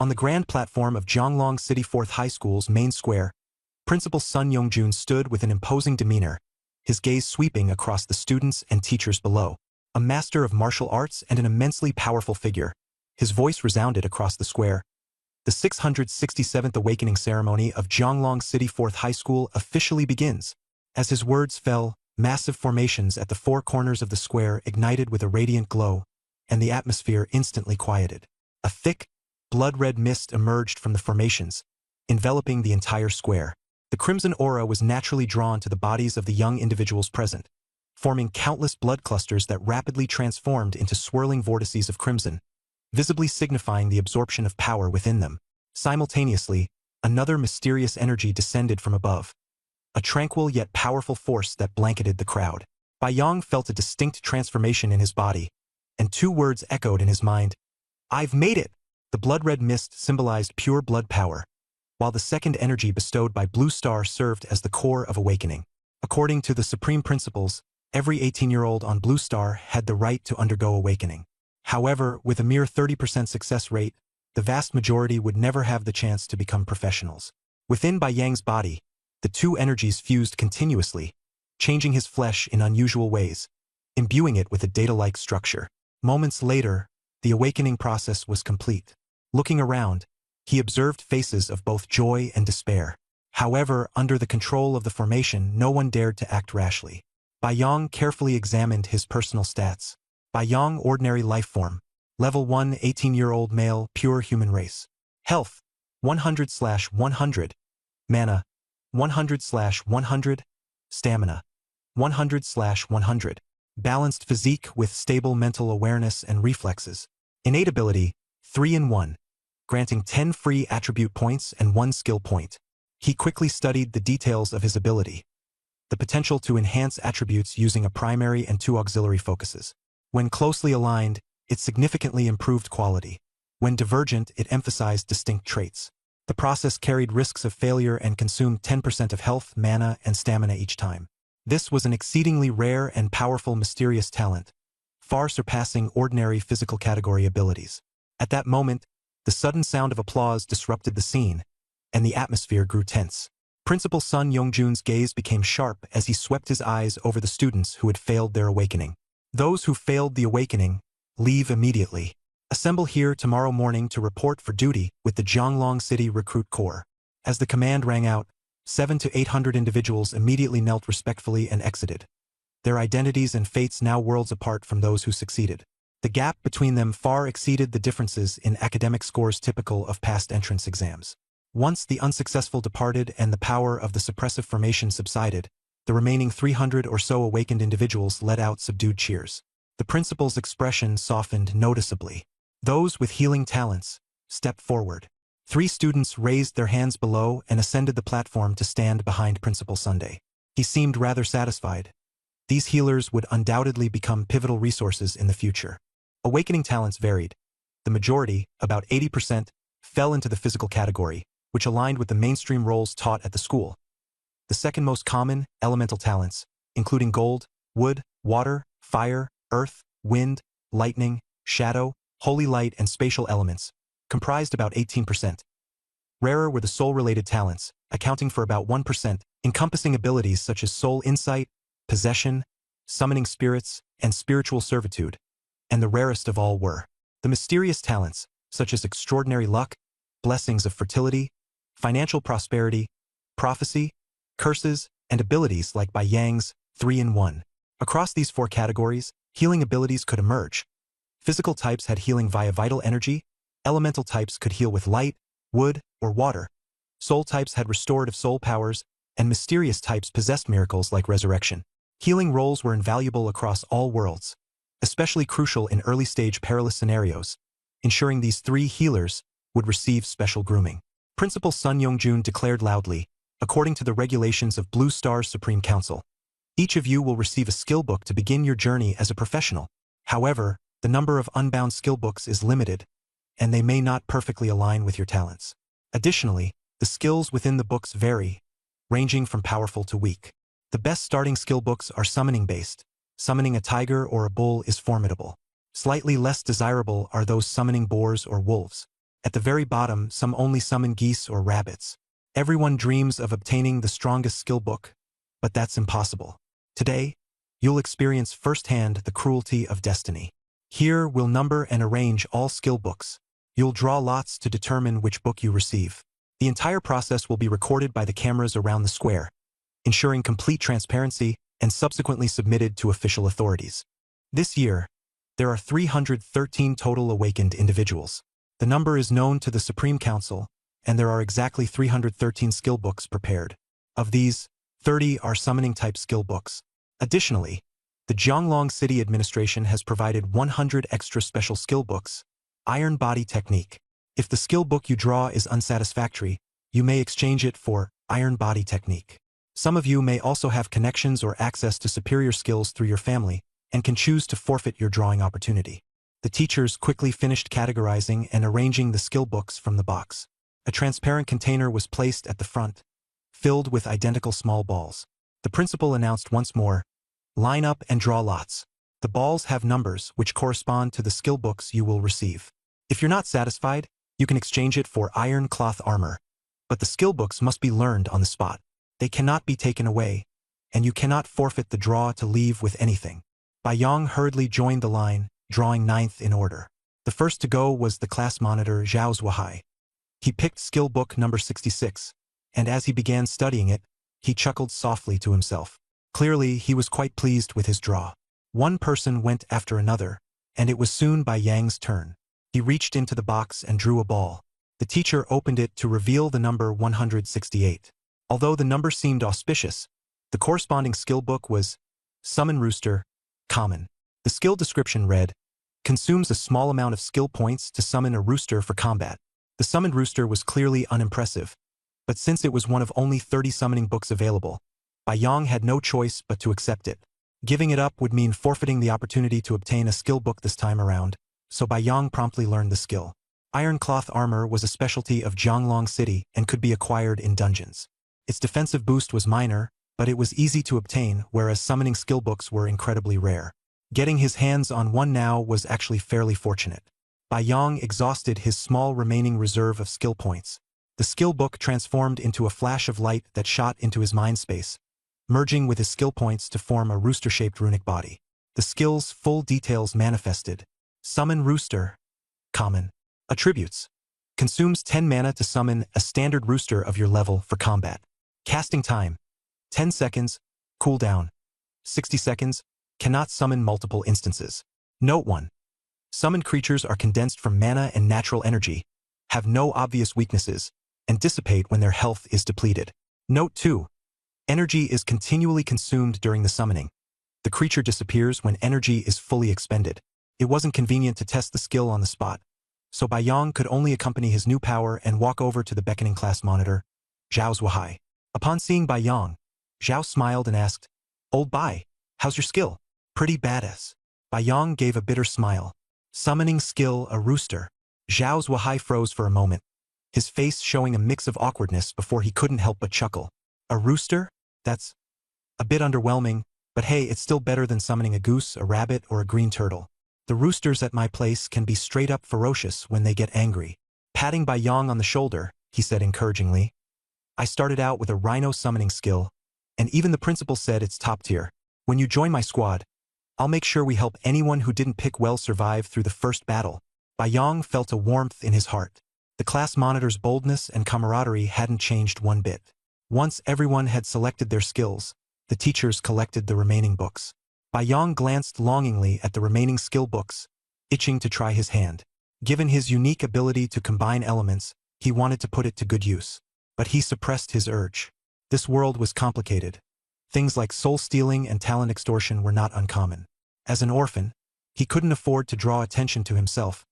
On the grand platform of Jonglong City 4th High School's main square, Principal Sun Youngjun stood with an imposing demeanor, his gaze sweeping across the students and teachers below. A master of martial arts and an immensely powerful figure, his voice resounded across the square. The 667th Awakening Ceremony of Jonglong City 4th High School officially begins. As his words fell, massive formations at the four corners of the square ignited with a radiant glow, and the atmosphere instantly quieted. A thick, blood-red mist emerged from the formations, enveloping the entire square. The crimson aura was naturally drawn to the bodies of the young individuals present, forming countless blood clusters that rapidly transformed into swirling vortices of crimson, visibly signifying the absorption of power within them. Simultaneously, another mysterious energy descended from above, a tranquil yet powerful force that blanketed the crowd. Bai Yang felt a distinct transformation in his body, and two words echoed in his mind: "I've made it!" The blood-red mist symbolized pure blood power, while the second energy bestowed by Blue Star served as the core of awakening. According to the supreme principles, every 18-year-old on Blue Star had the right to undergo awakening. However, with a mere 30% success rate, the vast majority would never have the chance to become professionals. Within Bai Yang's body, the two energies fused continuously, changing his flesh in unusual ways, imbuing it with a data-like structure. Moments later, the awakening process was complete. Looking around, he observed faces of both joy and despair. However, under the control of the formation, no one dared to act rashly. Bai Yang carefully examined his personal stats. Bai Yang, ordinary life form. Level 1, 18-year-old male, pure human race. Health, 100/100. Mana, 100/100. Stamina, 100/100. Balanced physique with stable mental awareness and reflexes. Innate ability, 3 in 1, granting 10 free attribute points and 1 skill point. He quickly studied the details of his ability. The potential to enhance attributes using a primary and 2 auxiliary focuses. When closely aligned, it significantly improved quality. When divergent, it emphasized distinct traits. The process carried risks of failure and consumed 10% of health, mana, and stamina each time. This was an exceedingly rare and powerful mysterious talent, far surpassing ordinary physical category abilities. At that moment, the sudden sound of applause disrupted the scene, and the atmosphere grew tense. Principal Sun Youngjun's gaze became sharp as he swept his eyes over the students who had failed their awakening. Those who failed the awakening, leave immediately. Assemble here tomorrow morning to report for duty with the Jonglong City Recruit Corps. As the command rang out, 700 to 800 individuals immediately knelt respectfully and exited, their identities and fates now worlds apart from those who succeeded. The gap between them far exceeded the differences in academic scores typical of past entrance exams. Once the unsuccessful departed and the power of the suppressive formation subsided, the remaining 300 or so awakened individuals let out subdued cheers. The principal's expression softened noticeably. Those with healing talents stepped forward. 3 students raised their hands below and ascended the platform to stand behind Principal Sunday. He seemed rather satisfied. These healers would undoubtedly become pivotal resources in the future. Awakening talents varied. The majority, about 80%, fell into the physical category, which aligned with the mainstream roles taught at the school. The second most common, elemental talents, including gold, wood, water, fire, earth, wind, lightning, shadow, holy light, and spatial elements, comprised about 18%. Rarer were the soul-related talents, accounting for about 1%, encompassing abilities such as soul insight, possession, summoning spirits, and spiritual servitude. And the rarest of all were the mysterious talents, such as extraordinary luck, blessings of fertility, financial prosperity, prophecy, curses, and abilities like Bai Yang's 3 in 1. Across these 4 categories, healing abilities could emerge. Physical types had healing via vital energy, elemental types could heal with light, wood, or water, soul types had restorative soul powers, and mysterious types possessed miracles like resurrection. Healing roles were invaluable across all worlds, especially crucial in early-stage perilous scenarios, ensuring these 3 healers would receive special grooming. Principal Sun Youngjun declared loudly, according to the regulations of Blue Star's Supreme Council, each of you will receive a skill book to begin your journey as a professional. However, the number of unbound skill books is limited, and they may not perfectly align with your talents. Additionally, the skills within the books vary, ranging from powerful to weak. The best starting skill books are summoning-based. Summoning a tiger or a bull is formidable. Slightly less desirable are those summoning boars or wolves. At the very bottom, some only summon geese or rabbits. Everyone dreams of obtaining the strongest skill book, but that's impossible. Today, you'll experience firsthand the cruelty of destiny. Here, we'll number and arrange all skill books. You'll draw lots to determine which book you receive. The entire process will be recorded by the cameras around the square, ensuring complete transparency and subsequently submitted to official authorities. This year, there are 313 total awakened individuals. The number is known to the Supreme Council, and there are exactly 313 skill books prepared. Of these, 30 are summoning-type skill books. Additionally, the Jianglong City Administration has provided 100 extra special skill books. Iron Body Technique. If the skill book you draw is unsatisfactory, you may exchange it for Iron Body Technique. Some of you may also have connections or access to superior skills through your family and can choose to forfeit your drawing opportunity. The teachers quickly finished categorizing and arranging the skill books from the box. A transparent container was placed at the front, filled with identical small balls. The principal announced once more, "Line up and draw lots." The balls have numbers which correspond to the skill books you will receive. If you're not satisfied, you can exchange it for iron cloth armor, but the skill books must be learned on the spot. They cannot be taken away, and you cannot forfeit the draw to leave with anything. Bai Yong hurriedly joined the line, drawing ninth in order. The first to go was the class monitor Zhao Zuohai. He picked skill book number 66, and as he began studying it, he chuckled softly to himself. Clearly, he was quite pleased with his draw. One person went after another, and it was soon Bai Yang's turn. He reached into the box and drew a ball. The teacher opened it to reveal the number 168. Although the number seemed auspicious, the corresponding skill book was Summon Rooster, Common. The skill description read, "Consumes a small amount of skill points to summon a rooster for combat." The summoned rooster was clearly unimpressive, but since it was one of only 30 summoning books available, Bai Yong had no choice but to accept it. Giving it up would mean forfeiting the opportunity to obtain a skill book this time around, so Bai Yong promptly learned the skill. Iron cloth armor was a specialty of Jianglong City and could be acquired in dungeons. Its defensive boost was minor, but it was easy to obtain, whereas summoning skill books were incredibly rare. Getting his hands on one now was actually fairly fortunate. Bai Yong exhausted his small remaining reserve of skill points. The skill book transformed into a flash of light that shot into his mind space, merging with his skill points to form a rooster-shaped runic body. The skill's full details manifested. Summon Rooster. Common. Attributes. Consumes 10 mana to summon a standard rooster of your level for combat. Casting time. 10 seconds. Cooldown. 60 seconds. Cannot summon multiple instances. Note 1. Summoned creatures are condensed from mana and natural energy, have no obvious weaknesses, and dissipate when their health is depleted. Note 2. Energy is continually consumed during the summoning. The creature disappears when energy is fully expended. It wasn't convenient to test the skill on the spot, so Bai Yong could only accompany his new power and walk over to the beckoning class monitor, Zhao Zuohai. Upon seeing Bai Yong, Zhao smiled and asked, "Old Bai, how's your skill?" "Pretty badass." Bai Yong gave a bitter smile. Summoning skill, a rooster. Zhao Zuohai froze for a moment, his face showing a mix of awkwardness before he couldn't help but chuckle. A rooster? That's a bit underwhelming, but hey, it's still better than summoning a goose, a rabbit, or a green turtle. The roosters at my place can be straight up ferocious when they get angry. Patting Bai Yong on the shoulder, he said encouragingly, "I started out with a rhino summoning skill, and even the principal said it's top tier. When you join my squad, I'll make sure we help anyone who didn't pick well survive through the first battle." Bai Yong felt a warmth in his heart. The class monitor's boldness and camaraderie hadn't changed one bit. Once everyone had selected their skills, the teachers collected the remaining books. Bai Yong glanced longingly at the remaining skill books, itching to try his hand. Given his unique ability to combine elements, he wanted to put it to good use. But he suppressed his urge. This world was complicated. Things like soul stealing and talent extortion were not uncommon. As an orphan, he couldn't afford to draw attention to himself,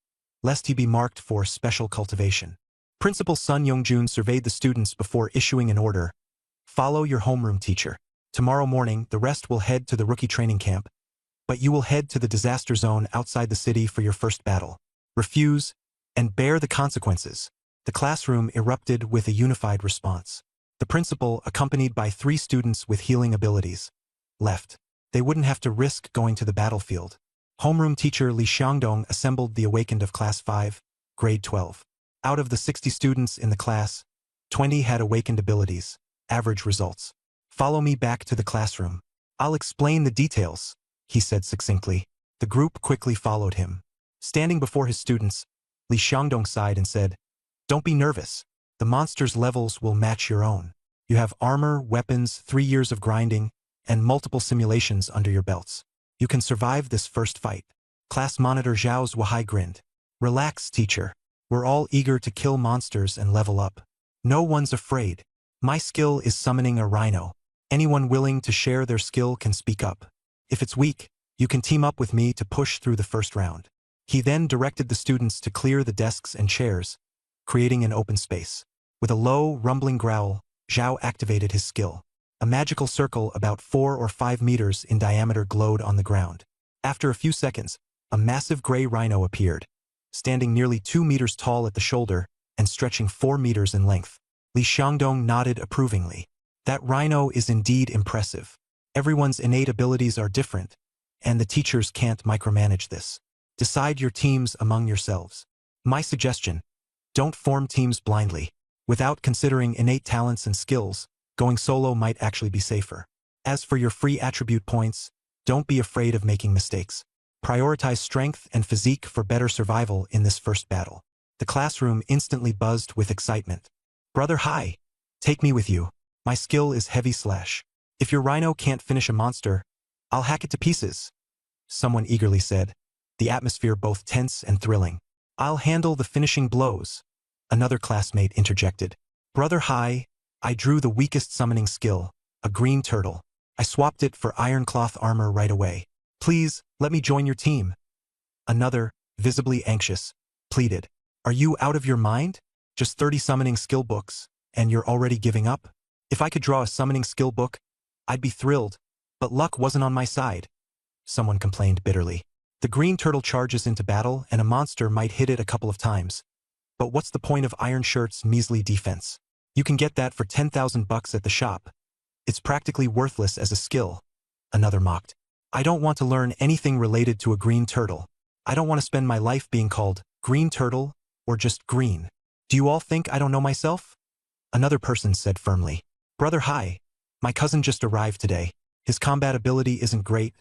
lest he be marked for special cultivation. Principal Sun Yongjun surveyed the students before issuing an order. "Follow your homeroom teacher. Tomorrow morning, the rest will head to the rookie training camp, but you will head to the disaster zone outside the city for your first battle. Refuse, and bear the consequences." The classroom erupted with a unified response. The principal, accompanied by 3 students with healing abilities, left. They wouldn't have to risk going to the battlefield. Homeroom teacher Li Xiangdong assembled the awakened of Class 5, Grade 12. Out of the 60 students in the class, 20 had awakened abilities, average results. Follow me back to the classroom. I'll explain the details, he said succinctly. The group quickly followed him. Standing before his students, Li Xiangdong sighed and said, "Don't be nervous. The monster's levels will match your own. You have armor, weapons, 3 years of grinding, and multiple simulations under your belts. You can survive this first fight." Class monitor Zhao Zuohai grinned. "Relax, teacher. We're all eager to kill monsters and level up. No one's afraid. My skill is summoning a rhino. Anyone willing to share their skill can speak up. If it's weak, you can team up with me to push through the first round." He then directed the students to clear the desks and chairs, creating an open space. With a low, rumbling growl, Zhao activated his skill. A magical circle about 4 or 5 meters in diameter glowed on the ground. After a few seconds, a massive gray rhino appeared, standing nearly 2 meters tall at the shoulder and stretching 4 meters in length. Li Xiangdong nodded approvingly. That rhino is indeed impressive. Everyone's innate abilities are different, and the teachers can't micromanage this. Decide your teams among yourselves. My suggestion: don't form teams blindly. Without considering innate talents and skills, going solo might actually be safer. As for your free attribute points, don't be afraid of making mistakes. Prioritize strength and physique for better survival in this first battle. The classroom instantly buzzed with excitement. "Brother Hai, take me with you. My skill is heavy slash. If your rhino can't finish a monster, I'll hack it to pieces," someone eagerly said, the atmosphere both tense and thrilling. "I'll handle the finishing blows," another classmate interjected. "Brother Hai, I drew the weakest summoning skill, a green turtle. I swapped it for ironcloth armor right away. Please, let me join your team." Another, visibly anxious, pleaded. "Are you out of your mind? Just 30 summoning skill books, and you're already giving up? If I could draw a summoning skill book, I'd be thrilled, but luck wasn't on my side," someone complained bitterly. "The green turtle charges into battle and a monster might hit it a couple of times. But what's the point of Iron Shirt's measly defense? You can get that for 10,000 bucks at the shop. It's practically worthless as a skill," another mocked. "I don't want to learn anything related to a green turtle. I don't want to spend my life being called Green Turtle or just Green. Do you all think I don't know myself?" Another person said firmly. "Brother Hai, my cousin just arrived today. His combat ability isn't great,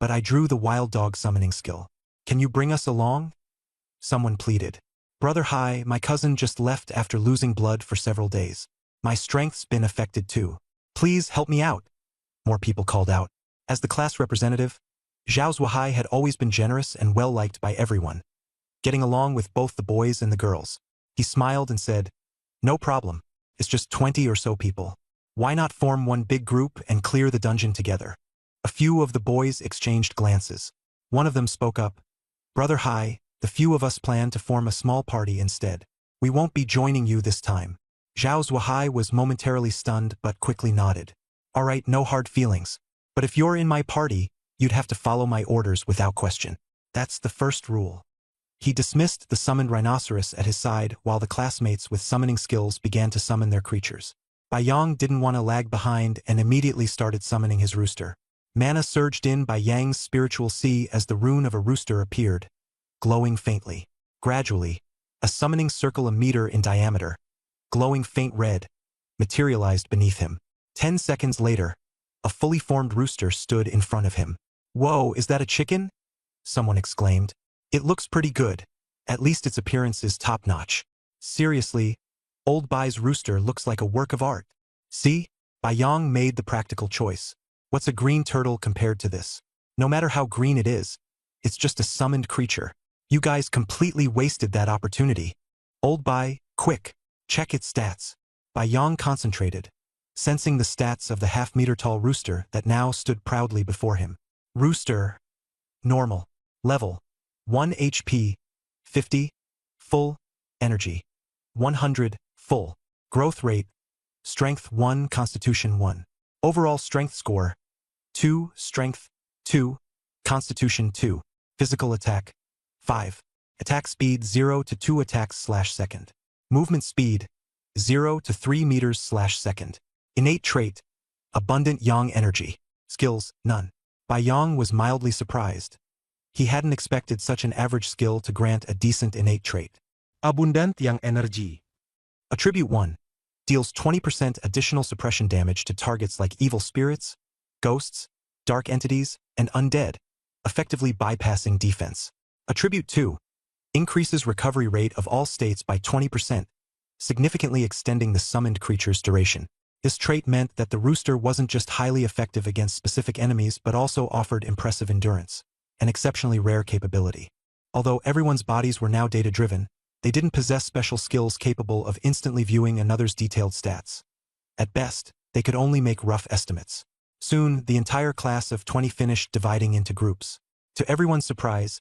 but I drew the wild dog summoning skill. Can you bring us along?" Someone pleaded. "Brother Hai, my cousin just left after losing blood for several days. My strength's been affected too. Please help me out," more people called out. As the class representative, Zhao Zuohai had always been generous and well-liked by everyone, getting along with both the boys and the girls. He smiled and said, "No problem. It's just 20 or so people. Why not form one big group and clear the dungeon together?" A few of the boys exchanged glances. One of them spoke up. "Brother Hai, the few of us plan to form a small party instead. We won't be joining you this time." Zhao Zuohai was momentarily stunned but quickly nodded. "All right, no hard feelings. But if you're in my party, you'd have to follow my orders without question. That's the first rule." He dismissed the summoned rhinoceros at his side while the classmates with summoning skills began to summon their creatures. Bai Yang didn't want to lag behind and immediately started summoning his rooster. Mana surged in Bai Yang's spiritual sea as the rune of a rooster appeared, glowing faintly. Gradually, a summoning circle a meter in diameter, glowing faint red, materialized beneath him. 10 seconds later, a fully formed rooster stood in front of him. "Whoa, is that a chicken?" someone exclaimed. "It looks pretty good. At least its appearance is top-notch. Seriously, old Bai's rooster looks like a work of art." "See? Bai Yang made the practical choice. What's a green turtle compared to this? No matter how green it is, it's just a summoned creature. You guys completely wasted that opportunity. Old Bai, quick, check its stats." Bai Yang concentrated, sensing the stats of the half-meter-tall rooster that now stood proudly before him. Rooster. Normal. Level. 1 HP. 50. Full. Energy. 100. Full. Growth rate. Strength 1, Constitution 1. Overall strength score. 2, Strength 2, Constitution 2. Physical attack. 5. Attack speed 0 to 2 attacks/second. Movement speed 0 to 3 meters/second. Innate trait. Abundant Yang energy. Skills, none. Bai Yang was mildly surprised. He hadn't expected such an average skill to grant a decent innate trait. Abundant yang energy. Attribute 1. Deals 20% additional suppression damage to targets like evil spirits, ghosts, dark entities, and undead, effectively bypassing defense. Attribute 2. Increases recovery rate of all states by 20%, significantly extending the summoned creature's duration. This trait meant that the rooster wasn't just highly effective against specific enemies but also offered impressive endurance, an exceptionally rare capability. Although everyone's bodies were now data-driven, they didn't possess special skills capable of instantly viewing another's detailed stats. At best, they could only make rough estimates. Soon, the entire class of 20 finished dividing into groups. To everyone's surprise,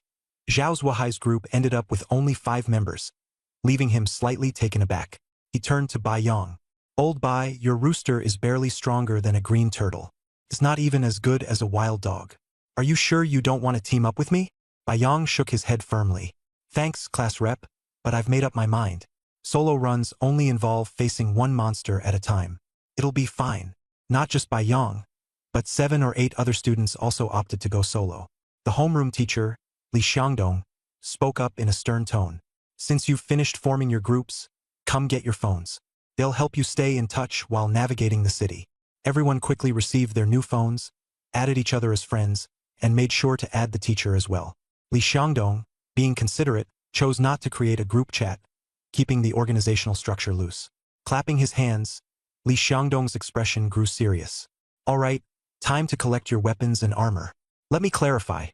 Zhao Zuohai's group ended up with only 5 members, leaving him slightly taken aback. He turned to Bai Yong. "Old Bai, your rooster is barely stronger than a green turtle. It's not even as good as a wild dog. Are you sure you don't want to team up with me?" Bai Yong shook his head firmly. "Thanks, class rep, but I've made up my mind. Solo runs only involve facing one monster at a time. It'll be fine." Not just Bai Yong, but 7 or 8 other students also opted to go solo. The homeroom teacher, Li Xiangdong, spoke up in a stern tone. "Since you've finished forming your groups, come get your phones. They'll help you stay in touch while navigating the city." Everyone quickly received their new phones, added each other as friends, and made sure to add the teacher as well. Li Xiangdong, being considerate, chose not to create a group chat, keeping the organizational structure loose. Clapping his hands, Li Xiangdong's expression grew serious. "All right, time to collect your weapons and armor. Let me clarify.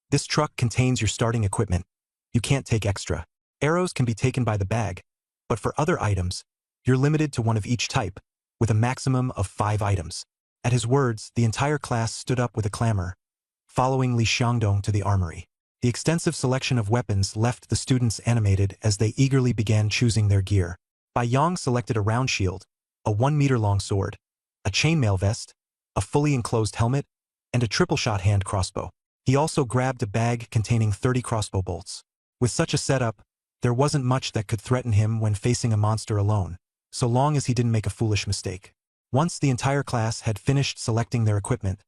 This truck contains your starting equipment. You can't take extra. Arrows can be taken by the bag, but for other items, you're limited to one of each type, with a maximum of 5 items." At his words, the entire class stood up with a clamor, following Li Xiangdong to the armory. The extensive selection of weapons left the students animated as they eagerly began choosing their gear. Bai Yong selected a round shield, a 1-meter-long sword, a chainmail vest, a fully enclosed helmet, and a triple-shot hand crossbow. He also grabbed a bag containing 30 crossbow bolts. With such a setup, there wasn't much that could threaten him when facing a monster alone, so long as he didn't make a foolish mistake. Once the entire class had finished selecting their equipment,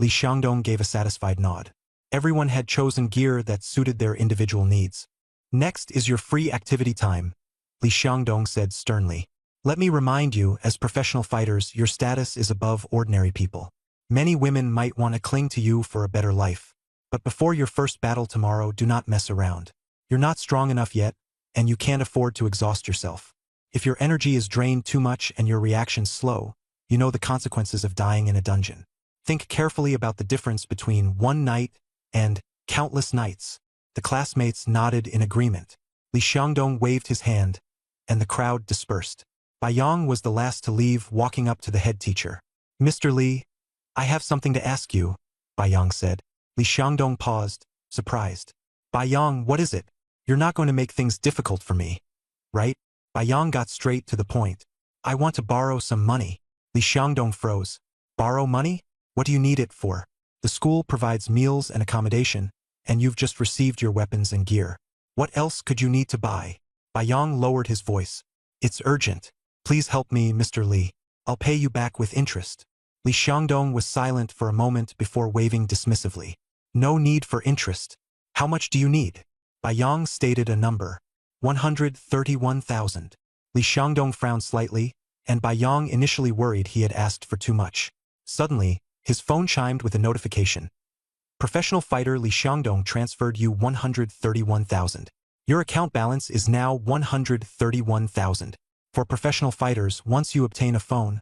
Li Xiangdong gave a satisfied nod. Everyone had chosen gear that suited their individual needs. "Next is your free activity time," Li Xiangdong said sternly. "Let me remind you, as professional fighters, your status is above ordinary people. Many women might want to cling to you for a better life. But before your first battle tomorrow, do not mess around. You're not strong enough yet, and you can't afford to exhaust yourself. If your energy is drained too much and your reactions slow, you know the consequences of dying in a dungeon. Think carefully about the difference between one night and countless nights." The classmates nodded in agreement. Li Xiangdong waved his hand, and the crowd dispersed. Bai Yong was the last to leave, walking up to the head teacher. "Mr. Li, I have something to ask you," Bai Yong said. Li Xiangdong paused, surprised. "Bai Yong, what is it? You're not going to make things difficult for me, right?" Bai Yong got straight to the point. "I want to borrow some money." Li Xiangdong froze. "Borrow money? What do you need it for? The school provides meals and accommodation, and you've just received your weapons and gear. What else could you need to buy?" Bai Yong lowered his voice. "It's urgent. Please help me, Mr. Li. I'll pay you back with interest." Li Xiangdong was silent for a moment before waving dismissively. "No need for interest. How much do you need?" Bai Yong stated a number. 131,000. Li Xiangdong frowned slightly, and Bai Yong initially worried he had asked for too much. Suddenly, his phone chimed with a notification. "Professional fighter Li Xiangdong transferred you 131,000. Your account balance is now 131,000. For professional fighters, once you obtain a phone,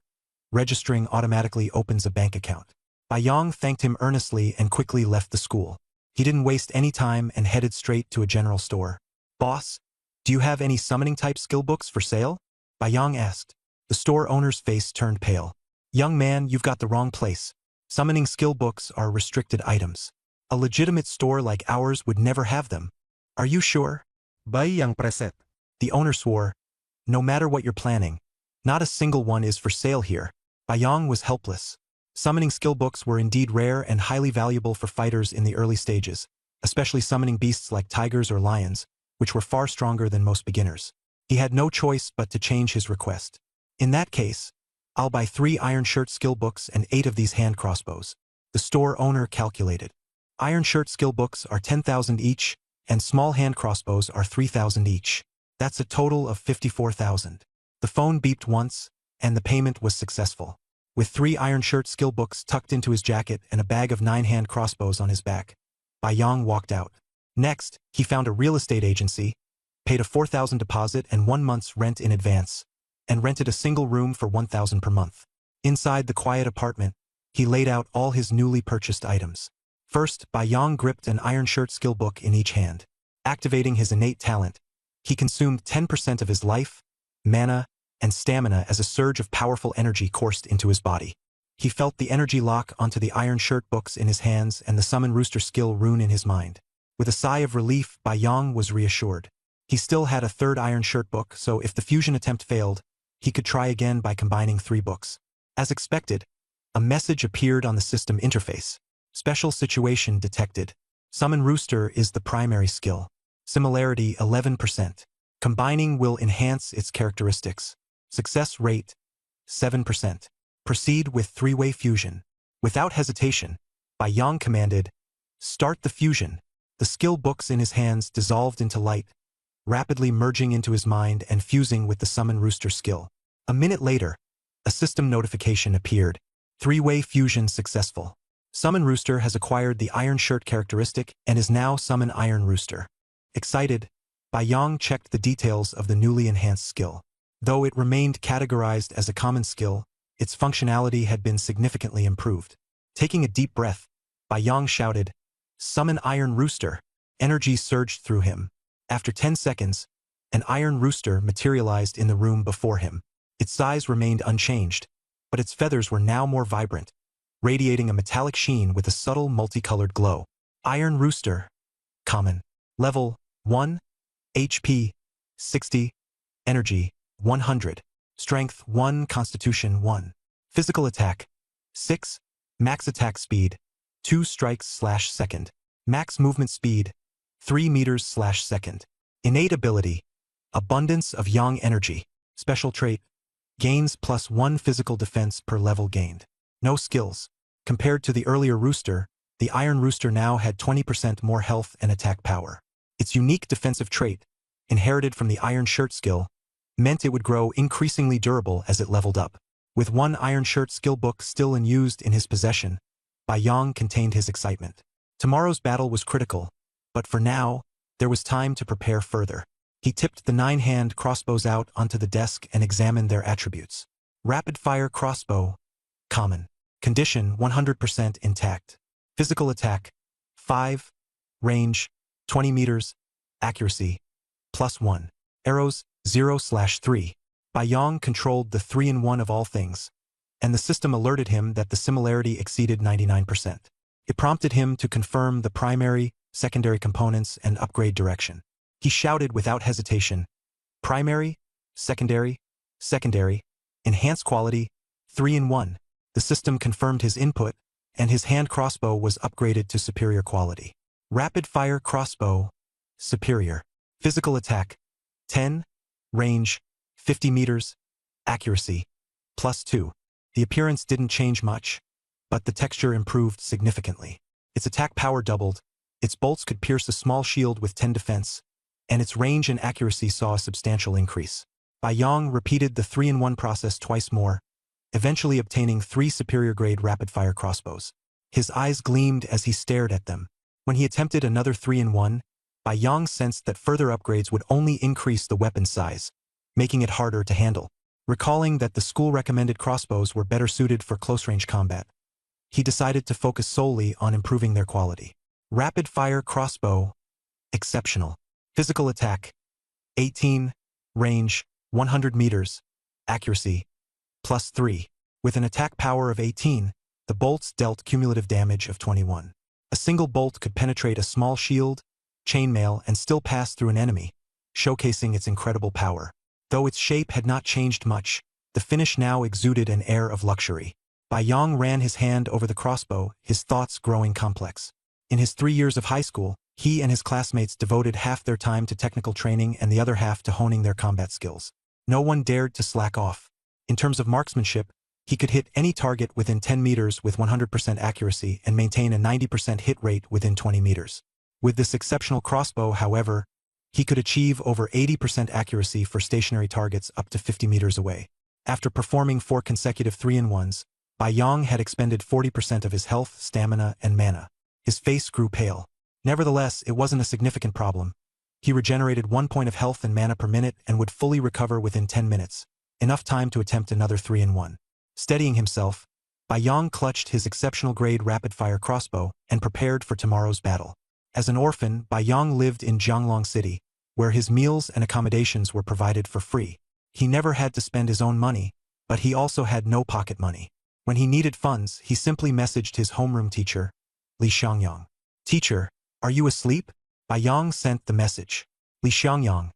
registering automatically opens a bank account." Bai Yong thanked him earnestly and quickly left the school. He didn't waste any time and headed straight to a general store. "Boss, do you have any summoning-type skill books for sale?" Bai Yong asked. The store owner's face turned pale. "Young man, you've got the wrong place. Summoning skill books are restricted items. A legitimate store like ours would never have them." "Are you sure?" Bai Yang preset. The owner swore. "No matter what you're planning, not a single one is for sale here." Bai Yong was helpless. Summoning skill books were indeed rare and highly valuable for fighters in the early stages, especially summoning beasts like tigers or lions, which were far stronger than most beginners. He had no choice but to change his request. "In that case, I'll buy 3 Iron Shirt skill books and 8 of these hand crossbows." The store owner calculated. Iron Shirt skill books are 10,000 each, and small hand crossbows are 3,000 each. That's a total of 54,000. The phone beeped once, and the payment was successful. With 3 iron shirt skill books tucked into his jacket and a bag of 9-hand crossbows on his back, Bai Yang walked out. Next, he found a real estate agency, paid a 4,000 deposit and 1 month's rent in advance, and rented a single room for 1,000 per month. Inside the quiet apartment, he laid out all his newly purchased items. First, Bai Yang gripped an iron shirt skill book in each hand. Activating his innate talent, he consumed 10% of his life, mana, and stamina as a surge of powerful energy coursed into his body. He felt the energy lock onto the iron shirt books in his hands and the summon rooster skill rune in his mind. With a sigh of relief, Bai Yang was reassured. He still had a 3rd iron shirt book, so if the fusion attempt failed, he could try again by combining 3 books. As expected, a message appeared on the system interface. Special situation detected. Summon rooster is the primary skill. Similarity 11%. Combining will enhance its characteristics. Success rate 7%. Proceed with 3-way fusion. Without hesitation, Bai Yang commanded, "Start the fusion." The skill books in his hands dissolved into light, rapidly merging into his mind and fusing with the summon rooster skill. A minute later, a system notification appeared. 3-way fusion successful. Summon rooster has acquired the iron shirt characteristic and is now summon iron rooster. Excited, Bai Yang checked the details of the newly enhanced skill. Though it remained categorized as a common skill, its functionality had been significantly improved. Taking a deep breath, Bai Yang shouted, "Summon iron rooster." Energy surged through him. After 10 seconds, an iron rooster materialized in the room before him. Its size remained unchanged, but its feathers were now more vibrant, radiating a metallic sheen with a subtle multicolored glow. Iron rooster. Common. Level 1. HP 60. Energy 100. Strength 1. Constitution 1. Physical attack 6. Max attack speed 2 strikes/second. Max movement speed 3 meters/second. Innate ability abundance of yang energy. Special trait gains +1 physical defense per level gained. No skills. Compared to the earlier rooster, the iron rooster now had 20% more health and attack power. Its unique defensive trait, inherited from the iron shirt skill, meant it would grow increasingly durable as it leveled up. With 1 iron shirt skill book still unused in his possession, Bai Yang contained his excitement. Tomorrow's battle was critical, but for now, there was time to prepare further. He tipped the 9-hand crossbows out onto the desk and examined their attributes. Rapid-fire crossbow. Common. Condition 100% intact. Physical attack 5. Range 20 meters. Accuracy +1. Arrows 0/3. Bai Yang controlled the 3-in-1 of all things, and the system alerted him that the similarity exceeded 99%. It prompted him to confirm the primary, secondary components and upgrade direction. He shouted without hesitation, "Primary, secondary, secondary, enhanced quality, 3-in-1. The system confirmed his input, and his hand crossbow was upgraded to superior quality. Rapid-fire crossbow, superior. Physical attack, 10. Range, 50 meters. Accuracy, +2. The appearance didn't change much, but the texture improved significantly. Its attack power doubled, its bolts could pierce a small shield with 10 defense, and its range and accuracy saw a substantial increase. Bai Yang repeated the 3-in-1 process twice more, eventually obtaining 3 superior-grade rapid-fire crossbows. His eyes gleamed as he stared at them. When he attempted another 3-in-1, Bai Yang sensed that further upgrades would only increase the weapon size, making it harder to handle. Recalling that the school-recommended crossbows were better suited for close-range combat, he decided to focus solely on improving their quality. Rapid-fire crossbow, exceptional. Physical attack, 18. Range, 100 meters. Accuracy, +3. With an attack power of 18, the bolts dealt cumulative damage of 21. A single bolt could penetrate a small shield, chainmail, and still pass through an enemy, showcasing its incredible power. Though its shape had not changed much, the finish now exuded an air of luxury. Bai Yang ran his hand over the crossbow, his thoughts growing complex. In his 3 years of high school, he and his classmates devoted half their time to technical training and the other half to honing their combat skills. No one dared to slack off. In terms of marksmanship, he could hit any target within 10 meters with 100% accuracy and maintain a 90% hit rate within 20 meters. With this exceptional crossbow, however, He could achieve over 80% accuracy for stationary targets up to 50 meters away. After performing 4 consecutive 3-in-1s, Bai Yong had expended 40% of his health, stamina, and mana. His face grew pale. Nevertheless, it wasn't a significant problem. He regenerated 1 point of health and mana per minute and would fully recover within 10 minutes, enough time to attempt another 3-in-1. Steadying himself, Bai Yong clutched his exceptional-grade rapid-fire crossbow and prepared for tomorrow's battle. As an orphan, Bai Yong lived in Jianglong City, where his meals and accommodations were provided for free. He never had to spend his own money, but he also had no pocket money. When he needed funds, he simply messaged his homeroom teacher, Li Xiangyang. "Teacher, are you asleep?" Bai Yong sent the message. Li Xiangyang,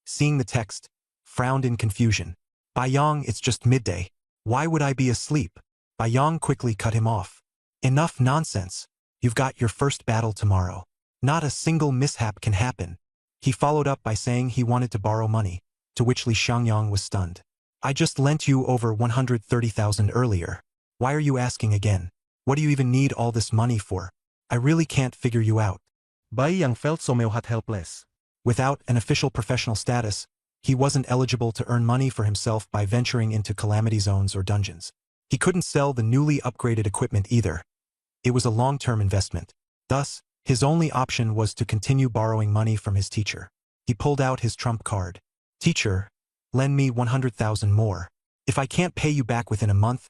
seeing the text, frowned in confusion. "Bai Yong, it's just midday. Why would I be asleep?" Bai Yong quickly cut him off. "Enough nonsense. You've got your first battle tomorrow. Not a single mishap can happen." He followed up by saying he wanted to borrow money, to which Li Xiangyang was stunned. "I just lent you over 130,000 earlier. Why are you asking again? What do you even need all this money for? I really can't figure you out." Bai Yang felt somehow helpless. Without an official professional status, he wasn't eligible to earn money for himself by venturing into calamity zones or dungeons. He couldn't sell the newly upgraded equipment either. It was a long-term investment. Thus, his only option was to continue borrowing money from his teacher. He pulled out his trump card. "Teacher, lend me 100,000 more. If I can't pay you back within a month,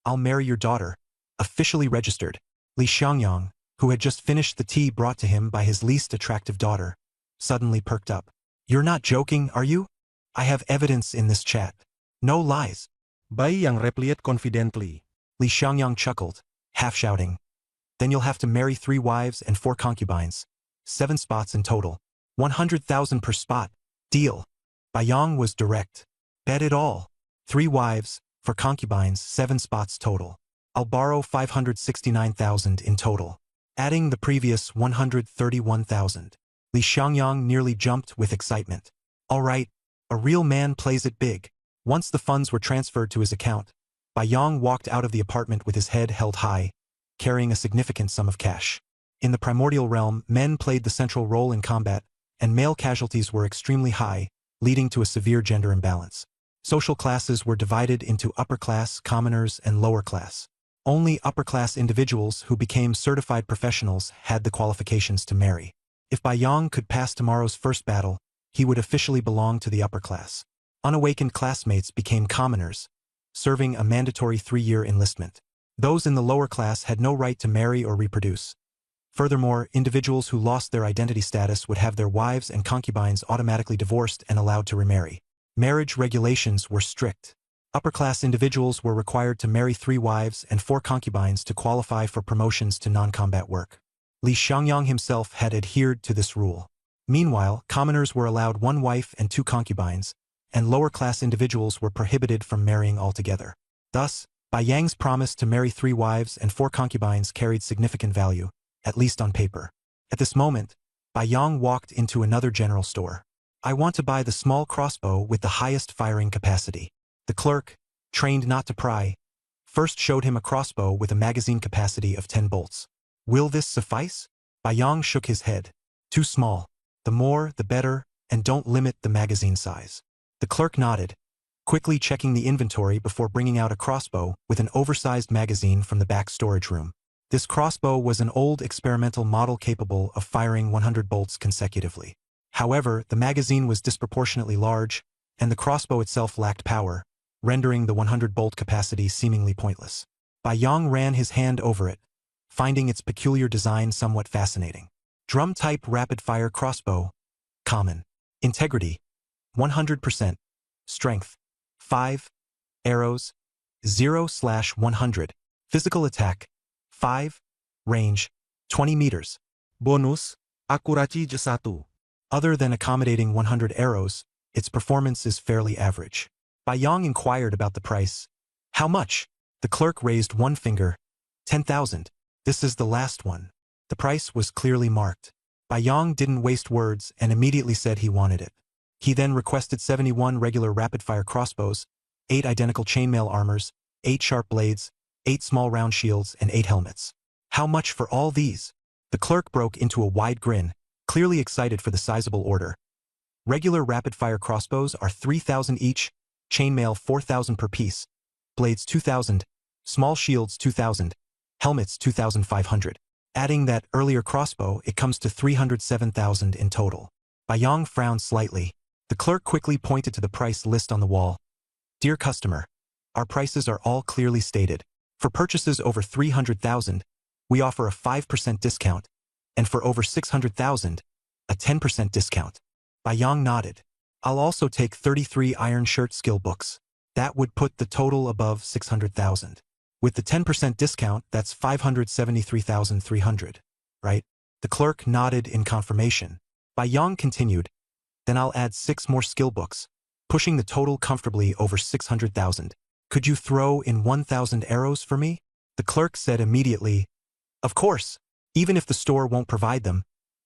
I'll marry your daughter." Officially registered, Li Xiangyang, who had just finished the tea brought to him by his least attractive daughter, suddenly perked up. "You're not joking, are you? I have evidence in this chat. No lies." Bai Yang replied confidently. Li Xiangyang chuckled, half-shouting. "Then you'll have to marry 3 wives and 4 concubines. 7 spots in total. 100,000 per spot. Deal." Bai Yong was direct. "Bet it all. 3 wives, 4 concubines, 7 spots total. I'll borrow 569,000 in total." Adding the previous 131,000. Li Xiangyang nearly jumped with excitement. All right, a real man plays it big. Once the funds were transferred to his account, Bai Yong walked out of the apartment with his head held high, carrying a significant sum of cash. In the primordial realm, men played the central role in combat, and male casualties were extremely high, leading to a severe gender imbalance. Social classes were divided into upper class, commoners, and lower class. Only upper-class individuals who became certified professionals had the qualifications to marry. If Bai Yong could pass tomorrow's first battle, he would officially belong to the upper class. Unawakened classmates became commoners, serving a mandatory 3-year enlistment. Those in the lower class had no right to marry or reproduce. Furthermore, individuals who lost their identity status would have their wives and concubines automatically divorced and allowed to remarry. Marriage regulations were strict. Upper-class individuals were required to marry 3 wives and 4 concubines to qualify for promotions to non-combat work. Li Xiangyang himself had adhered to this rule. Meanwhile, commoners were allowed 1 wife and 2 concubines, and lower-class individuals were prohibited from marrying altogether. Thus, Bai Yang's promise to marry 3 wives and 4 concubines carried significant value, at least on paper. At this moment, Bai Yong walked into another general store. "I want to buy the small crossbow with the highest firing capacity." The clerk, trained not to pry, first showed him a crossbow with a magazine capacity of 10 bolts. "Will this suffice?" Bai Yong shook his head. "Too small. The more, the better, and don't limit the magazine size." The clerk nodded, quickly checking the inventory before bringing out a crossbow with an oversized magazine from the back storage room. This crossbow was an old experimental model capable of firing 100 bolts consecutively. However, the magazine was disproportionately large, and the crossbow itself lacked power, rendering the 100-bolt capacity seemingly pointless. Bai Yong ran his hand over it, finding its peculiar design somewhat fascinating. Drum-type rapid-fire crossbow. Common. Integrity. 100%. Strength. 5. Arrows. 0/100. Physical attack. 5. Range. 20 meters. Bonus, akurasi 1. Other than accommodating 100 arrows, its performance is fairly average. Bai Yong inquired about the price. "How much?" The clerk raised 1 finger. 10,000. "This is the last one." The price was clearly marked. Bai Yong didn't waste words and immediately said he wanted it. He then requested 71 regular rapid-fire crossbows, 8 identical chainmail armors, 8 sharp blades, 8 small round shields, and 8 helmets. "How much for all these?" The clerk broke into a wide grin, clearly excited for the sizable order. Regular rapid-fire crossbows are 3,000 each, chainmail 4,000 per piece, blades 2,000, small shields 2,000, helmets 2,500. Adding that earlier crossbow, it comes to 307,000 in total. Bayang frowned slightly. The clerk quickly pointed to the price list on the wall. Dear customer, our prices are all clearly stated. For purchases over 300,000, we offer a 5% discount, and for over 600,000, a 10% discount. Bayang nodded. I'll also take 33 iron shirt skill books. That would put the total above 600,000. With the 10% discount, that's 573,300, right? The clerk nodded in confirmation. Bayang continued, then I'll add 6 more skill books, pushing the total comfortably over 600,000. Could you throw in 1,000 arrows for me? The clerk said immediately, of course, even if the store won't provide them,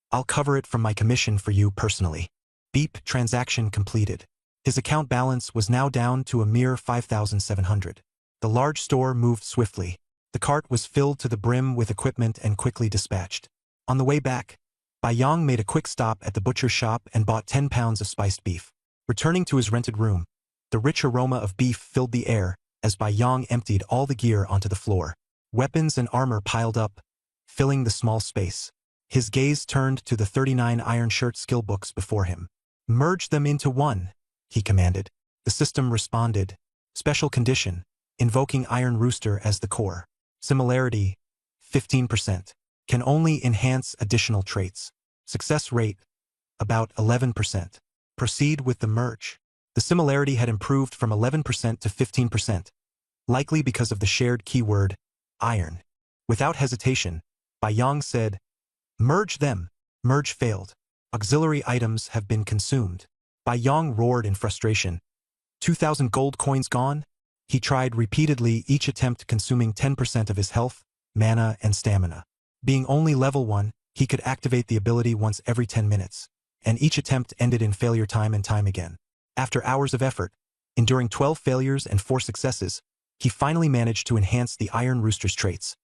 I'll cover it from my commission for you personally. Beep, transaction completed. His account balance was now down to a mere 5,700. The large store moved swiftly. The cart was filled to the brim with equipment and quickly dispatched. On the way back, Bayang made a quick stop at the butcher's shop and bought 10 pounds of spiced beef. Returning to his rented room, the rich aroma of beef filled the air as Bayang emptied all the gear onto the floor. Weapons and armor piled up, filling the small space. His gaze turned to the 39 iron shirt skill books before him. Merge them into one, he commanded. The system responded. Special condition, invoking Iron Rooster as the core. Similarity, 15%. Can only enhance additional traits. Success rate, about 11%. Proceed with the merge. The similarity had improved from 11% to 15%, likely because of the shared keyword, iron. Without hesitation, Bayang said, merge them. Merge failed. Auxiliary items have been consumed. Bayang roared in frustration. 2,000 gold coins gone? He tried repeatedly, each attempt consuming 10% of his health, mana, and stamina. Being only level 1, he could activate the ability once every 10 minutes, and each attempt ended in failure time and time again. After hours of effort, enduring 12 failures and 4 successes, he finally managed to enhance the Iron Rooster's traits.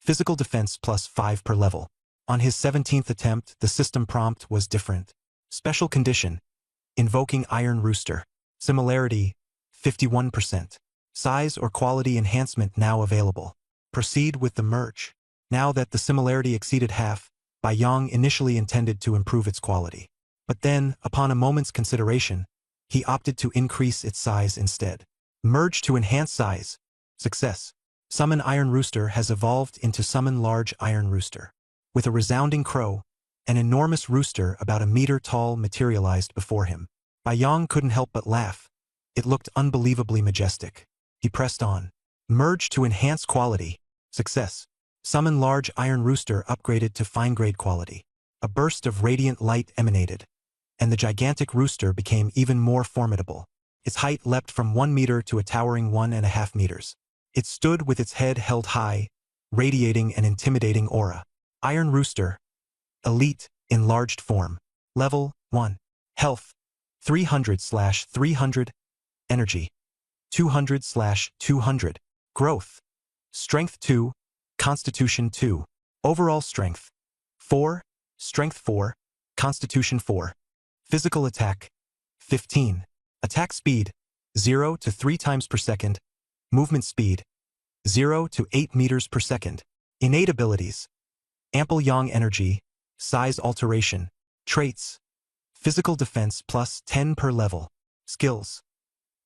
Physical defense plus 5 per level. On his 17th attempt, the system prompt was different. Special condition, invoking Iron Rooster. Similarity, 51%. Size or quality enhancement now available. Proceed with the merge. Now that the similarity exceeded half, Bayang initially intended to improve its quality. But then, upon a moment's consideration, he opted to increase its size instead. Merge to enhance size. Success. Summon Iron Rooster has evolved into Summon Large Iron Rooster. With a resounding crow, an enormous rooster about a meter tall materialized before him. Bayang couldn't help but laugh. It looked unbelievably majestic. He pressed on. Merge to enhance quality. Success. Summon Large Iron Rooster upgraded to fine-grade quality. A burst of radiant light emanated, and the gigantic rooster became even more formidable. Its height leapt from 1 meter to a towering 1.5 meters. It stood with its head held high, radiating an intimidating aura. Iron Rooster. Elite, enlarged form. Level 1. Health, 300/300. Energy, 200/200. Growth, Strength 2, Constitution 2. Overall Strength, 4, Strength 4, Constitution 4. Physical Attack, 15. Attack Speed, 0 to 3 times per second. Movement Speed, 0 to 8 meters per second. Innate Abilities, Ample Yang Energy, Size Alteration. Traits, Physical Defense plus 10 per level. Skills,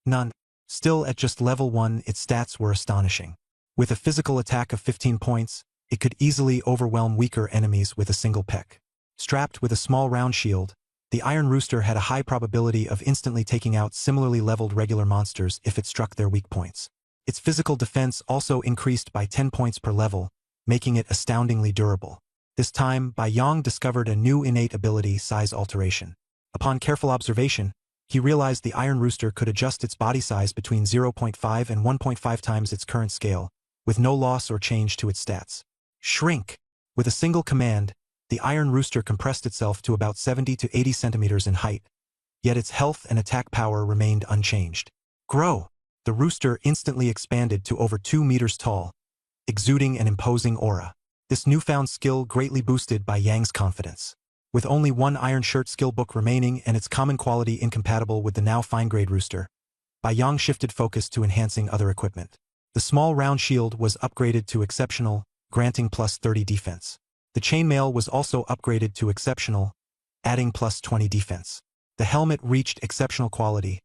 none. Still at just level 1, its stats were astonishing. With a physical attack of 15 points, it could easily overwhelm weaker enemies with a single peck. Strapped with a small round shield, the Iron Rooster had a high probability of instantly taking out similarly leveled regular monsters if it struck their weak points. Its physical defense also increased by 10 points per level, making it astoundingly durable. This time, Bayang discovered a new innate ability, Size Alteration. Upon careful observation, he realized the Iron Rooster could adjust its body size between 0.5 and 1.5 times its current scale, with no loss or change to its stats. Shrink. With a single command, the Iron Rooster compressed itself to about 70 to 80 centimeters in height, yet its health and attack power remained unchanged. Grow. The rooster instantly expanded to over 2 meters tall, exuding an imposing aura. This newfound skill greatly boosted Bayang's confidence. with only one iron shirt skill book remaining and its common quality incompatible with the now fine-grade rooster. Bai Yang shifted focus to enhancing other equipment. The small round shield was upgraded to exceptional, granting plus 30 defense. The chainmail was also upgraded to exceptional, adding plus 20 defense. The helmet reached exceptional quality,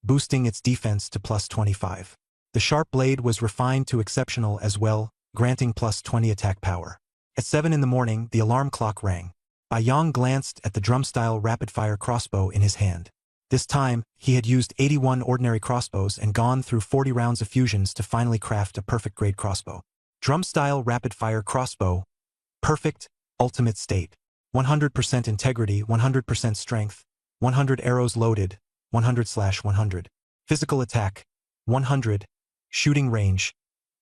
boosting its defense to plus 25. The sharp blade was refined to exceptional as well, granting plus 20 attack power. At 7 in the morning, the alarm clock rang. Bai Yang glanced at the drum-style rapid-fire crossbow in his hand. This time, he had used 81 ordinary crossbows and gone through 40 rounds of fusions to finally craft a perfect-grade crossbow. Drum-style rapid-fire crossbow. Perfect, ultimate state. 100% integrity, 100% strength, 100 arrows loaded, 100/100. Physical attack, 100. Shooting range,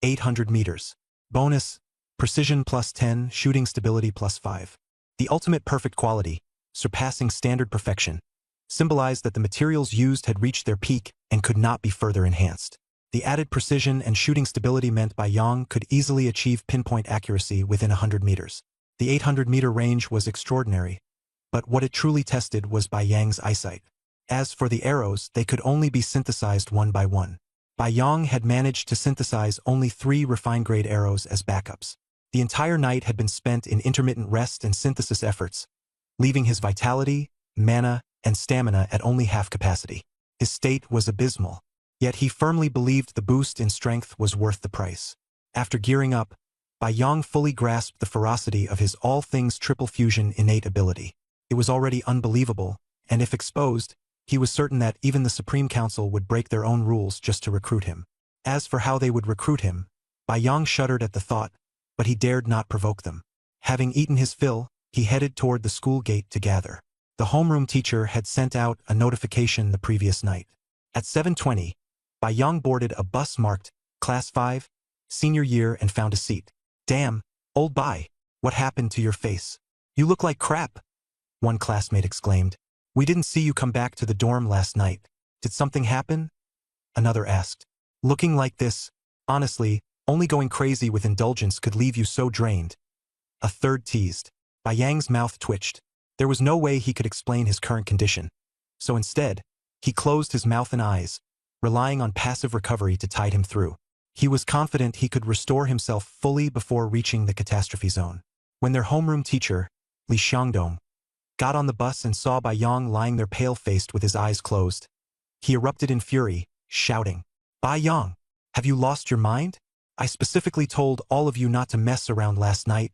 800 meters. Bonus, precision plus 10, shooting stability plus 5. The ultimate perfect quality, surpassing standard perfection, symbolized that the materials used had reached their peak and could not be further enhanced. The added precision and shooting stability meant Bai Yang could easily achieve pinpoint accuracy within 100 meters. The 800-meter range was extraordinary, but what it truly tested was Bai Yang's eyesight. As for the arrows, they could only be synthesized one by one. Bai Yang had managed to synthesize only 3 refined-grade arrows as backups. The entire night had been spent in intermittent rest and synthesis efforts, leaving his vitality, mana, and stamina at only half capacity. His state was abysmal, yet he firmly believed the boost in strength was worth the price. After gearing up, Bai Yang fully grasped the ferocity of his all-things triple fusion innate ability. It was already unbelievable, and if exposed, he was certain that even the Supreme Council would break their own rules just to recruit him. As for how they would recruit him, Bai Yang shuddered at the thought, but he dared not provoke them. Having eaten his fill, he headed toward the school gate to gather. The homeroom teacher had sent out a notification the previous night. At 7:20, Bai Yang boarded a bus marked Class 5, Senior Year and found a seat. "Damn, old Bai, what happened to your face? You look like crap," one classmate exclaimed. "We didn't see you come back to the dorm last night. Did something happen?" Another asked. "Looking like this, honestly, only going crazy with indulgence could leave you so drained." A third teased. Bai Yang's mouth twitched. There was no way he could explain his current condition. So instead, he closed his mouth and eyes, relying on passive recovery to tide him through. He was confident he could restore himself fully before reaching the catastrophe zone. When their homeroom teacher, Li Xiangdong, got on the bus and saw Bai Yang lying there pale-faced with his eyes closed, he erupted in fury, shouting, "Bai Yang, have you lost your mind? I specifically told all of you not to mess around last night,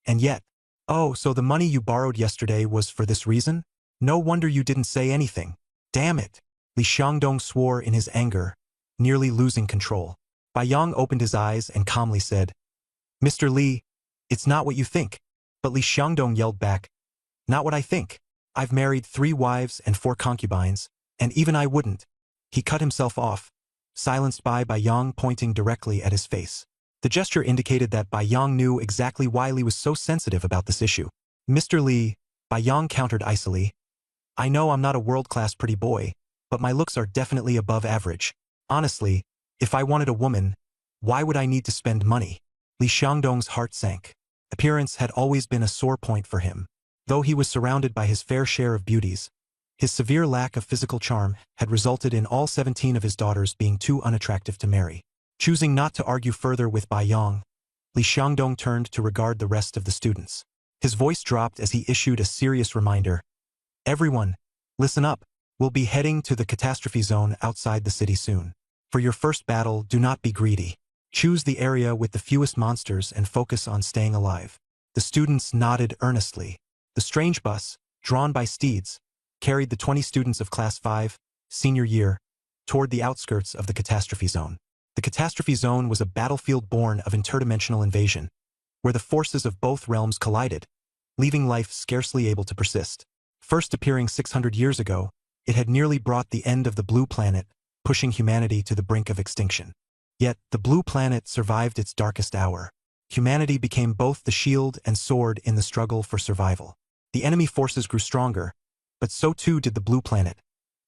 and yet, oh, so the money you borrowed yesterday was for this reason? No wonder you didn't say anything. Damn it." Li Xiangdong swore in his anger, nearly losing control. Bai Yang opened his eyes and calmly said, "Mr. Li, it's not what you think." But Li Xiangdong yelled back, "Not what I think. I've married 3 wives and 4 concubines, and even I wouldn't." He cut himself off, silenced by Bai Yang pointing directly at his face. The gesture indicated that Bai Yang knew exactly why Li was so sensitive about this issue. "Mr. Li," Bai Yang countered icily, "I know I'm not a world-class pretty boy, but my looks are definitely above average. Honestly, if I wanted a woman, why would I need to spend money?" Li Xiangdong's heart sank. Appearance had always been a sore point for him. Though he was surrounded by his fair share of beauties, his severe lack of physical charm had resulted in all 17 of his daughters being too unattractive to marry. Choosing not to argue further with Bai Yang, Li Xiangdong turned to regard the rest of the students. His voice dropped as he issued a serious reminder. "Everyone, listen up. We'll be heading to the catastrophe zone outside the city soon. For your first battle, do not be greedy. Choose the area with the fewest monsters and focus on staying alive." The students nodded earnestly. The strange bus, drawn by steeds, carried the 20 students of Class 5, Senior Year, toward the outskirts of the catastrophe zone. The catastrophe zone was a battlefield born of interdimensional invasion, where the forces of both realms collided, leaving life scarcely able to persist. First appearing 600 years ago, it had nearly brought the end of the blue planet, pushing humanity to the brink of extinction. Yet, the blue planet survived its darkest hour. Humanity became both the shield and sword in the struggle for survival. The enemy forces grew stronger, but so too did the blue planet,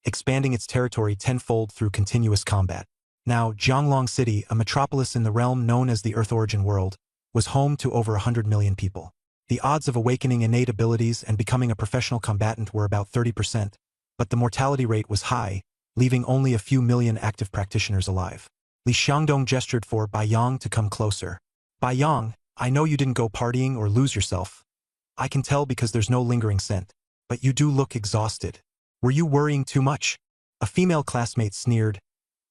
expanding its territory tenfold through continuous combat. Now, Jianglong City, a metropolis in the realm known as the Earth Origin World, was home to over 100 million people. The odds of awakening innate abilities and becoming a professional combatant were about 30%, but the mortality rate was high, leaving only a few million active practitioners alive. Li Xiangdong gestured for Bai Yang to come closer. Bai Yang, I know you didn't go partying or lose yourself. I can tell because there's no lingering scent. But you do look exhausted. Were you worrying too much? A female classmate sneered.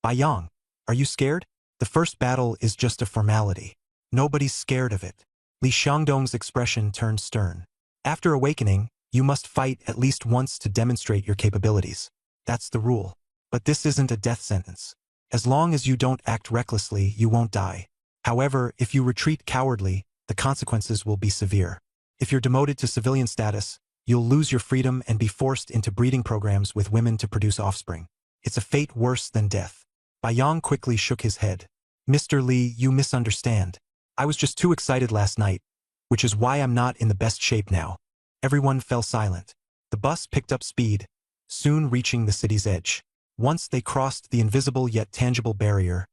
Bai Yang, are you scared? The first battle is just a formality. Nobody's scared of it. Li Xiangdong's expression turned stern. After awakening, you must fight at least once to demonstrate your capabilities. That's the rule. But this isn't a death sentence. As long as you don't act recklessly, you won't die. However, if you retreat cowardly, the consequences will be severe. If you're demoted to civilian status, you'll lose your freedom and be forced into breeding programs with women to produce offspring. It's a fate worse than death. Bai Yang quickly shook his head. Mr. Li, you misunderstand. I was just too excited last night, which is why I'm not in the best shape now. Everyone fell silent. The bus picked up speed, soon reaching the city's edge. Once they crossed the invisible yet tangible barrier,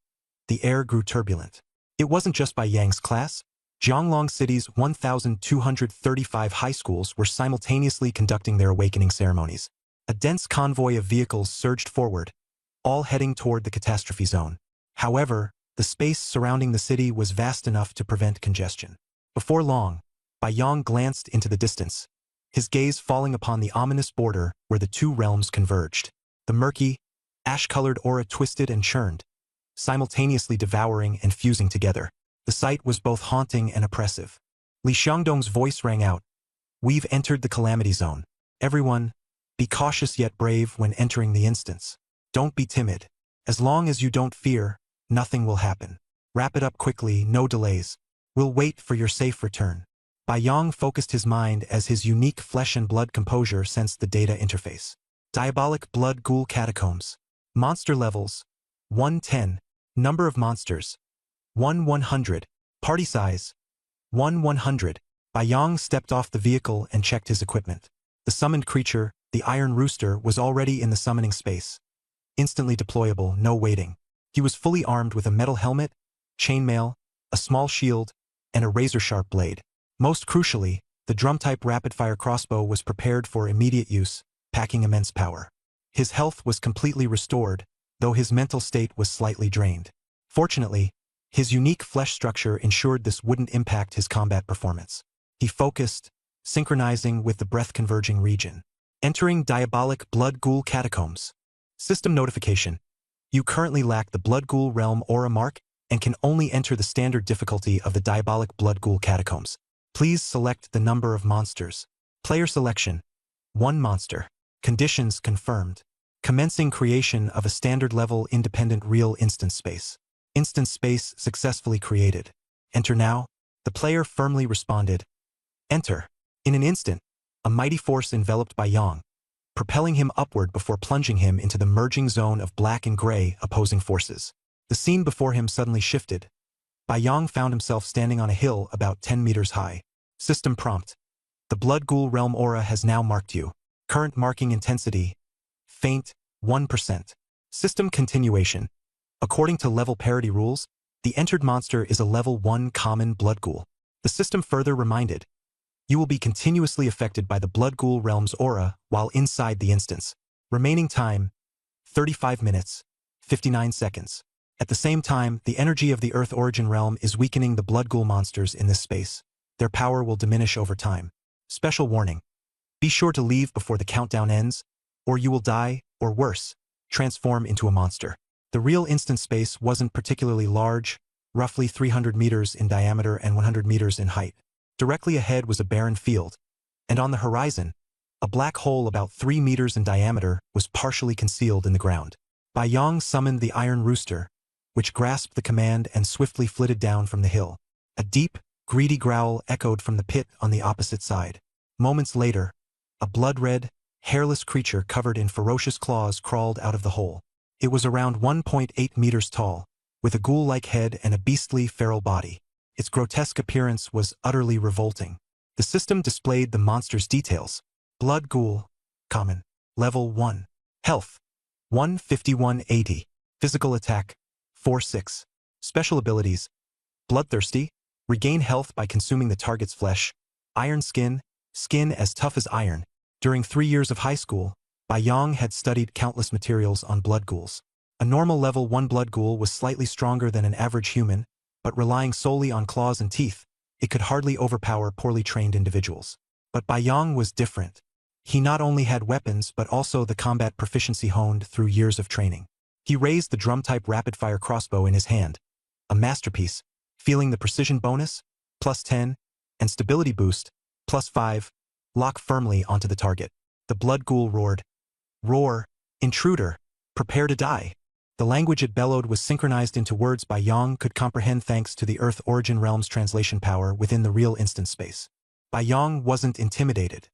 the air grew turbulent. It wasn't just Bai Yang's class. Jianglong City's 1,235 high schools were simultaneously conducting their awakening ceremonies. A dense convoy of vehicles surged forward, all heading toward the catastrophe zone. However, the space surrounding the city was vast enough to prevent congestion. Before long, Bai Yang glanced into the distance, his gaze falling upon the ominous border where the two realms converged. The murky, ash-colored aura twisted and churned, simultaneously devouring and fusing together. The sight was both haunting and oppressive. Li Xiangdong's voice rang out. We've entered the calamity zone. Everyone, be cautious yet brave when entering the instance. Don't be timid. As long as you don't fear, nothing will happen. Wrap it up quickly, no delays. We'll wait for your safe return. Bai Yang focused his mind as his unique flesh and blood composure sensed the data interface. Diabolic blood ghoul catacombs. Monster levels, 110. Number of monsters, 100. Party size, 100. Bai Yang stepped off the vehicle and checked his equipment. The summoned creature, the Iron Rooster, was already in the summoning space. Instantly deployable, no waiting. He was fully armed with a metal helmet, chainmail, a small shield, and a razor-sharp blade. Most crucially, the drum-type rapid-fire crossbow was prepared for immediate use, packing immense power. His health was completely restored, though his mental state was slightly drained. Fortunately, his unique flesh structure ensured this wouldn't impact his combat performance. He focused, synchronizing with the breath-converging region. Entering Diabolic Blood Ghoul Catacombs. System notification. You currently lack the Blood Ghoul Realm Aura mark and can only enter the standard difficulty of the Diabolic Blood Ghoul Catacombs. Please select the number of monsters. Player selection. 1 monster. Conditions confirmed. Commencing creation of a standard-level independent real instance space. Instance space successfully created. Enter now. The player firmly responded. Enter. In an instant, a mighty force enveloped Bai Yang, propelling him upward before plunging him into the merging zone of black and gray opposing forces. The scene before him suddenly shifted. Bai Yang found himself standing on a hill about 10 meters high. System prompt. The Blood Ghoul Realm Aura has now marked you. Current marking intensity. Faint, 1%. System continuation. According to level parity rules, the entered monster is a level 1 common Blood Ghoul. The system further reminded. You will be continuously affected by the Blood Ghoul Realm's aura while inside the instance. Remaining time, 35 minutes, 59 seconds. At the same time, the energy of the Earth Origin Realm is weakening the Blood Ghoul monsters in this space. Their power will diminish over time. Special warning. Be sure to leave before the countdown ends, or you will die, or worse, transform into a monster. The real instance space wasn't particularly large, roughly 300 meters in diameter and 100 meters in height. Directly ahead was a barren field, and on the horizon, a black hole about 3 meters in diameter was partially concealed in the ground. Bai Yang summoned the Iron Rooster, which grasped the command and swiftly flitted down from the hill. A deep, greedy growl echoed from the pit on the opposite side. Moments later, a blood-red, hairless creature covered in ferocious claws crawled out of the hole. It was around 1.8 meters tall, with a ghoul-like head and a beastly, feral body. Its grotesque appearance was utterly revolting. The system displayed the monster's details. Blood Ghoul, common, level 1. Health, 15180. Physical attack, 46. Special abilities, Bloodthirsty, regain health by consuming the target's flesh, Iron skin, skin as tough as iron. During 3 years of high school, Bai Yong had studied countless materials on blood ghouls. A normal level 1 blood ghoul was slightly stronger than an average human, but relying solely on claws and teeth, it could hardly overpower poorly trained individuals. But Bai Yong was different. He not only had weapons but also the combat proficiency honed through years of training. He raised the drum-type rapid-fire crossbow in his hand, a masterpiece, feeling the precision bonus, +10, and stability boost, +5, lock firmly onto the target. The blood ghoul roared. Roar, intruder, prepare to die. The language it bellowed was synchronized into words Bai Yong could comprehend thanks to the Earth Origin Realm's translation power within the real instance space. Bai Yong wasn't intimidated.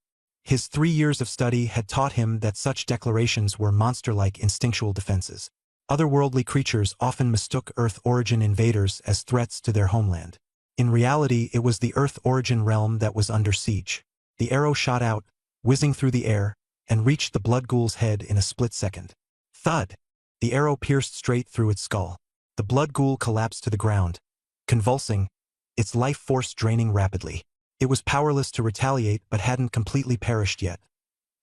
His 3 years of study had taught him that such declarations were monster-like instinctual defenses. Otherworldly creatures often mistook Earth Origin invaders as threats to their homeland. In reality, it was the Earth Origin realm that was under siege. The arrow shot out, whizzing through the air, and reached the blood ghoul's head in a split second. Thud! The arrow pierced straight through its skull. The blood ghoul collapsed to the ground, convulsing, its life force draining rapidly. It was powerless to retaliate but hadn't completely perished yet.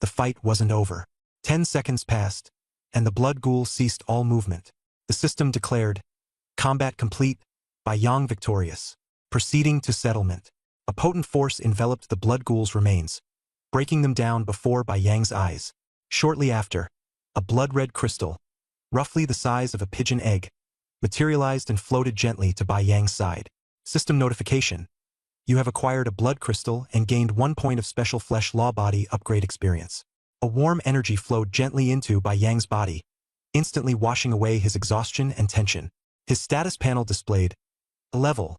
The fight wasn't over. 10 seconds passed, and the blood ghoul ceased all movement. The system declared, combat complete, Bai Yong victorious. Proceeding to settlement. A potent force enveloped the blood ghoul's remains, breaking them down before Bai Yang's eyes. Shortly after, a blood-red crystal, roughly the size of a pigeon egg, materialized and floated gently to Bai Yang's side. System notification. You have acquired a blood crystal and gained 1 point of special flesh law body upgrade experience. A warm energy flowed gently into Bai Yang's body, instantly washing away his exhaustion and tension. His status panel displayed, level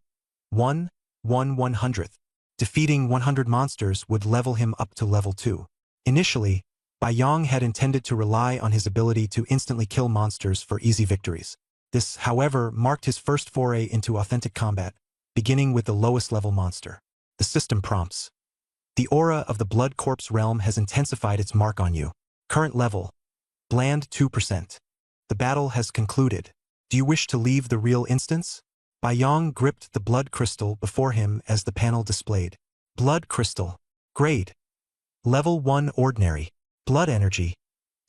1, 1/100th. Defeating 100 monsters would level him up to level 2. Initially, Bai Yong had intended to rely on his ability to instantly kill monsters for easy victories. This, however, marked his first foray into authentic combat, beginning with the lowest level monster. The system prompts. The aura of the blood corpse realm has intensified its mark on you. Current level, bland 2%. The battle has concluded. Do you wish to leave the real instance? Bai Yong gripped the blood crystal before him as the panel displayed. Blood crystal. Grade. Level 1 ordinary. Blood energy.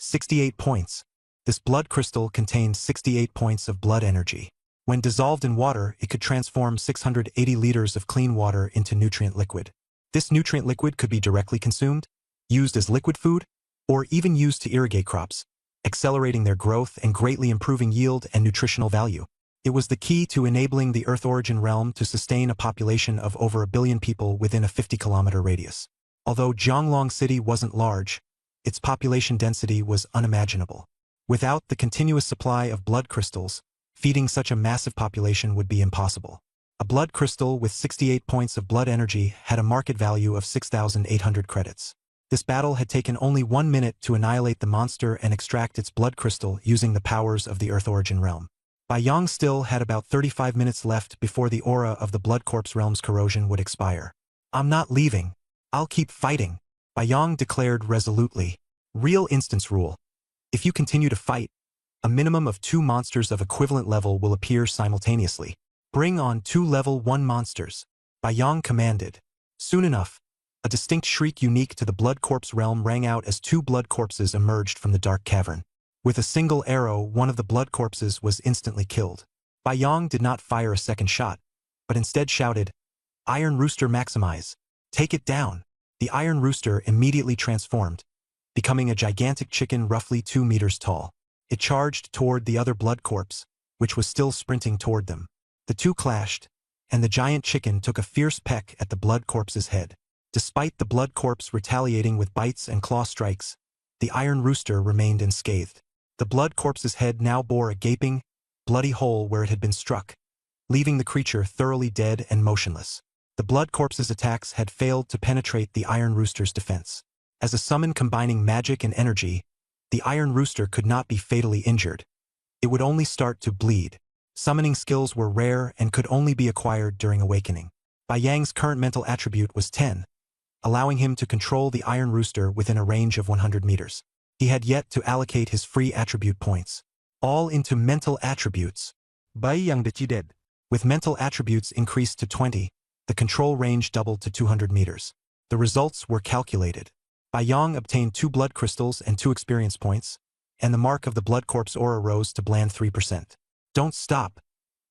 68 points. This blood crystal contained 68 points of blood energy. When dissolved in water, it could transform 680 liters of clean water into nutrient liquid. This nutrient liquid could be directly consumed, used as liquid food, or even used to irrigate crops, accelerating their growth and greatly improving yield and nutritional value. It was the key to enabling the Earth Origin realm to sustain a population of over 1 billion people within a 50-kilometer radius. Although Zhonglong City wasn't large, its population density was unimaginable. Without the continuous supply of blood crystals, feeding such a massive population would be impossible. A blood crystal with 68 points of blood energy had a market value of 6,800 credits. This battle had taken only 1 minute to annihilate the monster and extract its blood crystal using the powers of the Earth Origin realm. Bai Yong still had about 35 minutes left before the aura of the blood corpse realm's corrosion would expire. I'm not leaving. I'll keep fighting, Bai Yong declared resolutely. Real instance rule. If you continue to fight, a minimum of 2 monsters of equivalent level will appear simultaneously. Bring on 2 level 1 monsters, Bai Yong commanded. Soon enough, a distinct shriek unique to the blood corpse realm rang out as 2 blood corpses emerged from the dark cavern. With a single arrow, one of the blood corpses was instantly killed. Bai Yong did not fire a second shot, but instead shouted, Iron Rooster maximize. Take it down. The Iron Rooster immediately transformed, becoming a gigantic chicken roughly 2 meters tall. It charged toward the other blood corpse, which was still sprinting toward them. The two clashed, and the giant chicken took a fierce peck at the blood corpse's head. Despite the blood corpse retaliating with bites and claw strikes, the Iron Rooster remained unscathed. The blood corpse's head now bore a gaping, bloody hole where it had been struck, leaving the creature thoroughly dead and motionless. The blood corpse's attacks had failed to penetrate the Iron Rooster's defense. As a summon combining magic and energy, the Iron Rooster could not be fatally injured. It would only start to bleed. Summoning skills were rare and could only be acquired during awakening. Bai Yang's current mental attribute was 10, allowing him to control the Iron Rooster within a range of 100 meters. He had yet to allocate his free attribute points, all into mental attributes. Bai Yang decided. With mental attributes increased to 20, the control range doubled to 200 meters. The results were calculated. Bai Yang obtained 2 blood crystals and 2 experience points, and the mark of the blood corpse aura rose to bland 3%. Don't stop.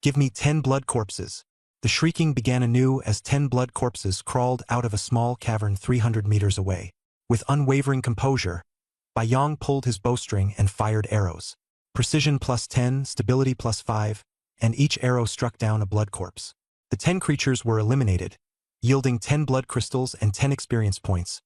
Give me 10 blood corpses. The shrieking began anew as 10 blood corpses crawled out of a small cavern 300 meters away. With unwavering composure, Bai Yang pulled his bowstring and fired arrows. Precision +10, stability +5, and each arrow struck down a blood corpse. The 10 creatures were eliminated, yielding 10 blood crystals and 10 experience points,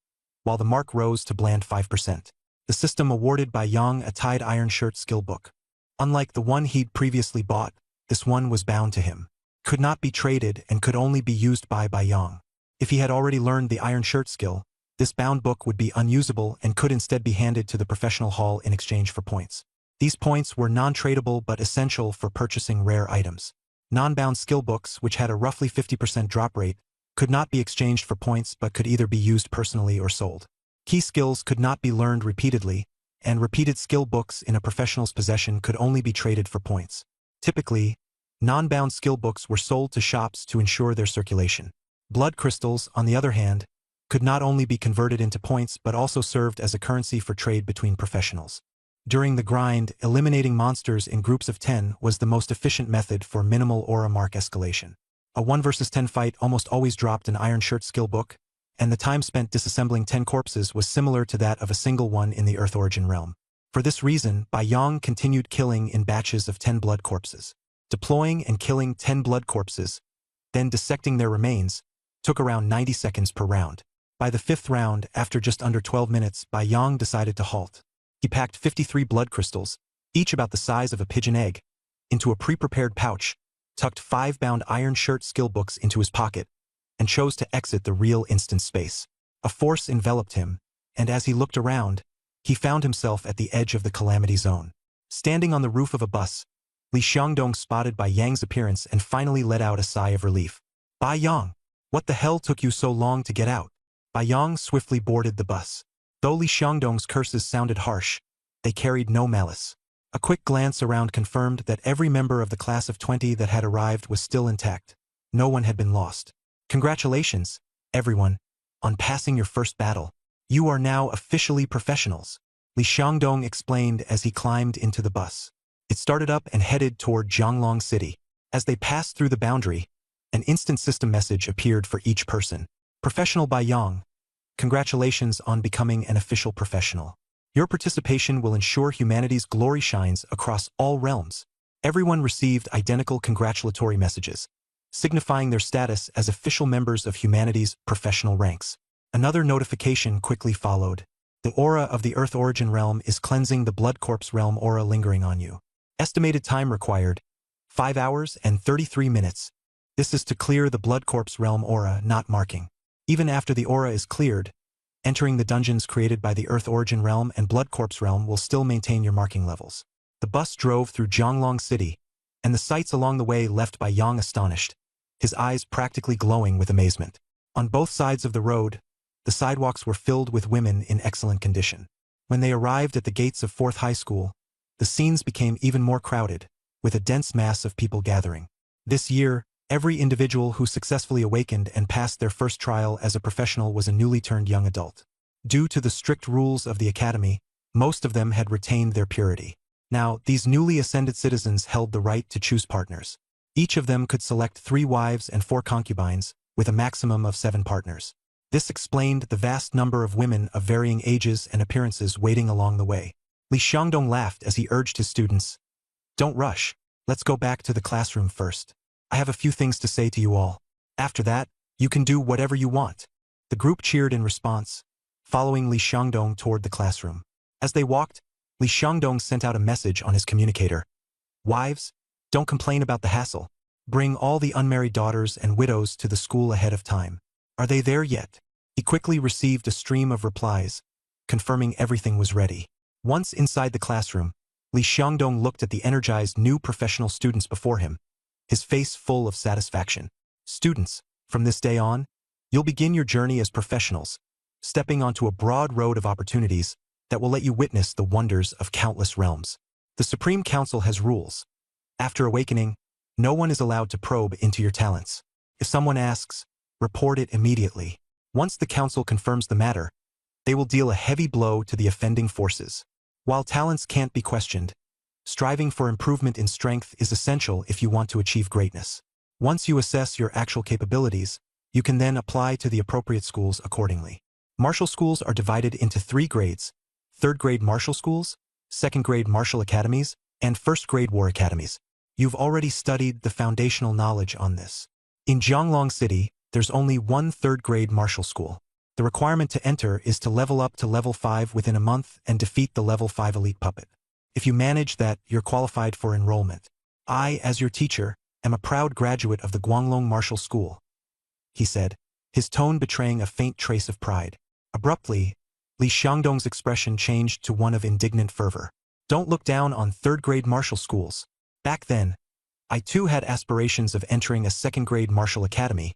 while the mark rose to bland 5%. The system awarded Bai Yang a tied iron shirt skill book. Unlike the one he'd previously bought, this one was bound to him, could not be traded, and could only be used by Bai Yang. If he had already learned the iron shirt skill, this bound book would be unusable and could instead be handed to the professional hall in exchange for points. These points were non-tradable but essential for purchasing rare items. Non-bound skill books, which had a roughly 50% drop rate, could not be exchanged for points but could either be used personally or sold. Key skills could not be learned repeatedly, and repeated skill books in a professional's possession could only be traded for points. Typically, non-bound skill books were sold to shops to ensure their circulation. Blood crystals, on the other hand, could not only be converted into points but also served as a currency for trade between professionals. During the grind, eliminating monsters in groups of 10 was the most efficient method for minimal aura mark escalation. A 1 versus 10 fight almost always dropped an iron shirt skill book, and the time spent disassembling 10 corpses was similar to that of a single one in the Earth Origin realm. For this reason, Bai Yang continued killing in batches of 10 blood corpses. Deploying and killing 10 blood corpses, then dissecting their remains, took around 90 seconds per round. By the 5th round, after just under 12 minutes, Bai Yang decided to halt. He packed 53 blood crystals, each about the size of a pigeon egg, into a pre-prepared pouch, tucked 5 bound iron shirt skill books into his pocket, and chose to exit the real instant space. A force enveloped him, and as he looked around, he found himself at the edge of the calamity zone. Standing on the roof of a bus, Li Xiangdong spotted Bai Yang's appearance and finally let out a sigh of relief. Bai Yang, what the hell took you so long to get out? Bai Yang swiftly boarded the bus. Though Li Xiangdong's curses sounded harsh, they carried no malice. A quick glance around confirmed that every member of the class of 20 that had arrived was still intact. No one had been lost. Congratulations, everyone, on passing your first battle. You are now officially professionals, Li Xiangdong explained as he climbed into the bus. It started up and headed toward Jianglong City. As they passed through the boundary, an instant system message appeared for each person. Professional Bai Yang, congratulations on becoming an official professional. Your participation will ensure humanity's glory shines across all realms. Everyone received identical congratulatory messages, signifying their status as official members of humanity's professional ranks. Another notification quickly followed. The aura of the Earth Origin realm is cleansing the Blood Corpse realm aura lingering on you. Estimated time required, 5 hours and 33 minutes. This is to clear the Blood Corpse realm aura, not marking. Even after the aura is cleared, entering the dungeons created by the Earth Origin realm and Blood Corpse realm will still maintain your marking levels. The bus drove through Jianglong City, and the sights along the way left Bai Yang astonished, his eyes practically glowing with amazement. On both sides of the road, the sidewalks were filled with women in excellent condition. When they arrived at the gates of 4th High School, the scenes became even more crowded, with a dense mass of people gathering. This year, every individual who successfully awakened and passed their first trial as a professional was a newly turned young adult. Due to the strict rules of the academy, most of them had retained their purity. Now, these newly ascended citizens held the right to choose partners. Each of them could select 3 wives and 4 concubines, with a maximum of 7 partners. This explained the vast number of women of varying ages and appearances waiting along the way. Li Xiangdong laughed as he urged his students, "Don't rush. Let's go back to the classroom first. I have a few things to say to you all. After that, you can do whatever you want." The group cheered in response, following Li Xiangdong toward the classroom. As they walked, Li Xiangdong sent out a message on his communicator. "Wives, don't complain about the hassle. Bring all the unmarried daughters and widows to the school ahead of time. Are they there yet?" He quickly received a stream of replies, confirming everything was ready. Once inside the classroom, Li Xiangdong looked at the energized new professional students before him, his face full of satisfaction. "Students, from this day on, you'll begin your journey as professionals, stepping onto a broad road of opportunities that will let you witness the wonders of countless realms. The Supreme Council has rules. After awakening, no one is allowed to probe into your talents. If someone asks, report it immediately. Once the council confirms the matter, they will deal a heavy blow to the offending forces. While talents can't be questioned, striving for improvement in strength is essential if you want to achieve greatness. Once you assess your actual capabilities, you can then apply to the appropriate schools accordingly. Martial schools are divided into 3 grades: 3rd grade martial schools, 2nd grade martial academies, and 1st grade war academies. You've already studied the foundational knowledge on this. In Jianglong City, there's only one 3rd grade martial school. The requirement to enter is to level up to level 5 within a month and defeat the level 5 elite puppet. If you manage that, you're qualified for enrollment. I, as your teacher, am a proud graduate of the Guanglong Martial School, he said, his tone betraying a faint trace of pride. Abruptly, Li Xiangdong's expression changed to one of indignant fervor. Don't look down on 3rd grade martial schools. Back then, I too had aspirations of entering a 2nd grade martial academy,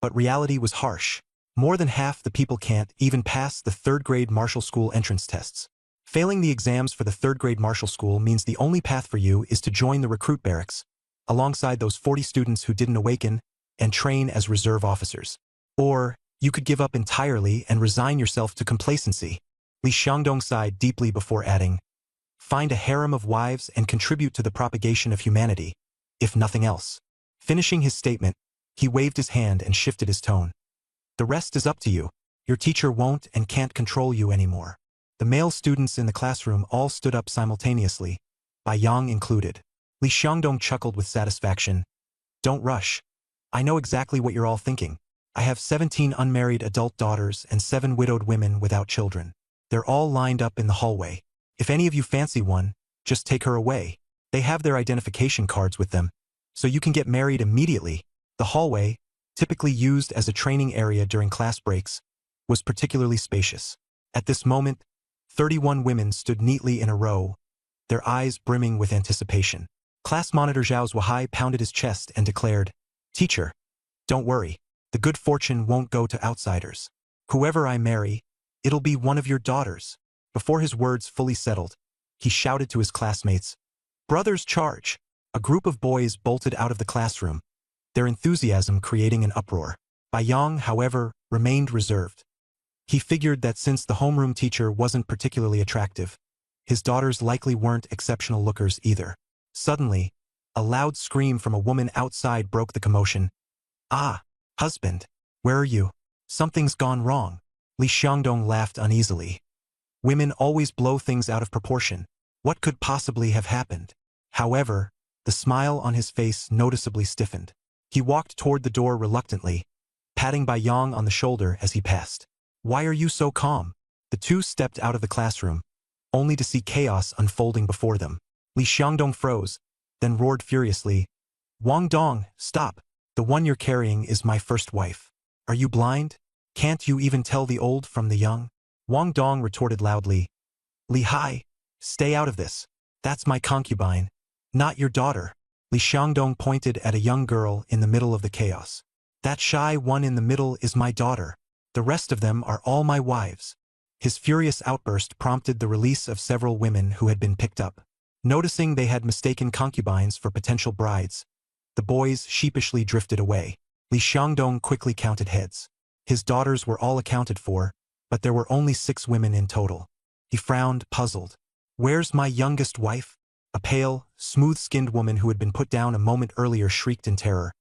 but reality was harsh. More than half the people can't even pass the 3rd grade martial school entrance tests. Failing the exams for the 3rd grade martial school means the only path for you is to join the recruit barracks, alongside those 40 students who didn't awaken, and train as reserve officers. Or, you could give up entirely and resign yourself to complacency. Li Xiangdong sighed deeply before adding, find a harem of wives and contribute to the propagation of humanity, if nothing else. Finishing his statement, he waved his hand and shifted his tone. The rest is up to you. Your teacher won't and can't control you anymore. The male students in the classroom all stood up simultaneously, Bai Yang included. Li Xiangdong chuckled with satisfaction. Don't rush. I know exactly what you're all thinking. I have 17 unmarried adult daughters and 7 widowed women without children. They're all lined up in the hallway. If any of you fancy one, just take her away. They have their identification cards with them, so you can get married immediately. The hallway, typically used as a training area during class breaks, was particularly spacious. At this moment, 31 women stood neatly in a row, their eyes brimming with anticipation. Class monitor Zhao Zuohai pounded his chest and declared, Teacher, don't worry. The good fortune won't go to outsiders. Whoever I marry, it'll be one of your daughters. Before his words fully settled, he shouted to his classmates, Brothers, charge! A group of boys bolted out of the classroom, their enthusiasm creating an uproar. Bai Yang, however, remained reserved. He figured that since the homeroom teacher wasn't particularly attractive, his daughters likely weren't exceptional lookers either. Suddenly, a loud scream from a woman outside broke the commotion. Ah, husband, where are you? Something's gone wrong. Li Xiangdong laughed uneasily. Women always blow things out of proportion. What could possibly have happened? However, the smile on his face noticeably stiffened. He walked toward the door reluctantly, patting Bai Yang on the shoulder as he passed. Why are you so calm? The two stepped out of the classroom, only to see chaos unfolding before them. Li Xiangdong froze, then roared furiously, Wang Dong, stop! The one you're carrying is my first wife. Are you blind? Can't you even tell the old from the young? Wang Dong retorted loudly, Li Hai, stay out of this. That's my concubine, not your daughter. Li Xiangdong pointed at a young girl in the middle of the chaos. That shy one in the middle is my daughter. The rest of them are all my wives. His furious outburst prompted the release of several women who had been picked up. Noticing they had mistaken concubines for potential brides, the boys sheepishly drifted away. Li Xiangdong quickly counted heads. His daughters were all accounted for, but there were only 6 women in total. He frowned, puzzled. Where's my youngest wife? A pale, smooth-skinned woman who had been put down a moment earlier shrieked in terror.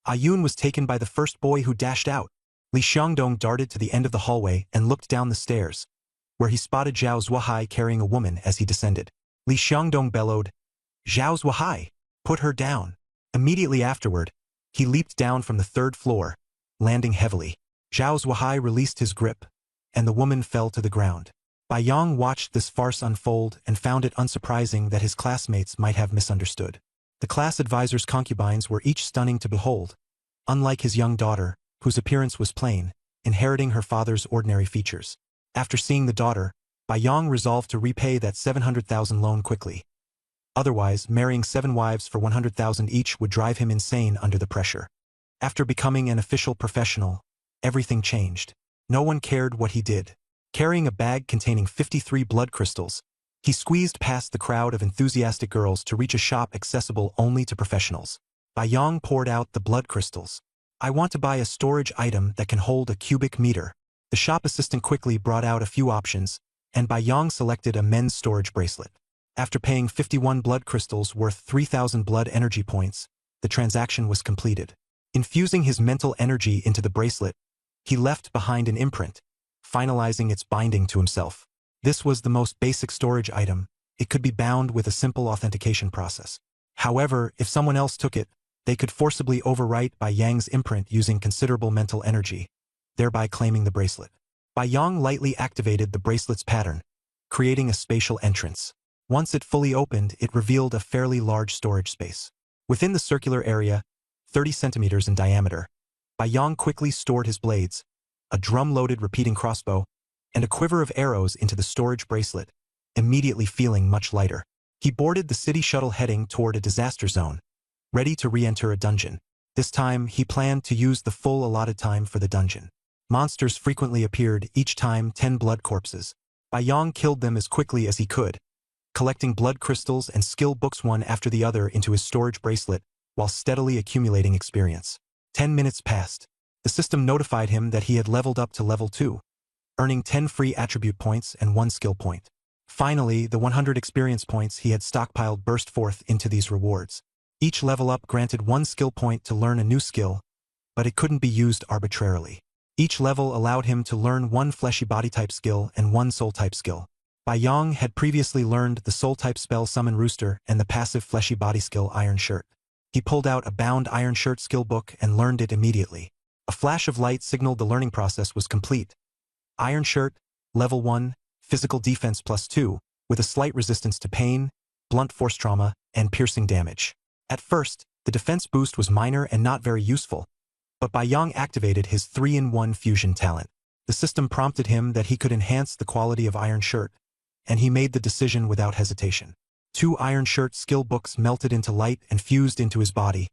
Ayun was taken by the first boy who dashed out. Li Xiangdong darted to the end of the hallway and looked down the stairs, where he spotted Zhao Zuohai carrying a woman as he descended. Li Xiangdong bellowed, Zhao Zuohai, put her down. Immediately afterward, he leaped down from the 3rd floor, landing heavily. Zhao Zuohai released his grip, and the woman fell to the ground. Bai Yang watched this farce unfold and found it unsurprising that his classmates might have misunderstood. The class advisor's concubines were each stunning to behold, unlike his young daughter, whose appearance was plain, inheriting her father's ordinary features. After seeing the daughter, Bai Yang resolved to repay that 700,000 loan quickly. Otherwise, marrying 7 wives for 100,000 each would drive him insane under the pressure. After becoming an official professional, everything changed. No one cared what he did. Carrying a bag containing 53 blood crystals, he squeezed past the crowd of enthusiastic girls to reach a shop accessible only to professionals. Bai Yang poured out the blood crystals. I want to buy a storage item that can hold a cubic meter. The shop assistant quickly brought out a few options, and Bai Yang selected a men's storage bracelet. After paying 51 blood crystals worth 3,000 blood energy points, the transaction was completed. Infusing his mental energy into the bracelet, he left behind an imprint, finalizing its binding to himself. This was the most basic storage item. It could be bound with a simple authentication process. However, if someone else took it, they could forcibly overwrite Bai Yang's imprint using considerable mental energy, thereby claiming the bracelet. Bai Yang lightly activated the bracelet's pattern, creating a spatial entrance. Once it fully opened, it revealed a fairly large storage space. Within the circular area, 30 centimeters in diameter, Bai Yang quickly stored his blades, a drum-loaded repeating crossbow, and a quiver of arrows into the storage bracelet, immediately feeling much lighter. He boarded the city shuttle heading toward a disaster zone, ready to re-enter a dungeon. This time, he planned to use the full allotted time for the dungeon. Monsters frequently appeared, each time 10 blood corpses. Bai Yang killed them as quickly as he could, collecting blood crystals and skill books one after the other into his storage bracelet while steadily accumulating experience. 10 minutes passed. The system notified him that he had leveled up to level 2, earning 10 free attribute points and 1 skill point. Finally, the 100 experience points he had stockpiled burst forth into these rewards. Each level up granted 1 skill point to learn a new skill, but it couldn't be used arbitrarily. Each level allowed him to learn 1 fleshy body type skill and 1 soul type skill. Bai Yang had previously learned the soul type spell Summon Rooster and the passive fleshy body skill Iron Shirt. He pulled out a bound Iron Shirt skill book and learned it immediately. A flash of light signaled the learning process was complete. Iron Shirt, level 1, physical defense +2, with a slight resistance to pain, blunt force trauma, and piercing damage. At first, the defense boost was minor and not very useful, but Bai Yang activated his 3-in-1 fusion talent. The system prompted him that he could enhance the quality of Iron Shirt, and he made the decision without hesitation. 2 Iron Shirt skill books melted into light and fused into his body,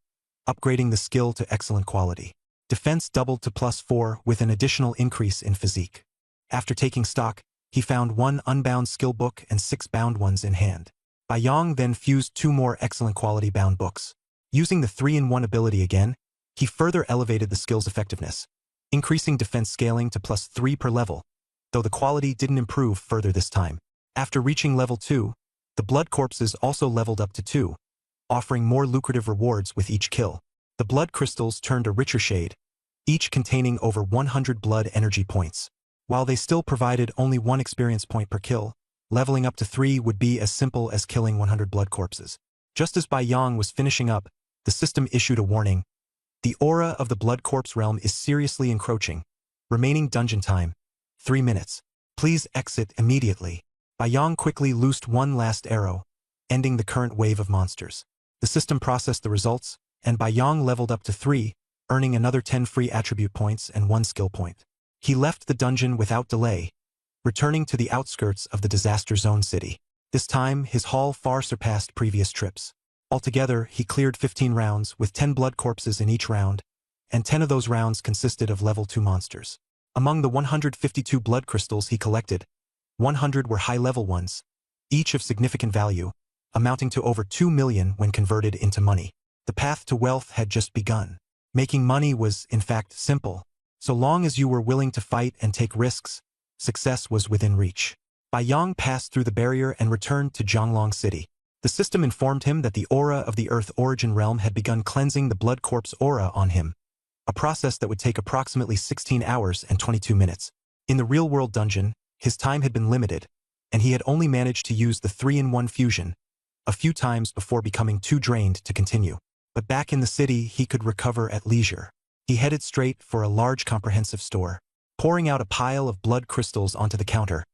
upgrading the skill to excellent quality. Defense doubled to +4 with an additional increase in physique. After taking stock, he found 1 unbound skill book and 6 bound ones in hand. Bai Yang then fused 2 more excellent quality bound books. Using the 3-in-1 ability again, he further elevated the skill's effectiveness, increasing defense scaling to +3 per level, though the quality didn't improve further this time. After reaching level 2, the blood corpses also leveled up to 2, offering more lucrative rewards with each kill. The blood crystals turned a richer shade, each containing over 100 blood energy points. While they still provided only 1 experience point per kill, leveling up to 3 would be as simple as killing 100 blood corpses. Just as Bai Yang was finishing up, the system issued a warning. The aura of the blood corpse realm is seriously encroaching. Remaining dungeon time, 3 minutes. Please exit immediately. Bai Yang quickly loosed 1 last arrow, ending the current wave of monsters. The system processed the results, and Bai Yang leveled up to 3, earning another 10 free attribute points and 1 skill point. He left the dungeon without delay, returning to the outskirts of the disaster zone city. This time, his haul far surpassed previous trips. Altogether, he cleared 15 rounds with 10 blood corpses in each round, and 10 of those rounds consisted of level 2 monsters. Among the 152 blood crystals he collected, 100 were high-level ones, each of significant value, amounting to over 2 million when converted into money. The path to wealth had just begun. Making money was, in fact, simple. So long as you were willing to fight and take risks, success was within reach. Bai Yang passed through the barrier and returned to Zhonglong City. The system informed him that the aura of the Earth Origin Realm had begun cleansing the blood corpse aura on him, a process that would take approximately 16 hours and 22 minutes. In the real-world dungeon, his time had been limited, and he had only managed to use the 3-in-1 fusion a few times before becoming too drained to continue. But back in the city, he could recover at leisure. He headed straight for a large comprehensive store. Pouring out a pile of blood crystals onto the counter,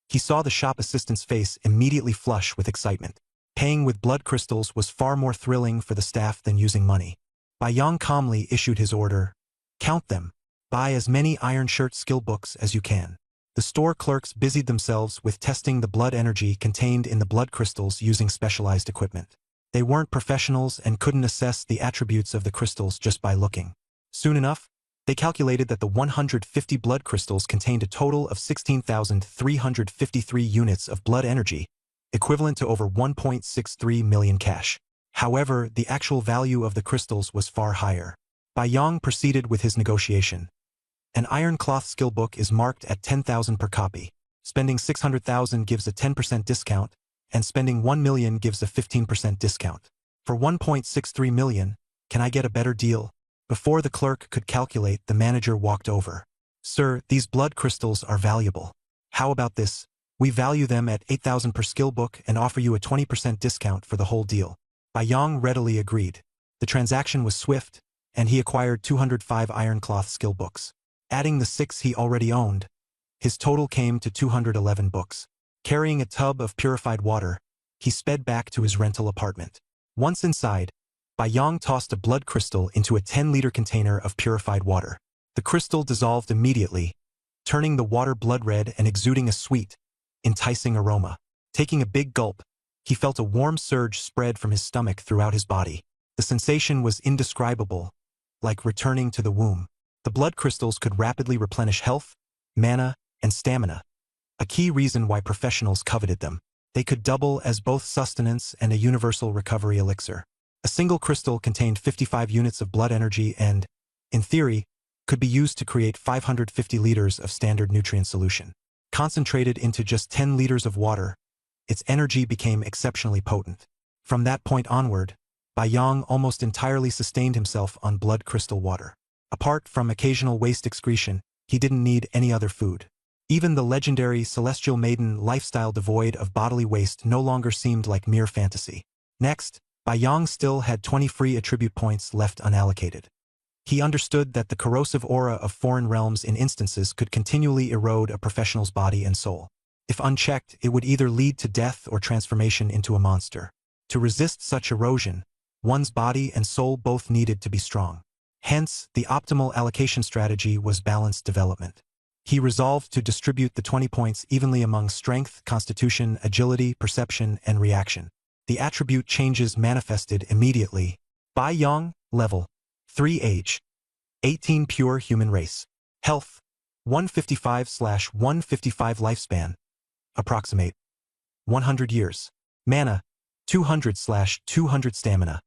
he saw the shop assistant's face immediately flush with excitement. Paying with blood crystals was far more thrilling for the staff than using money. Bai Yang calmly issued his order. Count them. Buy as many Iron Shirt skill books as you can. The store clerks busied themselves with testing the blood energy contained in the blood crystals using specialized equipment. They weren't professionals and couldn't assess the attributes of the crystals just by looking. Soon enough, they calculated that the 150 blood crystals contained a total of 16,353 units of blood energy, equivalent to over 1.63 million cash. However, the actual value of the crystals was far higher. Bai Yong proceeded with his negotiation. An iron cloth skill book is marked at 10,000 per copy. Spending 600,000 gives a 10% discount, and spending 1 million gives a 15% discount. For 1.63 million, can I get a better deal? Before the clerk could calculate, the manager walked over. Sir, these blood crystals are valuable. How about this? We value them at 8,000 per skill book and offer you a 20% discount for the whole deal. Bai Yong readily agreed. The transaction was swift, and he acquired 205 iron cloth skill books. Adding the 6 he already owned, his total came to 211 books. Carrying a tub of purified water, he sped back to his rental apartment. Once inside, Bai Yong tossed a blood crystal into a 10-liter container of purified water. The crystal dissolved immediately, turning the water blood red and exuding a sweet, enticing aroma. Taking a big gulp, he felt a warm surge spread from his stomach throughout his body. The sensation was indescribable, like returning to the womb. The blood crystals could rapidly replenish health, mana, and stamina, a key reason why professionals coveted them. They could double as both sustenance and a universal recovery elixir. A single crystal contained 55 units of blood energy and, in theory, could be used to create 550 liters of standard nutrient solution. Concentrated into just 10 liters of water, its energy became exceptionally potent. From that point onward, Bai Yong almost entirely sustained himself on blood crystal water. Apart from occasional waste excretion, he didn't need any other food. Even the legendary Celestial Maiden lifestyle devoid of bodily waste no longer seemed like mere fantasy. Next, Bai Yong still had 20 free attribute points left unallocated. He understood that the corrosive aura of foreign realms in instances could continually erode a professional's body and soul. If unchecked, it would either lead to death or transformation into a monster. To resist such erosion, one's body and soul both needed to be strong. Hence, the optimal allocation strategy was balanced development. He resolved to distribute the 20 points evenly among strength, constitution, agility, perception, and reaction. The attribute changes manifested immediately. Bai Yong, level 3 age, 18 pure human race. Health, 155/155 lifespan, approximate 100 years. Mana, 200/200 stamina,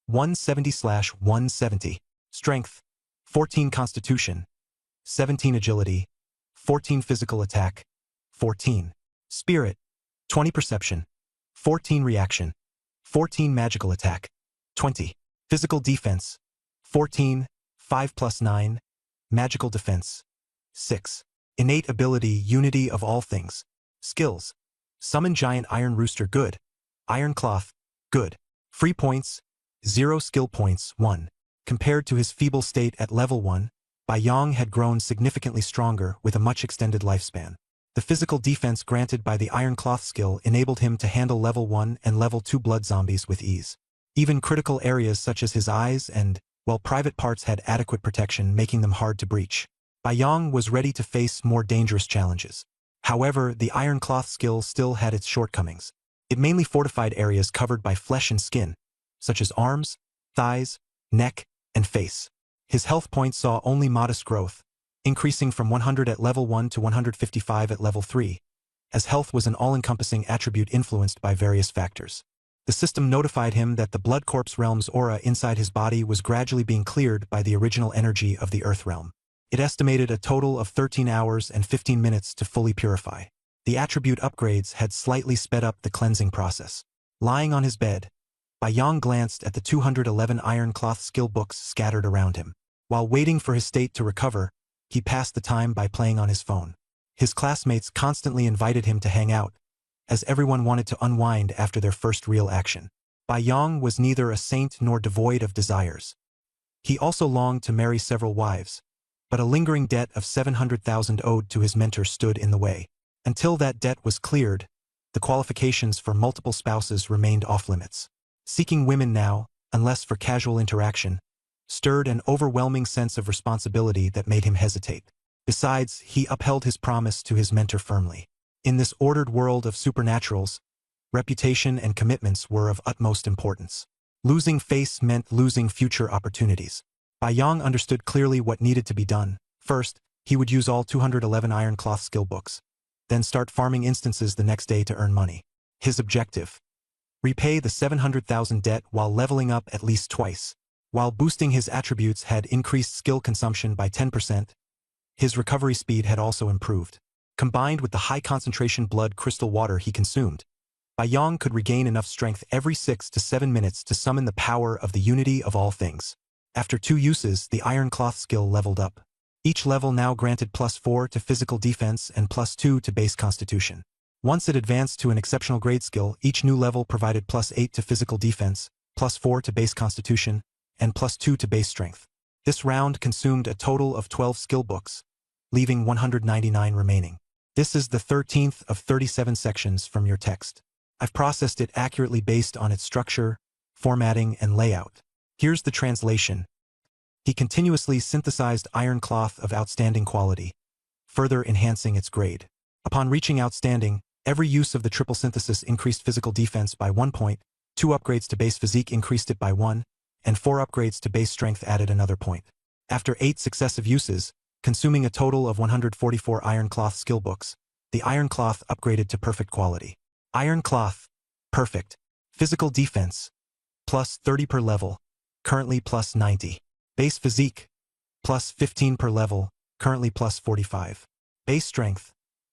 170/170. Strength, 14 constitution, 17 agility, 14 physical attack, 14 spirit, 20 perception, 14 reaction, 14 magical attack, 20 physical defense, 14 5+9 magical defense, 6 innate ability unity of all things. Skills, summon giant iron rooster good, iron cloth good. Free points, 0 skill points 1. Compared to his feeble state at level 1, Bai Yong had grown significantly stronger with a much extended lifespan. The physical defense granted by the Iron Cloth skill enabled him to handle level 1 and level 2 blood zombies with ease. Even critical areas such as his eyes and, well, private parts had adequate protection, making them hard to breach. Bai Yong was ready to face more dangerous challenges. However, the Iron Cloth skill still had its shortcomings. It mainly fortified areas covered by flesh and skin, such as arms, thighs, neck, and face. His health points saw only modest growth, increasing from 100 at level 1 to 155 at level 3, as health was an all-encompassing attribute influenced by various factors. The system notified him that the Blood Corpse realm's aura inside his body was gradually being cleared by the original energy of the Earth realm. It estimated a total of 13 hours and 15 minutes to fully purify. The attribute upgrades had slightly sped up the cleansing process. Lying on his bed, Bai Yong glanced at the 211 iron cloth skill books scattered around him. While waiting for his state to recover, he passed the time by playing on his phone. His classmates constantly invited him to hang out, as everyone wanted to unwind after their first real action. Bai Yong was neither a saint nor devoid of desires. He also longed to marry several wives, but a lingering debt of 700,000 owed to his mentor stood in the way. Until that debt was cleared, the qualifications for multiple spouses remained off-limits. Seeking women now, unless for casual interaction, stirred an overwhelming sense of responsibility that made him hesitate. Besides, he upheld his promise to his mentor firmly. In this ordered world of supernaturals, reputation and commitments were of utmost importance. Losing face meant losing future opportunities. Bai Yong understood clearly what needed to be done. First, he would use all 211 iron cloth skill books, then start farming instances the next day to earn money. His objective: repay the 700,000 debt while leveling up at least twice. While boosting his attributes had increased skill consumption by 10%, his recovery speed had also improved. Combined with the high concentration blood crystal water he consumed, Yang could regain enough strength every 6 to 7 minutes to summon the power of the unity of all things. After 2 uses, the Iron Cloth skill leveled up. Each level now granted +4 to physical defense and +2 to base constitution. Once it advanced to an exceptional grade skill, each new level provided +8 to physical defense, +4 to base constitution, and +2 to base strength. This round consumed a total of 12 skill books, leaving 199 remaining. This is the 13th of 37 sections from your text. I've processed it accurately based on its structure, formatting, and layout. Here's the translation. He continuously synthesized Iron Cloth of outstanding quality, further enhancing its grade. Upon reaching outstanding, every use of the triple synthesis increased physical defense by 1 point, 2 upgrades to base physique increased it by 1, and 4 upgrades to base strength added another point. After 8 successive uses, consuming a total of 144 Iron Cloth skill books, the Iron Cloth upgraded to perfect quality. Iron Cloth, perfect. Physical defense, +30 per level, currently +90. Base physique, +15 per level, currently +45. Base strength,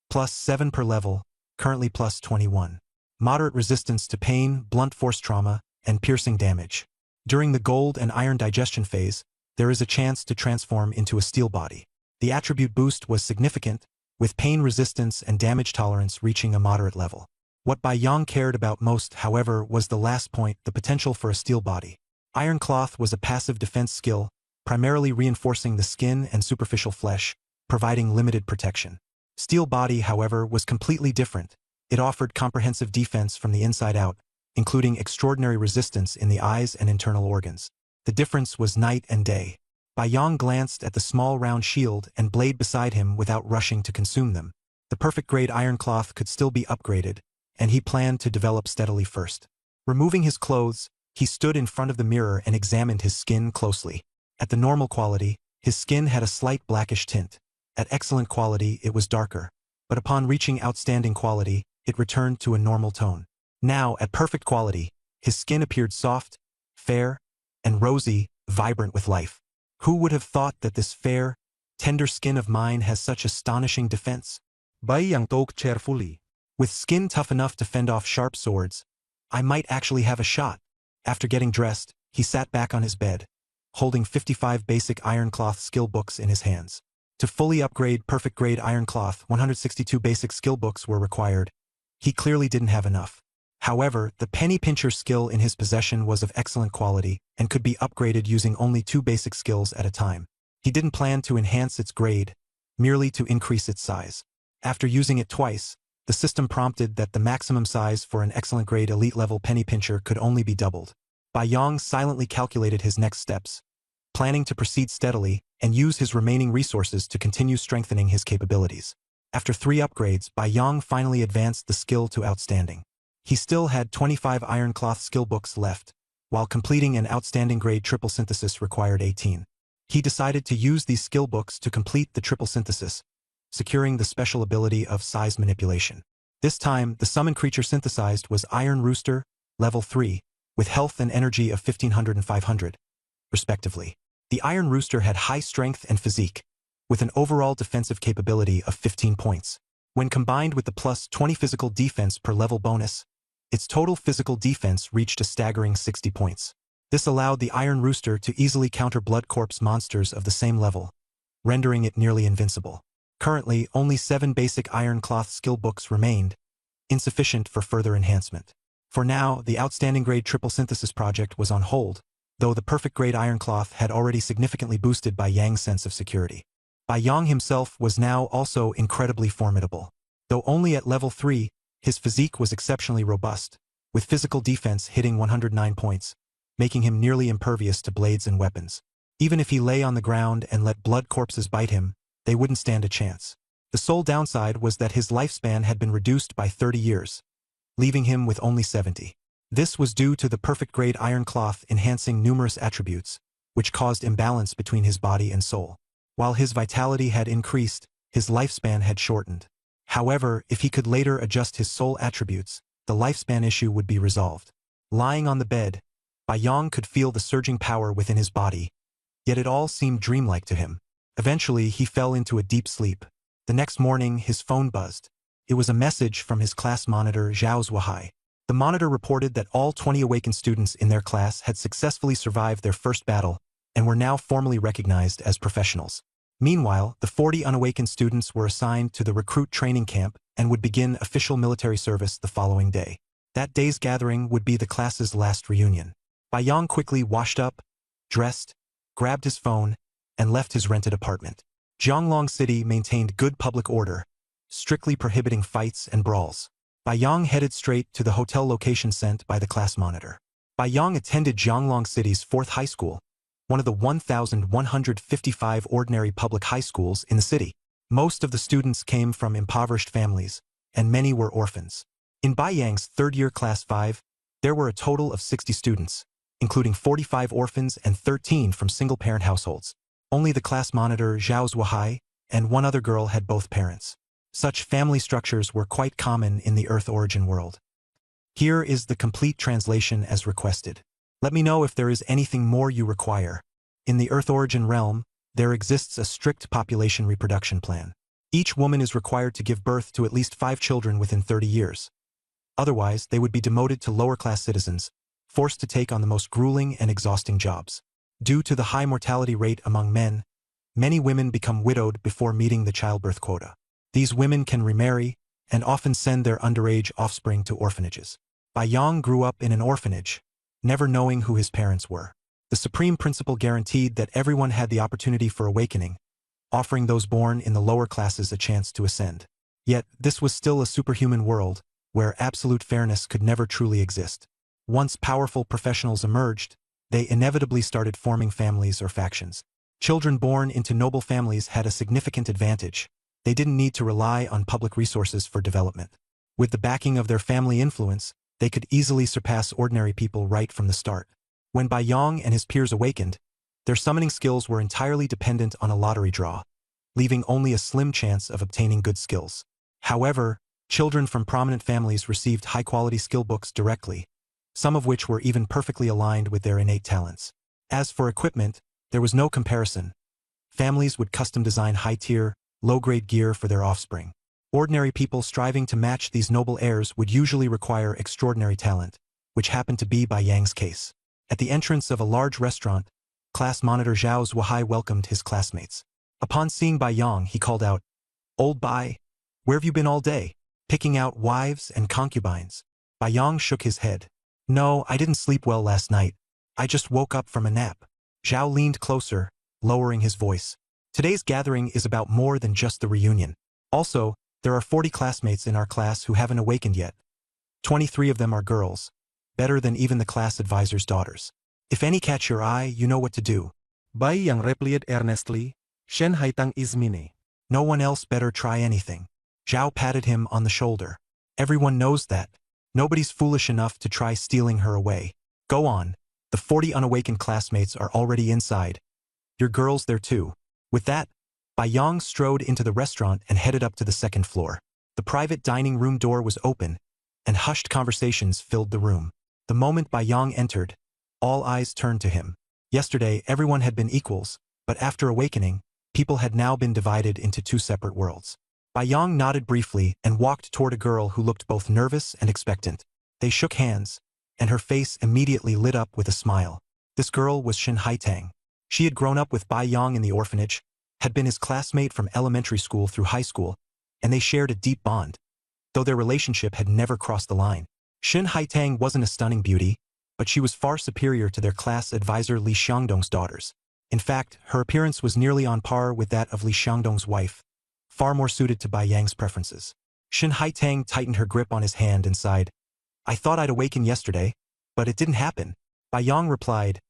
+7 per level, currently +21. Moderate resistance to pain, blunt force trauma, and piercing damage. During the gold and iron digestion phase, there is a chance to transform into a steel body. The attribute boost was significant, with pain resistance and damage tolerance reaching a moderate level. What Yang cared about most, however, was the last point, the potential for a steel body. Iron Cloth was a passive defense skill, primarily reinforcing the skin and superficial flesh, providing limited protection. Steel body, however, was completely different. It offered comprehensive defense from the inside out, including extraordinary resistance in the eyes and internal organs. The difference was night and day. Yang glanced at the small round shield and blade beside him without rushing to consume them. The perfect grade Iron Cloth could still be upgraded, and he planned to develop steadily first. Removing his clothes, he stood in front of the mirror and examined his skin closely. At the normal quality, his skin had a slight blackish tint. At excellent quality, it was darker. But upon reaching outstanding quality, it returned to a normal tone. Now, at perfect quality, his skin appeared soft, fair, and rosy, vibrant with life. Who would have thought that this fair, tender skin of mine has such astonishing defense? Yang talked cheerfully. With skin tough enough to fend off sharp swords, I might actually have a shot. After getting dressed, he sat back on his bed, holding 55 basic Iron Cloth skill books in his hands. To fully upgrade perfect grade Iron Cloth, 162 basic skill books were required. He clearly didn't have enough. However, the penny pincher skill in his possession was of excellent quality and could be upgraded using only 2 basic skills at a time. He didn't plan to enhance its grade, merely to increase its size. After using it twice, the system prompted that the maximum size for an excellent grade elite level penny pincher could only be doubled. Yang silently calculated his next steps, planning to proceed steadily and use his remaining resources to continue strengthening his capabilities. After 3 upgrades, Yang finally advanced the skill to outstanding. He still had 25 Iron Cloth skill books left, while completing an outstanding grade triple synthesis required 18. He decided to use these skill books to complete the triple synthesis, securing the special ability of size manipulation. This time, the summon creature synthesized was Iron Rooster, level 3, with health and energy of 1500 and 500, respectively. The Iron Rooster had high strength and physique, with an overall defensive capability of 15 points. When combined with the plus 20 physical defense per level bonus, its total physical defense reached a staggering 60 points. This allowed the Iron Rooster to easily counter Blood Corpse monsters of the same level, rendering it nearly invincible. Currently, only 7 basic Iron Cloth skill books remained, insufficient for further enhancement. For now, the outstanding grade triple synthesis project was on hold, though the perfect grade Iron Cloth had already significantly boosted Yang's sense of security. Yang himself was now also incredibly formidable. Though only at level 3, his physique was exceptionally robust, with physical defense hitting 109 points, making him nearly impervious to blades and weapons. Even if he lay on the ground and let blood corpses bite him, they wouldn't stand a chance. The sole downside was that his lifespan had been reduced by 30 years, leaving him with only 70. This was due to the perfect grade Iron Cloth enhancing numerous attributes, which caused imbalance between his body and soul. While his vitality had increased, his lifespan had shortened. However, if he could later adjust his soul attributes, the lifespan issue would be resolved. Lying on the bed, Yang could feel the surging power within his body, yet it all seemed dreamlike to him. Eventually, he fell into a deep sleep. The next morning, his phone buzzed. It was a message from his class monitor, Zhao Zuohai. The monitor reported that all 20 awakened students in their class had successfully survived their first battle and were now formally recognized as professionals. Meanwhile, the 40 unawakened students were assigned to the recruit training camp and would begin official military service the following day. That day's gathering would be the class's last reunion. Yang quickly washed up, dressed, grabbed his phone, and left his rented apartment. Jianglong City maintained good public order, strictly prohibiting fights and brawls. Yang headed straight to the hotel location sent by the class monitor. Yang attended Jianglong City's 4th high school, one of the 1,155 ordinary public high schools in the city. Most of the students came from impoverished families, and many were orphans. In Yang's 3rd-year Class 5, there were a total of 60 students, including 45 orphans and 13 from single-parent households. Only the class monitor, Zhao Zuohai, and one other girl had both parents. Such family structures were quite common in the Earth origin world. Here is the complete translation as requested. Let me know if there is anything more you require. In the Earth origin realm, there exists a strict population reproduction plan. Each woman is required to give birth to at least 5 children within 30 years. Otherwise, they would be demoted to lower-class citizens, forced to take on the most grueling and exhausting jobs. Due to the high mortality rate among men, many women become widowed before meeting the childbirth quota. These women can remarry and often send their underage offspring to orphanages. Yang grew up in an orphanage, never knowing who his parents were. The supreme principle guaranteed that everyone had the opportunity for awakening, offering those born in the lower classes a chance to ascend. Yet, this was still a superhuman world, where absolute fairness could never truly exist. Once powerful professionals emerged, they inevitably started forming families or factions. Children born into noble families had a significant advantage. They didn't need to rely on public resources for development. With the backing of their family influence, they could easily surpass ordinary people right from the start. When Yang and his peers awakened, their summoning skills were entirely dependent on a lottery draw, leaving only a slim chance of obtaining good skills. However, children from prominent families received high-quality skill books directly, some of which were even perfectly aligned with their innate talents. As for equipment, there was no comparison. Families would custom-design high-tier, low-grade gear for their offspring. Ordinary people striving to match these noble heirs would usually require extraordinary talent, which happened to be Yang's case. At the entrance of a large restaurant, class monitor Zhao Zuohai welcomed his classmates. Upon seeing Yang, he called out, "Old Bai, where have you been all day? Picking out wives and concubines?" Yang shook his head. "No, I didn't sleep well last night. I just woke up from a nap." Zhao leaned closer, lowering his voice. "Today's gathering is about more than just the reunion. Also, there are 40 classmates in our class who haven't awakened yet. 23 of them are girls, better than even the class advisor's daughters. If any catch your eye, you know what to do." Yang replied earnestly, "Shen Haitang is mine." "No one else better try anything." Zhao patted him on the shoulder. "Everyone knows that. Nobody's foolish enough to try stealing her away. Go on. The 40 unawakened classmates are already inside. Your girls there too." With that, Yang strode into the restaurant and headed up to the 2nd floor. The private dining room door was open, and hushed conversations filled the room. The moment Yang entered, all eyes turned to him. Yesterday, everyone had been equals, but after awakening, people had now been divided into 2 separate worlds. Yang nodded briefly and walked toward a girl who looked both nervous and expectant. They shook hands, and her face immediately lit up with a smile. This girl was Shen Haitang. She had grown up with Yang in the orphanage, had been his classmate from elementary school through high school, and they shared a deep bond, though their relationship had never crossed the line. Shen Haitang wasn't a stunning beauty, but she was far superior to their class advisor Li Xiangdong's daughters. In fact, her appearance was nearly on par with that of Li Xiangdong's wife, far more suited to Yang's preferences. Shen Haitang tightened her grip on his hand and sighed. "I thought I'd awaken yesterday, but it didn't happen." Yang replied,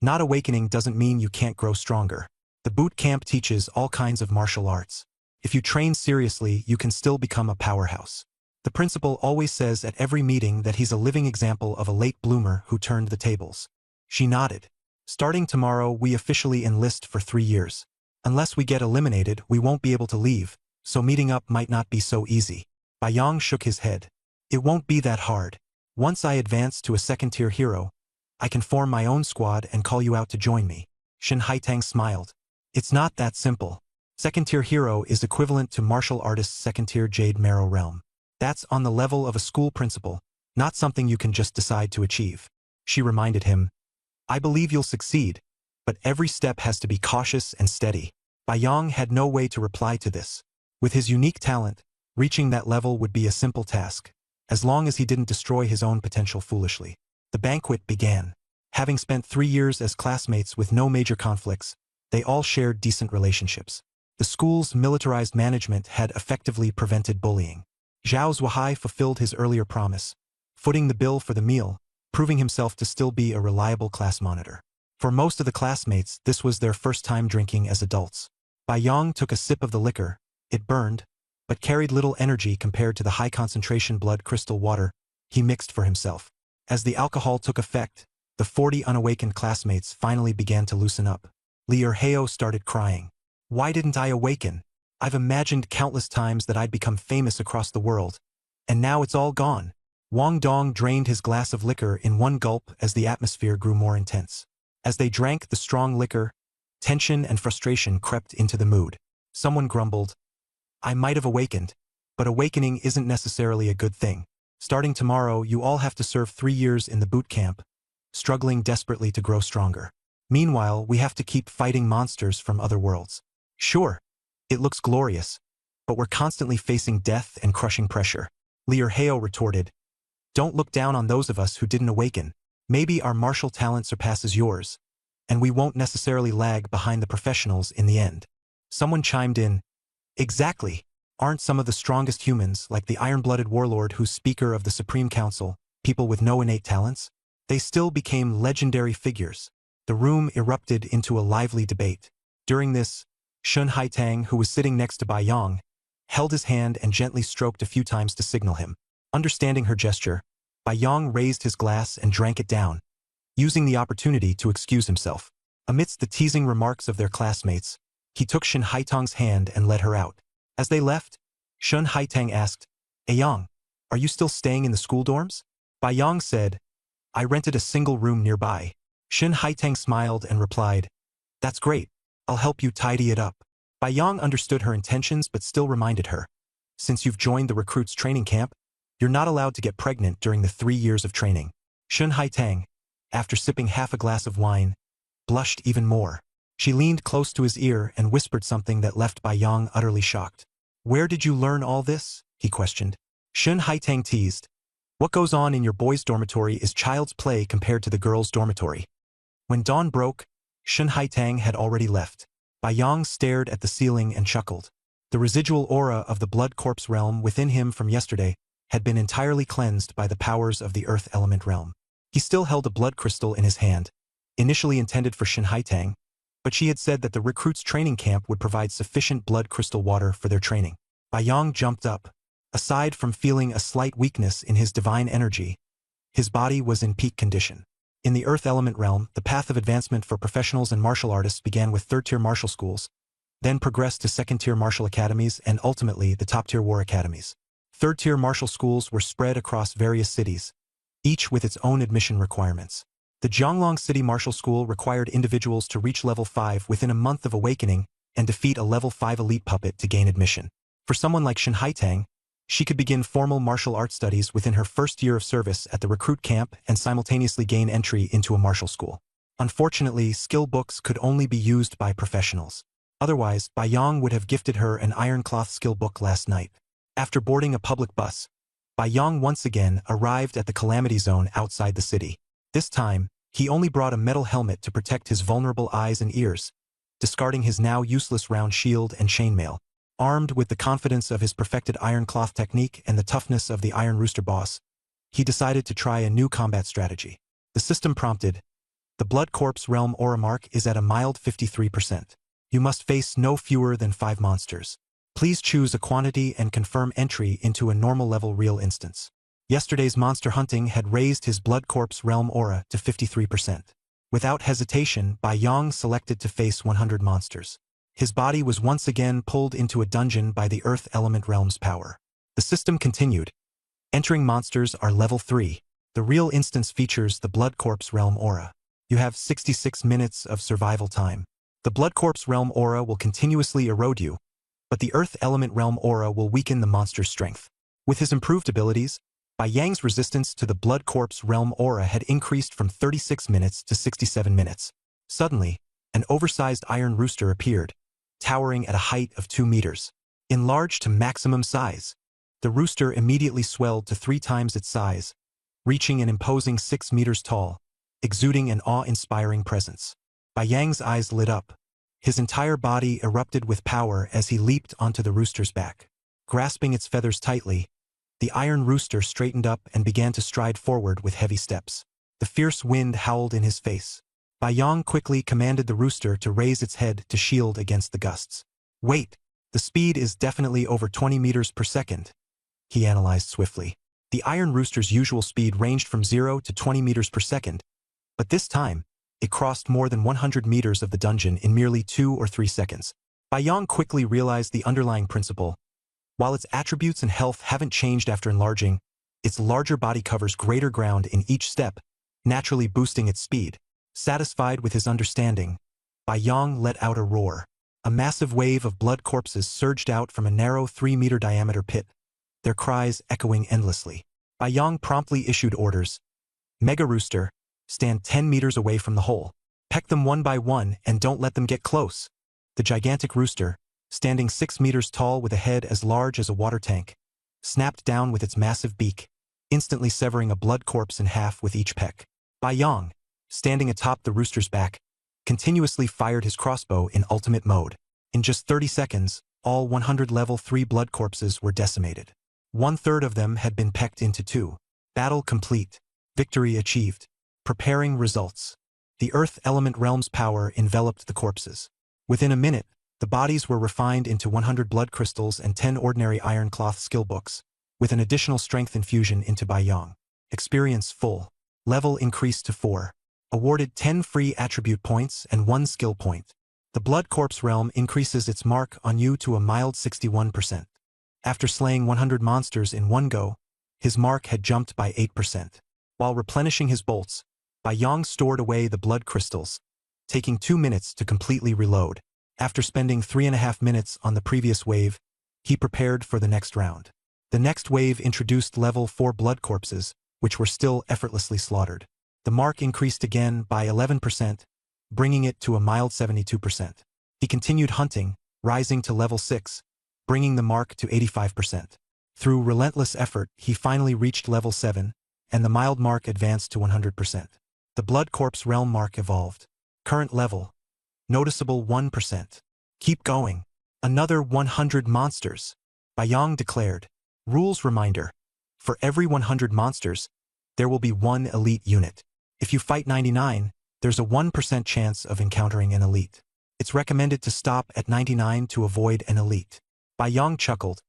"Not awakening doesn't mean you can't grow stronger. The boot camp teaches all kinds of martial arts. If you train seriously, you can still become a powerhouse. The principal always says at every meeting that he's a living example of a late bloomer who turned the tables." She nodded. "Starting tomorrow, we officially enlist for 3 years. Unless we get eliminated, we won't be able to leave, so meeting up might not be so easy." Yang shook his head. "It won't be that hard. Once I advance to a 2nd-tier hero, I can form my own squad and call you out to join me. Shin Haitang smiled. It's not that simple. Second-tier hero is equivalent to martial artist's second-tier Jade Marrow realm. That's on the level of a school principal, not something you can just decide to achieve. She reminded him, I believe you'll succeed, but every step has to be cautious and steady. Baiyang had no way to reply to this. With his unique talent, reaching that level would be a simple task, as long as he didn't destroy his own potential foolishly. The banquet began. Having spent 3 years as classmates with no major conflicts, they all shared decent relationships. The school's militarized management had effectively prevented bullying. Zhao Zuohai fulfilled his earlier promise, footing the bill for the meal, proving himself to still be a reliable class monitor. For most of the classmates, this was their first time drinking as adults. Baiyang took a sip of the liquor. It burned, but carried little energy compared to the high-concentration blood crystal water he mixed for himself. As the alcohol took effect, the 40 unawakened classmates finally began to loosen up. Li Erheo started crying. Why didn't I awaken? I've imagined countless times that I'd become famous across the world, and now it's all gone. Wang Dong drained his glass of liquor in one gulp as the atmosphere grew more intense. As they drank the strong liquor, tension and frustration crept into the mood. Someone grumbled, I might have awakened, but awakening isn't necessarily a good thing. Starting tomorrow, you all have to serve 3 years in the boot camp, struggling desperately to grow stronger. Meanwhile, we have to keep fighting monsters from other worlds. Sure, it looks glorious, but we're constantly facing death and crushing pressure. Li Erheo retorted, Don't look down on those of us who didn't awaken. Maybe our martial talent surpasses yours, and we won't necessarily lag behind the professionals in the end. Someone chimed in, Exactly. Aren't some of the strongest humans, like the iron-blooded warlord who's speaker of the Supreme Council, people with no innate talents? They still became legendary figures. The room erupted into a lively debate. During this, Shun Haitang, who was sitting next to Baiyang, held his hand and gently stroked a few times to signal him. Understanding her gesture, Baiyang raised his glass and drank it down, using the opportunity to excuse himself. Amidst the teasing remarks of their classmates, he took Shun Haitang's hand and led her out. As they left, Shun Haitang asked, Yang, are you still staying in the school dorms? Baiyang said, I rented a single room nearby. Shun Haitang smiled and replied, That's great. I'll help you tidy it up. Baiyang understood her intentions but still reminded her, Since you've joined the recruits training camp, you're not allowed to get pregnant during the 3 years of training. Shun Haitang, after sipping half a glass of wine, blushed even more. She leaned close to his ear and whispered something that left Baiyang utterly shocked. Where did you learn all this? He questioned. Shun Haitang teased. What goes on in your boys' dormitory is child's play compared to the girls' dormitory. When dawn broke, Shun Haitang had already left. Baiyang stared at the ceiling and chuckled. The residual aura of the blood corpse realm within him from yesterday had been entirely cleansed by the powers of the earth element realm. He still held a blood crystal in his hand, initially intended for Shun Haitang, but she had said that the recruits' training camp would provide sufficient blood crystal water for their training. Baiyang jumped up. Aside from feeling a slight weakness in his divine energy, his body was in peak condition. In the earth element realm, the path of advancement for professionals and martial artists began with third-tier martial schools, then progressed to second-tier martial academies and ultimately the top-tier war academies. Third-tier martial schools were spread across various cities, each with its own admission requirements. The Jianglong City Martial School required individuals to reach level 5 within a month of awakening and defeat a level 5 elite puppet to gain admission. For someone like Shun Haitang, she could begin formal martial arts studies within her first year of service at the recruit camp and simultaneously gain entry into a martial school. Unfortunately, skill books could only be used by professionals. Otherwise, Baiyang would have gifted her an ironcloth skill book last night. After boarding a public bus, Baiyang once again arrived at the calamity zone outside the city. This time, he only brought a metal helmet to protect his vulnerable eyes and ears, discarding his now useless round shield and chainmail. Armed with the confidence of his perfected iron cloth technique and the toughness of the Iron Rooster boss, he decided to try a new combat strategy. The system prompted, the Blood Corpse Realm Aura Mark is at a mild 53%. You must face no fewer than 5 monsters. Please choose a quantity and confirm entry into a normal level real instance. Yesterday's monster hunting had raised his Blood Corpse Realm Aura to 53%. Without hesitation, Baiyang selected to face 100 monsters. His body was once again pulled into a dungeon by the Earth Element Realm's power. The system continued. Entering monsters are level 3. The real instance features the Blood Corpse Realm aura. You have 66 minutes of survival time. The Blood Corpse Realm aura will continuously erode you, but the Earth Element Realm aura will weaken the monster's strength. With his improved abilities, Bai Yang's resistance to the Blood Corpse Realm aura had increased from 36 minutes to 67 minutes. Suddenly, an oversized iron rooster appeared, towering at a height of 2 meters. Enlarged to maximum size, the rooster immediately swelled to 3 times its size, reaching an imposing 6 meters tall, exuding an awe-inspiring presence. Bai Yang's eyes lit up. His entire body erupted with power as he leaped onto the rooster's back. Grasping its feathers tightly, the iron rooster straightened up and began to stride forward with heavy steps. The fierce wind howled in his face. Bai Yang quickly commanded the rooster to raise its head to shield against the gusts. Wait, the speed is definitely over 20 meters per second, he analyzed swiftly. The iron rooster's usual speed ranged from 0 to 20 meters per second, but this time, it crossed more than 100 meters of the dungeon in merely 2 or 3 seconds. Bai Yang quickly realized the underlying principle. While its attributes and health haven't changed after enlarging, its larger body covers greater ground in each step, naturally boosting its speed. Satisfied with his understanding, Bai Yang let out a roar. A massive wave of blood corpses surged out from a narrow 3-meter diameter pit, their cries echoing endlessly. Bai Yang promptly issued orders. Mega Rooster, stand 10 meters away from the hole. Peck them one by one and don't let them get close. The gigantic rooster, standing 6 meters tall with a head as large as a water tank, snapped down with its massive beak, instantly severing a blood corpse in half with each peck. Bai Yang, standing atop the rooster's back, continuously fired his crossbow in ultimate mode. In just 30 seconds, all 100 level 3 blood corpses were decimated. 1/3 of them had been pecked into 2. Battle complete. Victory achieved. Preparing results. The Earth Element Realm's power enveloped the corpses. Within a minute, the bodies were refined into 100 blood crystals and 10 ordinary iron cloth skill books, with an additional strength infusion into Bai Yang. Experience full. Level increased to 4. Awarded 10 free attribute points and 1 skill point. The Blood Corpse Realm increases its mark on you to a mild 61%. After slaying 100 monsters in one go, his mark had jumped by 8%. While replenishing his bolts, Bai Yang stored away the blood crystals, taking 2 minutes to completely reload. After spending 3.5 minutes on the previous wave, he prepared for the next round. The next wave introduced level 4 blood corpses, which were still effortlessly slaughtered. The mark increased again by 11%, bringing it to a mild 72%. He continued hunting, rising to level 6, bringing the mark to 85%. Through relentless effort, he finally reached level 7, and the mild mark advanced to 100%. The Blood Corpse Realm mark evolved. Current level. Noticeable 1%. Keep going. Another 100 monsters. Bai Yang declared. Rules reminder. For every 100 monsters, there will be 1 elite unit. If you fight 99, there's a 1% chance of encountering an elite. It's recommended to stop at 99 to avoid an elite. Bai Yang chuckled.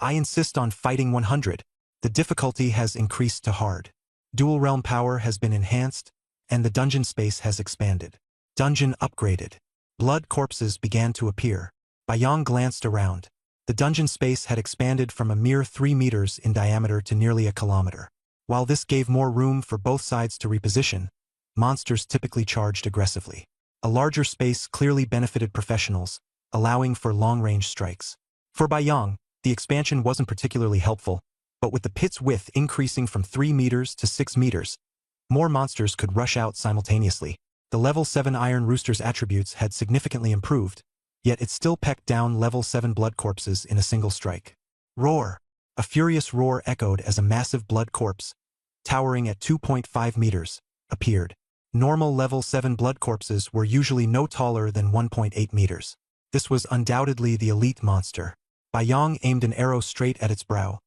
I insist on fighting 100. The difficulty has increased to hard. Dual realm power has been enhanced, and the dungeon space has expanded. Dungeon upgraded. Blood corpses began to appear. Bai Yang glanced around. The dungeon space had expanded from a mere 3 meters in diameter to nearly a kilometer. While this gave more room for both sides to reposition, monsters typically charged aggressively. A larger space clearly benefited professionals, allowing for long-range strikes. For Bai Yang, the expansion wasn't particularly helpful, but with the pit's width increasing from 3 meters to 6 meters, more monsters could rush out simultaneously. The level 7 Iron Rooster's attributes had significantly improved, yet it still pecked down level 7 blood corpses in a single strike. Roar! A furious roar echoed as a massive blood corpse, towering at 2.5 meters, appeared. Normal level 7 blood corpses were usually no taller than 1.8 meters. This was undoubtedly the elite monster. Bai Yang aimed an arrow straight at its brow,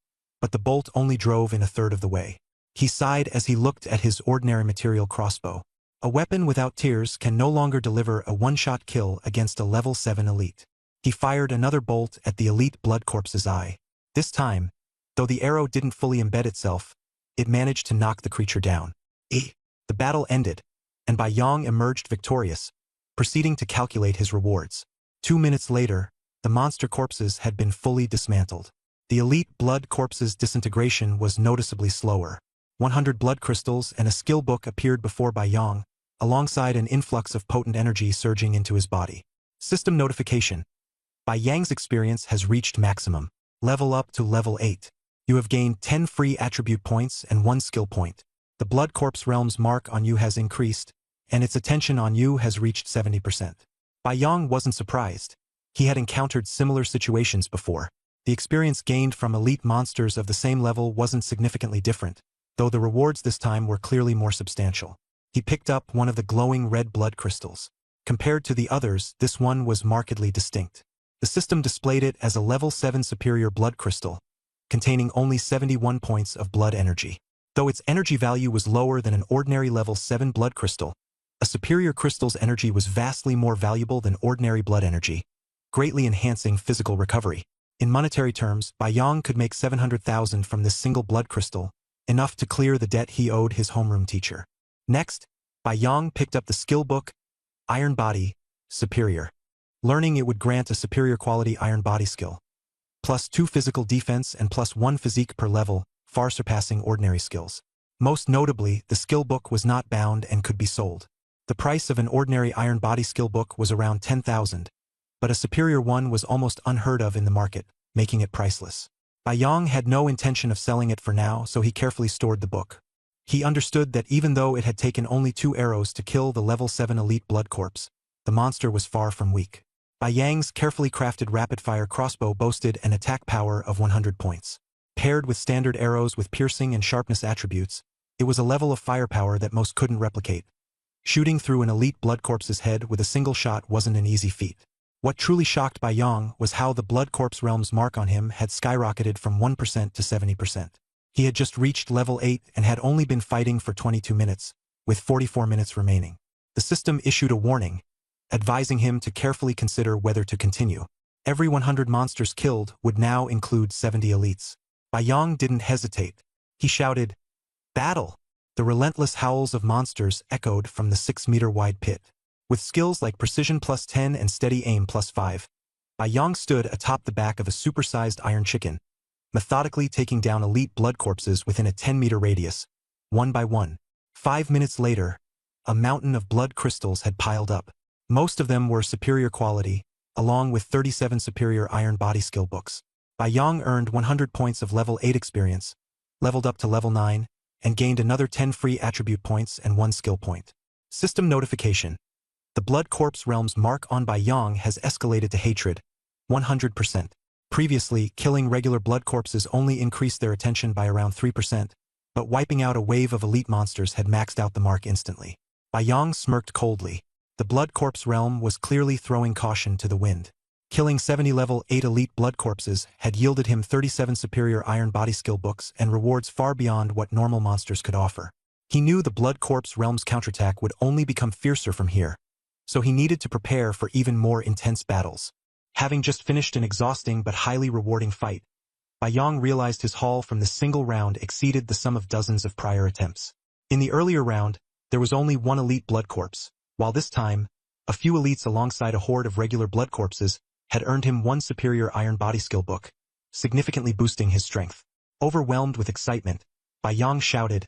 but the bolt only drove in a third of the way. He sighed as he looked at his ordinary material crossbow. A weapon without tears can no longer deliver a one-shot kill against a level 7 elite. He fired another bolt at the elite blood corpse's eye. This time, though the arrow didn't fully embed itself, it managed to knock the creature down. The battle ended, and Bai Yang emerged victorious, proceeding to calculate his rewards. 2 minutes later, the monster corpses had been fully dismantled. The elite blood corpse's disintegration was noticeably slower. 100 blood crystals and a skill book appeared before Bai Yong, alongside an influx of potent energy surging into his body. System notification. Bai Yang's experience has reached maximum. Level up to level 8. You have gained 10 free attribute points and 1 skill point. The Blood Corpse Realm's mark on you has increased, and its attention on you has reached 70%. Bai Yong wasn't surprised. He had encountered similar situations before. The experience gained from elite monsters of the same level wasn't significantly different, though the rewards this time were clearly more substantial. He picked up one of the glowing red blood crystals. Compared to the others, this one was markedly distinct. The system displayed it as a level 7 superior blood crystal, containing only 71 points of blood energy. Though its energy value was lower than an ordinary level 7 blood crystal, a superior crystal's energy was vastly more valuable than ordinary blood energy, greatly enhancing physical recovery. In monetary terms, Bai Yong could make 700,000 from this single blood crystal, enough to clear the debt he owed his homeroom teacher. Next, Bai Yong picked up the skill book, Iron Body, Superior. Learning it would grant a superior quality iron body skill. +2 physical defense and +1 physique per level, far surpassing ordinary skills. Most notably, the skill book was not bound and could be sold. The price of an ordinary iron body skill book was around 10,000, but a superior one was almost unheard of in the market, making it priceless. Bai Yong had no intention of selling it for now, so he carefully stored the book. He understood that even though it had taken only 2 arrows to kill the level 7 elite blood corpse, the monster was far from weak. Bai Yang's carefully crafted rapid-fire crossbow boasted an attack power of 100 points. Paired with standard arrows with piercing and sharpness attributes, it was a level of firepower that most couldn't replicate. Shooting through an elite blood corpse's head with a single shot wasn't an easy feat. What truly shocked Bai Yong was how the Blood Corpse Realm's mark on him had skyrocketed from 1% to 70%. He had just reached level 8 and had only been fighting for 22 minutes, with 44 minutes remaining. The system issued a warning, advising him to carefully consider whether to continue. Every 100 monsters killed would now include 70 elites. Bai Yong didn't hesitate. He shouted, "Battle!" The relentless howls of monsters echoed from the 6-meter-wide pit. With skills like Precision +10 and Steady Aim +5, Bai Yong stood atop the back of a supersized iron chicken, methodically taking down elite blood corpses within a 10-meter radius, one by one. 5 minutes later, a mountain of blood crystals had piled up. Most of them were superior quality, along with 37 superior iron body skill books. Bai Yong earned 100 points of level 8 experience, leveled up to level 9, and gained another 10 free attribute points and 1 skill point. System notification. The Blood Corpse Realm's mark on Bai Yong has escalated to hatred, 100%. Previously, killing regular blood corpses only increased their attention by around 3%, but wiping out a wave of elite monsters had maxed out the mark instantly. Bai Yong smirked coldly. The Blood Corpse Realm was clearly throwing caution to the wind. Killing 70 level 8 elite blood corpses had yielded him 37 superior iron body skill books and rewards far beyond what normal monsters could offer. He knew the Blood Corpse Realm's counterattack would only become fiercer from here, so he needed to prepare for even more intense battles. Having just finished an exhausting but highly rewarding fight, Bai Yong realized his haul from this single round exceeded the sum of dozens of prior attempts. In the earlier round, there was only 1 elite blood corpse, while this time, a few elites alongside a horde of regular blood corpses had earned him 1 superior iron body skill book, significantly boosting his strength. Overwhelmed with excitement, Bai Yong shouted,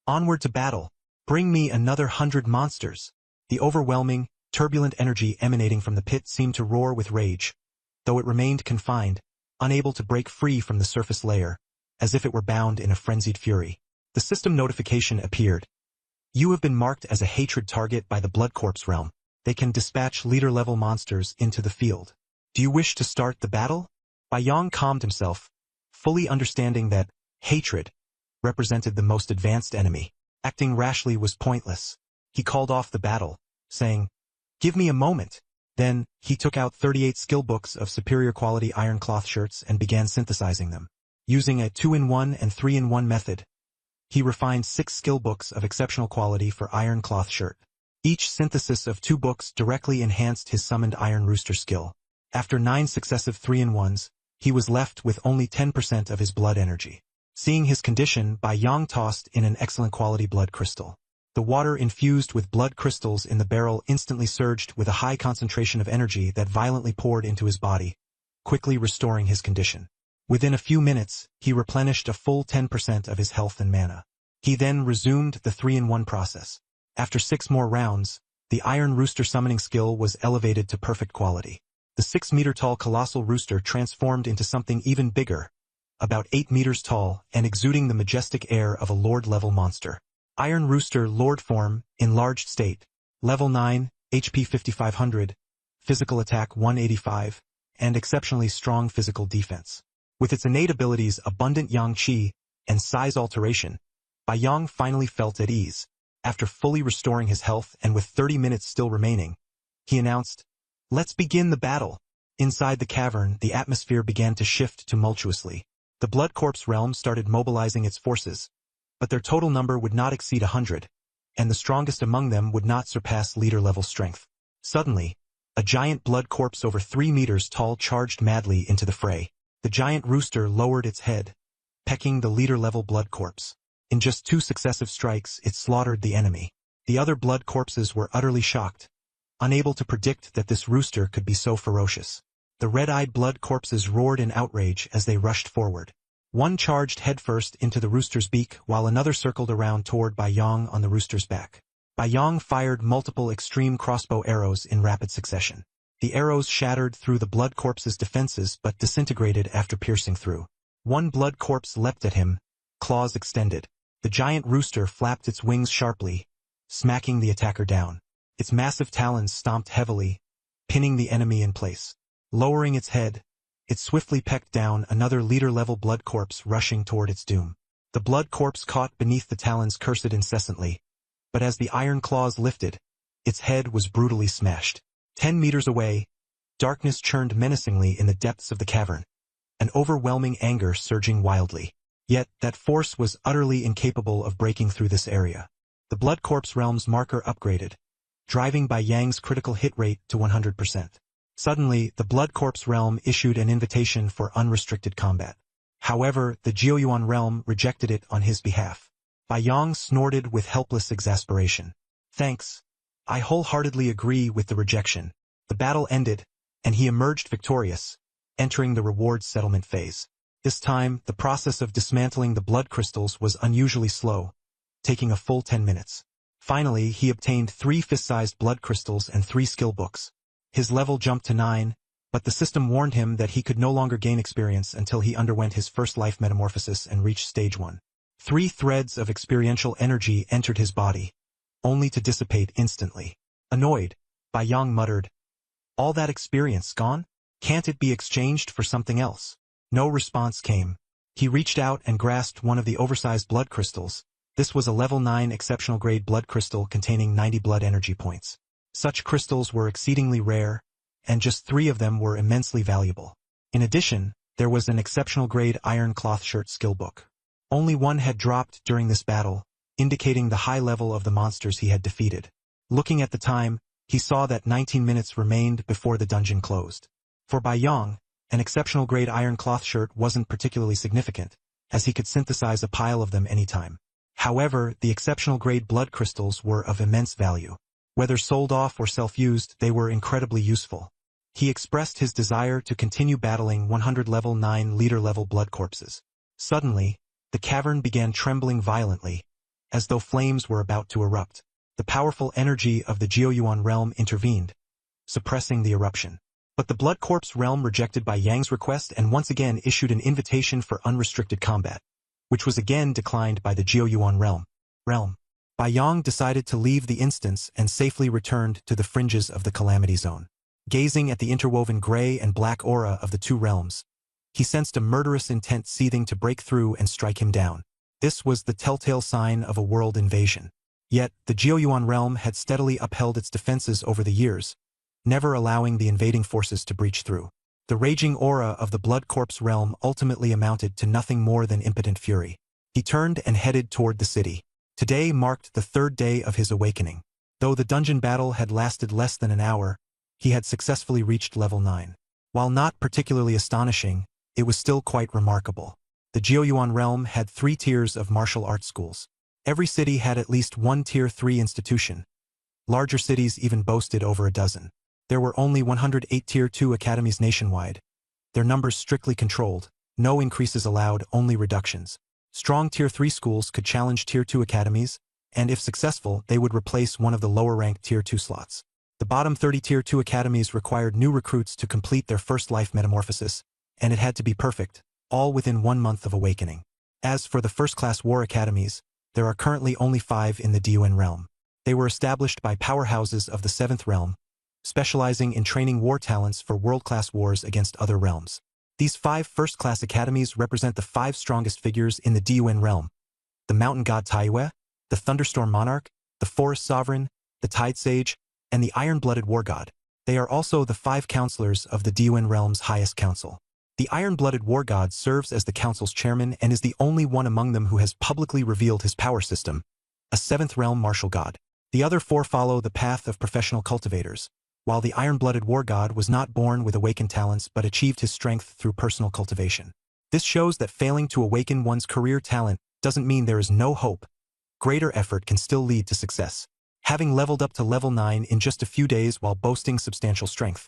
"Onward to battle! Bring me another 100 monsters!" The overwhelming, turbulent energy emanating from the pit seemed to roar with rage, though it remained confined, unable to break free from the surface layer, as if it were bound in a frenzied fury. The system notification appeared. You have been marked as a hatred target by the Blood Corpse Realm. They can dispatch leader-level monsters into the field. Do you wish to start the battle? Bai Yong calmed himself, fully understanding that hatred represented the most advanced enemy. Acting rashly was pointless. He called off the battle, saying, "Give me a moment." Then, he took out 38 skill books of superior quality iron cloth shirts and began synthesizing them. Using a 2-in-1 and 3-in-1 method, he refined 6 skill books of exceptional quality for iron cloth shirt. Each synthesis of 2 books directly enhanced his summoned Iron Rooster skill. After 9 successive 3-in-1s, he was left with only 10% of his blood energy. Seeing his condition, Bai Yong tossed in an excellent quality blood crystal. The water infused with blood crystals in the barrel instantly surged with a high concentration of energy that violently poured into his body, quickly restoring his condition. Within a few minutes, he replenished a full 10% of his health and mana. He then resumed the 3-in-1 process. After 6 more rounds, the Iron Rooster summoning skill was elevated to perfect quality. The 6-meter-tall colossal rooster transformed into something even bigger, about 8 meters tall and exuding the majestic air of a Lord-level monster. Iron Rooster Lord form, enlarged state. Level 9, HP 5500, physical attack 185, and exceptionally strong physical defense. With its innate abilities abundant yang qi and size alteration, Bai Yang finally felt at ease. After fully restoring his health and with 30 minutes still remaining, he announced, "Let's begin the battle." Inside the cavern, the atmosphere began to shift tumultuously. The Blood Corpse realm started mobilizing its forces, but their total number would not exceed 100, and the strongest among them would not surpass leader-level strength. Suddenly, a giant blood corpse over 3 meters tall charged madly into the fray. The giant rooster lowered its head, pecking the leader-level blood corpse. In just 2 successive strikes, it slaughtered the enemy. The other blood corpses were utterly shocked, unable to predict that this rooster could be so ferocious. The red-eyed blood corpses roared in outrage as they rushed forward. One charged headfirst into the rooster's beak while another circled around toward Bai Yang on the rooster's back. Bai Yang fired multiple extreme crossbow arrows in rapid succession. The arrows shattered through the blood corpse's defenses but disintegrated after piercing through. One blood corpse leapt at him, claws extended. The giant rooster flapped its wings sharply, smacking the attacker down. Its massive talons stomped heavily, pinning the enemy in place. Lowering its head, it swiftly pecked down another leader-level blood corpse rushing toward its doom. The blood corpse caught beneath the talons cursed incessantly, but as the iron claws lifted, its head was brutally smashed. 10 meters away, darkness churned menacingly in the depths of the cavern, an overwhelming anger surging wildly. Yet, that force was utterly incapable of breaking through this area. The Blood Corpse realm's marker upgraded, driving Bai Yang's critical hit rate to 100%. Suddenly, the Blood Corpse realm issued an invitation for unrestricted combat. However, the Jiuyuan realm rejected it on his behalf. Bai Yang snorted with helpless exasperation. "Thanks. I wholeheartedly agree with the rejection." The battle ended, and he emerged victorious, entering the rewards settlement phase. This time, the process of dismantling the blood crystals was unusually slow, taking a full 10 minutes. Finally, he obtained 3 fist-sized blood crystals and 3 skill books. His level jumped to 9, but the system warned him that he could no longer gain experience until he underwent his first life metamorphosis and reached stage 1. 3 threads of experiential energy entered his body, only to dissipate instantly. Annoyed, Bai Yang muttered, "All that experience gone? Can't it be exchanged for something else?" No response came. He reached out and grasped one of the oversized blood crystals. This was a level 9 exceptional grade blood crystal containing 90 blood energy points. Such crystals were exceedingly rare, and just 3 of them were immensely valuable. In addition, there was an exceptional grade iron cloth shirt skill book. Only one had dropped during this battle, indicating the high level of the monsters he had defeated. Looking at the time, he saw that 19 minutes remained before the dungeon closed. For Bai Yang, an exceptional grade iron cloth shirt wasn't particularly significant, as he could synthesize a pile of them anytime. However, the exceptional grade blood crystals were of immense value. Whether sold off or self-used, they were incredibly useful. He expressed his desire to continue battling 100 level 9 leader-level blood corpses. Suddenly, the cavern began trembling violently, as though flames were about to erupt. The powerful energy of the Jiuyuan realm intervened, suppressing the eruption. But the Blood Corpse realm rejected Bai Yang's request and once again issued an invitation for unrestricted combat, which was again declined by the Jiuyuan realm. Bai Yang decided to leave the instance and safely returned to the fringes of the Calamity Zone. Gazing at the interwoven gray and black aura of the 2 realms, he sensed a murderous intent seething to break through and strike him down. This was the telltale sign of a world invasion. Yet, the Jiuyuan realm had steadily upheld its defenses over the years, never allowing the invading forces to breach through. The raging aura of the Blood Corpse realm ultimately amounted to nothing more than impotent fury. He turned and headed toward the city. Today marked the 3rd day of his awakening. Though the dungeon battle had lasted less than an hour, he had successfully reached level 9. While not particularly astonishing, it was still quite remarkable. The Jiuyuan realm had 3 tiers of martial arts schools. Every city had at least one Tier 3 institution. Larger cities even boasted over a dozen. There were only 108 Tier 2 academies nationwide, their numbers strictly controlled, no increases allowed, only reductions. Strong Tier 3 schools could challenge Tier 2 academies, and if successful, they would replace one of the lower-ranked Tier 2 slots. The bottom 30 Tier 2 academies required new recruits to complete their first life metamorphosis, and it had to be perfect, all within 1 month of awakening. As for the first-class war academies, there are currently only 5 in the Dun realm. They were established by powerhouses of the 7th realm, specializing in training war talents for world-class wars against other realms. These 5 first-class academies represent the 5 strongest figures in the Dun realm: the Mountain God Taiyue, the Thunderstorm Monarch, the Forest Sovereign, the Tide Sage, and the Iron-Blooded War God. They are also the 5 counselors of the Dun realm's highest council. The Iron-Blooded War God serves as the council's chairman and is the only one among them who has publicly revealed his power system, a 7th realm martial god. The other 4 follow the path of professional cultivators, while the Iron-Blooded War God was not born with awakened talents but achieved his strength through personal cultivation. This shows that failing to awaken one's career talent doesn't mean there is no hope. Greater effort can still lead to success. Having leveled up to level 9 in just a few days while boasting substantial strength,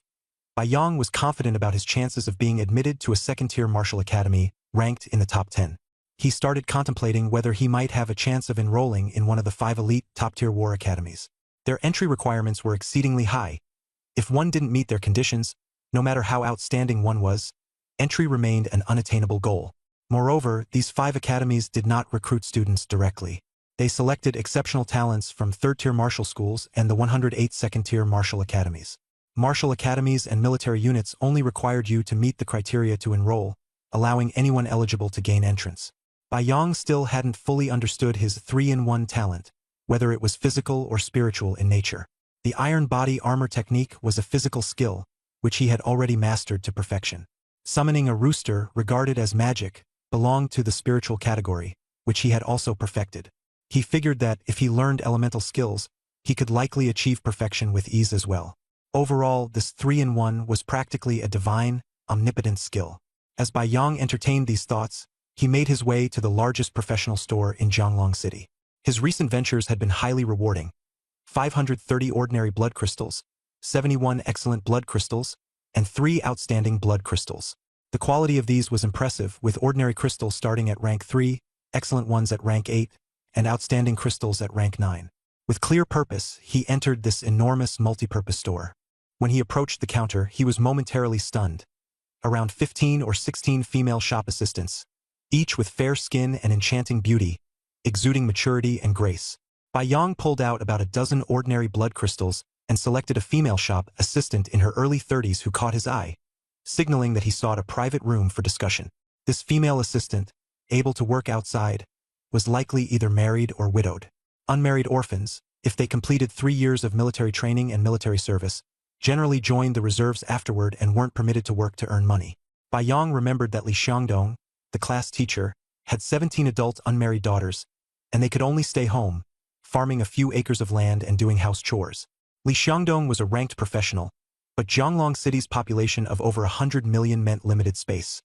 Bai Yong was confident about his chances of being admitted to a second-tier martial academy, ranked in the top 10. He started contemplating whether he might have a chance of enrolling in one of the 5 elite top-tier war academies. Their entry requirements were exceedingly high. If one didn't meet their conditions, no matter how outstanding one was, entry remained an unattainable goal. Moreover, these 5 academies did not recruit students directly. They selected exceptional talents from 3rd-tier martial schools and the 108 second-tier martial academies. Martial academies and military units only required you to meet the criteria to enroll, allowing anyone eligible to gain entrance. Bai Yong still hadn't fully understood his 3-in-1 talent, whether it was physical or spiritual in nature. The iron body armor technique was a physical skill, which he had already mastered to perfection. Summoning a rooster, regarded as magic, belonged to the spiritual category, which he had also perfected. He figured that, if he learned elemental skills, he could likely achieve perfection with ease as well. Overall, this 3-in-1 was practically a divine, omnipotent skill. As Bai Yong entertained these thoughts, he made his way to the largest professional store in Jianglong City. His recent ventures had been highly rewarding. 530 ordinary blood crystals, 71 excellent blood crystals, and 3 outstanding blood crystals. The quality of these was impressive, with ordinary crystals starting at rank 3, excellent ones at rank 8, and outstanding crystals at rank 9. With clear purpose, he entered this enormous multi-purpose store. When he approached the counter, he was momentarily stunned. Around 15 or 16 female shop assistants, each with fair skin and enchanting beauty, exuding maturity and grace. Bai Yong pulled out about a dozen ordinary blood crystals and selected a female shop assistant in her early 30s who caught his eye, signaling that he sought a private room for discussion. This female assistant, able to work outside, was likely either married or widowed. Unmarried orphans, if they completed 3 years of military training and military service, generally joined the reserves afterward and weren't permitted to work to earn money. Bai Yong remembered that Li Xiangdong, the class teacher, had 17 adult unmarried daughters, and they could only stay home, farming a few acres of land and doing house chores. Li Xiangdong was a ranked professional, but Jianglong City's population of over 100 million meant limited space.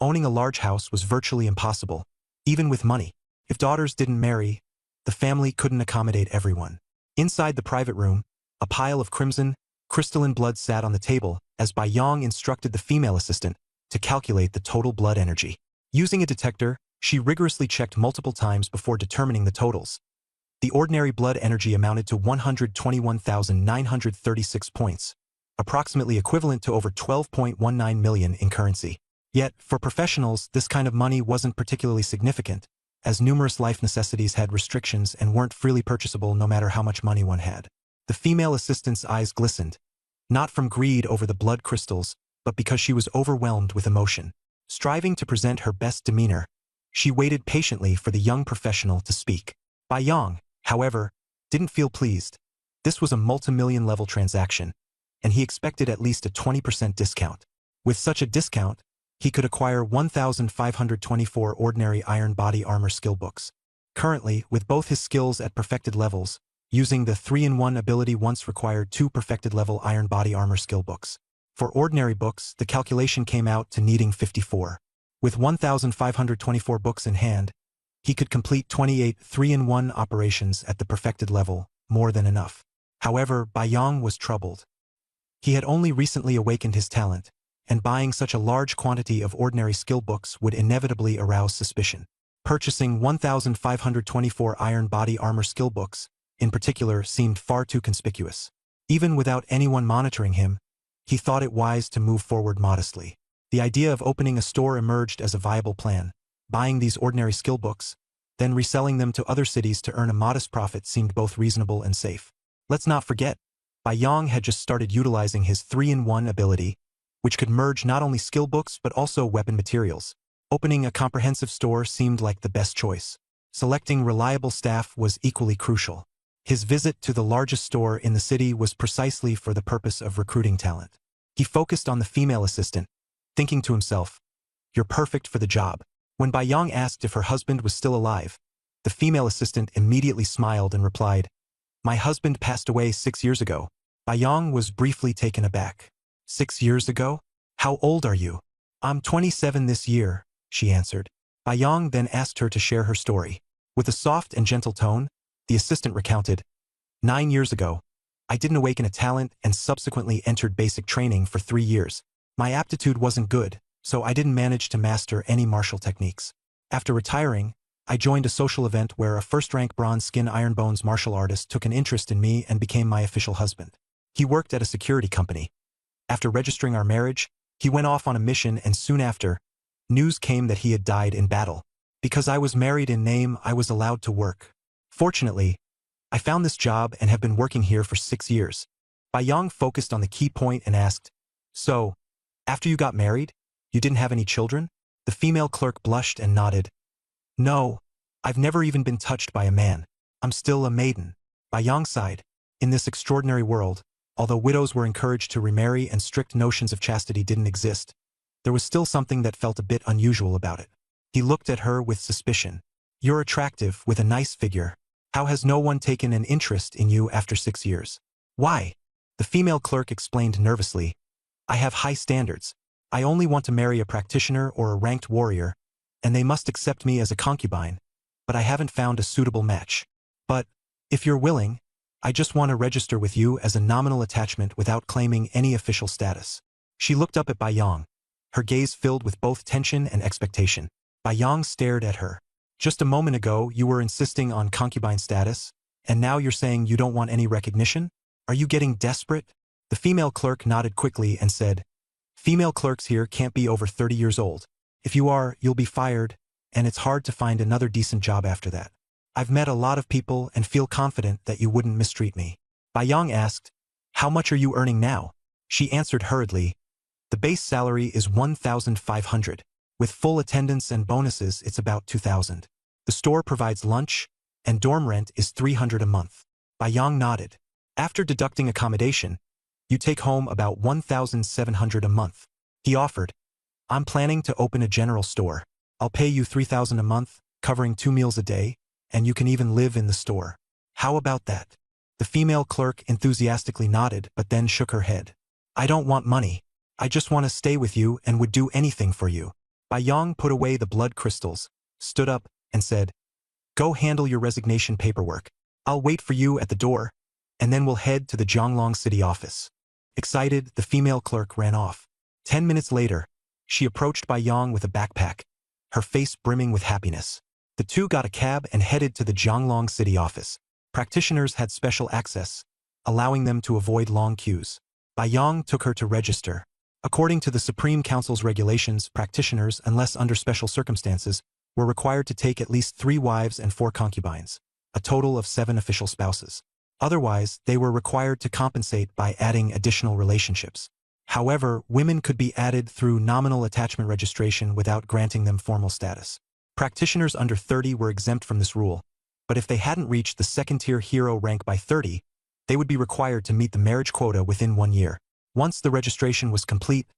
Owning a large house was virtually impossible, even with money. If daughters didn't marry, the family couldn't accommodate everyone. Inside the private room, a pile of crimson, crystalline blood sat on the table as Bai Yong instructed the female assistant to calculate the total blood energy. Using a detector, she rigorously checked multiple times before determining the totals. The ordinary blood energy amounted to 121,936 points, approximately equivalent to over 12.19 million in currency. Yet, for professionals, this kind of money wasn't particularly significant, as numerous life necessities had restrictions and weren't freely purchasable no matter how much money one had. The female assistant's eyes glistened, not from greed over the blood crystals, but because she was overwhelmed with emotion. Striving to present her best demeanor, she waited patiently for the young professional to speak. Bai Yong, however, didn't feel pleased. This was a multi-million-level transaction, and he expected at least a 20% discount. With such a discount, he could acquire 1,524 ordinary iron body armor skill books. Currently, with both his skills at perfected levels, using the 3-in-1 ability once required 2 perfected-level iron body armor skill books. For ordinary books, the calculation came out to needing 54. With 1,524 books in hand, he could complete 28 3-in-1 operations at the perfected level, more than enough. However, Bai Yong was troubled. He had only recently awakened his talent, and buying such a large quantity of ordinary skill books would inevitably arouse suspicion. Purchasing 1,524 iron body armor skill books, in particular, seemed far too conspicuous. Even without anyone monitoring him, he thought it wise to move forward modestly. The idea of opening a store emerged as a viable plan. Buying these ordinary skill books, then reselling them to other cities to earn a modest profit seemed both reasonable and safe. Let's not forget, Bai Yong had just started utilizing his 3-in-1 ability, which could merge not only skill books but also weapon materials. Opening a comprehensive store seemed like the best choice. Selecting reliable staff was equally crucial. His visit to the largest store in the city was precisely for the purpose of recruiting talent. He focused on the female assistant, thinking to himself, "You're perfect for the job." When Bai Yong asked if her husband was still alive, the female assistant immediately smiled and replied, "My husband passed away 6 years ago." Bai Yong was briefly taken aback. 6 years ago? How old are you?" "I'm 27 this year," she answered. Bai Yong then asked her to share her story. With a soft and gentle tone, the assistant recounted, "9 years ago, I didn't awaken a talent and subsequently entered basic training for 3 years. My aptitude wasn't good, so I didn't manage to master any martial techniques. After retiring, I joined a social event where a first-rank bronze skin iron bones martial artist took an interest in me and became my official husband. He worked at a security company. After registering our marriage, he went off on a mission, and soon after, news came that he had died in battle. Because I was married in name, I was allowed to work. Fortunately, I found this job and have been working here for 6 years." Bai Yong focused on the key point and asked, "So, after you got married, you didn't have any children?" The female clerk blushed and nodded. "No, I've never even been touched by a man. I'm still a maiden." Bai Yong sighed. In this extraordinary world, although widows were encouraged to remarry and strict notions of chastity didn't exist, there was still something that felt a bit unusual about it. He looked at her with suspicion. "You're attractive, with a nice figure. How has no one taken an interest in you after 6 years?" "Why?" The female clerk explained nervously. "I have high standards. I only want to marry a practitioner or a ranked warrior, and they must accept me as a concubine, but I haven't found a suitable match. But, if you're willing, I just want to register with you as a nominal attachment without claiming any official status." She looked up at Bai Yong, her gaze filled with both tension and expectation. Bai Yong stared at her. "Just a moment ago you were insisting on concubine status, and now you're saying you don't want any recognition? Are you getting desperate?" The female clerk nodded quickly and said, "Female clerks here can't be over 30 years old. If you are, you'll be fired, and it's hard to find another decent job after that. I've met a lot of people and feel confident that you wouldn't mistreat me." Bai Yong asked, "How much are you earning now?" She answered hurriedly, "The base salary is 1,500. With full attendance and bonuses, it's about 2,000. The store provides lunch, and dorm rent is 300 a month." Bai Yong nodded. "After deducting accommodation, you take home about 1,700 a month." He offered, "I'm planning to open a general store. I'll pay you 3,000 a month, covering 2 meals a day, and you can even live in the store. How about that?" The female clerk enthusiastically nodded but then shook her head. "I don't want money. I just want to stay with you and would do anything for you." Bai Yong put away the blood crystals, stood up, and said, "Go handle your resignation paperwork. I'll wait for you at the door, and then we'll head to the Zhonglong City office." Excited, the female clerk ran off. 10 minutes later, she approached Bai Yong with a backpack, her face brimming with happiness. The two got a cab and headed to the Zhonglong City office. Practitioners had special access, allowing them to avoid long queues. Bai Yong took her to register. According to the Supreme Council's regulations, practitioners, unless under special circumstances, were required to take at least 3 wives and 4 concubines, a total of 7 official spouses. Otherwise, they were required to compensate by adding additional relationships. However, women could be added through nominal attachment registration without granting them formal status. Practitioners under 30 were exempt from this rule, but if they hadn't reached the second-tier hero rank by 30, they would be required to meet the marriage quota within 1 year. Once the registration was complete,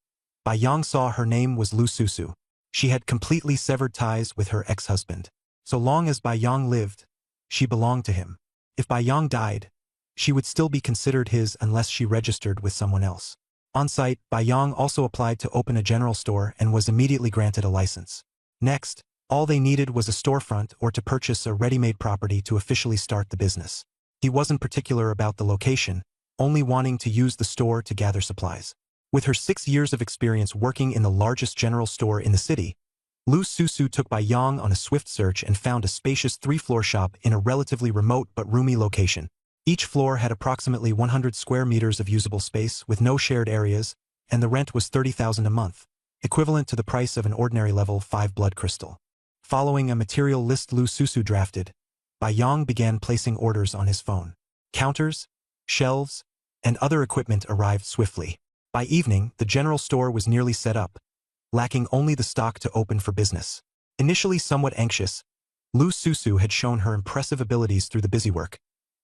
Bai Yong saw her name was Lu Susu. She had completely severed ties with her ex-husband. So long as Bai Yong lived, she belonged to him. If Bai Yong died, she would still be considered his unless she registered with someone else. On-site, Bai Yong also applied to open a general store and was immediately granted a license. Next, all they needed was a storefront or to purchase a ready-made property to officially start the business. He wasn't particular about the location, only wanting to use the store to gather supplies. With her 6 years of experience working in the largest general store in the city, Lu Susu took Bai Yang on a swift search and found a spacious three-floor shop in a relatively remote but roomy location. Each floor had approximately 100 square meters of usable space with no shared areas, and the rent was 30,000 a month, equivalent to the price of an ordinary level 5 blood crystal. Following a material list Lu Susu drafted, Bai Yang began placing orders on his phone. Counters, shelves, and other equipment arrived swiftly. By evening, the general store was nearly set up, lacking only the stock to open for business. Initially somewhat anxious, Lu Susu had shown her impressive abilities through the busywork,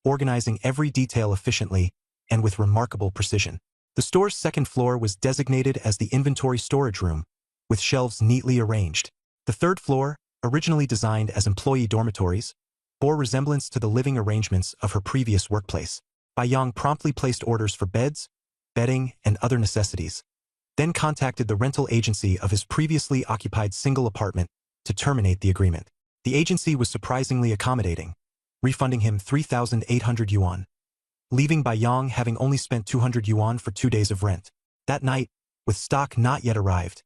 organizing every detail efficiently and with remarkable precision. The store's second floor was designated as the inventory storage room, with shelves neatly arranged. The third floor, originally designed as employee dormitories, bore resemblance to the living arrangements of her previous workplace. Bai Yang promptly placed orders for beds, bedding, and other necessities, then contacted the rental agency of his previously occupied single apartment to terminate the agreement. The agency was surprisingly accommodating, refunding him 3,800 yuan, leaving Bai Yang having only spent 200 yuan for 2 days of rent. That night, with stock not yet arrived,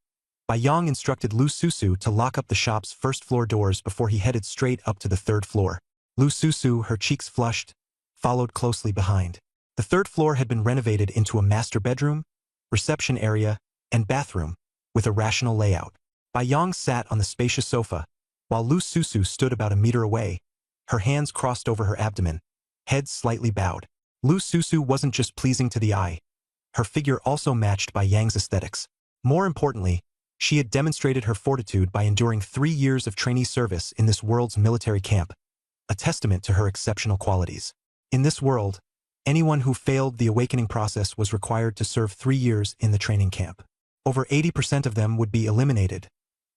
Bai Yang instructed Lu Susu to lock up the shop's first-floor doors before he headed straight up to the third floor. Lu Susu, her cheeks flushed, followed closely behind. The third floor had been renovated into a master bedroom, reception area, and bathroom, with a rational layout. Bai Yang sat on the spacious sofa, while Lu Susu stood about a meter away, her hands crossed over her abdomen, head slightly bowed. Lu Susu wasn't just pleasing to the eye, her figure also matched Bai Yang's aesthetics. More importantly, she had demonstrated her fortitude by enduring 3 years of trainee service in this world's military camp, a testament to her exceptional qualities. In this world, anyone who failed the awakening process was required to serve 3 years in the training camp. Over 80% of them would be eliminated,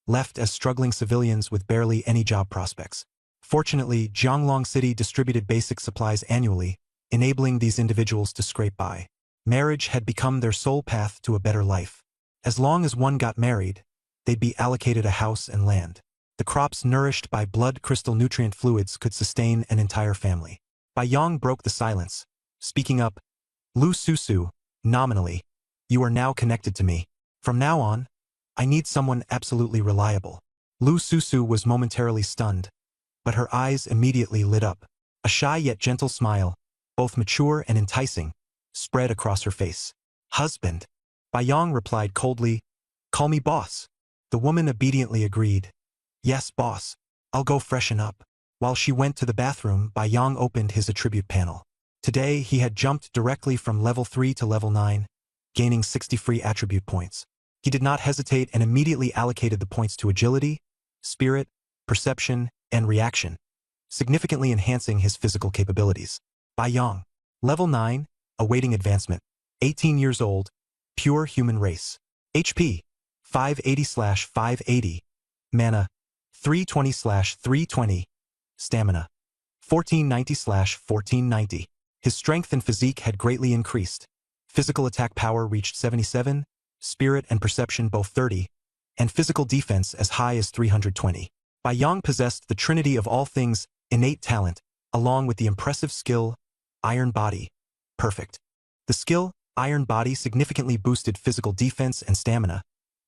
left as struggling civilians with barely any job prospects. Fortunately, Jianglong City distributed basic supplies annually, enabling these individuals to scrape by. Marriage had become their sole path to a better life. As long as one got married, they'd be allocated a house and land. The crops nourished by blood crystal nutrient fluids could sustain an entire family. Bai Yang broke the silence, speaking up, "Lu Susu, nominally, you are now connected to me. From now on, I need someone absolutely reliable." Lu Susu was momentarily stunned, but her eyes immediately lit up. A shy yet gentle smile, both mature and enticing, spread across her face. "Husband." Bai Yang replied coldly, "Call me boss." The woman obediently agreed, "Yes, boss. I'll go freshen up." While she went to the bathroom, Bai Yang opened his attribute panel. Today, he had jumped directly from level 3 to level 9, gaining 60 free attribute points. He did not hesitate and immediately allocated the points to agility, spirit, perception, and reaction, significantly enhancing his physical capabilities. Bai Yang, level 9, awaiting advancement, 18 years old, pure human race. HP, 580/580. Mana, 320/320. Stamina, 1490/1490. His strength and physique had greatly increased. Physical attack power reached 77, spirit and perception both 30, and physical defense as high as 320. Bai Yang possessed the trinity of all things, innate talent, along with the impressive skill, Iron Body. Perfect. The skill, Iron Body, significantly boosted physical defense and stamina,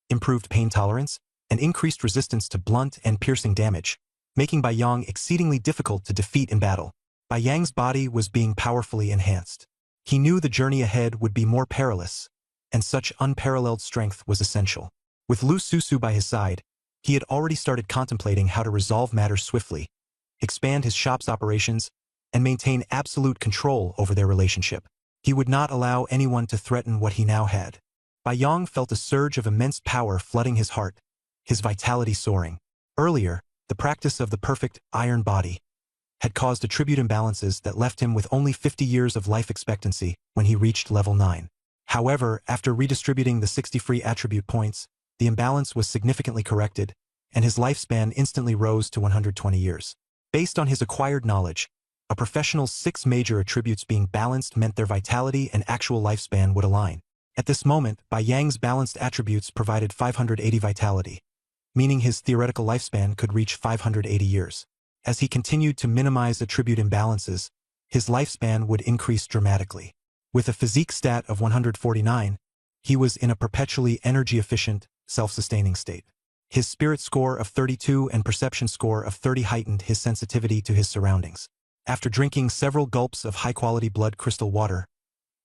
improved pain tolerance, and increased resistance to blunt and piercing damage, making Bai Yang exceedingly difficult to defeat in battle. Bai Yang's body was being powerfully enhanced. He knew the journey ahead would be more perilous, and such unparalleled strength was essential. With Lu Susu by his side, he had already started contemplating how to resolve matters swiftly, expand his shop's operations, and maintain absolute control over their relationship. He would not allow anyone to threaten what he now had. Bai Yang felt a surge of immense power flooding his heart, his vitality soaring. Earlier, the practice of the perfect Iron Body had caused attribute imbalances that left him with only 50 years of life expectancy when he reached level 9. However, after redistributing the 60 free attribute points, the imbalance was significantly corrected, and his lifespan instantly rose to 120 years. Based on his acquired knowledge, a professional's 6 major attributes being balanced meant their vitality and actual lifespan would align. At this moment, Bai Yang's balanced attributes provided 580 vitality, meaning his theoretical lifespan could reach 580 years. As he continued to minimize attribute imbalances, his lifespan would increase dramatically. With a physique stat of 149, he was in a perpetually energy-efficient, self-sustaining state. His spirit score of 32 and perception score of 30 heightened his sensitivity to his surroundings. After drinking several gulps of high-quality blood crystal water,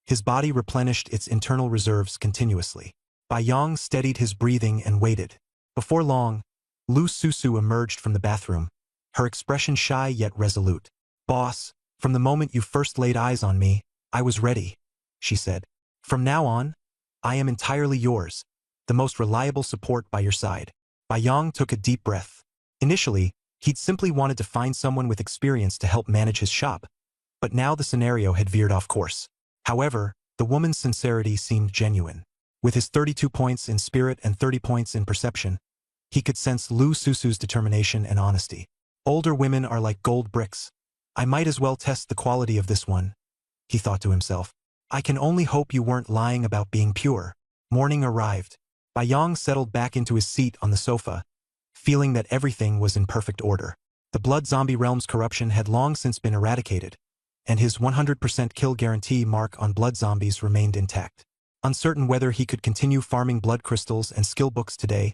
his body replenished its internal reserves continuously. Bai Yong steadied his breathing and waited. Before long, Lu Susu emerged from the bathroom, her expression shy yet resolute. "Boss, from the moment you first laid eyes on me, I was ready," she said. "From now on, I am entirely yours, the most reliable support by your side." Bai Yong took a deep breath. Initially, he'd simply wanted to find someone with experience to help manage his shop, but now the scenario had veered off course. However, the woman's sincerity seemed genuine. With his 32 points in spirit and 30 points in perception, he could sense Lu Susu's determination and honesty. Older women are like gold bricks. I might as well test the quality of this one, he thought to himself. I can only hope you weren't lying about being pure. Morning arrived. Bai Yong settled back into his seat on the sofa, feeling that everything was in perfect order. The blood zombie realm's corruption had long since been eradicated, and his 100% kill guarantee mark on blood zombies remained intact. Uncertain whether he could continue farming blood crystals and skill books today,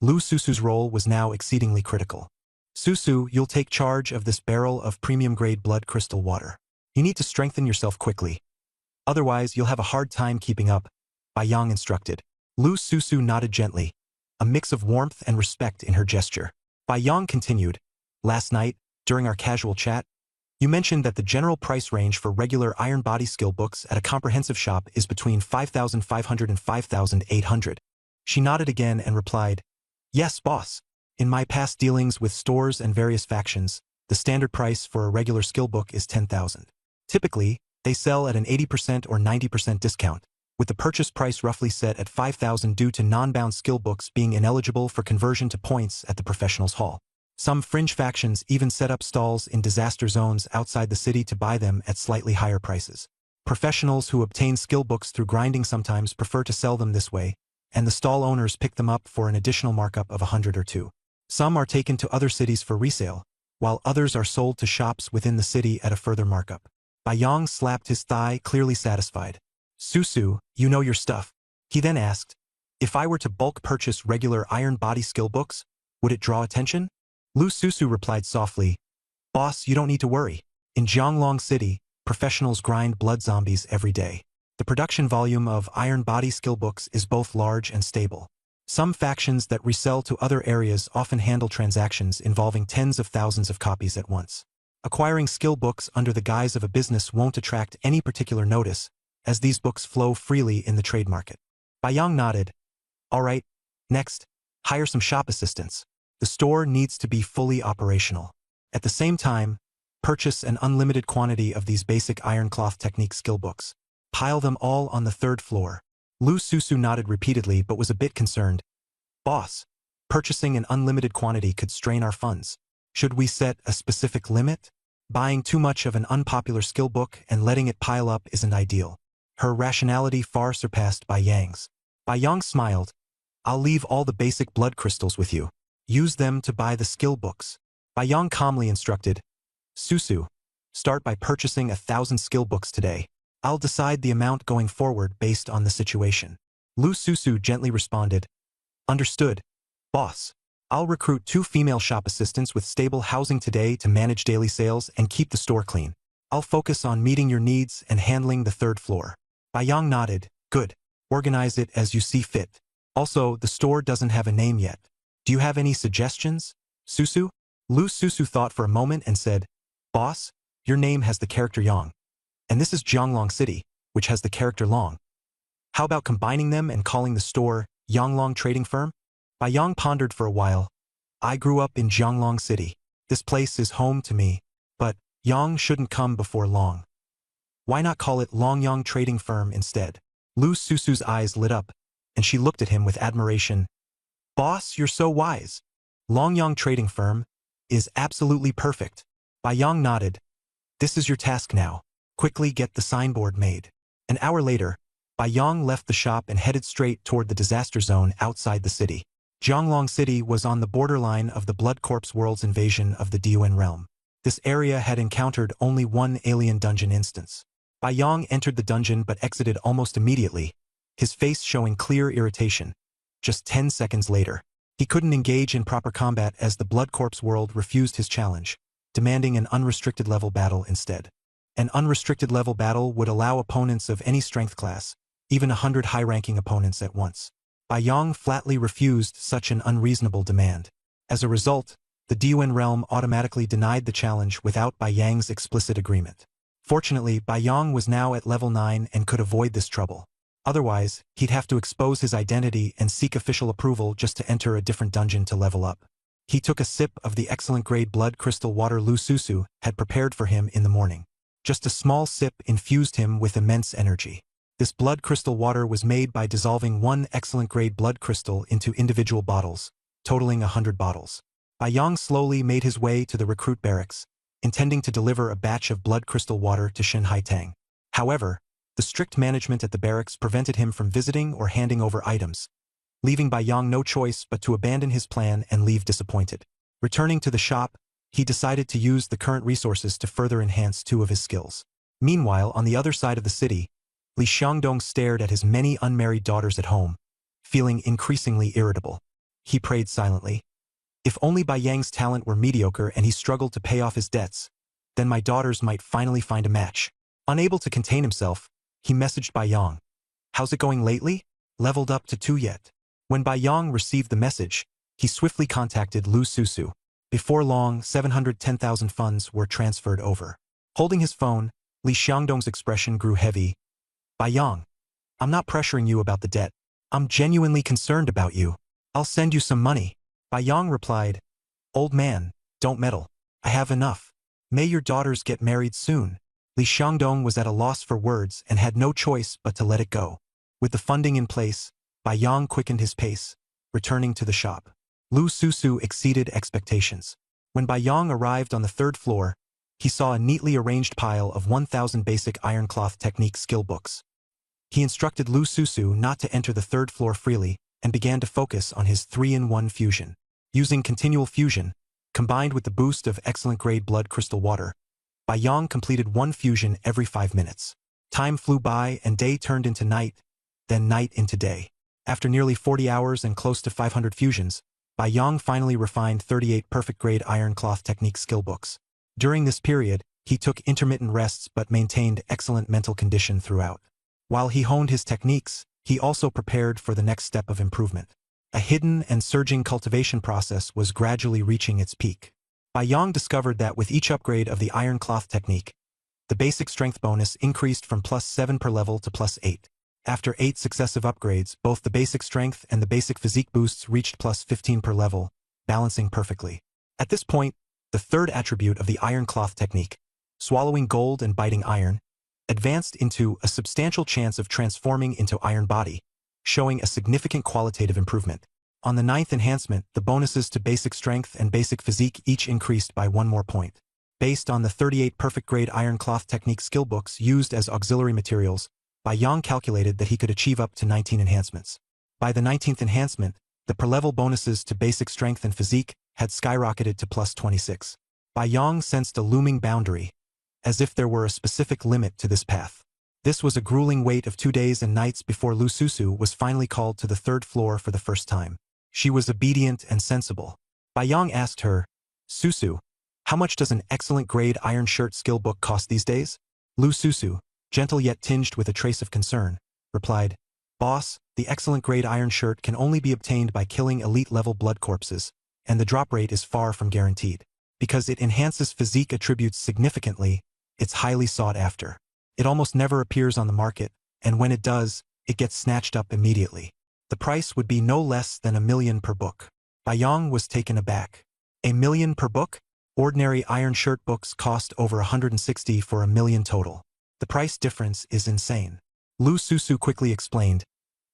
Lu Susu's role was now exceedingly critical. "Susu, you'll take charge of this barrel of premium-grade blood crystal water. You need to strengthen yourself quickly. Otherwise, you'll have a hard time keeping up," Bai Yong instructed. Lu Susu nodded gently, a mix of warmth and respect in her gesture. Bai Yong continued, "Last night, during our casual chat, you mentioned that the general price range for regular iron body skill books at a comprehensive shop is between 5,500 and 5,800. She nodded again and replied, "Yes, boss. In my past dealings with stores and various factions, the standard price for a regular skill book is 10,000. Typically, they sell at an 80% or 90% discount, with the purchase price roughly set at 5,000 due to non-bound skill books being ineligible for conversion to points at the professionals' hall. Some fringe factions even set up stalls in disaster zones outside the city to buy them at slightly higher prices. Professionals who obtain skill books through grinding sometimes prefer to sell them this way, and the stall owners pick them up for an additional markup of 100 or 2. Some are taken to other cities for resale, while others are sold to shops within the city at a further markup." Bai Yong slapped his thigh, clearly satisfied. "Susu, you know your stuff." He then asked, "If I were to bulk purchase regular iron body skill books, would it draw attention?" Lu Susu replied softly, "Boss, you don't need to worry. In Jianglong City, professionals grind blood zombies every day. The production volume of iron body skill books is both large and stable. Some factions that resell to other areas often handle transactions involving tens of thousands of copies at once. Acquiring skill books under the guise of a business won't attract any particular notice, as these books flow freely in the trade market." Bai Yong nodded. "All right, next, hire some shop assistants. The store needs to be fully operational. At the same time, purchase an unlimited quantity of these basic iron cloth technique skill books. Pile them all on the 3rd floor." Lu Susu nodded repeatedly but was a bit concerned. "Boss, purchasing an unlimited quantity could strain our funds. Should we set a specific limit? Buying too much of an unpopular skill book and letting it pile up isn't ideal." Her rationality far surpassed Bai Yang's. Bai Yang smiled. "I'll leave all the basic blood crystals with you. Use them to buy the skill books." Bai Yang calmly instructed, "Susu, start by purchasing 1,000 skill books today. I'll decide the amount going forward based on the situation." Lu Susu gently responded, "Understood, boss. I'll recruit 2 female shop assistants with stable housing today to manage daily sales and keep the store clean. I'll focus on meeting your needs and handling the 3rd floor." Bai Yang nodded. "Good. Organize it as you see fit. Also, the store doesn't have a name yet. Do you have any suggestions, Susu?" Lu Susu thought for a moment and said, "Boss, your name has the character Yang. And this is Jianglong City, which has the character Long. How about combining them and calling the store Yanglong Trading Firm?" Bai Yang pondered for a while. "I grew up in Jianglong City. This place is home to me, but Yang shouldn't come before Long. Why not call it Longyang Trading Firm instead?" Lu Susu's eyes lit up, and she looked at him with admiration. "Boss, you're so wise. Longyang Trading Firm is absolutely perfect." Bai Yang nodded. "This is your task now. Quickly get the signboard made." An hour later, Bai Yang left the shop and headed straight toward the disaster zone outside the city. Jianglong City was on the borderline of the Blood Corpse world's invasion of the Diuan realm. This area had encountered only one alien dungeon instance. Bai Yang entered the dungeon but exited almost immediately, his face showing clear irritation. Just 10 seconds later, He couldn't engage in proper combat as the Blood Corps world refused his challenge, demanding an unrestricted level battle instead. An unrestricted level battle would allow opponents of any strength class, even 100 high-ranking opponents at once. Bai Yong flatly refused such an unreasonable demand. As a result, the Diwen realm automatically denied the challenge without Bai Yang's explicit agreement. Fortunately, Bai Yong was now at level 9 and could avoid this trouble. Otherwise, he'd have to expose his identity and seek official approval just to enter a different dungeon to level up. He took a sip of the excellent-grade blood crystal water Lu Susu had prepared for him in the morning. Just a small sip infused him with immense energy. This blood crystal water was made by dissolving one excellent-grade blood crystal into individual bottles, totaling 100 bottles. Bai Yong slowly made his way to the recruit barracks, intending to deliver a batch of blood crystal water to Shen Haitang. However, the strict management at the barracks prevented him from visiting or handing over items, leaving Bai Yong no choice but to abandon his plan and leave disappointed. Returning to the shop, he decided to use the current resources to further enhance 2 of his skills. Meanwhile, on the other side of the city, Li Xiangdong stared at his many unmarried daughters at home, feeling increasingly irritable. He prayed silently. If only Bai Yang's talent were mediocre and he struggled to pay off his debts, then my daughters might finally find a match. Unable to contain himself, he messaged Bai Yong. How's it going lately? Leveled up to 2 yet. When Bai Yong received the message, he swiftly contacted Lu Susu. Before long, 710,000 funds were transferred over. Holding his phone, Li Xiangdong's expression grew heavy. Bai Yong, I'm not pressuring you about the debt. I'm genuinely concerned about you. I'll send you some money. Bai Yong replied, Old man, don't meddle. I have enough. May your daughters get married soon. Li Xiangdong was at a loss for words and had no choice but to let it go. With the funding in place, Bai Yong quickened his pace, returning to the shop. Lu Susu exceeded expectations. When Bai Yong arrived on the 3rd floor, he saw a neatly arranged pile of 1,000 basic iron cloth technique skill books. He instructed Lu Susu not to enter the 3rd floor freely and began to focus on his 3-in-1 fusion. Using continual fusion, combined with the boost of excellent-grade blood crystal water, Bai Yong completed 1 fusion every 5 minutes. Time flew by and day turned into night, then night into day. After nearly 40 hours and close to 500 fusions, Bai Yong finally refined 38 perfect-grade iron cloth technique skill books. During this period, he took intermittent rests but maintained excellent mental condition throughout. While he honed his techniques, he also prepared for the next step of improvement. A hidden and surging cultivation process was gradually reaching its peak. Bai Yong discovered that with each upgrade of the iron cloth technique, the basic strength bonus increased from +7 per level to +8. After 8 successive upgrades, both the basic strength and the basic physique boosts reached +15 per level, balancing perfectly. At this point, the 3rd attribute of the iron cloth technique, swallowing gold and biting iron, advanced into a substantial chance of transforming into iron body, showing a significant qualitative improvement. On the 9th enhancement, the bonuses to basic strength and basic physique each increased by 1 more point. Based on the 38 perfect-grade iron cloth technique skill books used as auxiliary materials, Bai Yong calculated that he could achieve up to 19 enhancements. By the 19th enhancement, the per-level bonuses to basic strength and physique had skyrocketed to +26. Bai Yong sensed a looming boundary, as if there were a specific limit to this path. This was a grueling wait of 2 days and nights before Lu Susu was finally called to the 3rd floor for the first time. She was obedient and sensible. Bai Yong asked her, Susu, how much does an excellent-grade iron shirt skill book cost these days? Lu Susu, gentle yet tinged with a trace of concern, replied, Boss, the excellent-grade iron shirt can only be obtained by killing elite-level blood corpses, and the drop rate is far from guaranteed. Because it enhances physique attributes significantly, it's highly sought after. It almost never appears on the market, and when it does, it gets snatched up immediately. The price would be no less than $1 million per book. Bai Yong was taken aback. $1 million per book? Ordinary iron shirt books cost over 160 for $1 million total. The price difference is insane. Lu Susu quickly explained,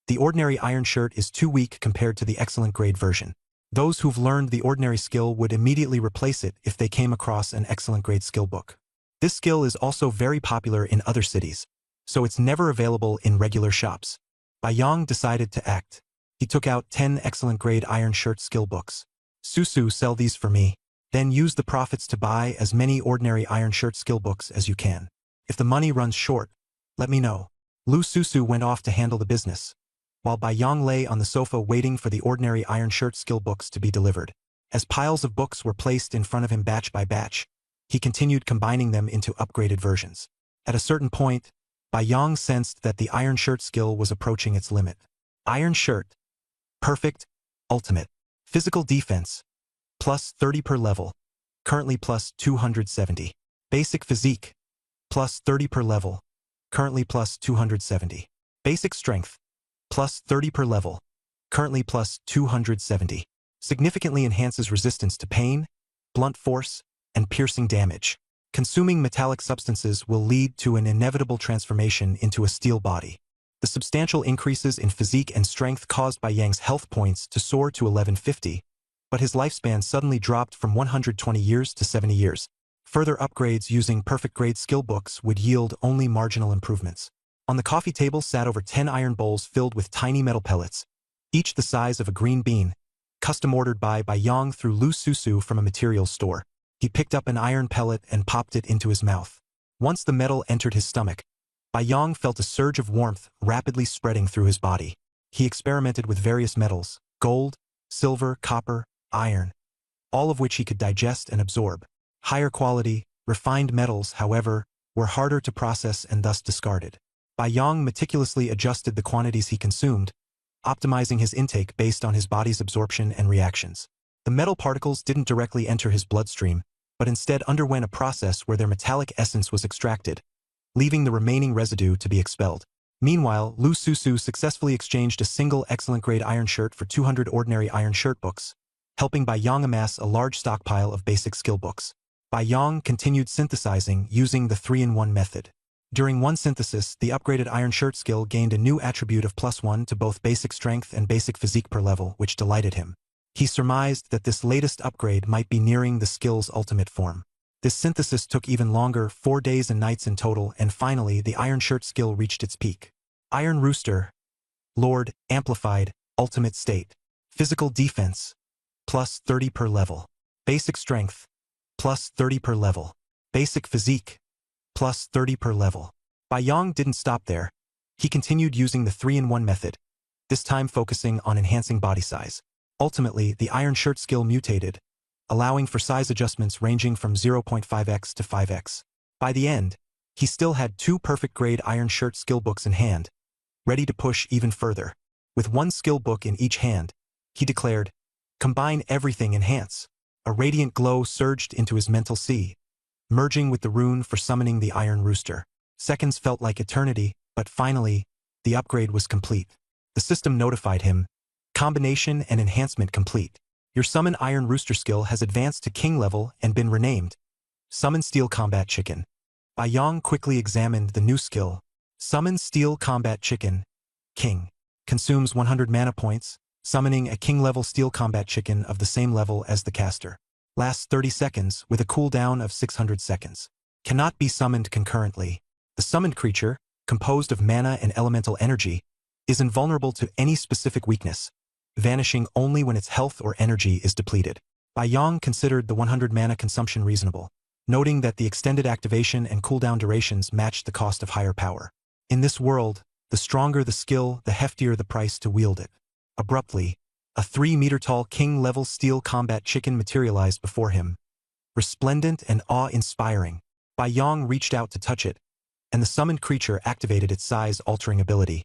the ordinary iron shirt is too weak compared to the excellent grade version. Those who've learned the ordinary skill would immediately replace it if they came across an excellent grade skill book. This skill is also very popular in other cities, so it's never available in regular shops. Bai Yong decided to act. He took out 10 excellent grade iron shirt skill books. Susu, sell these for me. Then use the profits to buy as many ordinary iron shirt skill books as you can. If the money runs short, let me know. Lu Susu went off to handle the business. while Bai Yang lay on the sofa waiting for the ordinary Iron Shirt skill books to be delivered. As piles of books were placed in front of him batch by batch, he continued combining them into upgraded versions. At a certain point, Bai Yang sensed that the Iron Shirt skill was approaching its limit. Iron Shirt. Perfect. Ultimate. Physical defense. Plus 30 per level. Currently plus 270. Basic physique. Plus 30 per level. Currently plus 270. Basic strength. Plus 30 per level. Currently plus 270. Significantly enhances resistance to pain, blunt force, and piercing damage. Consuming metallic substances will lead to an inevitable transformation into a steel body. The substantial increases in physique and strength caused Bai Yang's health points to soar to 1150, but his lifespan suddenly dropped from 120 years to 70 years. Further upgrades using perfect-grade skill books would yield only marginal improvements. On the coffee table sat over 10 iron bowls filled with tiny metal pellets, each the size of a green bean, custom-ordered by Bai Yang through Lu Susu from a materials store. He picked up an iron pellet and popped it into his mouth. Once the metal entered his stomach, Bai Yang felt a surge of warmth rapidly spreading through his body. He experimented with various metals, gold, silver, copper, iron, all of which he could digest and absorb. Higher quality, refined metals, however, were harder to process and thus discarded. Bai Yang meticulously adjusted the quantities he consumed, optimizing his intake based on his body's absorption and reactions. The metal particles didn't directly enter his bloodstream, but instead underwent a process where their metallic essence was extracted, leaving the remaining residue to be expelled. Meanwhile, Lu Susu successfully exchanged a single excellent-grade iron shirt for 200 ordinary iron shirt books, helping Bai Yang amass a large stockpile of basic skill books. Bai Yang continued synthesizing using the 3-in-1 method. During one synthesis, the upgraded Iron Shirt skill gained a new attribute of +1 to both basic strength and basic physique per level, which delighted him. He surmised that this latest upgrade might be nearing the skill's ultimate form. This synthesis took even longer, 4 days and nights in total, and finally the Iron Shirt skill reached its peak. Iron Rooster. Lord, amplified, ultimate state. Physical defense. +30 per level. Basic strength. +30 per level. Basic physique. +30 per level. Bai Yang didn't stop there. He continued using the 3-in-1 method, this time focusing on enhancing body size. Ultimately, the Iron Shirt skill mutated, allowing for size adjustments ranging from 0.5x to 5x. By the end, he still had 2 perfect-grade Iron Shirt skill books in hand, ready to push even further. With 1 skill book in each hand, he declared, "Combine everything, enhance." A radiant glow surged into his mental sea, merging with the rune for summoning the Iron Rooster. Seconds felt like eternity, but finally, the upgrade was complete. The system notified him, "Combination and enhancement complete. Your Summon Iron Rooster skill has advanced to King level and been renamed Summon Steel Combat Chicken." Bai Yang quickly examined the new skill. Summon Steel Combat Chicken, King. Consumes 100 mana points, summoning a King-level Steel Combat Chicken of the same level as the caster. Lasts 30 seconds with a cooldown of 600 seconds. Cannot be summoned concurrently. The summoned creature, composed of mana and elemental energy, is invulnerable to any specific weakness, vanishing only when its health or energy is depleted. Bai Yang considered the 100 mana consumption reasonable, noting that the extended activation and cooldown durations matched the cost of higher power. In this world, the stronger the skill, the heftier the price to wield it. Abruptly, a 3-meter-tall King-level Steel Combat Chicken materialized before him, resplendent and awe-inspiring. Bai Yang reached out to touch it, and the summoned creature activated its size-altering ability,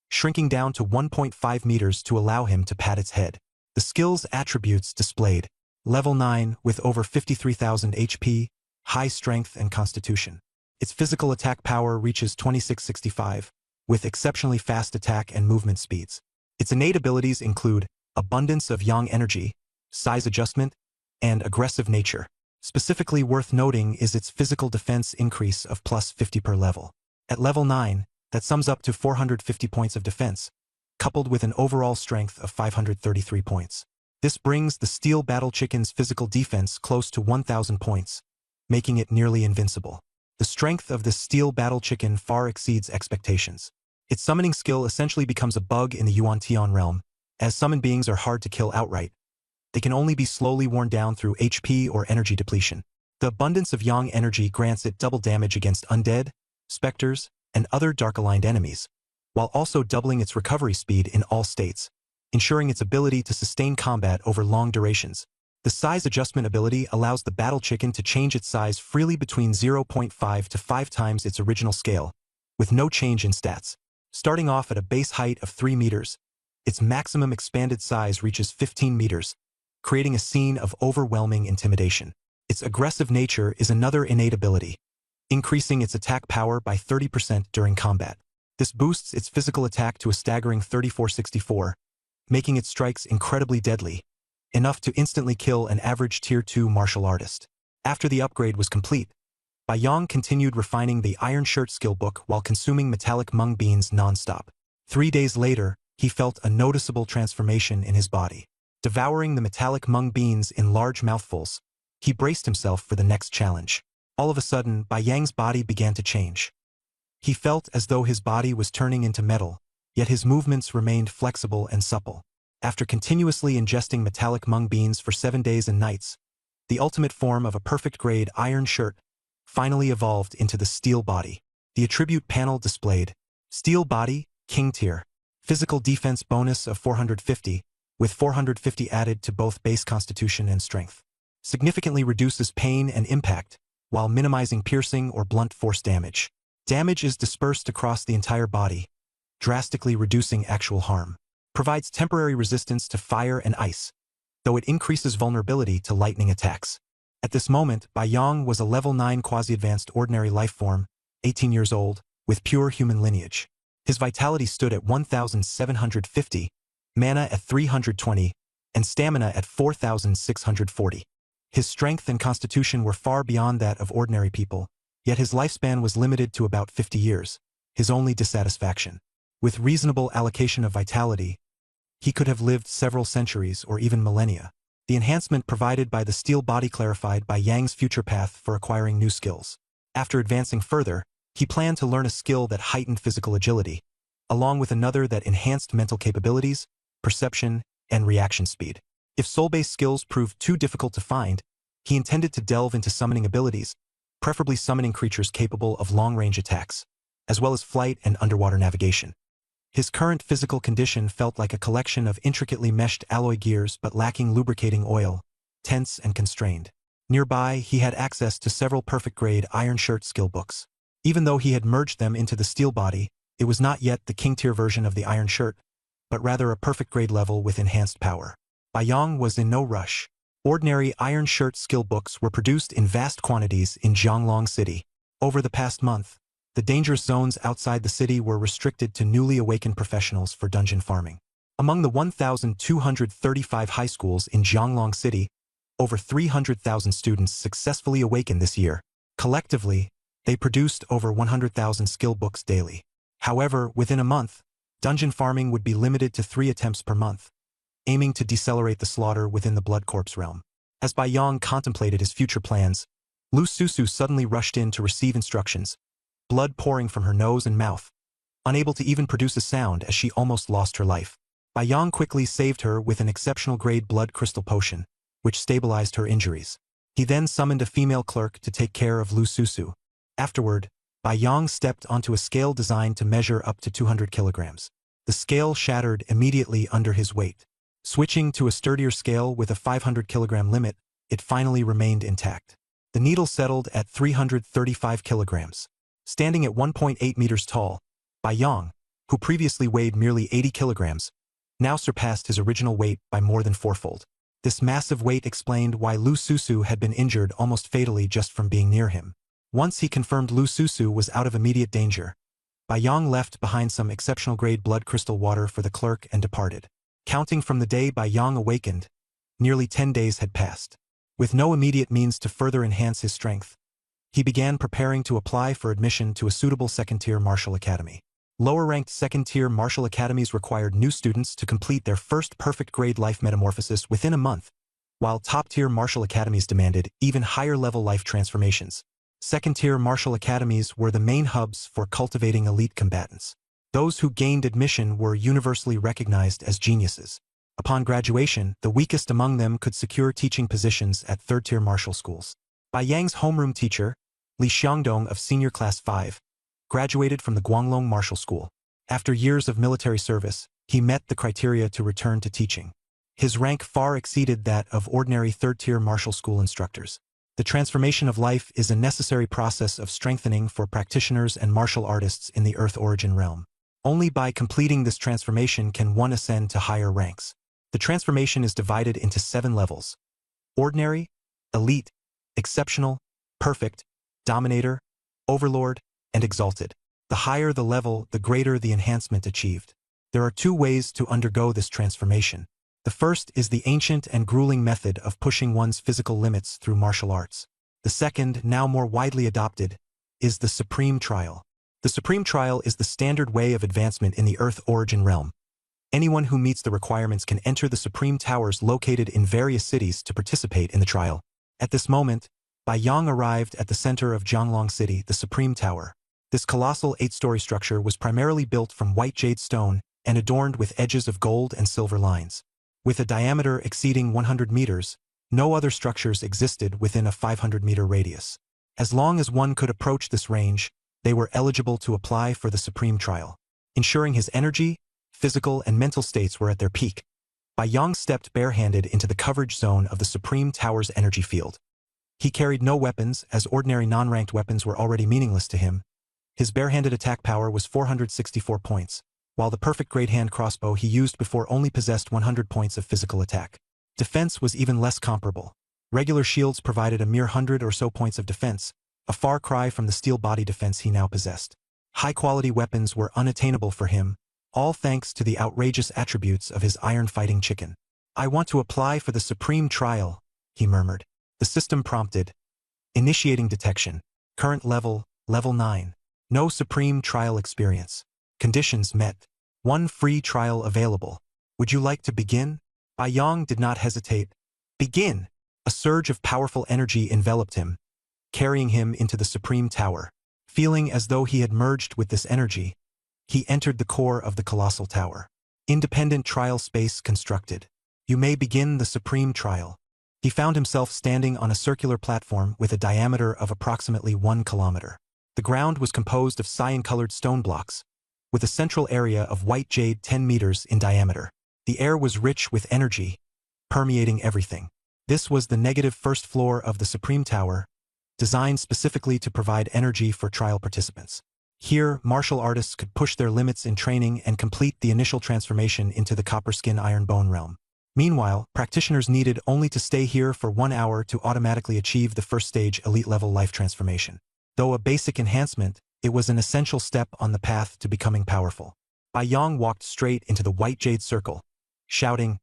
shrinking down to 1.5 meters to allow him to pat its head. The skill's attributes displayed: Level 9 with over 53,000 HP, high strength and constitution. Its physical attack power reaches 2665, with exceptionally fast attack and movement speeds. Its innate abilities include abundance of yang energy, size adjustment, and aggressive nature. Specifically worth noting is its physical defense increase of +50 per level. At level 9, that sums up to 450 points of defense, coupled with an overall strength of 533 points. This brings the Steel Battle Chicken's physical defense close to 1,000 points, making it nearly invincible. The strength of this Steel Battle Chicken far exceeds expectations. Its summoning skill essentially becomes a bug in the Yuan-Tian realm. As summoned beings are hard to kill outright, they can only be slowly worn down through HP or energy depletion. The abundance of yang energy grants it double damage against undead, specters, and other dark-aligned enemies, while also doubling its recovery speed in all states, ensuring its ability to sustain combat over long durations. The size adjustment ability allows the battle chicken to change its size freely between 0.5 to 5 times its original scale, with no change in stats. Starting off at a base height of 3 meters, its maximum expanded size reaches 15 meters, creating a scene of overwhelming intimidation. Its aggressive nature is another innate ability, increasing its attack power by 30% during combat. This boosts its physical attack to a staggering 3464, making its strikes incredibly deadly, enough to instantly kill an average Tier 2 martial artist. After the upgrade was complete, Baiyang continued refining the Iron Shirt skill book while consuming metallic mung beans non-stop. 3 days later, he felt a noticeable transformation in his body. Devouring the metallic mung beans in large mouthfuls, he braced himself for the next challenge. All of a sudden, Baiyang's body began to change. He felt as though his body was turning into metal, yet his movements remained flexible and supple. After continuously ingesting metallic mung beans for 7 days and nights, the ultimate form of a perfect-grade Iron Shirt finally evolved into the Steel Body. The attribute panel displayed Steel Body, King Tier. Physical defense bonus of 450, with 450 added to both base constitution and strength. Significantly reduces pain and impact, while minimizing piercing or blunt force damage. Damage is dispersed across the entire body, drastically reducing actual harm. Provides temporary resistance to fire and ice, though it increases vulnerability to lightning attacks. At this moment, Baiyang was a level 9 quasi-advanced ordinary life form, 18 years old, with pure human lineage. His vitality stood at 1,750, mana at 320, and stamina at 4,640. His strength and constitution were far beyond that of ordinary people, yet his lifespan was limited to about 50 years, his only dissatisfaction. With reasonable allocation of vitality, he could have lived several centuries or even millennia. The enhancement provided by the Steel Body clarified Baiyang's future path for acquiring new skills. After advancing further, he planned to learn a skill that heightened physical agility, along with another that enhanced mental capabilities, perception, and reaction speed. If soul-based skills proved too difficult to find, he intended to delve into summoning abilities, preferably summoning creatures capable of long-range attacks, as well as flight and underwater navigation. His current physical condition felt like a collection of intricately meshed alloy gears but lacking lubricating oil, tense and constrained. Nearby, he had access to several perfect-grade Iron Shirt skill books. Even though he had merged them into the Steel Body, it was not yet the King-tier version of the Iron Shirt, but rather a perfect-grade level with enhanced power. Baiyang was in no rush. Ordinary Iron Shirt skill books were produced in vast quantities in Jianglong City. Over the past month, the dangerous zones outside the city were restricted to newly awakened professionals for dungeon farming. Among the 1,235 high schools in Jianglong City, over 300,000 students successfully awakened this year. Collectively, they produced over 100,000 skill books daily. However, within a month, dungeon farming would be limited to 3 attempts per month, aiming to decelerate the slaughter within the Blood Corpse realm. As Baiyang contemplated his future plans, Lu Susu suddenly rushed in to receive instructions, blood pouring from her nose and mouth, unable to even produce a sound as she almost lost her life. Baiyang quickly saved her with an exceptional-grade blood crystal potion, which stabilized her injuries. He then summoned a female clerk to take care of Lu Susu. Afterward, Baiyang stepped onto a scale designed to measure up to 200 kilograms. The scale shattered immediately under his weight. Switching to a sturdier scale with a 500-kilogram limit, it finally remained intact. The needle settled at 335 kilograms. Standing at 1.8 meters tall, Baiyang, who previously weighed merely 80 kilograms, now surpassed his original weight by more than 4-fold. This massive weight explained why Lu Susu had been injured almost fatally just from being near him. Once he confirmed Lu Susu was out of immediate danger, Baiyang left behind some exceptional-grade blood crystal water for the clerk and departed. Counting from the day Baiyang awakened, nearly 10 days had passed. With no immediate means to further enhance his strength, he began preparing to apply for admission to a suitable second-tier martial academy. Lower-ranked second-tier martial academies required new students to complete their first perfect-grade life metamorphosis within a month, while top-tier martial academies demanded even higher-level life transformations. Second-tier martial academies were the main hubs for cultivating elite combatants. Those who gained admission were universally recognized as geniuses. Upon graduation, the weakest among them could secure teaching positions at third-tier martial schools. Baiyang's homeroom teacher, Li Xiangdong of Senior Class 5, graduated from the Guanglong Martial School. After years of military service, he met the criteria to return to teaching. His rank far exceeded that of ordinary third-tier martial school instructors. The transformation of life is a necessary process of strengthening for practitioners and martial artists in the Earth Origin realm. Only by completing this transformation can one ascend to higher ranks. The transformation is divided into 7 levels: ordinary, elite, exceptional, perfect, dominator, overlord, and exalted. The higher the level, the greater the enhancement achieved. There are 2 ways to undergo this transformation. The first is the ancient and grueling method of pushing one's physical limits through martial arts. The second, now more widely adopted, is the supreme trial. The supreme trial is the standard way of advancement in the Earth Origin realm. Anyone who meets the requirements can enter the supreme towers located in various cities to participate in the trial. At this moment, Bai Yang arrived at the center of Jianglong City, the Supreme Tower. This colossal 8-story structure was primarily built from white jade stone and adorned with edges of gold and silver lines. With a diameter exceeding 100 meters, no other structures existed within a 500-meter radius. As long as one could approach this range, they were eligible to apply for the supreme trial. Ensuring his energy, physical and mental states were at their peak, Bai Yang stepped barehanded into the coverage zone of the Supreme Tower's energy field. He carried no weapons, as ordinary non-ranked weapons were already meaningless to him. His barehanded attack power was 464 points, while the perfect great hand crossbow he used before only possessed 100 points of physical attack. Defense was even less comparable. Regular shields provided a mere 100 or so points of defense, a far cry from the steel body defense he now possessed. High-quality weapons were unattainable for him, all thanks to the outrageous attributes of his iron-fighting chicken. "I want to apply for the supreme trial," he murmured. The system prompted. Initiating detection. Current level, level 9. No supreme trial experience. Conditions met. 1 free trial available. Would you like to begin? Bai Yang did not hesitate. Begin! A surge of powerful energy enveloped him, carrying him into the Supreme Tower. Feeling as though he had merged with this energy, he entered the core of the colossal tower. Independent trial space constructed. You may begin the Supreme Trial. He found himself standing on a circular platform with a diameter of approximately 1 kilometer. The ground was composed of cyan-colored stone blocks, with a central area of white jade 10 meters in diameter. The air was rich with energy, permeating everything. This was the negative first floor of the Supreme Tower, designed specifically to provide energy for trial participants. Here, martial artists could push their limits in training and complete the initial transformation into the copper skin iron bone realm. Meanwhile, practitioners needed only to stay here for 1 hour to automatically achieve the first stage elite-level life transformation. Though a basic enhancement, it was an essential step on the path to becoming powerful. Bai Yang walked straight into the white jade circle, shouting,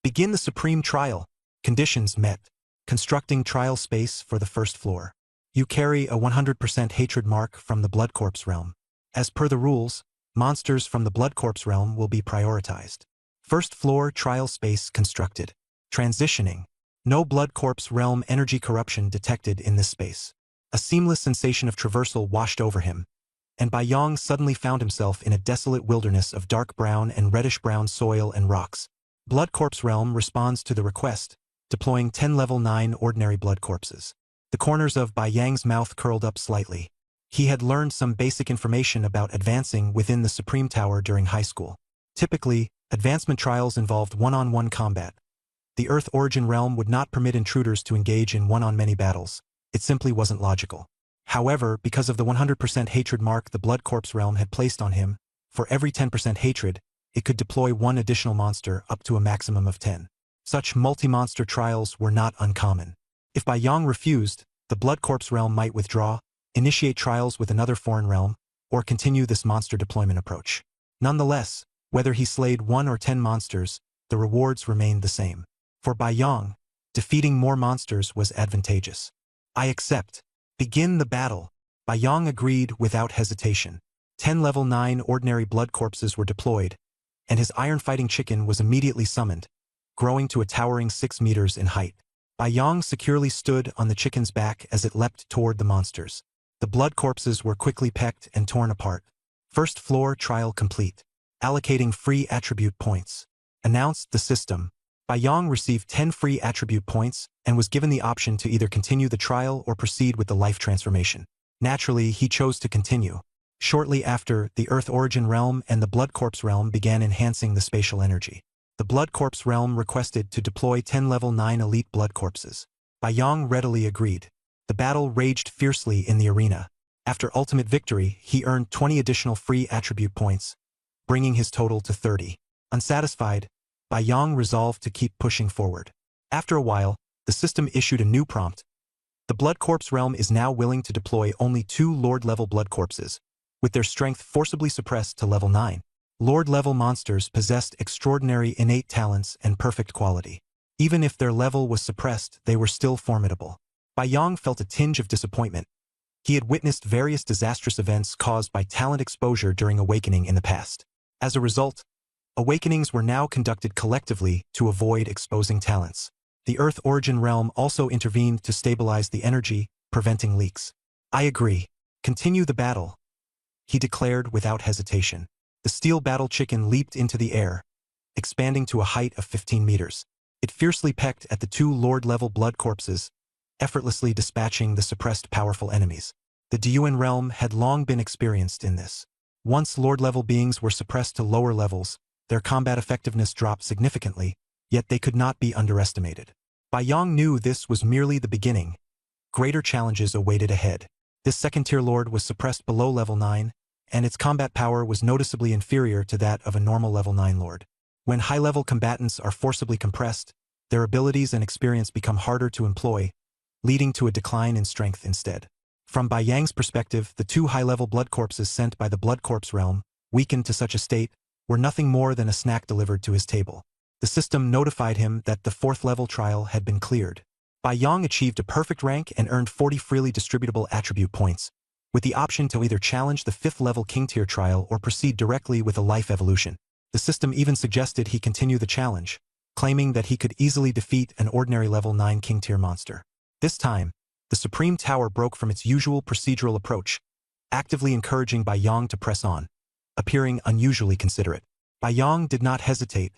"Begin the supreme trial." Conditions met. Constructing trial space for the first floor. You carry a 100% hatred mark from the Blood Corpse realm. As per the rules, monsters from the Blood Corpse realm will be prioritized. First floor trial space constructed. Transitioning. No Blood Corpse realm energy corruption detected in this space. A seamless sensation of traversal washed over him, and Bai Yang suddenly found himself in a desolate wilderness of dark brown and reddish-brown soil and rocks. Blood Corpse realm responds to the request, deploying 10 level 9 ordinary blood corpses. The corners of Bai Yang's mouth curled up slightly. He had learned some basic information about advancing within the Supreme Tower during high school. Typically, advancement trials involved one-on-one combat. The Earth Origin realm would not permit intruders to engage in one-on-many battles. It simply wasn't logical. However, because of the 100% hatred mark the Blood Corpse realm had placed on him, for every 10% hatred, it could deploy 1 additional monster up to a maximum of 10. Such multi-monster trials were not uncommon. If Bai Yang refused, the Blood Corpse realm might withdraw, initiate trials with another foreign realm, or continue this monster deployment approach. Nonetheless, whether he slayed 1 or 10 monsters, the rewards remained the same. For Bai Yang, defeating more monsters was advantageous. "I accept. Begin the battle." Bai Yang agreed without hesitation. 10 level 9 ordinary blood corpses were deployed, and his iron-fighting chicken was immediately summoned, growing to a towering 6 meters in height. Bai Yang securely stood on the chicken's back as it leapt toward the monsters. The blood corpses were quickly pecked and torn apart. First floor trial complete. Allocating free attribute points. Announced the system. Bai Yang received 10 free attribute points and was given the option to either continue the trial or proceed with the life transformation. Naturally, he chose to continue. Shortly after, the Earth Origin Realm and the Blood Corpse Realm began enhancing the spatial energy. The Blood Corpse Realm requested to deploy 10 level 9 elite blood corpses. Bai Yang readily agreed. The battle raged fiercely in the arena. After ultimate victory, he earned 20 additional free attribute points, bringing his total to 30. Unsatisfied, Bai Yang resolved to keep pushing forward. After a while, the system issued a new prompt. The Blood Corpse Realm is now willing to deploy only 2 Lord-level blood corpses, with their strength forcibly suppressed to level 9. Lord-level monsters possessed extraordinary innate talents and perfect quality. Even if their level was suppressed, they were still formidable. Bai Yang felt a tinge of disappointment. He had witnessed various disastrous events caused by talent exposure during awakening in the past. As a result, awakenings were now conducted collectively to avoid exposing talents. The Earth Origin Realm also intervened to stabilize the energy, preventing leaks. I agree. Continue the battle, he declared without hesitation. The steel battle chicken leaped into the air, expanding to a height of 15 meters. It fiercely pecked at the 2 Lord-level blood corpses, effortlessly dispatching the suppressed powerful enemies. The Diyuan realm had long been experienced in this. Once Lord-level beings were suppressed to lower levels, their combat effectiveness dropped significantly, yet they could not be underestimated. Bai Yang knew this was merely the beginning. Greater challenges awaited ahead. This second-tier lord was suppressed below level 9, and its combat power was noticeably inferior to that of a normal level 9 lord. When high-level combatants are forcibly compressed, their abilities and experience become harder to employ, leading to a decline in strength instead. From Bai Yang's perspective, the 2 high-level blood corpses sent by the Blood Corpse realm, weakened to such a state, were nothing more than a snack delivered to his table. The system notified him that the 4th-level trial had been cleared. Bai Yang achieved a perfect rank and earned 40 freely distributable attribute points, with the option to either challenge the 5th-level King-tier trial or proceed directly with a life evolution. The system even suggested he continue the challenge, claiming that he could easily defeat an ordinary level 9 King-tier monster. This time, the Supreme Tower broke from its usual procedural approach, actively encouraging Bai Yang to press on, appearing unusually considerate. Bai Yang did not hesitate,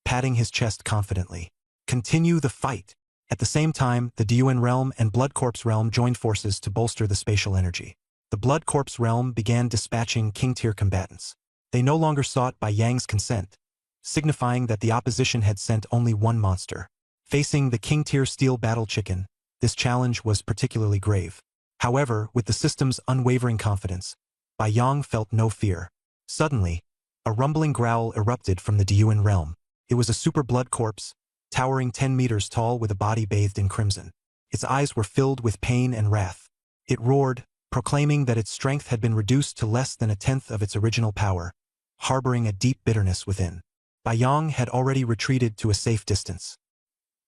patting his chest confidently. Continue the fight. At the same time, the Diyuan realm and Blood Corpse realm joined forces to bolster the spatial energy. The Blood Corpse realm began dispatching King-tier combatants. They no longer sought Bai Yang's consent, signifying that the opposition had sent only one monster. Facing the King-tier steel battle chicken, this challenge was particularly grave. However, with the system's unwavering confidence, Bai Yang felt no fear. Suddenly, a rumbling growl erupted from the Diyuan realm. It was a super blood corpse, towering 10 meters tall with a body bathed in crimson. Its eyes were filled with pain and wrath. It roared, proclaiming that its strength had been reduced to less than 1/10 of its original power, harboring a deep bitterness within. Bai Yang had already retreated to a safe distance.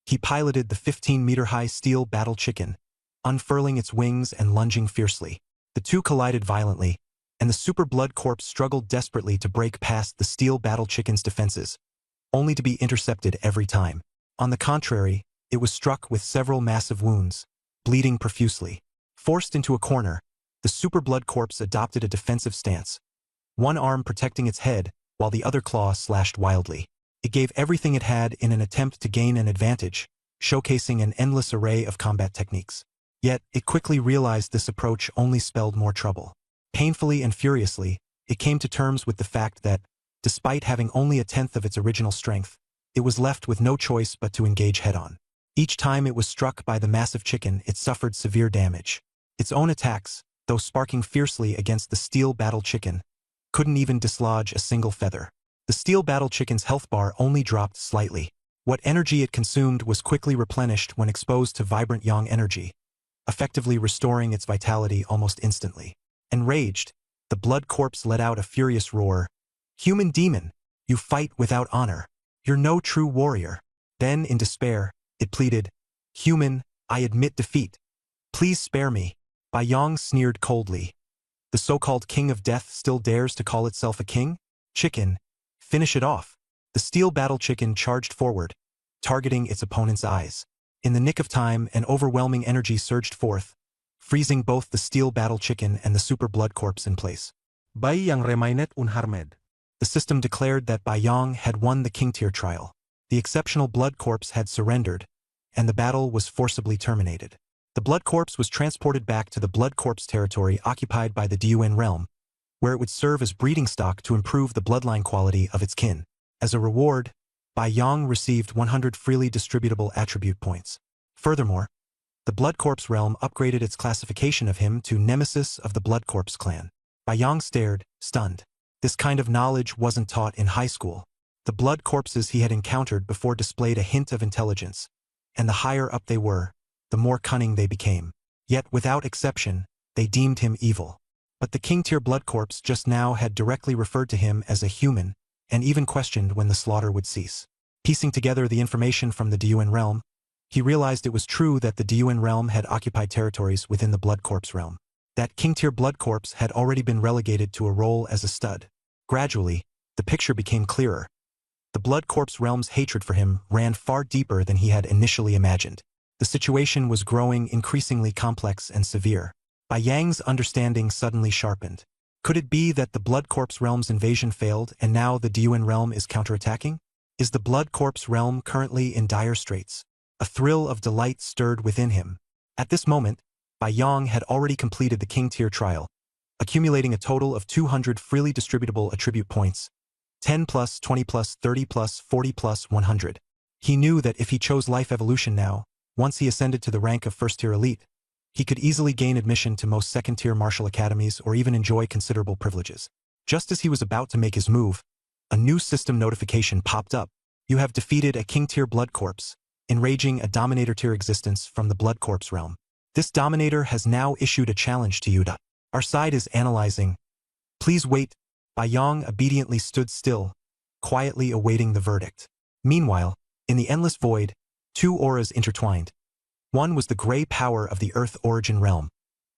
He piloted the 15-meter-high steel battle chicken, unfurling its wings and lunging fiercely. The two collided violently, and the super blood corpse struggled desperately to break past the steel battle chicken's defenses, only to be intercepted every time. On the contrary, it was struck with several massive wounds, bleeding profusely. Forced into a corner, the super blood corpse adopted a defensive stance, one arm protecting its head while the other claw slashed wildly. It gave everything it had in an attempt to gain an advantage, showcasing an endless array of combat techniques. Yet, it quickly realized this approach only spelled more trouble. Painfully and furiously, it came to terms with the fact that, despite having only 1/10 of its original strength, it was left with no choice but to engage head-on. Each time it was struck by the massive chicken, it suffered severe damage. Its own attacks, though sparking fiercely against the steel battle chicken, couldn't even dislodge a single feather. The steel battle chicken's health bar only dropped slightly. What energy it consumed was quickly replenished when exposed to vibrant yang energy, effectively restoring its vitality almost instantly. Enraged, the blood corpse let out a furious roar. "Human demon, you fight without honor. You're no true warrior." Then, in despair, it pleaded, "Human, I admit defeat. Please spare me." Bai Yang sneered coldly. The so-called king of death still dares to call itself a king? Chicken, finish it off. The steel battle chicken charged forward, targeting its opponent's eyes. In the nick of time, an overwhelming energy surged forth, freezing both the steel battle chicken and the super blood corpse in place. Bai Yang remained unharmed. The system declared that Bai Yang had won the King-tier trial. The exceptional blood corpse had surrendered, and the battle was forcibly terminated. The blood corpse was transported back to the blood corpse territory occupied by the Diyuan realm, where it would serve as breeding stock to improve the bloodline quality of its kin. As a reward, Bai Yang received 100 freely distributable attribute points. Furthermore, the Blood Corpse realm upgraded its classification of him to Nemesis of the Blood Corpse clan. Bai Yang stared, stunned. This kind of knowledge wasn't taught in high school. The blood corpses he had encountered before displayed a hint of intelligence, and the higher up they were, the more cunning they became. Yet, without exception, they deemed him evil. But the king-tier blood corpse just now had directly referred to him as a human, and even questioned when the slaughter would cease. Piecing together the information from the Diyuan realm, he realized it was true that the Diyuan realm had occupied territories within the blood corpse realm. That king-tier blood corpse had already been relegated to a role as a stud. Gradually, the picture became clearer. The blood corpse realm's hatred for him ran far deeper than he had initially imagined. The situation was growing increasingly complex and severe. Bai Yang's understanding suddenly sharpened. Could it be that the blood corpse realm's invasion failed and now the Diyuan realm is counterattacking? Is the blood corpse realm currently in dire straits? A thrill of delight stirred within him. At this moment, Bai Yang had already completed the king-tier trial, accumulating a total of 200 freely distributable attribute points, 10 plus, 20 plus, 30 plus, 40 plus, 100. He knew that if he chose life evolution now, once he ascended to the rank of first-tier elite, he could easily gain admission to most second-tier martial academies or even enjoy considerable privileges. Just as he was about to make his move, a new system notification popped up. You have defeated a king-tier blood corpse, enraging a dominator-tier existence from the blood corpse realm. This dominator has now issued a challenge to you. Our side is analyzing. Please wait. Bai Yang obediently stood still, quietly awaiting the verdict. Meanwhile, in the endless void, two auras intertwined. One was the gray power of the Earth Origin realm,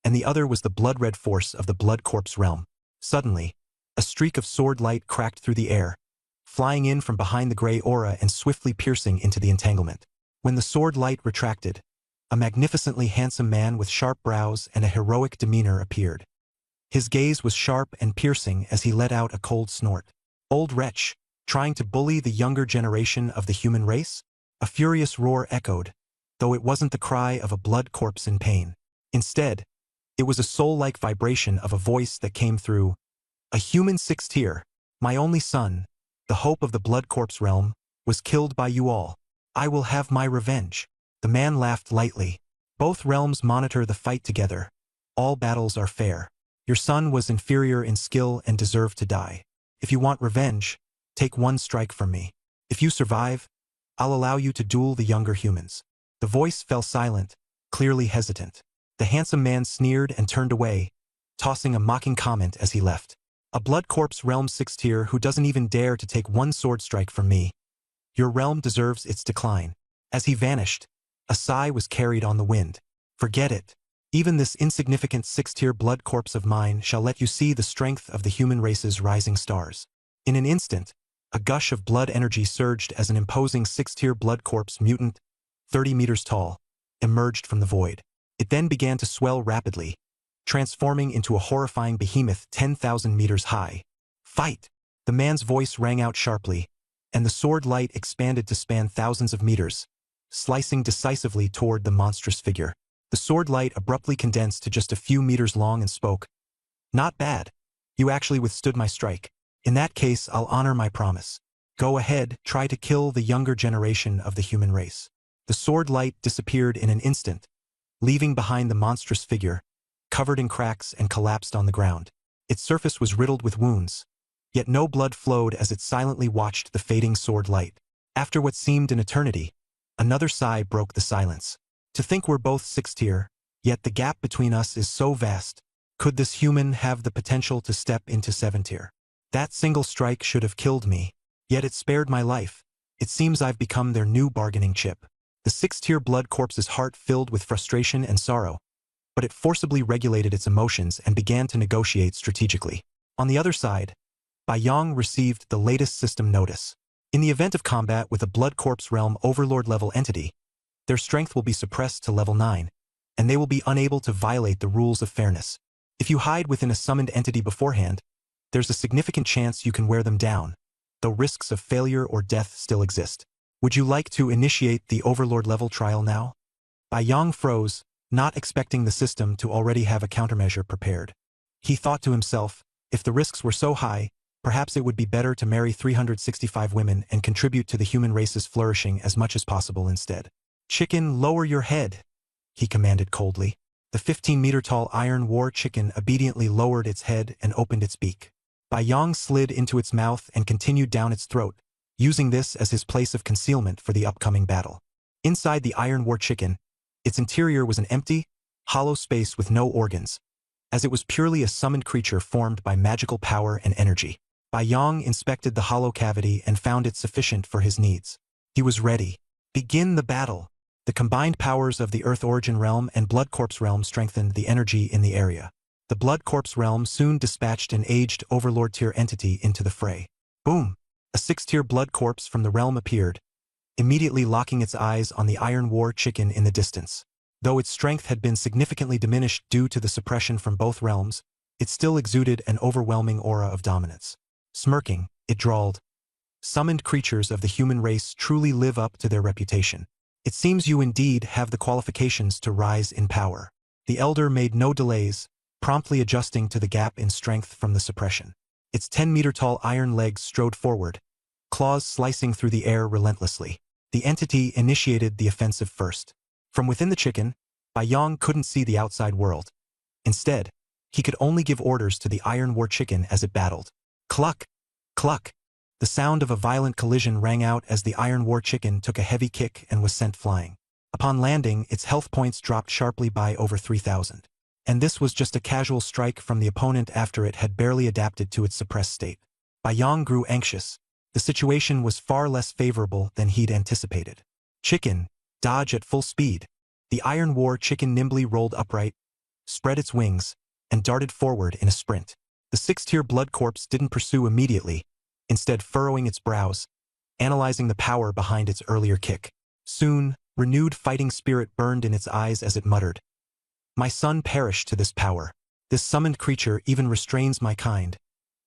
and the other was the blood-red force of the blood corpse realm. Suddenly, a streak of sword light cracked through the air, flying in from behind the gray aura and swiftly piercing into the entanglement. When the sword light retracted, a magnificently handsome man with sharp brows and a heroic demeanor appeared. His gaze was sharp and piercing as he let out a cold snort. Old wretch, trying to bully the younger generation of the human race? A furious roar echoed, though it wasn't the cry of a blood corpse in pain. Instead, it was a soul-like vibration of a voice that came through. A human sixth tier, my only son, the hope of the blood corpse realm, was killed by you all. I will have my revenge. The man laughed lightly. Both realms monitor the fight together. All battles are fair. Your son was inferior in skill and deserved to die. If you want revenge, take one strike from me. If you survive, I'll allow you to duel the younger humans. The voice fell silent, clearly hesitant. The handsome man sneered and turned away, tossing a mocking comment as he left. A blood corpse realm sixth tier who doesn't even dare to take one sword strike from me. Your realm deserves its decline. As he vanished, a sigh was carried on the wind. Forget it. Even this insignificant sixth-tier blood corpse of mine shall let you see the strength of the human race's rising stars. In an instant, a gush of blood energy surged as an imposing sixth-tier blood corpse mutant, 30 meters tall, emerged from the void. It then began to swell rapidly, transforming into a horrifying behemoth 10,000 meters high. Fight! The man's voice rang out sharply, and the sword light expanded to span thousands of meters, slicing decisively toward the monstrous figure. The sword light abruptly condensed to just a few meters long and spoke. Not bad. You actually withstood my strike. In that case, I'll honor my promise. Go ahead, try to kill the younger generation of the human race. The sword light disappeared in an instant, leaving behind the monstrous figure, covered in cracks and collapsed on the ground. Its surface was riddled with wounds, yet no blood flowed as it silently watched the fading sword light. After what seemed an eternity, another sigh broke the silence. To think we're both sixth tier, yet the gap between us is so vast. Could this human have the potential to step into seventh tier? That single strike should have killed me, yet it spared my life. It seems I've become their new bargaining chip. The sixth-tier blood corpse's heart filled with frustration and sorrow, but it forcibly regulated its emotions and began to negotiate strategically. On the other side, Bai Yang received the latest system notice. In the event of combat with a blood corpse realm overlord-level entity, their strength will be suppressed to level 9, and they will be unable to violate the rules of fairness. If you hide within a summoned entity beforehand, there's a significant chance you can wear them down, though risks of failure or death still exist. Would you like to initiate the overlord-level trial now? Bai Yang froze, not expecting the system to already have a countermeasure prepared. He thought to himself, If the risks were so high, perhaps it would be better to marry 365 women and contribute to the human race's flourishing as much as possible instead. Chicken, lower your head, he commanded coldly. The 15-meter-tall iron war chicken obediently lowered its head and opened its beak. Bai Yong slid into its mouth and continued down its throat, using this as his place of concealment for the upcoming battle. Inside the iron war chicken, its interior was an empty, hollow space with no organs, as it was purely a summoned creature formed by magical power and energy. Bai Yong inspected the hollow cavity and found it sufficient for his needs. He was ready. Begin the battle. The combined powers of the Earth Origin Realm and Blood Corpse Realm strengthened the energy in the area. The Blood Corpse Realm soon dispatched an aged Overlord-tier entity into the fray. Boom! A 6th-tier Blood Corpse from the realm appeared, immediately locking its eyes on the Iron War chicken in the distance. Though its strength had been significantly diminished due to the suppression from both realms, it still exuded an overwhelming aura of dominance. Smirking, it drawled, "Summoned creatures of the human race truly live up to their reputation. It seems you indeed have the qualifications to rise in power." The elder made no delays, promptly adjusting to the gap in strength from the suppression. Its 10-meter-tall iron legs strode forward, claws slicing through the air relentlessly. The entity initiated the offensive first. From within the chicken, Bai Yong couldn't see the outside world. Instead, he could only give orders to the Iron War chicken as it battled. Cluck! Cluck! The sound of a violent collision rang out as the Iron War chicken took a heavy kick and was sent flying. Upon landing, its health points dropped sharply by over 3,000. And this was just a casual strike from the opponent after it had barely adapted to its suppressed state. Bai Yong grew anxious. The situation was far less favorable than he'd anticipated. Chicken, dodge at full speed. The Iron War chicken nimbly rolled upright, spread its wings, and darted forward in a sprint. The 6th-tier Blood Corpse didn't pursue immediately, instead furrowing its brows, analyzing the power behind its earlier kick. Soon, renewed fighting spirit burned in its eyes as it muttered, "My son perished to this power. This summoned creature even restrains my kind,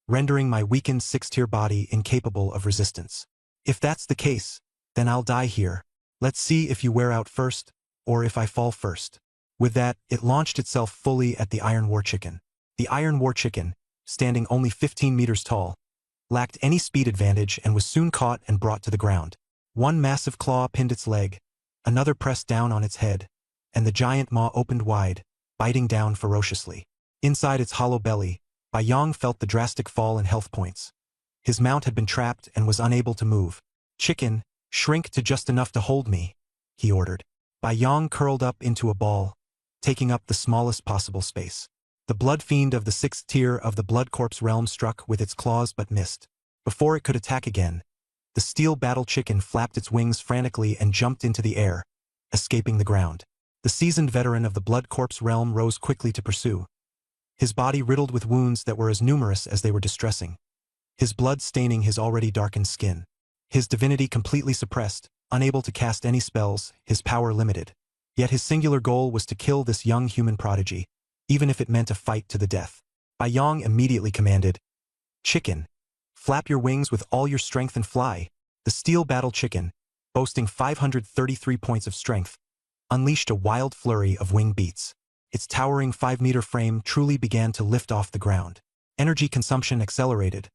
rendering my weakened 6th-tier body incapable of resistance. If that's the case, then I'll die here. Let's see if you wear out first, or if I fall first." With that, it launched itself fully at the Iron War chicken. The Iron War chicken, standing only 15 meters tall, lacked any speed advantage and was soon caught and brought to the ground. One massive claw pinned its leg, another pressed down on its head, and the giant maw opened wide, biting down ferociously. Inside its hollow belly, Bai Yong felt the drastic fall in health points. His mount had been trapped and was unable to move. "Chicken, shrink to just enough to hold me," he ordered. Bai Yong curled up into a ball, taking up the smallest possible space. The blood fiend of the 6th tier of the Blood Corpse realm struck with its claws but missed. Before it could attack again, the steel battle chicken flapped its wings frantically and jumped into the air, escaping the ground. The seasoned veteran of the Blood Corpse realm rose quickly to pursue, his body riddled with wounds that were as numerous as they were distressing, his blood staining his already darkened skin. His divinity completely suppressed, unable to cast any spells, his power limited. Yet his singular goal was to kill this young human prodigy, even if it meant a fight to the death. Bai Yong immediately commanded, "Chicken, flap your wings with all your strength and fly." The steel battle chicken, boasting 533 points of strength, unleashed a wild flurry of wing beats. Its towering 5-meter frame truly began to lift off the ground. Energy consumption accelerated,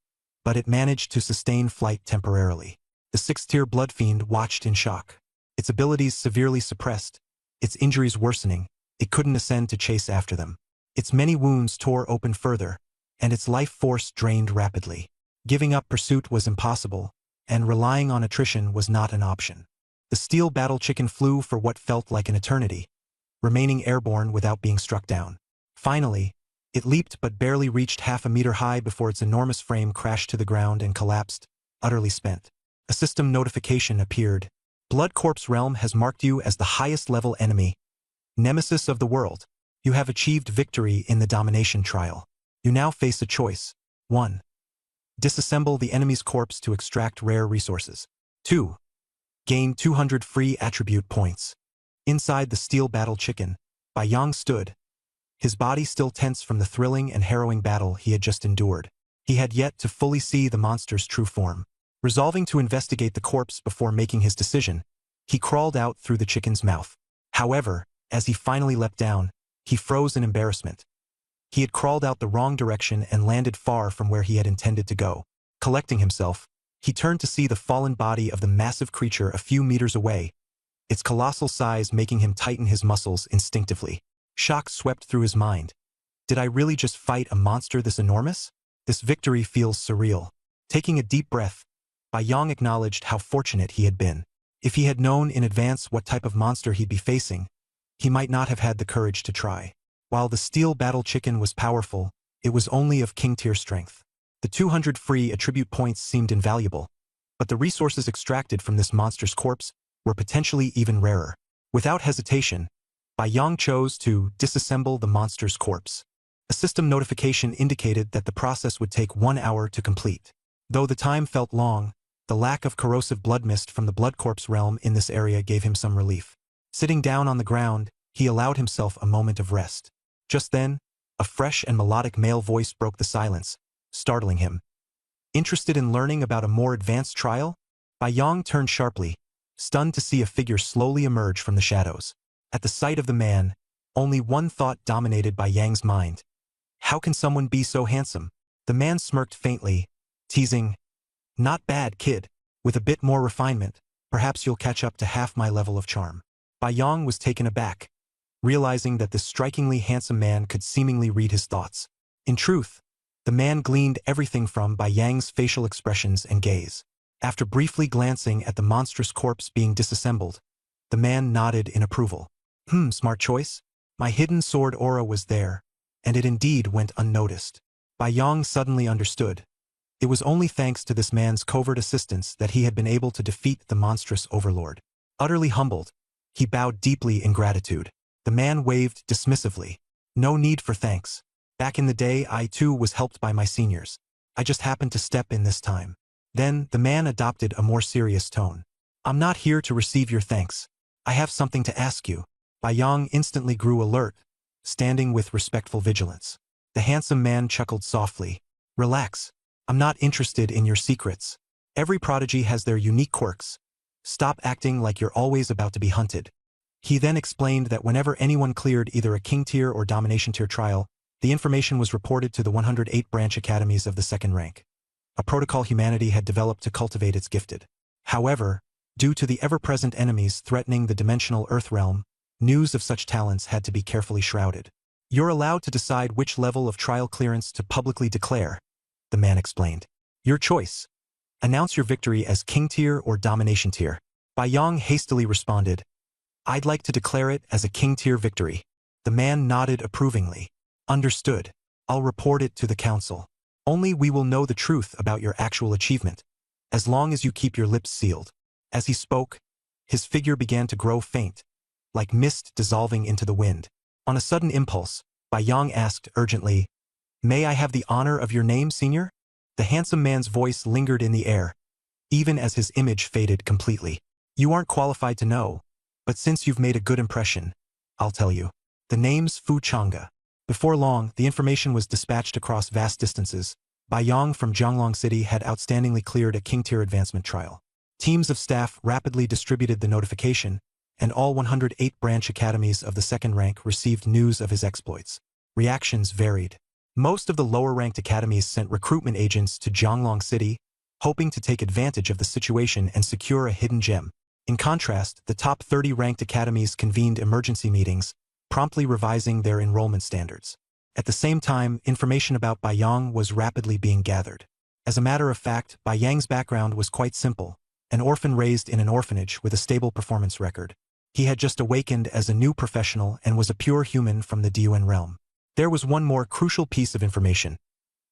but it managed to sustain flight temporarily. The 6th-tier Blood Fiend watched in shock. Its abilities severely suppressed, its injuries worsening, it couldn't ascend to chase after them. Its many wounds tore open further, and its life force drained rapidly. Giving up pursuit was impossible, and relying on attrition was not an option. The steel battle chicken flew for what felt like an eternity, remaining airborne without being struck down. Finally, it leaped but barely reached half a meter high before its enormous frame crashed to the ground and collapsed, utterly spent. A system notification appeared. "Blood Corpse Realm has marked you as the highest-level enemy, nemesis of the world. You have achieved victory in the domination trial. You now face a choice. 1. Disassemble the enemy's corpse to extract rare resources. 2. Gain 200 free attribute points." Inside the steel battle chicken, Bai Yong stood, his body still tense from the thrilling and harrowing battle he had just endured. He had yet to fully see the monster's true form. Resolving to investigate the corpse before making his decision, he crawled out through the chicken's mouth. However, as he finally leapt down, he froze in embarrassment. He had crawled out the wrong direction and landed far from where he had intended to go. Collecting himself, he turned to see the fallen body of the massive creature a few meters away, its colossal size making him tighten his muscles instinctively. Shock swept through his mind. Did I really just fight a monster this enormous? This victory feels surreal. Taking a deep breath, Bai Yong acknowledged how fortunate he had been. If he had known in advance what type of monster he'd be facing, he might not have had the courage to try. While the steel battle chicken was powerful, it was only of king-tier strength. The 200 free attribute points seemed invaluable, but the resources extracted from this monster's corpse were potentially even rarer. Without hesitation, Bai Yong chose to disassemble the monster's corpse. A system notification indicated that the process would take 1 hour to complete. Though the time felt long, the lack of corrosive blood mist from the blood corpse realm in this area gave him some relief. Sitting down on the ground, he allowed himself a moment of rest. Just then, a fresh and melodic male voice broke the silence, startling him. Interested in learning about a more advanced trial? Bai Yong turned sharply, stunned to see a figure slowly emerge from the shadows. At the sight of the man, only one thought dominated Bai Yang's mind. How can someone be so handsome? The man smirked faintly, teasing, "Not bad, kid. With a bit more refinement, perhaps you'll catch up to half my level of charm." Bai Yong was taken aback, realizing that this strikingly handsome man could seemingly read his thoughts. In truth, the man gleaned everything from Bai Yang's facial expressions and gaze. After briefly glancing at the monstrous corpse being disassembled, the man nodded in approval. Smart choice. My hidden sword aura was there, and it indeed went unnoticed. Bai Yong suddenly understood. It was only thanks to this man's covert assistance that he had been able to defeat the monstrous overlord. Utterly humbled, he bowed deeply in gratitude. The man waved dismissively. "No need for thanks. Back in the day, I too was helped by my seniors. I just happened to step in this time." Then the man adopted a more serious tone. "I'm not here to receive your thanks. I have something to ask you." Bai Yong instantly grew alert, standing with respectful vigilance. The handsome man chuckled softly. "Relax. I'm not interested in your secrets. Every prodigy has their unique quirks. Stop acting like you're always about to be hunted." He then explained that whenever anyone cleared either a king-tier or domination-tier trial, the information was reported to the 108 branch academies of the second rank. A protocol humanity had developed to cultivate its gifted. However, due to the ever-present enemies threatening the dimensional Earth realm, news of such talents had to be carefully shrouded. "You're allowed to decide which level of trial clearance to publicly declare," the man explained. "Your choice. Announce your victory as king-tier or domination-tier." Bai Yong hastily responded, "I'd like to declare it as a king-tier victory." The man nodded approvingly. "Understood. I'll report it to the council. Only we will know the truth about your actual achievement, as long as you keep your lips sealed." As he spoke, his figure began to grow faint, like mist dissolving into the wind. On a sudden impulse, Bai Yong asked urgently, "May I have the honor of your name, senior?" The handsome man's voice lingered in the air, even as his image faded completely. "You aren't qualified to know, but since you've made a good impression, I'll tell you. The name's Fu Chang'e." Before long, the information was dispatched across vast distances. Bai Yong from Jianglong City had outstandingly cleared a king-tier advancement trial. Teams of staff rapidly distributed the notification, and all 108 branch academies of the second rank received news of his exploits. Reactions varied. Most of the lower-ranked academies sent recruitment agents to Jianglong City, hoping to take advantage of the situation and secure a hidden gem. In contrast, the top 30 ranked academies convened emergency meetings, promptly revising their enrollment standards. At the same time, information about Bai Yong was rapidly being gathered. As a matter of fact, Bai Yang's background was quite simple, an orphan raised in an orphanage with a stable performance record. He had just awakened as a new professional and was a pure human from the Diuan realm. There was one more crucial piece of information.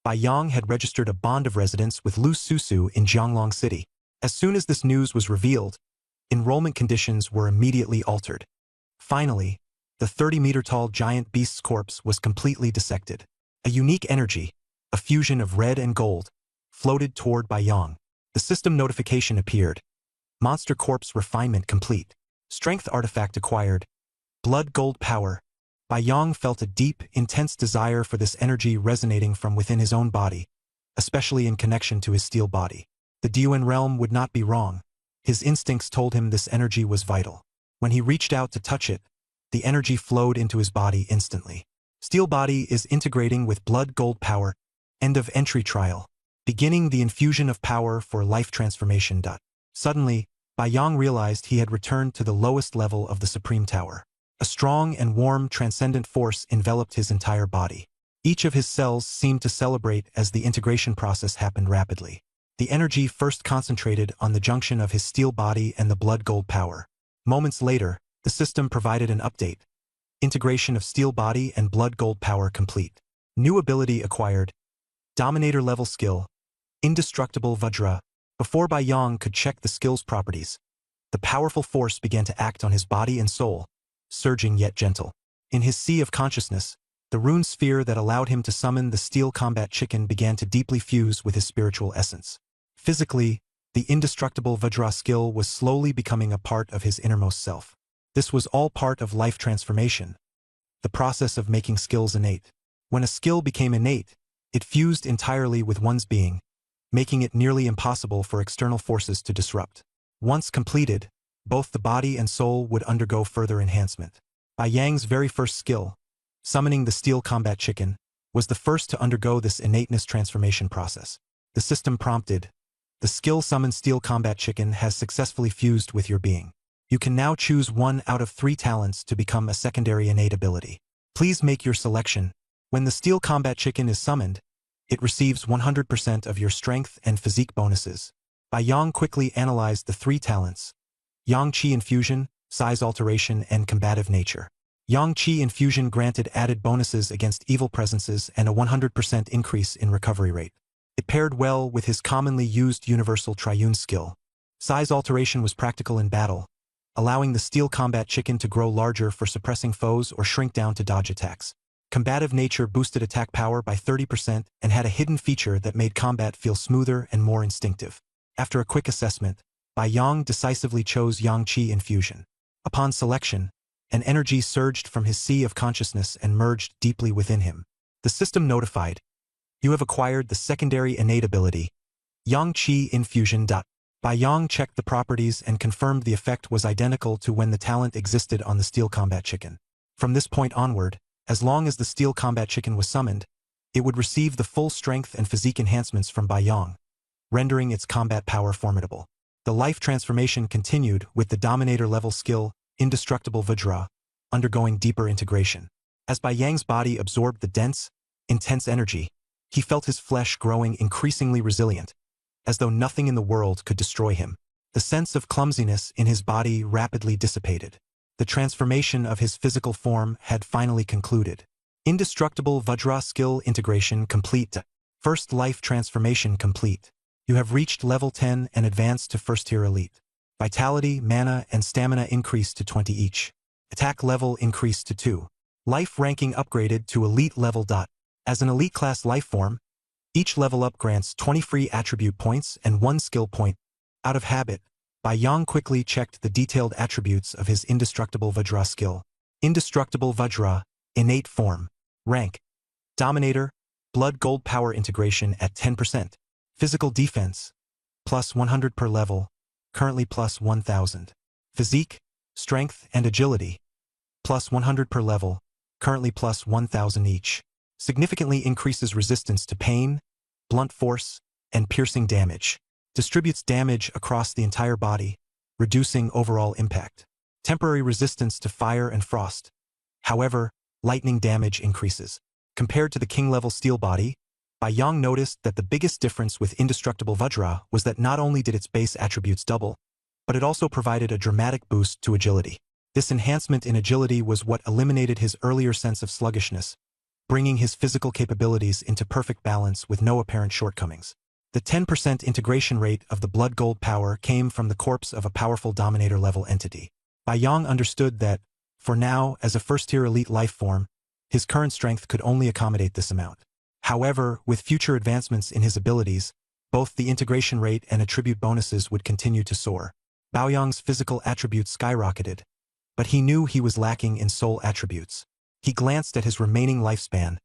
Bai Yong had registered a bond of residence with Lu Susu in Jianglong City. As soon as this news was revealed, enrollment conditions were immediately altered. Finally, the 30-meter-tall giant beast's corpse was completely dissected. A unique energy, a fusion of red and gold, floated toward Bai Yong. The system notification appeared. Monster corpse refinement complete. Strength artifact acquired. Blood gold power. Bai Yong felt a deep, intense desire for this energy resonating from within his own body, especially in connection to his steel body. The Diuan realm would not be wrong. His instincts told him this energy was vital. When he reached out to touch it, the energy flowed into his body instantly. Steel body is integrating with blood gold power. End of entry trial. Beginning the infusion of power for life transformation. Suddenly, Baiyang realized he had returned to the lowest level of the Supreme Tower. A strong and warm transcendent force enveloped his entire body. Each of his cells seemed to celebrate as the integration process happened rapidly. The energy first concentrated on the junction of his steel body and the blood gold power. Moments later, the system provided an update. Integration of steel body and blood gold power complete. New ability acquired. Dominator level skill. Indestructible Vajra. Before Baiyang could check the skill's properties, the powerful force began to act on his body and soul, surging yet gentle. In his sea of consciousness, the rune sphere that allowed him to summon the steel combat chicken began to deeply fuse with his spiritual essence. Physically, the indestructible Vajra skill was slowly becoming a part of his innermost self. This was all part of life transformation, the process of making skills innate. When a skill became innate, it fused entirely with one's being, making it nearly impossible for external forces to disrupt. Once completed, both the body and soul would undergo further enhancement. Baiyang's very first skill, summoning the steel combat chicken, was the first to undergo this innateness transformation process. The system prompted, the skill summon steel combat chicken has successfully fused with your being. You can now choose one out of 3 talents to become a secondary innate ability. Please make your selection. When the steel combat chicken is summoned, it receives 100% of your strength and physique bonuses. Baiyang quickly analyzed the 3 talents: Yang Qi Infusion, Size Alteration, and Combative Nature. Yang Qi Infusion granted added bonuses against evil presences and a 100% increase in recovery rate. It paired well with his commonly used Universal Triune skill. Size Alteration was practical in battle, allowing the steel combat chicken to grow larger for suppressing foes or shrink down to dodge attacks. Combative Nature boosted attack power by 30% and had a hidden feature that made combat feel smoother and more instinctive. After a quick assessment, Baiyang decisively chose Yang Qi Infusion. Upon selection, an energy surged from his sea of consciousness and merged deeply within him. The system notified, you have acquired the secondary innate ability, Yang Qi Infusion. Baiyang checked the properties and confirmed the effect was identical to when the talent existed on the steel combat chicken. From this point onward, as long as the steel combat chicken was summoned, it would receive the full strength and physique enhancements from Baiyang, rendering its combat power formidable. The life transformation continued with the Dominator level skill, Indestructible Vajra, undergoing deeper integration. As Baiyang's body absorbed the dense, intense energy, he felt his flesh growing increasingly resilient, as though nothing in the world could destroy him. The sense of clumsiness in his body rapidly dissipated. The transformation of his physical form had finally concluded. Indestructible Vajra skill integration complete. First life transformation complete. You have reached level 10 and advanced to first tier elite. Vitality, mana, and stamina increased to 20 each. Attack level increased to 2. Life ranking upgraded to elite level. As an elite class life form, each level up grants 20 free attribute points and 1 skill point. Out of habit, Baiyang quickly checked the detailed attributes of his Indestructible Vajra skill. Indestructible Vajra, innate form. Rank: Dominator, blood gold power integration at 10%. Physical defense, plus 100 per level, currently plus 1000. Physique, strength and agility, plus 100 per level, currently plus 1000 each. Significantly increases resistance to pain, blunt force, and piercing damage. Distributes damage across the entire body, reducing overall impact. Temporary resistance to fire and frost. However, lightning damage increases. Compared to the king-level steel body, Baiyang noticed that the biggest difference with Indestructible Vajra was that not only did its base attributes double, but it also provided a dramatic boost to agility. This enhancement in agility was what eliminated his earlier sense of sluggishness, bringing his physical capabilities into perfect balance with no apparent shortcomings. The 10% integration rate of the blood gold power came from the corpse of a powerful Dominator-level entity. Baiyang understood that, for now, as a first-tier elite life form, his current strength could only accommodate this amount. However, with future advancements in his abilities, both the integration rate and attribute bonuses would continue to soar. Baiyang's physical attributes skyrocketed, but he knew he was lacking in soul attributes. He glanced at his remaining lifespan.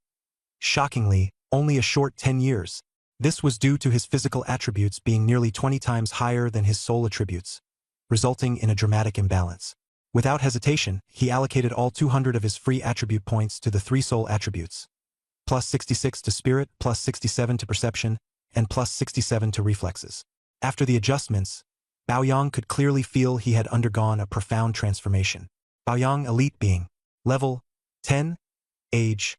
Shockingly, only a short 10 years. This was due to his physical attributes being nearly 20 times higher than his soul attributes, resulting in a dramatic imbalance. Without hesitation, he allocated all 200 of his free attribute points to the 3 soul attributes. Plus 66 to spirit, plus 67 to perception, and plus 67 to reflexes. After the adjustments, Baoyang could clearly feel he had undergone a profound transformation. Baoyang Elite Being. Level 10. Age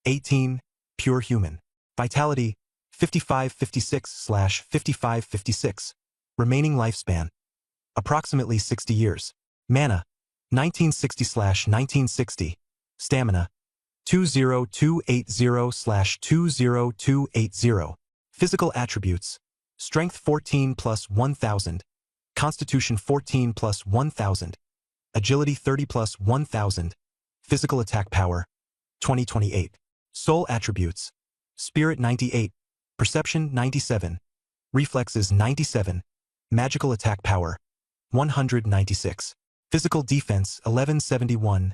18. Pure Human. Vitality 5556/5556. Remaining lifespan approximately 60 years. Mana 1960/1960. Stamina 20280/20280. Physical attributes: Strength 14 plus 1000, Constitution 14 plus 1000, Agility 30 plus 1000, Physical attack power 2028. Soul attributes: Spirit 98, Perception 97, Reflexes 97, Magical attack power 196. Physical defense 1171,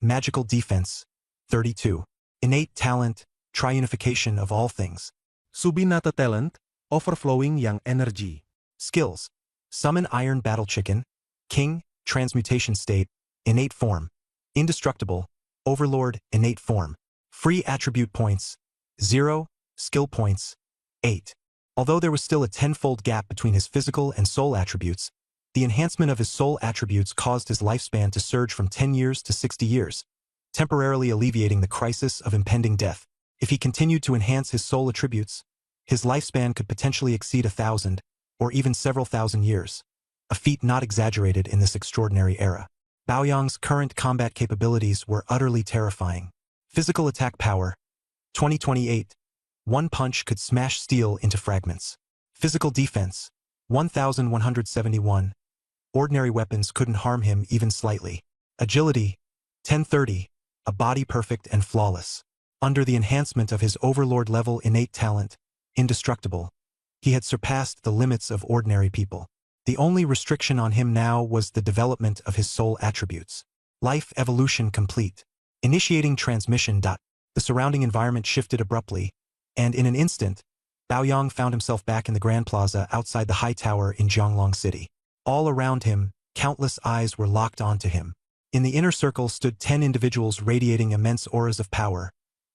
Magical defense 32. Innate talent, triunification of all things. Subinata talent, overflowing yang energy. Skills: Summon Iron Battle Chicken, King, Transmutation State, Innate Form, Indestructible, Overlord, Innate Form. Free attribute points 0, skill points 8. Although there was still a 10-fold gap between his physical and soul attributes, the enhancement of his soul attributes caused his lifespan to surge from 10 years to 60 years, temporarily alleviating the crisis of impending death. If he continued to enhance his soul attributes, his lifespan could potentially exceed 1,000, or even several thousand years, a feat not exaggerated in this extraordinary era. Baoyang's current combat capabilities were utterly terrifying. Physical attack power 2028. One punch could smash steel into fragments. Physical defense 1171. Ordinary weapons couldn't harm him even slightly. Agility 1030. A body perfect and flawless. Under the enhancement of his overlord level innate talent, Indestructible, he had surpassed the limits of ordinary people. The only restriction on him now was the development of his soul attributes. Life evolution complete. Initiating transmission. The surrounding environment shifted abruptly, and in an instant, Baoyang found himself back in the Grand Plaza outside the high tower in Jianglong City. All around him, countless eyes were locked onto him. In the inner circle stood 10 individuals radiating immense auras of power,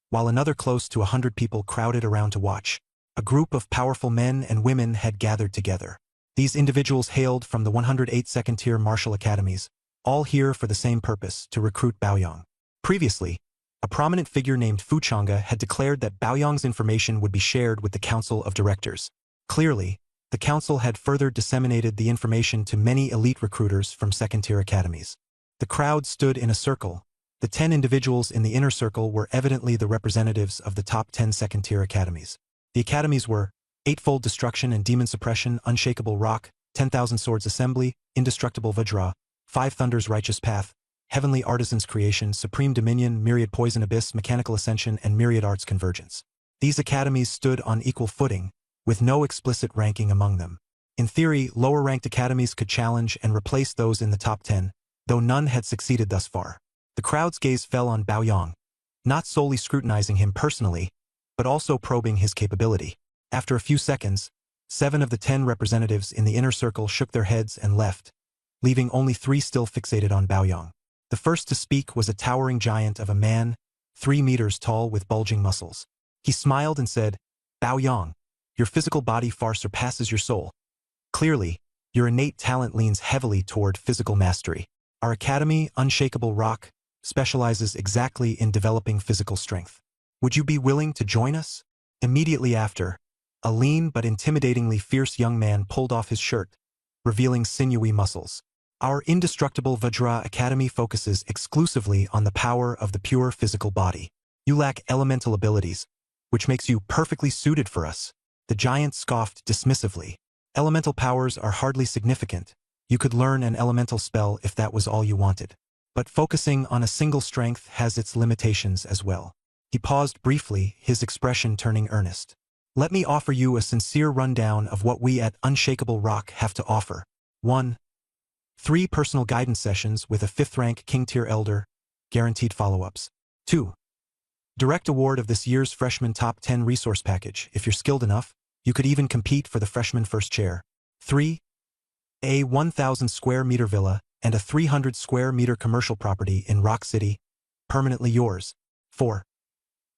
while another close to 100 people crowded around to watch. A group of powerful men and women had gathered together. These individuals hailed from the 108 second-tier martial academies, all here for the same purpose, to recruit Baoyang. Previously, a prominent figure named Fu Chang'e had declared that Baoyang's information would be shared with the Council of Directors. Clearly, the council had further disseminated the information to many elite recruiters from second-tier academies. The crowd stood in a circle. The 10 individuals in the inner circle were evidently the representatives of the top 10 second-tier academies. The academies were Eightfold Destruction and Demon Suppression, Unshakable Rock, 10,000 Swords Assembly, Indestructible Vajra, Five Thunders Righteous Path, Heavenly Artisans Creation, Supreme Dominion, Myriad Poison Abyss, Mechanical Ascension, and Myriad Arts Convergence. These academies stood on equal footing, with no explicit ranking among them. In theory, lower-ranked academies could challenge and replace those in the top 10, though none had succeeded thus far. The crowd's gaze fell on Baoyang, not solely scrutinizing him personally, but also probing his capability. After a few seconds, 7 of the 10 representatives in the inner circle shook their heads and left, leaving only 3 still fixated on Baoyang. The first to speak was a towering giant of a man, 3 meters tall with bulging muscles. He smiled and said, "Baoyang, your physical body far surpasses your soul. Clearly, your innate talent leans heavily toward physical mastery. Our academy, Unshakable Rock, specializes exactly in developing physical strength. Would you be willing to join us?" Immediately after, a lean but intimidatingly fierce young man pulled off his shirt, revealing sinewy muscles. "Our Indestructible Vajra Academy focuses exclusively on the power of the pure physical body. You lack elemental abilities, which makes you perfectly suited for us." The giant scoffed dismissively. "Elemental powers are hardly significant. You could learn an elemental spell if that was all you wanted. But focusing on a single strength has its limitations as well." He paused briefly, his expression turning earnest. "Let me offer you a sincere rundown of what we at Unshakable Rock have to offer. 1. 3 personal guidance sessions with a 5th-rank King-tier elder, guaranteed follow-ups. 2. Direct award of this year's freshman top 10 resource package. If you're skilled enough, you could even compete for the freshman first chair. 3. A 1,000 square meter villa and a 300 square meter commercial property in Rock City, permanently yours. 4.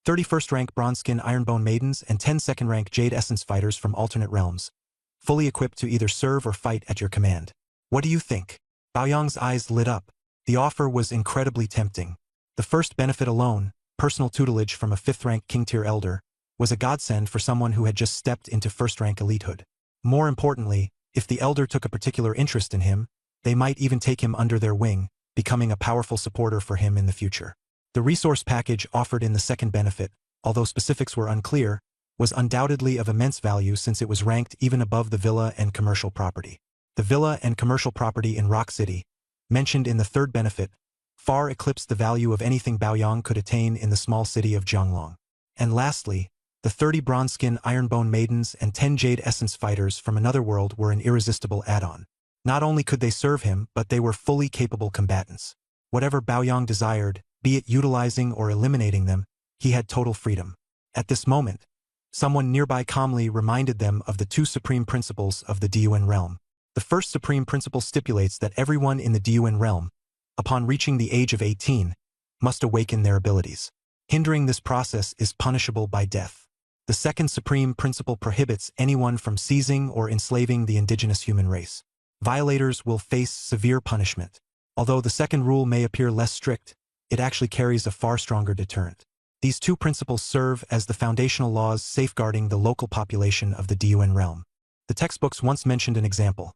31st rank bronze skin ironbone maidens and 10 second rank jade essence fighters from alternate realms, fully equipped to either serve or fight at your command. What do you think? Baoyang's eyes lit up. The offer was incredibly tempting. The first benefit alone, personal tutelage from a 5th rank king tier elder, was a godsend for someone who had just stepped into 1st rank elitehood. More importantly, if the elder took a particular interest in him, they might even take him under their wing, becoming a powerful supporter for him in the future. The resource package offered in the second benefit, although specifics were unclear, was undoubtedly of immense value since it was ranked even above the villa and commercial property. The villa and commercial property in Rock City, mentioned in the third benefit, far eclipsed the value of anything Baoyang could attain in the small city of Jianglong. And lastly, the 30 bronze skin ironbone maidens and 10 jade essence fighters from another world were an irresistible add-on. Not only could they serve him, but they were fully capable combatants. Whatever Baoyang desired, be it utilizing or eliminating them, he had total freedom. At this moment, someone nearby calmly reminded them of the 2 supreme principles of the Diyuan realm. The first supreme principle stipulates that everyone in the Diyuan realm, upon reaching the age of 18, must awaken their abilities. Hindering this process is punishable by death. The second supreme principle prohibits anyone from seizing or enslaving the indigenous human race. Violators will face severe punishment. Although the second rule may appear less strict, it actually carries a far stronger deterrent. These 2 principles serve as the foundational laws safeguarding the local population of the Diyuan realm. The textbooks once mentioned an example.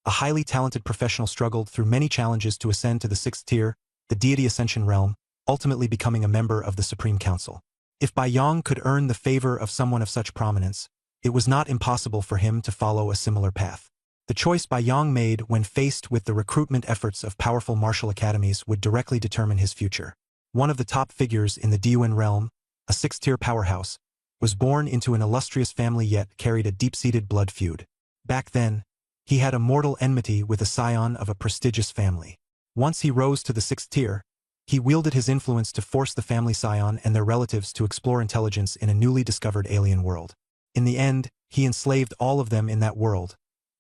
A highly talented professional struggled through many challenges to ascend to the 6th tier, the deity ascension realm, ultimately becoming a member of the Supreme Council. If Baoyang could earn the favor of someone of such prominence, it was not impossible for him to follow a similar path. The choice Baoyang made when faced with the recruitment efforts of powerful martial academies would directly determine his future. One of the top figures in the Diyuan realm, a 6th-tier powerhouse, was born into an illustrious family yet carried a deep-seated blood feud. Back then, he had a mortal enmity with a scion of a prestigious family. Once he rose to the 6th tier, he wielded his influence to force the family scion and their relatives to explore intelligence in a newly discovered alien world. In the end, he enslaved all of them in that world,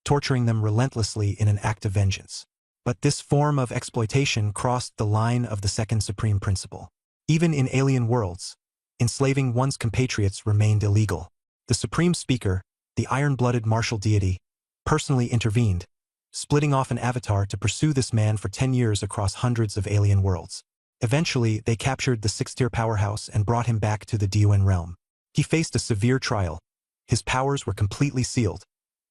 torturing them relentlessly in an act of vengeance. But this form of exploitation crossed the line of the second supreme principle. Even in alien worlds, enslaving one's compatriots remained illegal. The supreme speaker, the iron-blooded martial deity, personally intervened, splitting off an avatar to pursue this man for 10 years across hundreds of alien worlds. Eventually, they captured the 6th-tier powerhouse and brought him back to the Diyuan realm. He faced a severe trial. His powers were completely sealed,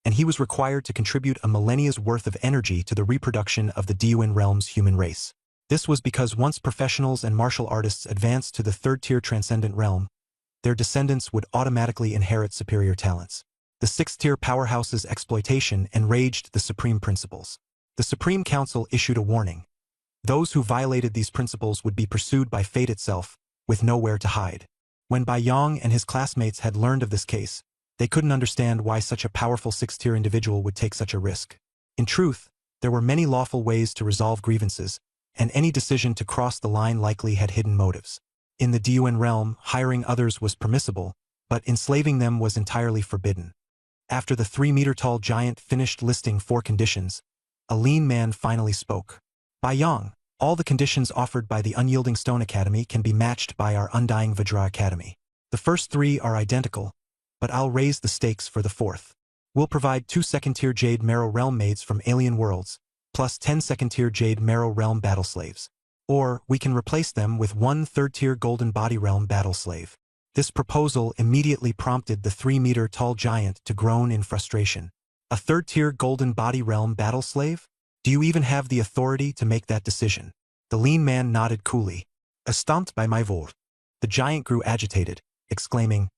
and he was required to contribute a millennia's worth of energy to the reproduction of the Diyuan realm's human race. This was because once professionals and martial artists advanced to the 3rd-tier transcendent realm, their descendants would automatically inherit superior talents. The 6th-tier powerhouse's exploitation enraged the supreme principles. The Supreme Council issued a warning. Those who violated these principles would be pursued by fate itself, with nowhere to hide. When Baoyang and his classmates had learned of this case, they couldn't understand why such a powerful 6th-tier individual would take such a risk. In truth, there were many lawful ways to resolve grievances, and any decision to cross the line likely had hidden motives. In the Diyuan realm, hiring others was permissible, but enslaving them was entirely forbidden. After the 3-meter-tall giant finished listing 4 conditions, a lean man finally spoke. Baoyang, all the conditions offered by the Unyielding Stone Academy can be matched by our Undying Vajra Academy. The first 3 are identical, but I'll raise the stakes for the 4th. We'll provide 2 second-tier Jade Marrow Realm maids from alien worlds, plus 10 second-tier Jade Marrow Realm battle slaves. Or, we can replace them with 1 third-tier Golden Body Realm battle slave. This proposal immediately prompted the 3-meter-tall giant to groan in frustration. A third-tier Golden Body Realm battle slave? Do you even have the authority to make that decision? The lean man nodded coolly. Astounded by my word. The giant grew agitated, exclaiming,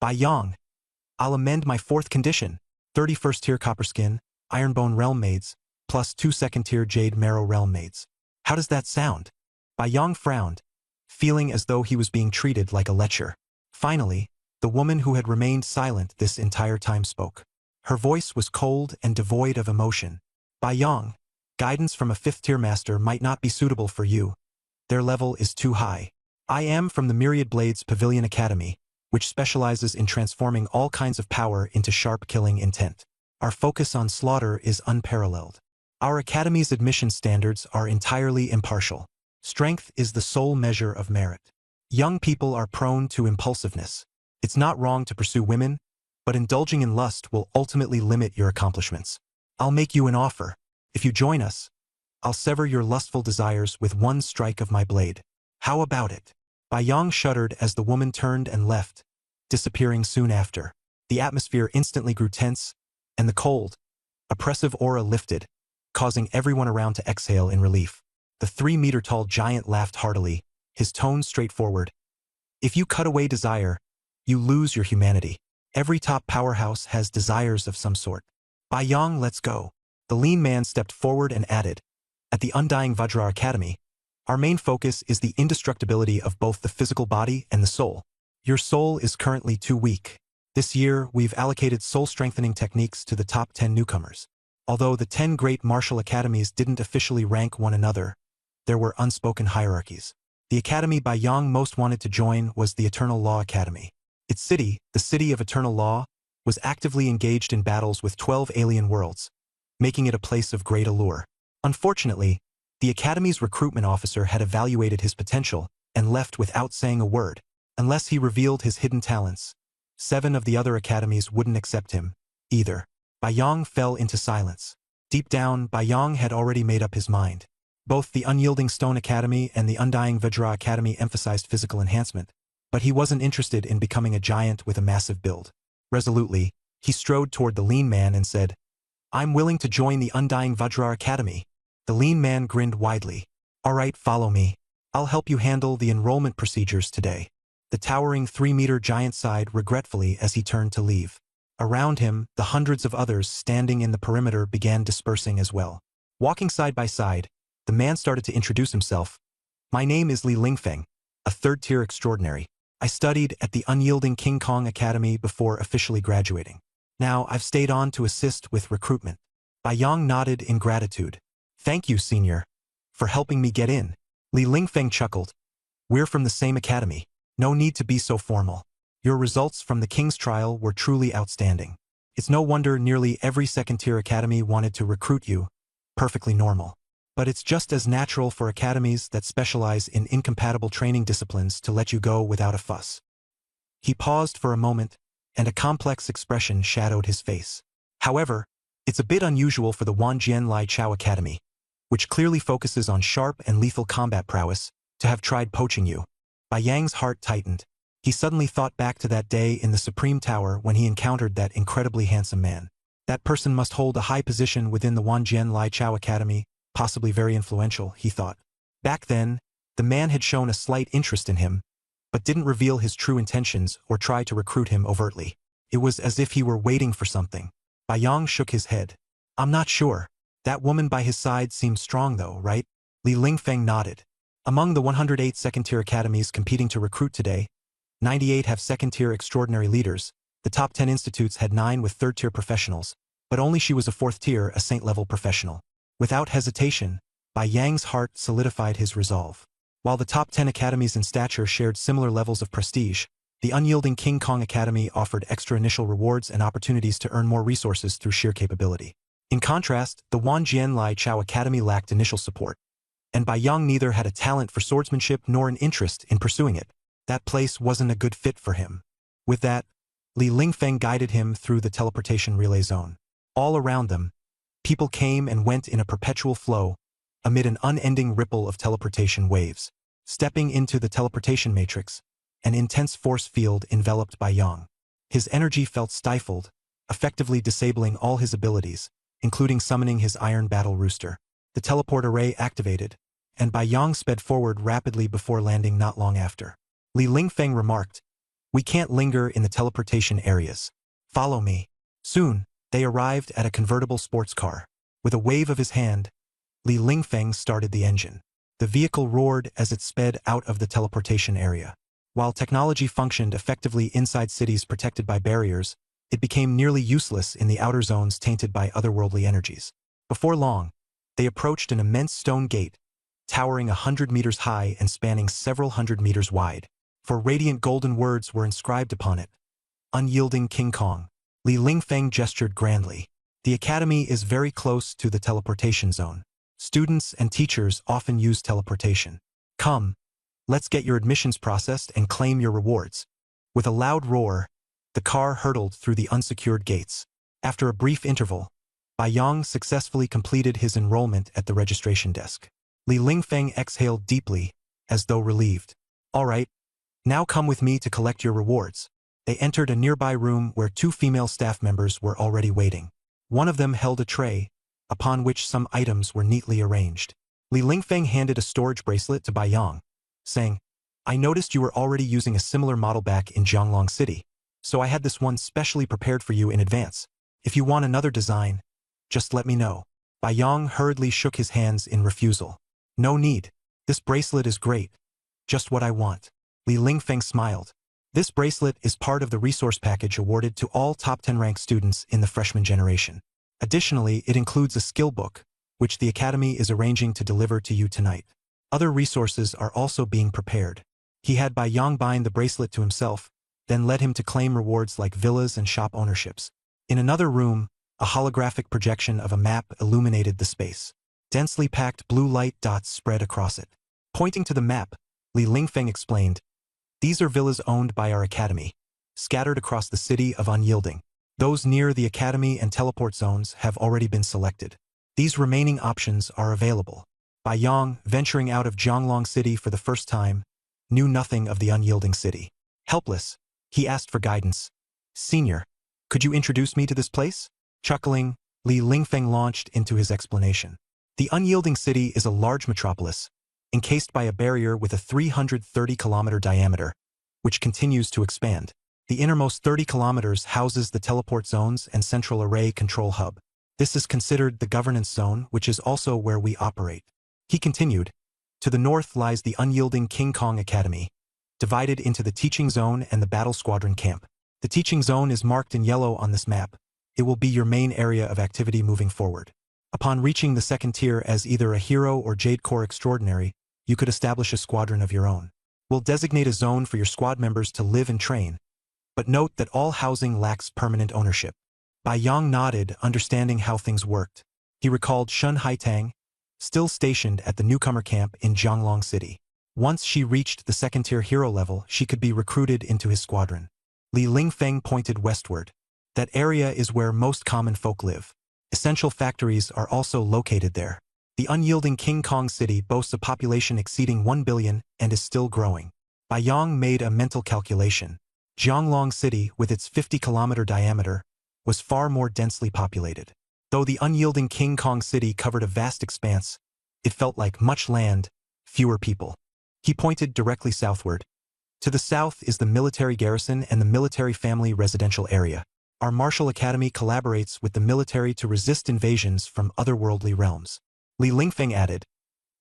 Baoyang, I'll amend my 4th condition. 31st-tier Copperskin, Ironbone Realm maids, plus 2 second-tier Jade Marrow Realm maids. How does that sound? Baoyang frowned, feeling as though he was being treated like a lecher. Finally, the woman who had remained silent this entire time spoke. Her voice was cold and devoid of emotion. Baoyang, guidance from a 5th-tier master might not be suitable for you. Their level is too high. I am from the Myriad Blades Pavilion Academy, which specializes in transforming all kinds of power into sharp killing intent. Our focus on slaughter is unparalleled. Our academy's admission standards are entirely impartial. Strength is the sole measure of merit. Young people are prone to impulsiveness. It's not wrong to pursue women, but indulging in lust will ultimately limit your accomplishments. I'll make you an offer. If you join us, I'll sever your lustful desires with one strike of my blade. How about it? Yang shuddered as the woman turned and left, disappearing soon after. The atmosphere instantly grew tense, and the cold, oppressive aura lifted, causing everyone around to exhale in relief. The 3-meter-tall giant laughed heartily, his tone straightforward. If you cut away desire, you lose your humanity. Every top powerhouse has desires of some sort. Yang, let's go. The lean man stepped forward and added, at the Undying Vajra Academy, our main focus is the indestructibility of both the physical body and the soul. Your soul is currently too weak. This year, we've allocated soul-strengthening techniques to the top 10 newcomers. Although the 10 great martial academies didn't officially rank one another, there were unspoken hierarchies. The academy Yang most wanted to join was the Eternal Law Academy. Its city, the City of Eternal Law, was actively engaged in battles with 12 alien worlds, making it a place of great allure. Unfortunately, the Academy's recruitment officer had evaluated his potential and left without saying a word. Unless he revealed his hidden talents, 7 of the other academies wouldn't accept him, either. Yang fell into silence. Deep down, Yang had already made up his mind. Both the Unyielding Stone Academy and the Undying Vajra Academy emphasized physical enhancement, but he wasn't interested in becoming a giant with a massive build. Resolutely, he strode toward the lean man and said, I'm willing to join the Undying Vajra Academy. The lean man grinned widely. All right, follow me. I'll help you handle the enrollment procedures today. The towering 3-meter giant sighed regretfully as he turned to leave. Around him, the hundreds of others standing in the perimeter began dispersing as well. Walking side by side, the man started to introduce himself. My name is Li Lingfeng, a third-tier extraordinary. I studied at the Unyielding King Kong Academy before officially graduating. Now I've stayed on to assist with recruitment. Yang nodded in gratitude. Thank you, senior, for helping me get in. Li Lingfeng chuckled. We're from the same academy. No need to be so formal. Your results from the King's trial were truly outstanding. It's no wonder nearly every second-tier academy wanted to recruit you. Perfectly normal. But it's just as natural for academies that specialize in incompatible training disciplines to let you go without a fuss. He paused for a moment, and a complex expression shadowed his face. However, it's a bit unusual for the Wanjian Lai Chao Academy, which clearly focuses on sharp and lethal combat prowess, to have tried poaching you. Yang's heart tightened. He suddenly thought back to that day in the Supreme Tower when he encountered that incredibly handsome man. That person must hold a high position within the Wanjian Lai Chao Academy, possibly very influential, he thought. Back then, the man had shown a slight interest in him, but didn't reveal his true intentions or try to recruit him overtly. It was as if he were waiting for something. Yang shook his head. I'm not sure. That woman by his side seemed strong though, right? Li Lingfeng nodded. Among the 108 second-tier academies competing to recruit today, 98 have second-tier extraordinary leaders. The top 10 institutes had 9 with third-tier professionals, but only she was a fourth-tier, a saint-level professional. Without hesitation, Yang's heart solidified his resolve. While the top 10 academies in stature shared similar levels of prestige, the Unyielding King Kong Academy offered extra initial rewards and opportunities to earn more resources through sheer capability. In contrast, the Wanjian Lai Chao Academy lacked initial support, and Yang neither had a talent for swordsmanship nor an interest in pursuing it. That place wasn't a good fit for him. With that, Li Lingfeng guided him through the teleportation relay zone. All around them, people came and went in a perpetual flow, amid an unending ripple of teleportation waves. Stepping into the teleportation matrix, an intense force field enveloped Yang. His energy felt stifled, effectively disabling all his abilities, including summoning his iron battle rooster. The teleport array activated, and Yang sped forward rapidly before landing not long after. Li Lingfeng remarked, We can't linger in the teleportation areas. Follow me. Soon, they arrived at a convertible sports car. With a wave of his hand, Li Lingfeng started the engine. The vehicle roared as it sped out of the teleportation area. While technology functioned effectively inside cities protected by barriers, it became nearly useless in the outer zones tainted by otherworldly energies. Before long, they approached an immense stone gate, towering 100 meters high and spanning several hundred meters wide. For radiant golden words were inscribed upon it. Unyielding King Kong. Li Lingfeng gestured grandly. The academy is very close to the teleportation zone. Students and teachers often use teleportation. Come, let's get your admissions processed and claim your rewards. With a loud roar, the car hurtled through the unsecured gates. After a brief interval, Bai Yang successfully completed his enrollment at the registration desk. Li Lingfeng exhaled deeply, as though relieved. All right, now come with me to collect your rewards. They entered a nearby room where two female staff members were already waiting. One of them held a tray, upon which some items were neatly arranged. Li Lingfeng handed a storage bracelet to Bai Yang, saying, I noticed you were already using a similar model back in Jianglong City, so I had this one specially prepared for you in advance. If you want another design, just let me know. Bai Yang hurriedly shook his hands in refusal. No need. This bracelet is great. Just what I want. Li Lingfeng smiled. This bracelet is part of the resource package awarded to all top 10 ranked students in the freshman generation. Additionally, it includes a skill book, which the Academy is arranging to deliver to you tonight. Other resources are also being prepared. He had Bai Yang bind the bracelet to himself, then led him to claim rewards like villas and shop ownerships. In another room, a holographic projection of a map illuminated the space. Densely packed blue light dots spread across it. Pointing to the map, Li Lingfeng explained, These are villas owned by our academy, scattered across the city of Unyielding. Those near the academy and teleport zones have already been selected. These remaining options are available. Bai Yang, venturing out of Jianglong City for the first time, knew nothing of the Unyielding City. Helpless, he asked for guidance. Senior, could you introduce me to this place? Chuckling, Li Lingfeng launched into his explanation. The Unyielding City is a large metropolis, encased by a barrier with a 330-kilometer diameter, which continues to expand. The innermost 30 kilometers houses the teleport zones and central array control hub. This is considered the governance zone, which is also where we operate. He continued, to the north lies the Unyielding King Kong Academy, divided into the teaching zone and the battle squadron camp. The teaching zone is marked in yellow on this map. It will be your main area of activity moving forward. Upon reaching the second tier as either a hero or Jade Corps Extraordinary, you could establish a squadron of your own. We'll designate a zone for your squad members to live and train, but note that all housing lacks permanent ownership. Bai Yang nodded, understanding how things worked. He recalled Shun Haitang, still stationed at the newcomer camp in Jianglong City. Once she reached the second-tier hero level, she could be recruited into his squadron. Li Lingfeng pointed westward. That area is where most common folk live. Essential factories are also located there. The Unyielding King Kong City boasts a population exceeding 1 billion and is still growing. Bai Yang made a mental calculation. Jianglong City, with its 50-kilometer diameter, was far more densely populated. Though the Unyielding King Kong City covered a vast expanse, it felt like much land, fewer people. He pointed directly southward. To the south is the military garrison and the military family residential area. Our martial academy collaborates with the military to resist invasions from otherworldly realms. Li Lingfeng added,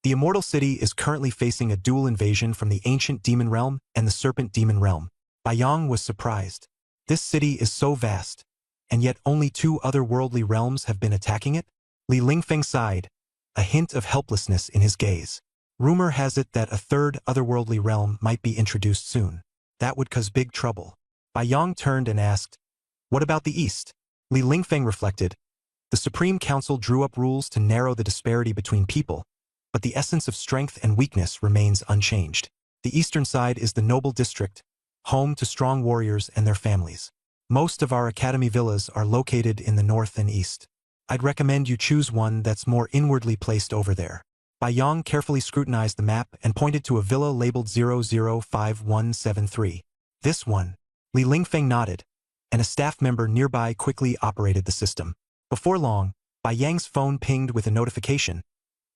the Immortal City is currently facing a dual invasion from the Ancient Demon Realm and the Serpent Demon Realm. Bai Yang was surprised. This city is so vast, and yet only two otherworldly realms have been attacking it? Li Lingfeng sighed, a hint of helplessness in his gaze. Rumor has it that a third otherworldly realm might be introduced soon. That would cause big trouble. Bai Yang turned and asked, what about the East? Li Lingfeng reflected. The Supreme Council drew up rules to narrow the disparity between people, but the essence of strength and weakness remains unchanged. The eastern side is the Noble District, home to strong warriors and their families. Most of our academy villas are located in the north and east. I'd recommend you choose one that's more inwardly placed over there. Bai Yang carefully scrutinized the map and pointed to a villa labeled 005173. This one. Li Lingfeng nodded, and a staff member nearby quickly operated the system. Before long, Bai Yang's phone pinged with a notification.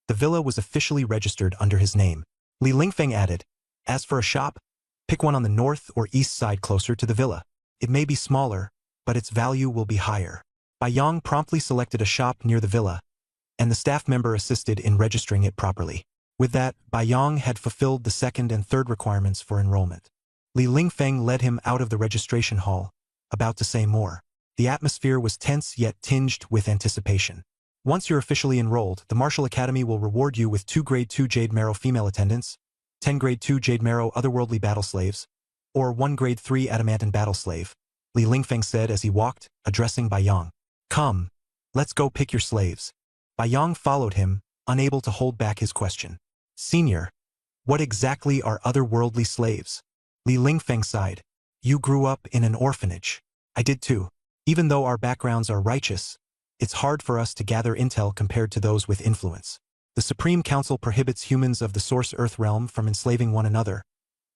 The villa was officially registered under his name. Li Lingfeng added, as for a shop, pick one on the north or east side closer to the villa. It may be smaller, but its value will be higher. Bai Yang promptly selected a shop near the villa, and the staff member assisted in registering it properly. With that, Bai Yang had fulfilled the second and third requirements for enrollment. Li Lingfeng led him out of the registration hall, about to say more. The atmosphere was tense yet tinged with anticipation. Once you're officially enrolled, the Martial Academy will reward you with 2 Grade 2 Jade Marrow female attendants, 10 Grade 2 Jade Marrow otherworldly battle slaves, or 1 Grade 3 adamantine battle slave, Li Lingfeng said as he walked, addressing Bai Yang. Come, Let's go pick your slaves. Bai Yang followed him, unable to hold back his question. Senior, what exactly are otherworldly slaves? Li Lingfeng sighed. You grew up in an orphanage. I did too. Even though our backgrounds are righteous, it's hard for us to gather intel compared to those with influence. The Supreme Council prohibits humans of the Source Earth realm from enslaving one another,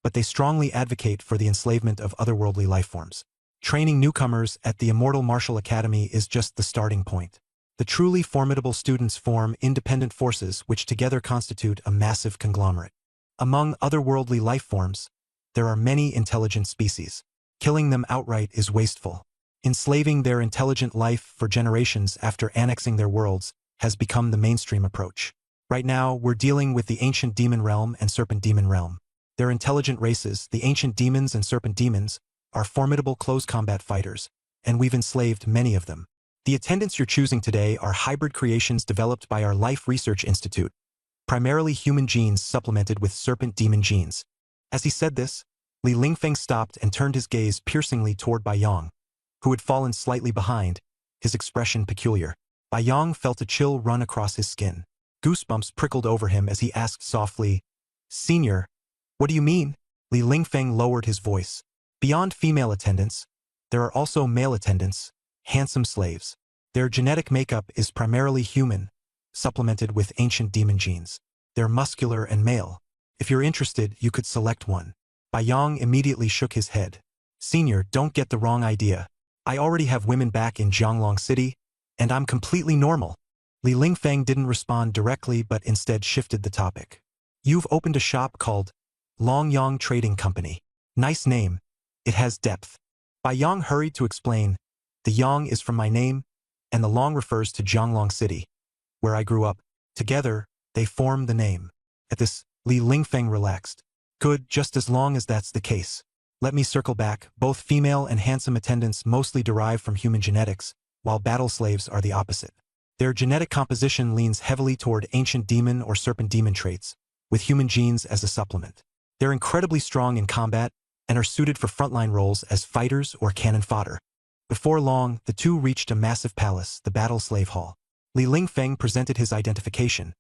but they strongly advocate for the enslavement of otherworldly lifeforms. Training newcomers at the Immortal Martial Academy is just the starting point. The truly formidable students form independent forces which together constitute a massive conglomerate. Among otherworldly lifeforms, there are many intelligent species. Killing them outright is wasteful. Enslaving their intelligent life for generations after annexing their worlds has become the mainstream approach. Right now, we're dealing with the Ancient Demon Realm and Serpent Demon Realm. They're intelligent races, the Ancient Demons and Serpent Demons, are formidable close combat fighters, and we've enslaved many of them. The attendants you're choosing today are hybrid creations developed by our Life Research Institute, primarily human genes supplemented with serpent demon genes. As he said this, Li Lingfeng stopped and turned his gaze piercingly toward Bai Yang, who had fallen slightly behind, his expression peculiar. Bai Yang felt a chill run across his skin. Goosebumps prickled over him as he asked softly, Senior, what do you mean? Li Lingfeng lowered his voice. Beyond female attendants, there are also male attendants, handsome slaves. Their genetic makeup is primarily human, supplemented with ancient demon genes. They're muscular and male. If you're interested, you could select one. Bai Yang immediately shook his head. Senior, don't get the wrong idea. I already have women back in Jianglong City, and I'm completely normal. Li Lingfeng didn't respond directly but instead shifted the topic. You've opened a shop called Longyang Trading Company. Nice name. It has depth. Bai Yang hurried to explain. The Yang is from my name, and the Long refers to Jianglong City, where I grew up. Together, they form the name. At this, Li Lingfeng relaxed. Good, just as long as that's the case. Let me circle back. Both female and handsome attendants mostly derive from human genetics, while battle slaves are the opposite. Their genetic composition leans heavily toward ancient demon or serpent demon traits, with human genes as a supplement. They're incredibly strong in combat and are suited for frontline roles as fighters or cannon fodder. Before long, the two reached a massive palace, the Battle Slave Hall. Li Lingfeng presented his identification,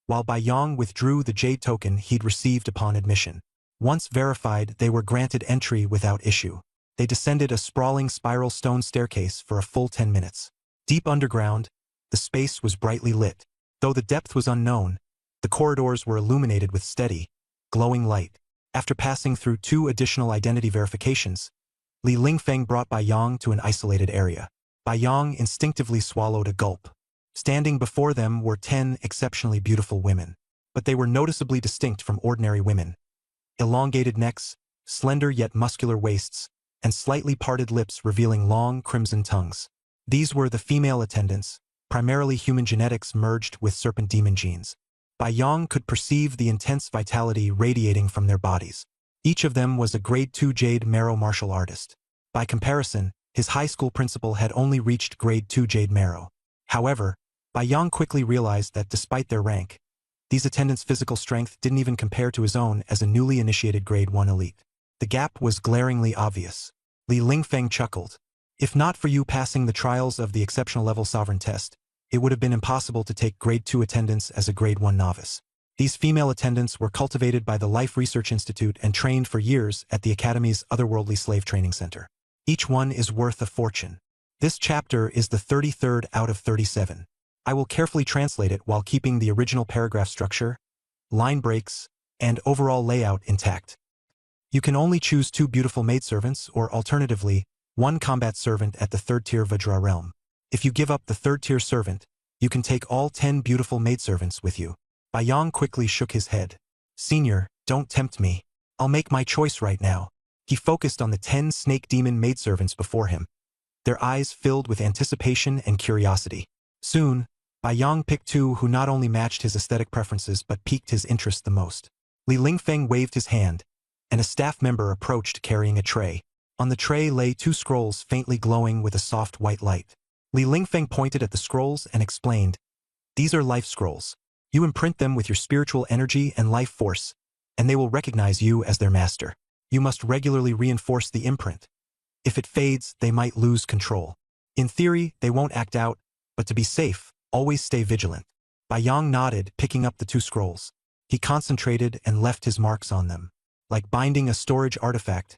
while Bai Yang withdrew the jade token he'd received upon admission. Once verified, they were granted entry without issue. They descended a sprawling spiral stone staircase for a full 10 minutes. Deep underground, the space was brightly lit. Though the depth was unknown, the corridors were illuminated with steady, glowing light. After passing through 2 additional identity verifications, Li Lingfeng brought Bai Yang to an isolated area. Bai Yang instinctively swallowed a gulp. Standing before them were 10 exceptionally beautiful women, but they were noticeably distinct from ordinary women. Elongated necks, slender yet muscular waists, and slightly parted lips revealing long crimson tongues. These were the female attendants, primarily human genetics merged with serpent demon genes. Bai Yang could perceive the intense vitality radiating from their bodies. Each of them was a Grade 2 Jade Marrow martial artist. By comparison, his high school principal had only reached Grade 2 Jade Marrow. However, Bai Yang quickly realized that despite their rank, these attendants' physical strength didn't even compare to his own as a newly initiated Grade 1 elite. The gap was glaringly obvious. Li Lingfeng chuckled. If not for you passing the trials of the exceptional level sovereign test, it would have been impossible to take Grade 2 attendance as a Grade 1 novice. These female attendants were cultivated by the Life Research Institute and trained for years at the Academy's Otherworldly Slave Training Center. Each one is worth a fortune. This chapter is the 33rd out of 37. I will carefully translate it while keeping the original paragraph structure, line breaks, and overall layout intact. You can only choose 2 beautiful maidservants or alternatively, 1 combat servant at the 3rd tier Vajra realm. If you give up the 3rd tier servant, you can take all 10 beautiful maidservants with you. Bai Yang quickly shook his head. Senior, don't tempt me. I'll make my choice right now. He focused on the 10 snake demon maidservants before him, their eyes filled with anticipation and curiosity. Soon, Bai Yang picked 2 who not only matched his aesthetic preferences but piqued his interest the most. Li Lingfeng waved his hand, and a staff member approached carrying a tray. On the tray lay 2 scrolls faintly glowing with a soft white light. Li Lingfeng pointed at the scrolls and explained, "These are life scrolls. You imprint them with your spiritual energy and life force, and they will recognize you as their master. You must regularly reinforce the imprint. If it fades, they might lose control. In theory, they won't act out, But to be safe, always stay vigilant. Bai Yang nodded, picking up the two scrolls. He concentrated and left his marks on them. Like binding a storage artifact,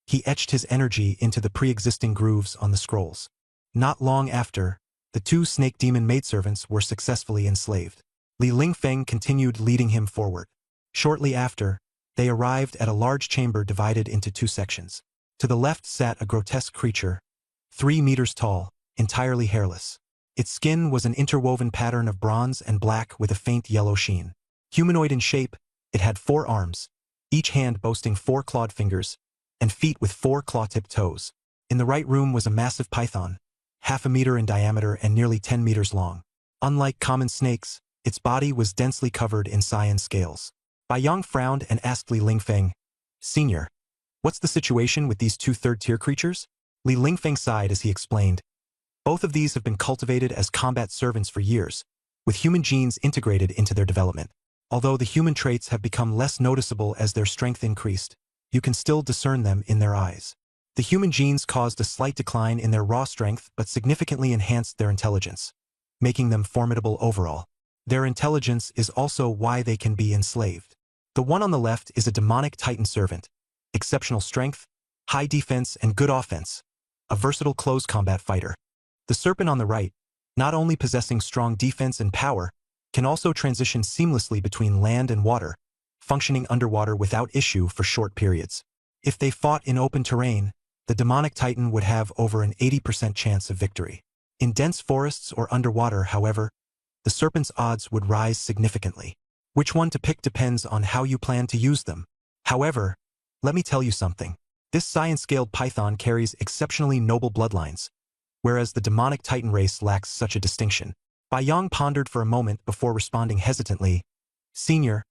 he etched his energy into the pre-existing grooves on the scrolls. Not long after, the two snake demon maidservants were successfully enslaved. Li Lingfeng continued leading him forward. Shortly after, they arrived at a large chamber divided into two sections. To the left sat a grotesque creature, 3 meters tall, entirely hairless. Its skin was an interwoven pattern of bronze and black with a faint yellow sheen. Humanoid in shape, it had 4 arms, each hand boasting 4 clawed fingers, and feet with 4 claw-tipped toes. In the right room was a massive python, 1/2 meter in diameter and nearly 10 meters long. Unlike common snakes, its body was densely covered in cyan scales. Bai Yang frowned and asked Li Lingfeng, "Senior, what's the situation with these 2 third-tier creatures?" Li Lingfeng sighed as he explained, "Both of these have been cultivated as combat servants for years, with human genes integrated into their development. Although the human traits have become less noticeable as their strength increased, you can still discern them in their eyes. The human genes caused a slight decline in their raw strength but significantly enhanced their intelligence, making them formidable overall. Their intelligence is also why they can be enslaved. The one on the left is a demonic titan servant, exceptional strength, high defense and good offense, a versatile close combat fighter. The serpent on the right, not only possessing strong defense and power, can also transition seamlessly between land and water, functioning underwater without issue for short periods. If they fought in open terrain, the demonic titan would have over an 80% chance of victory. In dense forests or underwater, however, the serpent's odds would rise significantly. Which one to pick depends on how you plan to use them. However, let me tell you something. This cyan-scaled python carries exceptionally noble bloodlines, whereas the demonic titan race lacks such a distinction." Bai Yang pondered for a moment before responding hesitantly, "Senior,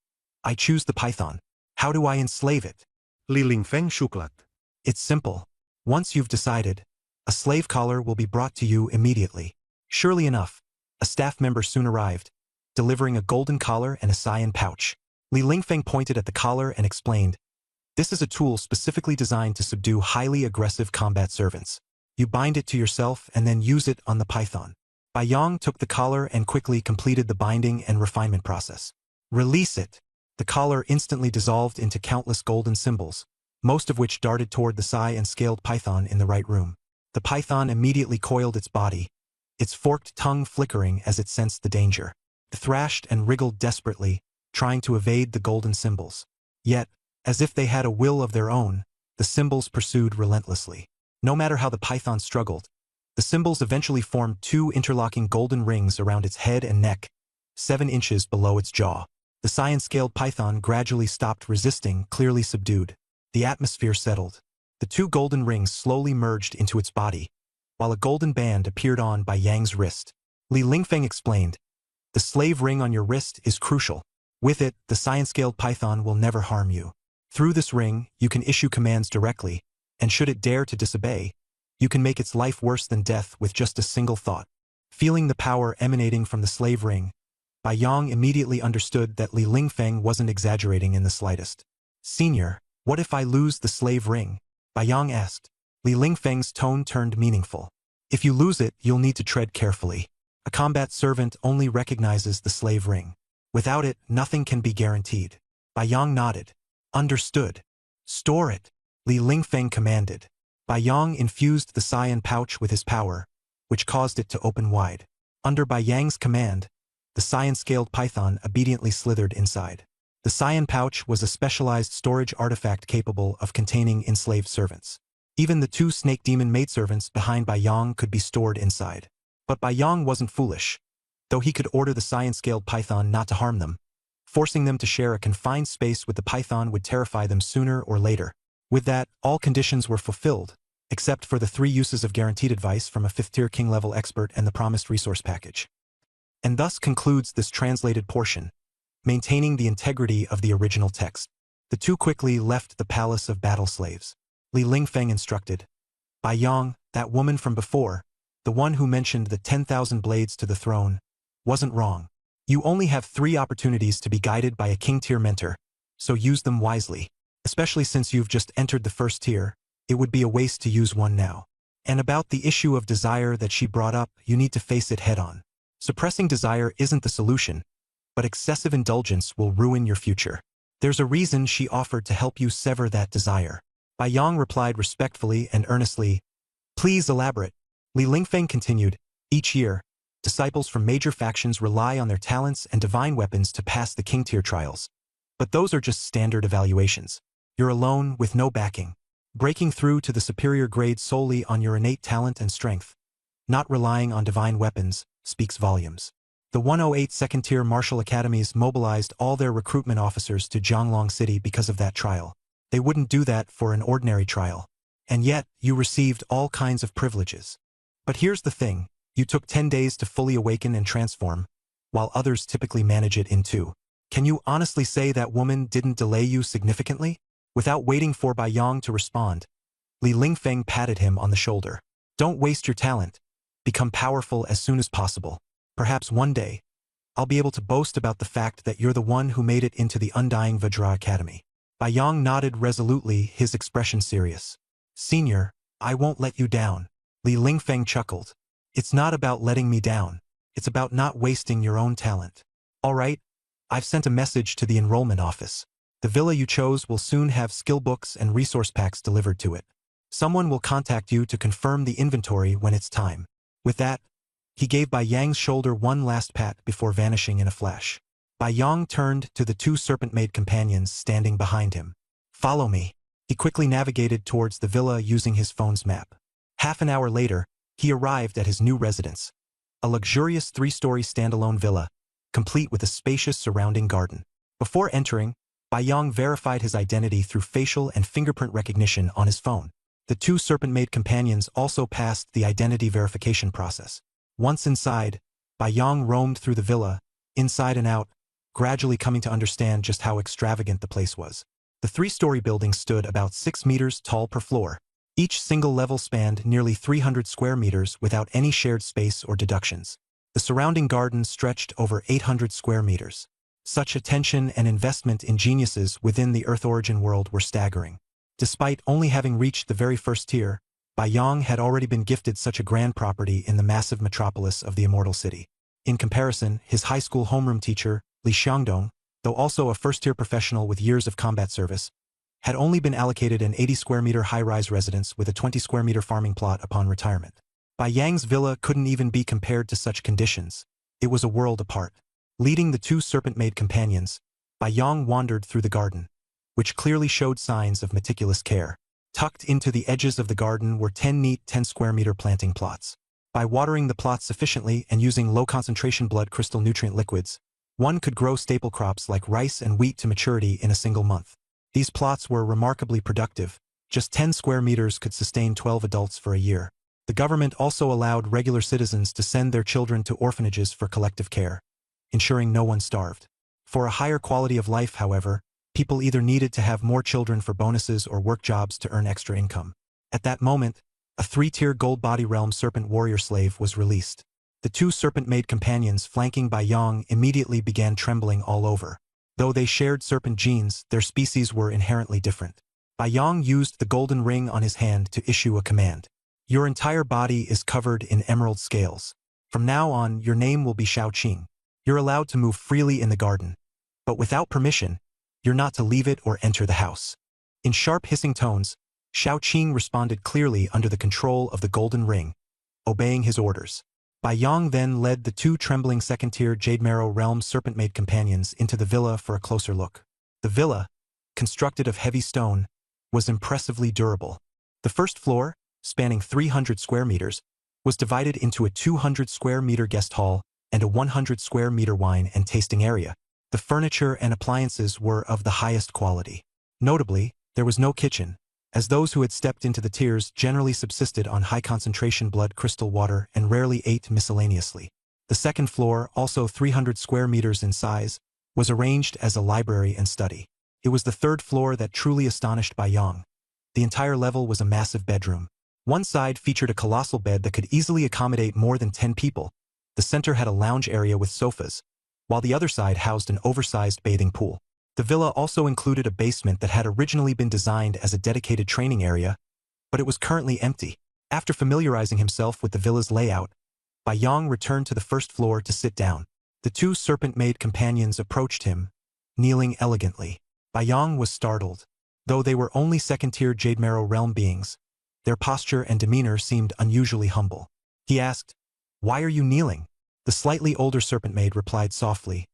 I choose the python. How do I enslave it?" Li Lingfeng shuklat. "It's simple. Once you've decided, a slave collar will be brought to you immediately." Surely enough, a staff member soon arrived, delivering a golden collar and a cyan pouch. Li Lingfeng pointed at the collar and explained, "This is a tool specifically designed to subdue highly aggressive combat servants. You bind it to yourself and then use it on the python." Bai Yang took the collar and quickly completed the binding and refinement process. "Release it." The collar instantly dissolved into countless golden symbols, most of which darted toward the cyan-scaled python in the right room. The python immediately coiled its body, its forked tongue flickering as it sensed the danger. It thrashed and wriggled desperately, trying to evade the golden symbols. Yet, as if they had a will of their own, the symbols pursued relentlessly. No matter how the python struggled, the symbols eventually formed 2 interlocking golden rings around its head and neck, 7 inches below its jaw. The cyan-scaled python gradually stopped resisting, clearly subdued. The atmosphere settled. The 2 golden rings slowly merged into its body, while a golden band appeared on Bai Yang's wrist. Li Lingfeng explained, "The slave ring on your wrist is crucial. With it, the cyan-scaled python will never harm you. Through this ring, you can issue commands directly, and should it dare to disobey, you can make its life worse than death with just a single thought." Feeling the power emanating from the slave ring, Bai Yang immediately understood that Li Lingfeng wasn't exaggerating in the slightest. "Senior, what if I lose the slave ring?" Bai Yang asked. Li Lingfeng's tone turned meaningful. "If you lose it, you'll need to tread carefully. A combat servant only recognizes the slave ring. Without it, nothing can be guaranteed." Bai Yang nodded. "Understood. Store it," Li Lingfeng commanded. Bai Yang infused the cyan pouch with his power, which caused it to open wide. Under Bai Yang's command, the cyan-scaled python obediently slithered inside. The cyan pouch was a specialized storage artifact capable of containing enslaved servants. Even the 2 snake demon maidservants behind Bai Yang could be stored inside. But Bai Yang wasn't foolish, though he could order the cyan-scaled python not to harm them. Forcing them to share a confined space with the python would terrify them sooner or later. With that, all conditions were fulfilled, except for the 3 uses of guaranteed advice from a 5th-tier king-level expert and the promised resource package. And thus concludes this translated portion, maintaining the integrity of the original text. The 2 quickly left the palace of battle slaves. Li Lingfeng instructed, "Bai Yang, that woman from before, the one who mentioned the 10,000 blades to the throne, wasn't wrong. You only have 3 opportunities to be guided by a king-tier mentor, so use them wisely. Especially since you've just entered the 1st tier, it would be a waste to use one now. And about the issue of desire that she brought up, you need to face it head-on. Suppressing desire isn't the solution, but excessive indulgence will ruin your future. There's a reason she offered to help you sever that desire. Bai Yang replied respectfully and earnestly, "Please elaborate." Li Lingfeng continued, "Each year, disciples from major factions rely on their talents and divine weapons to pass the king-tier trials. But those are just standard evaluations. You're alone with no backing, breaking through to the superior grade solely on your innate talent and strength, not relying on divine weapons, speaks volumes." The 108 second-tier martial academies mobilized all their recruitment officers to Jianglong City because of that trial. They wouldn't do that for an ordinary trial. And yet, you received all kinds of privileges. But here's the thing, you took 10 days to fully awaken and transform, while others typically manage it in 2. Can you honestly say that woman didn't delay you significantly? Without waiting for Bai Yang to respond, Li Lingfeng patted him on the shoulder. "Don't waste your talent. Become powerful as soon as possible. Perhaps one day, I'll be able to boast about the fact that you're the one who made it into the Undying Vajra Academy." Bai Yang nodded resolutely, his expression serious. "Senior, I won't let you down." Li Lingfeng chuckled. "It's not about letting me down. It's about not wasting your own talent. All right, I've sent a message to the enrollment office. The villa you chose will soon have skill books and resource packs delivered to it. Someone will contact you to confirm the inventory when it's time." With that, he gave Bai Yang's shoulder one last pat before vanishing in a flash. Bai Yang turned to the 2 serpent-maid companions standing behind him. "Follow me." He quickly navigated towards the villa using his phone's map. Half an hour later, he arrived at his new residence, a luxurious 3-story standalone villa, complete with a spacious surrounding garden. Before entering, Bai Yang verified his identity through facial and fingerprint recognition on his phone. The 2 serpent-maid companions also passed the identity verification process. Once inside, Bai Yang roamed through the villa, inside and out, gradually coming to understand just how extravagant the place was. The 3-story building stood about 6 meters tall per floor. Each single level spanned nearly 300 square meters without any shared space or deductions. The surrounding garden stretched over 800 square meters. Such attention and investment in geniuses within the Earth origin world were staggering. Despite only having reached the very first tier, Bai Yang had already been gifted such a grand property in the massive metropolis of the Immortal City. In comparison, his high school homeroom teacher, Li Xiangdong, though also a first-tier professional with years of combat service, had only been allocated an 80-square-meter high-rise residence with a 20-square-meter farming plot upon retirement. Bai Yang's villa couldn't even be compared to such conditions. It was a world apart. Leading the 2 serpent-maid companions, Bai Yang wandered through the garden, which clearly showed signs of meticulous care. Tucked into the edges of the garden were 10 neat 10-square-meter planting plots. By watering the plots sufficiently and using low-concentration blood crystal nutrient liquids, one could grow staple crops like rice and wheat to maturity in a single month. These plots were remarkably productive. Just 10 square meters could sustain 12 adults for a year. The government also allowed regular citizens to send their children to orphanages for collective care, ensuring no one starved. For a higher quality of life, however, people either needed to have more children for bonuses or work jobs to earn extra income. At that moment, a 3-tier gold body realm serpent warrior slave was released. The 2 serpent-maid companions flanking Bai Yang immediately began trembling all over. Though they shared serpent genes, their species were inherently different. Bai Yang used the golden ring on his hand to issue a command. "Your entire body is covered in emerald scales. From now on, your name will be Shaoqing. You're allowed to move freely in the garden, but without permission, you're not to leave it or enter the house." In sharp hissing tones, Shaoqing responded clearly under the control of the golden ring, obeying his orders. Bai Yang then led the 2 trembling second-tier Jade Marrow Realm serpent-maid companions into the villa for a closer look. The villa, constructed of heavy stone, was impressively durable. The first floor, spanning 300 square meters, was divided into a 200-square-meter guest hall and a 100-square-meter wine and tasting area. The furniture and appliances were of the highest quality. Notably, there was no kitchen, as those who had stepped into the tiers generally subsisted on high-concentration blood crystal water and rarely ate miscellaneously. The second floor, also 300 square meters in size, was arranged as a library and study. It was the 3rd floor that truly astonished Bai Yang. The entire level was a massive bedroom. One side featured a colossal bed that could easily accommodate more than 10 people. The center had a lounge area with sofas, while the other side housed an oversized bathing pool. The villa also included a basement that had originally been designed as a dedicated training area, but it was currently empty. After familiarizing himself with the villa's layout, Bai Yang returned to the first floor to sit down. The two serpent-maid companions approached him, kneeling elegantly. Bai Yang was startled. Though they were only second-tier Jade Marrow realm beings, their posture and demeanor seemed unusually humble. He asked, "Why are you kneeling?" The slightly older serpent maid replied softly,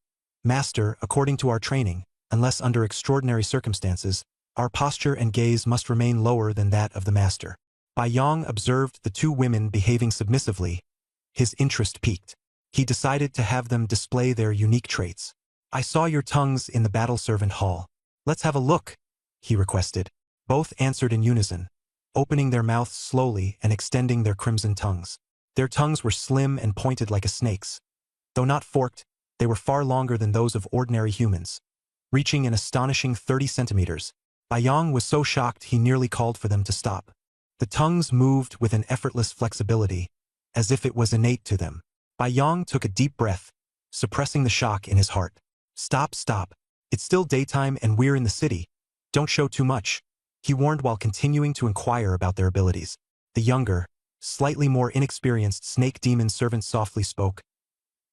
"Master, according to our training, unless under extraordinary circumstances, our posture and gaze must remain lower than that of the master." Bai Yang observed the two women behaving submissively. His interest piqued. He decided to have them display their unique traits. "I saw your tongues in the battle servant hall. Let's have a look," he requested. Both answered in unison, opening their mouths slowly and extending their crimson tongues. Their tongues were slim and pointed like a snake's. Though not forked, they were far longer than those of ordinary humans, reaching an astonishing 30 centimeters. Bai Yang was so shocked he nearly called for them to stop. The tongues moved with an effortless flexibility, as if it was innate to them. Bai Yang took a deep breath, suppressing the shock in his heart. "Stop, stop. It's still daytime and we're in the city. Don't show too much," he warned while continuing to inquire about their abilities. The younger, slightly more inexperienced snake demon servant softly spoke.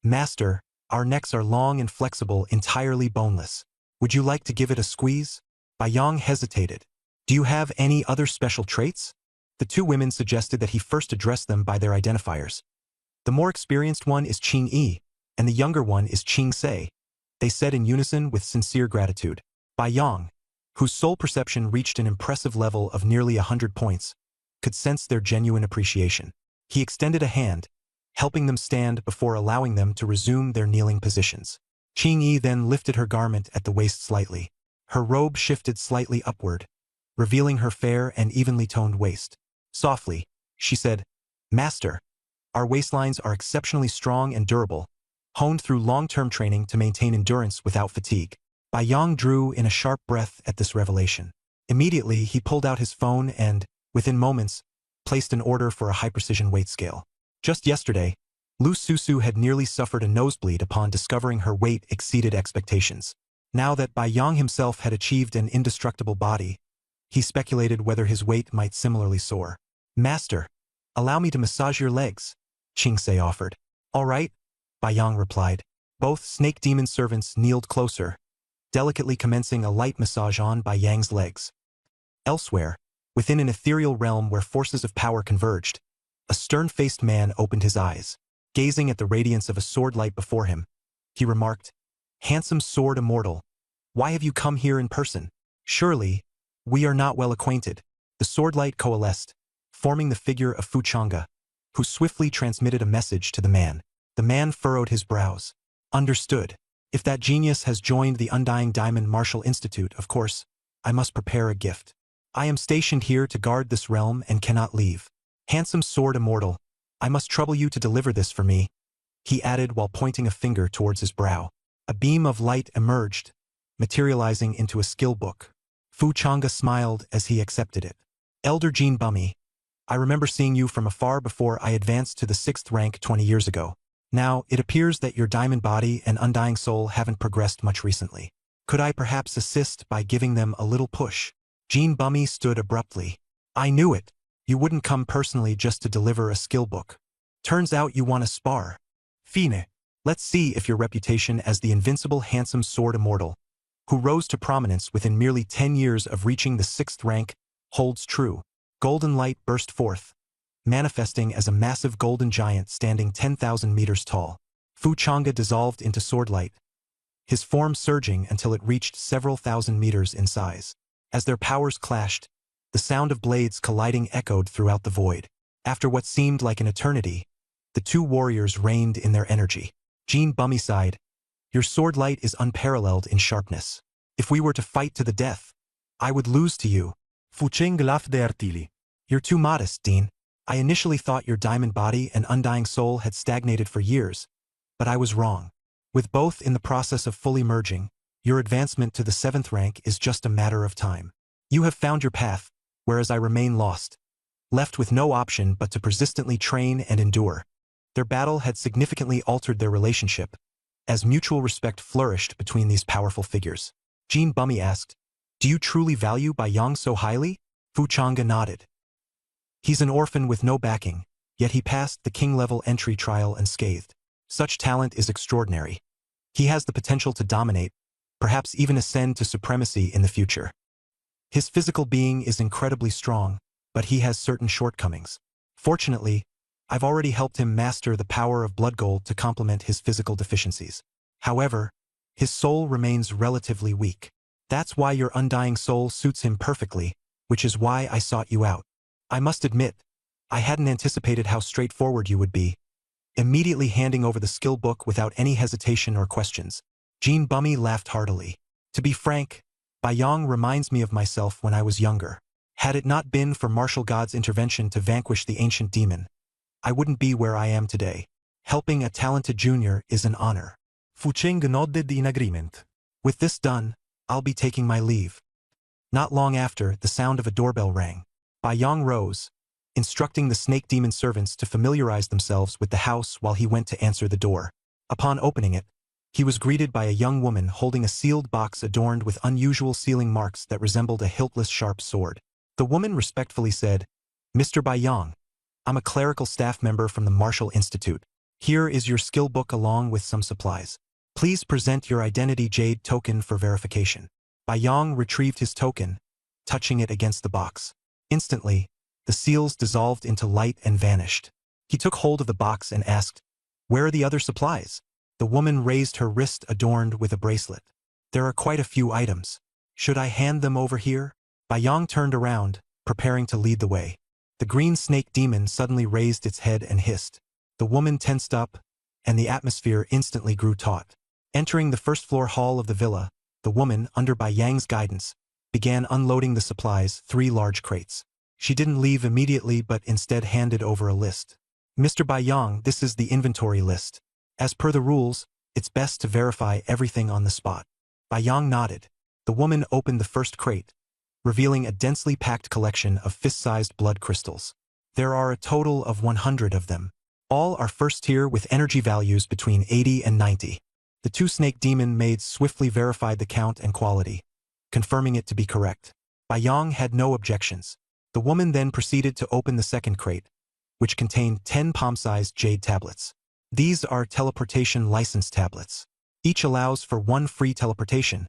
"Master, our necks are long and flexible, entirely boneless. Would you like to give it a squeeze?" Bai Yang hesitated. "Do you have any other special traits?" The two women suggested that he first address them by their identifiers. "The more experienced one is Qing Yi, and the younger one is Qing Se," they said in unison with sincere gratitude. Bai Yang, whose soul perception reached an impressive level of nearly 100 points, could sense their genuine appreciation. He extended a hand, helping them stand before allowing them to resume their kneeling positions. Qing Yi then lifted her garment at the waist slightly. Her robe shifted slightly upward, revealing her fair and evenly toned waist. Softly, she said, "Master, our waistlines are exceptionally strong and durable, honed through long-term training to maintain endurance without fatigue." Bai Yang drew in a sharp breath at this revelation. Immediately, he pulled out his phone and, within moments, placed an order for a high-precision weight scale. Just yesterday, Lu Susu had nearly suffered a nosebleed upon discovering her weight exceeded expectations. Now that Bai Yang himself had achieved an indestructible body, he speculated whether his weight might similarly soar. "Master, allow me to massage your legs," Qing Se offered. "All right," Bai Yang replied. Both snake demon servants kneeled closer, delicately commencing a light massage on Bai Yang's legs. Elsewhere, within an ethereal realm where forces of power converged, a stern-faced man opened his eyes. Gazing at the radiance of a sword light before him, he remarked, "Handsome sword immortal, why have you come here in person? Surely, we are not well acquainted." The sword light coalesced, forming the figure of Fu Chang'e, who swiftly transmitted a message to the man. The man furrowed his brows. "Understood. If that genius has joined the Undying Diamond Martial Institute, of course, I must prepare a gift. I am stationed here to guard this realm and cannot leave. Handsome sword immortal, I must trouble you to deliver this for me," he added while pointing a finger towards his brow. A beam of light emerged, materializing into a skill book. Fu Chang'e smiled as he accepted it. "Elder Jean Bummy, I remember seeing you from afar before I advanced to the 6th rank 20 years ago. Now, it appears that your diamond body and undying soul haven't progressed much recently. Could I perhaps assist by giving them a little push?" Jean Bummy stood abruptly. "I knew it. You wouldn't come personally just to deliver a skill book. Turns out you want to spar. Fine. Let's see if your reputation as the invincible handsome sword immortal, who rose to prominence within merely 10 years of reaching the 6th rank, holds true." Golden light burst forth, manifesting as a massive golden giant standing 10,000 meters tall. Fu Chang'e dissolved into sword light, his form surging until it reached several thousand meters in size. As their powers clashed, the sound of blades colliding echoed throughout the void. After what seemed like an eternity, the two warriors reigned in their energy. Jean Bummy sighed, "Your sword light is unparalleled in sharpness. If we were to fight to the death, I would lose to you." Fu Ching laughed artily. "You're too modest, Dean. I initially thought your diamond body and undying soul had stagnated for years, but I was wrong. With both in the process of fully merging, your advancement to the 7th rank is just a matter of time. You have found your path, whereas I remain lost, left with no option but to persistently train and endure." Their battle had significantly altered their relationship, as mutual respect flourished between these powerful figures. Jean Bummy asked, "Do you truly value Bai Yang so highly?" Fu Chang'e nodded. He's an orphan with no backing, yet he passed the king-level entry trial unscathed. Such talent is extraordinary. He has the potential to dominate, perhaps even ascend to supremacy in the future. His physical being is incredibly strong, but he has certain shortcomings. Fortunately, I've already helped him master the power of blood gold to complement his physical deficiencies. However, his soul remains relatively weak. That's why your undying soul suits him perfectly, which is why I sought you out. I must admit, I hadn't anticipated how straightforward you would be, immediately handing over the skill book without any hesitation or questions. Jean Bummy laughed heartily. To be frank, Baiyang reminds me of myself when I was younger. Had it not been for martial god's intervention to vanquish the ancient demon, I wouldn't be where I am today. Helping a talented junior is an honor. Fu Cheng nodded in agreement. With this done, I'll be taking my leave. Not long after, the sound of a doorbell rang. Baiyang rose, instructing the snake demon servants to familiarize themselves with the house while he went to answer the door. Upon opening it, he was greeted by a young woman holding a sealed box adorned with unusual sealing marks that resembled a hiltless sharp sword. The woman respectfully said, "Mr. Baiyang, I'm a clerical staff member from the Martial Institute. Here is your skill book along with some supplies. Please present your identity jade token for verification." Baiyang retrieved his token, touching it against the box. Instantly, the seals dissolved into light and vanished. He took hold of the box and asked, "Where are the other supplies?" The woman raised her wrist adorned with a bracelet. "There are quite a few items. Should I hand them over here?" Baiyang turned around, preparing to lead the way. The green snake demon suddenly raised its head and hissed. The woman tensed up, and the atmosphere instantly grew taut. Entering the first-floor hall of the villa, the woman, under Baiyang's guidance, began unloading the supplies, 3 large crates. She didn't leave immediately but instead handed over a list. "Mr. Baiyang, this is the inventory list. As per the rules, it's best to verify everything on the spot." Baiyang nodded. The woman opened the first crate, revealing a densely packed collection of fist-sized blood crystals. There are a total of 100 of them. All are first tier with energy values between 80 and 90. The 2 snake demon maids swiftly verified the count and quality, confirming it to be correct. Baiyang had no objections. The woman then proceeded to open the second crate, which contained 10 palm-sized jade tablets. These are teleportation license tablets. Each allows for 1 free teleportation,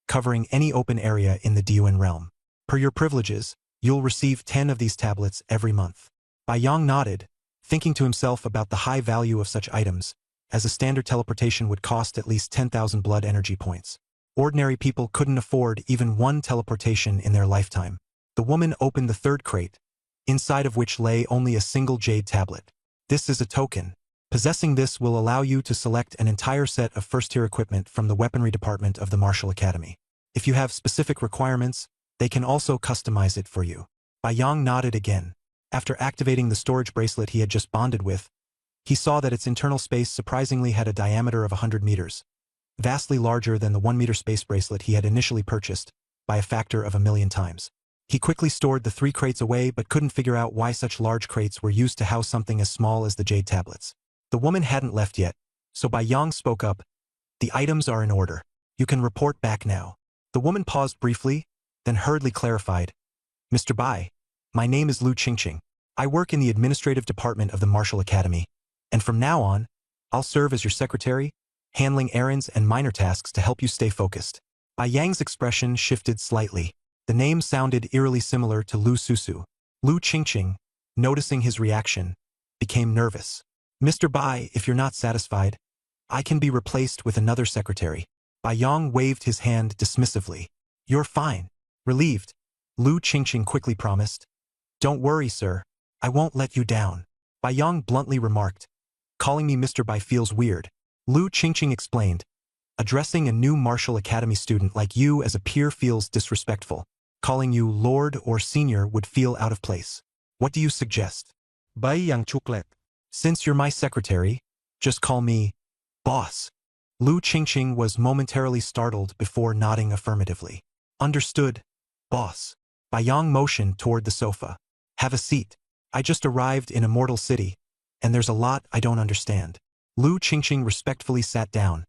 covering any open area in the Diuan realm. Per your privileges, you'll receive 10 of these tablets every month. Baiyang nodded, thinking to himself about the high value of such items, as a standard teleportation would cost at least 10,000 blood energy points. Ordinary people couldn't afford even 1 teleportation in their lifetime. The woman opened the third crate, inside of which lay only a single jade tablet. "This is a token. Possessing this will allow you to select an entire set of first-tier equipment from the weaponry department of the Martial Academy. If you have specific requirements, they can also customize it for you." Baiyang nodded again. After activating the storage bracelet he had just bonded with, he saw that its internal space surprisingly had a diameter of 100 meters, vastly larger than the 1-meter space bracelet he had initially purchased, by a factor of 1,000,000 times. He quickly stored the 3 crates away but couldn't figure out why such large crates were used to house something as small as the jade tablets. The woman hadn't left yet, so Baiyang spoke up, "The items are in order. You can report back now." The woman paused briefly, then hurriedly clarified, "Mr. Bai, my name is Lu Qingqing. I work in the administrative department of the Martial Academy, and from now on, I'll serve as your secretary, handling errands and minor tasks to help you stay focused." Baiyang's expression shifted slightly. The name sounded eerily similar to Lu Susu. Lu Qingqing, noticing his reaction, became nervous. "Mr. Bai, if you're not satisfied, I can be replaced with another secretary." Baiyang waved his hand dismissively. "You're fine." Relieved, Lu Qingqing quickly promised, "Don't worry, sir. I won't let you down." Baiyang bluntly remarked, "Calling me Mr. Bai feels weird." Lu Qingqing explained, "Addressing a new Martial Academy student like you as a peer feels disrespectful. Calling you Lord or Senior would feel out of place. What do you suggest?" Baiyang chuklet. "Since you're my secretary, just call me Boss." Lu Qingqing was momentarily startled before nodding affirmatively. "Understood, boss." Baiyang motioned toward the sofa. "Have a seat. I just arrived in Immortal City, and there's a lot I don't understand." Lu Qingqing respectfully sat down,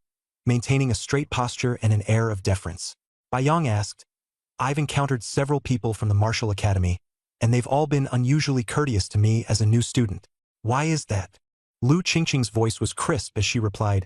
maintaining a straight posture and an air of deference. Baiyang asked, "I've encountered several people from the Martial Academy, and they've all been unusually courteous to me as a new student. Why is that? Lu Qingqing's voice was crisp as she replied,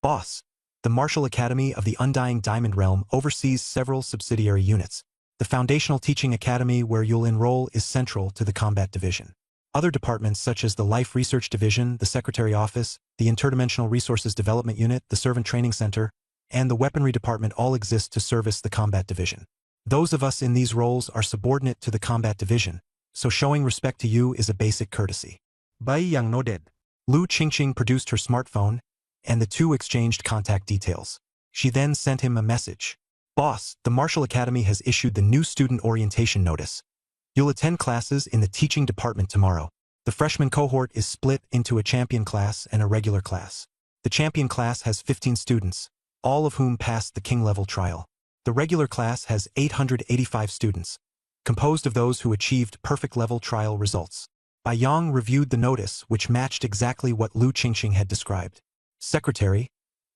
Boss, the Martial Academy of the Undying Diamond Realm oversees several subsidiary units. The Foundational Teaching Academy where you'll enroll is central to the Combat Division. Other departments such as the Life Research Division, the Secretary Office, the Interdimensional Resources Development Unit, the Servant Training Center, and the Weaponry Department all exist to service the Combat Division. Those of us in these roles are subordinate to the Combat Division, so showing respect to you is a basic courtesy. Bai Yang nodded. Lu Qingqing produced her smartphone, and the two exchanged contact details. She then sent him a message. Boss, the Martial Academy has issued the new student orientation notice. You'll attend classes in the teaching department tomorrow. The freshman cohort is split into a champion class and a regular class. The champion class has 15 students, all of whom passed the king-level trial. The regular class has 885 students, composed of those who achieved perfect-level trial results. Bai Yang reviewed the notice, which matched exactly what Lu Qingqing had described. Secretary,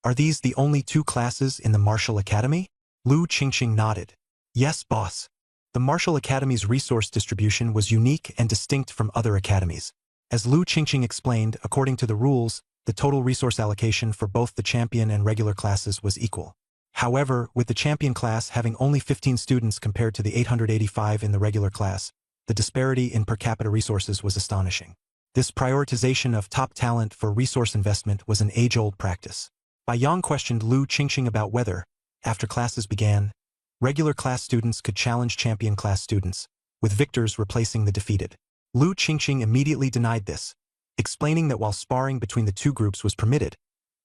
are these the only two classes in the Martial Academy? Lu Qingqing nodded. Yes, boss. The Martial Academy's resource distribution was unique and distinct from other academies. As Lu Qingqing explained, according to the rules, the total resource allocation for both the champion and regular classes was equal. However, with the champion class having only 15 students compared to the 885 in the regular class, the disparity in per capita resources was astonishing. This prioritization of top talent for resource investment was an age-old practice. Bai Yang questioned Lu Qingqing about whether, after classes began, regular class students could challenge champion class students, with victors replacing the defeated. Lu Qingqing immediately denied this, explaining that while sparring between the two groups was permitted,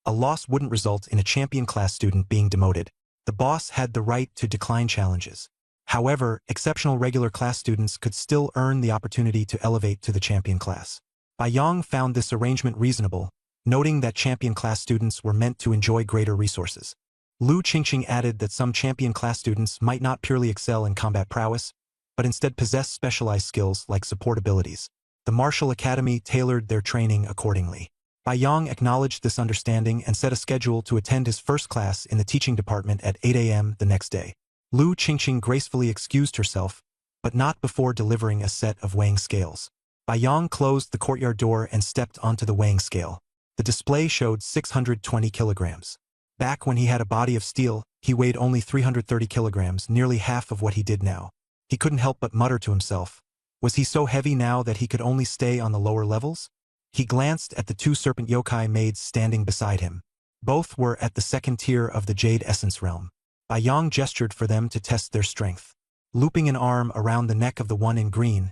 a loss wouldn't result in a champion class student being demoted. The boss had the right to decline challenges. However, exceptional regular class students could still earn the opportunity to elevate to the champion class. Bai Yang found this arrangement reasonable, noting that champion class students were meant to enjoy greater resources. Lu Qingqing added that some champion class students might not purely excel in combat prowess, but instead possess specialized skills like support abilities. The Martial Academy tailored their training accordingly. Bai Yang acknowledged this understanding and set a schedule to attend his first class in the teaching department at 8 a.m. the next day. Lu Qingqing gracefully excused herself, but not before delivering a set of weighing scales. Bai Yang closed the courtyard door and stepped onto the weighing scale. The display showed 620 kilograms. Back when he had a body of steel, he weighed only 330 kilograms, nearly half of what he did now. He couldn't help but mutter to himself. Was he so heavy now that he could only stay on the lower levels? He glanced at the two serpent yokai maids standing beside him. Both were at the second tier of the Jade Essence realm. Bai Yang gestured for them to test their strength. Looping an arm around the neck of the one in green,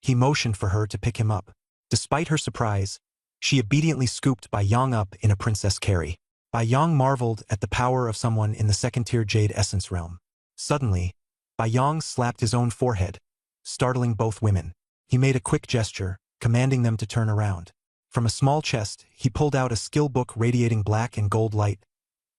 he motioned for her to pick him up. Despite her surprise, she obediently scooped Bai Yang up in a princess carry. Bai Yang marveled at the power of someone in the second-tier Jade Essence realm. Suddenly, Bai Yang slapped his own forehead, startling both women. He made a quick gesture, commanding them to turn around. From a small chest, he pulled out a skill book radiating black and gold light.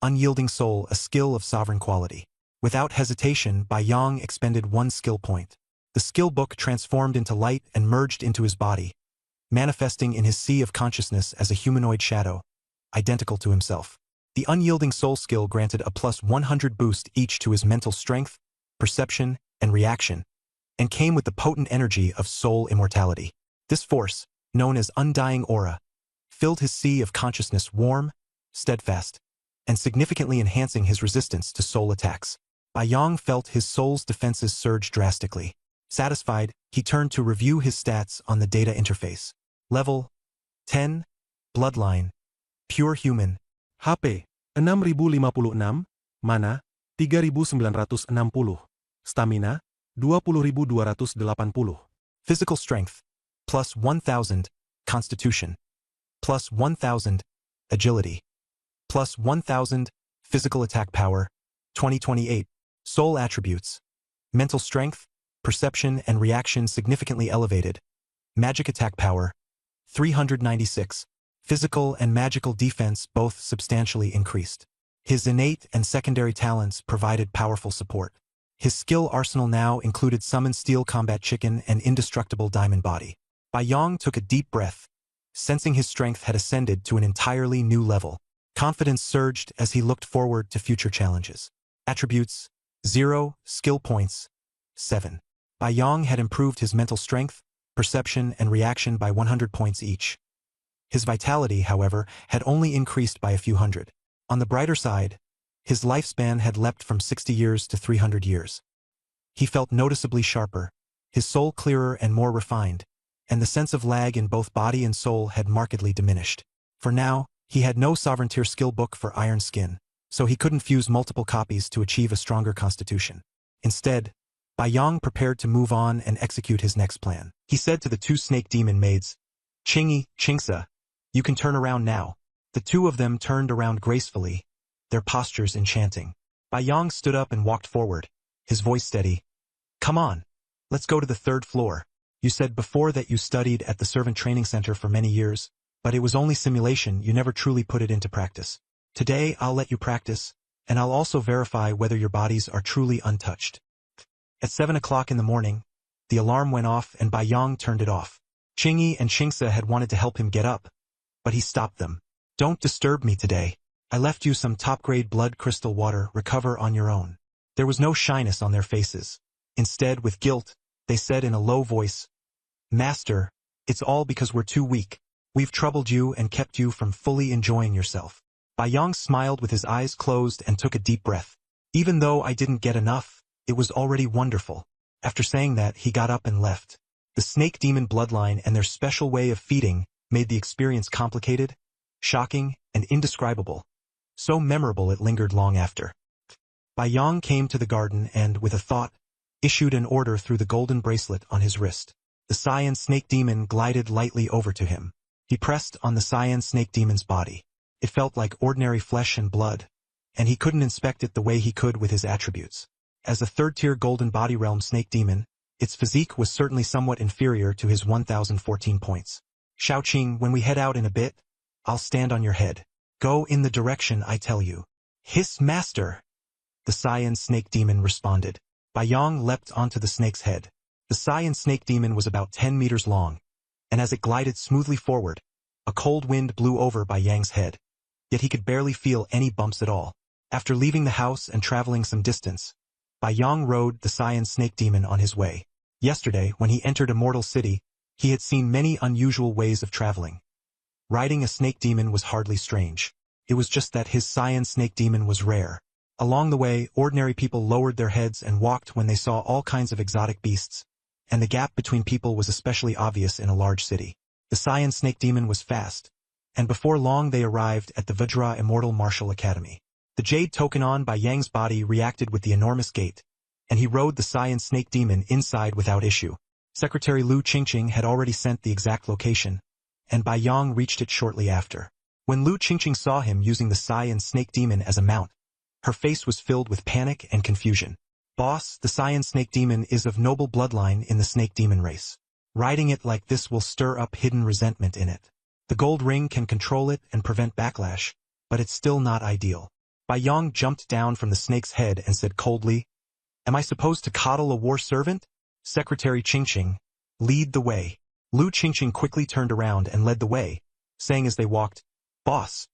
Unyielding Soul, a skill of sovereign quality. Without hesitation, Bai Yang expended one skill point. The skill book transformed into light and merged into his body, manifesting in his sea of consciousness as a humanoid shadow, identical to himself. The Unyielding Soul skill granted a plus 100 boost each to his mental strength, perception, and reaction, and came with the potent energy of soul immortality. This force, known as Undying Aura, filled his sea of consciousness warm, steadfast, and significantly enhancing his resistance to soul attacks. Bai Yang felt his soul's defenses surge drastically. Satisfied, he turned to review his stats on the data interface. Level 10, Bloodline, Pure Human. HP 6056, Mana 3960, Stamina 20280. Physical Strength, plus 1000, Constitution, plus 1000, Agility, plus 1000, Physical Attack Power, 2028. Soul Attributes, Mental Strength, Perception and Reaction significantly elevated. Magic Attack Power, 396. Physical and magical defense both substantially increased. His innate and secondary talents provided powerful support. His skill arsenal now included Summon Steel Combat Chicken and Indestructible Diamond Body. Bai Yang took a deep breath, sensing his strength had ascended to an entirely new level. Confidence surged as he looked forward to future challenges. Attributes, 0, Skill Points, 7. Bai Yong had improved his mental strength, perception, and reaction by 100 points each. His vitality, however, had only increased by a few hundred. On the brighter side, his lifespan had leapt from 60 years to 300 years. He felt noticeably sharper, his soul clearer and more refined, and the sense of lag in both body and soul had markedly diminished. For now, he had no sovereign-tier skill book for iron skin, so he couldn't fuse multiple copies to achieve a stronger constitution. Instead, Bai Yong prepared to move on and execute his next plan. He said to the two snake demon maids, "Qingyi, Qingsa, you can turn around now." The two of them turned around gracefully, their postures enchanting. Bai Yong stood up and walked forward, his voice steady. "Come on, let's go to the 3rd floor. You said before that you studied at the servant training center for many years, but it was only simulation, you never truly put it into practice. Today I'll let you practice, and I'll also verify whether your bodies are truly untouched." At 7 o'clock in the morning, the alarm went off and Bai Yong turned it off. Qingyi and Qingsa had wanted to help him get up, but he stopped them. "Don't disturb me today. I left you some top-grade blood crystal water, recover on your own." There was no shyness on their faces. Instead, with guilt, they said in a low voice, "Master, it's all because we're too weak. We've troubled you and kept you from fully enjoying yourself." Bai Yong smiled with his eyes closed and took a deep breath. "Even though I didn't get enough, it was already wonderful." After saying that, he got up and left. The snake demon bloodline and their special way of feeding made the experience complicated, shocking, and indescribable. So memorable it lingered long after. Bai Yong came to the garden and, with a thought, issued an order through the golden bracelet on his wrist. The cyan snake demon glided lightly over to him. He pressed on the cyan snake demon's body. It felt like ordinary flesh and blood, and he couldn't inspect it the way he could with his attributes. As a 3rd-tier golden body realm snake demon, its physique was certainly somewhat inferior to his 1,014 points. "Shaoqing, when we head out in a bit, I'll stand on your head. Go in the direction I tell you." "Hiss, master!" the cyan snake demon responded. Bai Yong leapt onto the snake's head. The cyan snake demon was about 10 meters long, and as it glided smoothly forward, a cold wind blew over Bai Yang's head, yet he could barely feel any bumps at all. After leaving the house and traveling some distance, Bai Yong rode the cyan snake demon on his way. Yesterday, when he entered Immortal City, he had seen many unusual ways of traveling. Riding a snake demon was hardly strange. It was just that his cyan snake demon was rare. Along the way, ordinary people lowered their heads and walked when they saw all kinds of exotic beasts, and the gap between people was especially obvious in a large city. The cyan snake demon was fast, and before long they arrived at the Vajra Immortal Martial Academy. The jade token on Bai Yang's body reacted with the enormous gate, and he rode the cyan snake demon inside without issue. Secretary Lu Qingqing had already sent the exact location, and Bai Yong reached it shortly after. When Lu Qingqing saw him using the cyan snake demon as a mount, her face was filled with panic and confusion. "Boss, the cyan snake demon is of noble bloodline in the snake demon race. Riding it like this will stir up hidden resentment in it. The gold ring can control it and prevent backlash, but it's still not ideal." Bai Yong jumped down from the snake's head and said coldly, "Am I supposed to coddle a war servant? Secretary Qingqing, lead the way." Lu Qingqing quickly turned around and led the way, saying as they walked, "Boss,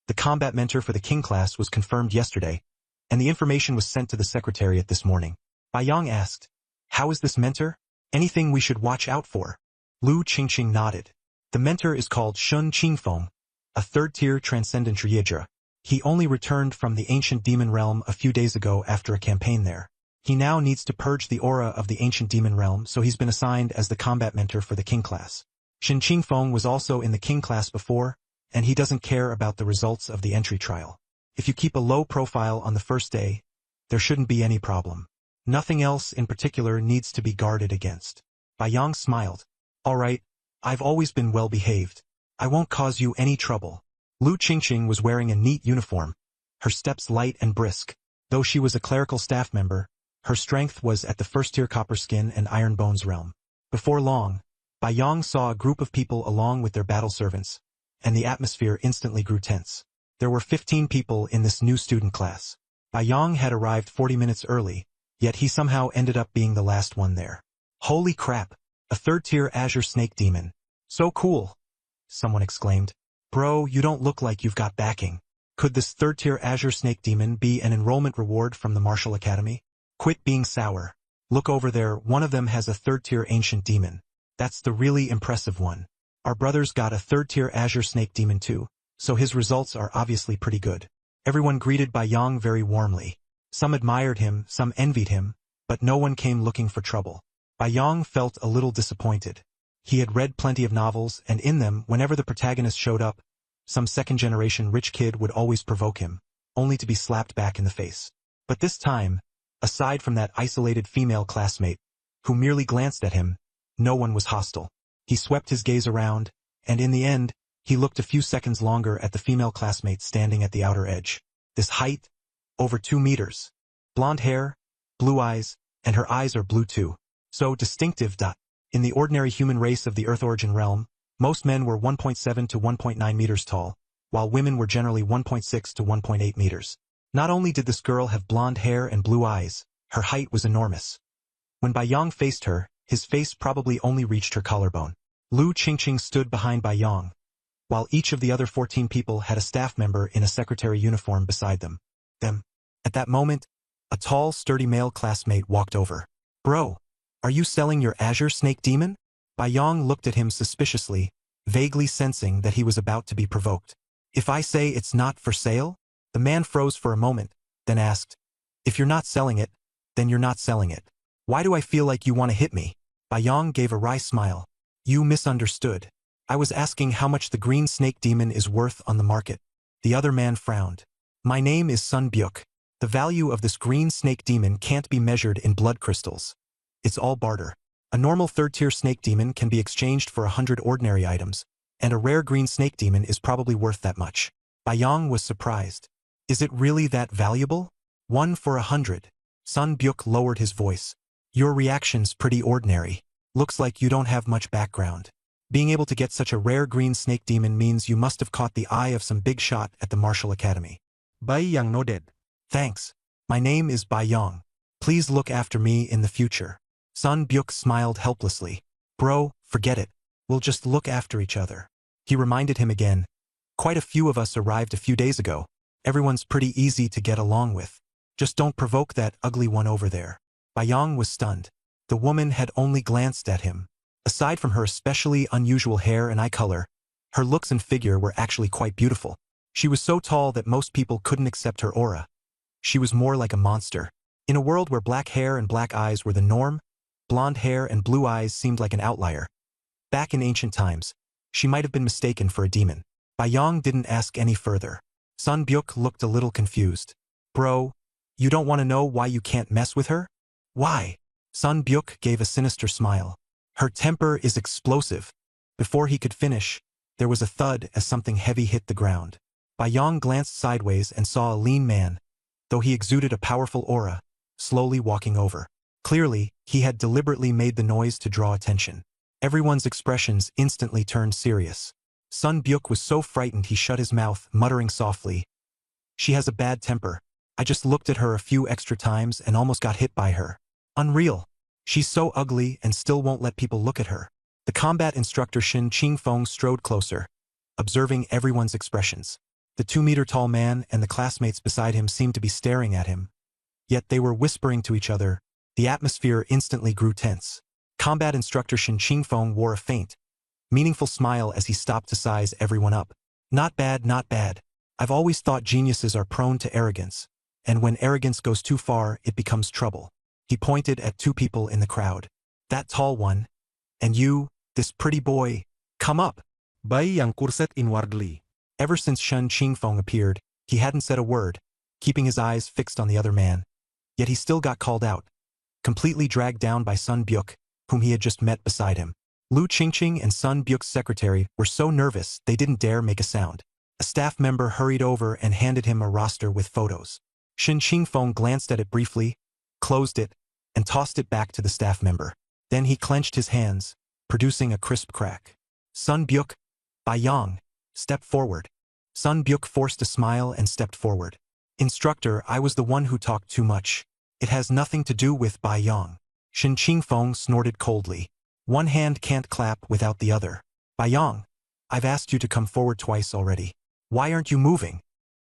the combat mentor for the king class was confirmed yesterday, and the information was sent to the secretariat this morning." Bai Yong asked, "How is this mentor? Anything we should watch out for?" Lu Qingqing nodded. "The mentor is called Shun Qingfeng, a 3rd-tier transcendent Yidra. He only returned from the ancient demon realm a few days ago after a campaign there. He now needs to purge the aura of the ancient demon realm, so he's been assigned as the combat mentor for the king class. Shin Qingfeng was also in the king class before, and he doesn't care about the results of the entry trial. If you keep a low profile on the first day, there shouldn't be any problem. Nothing else in particular needs to be guarded against." Bai Yong smiled. "All right, I've always been well behaved. I won't cause you any trouble." Lu Qingqing was wearing a neat uniform, her steps light and brisk. Though she was a clerical staff member, her strength was at the 1st-tier copper skin and iron bones realm. Before long, Bai Yong saw a group of people along with their battle servants, and the atmosphere instantly grew tense. There were 15 people in this new student class. Bai Yong had arrived 40 minutes early, yet he somehow ended up being the last one there. "Holy crap! A 3rd-tier azure snake demon. So cool!" someone exclaimed. "Bro, you don't look like you've got backing. Could this 3rd-tier azure snake demon be an enrollment reward from the Martial Academy?" "Quit being sour. Look over there, one of them has a third-tier ancient demon. That's the really impressive one. Our brother's got a third-tier azure snake demon too, so his results are obviously pretty good. Everyone greeted Bai Yang very warmly. Some admired him, some envied him, but no one came looking for trouble. Bai Yang felt a little disappointed. He had read plenty of novels, and in them, whenever the protagonist showed up, some second-generation rich kid would always provoke him, only to be slapped back in the face. But this time, aside from that isolated female classmate, who merely glanced at him, no one was hostile. He swept his gaze around, and in the end, he looked a few seconds longer at the female classmate standing at the outer edge. This height, over 2 meters. Blonde hair, blue eyes, and her eyes are blue too. So distinctive. In the ordinary human race of the Earth origin realm, most men were 1.7 to 1.9 meters tall, while women were generally 1.6 to 1.8 meters. Not only did this girl have blonde hair and blue eyes, her height was enormous. When Bai Yang faced her, his face probably only reached her collarbone. Lu Qingqing stood behind Bai Yang, while each of the other 14 people had a staff member in a secretary uniform beside them. At that moment, a tall, sturdy male classmate walked over. "Bro, are you selling your azure snake demon?" Bai Yang looked at him suspiciously, vaguely sensing that he was about to be provoked. "If I say it's not for sale?" The man froze for a moment, then asked, "If you're not selling it, then you're not selling it. Why do I feel like you want to hit me?" Bai Yang gave a wry smile. "You misunderstood. I was asking how much the green snake demon is worth on the market." The other man frowned. "My name is Sun Byuk. The value of this green snake demon can't be measured in blood crystals. It's all barter. A normal third-tier snake demon can be exchanged for 100 ordinary items, and a rare green snake demon is probably worth that much." Bai Yang was surprised. "Is it really that valuable? 1 for 100. Sun Byuk lowered his voice. "Your reaction's pretty ordinary. Looks like you don't have much background. Being able to get such a rare green snake demon means you must have caught the eye of some big shot at the martial academy." Bai Yang nodded. "Thanks. My name is Bai Yang. Please look after me in the future." Sun Byuk smiled helplessly. "Bro, forget it. We'll just look after each other." He reminded him again. "Quite a few of us arrived a few days ago. Everyone's pretty easy to get along with. Just don't provoke that ugly one over there." Bai Yang was stunned. The woman had only glanced at him. Aside from her especially unusual hair and eye color, her looks and figure were actually quite beautiful. She was so tall that most people couldn't accept her aura. She was more like a monster. In a world where black hair and black eyes were the norm, blonde hair and blue eyes seemed like an outlier. Back in ancient times, she might have been mistaken for a demon. Bai Yang didn't ask any further. Sun Byuk looked a little confused. "Bro, you don't want to know why you can't mess with her?" "Why?" Sun Byuk gave a sinister smile. "Her temper is explosive." Before he could finish, there was a thud as something heavy hit the ground. Bai Yang glanced sideways and saw a lean man, though he exuded a powerful aura, slowly walking over. Clearly, he had deliberately made the noise to draw attention. Everyone's expressions instantly turned serious. Sun Byuk was so frightened he shut his mouth, muttering softly, "She has a bad temper. I just looked at her a few extra times and almost got hit by her. Unreal. She's so ugly and still won't let people look at her." The combat instructor Shin Qingfeng strode closer, observing everyone's expressions. The 2-meter-tall man and the classmates beside him seemed to be staring at him. Yet they were whispering to each other. The atmosphere instantly grew tense. Combat instructor Shin Qingfeng wore a faint, meaningful smile as he stopped to size everyone up. "Not bad, not bad. I've always thought geniuses are prone to arrogance, and when arrogance goes too far, it becomes trouble." He pointed at 2 people in the crowd. "That tall one, and you, this pretty boy, come up." Bai Yang cursed inwardly. Ever since Shen Qingfeng appeared, he hadn't said a word, keeping his eyes fixed on the other man. Yet he still got called out, completely dragged down by Sun Byuk, whom he had just met beside him. Lu Qingqing and Sun Byuk's secretary were so nervous they didn't dare make a sound. A staff member hurried over and handed him a roster with photos. Shin Qingfeng glanced at it briefly, closed it, and tossed it back to the staff member. Then he clenched his hands, producing a crisp crack. "Sun Byuk, Bai Yang, step forward." Sun Byuk forced a smile and stepped forward. "Instructor, I was the one who talked too much. It has nothing to do with Bai Yang." Shin Qingfeng snorted coldly. "One hand can't clap without the other. Bai Yang, I've asked you to come forward twice already. Why aren't you moving?"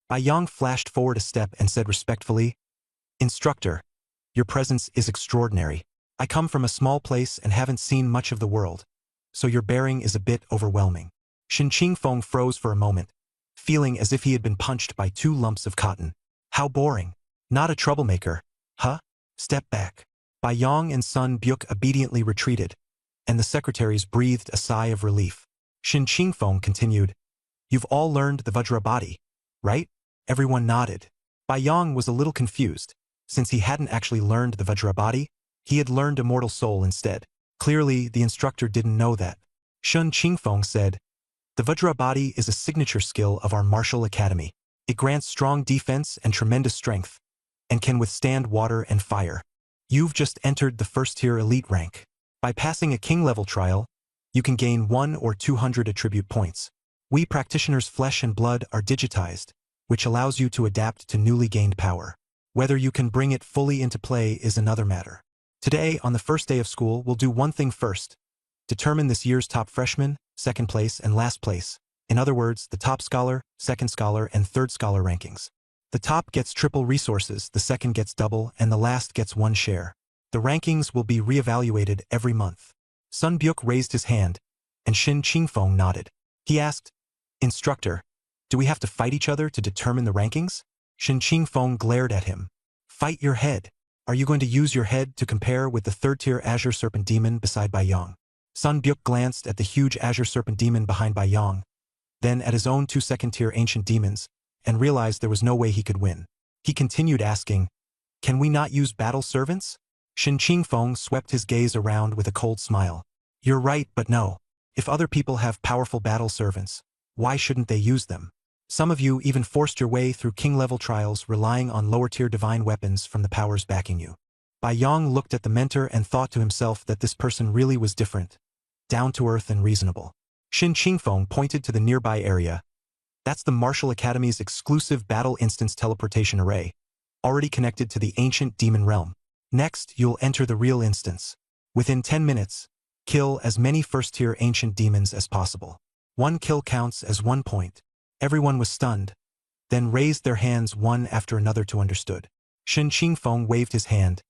Bai Yang flashed forward a step and said respectfully, "Instructor, your presence is extraordinary. I come from a small place and haven't seen much of the world, so your bearing is a bit overwhelming. Shen Qingfeng froze for a moment, feeling as if he had been punched by 2 lumps of cotton. How boring. Not a troublemaker, huh? Step back. Bai Yong and Sun Byuk obediently retreated, and the secretaries breathed a sigh of relief. Shen Qingfeng continued, You've all learned the Vajrabadi, right? Everyone nodded. Bai Yong was a little confused. Since he hadn't actually learned the Vajrabadi, he had learned Immortal Soul instead. Clearly, the instructor didn't know that. Shen Qingfeng said, The Vajrabadi is a signature skill of our martial academy. It grants strong defense and tremendous strength, and can withstand water and fire. You've just entered the first-tier elite rank. By passing a king-level trial, you can gain 1 or 200 attribute points. We practitioners' flesh and blood are digitized, which allows you to adapt to newly gained power. Whether you can bring it fully into play is another matter. Today, on the first day of school, we'll do one thing first. Determine this year's top freshman, second place, and last place. In other words, the top scholar, second scholar, and third scholar rankings. The top gets triple resources, the second gets double, and the last gets 1 share. The rankings will be re-evaluated every month. Sun Byuk raised his hand, and Shen Qingfeng nodded. He asked, Instructor, do we have to fight each other to determine the rankings? Shen Qingfeng glared at him. Fight your head. Are you going to use your head to compare with the third-tier Azure Serpent Demon beside Bai Yong? Sun Byuk glanced at the huge Azure Serpent Demon behind Bai Yong, then at his own 2 second-tier Ancient Demons, and realized there was no way he could win. He continued asking, Can we not use battle servants? Shen Qingfeng swept his gaze around with a cold smile. You're right, but no. If other people have powerful battle servants, why shouldn't they use them? Some of you even forced your way through king-level trials relying on lower-tier divine weapons from the powers backing you. Bai Yong looked at the mentor and thought to himself that this person really was different, down-to-earth and reasonable. Shen Qingfeng pointed to the nearby area. That's the Martial Academy's exclusive Battle Instance Teleportation Array, already connected to the Ancient Demon Realm. Next, you'll enter the real instance. Within 10 minutes, kill as many first-tier Ancient Demons as possible. 1 kill counts as 1 point. Everyone was stunned, then raised their hands one after another to understood. Shen Qingfeng waved his hand.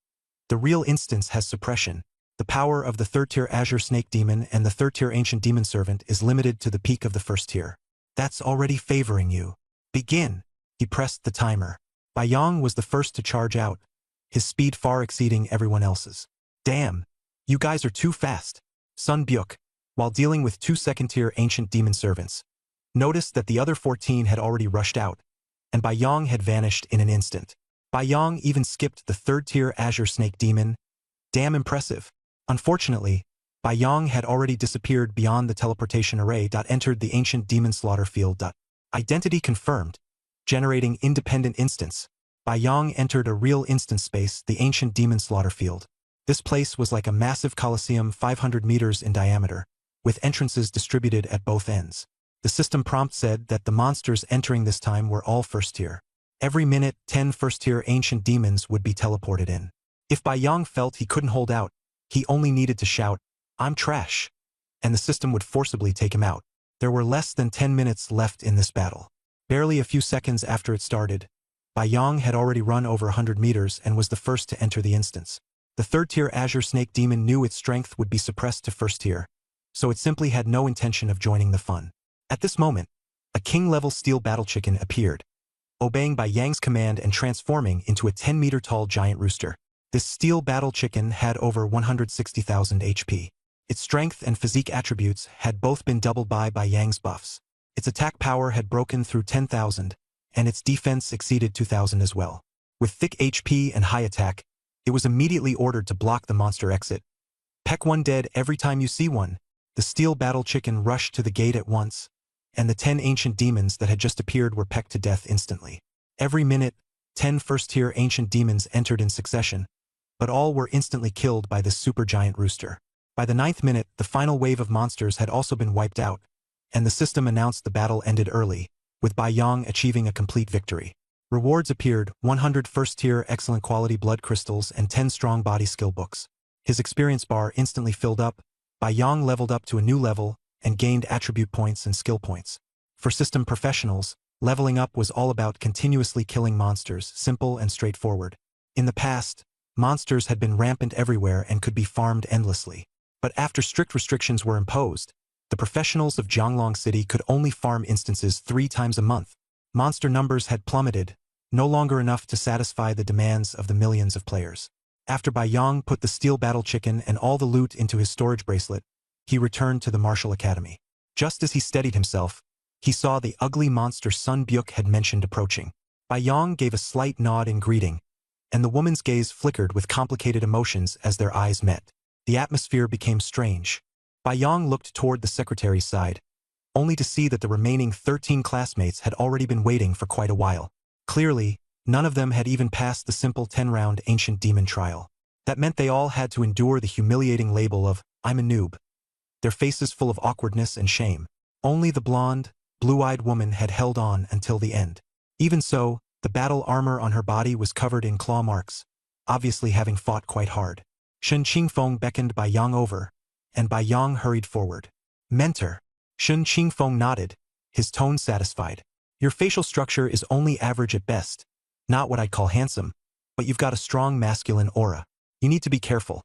The real instance has suppression. The power of the third-tier Azure Snake Demon and the third-tier Ancient Demon Servant is limited to the peak of the first tier. That's already favoring you. Begin. He pressed the timer. Bai Yong was the first to charge out, his speed far exceeding everyone else's. Damn, you guys are too fast. Sun Byuk, while dealing with 2 second-tier Ancient Demon Servants, noticed that the other 14 had already rushed out, and Bai Yong had vanished in an instant. Bai Yong even skipped the third-tier Azure Snake Demon. Damn impressive. Unfortunately, Bai Yong had already disappeared beyond the teleportation array. Entered the Ancient Demon Slaughter Field. Identity confirmed. Generating independent instance. Bai Yong entered a real instance space, the Ancient Demon Slaughter Field. This place was like a massive coliseum 500 meters in diameter, with entrances distributed at both ends. The system prompt said that the monsters entering this time were all first-tier. Every minute, 10 first-tier Ancient Demons would be teleported in. If Bai Yong felt he couldn't hold out, he only needed to shout, I'm trash, and the system would forcibly take him out. There were less than 10 minutes left in this battle. Barely a few seconds after it started, Bai Yong had already run over 100 meters and was the first to enter the instance. The third-tier Azure Snake Demon knew its strength would be suppressed to first tier, so it simply had no intention of joining the fun. At this moment, a king-level steel battle chicken appeared, obeying Bai Yang's command and transforming into a 10-meter-tall giant rooster. This steel battle chicken had over 160,000 HP. Its strength and physique attributes had both been doubled by Bai Yang's buffs. Its attack power had broken through 10,000, and its defense exceeded 2,000 as well. With thick HP and high attack, it was immediately ordered to block the monster exit. Peck one dead every time you see one. The steel battle chicken rushed to the gate at once, and the 10 ancient demons that had just appeared were pecked to death instantly. Every minute, 10 first-tier ancient demons entered in succession, but all were instantly killed by this supergiant rooster. By the 9th minute, the final wave of monsters had also been wiped out, and the system announced the battle ended early, with Bai Yong achieving a complete victory. Rewards appeared: 100 first-tier excellent quality blood crystals and 10 strong body skill books. His experience bar instantly filled up. Bai Yong leveled up to a new level and gained attribute points and skill points. For system professionals, leveling up was all about continuously killing monsters, simple and straightforward. In the past, Monsters had been rampant everywhere and could be farmed endlessly. But after strict restrictions were imposed, the professionals of Jianglong City could only farm instances 3 times a month. Monster numbers had plummeted, no longer enough to satisfy the demands of the millions of players. After Bai Yang put the steel battle chicken and all the loot into his storage bracelet, he returned to the martial academy. Just as he steadied himself, he saw the ugly monster Sun Byuk had mentioned approaching. Bai Yang gave a slight nod in greeting, and the woman's gaze flickered with complicated emotions as their eyes met. The atmosphere became strange. Bai Yang looked toward the secretary's side, only to see that the remaining 13 classmates had already been waiting for quite a while. Clearly, none of them had even passed the simple 10-round ancient demon trial. That meant they all had to endure the humiliating label of, "I'm a noob," their faces full of awkwardness and shame. Only the blonde, blue-eyed woman had held on until the end. Even so, the battle armor on her body was covered in claw marks, obviously having fought quite hard. Shen Qingfeng beckoned Bai Yang over, and Bai Yang hurried forward. "Mentor." Shen Qingfeng nodded, his tone satisfied. "Your facial structure is only average at best, not what I'd call handsome, but you've got a strong masculine aura. You need to be careful.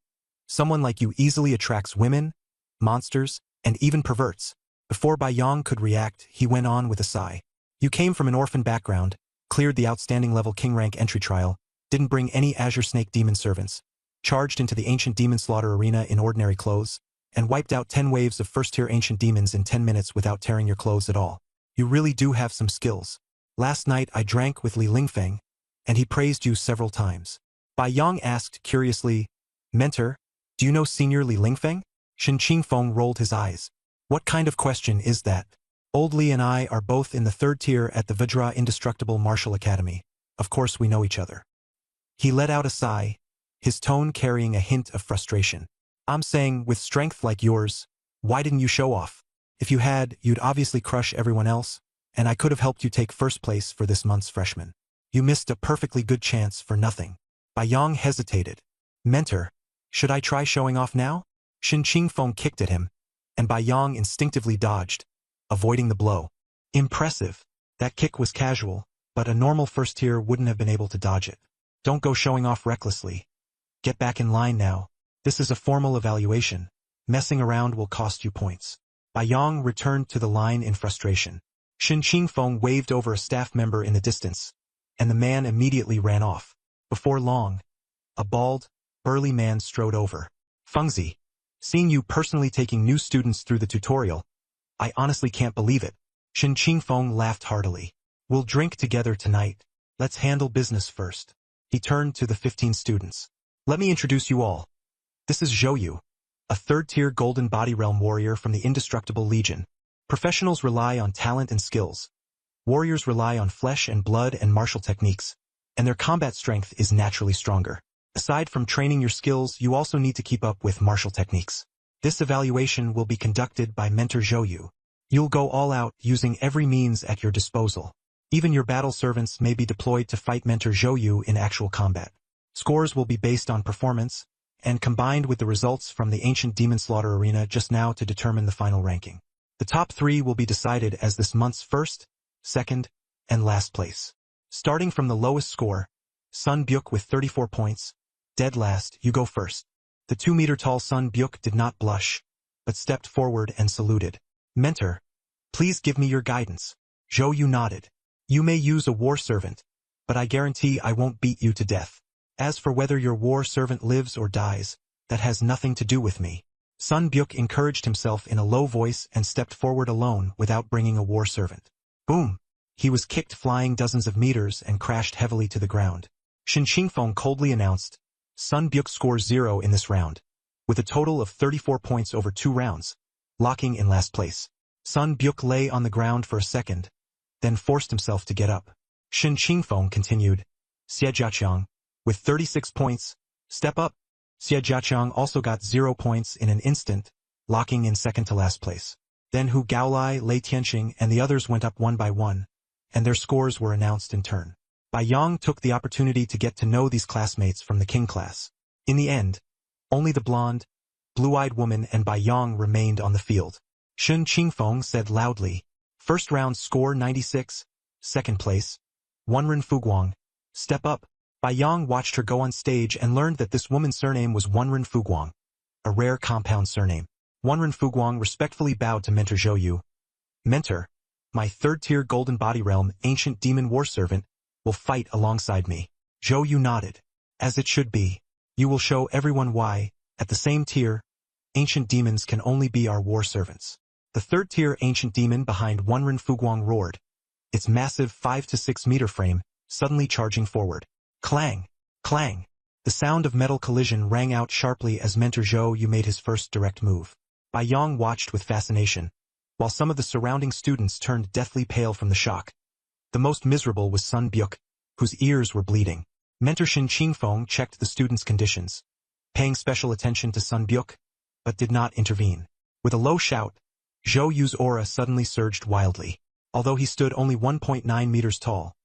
Someone like you easily attracts women, monsters, and even perverts." Before Bai Yang could react, he went on with a sigh. "You came from an orphan background, cleared the outstanding level king rank entry trial, didn't bring any Azure Snake demon servants, charged into the ancient demon slaughter arena in ordinary clothes, and wiped out 10 waves of first-tier ancient demons in 10 minutes without tearing your clothes at all. You really do have some skills. Last night I drank with Li Lingfeng, and he praised you several times." Bai Yang asked curiously, "Mentor, do you know Senior Li Lingfeng?" Shen Qingfeng rolled his eyes. "What kind of question is that? Old Li and I are both in the 3rd tier at the Vajra Indestructible Martial Academy. Of course we know each other." He let out a sigh, his tone carrying a hint of frustration. "I'm saying, with strength like yours, why didn't you show off? If you had, you'd obviously crush everyone else, and I could have helped you take first place for this month's freshman. You missed a perfectly good chance for nothing." Bai Yang hesitated. "Mentor, should I try showing off now?" Shen Qingfeng kicked at him, and Bai Yang instinctively dodged, avoiding the blow. Impressive. That kick was casual, but a normal first tier wouldn't have been able to dodge it. "Don't go showing off recklessly. Get back in line now. This is a formal evaluation. Messing around will cost you points." Bai Yang returned to the line in frustration. Shen Qingfeng waved over a staff member in the distance, and the man immediately ran off. Before long, a bald, burly man strode over. "Fengzi, seeing you personally taking new students through the tutorial, I honestly can't believe it." Shen Qingfeng laughed heartily. "We'll drink together tonight. Let's handle business first." He turned to the 15 students. "Let me introduce you all. This is Zhou, a 3rd-tier Golden Body Realm warrior from the Indestructible Legion. Professionals rely on talent and skills. Warriors rely on flesh and blood and martial techniques, and their combat strength is naturally stronger. Aside from training your skills, you also need to keep up with martial techniques. This evaluation will be conducted by Mentor Zhou. You'll go all out using every means at your disposal. Even your battle servants may be deployed to fight Mentor Zhou in actual combat. Scores will be based on performance, and combined with the results from the ancient demon slaughter arena just now to determine the final ranking. The top 3 will be decided as this month's first, second, and last place. Starting from the lowest score, Sun Byuk with 34 points, dead last, you go first. The 2-meter-tall Sun Byuk did not blush, but stepped forward and saluted. "Mentor, please give me your guidance." Zhou Yu nodded. "You may use a war servant, but I guarantee I won't beat you to death. As for whether your war servant lives or dies, that has nothing to do with me." Sun Byuk encouraged himself in a low voice and stepped forward alone without bringing a war servant. Boom! He was kicked flying dozens of meters and crashed heavily to the ground. Shen Qingfeng coldly announced, "Sun Byuk scores 0 in this round, with a total of 34 points over 2 rounds, locking in last place." Sun Byuk lay on the ground for a second, then forced himself to get up. Shen Qingfeng continued, "Xie Jiaqiang, with 36 points, step up." Xie Jiaqiang also got 0 points in an instant, locking in second to last place. Then Hu Gaolai, Lei Tianqing, and the others went up one by one, and their scores were announced in turn. Bai Yang took the opportunity to get to know these classmates from the King class. In the end, only the blonde, blue-eyed woman and Bai Yang remained on the field. Shen Qingfeng said loudly, "First round score 96, second place, Wenren Fuguang, step up." Bai Yang watched her go on stage and learned that this woman's surname was Wenren Fuguang, a rare compound surname. Wenren Fuguang respectfully bowed to Mentor Zhou Yu. Mentor, my third-tier Golden Body Realm ancient demon war servant, will fight alongside me. Zhou Yu nodded. As it should be. You will show everyone why, at the same tier, ancient demons can only be our war servants. The third-tier ancient demon behind Wenren Fuguang roared, its massive 5 to 6 meter frame suddenly charging forward. Clang! Clang! The sound of metal collision rang out sharply as Mentor Zhou Yu made his first direct move. Bai Yang watched with fascination, while some of the surrounding students turned deathly pale from the shock. The most miserable was Sun Byuk, whose ears were bleeding. Mentor Shin Qingfeng checked the students' conditions, paying special attention to Sun Byuk, but did not intervene. With a low shout, Zhou Yu's aura suddenly surged wildly. Although he stood only 1.9 meters tall,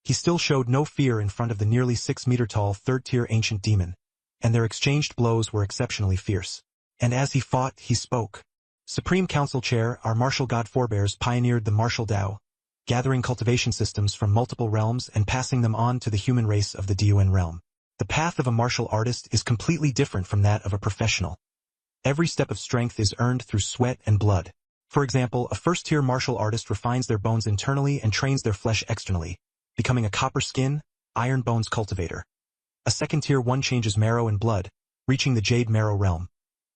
he still showed no fear in front of the nearly 6-meter-tall third-tier ancient demon, and their exchanged blows were exceptionally fierce. And as he fought, he spoke. Supreme Council Chair, our martial god forebears pioneered the martial Dao, gathering cultivation systems from multiple realms and passing them on to the human race of the Diuan realm. The path of a martial artist is completely different from that of a professional. Every step of strength is earned through sweat and blood. For example, a first-tier martial artist refines their bones internally and trains their flesh externally, becoming a copper skin, iron bones cultivator. A second-tier one changes marrow and blood, reaching the jade marrow realm.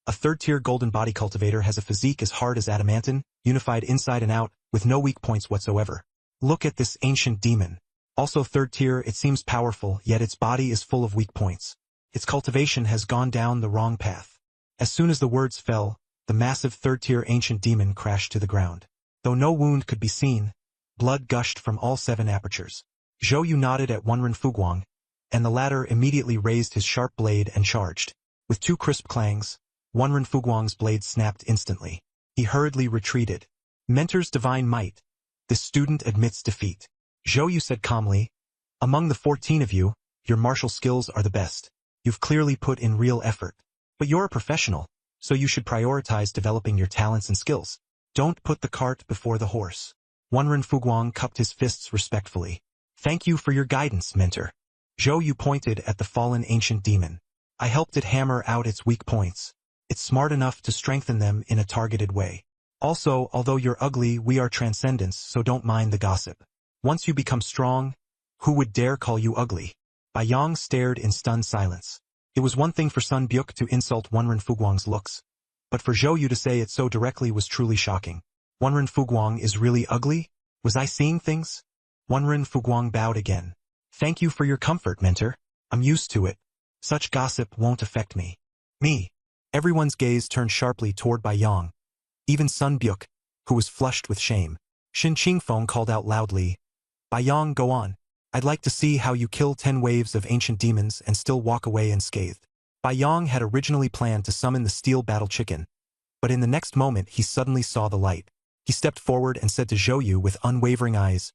A third-tier golden body cultivator has a physique as hard as adamantine, unified inside and out, with no weak points whatsoever. Look at this ancient demon. Also third-tier, it seems powerful, yet its body is full of weak points. Its cultivation has gone down the wrong path. As soon as the words fell, the massive third-tier ancient demon crashed to the ground. Though no wound could be seen, blood gushed from all 7 apertures. Zhou Yu nodded at Wenren Fuguang, and the latter immediately raised his sharp blade and charged. With 2 crisp clangs, Wenren Fuguang's blade snapped instantly. He hurriedly retreated. Mentor's divine might. This student admits defeat. Zhou Yu said calmly, among the 14 of you, your martial skills are the best. You've clearly put in real effort. But you're a professional, so you should prioritize developing your talents and skills. Don't put the cart before the horse. Wenren Fuguang cupped his fists respectfully. Thank you for your guidance, Mentor. Zhou Yu pointed at the fallen ancient demon. I helped it hammer out its weak points. It's smart enough to strengthen them in a targeted way. Also, although you're ugly, we are transcendents, so don't mind the gossip. Once you become strong, who would dare call you ugly? Bai Yang stared in stunned silence. It was one thing for Sun Byuk to insult Wenren Fuguang's looks, but for Zhou Yu to say it so directly was truly shocking. Wenren Fuguang is really ugly? Was I seeing things? Wenren Fuguang bowed again. Thank you for your comfort, Mentor. I'm used to it. Such gossip won't affect me. Me. Everyone's gaze turned sharply toward Bai Yang. Even Sun Byuk, who was flushed with shame. Shin Qingfeng called out loudly, Bai Yang, go on. I'd like to see how you kill 10 waves of ancient demons and still walk away unscathed. Bai Yang had originally planned to summon the steel battle chicken, but in the next moment he suddenly saw the light. He stepped forward and said to Zhou Yu with unwavering eyes,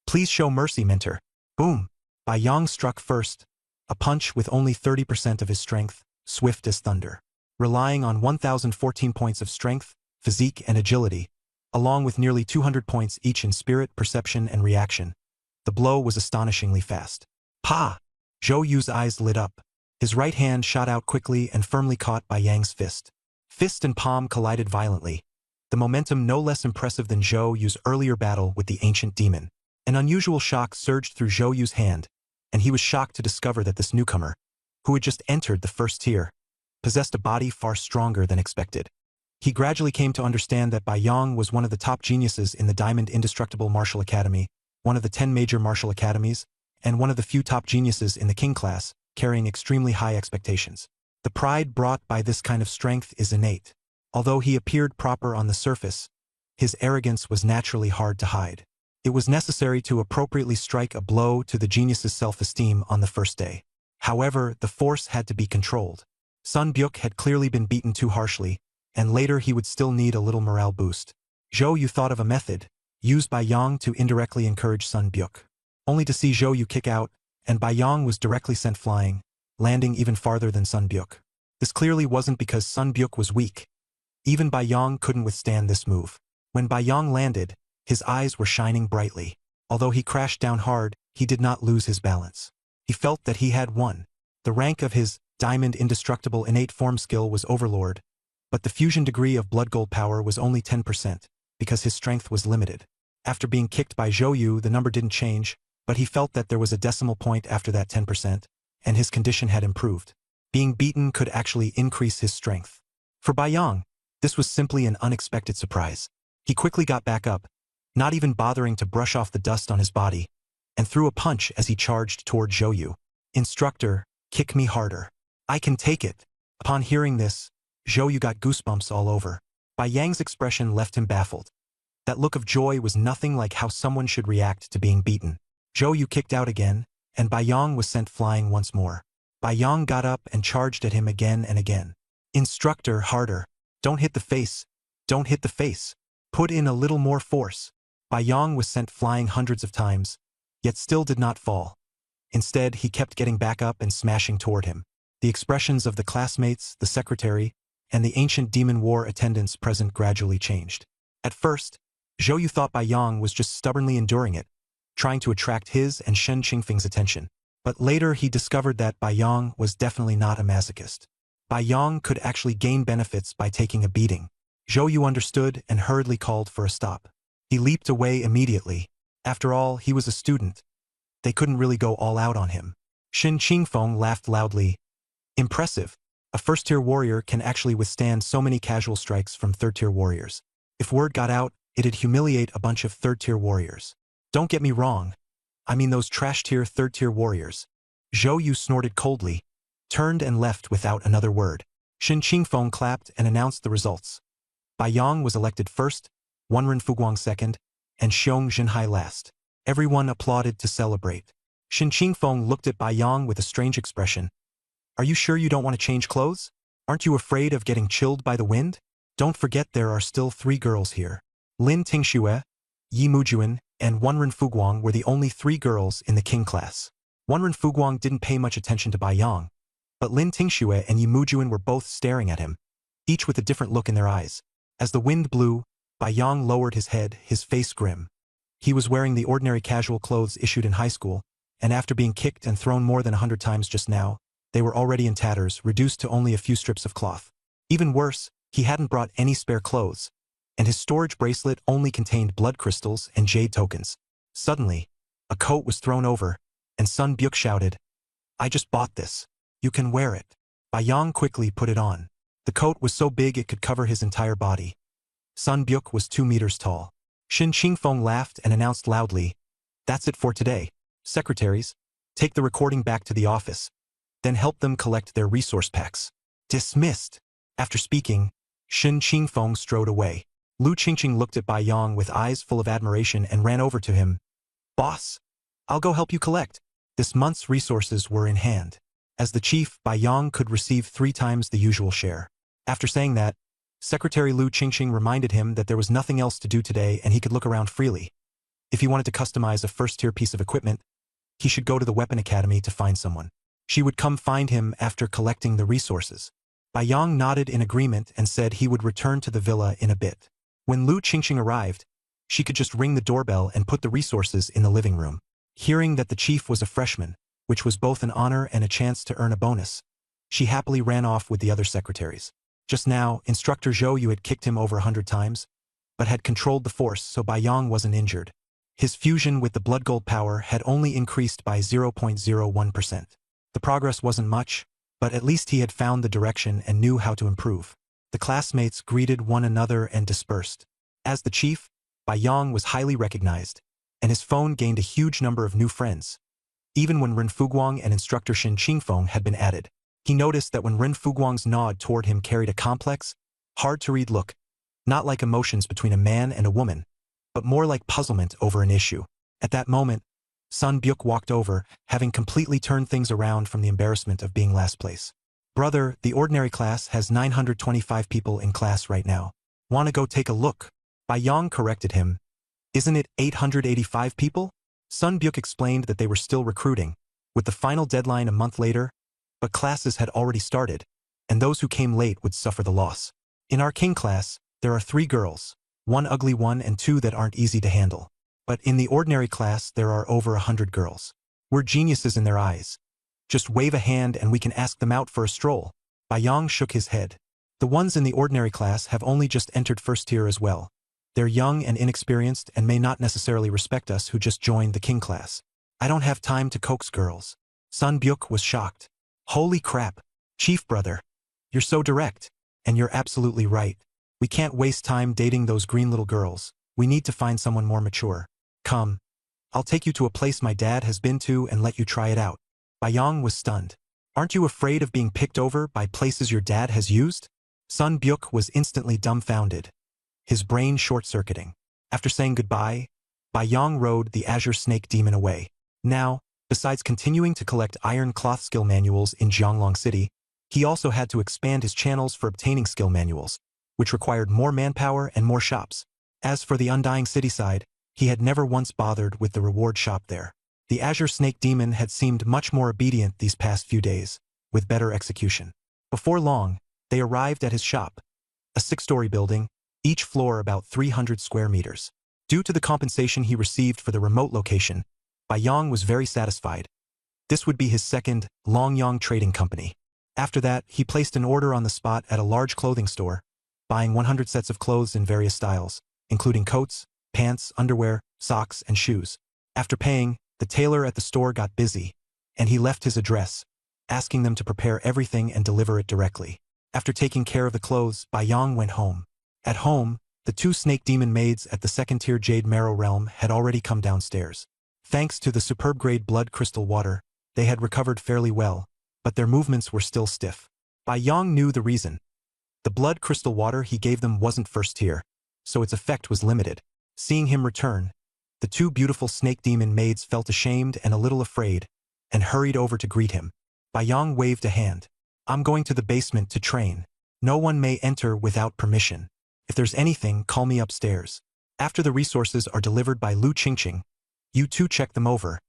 please show mercy, Mentor. Boom! Bai Yang struck first, a punch with only 30% of his strength, swift as thunder. Relying on 1,014 points of strength, physique and agility, along with nearly 200 points each in spirit, perception and reaction, the blow was astonishingly fast. Pa! Zhou Yu's eyes lit up. His right hand shot out quickly and firmly caught Bai Yang's fist. Fist and palm collided violently, the momentum no less impressive than Zhou Yu's earlier battle with the ancient demon. An unusual shock surged through Zhou Yu's hand, and he was shocked to discover that this newcomer, who had just entered the first tier, possessed a body far stronger than expected. He gradually came to understand that Bai Yang was one of the top geniuses in the Diamond Indestructible Martial Academy, one of the 10 major martial academies, and one of the few top geniuses in the King class, carrying extremely high expectations. The pride brought by this kind of strength is innate. Although he appeared proper on the surface, his arrogance was naturally hard to hide. It was necessary to appropriately strike a blow to the genius's self-esteem on the first day. However, the force had to be controlled. Sun Byuk had clearly been beaten too harshly, and later he would still need a little morale boost. Zhou Yu thought of a method, used by Yang to indirectly encourage Sun Byuk. Only to see Zhou Yu kick out, and Bai Yang was directly sent flying, landing even farther than Sun Byuk. This clearly wasn't because Sun Byuk was weak. Even Bai Yang couldn't withstand this move. When Bai Yang landed, his eyes were shining brightly. Although he crashed down hard, he did not lose his balance. He felt that he had won. The rank of his diamond indestructible innate form skill was Overlord, but the fusion degree of blood gold power was only 10%, because his strength was limited. After being kicked by Zhou Yu, the number didn't change, but he felt that there was a decimal point after that 10%, and his condition had improved. Being beaten could actually increase his strength. For Bai Yang, this was simply an unexpected surprise. He quickly got back up, not even bothering to brush off the dust on his body, and threw a punch as he charged toward Zhou Yu. "Instructor, kick me harder. I can take it." Upon hearing this, Zhou Yu got goosebumps all over. Bai Yang's expression left him baffled. That look of joy was nothing like how someone should react to being beaten. Zhou Yu kicked out again, and Bai Yang was sent flying once more. Bai Yang got up and charged at him again and again. "Instructor, harder. Don't hit the face. Don't hit the face. Put in a little more force." Bai Yang was sent flying hundreds of times, yet still did not fall. Instead, he kept getting back up and smashing toward him. The expressions of the classmates, the secretary, and the ancient demon war attendants present gradually changed. At first, Zhou Yu thought Bai Yang was just stubbornly enduring it, trying to attract his and Shen Qingfeng's attention. But later he discovered that Bai Yang was definitely not a masochist. Bai Yang could actually gain benefits by taking a beating. Zhou Yu understood and hurriedly called for a stop. He leaped away immediately. After all, he was a student. They couldn't really go all out on him. Shen Qingfeng laughed loudly. "Impressive. A first-tier warrior can actually withstand so many casual strikes from third-tier warriors. If word got out, it'd humiliate a bunch of third-tier warriors. Don't get me wrong. I mean those trash-tier third-tier warriors." Zhou Yu snorted coldly, turned and left without another word. Shen Qingfeng clapped and announced the results. Bai Yang was elected first, Wenren Fuguang second, and Xiong Jinhai last. Everyone applauded to celebrate. Shen Qingfeng looked at Bai Yang with a strange expression. "Are you sure you don't want to change clothes? Aren't you afraid of getting chilled by the wind? Don't forget there are still 3 girls here." Lin Tingxue, Yi Mujuan, and Wenren Fuguang were the only 3 girls in the king class. Wenren Fuguang didn't pay much attention to Bai Yang, but Lin Tingxue and Yi Mujuan were both staring at him, each with a different look in their eyes. As the wind blew, Bai Yang lowered his head, his face grim. He was wearing the ordinary casual clothes issued in high school, and after being kicked and thrown more than 100 times just now, they were already in tatters, reduced to only a few strips of cloth. Even worse, he hadn't brought any spare clothes, and his storage bracelet only contained blood crystals and jade tokens. Suddenly, a coat was thrown over, and Sun Byuk shouted, "I just bought this. You can wear it." Bai Yang quickly put it on. The coat was so big it could cover his entire body. Sun Byuk was 2 meters tall. Shen Qingfeng laughed and announced loudly, "That's it for today. Secretaries, take the recording back to the office, then help them collect their resource packs." "Dismissed." After speaking, Shen Qingfeng strode away. Lu Qingqing looked at Bai Yang with eyes full of admiration and ran over to him. "Boss, I'll go help you collect." This month's resources were in hand. As the chief, Bai Yang could receive 3 times the usual share. After saying that, Secretary Lu Qingqing reminded him that there was nothing else to do today and he could look around freely. If he wanted to customize a first-tier piece of equipment, he should go to the Weapon Academy to find someone. She would come find him after collecting the resources. Bai Yang nodded in agreement and said he would return to the villa in a bit. When Lu Qingqing arrived, she could just ring the doorbell and put the resources in the living room. Hearing that the chief was a freshman, which was both an honor and a chance to earn a bonus, she happily ran off with the other secretaries. Just now, Instructor Zhou Yu had kicked him over 100 times, but had controlled the force so Bai Yang wasn't injured. His fusion with the blood gold power had only increased by 0.01%. The progress wasn't much, but at least he had found the direction and knew how to improve. The classmates greeted one another and dispersed. As the chief, Bai Yang was highly recognized, and his phone gained a huge number of new friends. Even when Ren Fuguang and Instructor Shen Qingfeng had been added, he noticed that when Ren Fuguang's nod toward him carried a complex, hard-to-read look, not like emotions between a man and a woman, but more like puzzlement over an issue. At that moment, Sun Byuk walked over, having completely turned things around from the embarrassment of being last place. "Brother, the ordinary class has 925 people in class right now. Wanna go take a look?" Bai Yang corrected him. "Isn't it 885 people?" Sun Byuk explained that they were still recruiting, with the final deadline a month later, but classes had already started, and those who came late would suffer the loss. In our king class, there are 3 girls, 1 ugly one and 2 that aren't easy to handle. But in the ordinary class there are over 100 girls. We're geniuses in their eyes. Just wave a hand and we can ask them out for a stroll. Yang shook his head. The ones in the ordinary class have only just entered first tier as well. They're young and inexperienced and may not necessarily respect us who just joined the king class. I don't have time to coax girls. Sun Byuk was shocked. Holy crap. Chief brother. You're so direct. And you're absolutely right. We can't waste time dating those green little girls. We need to find someone more mature. Come. I'll take you to a place my dad has been to and let you try it out. Yang was stunned. Aren't you afraid of being picked over by places your dad has used? Sun Byuk was instantly dumbfounded, his brain short-circuiting. After saying goodbye, Yang rode the Azure Snake Demon away. Now, besides continuing to collect iron cloth skill manuals in Jianglong City, he also had to expand his channels for obtaining skill manuals, which required more manpower and more shops. As for the Undying City side, he had never once bothered with the reward shop there. The Azure Snake Demon had seemed much more obedient these past few days, with better execution. Before long, they arrived at his shop, a 6-story building, each floor about 300 square meters. Due to the compensation he received for the remote location, Yang was very satisfied. This would be his second, Longyang Trading Company. After that, he placed an order on the spot at a large clothing store, buying 100 sets of clothes in various styles, including coats, pants, underwear, socks, and shoes. After paying, the tailor at the store got busy, and he left his address, asking them to prepare everything and deliver it directly. After taking care of the clothes, Yang went home. At home, the 2 snake demon maids at the second-tier Jade Marrow realm had already come downstairs. Thanks to the superb-grade blood crystal water, they had recovered fairly well, but their movements were still stiff. Yang knew the reason. The blood crystal water he gave them wasn't first tier, so its effect was limited. Seeing him return, the 2 beautiful snake demon maids felt ashamed and a little afraid, and hurried over to greet him. Yang waved a hand. I'm going to the basement to train. No one may enter without permission. If there's anything, call me upstairs. After the resources are delivered by Lu Qingqing, you 2 check them over.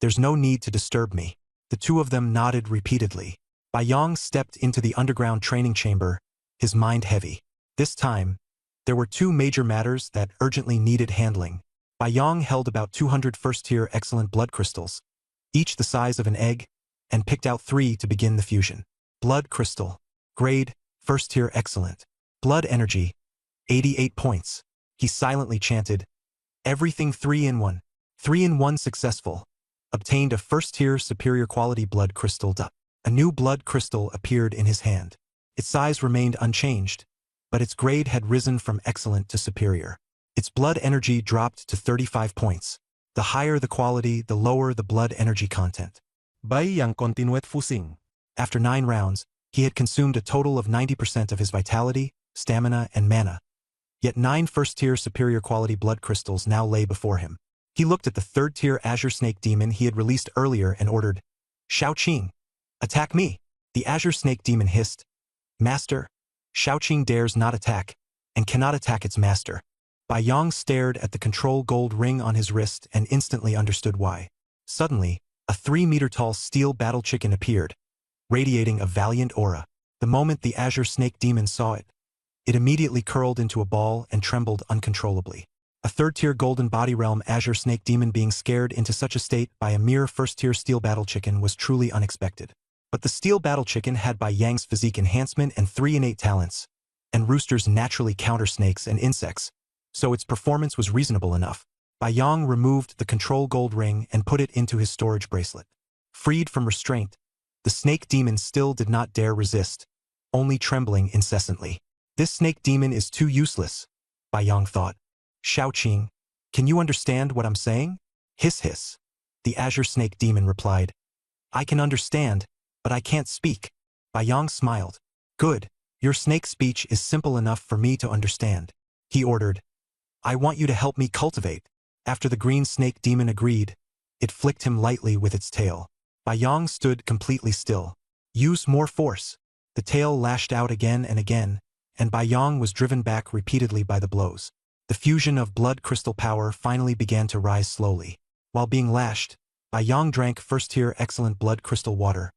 There's no need to disturb me. The 2 of them nodded repeatedly. Yang stepped into the underground training chamber, his mind heavy. This time, there were 2 major matters that urgently needed handling. Yang held about 200 first-tier excellent blood crystals, each the size of an egg, and picked out 3 to begin the fusion. Blood crystal. Grade, first-tier excellent. Blood energy, 88 points. He silently chanted, everything 3 in 1. 3 in 1 successful. Obtained a first-tier superior quality blood crystal. A new blood crystal appeared in his hand. Its size remained unchanged, but its grade had risen from excellent to superior. Its blood energy dropped to 35 points. The higher the quality, the lower the blood energy content. Yang continued fusing. After 9 rounds, he had consumed a total of 90% of his vitality, stamina, and mana. Yet 9 first-tier superior quality blood crystals now lay before him. He looked at the 3rd-tier Azure Snake Demon he had released earlier and ordered, Shaoqing, attack me. The Azure Snake Demon hissed, Master, Shaoqing dares not attack, and cannot attack its master. Yang stared at the control gold ring on his wrist and instantly understood why. Suddenly, a 3-meter-tall steel battle chicken appeared, radiating a valiant aura. The moment the Azure Snake Demon saw it, it immediately curled into a ball and trembled uncontrollably. A 3rd-tier Golden Body Realm Azure Snake Demon being scared into such a state by a mere first-tier Steel Battle Chicken was truly unexpected. But the Steel Battle Chicken had Yang's physique enhancement and 3 innate talents, and roosters naturally counter snakes and insects, so its performance was reasonable enough. Yang removed the control gold ring and put it into his storage bracelet. Freed from restraint, the Snake Demon still did not dare resist, only trembling incessantly. This Snake Demon is too useless, Yang thought. Shaoqing, can you understand what I'm saying? Hiss hiss. The Azure Snake Demon replied. I can understand, but I can't speak. Yang smiled. Good, your snake speech is simple enough for me to understand. He ordered. I want you to help me cultivate. After the green snake demon agreed, it flicked him lightly with its tail. Yang stood completely still. Use more force. The tail lashed out again and again, and Yang was driven back repeatedly by the blows. The fusion of blood crystal power finally began to rise slowly. While being lashed, Yang drank first-tier excellent blood crystal water,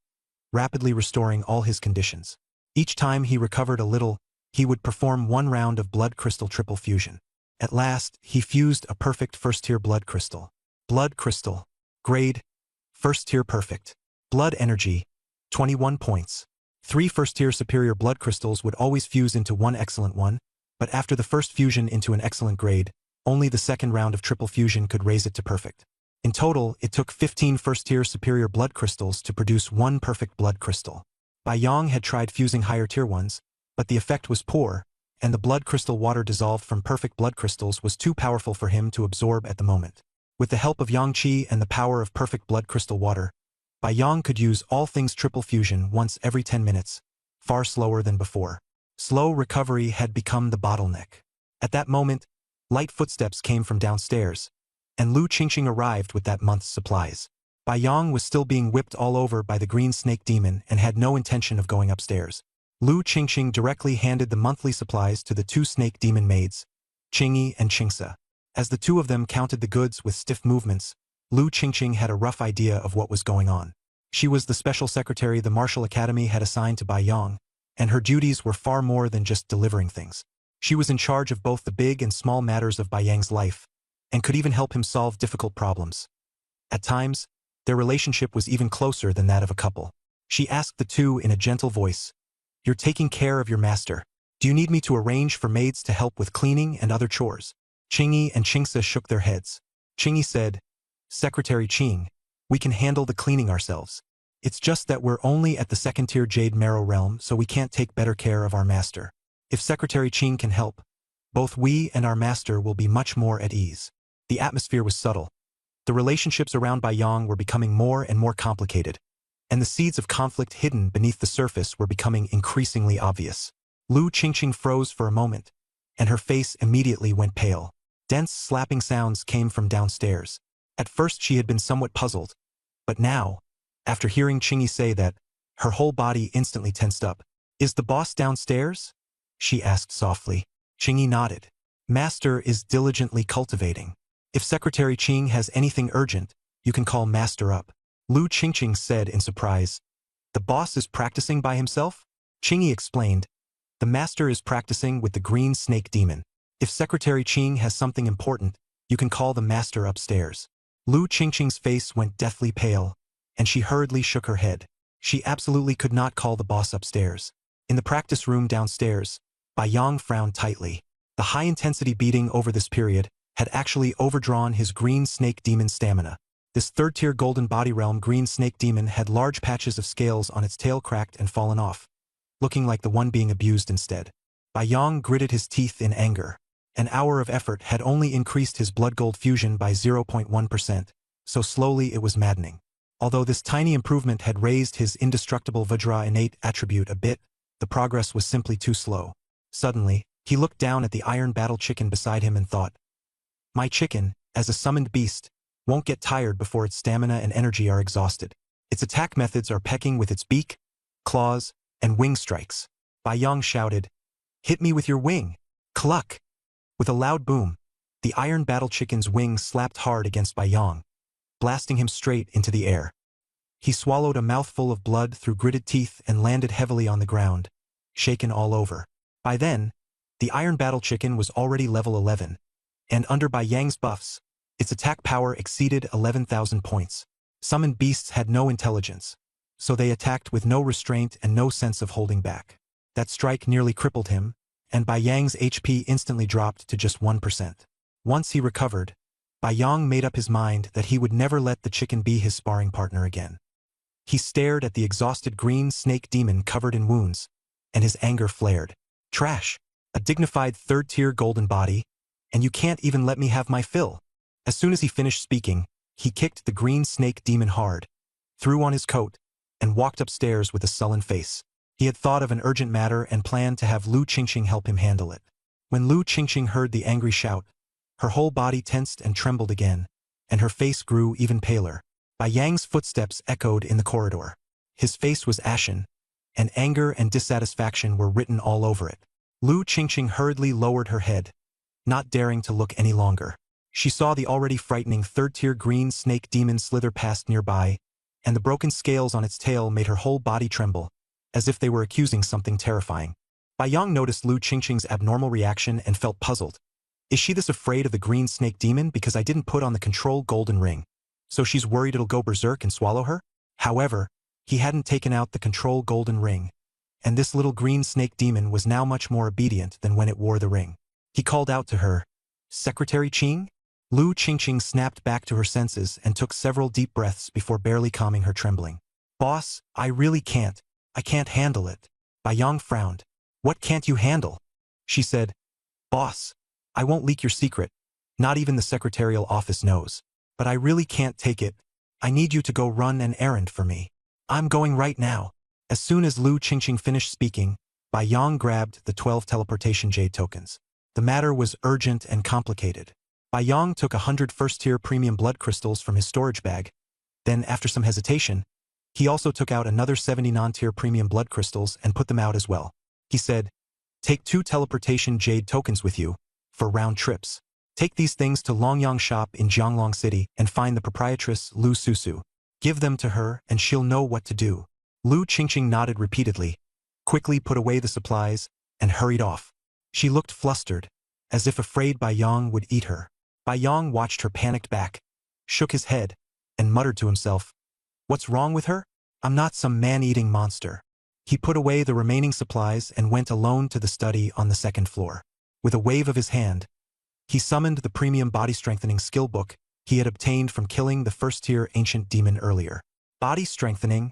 rapidly restoring all his conditions. Each time he recovered a little, he would perform 1 round of blood crystal triple fusion. At last, he fused a perfect first-tier blood crystal. Blood crystal. Grade, First tier perfect. Blood energy, 21 points. 3 first-tier superior blood crystals would always fuse into one excellent one, but after the first fusion into an excellent grade, only the second round of triple fusion could raise it to perfect. In total, it took 15 first-tier superior blood crystals to produce one perfect blood crystal. Bai Yang had tried fusing higher-tier ones, but the effect was poor, and the blood crystal water dissolved from perfect blood crystals was too powerful for him to absorb at the moment. With the help of Yang Qi and the power of perfect blood crystal water, Bai Yang could use all things triple fusion once every 10 minutes, far slower than before. Slow recovery had become the bottleneck. At that moment, light footsteps came from downstairs, and Lu Qingqing arrived with that month's supplies. Bai Yang was still being whipped all over by the green snake demon and had no intention of going upstairs. Lu Qingqing directly handed the monthly supplies to the 2 snake demon maids, Qingyi and Qingse. As the 2 of them counted the goods with stiff movements, Lu Qingqing had a rough idea of what was going on. She was the special secretary the Martial Academy had assigned to Bai Yang, and her duties were far more than just delivering things. She was in charge of both the big and small matters of Bai Yang's life, and could even help him solve difficult problems. At times, their relationship was even closer than that of a couple. She asked the 2 in a gentle voice, "You're taking care of your master. Do you need me to arrange for maids to help with cleaning and other chores?" Qingyi and Qingse shook their heads. Qingyi said, "Secretary Qing, we can handle the cleaning ourselves. It's just that we're only at the second-tier Jade Marrow realm, so we can't take better care of our master. If Secretary Qing can help, both we and our master will be much more at ease." The atmosphere was subtle. The relationships around Bai Yang were becoming more and more complicated, and the seeds of conflict hidden beneath the surface were becoming increasingly obvious. Lu Qingqing froze for a moment, and her face immediately went pale. Dense slapping sounds came from downstairs. At first she had been somewhat puzzled, but now, after hearing Qingyi say that, her whole body instantly tensed up. "Is the boss downstairs?" she asked softly. Qingyi nodded. "Master is diligently cultivating. If Secretary Qing has anything urgent, you can call Master up." Lu Qingqing said in surprise. "The boss is practicing by himself?" Qingyi explained. "The master is practicing with the green snake demon. If Secretary Qing has something important, you can call the master upstairs." Lu Qingqing's face went deathly pale, and she hurriedly shook her head. She absolutely could not call the boss upstairs. In the practice room downstairs, Bai Yang frowned tightly. The high-intensity beating over this period had actually overdrawn his green snake demon stamina. This third-tier golden body realm green snake demon had large patches of scales on its tail cracked and fallen off, looking like the one being abused instead. Bai Yang gritted his teeth in anger. An hour of effort had only increased his blood gold fusion by 0.1%, so slowly it was maddening. Although this tiny improvement had raised his indestructible Vajra innate attribute a bit, the progress was simply too slow. Suddenly, he looked down at the iron battle chicken beside him and thought, "My chicken, as a summoned beast, won't get tired before its stamina and energy are exhausted. Its attack methods are pecking with its beak, claws, and wing strikes." Bai Yang shouted, "Hit me with your wing! Cluck!" With a loud boom, the iron battle chicken's wing slapped hard against Bai Yang, blasting him straight into the air. He swallowed a mouthful of blood through gritted teeth and landed heavily on the ground, shaken all over. By then, the iron battle chicken was already level 11, and under Bai Yang's buffs, its attack power exceeded 11,000 points. Summoned beasts had no intelligence, so they attacked with no restraint and no sense of holding back. That strike nearly crippled him, and Bai Yang's HP instantly dropped to just 1%. Once he recovered, Bai Yang made up his mind that he would never let the chicken be his sparring partner again. He stared at the exhausted green snake demon covered in wounds, and his anger flared. "Trash! A dignified third-tier golden body, and you can't even let me have my fill." As soon as he finished speaking, he kicked the green snake demon hard, threw on his coat, and walked upstairs with a sullen face. He had thought of an urgent matter and planned to have Lu Qingqing help him handle it. When Lu Qingqing heard the angry shout, her whole body tensed and trembled again, and her face grew even paler. Bai Yang's footsteps echoed in the corridor. His face was ashen, and anger and dissatisfaction were written all over it. Lu Qingqing hurriedly lowered her head, not daring to look any longer. She saw the already frightening third-tier green snake demon slither past nearby, and the broken scales on its tail made her whole body tremble, as if they were accusing something terrifying. Bai Yang noticed Lu Qingqing's abnormal reaction and felt puzzled. Is she this afraid of the green snake demon because I didn't put on the control golden ring? So she's worried it'll go berserk and swallow her? However, he hadn't taken out the control golden ring, and this little green snake demon was now much more obedient than when it wore the ring. He called out to her, "Secretary Qing?" Lu Qingqing snapped back to her senses and took several deep breaths before barely calming her trembling. "Boss, I really can't. I can't handle it." Bai Yang frowned. "What can't you handle?" She said, "Boss, I won't leak your secret. Not even the secretarial office knows. But I really can't take it. I need you to go run an errand for me. I'm going right now." As soon as Lu Qingqing finished speaking, Bai Yang grabbed the 12 teleportation jade tokens. The matter was urgent and complicated. Bai Yang took 100 first-tier premium blood crystals from his storage bag. Then, after some hesitation, he also took out another 70 non-tier premium blood crystals and put them out as well. He said, "Take 2 teleportation jade tokens with you for round trips. Take these things to Longyang shop in Jianglong City and find the proprietress Lu Susu. Give them to her and she'll know what to do." Lu Qingqing nodded repeatedly, quickly put away the supplies, and hurried off. She looked flustered, as if afraid Bai Yang would eat her. Bai Yang watched her panicked back, shook his head, and muttered to himself, "What's wrong with her? I'm not some man-eating monster." He put away the remaining supplies and went alone to the study on the second floor. With a wave of his hand, he summoned the premium body-strengthening skill book he had obtained from killing the first-tier ancient demon earlier. Body strengthening,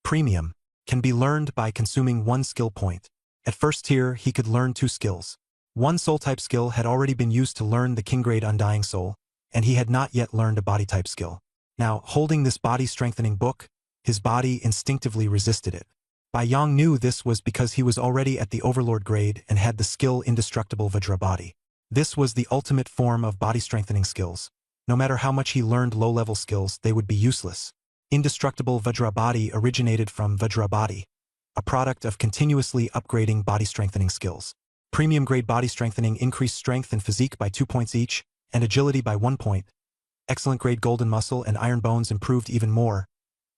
premium, can be learned by consuming 1 skill point. At first tier, he could learn 2 skills. 1 soul-type skill had already been used to learn the king-grade Undying Soul, and he had not yet learned a body-type skill. Now, holding this body-strengthening book, his body instinctively resisted it. Bai Yang knew this was because he was already at the Overlord grade and had the skill Indestructible Vajra Body. This was the ultimate form of body-strengthening skills. No matter how much he learned low-level skills, they would be useless. Indestructible Vajra Body originated from Vajra Body, a product of continuously upgrading body-strengthening skills. Premium-grade body strengthening increased strength and physique by 2 points each, and agility by 1 point. Excellent-grade golden muscle and iron bones improved even more.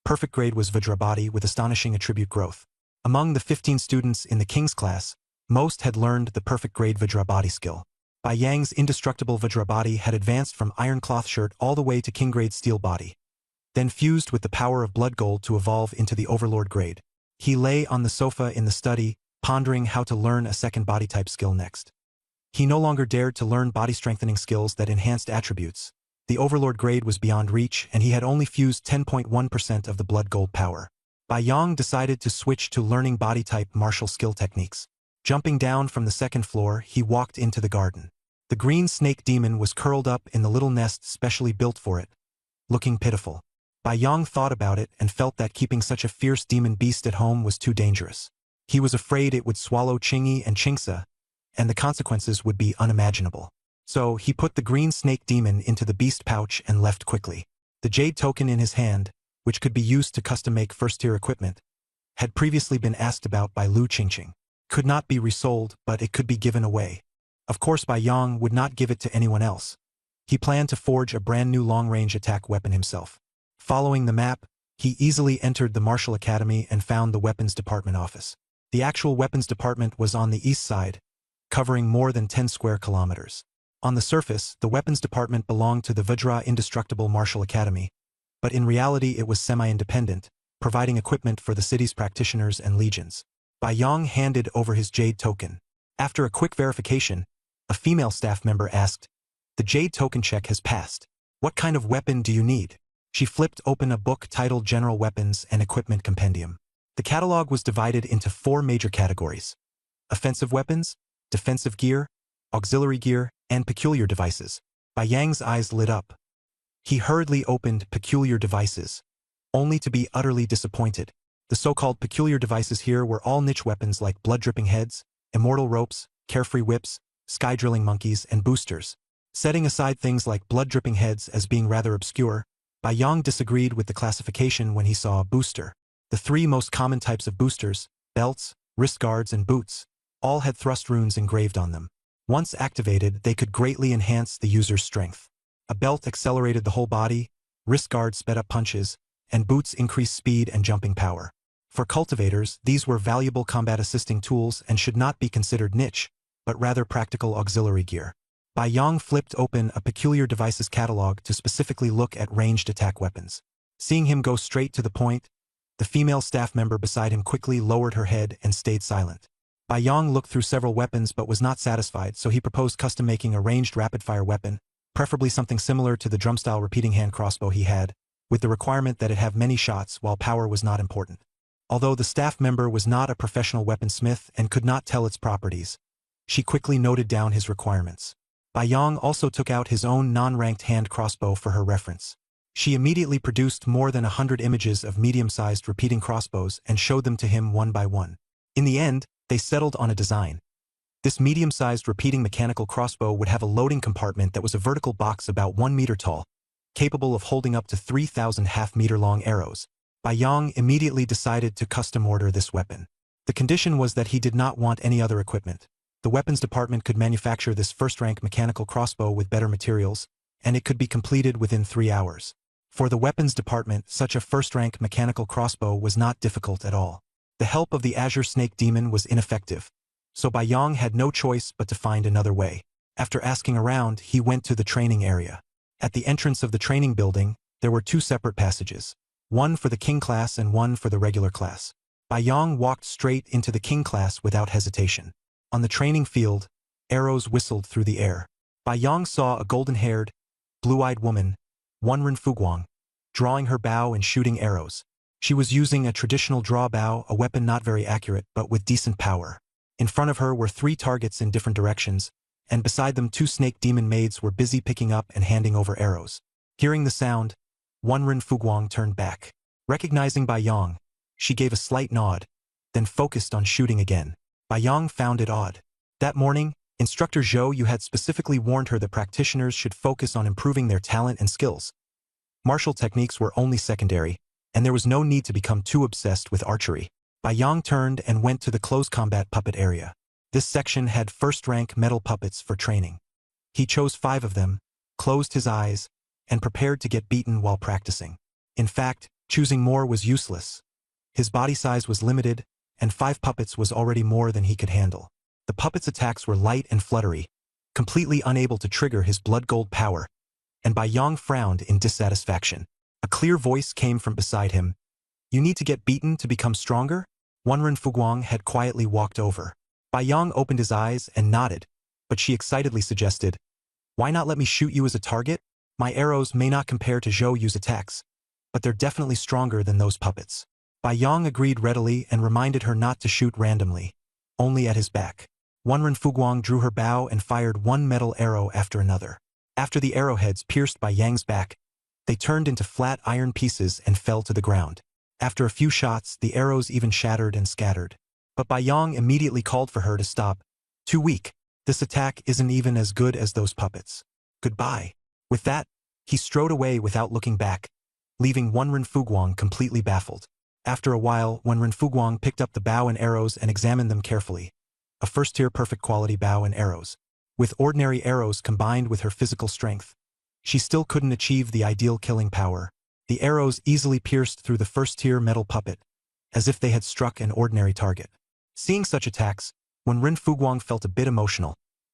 Perfect grade was Vajra Body with astonishing attribute growth. Among the 15 students in the King's class, most had learned the perfect grade Vajra Body skill. Bai Yang's indestructible Vajra Body had advanced from iron cloth shirt all the way to king-grade steel body, then fused with the power of blood gold to evolve into the Overlord grade. He lay on the sofa in the study, pondering how to learn a second body-type skill next. He no longer dared to learn body-strengthening skills that enhanced attributes. The Overlord grade was beyond reach, and he had only fused 10.1% of the blood gold power. Bai Yang decided to switch to learning body-type martial skill techniques. Jumping down from the second floor, he walked into the garden. The green snake demon was curled up in the little nest specially built for it, looking pitiful. Bai Yang thought about it and felt that keeping such a fierce demon beast at home was too dangerous. He was afraid it would swallow Qingyi and Qingsa, and the consequences would be unimaginable. So he put the green snake demon into the beast pouch and left quickly. The jade token in his hand, which could be used to custom-make first-tier equipment, had previously been asked about by Lu Qingqing. Could not be resold, but it could be given away. Of course, Bai Yang would not give it to anyone else. He planned to forge a brand new long-range attack weapon himself. Following the map, he easily entered the Martial Academy and found the weapons department office. The actual weapons department was on the east side, covering more than 10 square kilometers. On the surface, the weapons department belonged to the Vajra Indestructible Martial Academy, but in reality it was semi-independent, providing equipment for the city's practitioners and legions. Bai Yang handed over his jade token. After a quick verification, a female staff member asked, "The jade token check has passed. What kind of weapon do you need?" She flipped open a book titled General Weapons and Equipment Compendium. The catalog was divided into 4 major categories: offensive weapons, defensive gear, auxiliary gear, and peculiar devices. Bai Yang's eyes lit up. He hurriedly opened peculiar devices, only to be utterly disappointed. The so-called peculiar devices here were all niche weapons like blood-dripping heads, immortal ropes, carefree whips, sky-drilling monkeys, and boosters. Setting aside things like blood-dripping heads as being rather obscure, Bai Yang disagreed with the classification when he saw a booster. The 3 most common types of boosters, belts, wrist guards, and boots, all had thrust runes engraved on them. Once activated, they could greatly enhance the user's strength. A belt accelerated the whole body, wrist guards sped up punches, and boots increased speed and jumping power. For cultivators, these were valuable combat assisting tools and should not be considered niche, but rather practical auxiliary gear. Bai Yong flipped open a peculiar devices catalog to specifically look at ranged attack weapons. Seeing him go straight to the point, the female staff member beside him quickly lowered her head and stayed silent. Bai Yong looked through several weapons but was not satisfied, so he proposed custom-making a ranged rapid-fire weapon, preferably something similar to the drum-style repeating hand crossbow he had, with the requirement that it have many shots while power was not important. Although the staff member was not a professional weaponsmith and could not tell its properties, she quickly noted down his requirements. Bai Yong also took out his own non-ranked hand crossbow for her reference. She immediately produced more than 100 images of medium-sized repeating crossbows and showed them to him one by one. In the end, they settled on a design. This medium-sized repeating mechanical crossbow would have a loading compartment that was a vertical box about 1 meter tall, capable of holding up to 3,000 half-meter-long arrows. Bai Yong immediately decided to custom order this weapon. The condition was that he did not want any other equipment. The weapons department could manufacture this first-rank mechanical crossbow with better materials, and it could be completed within 3 hours. For the weapons department, such a first-rank mechanical crossbow was not difficult at all. The help of the Azure Snake Demon was ineffective, so Bai Yong had no choice but to find another way. After asking around, he went to the training area. At the entrance of the training building, there were 2 separate passages, one for the King class and one for the regular class. Bai Yong walked straight into the King class without hesitation. On the training field, arrows whistled through the air. Bai Yong saw a golden-haired, blue-eyed woman, Wenren Fuguang, drawing her bow and shooting arrows. She was using a traditional draw bow, a weapon not very accurate but with decent power. In front of her were 3 targets in different directions, and beside them 2 snake demon maids were busy picking up and handing over arrows. Hearing the sound, Wenren Fuguang turned back. Recognizing Bai Yong, she gave a slight nod, then focused on shooting again. Bai Yong found it odd. That morning, Instructor Zhou Yu had specifically warned her that practitioners should focus on improving their talent and skills. Martial techniques were only secondary, and there was no need to become too obsessed with archery. Bai Yong turned and went to the close combat puppet area. This section had first-rank metal puppets for training. He chose 5 of them, closed his eyes, and prepared to get beaten while practicing. In fact, choosing more was useless. His body size was limited, and 5 puppets was already more than he could handle. The puppets' attacks were light and fluttery, completely unable to trigger his blood gold power, and Bai Yong frowned in dissatisfaction. A clear voice came from beside him. "You need to get beaten to become stronger?" Wenren Fuguang had quietly walked over. Bai Yong opened his eyes and nodded, but she excitedly suggested, "Why not let me shoot you as a target? My arrows may not compare to Zhou Yu's attacks, but they're definitely stronger than those puppets." Bai Yong agreed readily and reminded her not to shoot randomly, only at his back. Wenren Fuguang drew her bow and fired 1 metal arrow after another. After the arrowheads pierced Bai Yang's back, they turned into flat iron pieces and fell to the ground. After a few shots, the arrows even shattered and scattered. But Bai Yong immediately called for her to stop. "Too weak. This attack isn't even as good as those puppets. Goodbye." With that, he strode away without looking back, leaving Wenren Fuguang completely baffled. After a while, Wenren Fuguang picked up the bow and arrows and examined them carefully. A first-tier perfect quality bow and arrows. With ordinary arrows combined with her physical strength, she still couldn't achieve the ideal killing power. The arrows easily pierced through the first-tier metal puppet, as if they had struck an ordinary target. Seeing such attacks, Wenren Fuguang felt a bit emotional,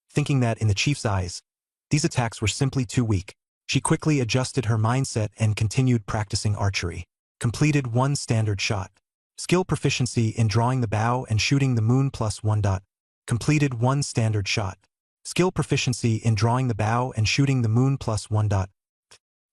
thinking that, in the chief's eyes, these attacks were simply too weak. She quickly adjusted her mindset and continued practicing archery. Completed 1 standard shot. Skill proficiency in drawing the bow and shooting the moon +1. Completed 1 standard shot. Skill proficiency in drawing the bow and shooting the moon +1.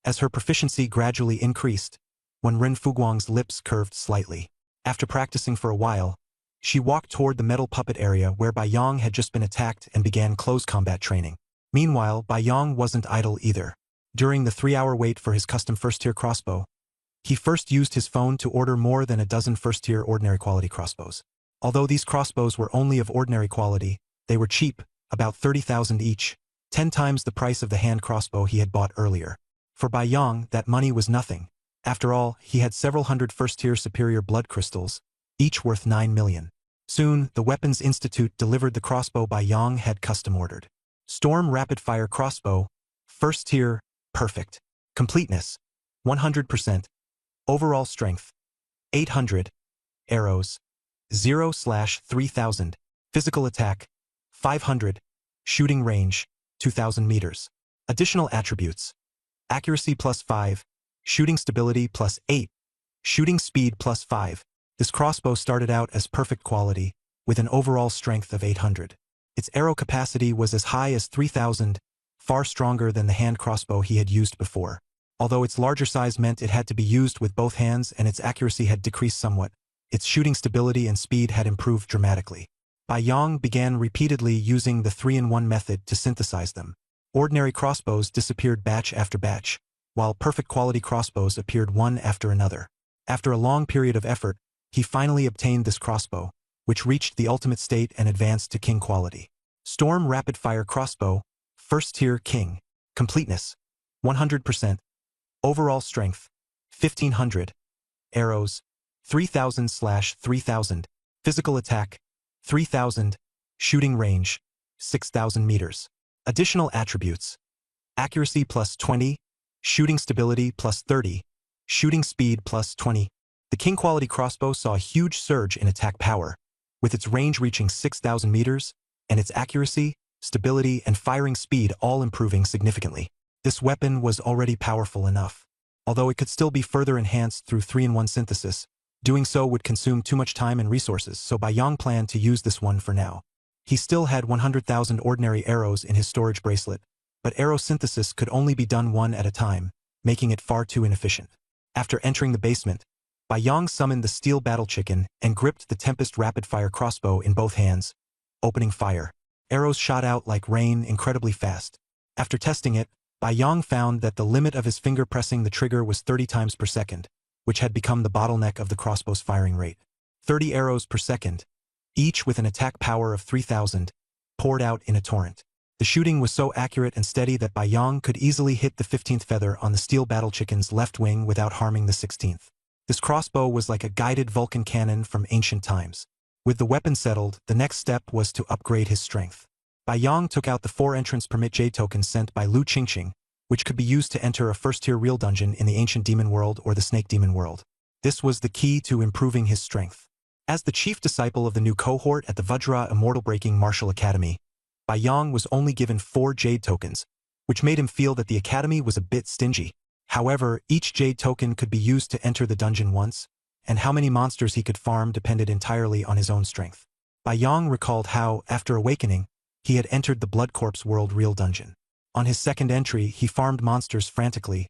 As her proficiency gradually increased, Wenren Fuguang's lips curved slightly. After practicing for a while, she walked toward the metal puppet area where Bai Yong had just been attacked and began close combat training. Meanwhile, Bai Yong wasn't idle either. During the 3-hour wait for his custom first-tier crossbow, he first used his phone to order more than a dozen first-tier ordinary quality crossbows. Although these crossbows were only of ordinary quality, they were cheap, about 30,000 each, 10 times the price of the hand crossbow he had bought earlier. For Bai Yong, that money was nothing. After all, he had several hundred first-tier superior blood crystals, each worth 9 million. Soon, the Weapons Institute delivered the crossbow Bai Yong had custom-ordered. Storm Rapid-Fire Crossbow, First Tier, Perfect. Completeness, 100%. Overall Strength, 800. Arrows, 0/3000. Physical Attack, 500. Shooting Range, 2,000 meters. Additional attributes. Accuracy +5, shooting stability +8, shooting speed +5. This crossbow started out as perfect quality, with an overall strength of 800. Its arrow capacity was as high as 3,000, far stronger than the hand crossbow he had used before. Although its larger size meant it had to be used with both hands and its accuracy had decreased somewhat, its shooting stability and speed had improved dramatically. Bai Yong began repeatedly using the 3-in-1 method to synthesize them. Ordinary crossbows disappeared batch after batch, while perfect quality crossbows appeared one after another. After a long period of effort, he finally obtained this crossbow, which reached the ultimate state and advanced to king quality. Storm Rapid-Fire Crossbow, First Tier King. Completeness, 100%. Overall Strength, 1,500. Arrows, 3,000/3,000. Physical Attack, 3,000. Shooting Range, 6,000 meters. Additional Attributes. Accuracy +20, Shooting Stability +30, Shooting Speed +20. The King Quality crossbow saw a huge surge in attack power, with its range reaching 6,000 meters, and its accuracy, stability, and firing speed all improving significantly. This weapon was already powerful enough. Although it could still be further enhanced through 3-in-1 synthesis, doing so would consume too much time and resources, so Bai Yong planned to use this one for now. He still had 100,000 ordinary arrows in his storage bracelet, but arrow synthesis could only be done one at a time, making it far too inefficient. After entering the basement, Bai Yong summoned the steel battle chicken and gripped the Tempest rapid-fire crossbow in both hands, opening fire. Arrows shot out like rain incredibly fast. After testing it, Bai Yong found that the limit of his finger pressing the trigger was 30 times per second, which had become the bottleneck of the crossbow's firing rate. 30 arrows per second, each with an attack power of 3,000, poured out in a torrent. The shooting was so accurate and steady that Bai Yong could easily hit the 15th feather on the steel battle chicken's left wing without harming the 16th. This crossbow was like a guided Vulcan cannon from ancient times. With the weapon settled, the next step was to upgrade his strength. Bai Yong took out the 4 entrance permit jade tokens sent by Lu Qingqing, which could be used to enter a first-tier real dungeon in the ancient demon world or the snake demon world. This was the key to improving his strength. As the chief disciple of the new cohort at the Vajra Immortal Breaking Martial Academy, Bai Yong was only given 4 jade tokens, which made him feel that the academy was a bit stingy. However, each jade token could be used to enter the dungeon once, and how many monsters he could farm depended entirely on his own strength. Bai Yong recalled how, after awakening, he had entered the Blood Corpse World Real Dungeon. On his second entry, he farmed monsters frantically,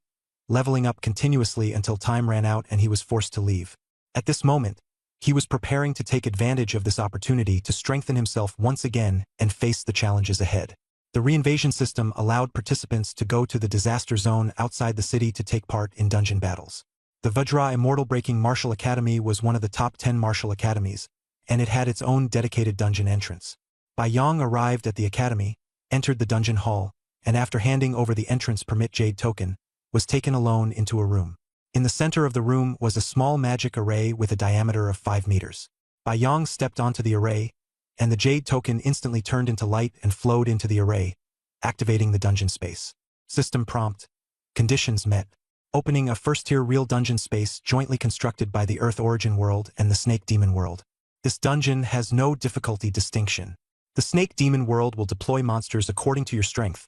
leveling up continuously until time ran out and he was forced to leave. At this moment, he was preparing to take advantage of this opportunity to strengthen himself once again and face the challenges ahead. The reinvasion system allowed participants to go to the disaster zone outside the city to take part in dungeon battles. The Vajra Immortal Breaking Martial Academy was one of the top 10 martial academies, and it had its own dedicated dungeon entrance. Bai Yong arrived at the academy, entered the dungeon hall, and after handing over the entrance permit jade token, was taken alone into a room. In the center of the room was a small magic array with a diameter of 5 meters. Bai Yong stepped onto the array, and the jade token instantly turned into light and flowed into the array, activating the dungeon space. System prompt. Conditions met. Opening a first-tier real dungeon space jointly constructed by the Earth Origin World and the Snake Demon World. This dungeon has no difficulty distinction. The Snake Demon World will deploy monsters according to your strength.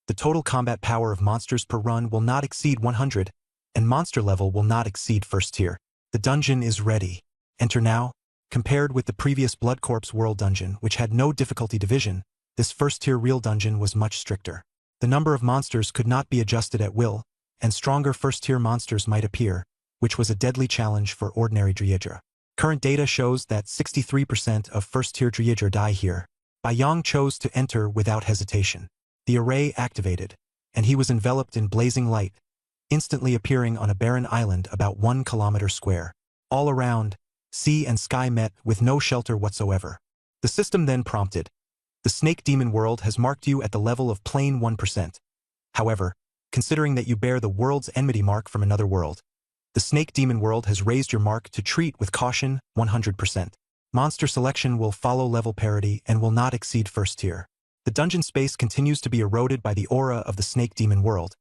The total combat power of monsters per run will not exceed 100, and monster level will not exceed first tier. The dungeon is ready. Enter now. Compared with the previous Blood Corpse World Dungeon, which had no difficulty division, this first-tier real dungeon was much stricter. The number of monsters could not be adjusted at will, and stronger first-tier monsters might appear, which was a deadly challenge for ordinary Dryadra. Current data shows that 63% of first-tier Dryadra die here. Bai Yong chose to enter without hesitation. The array activated, and he was enveloped in blazing light, instantly appearing on a barren island about 1 kilometer square. All around, sea and sky met with no shelter whatsoever. The system then prompted. The Snake Demon World has marked you at the level of plain 1%. However, considering that you bear the world's enmity mark from another world, the Snake Demon World has raised your mark to treat with caution 100%. Monster selection will follow level parity and will not exceed first tier. The dungeon space continues to be eroded by the aura of the Snake Demon World,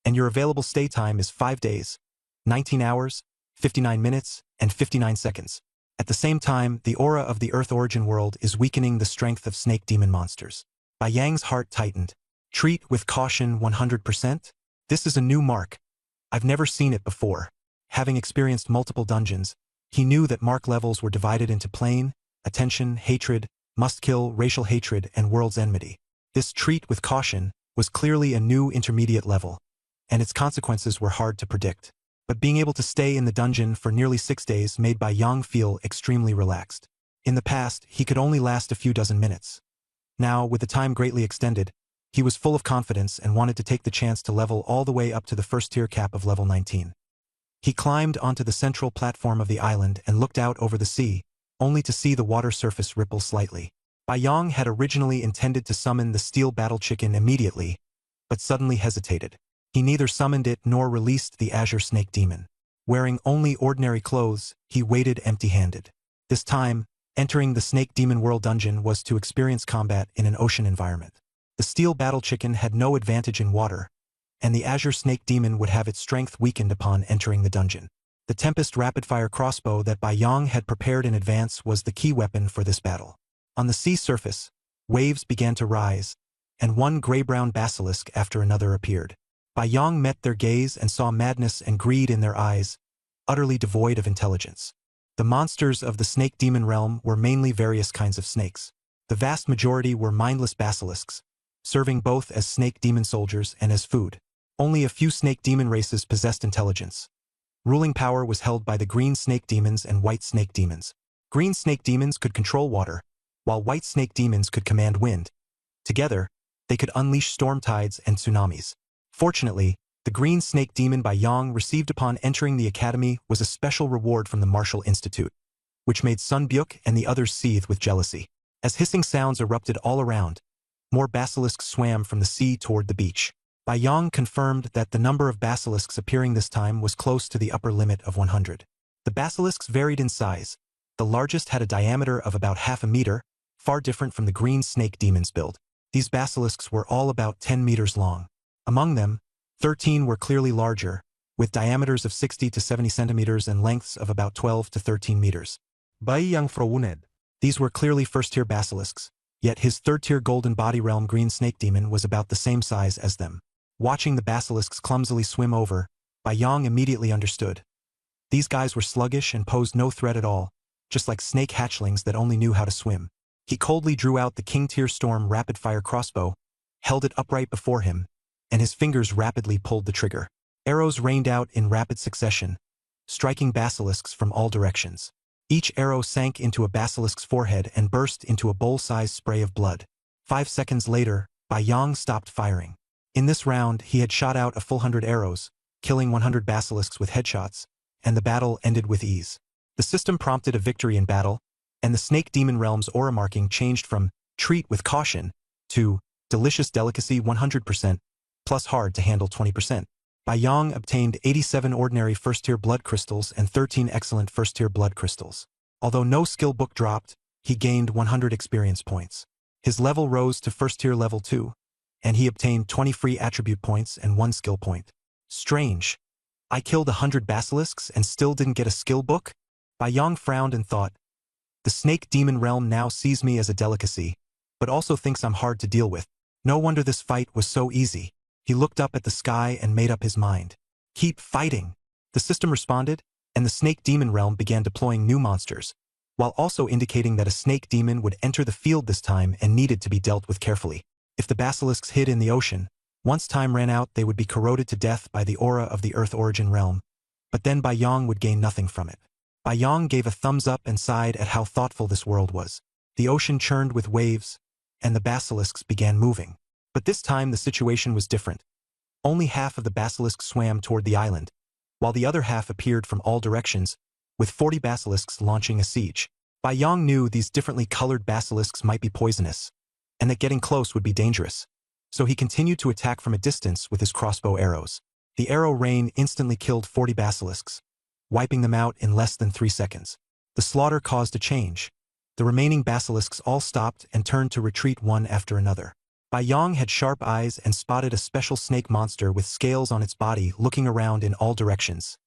and your available stay time is 5 days, 19 hours, 59 minutes, and 59 seconds. At the same time, the aura of the Earth Origin World is weakening the strength of snake demon monsters. Bai Yang's heart tightened. Treat with caution 100%? This is a new mark. I've never seen it before. Having experienced multiple dungeons, he knew that mark levels were divided into plain, attention, hatred, must-kill, racial hatred, and world's enmity. This treat with caution was clearly a new intermediate level, and its consequences were hard to predict. But being able to stay in the dungeon for nearly 6 days made Bai Yang feel extremely relaxed. In the past, he could only last a few dozen minutes. Now, with the time greatly extended, he was full of confidence and wanted to take the chance to level all the way up to the first-tier cap of level 19. He climbed onto the central platform of the island and looked out over the sea, only to see the water surface ripple slightly. Bai Yang had originally intended to summon the steel battle chicken immediately, but suddenly hesitated. He neither summoned it nor released the azure snake demon. Wearing only ordinary clothes, he waited empty-handed. This time, entering the snake demon world dungeon was to experience combat in an ocean environment. The steel battle chicken had no advantage in water, and the azure snake demon would have its strength weakened upon entering the dungeon. The Tempest rapid-fire crossbow that Bai Yang had prepared in advance was the key weapon for this battle. On the sea surface, waves began to rise, and one gray-brown basilisk after another appeared. Bai Yang met their gaze and saw madness and greed in their eyes, utterly devoid of intelligence. The monsters of the snake demon realm were mainly various kinds of snakes. The vast majority were mindless basilisks, serving both as snake demon soldiers and as food. Only a few snake demon races possessed intelligence. Ruling power was held by the green snake demons and white snake demons. Green snake demons could control water, while white snake demons could command wind. Together, they could unleash storm tides and tsunamis. Fortunately, the green snake demon Bai Yang received upon entering the academy was a special reward from the Martial Institute, which made Sun Byuk and the others seethe with jealousy. As hissing sounds erupted all around, more basilisks swam from the sea toward the beach. Bai Yang confirmed that the number of basilisks appearing this time was close to the upper limit of 100. The basilisks varied in size. The largest had a diameter of about half a meter, far different from the green snake demon's build. These basilisks were all about 10 meters long. Among them, 13 were clearly larger, with diameters of 60 to 70 centimeters and lengths of about 12 to 13 meters. Bai Yang frowned. These were clearly first-tier basilisks, yet his third-tier golden body realm green snake demon was about the same size as them. Watching the basilisks clumsily swim over, Bai Yang immediately understood. These guys were sluggish and posed no threat at all, just like snake hatchlings that only knew how to swim. He coldly drew out the King-tier Storm rapid-fire crossbow, held it upright before him, and his fingers rapidly pulled the trigger. Arrows rained out in rapid succession, striking basilisks from all directions. Each arrow sank into a basilisk's forehead and burst into a bowl-sized spray of blood. 5 seconds later, Bai Yang stopped firing. In this round, he had shot out a full 100 arrows, killing 100 basilisks with headshots, and the battle ended with ease. The system prompted a victory in battle, and the Snake Demon Realm's aura marking changed from treat with caution to delicious delicacy 100%, plus hard to handle 20%. Bai Yang obtained 87 ordinary first-tier blood crystals and 13 excellent first-tier blood crystals. Although no skill book dropped, he gained 100 experience points. His level rose to first-tier level 2, and he obtained 20 free attribute points and 1 skill point. Strange. I killed 100 basilisks and still didn't get a skill book? Bai Yang frowned and thought, the Snake Demon Realm now sees me as a delicacy, but also thinks I'm hard to deal with. No wonder this fight was so easy. He looked up at the sky and made up his mind. Keep fighting. The system responded, and the Snake Demon Realm began deploying new monsters, while also indicating that a snake demon would enter the field this time and needed to be dealt with carefully. If the basilisks hid in the ocean, once time ran out they would be corroded to death by the aura of the Earth Origin Realm, but then Bai Yang would gain nothing from it. Bai Yang gave a thumbs up and sighed at how thoughtful this world was. The ocean churned with waves, and the basilisks began moving. But this time the situation was different. Only half of the basilisks swam toward the island, while the other half appeared from all directions, with 40 basilisks launching a siege. Bai Yang knew these differently colored basilisks might be poisonous, and that getting close would be dangerous, so he continued to attack from a distance with his crossbow arrows. The arrow rain instantly killed 40 basilisks, wiping them out in less than 3 seconds. The slaughter caused a change. The remaining basilisks all stopped and turned to retreat one after another. Bai Yang had sharp eyes and spotted a special snake monster with scales on its body looking around in all directions.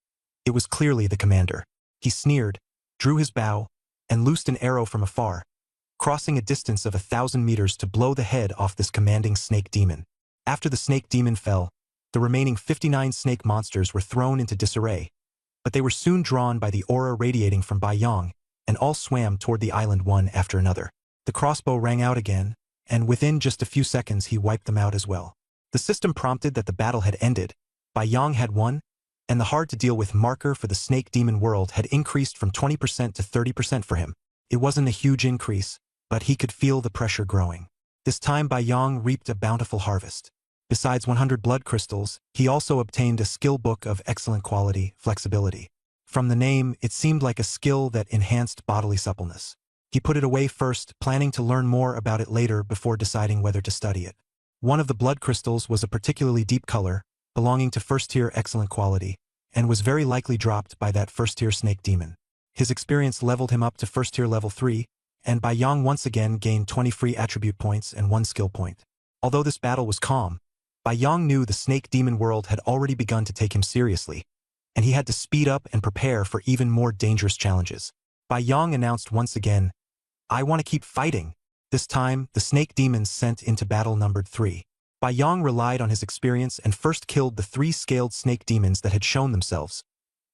It was clearly the commander. He sneered, drew his bow, and loosed an arrow from afar, crossing a distance of 1,000 meters to blow the head off this commanding snake demon. After the snake demon fell, the remaining 59 snake monsters were thrown into disarray, but they were soon drawn by the aura radiating from Bai Yong, and all swam toward the island one after another. The crossbow rang out again, and within just a few seconds he wiped them out as well. The system prompted that the battle had ended, Bai Yong had won, and the hard-to-deal-with marker for the snake demon world had increased from 20% to 30% for him. It wasn't a huge increase, but he could feel the pressure growing. This time Bai Yong reaped a bountiful harvest. Besides 100 blood crystals, he also obtained a skill book of excellent quality, flexibility. From the name, it seemed like a skill that enhanced bodily suppleness. He put it away first, planning to learn more about it later before deciding whether to study it. One of the blood crystals was a particularly deep color, belonging to first-tier excellent quality, and was very likely dropped by that first-tier snake demon. His experience leveled him up to first-tier level 3, and Bai Yong once again gained 20 free attribute points and 1 skill point. Although this battle was calm, Bai Yong knew the snake demon world had already begun to take him seriously, and he had to speed up and prepare for even more dangerous challenges. Bai Yong announced once again, "I want to keep fighting." This time, the snake demons sent into battle numbered 3. Bai Yong relied on his experience and first killed the 3 scaled snake demons that had shown themselves,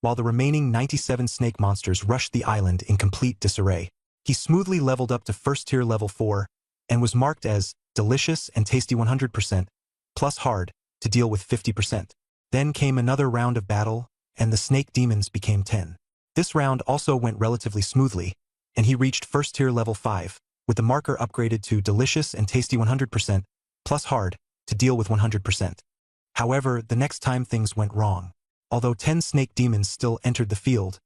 while the remaining 97 snake monsters rushed the island in complete disarray. He smoothly leveled up to first-tier level 4, and was marked as delicious and tasty 100%, plus hard, to deal with 50%. Then came another round of battle, and the snake demons became 10. This round also went relatively smoothly, and he reached first-tier level 5, with the marker upgraded to delicious and tasty 100%, plus hard, to deal with 100%. However, the next time things went wrong. Although 10 snake demons still entered the field,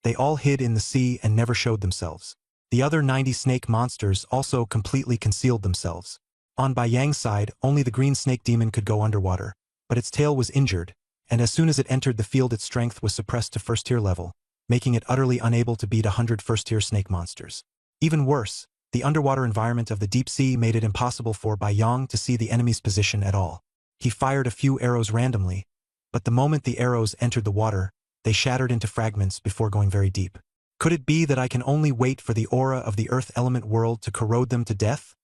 they all hid in the sea and never showed themselves. The other 90 snake monsters also completely concealed themselves. On Bai Yang's side, only the green snake demon could go underwater, but its tail was injured, and as soon as it entered the field its strength was suppressed to first-tier level, making it utterly unable to beat 100 first-tier snake monsters. Even worse, the underwater environment of the deep sea made it impossible for Bai Yong to see the enemy's position at all. He fired a few arrows randomly, but the moment the arrows entered the water, they shattered into fragments before going very deep. Could it be that I can only wait for the aura of the earth element world to corrode them to death?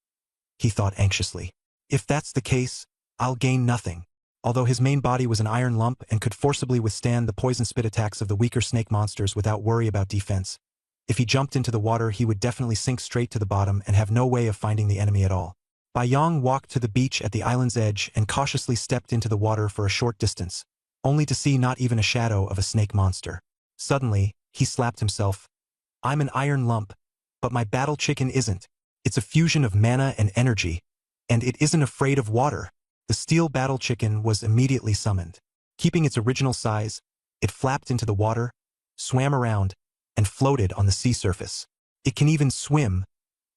He thought anxiously. If that's the case, I'll gain nothing. Although his main body was an iron lump and could forcibly withstand the poison spit attacks of the weaker snake monsters without worry about defense, if he jumped into the water he would definitely sink straight to the bottom and have no way of finding the enemy at all. Bai Yong walked to the beach at the island's edge and cautiously stepped into the water for a short distance, only to see not even a shadow of a snake monster. Suddenly, he slapped himself. I'm an iron lump, but my battle chicken isn't. It's a fusion of mana and energy, and it isn't afraid of water. The steel battle chicken was immediately summoned. Keeping its original size, it flapped into the water, swam around, and floated on the sea surface. It can even swim.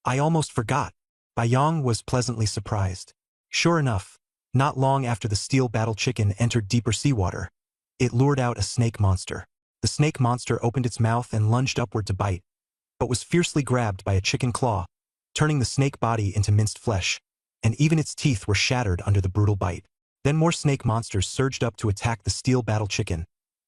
I almost forgot. Bai Yong was pleasantly surprised. Sure enough, not long after the steel battle chicken entered deeper seawater, it lured out a snake monster. The snake monster opened its mouth and lunged upward to bite, but was fiercely grabbed by a chicken claw, turning the snake body into minced flesh, and even its teeth were shattered under the brutal bite. Then more snake monsters surged up to attack the steel battle chicken,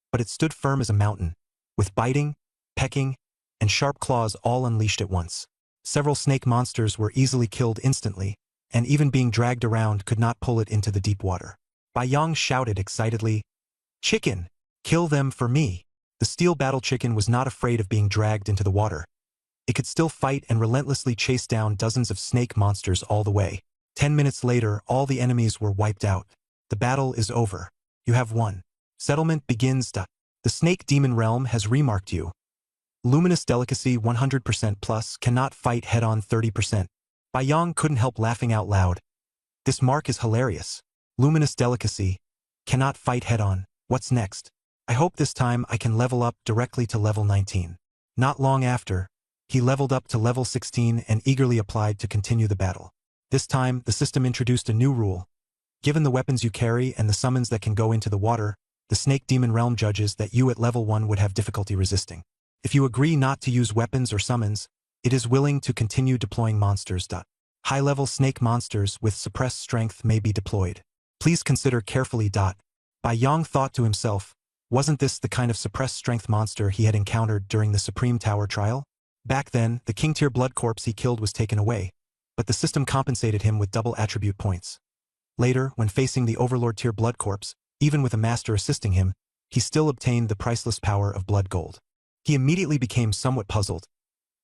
but it stood firm as a mountain, with biting, pecking, and sharp claws all unleashed at once. Several snake monsters were easily killed instantly, and even being dragged around could not pull it into the deep water. Bai Yong shouted excitedly, "Chicken! Kill them for me!" The steel battle chicken was not afraid of being dragged into the water. It could still fight and relentlessly chase down dozens of snake monsters all the way. 10 minutes later, all the enemies were wiped out. The battle is over. You have won. Settlement begins. The snake demon realm has remarked you. Luminous delicacy 100% plus, cannot fight head-on 30%. Bai Yong couldn't help laughing out loud. This mark is hilarious. Luminous delicacy, cannot fight head-on. What's next? I hope this time I can level up directly to level 19. Not long after, he leveled up to level 16 and eagerly applied to continue the battle. This time, the system introduced a new rule. Given the weapons you carry and the summons that can go into the water, the Snake Demon Realm judges that you at level 1 would have difficulty resisting. If you agree not to use weapons or summons, it is willing to continue deploying monsters. High-level snake monsters with suppressed strength may be deployed. Please consider carefully. Bai Yong thought to himself, wasn't this the kind of suppressed strength monster he had encountered during the Supreme Tower trial? Back then, the King-tier blood corpse he killed was taken away, but the system compensated him with double attribute points. Later, when facing the Overlord tier Blood Corpse, even with a master assisting him, he still obtained the priceless power of Blood Gold. He immediately became somewhat puzzled.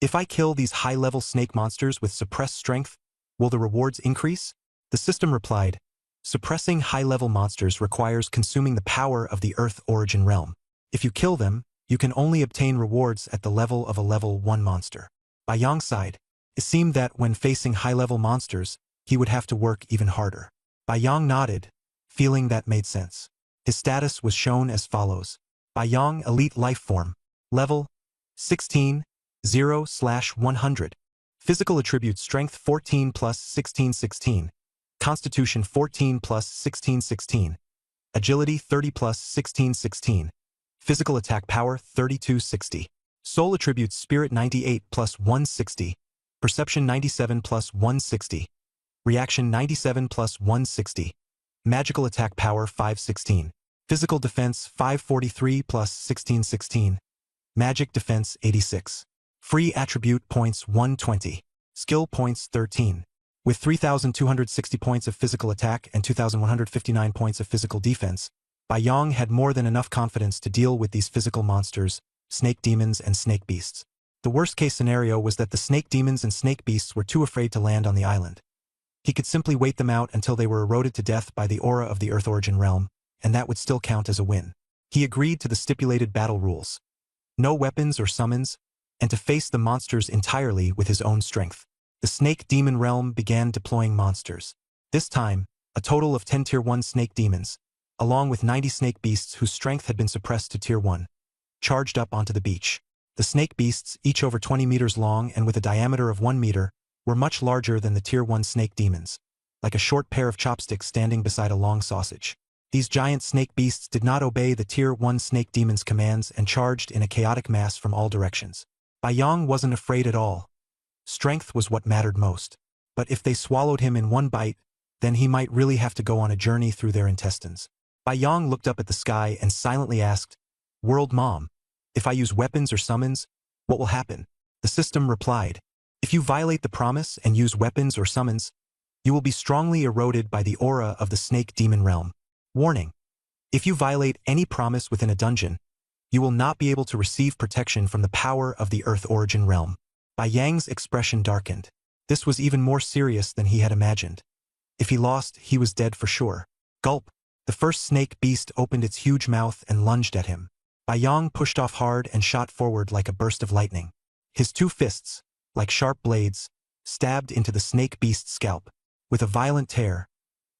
If I kill these high-level snake monsters with suppressed strength, will the rewards increase? The system replied, suppressing high-level monsters requires consuming the power of the Earth Origin Realm. If you kill them, you can only obtain rewards at the level of a level 1 monster. By Yang's side, it seemed that when facing high-level monsters, he would have to work even harder. Bai Yang nodded, feeling that made sense. His status was shown as follows. Bai Yang Elite Life Form. Level 16, 0/100. Physical attributes Strength 14 plus 16 16. Constitution 14 plus 16 16. Agility 30 plus 16 16. Physical attack power 3260. Soul attributes Spirit 98 plus 160. Perception 97 plus 160. Reaction 97 plus 160. Magical attack power 516. Physical defense 543 plus 1616. Magic defense 86. Free attribute points 120. Skill points 13. With 3,260 points of physical attack and 2,159 points of physical defense, Bai Yang had more than enough confidence to deal with these physical monsters, snake demons and snake beasts. The worst-case scenario was that the snake demons and snake beasts were too afraid to land on the island. He could simply wait them out until they were eroded to death by the aura of the Earth Origin Realm, and that would still count as a win. He agreed to the stipulated battle rules. No weapons or summons, and to face the monsters entirely with his own strength. The Snake Demon Realm began deploying monsters. This time, a total of 10 Tier 1 snake demons, along with 90 snake beasts whose strength had been suppressed to Tier 1, charged up onto the beach. The snake beasts, each over 20 meters long and with a diameter of 1 meter, were much larger than the Tier 1 snake demons, like a short pair of chopsticks standing beside a long sausage. These giant snake beasts did not obey the Tier 1 snake demon's commands and charged in a chaotic mass from all directions. Bai Yang wasn't afraid at all. Strength was what mattered most. But if they swallowed him in one bite, then he might really have to go on a journey through their intestines. Bai Yang looked up at the sky and silently asked, "World Mom, if I use weapons or summons, what will happen?" The system replied, "If you violate the promise and use weapons or summons, you will be strongly eroded by the aura of the Snake Demon Realm. Warning: if you violate any promise within a dungeon, you will not be able to receive protection from the power of the Earth Origin Realm." Bai Yang's expression darkened. This was even more serious than he had imagined. If he lost, he was dead for sure. Gulp! The first snake beast opened its huge mouth and lunged at him. Bai Yang pushed off hard and shot forward like a burst of lightning. His two fists, like sharp blades, stabbed into the snake beast's scalp. With a violent tear,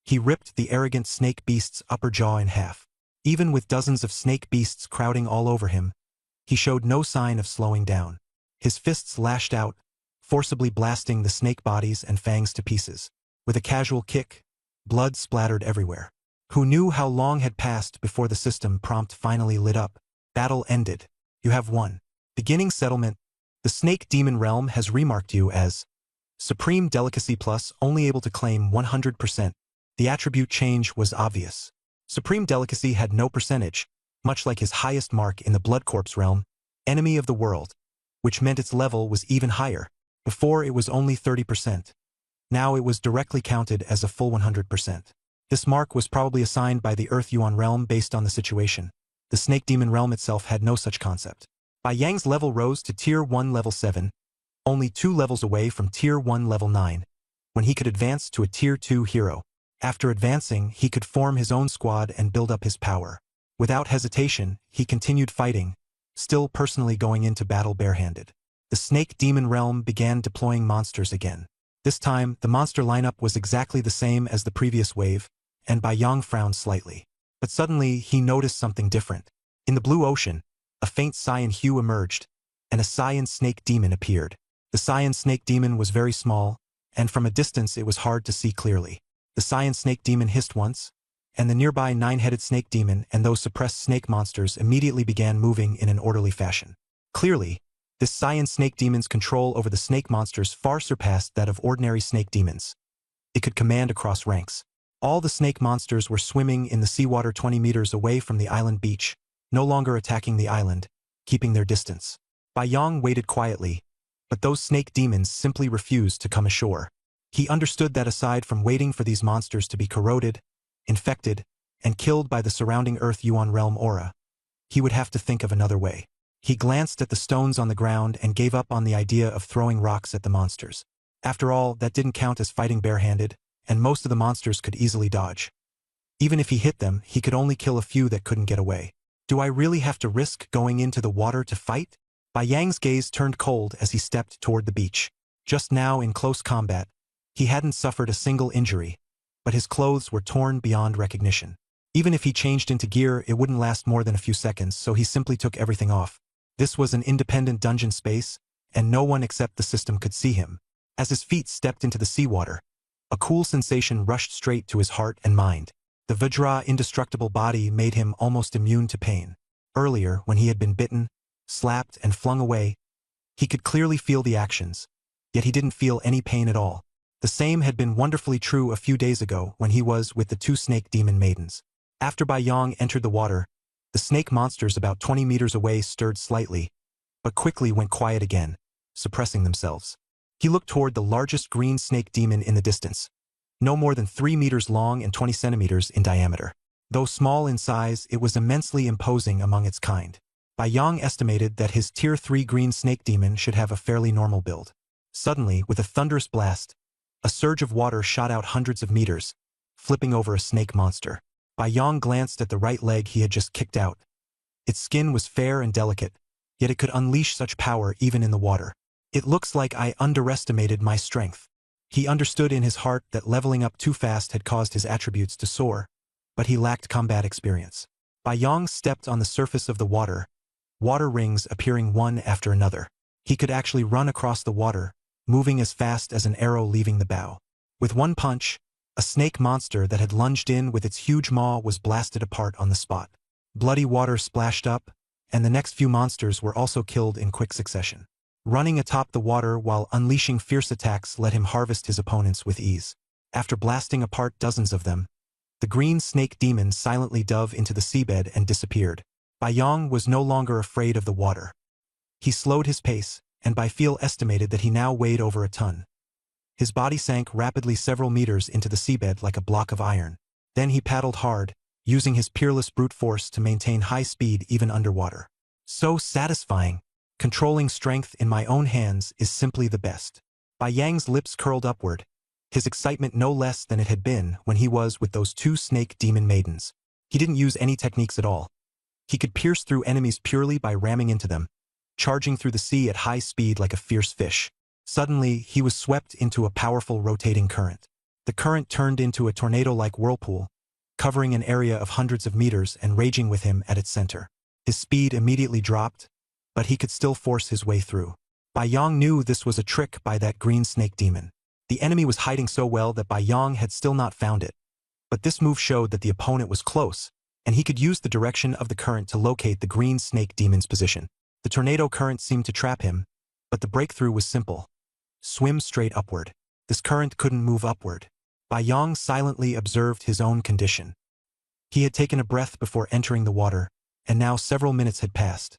he ripped the arrogant snake beast's upper jaw in half. Even with dozens of snake beasts crowding all over him, he showed no sign of slowing down. His fists lashed out, forcibly blasting the snake bodies and fangs to pieces. With a casual kick, blood splattered everywhere. Who knew how long had passed before the system prompt finally lit up? Battle ended. You have won. Beginning settlement. The Snake Demon Realm has remarked you as Supreme Delicacy Plus, only able to claim 100%. The attribute change was obvious. Supreme Delicacy had no percentage, much like his highest mark in the Blood Corpse realm, Enemy of the World, which meant its level was even higher. Before it was only 30%. Now it was directly counted as a full 100%. This mark was probably assigned by the Earth Yuan realm based on the situation. The Snake Demon realm itself had no such concept. Bai Yang's level rose to Tier 1 level 7, only 2 levels away from Tier 1 level 9, when he could advance to a Tier 2 hero. After advancing, he could form his own squad and build up his power. Without hesitation, he continued fighting, still personally going into battle barehanded. The Snake Demon Realm began deploying monsters again. This time, the monster lineup was exactly the same as the previous wave, and Bai Yang frowned slightly. But suddenly, he noticed something different. In the blue ocean, a faint cyan hue emerged, and a cyan snake demon appeared. The cyan snake demon was very small, and from a distance it was hard to see clearly. The cyan snake demon hissed once, and the nearby 9-headed snake demon and those suppressed snake monsters immediately began moving in an orderly fashion. Clearly, this cyan snake demon's control over the snake monsters far surpassed that of ordinary snake demons. It could command across ranks. All the snake monsters were swimming in the seawater 20 meters away from the island beach, no longer attacking the island, keeping their distance. Bai Yang waited quietly, but those snake demons simply refused to come ashore. He understood that aside from waiting for these monsters to be corroded, infected, and killed by the surrounding Earth Yuan realm aura, he would have to think of another way. He glanced at the stones on the ground and gave up on the idea of throwing rocks at the monsters. After all, that didn't count as fighting barehanded, and most of the monsters could easily dodge. Even if he hit them, he could only kill a few that couldn't get away. Do I really have to risk going into the water to fight? Bai Yang's gaze turned cold as he stepped toward the beach. Just now in close combat, he hadn't suffered a single injury, but his clothes were torn beyond recognition. Even if he changed into gear, it wouldn't last more than a few seconds, so he simply took everything off. This was an independent dungeon space, and no one except the system could see him. As his feet stepped into the seawater, a cool sensation rushed straight to his heart and mind. The Vajra indestructible body made him almost immune to pain. Earlier, when he had been bitten, slapped, and flung away, he could clearly feel the actions, yet he didn't feel any pain at all. The same had been wonderfully true a few days ago when he was with the two snake demon maidens. After Bai Yang entered the water, the snake monsters about 20 meters away stirred slightly, but quickly went quiet again, suppressing themselves. He looked toward the largest green snake demon in the distance, no more than 3 meters long and 20 centimeters in diameter. Though small in size, it was immensely imposing among its kind. Bai Yang estimated that his Tier 3 green snake demon should have a fairly normal build. Suddenly, with a thunderous blast, a surge of water shot out hundreds of meters, flipping over a snake monster. Bai Yang glanced at the right leg he had just kicked out. Its skin was fair and delicate, yet it could unleash such power even in the water. It looks like I underestimated my strength. He understood in his heart that leveling up too fast had caused his attributes to soar, but he lacked combat experience. Bai Yang stepped on the surface of the water rings appearing one after another. He could actually run across the water, moving as fast as an arrow leaving the bow. With one punch, a snake monster that had lunged in with its huge maw was blasted apart on the spot. Bloody water splashed up, and the next few monsters were also killed in quick succession. Running atop the water while unleashing fierce attacks let him harvest his opponents with ease. After blasting apart dozens of them, the green snake demon silently dove into the seabed and disappeared. Bai Yang was no longer afraid of the water. He slowed his pace, and Bai Feel estimated that he now weighed over a ton. His body sank rapidly several meters into the seabed like a block of iron. Then he paddled hard, using his peerless brute force to maintain high speed even underwater. So satisfying. Controlling strength in my own hands is simply the best. Bai Yang's lips curled upward, his excitement no less than it had been when he was with those two snake demon maidens. He didn't use any techniques at all. He could pierce through enemies purely by ramming into them, charging through the sea at high speed like a fierce fish. Suddenly, he was swept into a powerful rotating current. The current turned into a tornado-like whirlpool, covering an area of hundreds of meters and raging with him at its center. His speed immediately dropped, but he could still force his way through. Bai Yang knew this was a trick by that green snake demon. The enemy was hiding so well that Bai Yang had still not found it. But this move showed that the opponent was close, and he could use the direction of the current to locate the green snake demon's position. The tornado current seemed to trap him, but the breakthrough was simple. Swim straight upward. This current couldn't move upward. Bai Yang silently observed his own condition. He had taken a breath before entering the water, and now several minutes had passed.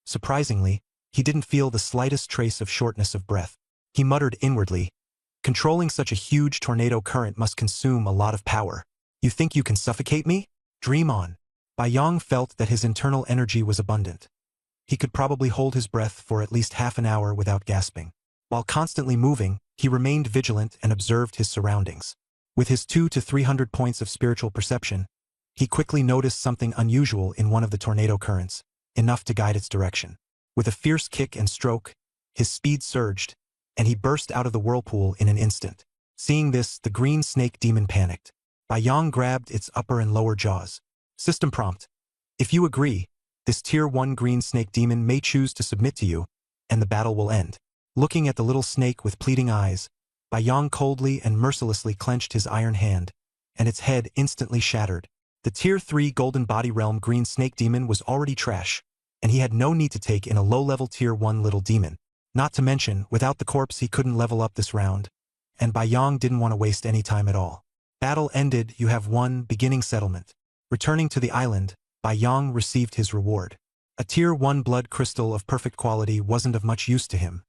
Surprisingly, he didn't feel the slightest trace of shortness of breath. He muttered inwardly, "Controlling such a huge tornado current must consume a lot of power. You think you can suffocate me? Dream on." Bai Yang felt that his internal energy was abundant. He could probably hold his breath for at least half an hour without gasping. While constantly moving, he remained vigilant and observed his surroundings. With his 200 to 300 points of spiritual perception, he quickly noticed something unusual in one of the tornado currents, enough to guide its direction. With a fierce kick and stroke, his speed surged, and he burst out of the whirlpool in an instant. Seeing this, the green snake demon panicked. Bai Yang grabbed its upper and lower jaws. System prompt: if you agree, this Tier 1 green snake demon may choose to submit to you, and the battle will end. Looking at the little snake with pleading eyes, Bai Yang coldly and mercilessly clenched his iron hand, and its head instantly shattered. The Tier 3 Golden Body Realm green snake demon was already trash, and he had no need to take in a low-level Tier 1 little demon. Not to mention, without the corpse he couldn't level up this round, and Bai Yang didn't want to waste any time at all. Battle ended, you have won, beginning settlement. Returning to the island, Bai Yang received his reward. A Tier 1 blood crystal of perfect quality wasn't of much use to him.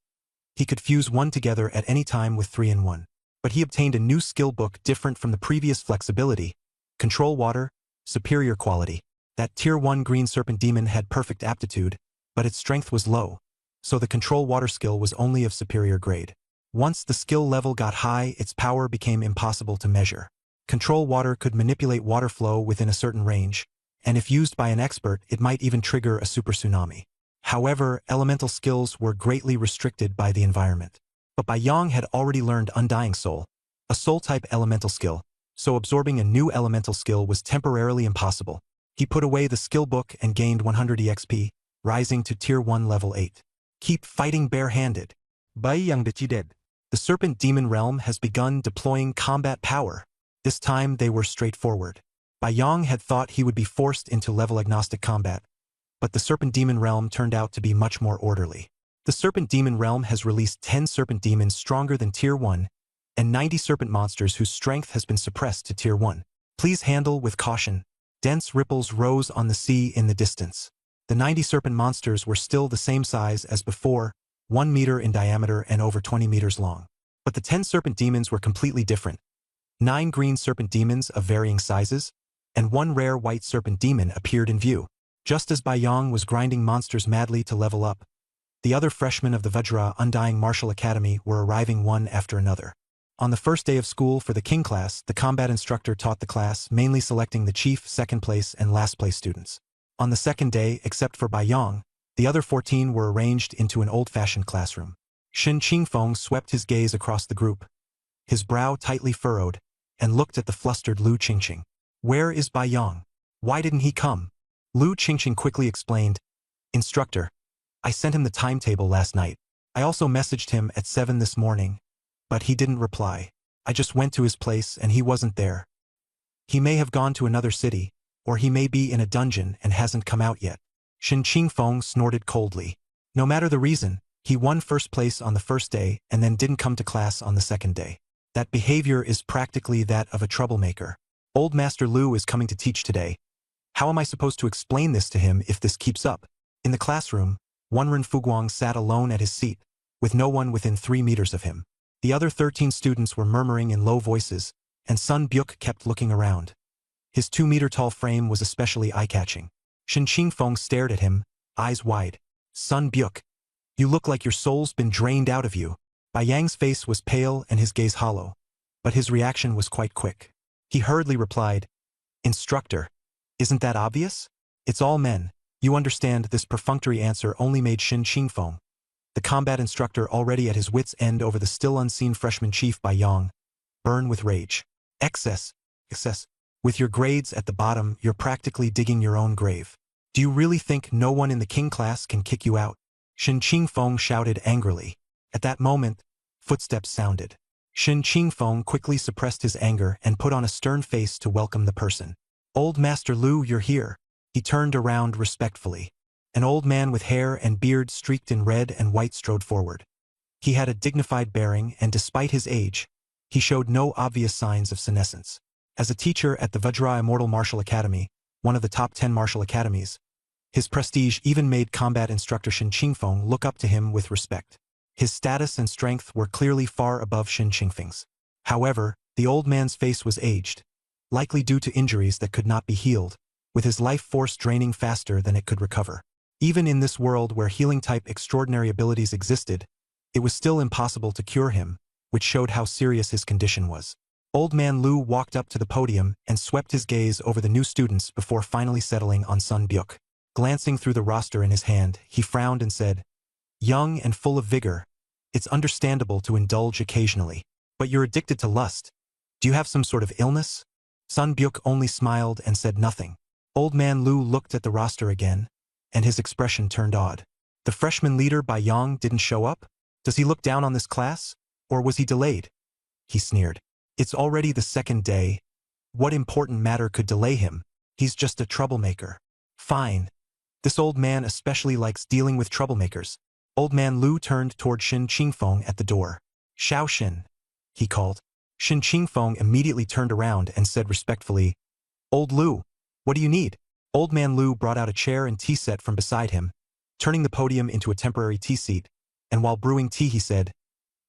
He could fuse one together at any time with 3 in 1. But he obtained a new skill book different from the previous flexibility, control water, superior quality. That Tier 1 green serpent demon had perfect aptitude, but its strength was low, so the control water skill was only of superior grade. Once the skill level got high, its power became impossible to measure. Control water could manipulate water flow within a certain range, and if used by an expert, it might even trigger a super tsunami. However, elemental skills were greatly restricted by the environment. But Bai Yong had already learned Undying Soul, a soul-type elemental skill, so absorbing a new elemental skill was temporarily impossible. He put away the skill book and gained 100 EXP, rising to Tier 1 level 8. Keep fighting bare-handed. Bai Yang decided. The Serpent Demon Realm has begun deploying combat power. This time they were straightforward. Bai Yong had thought he would be forced into level-agnostic combat, but the Serpent Demon Realm turned out to be much more orderly. The Serpent Demon Realm has released 10 Serpent Demons stronger than Tier 1, and 90 Serpent Monsters whose strength has been suppressed to Tier 1. Please handle with caution. Dense ripples rose on the sea in the distance. The 90 Serpent Monsters were still the same size as before, 1 meter in diameter and over 20 meters long. But the 10 Serpent Demons were completely different. 9 green Serpent Demons of varying sizes, and 1 rare white Serpent Demon appeared in view. Just as Bai Yong was grinding monsters madly to level up, the other freshmen of the Vajra Undying Martial Academy were arriving one after another. On the first day of school for the King class, the combat instructor taught the class, mainly selecting the chief, second place, and last place students. On the second day, except for Bai Yong, the other 14 were arranged into an old-fashioned classroom. Shen Qingfeng swept his gaze across the group, his brow tightly furrowed, and looked at the flustered Lu Qingqing. Where is Bai Yong? Why didn't he come? Lu Qingqing quickly explained, Instructor, I sent him the timetable last night. I also messaged him at 7 this morning, but he didn't reply. I just went to his place and he wasn't there. He may have gone to another city, or he may be in a dungeon and hasn't come out yet. Shen Qingfeng snorted coldly. No matter the reason, he won first place on the first day and then didn't come to class on the second day. That behavior is practically that of a troublemaker. Old Master Lu is coming to teach today. How am I supposed to explain this to him if this keeps up? In the classroom, Wenren Fuguang sat alone at his seat, with no one within 3 meters of him. The other 13 students were murmuring in low voices, and Sun Byuk kept looking around. His 2-meter-tall frame was especially eye-catching. Shen Qingfeng stared at him, eyes wide. Sun Byuk, you look like your soul's been drained out of you. Bai Yang's face was pale and his gaze hollow, but his reaction was quite quick. He hurriedly replied, Instructor, isn't that obvious? It's all men. You understand. This perfunctory answer only made Shen Qingfeng, the combat instructor already at his wits' end over the still unseen freshman chief Bai Yong, burn with rage. Excess. With your grades at the bottom, you're practically digging your own grave. Do you really think no one in the King class can kick you out? Shen Qingfeng shouted angrily. At that moment, footsteps sounded. Shen Qingfeng quickly suppressed his anger and put on a stern face to welcome the person. Old Master Lu, you're here. He turned around respectfully. An old man with hair and beard streaked in red and white strode forward. He had a dignified bearing, and despite his age, he showed no obvious signs of senescence. As a teacher at the Vajra Immortal Martial Academy, one of the top 10 martial academies, his prestige even made combat instructor Shen Qingfeng look up to him with respect. His status and strength were clearly far above Shen Qingfeng's. However, the old man's face was aged, likely due to injuries that could not be healed, with his life force draining faster than it could recover. Even in this world where healing-type extraordinary abilities existed, it was still impossible to cure him, which showed how serious his condition was. Old Man Lu walked up to the podium and swept his gaze over the new students before finally settling on Sun Byuk. Glancing through the roster in his hand, he frowned and said, Young and full of vigor, it's understandable to indulge occasionally. But you're addicted to lust. Do you have some sort of illness? Sun Byuk only smiled and said nothing. Old Man Lu looked at the roster again, and his expression turned odd. The freshman leader Bai Yong didn't show up? Does he look down on this class? Or was he delayed? He sneered. It's already the second day. What important matter could delay him? He's just a troublemaker. Fine. This old man especially likes dealing with troublemakers. Old Man Lu turned toward Shen Qingfeng at the door. Xiao Shen, he called. Shen Qingfeng immediately turned around and said respectfully, Old Lu, what do you need? Old Man Lu brought out a chair and tea set from beside him, turning the podium into a temporary tea seat, and while brewing tea he said,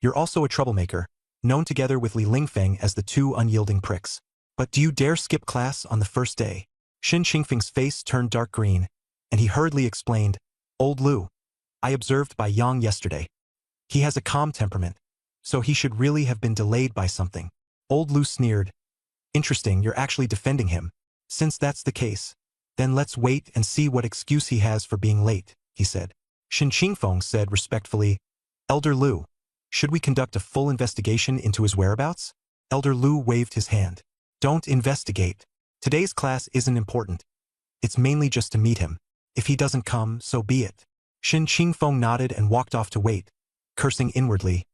You're also a troublemaker. known together with Li Lingfeng as the two unyielding pricks. But do you dare skip class on the first day? Shen Qingfeng's face turned dark green, and he hurriedly explained, Old Lu, I observed Bai Yang yesterday. He has a calm temperament, so he should really have been delayed by something. Old Lu sneered. Interesting, you're actually defending him. Since that's the case, then let's wait and see what excuse he has for being late, he said. Shen Qingfeng said respectfully, Elder Lu, should we conduct a full investigation into his whereabouts? Elder Lu waved his hand. Don't investigate. Today's class isn't important. It's mainly just to meet him. If he doesn't come, so be it. Shen Qingfeng nodded and walked off to wait, cursing inwardly.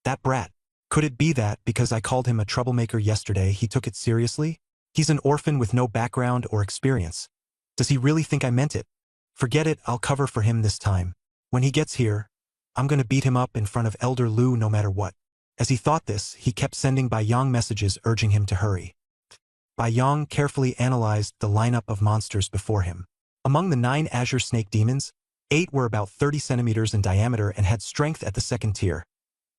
That brat. Could it be that, because I called him a troublemaker yesterday, he took it seriously? He's an orphan with no background or experience. Does he really think I meant it? Forget it, I'll cover for him this time. When he gets here, I'm gonna beat him up in front of Elder Lu no matter what. As he thought this, he kept sending Bai Yang messages urging him to hurry. Bai Yang carefully analyzed the lineup of monsters before him. Among the 9 azure snake demons, 8 were about 30 centimeters in diameter and had strength at the second tier.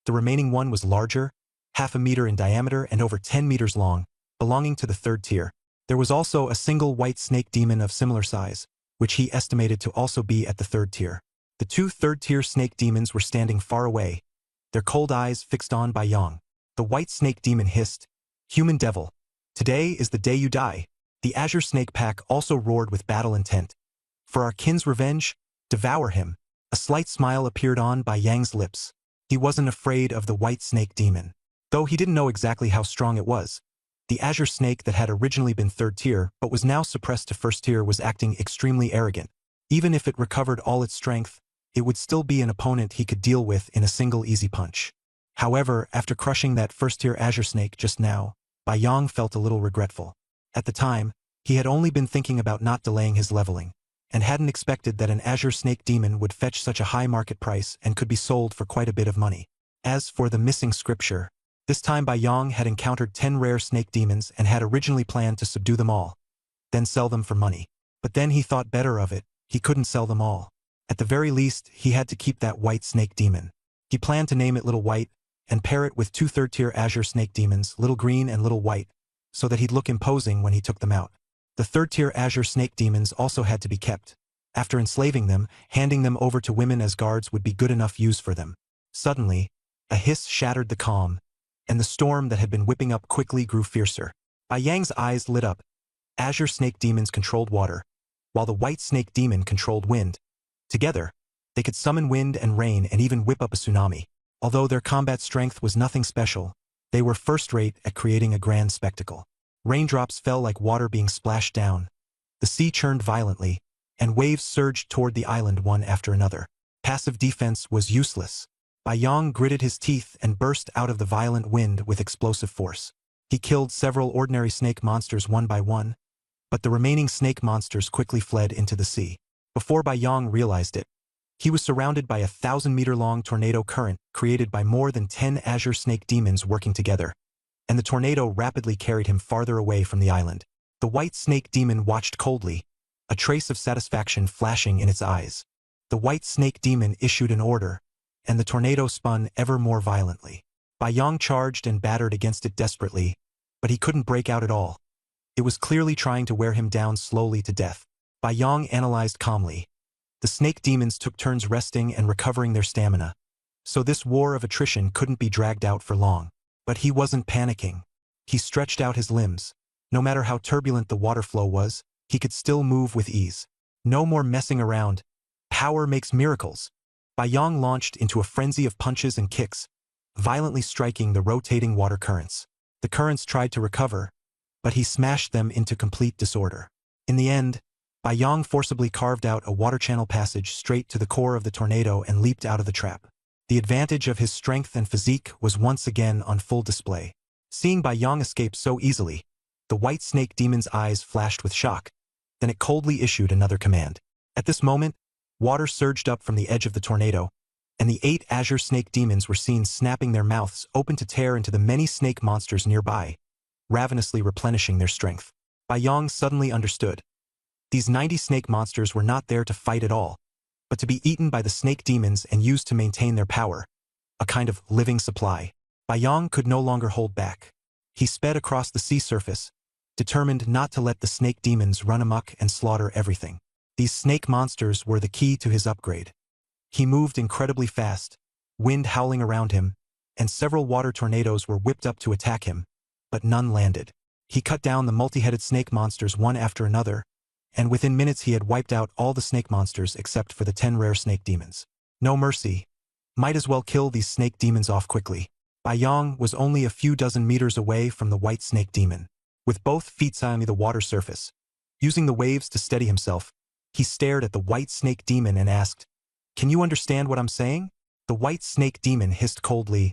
The remaining one was larger, half a meter in diameter and over 10 meters long, belonging to the third tier. There was also a single white snake demon of similar size, which he estimated to also be at the third tier. The 2 third-tier snake demons were standing far away, their cold eyes fixed on Bai Yang. The white snake demon hissed, Human devil, today is the day you die. The azure snake pack also roared with battle intent. For our kin's revenge, devour him. A slight smile appeared on Bai Yang's lips. He wasn't afraid of the white snake demon. Though he didn't know exactly how strong it was. The azure snake that had originally been third tier but was now suppressed to first tier was acting extremely arrogant. Even if it recovered all its strength, it would still be an opponent he could deal with in a single easy punch. However, after crushing that first-tier azure snake just now, Bai Yang felt a little regretful. At the time, he had only been thinking about not delaying his leveling, and hadn't expected that an azure snake demon would fetch such a high market price and could be sold for quite a bit of money. As for the missing scripture, this time Bai Yang had encountered 10 rare snake demons and had originally planned to subdue them all, then sell them for money. But then he thought better of it, he couldn't sell them all. At the very least, he had to keep that white snake demon. He planned to name it Little White, and pair it with 2 third-tier azure snake demons, Little Green and Little White, so that he'd look imposing when he took them out. The third-tier azure snake demons also had to be kept. After enslaving them, handing them over to women as guards would be good enough use for them. Suddenly, a hiss shattered the calm, and the storm that had been whipping up quickly grew fiercer. Bai Yang's eyes lit up. Azure snake demons controlled water, while the white snake demon controlled wind. Together, they could summon wind and rain and even whip up a tsunami. Although their combat strength was nothing special, they were first-rate at creating a grand spectacle. Raindrops fell like water being splashed down. The sea churned violently, and waves surged toward the island one after another. Passive defense was useless. Bai Yang gritted his teeth and burst out of the violent wind with explosive force. He killed several ordinary snake monsters one by one, but the remaining snake monsters quickly fled into the sea. Before Bai Yang realized it, he was surrounded by a 1,000-meter-long tornado current created by more than 10 azure snake demons working together, and the tornado rapidly carried him farther away from the island. The white snake demon watched coldly, a trace of satisfaction flashing in its eyes. The white snake demon issued an order, and the tornado spun ever more violently. Bai Yang charged and battered against it desperately, but he couldn't break out at all. It was clearly trying to wear him down slowly to death. Bai Yang analyzed calmly. The snake demons took turns resting and recovering their stamina, so this war of attrition couldn't be dragged out for long. But he wasn't panicking. He stretched out his limbs. No matter how turbulent the water flow was, he could still move with ease. No more messing around. Power makes miracles. Bai Yang launched into a frenzy of punches and kicks, violently striking the rotating water currents. The currents tried to recover, but he smashed them into complete disorder. In the end, Bai Yang forcibly carved out a water channel passage straight to the core of the tornado and leaped out of the trap. The advantage of his strength and physique was once again on full display. Seeing Bai Yang escape so easily, the white snake demon's eyes flashed with shock. Then it coldly issued another command. At this moment, water surged up from the edge of the tornado, and the 8 azure snake demons were seen snapping their mouths open to tear into the many snake monsters nearby, ravenously replenishing their strength. Bai Yang suddenly understood. These 90 snake monsters were not there to fight at all, but to be eaten by the snake demons and used to maintain their power, a kind of living supply. Yang could no longer hold back. He sped across the sea surface, determined not to let the snake demons run amok and slaughter everything. These snake monsters were the key to his upgrade. He moved incredibly fast, wind howling around him, and several water tornadoes were whipped up to attack him, but none landed. He cut down the multi-headed snake monsters one after another, and within minutes he had wiped out all the snake monsters except for the 10 rare snake demons. No mercy. Might as well kill these snake demons off quickly. Yang was only a few dozen meters away from the white snake demon. With both feet on the water surface, using the waves to steady himself, he stared at the white snake demon and asked, "Can you understand what I'm saying?" The white snake demon hissed coldly,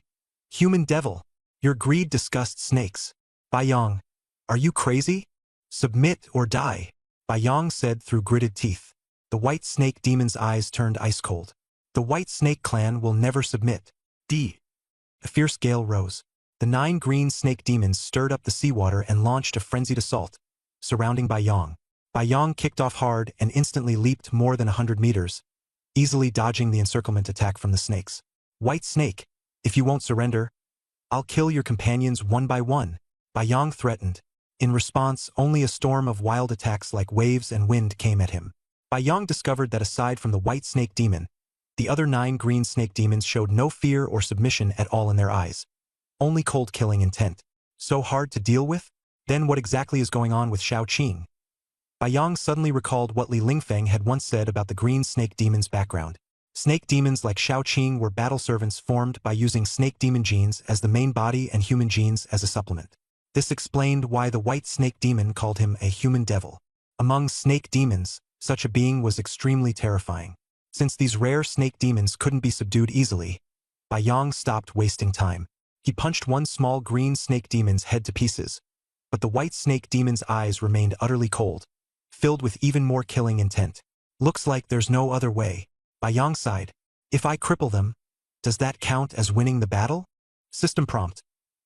"Human devil, your greed disgusts snakes. Yang, are you crazy? Submit or die," Yang said through gritted teeth. The white snake demon's eyes turned ice cold. "The white snake clan will never submit." A fierce gale rose. The 9 green snake demons stirred up the seawater and launched a frenzied assault, surrounding Yang. Yang kicked off hard and instantly leaped more than 100 meters, easily dodging the encirclement attack from the snakes. "White snake, if you won't surrender, I'll kill your companions one by one," Yang threatened. In response, only a storm of wild attacks like waves and wind came at him. Yang discovered that aside from the white snake demon, the other 9 green snake demons showed no fear or submission at all in their eyes. Only cold killing intent. So hard to deal with? Then what exactly is going on with Shao Qing? Yang suddenly recalled what Li Lingfeng had once said about the green snake demon's background. Snake demons like Shao Qing were battle servants formed by using snake demon genes as the main body and human genes as a supplement. This explained why the white snake demon called him a human devil. Among snake demons, such a being was extremely terrifying. Since these rare snake demons couldn't be subdued easily, Yang stopped wasting time. He punched one small green snake demon's head to pieces, but the white snake demon's eyes remained utterly cold, filled with even more killing intent. "Looks like there's no other way," Yang sighed. "If I cripple them, does that count as winning the battle?" System prompt.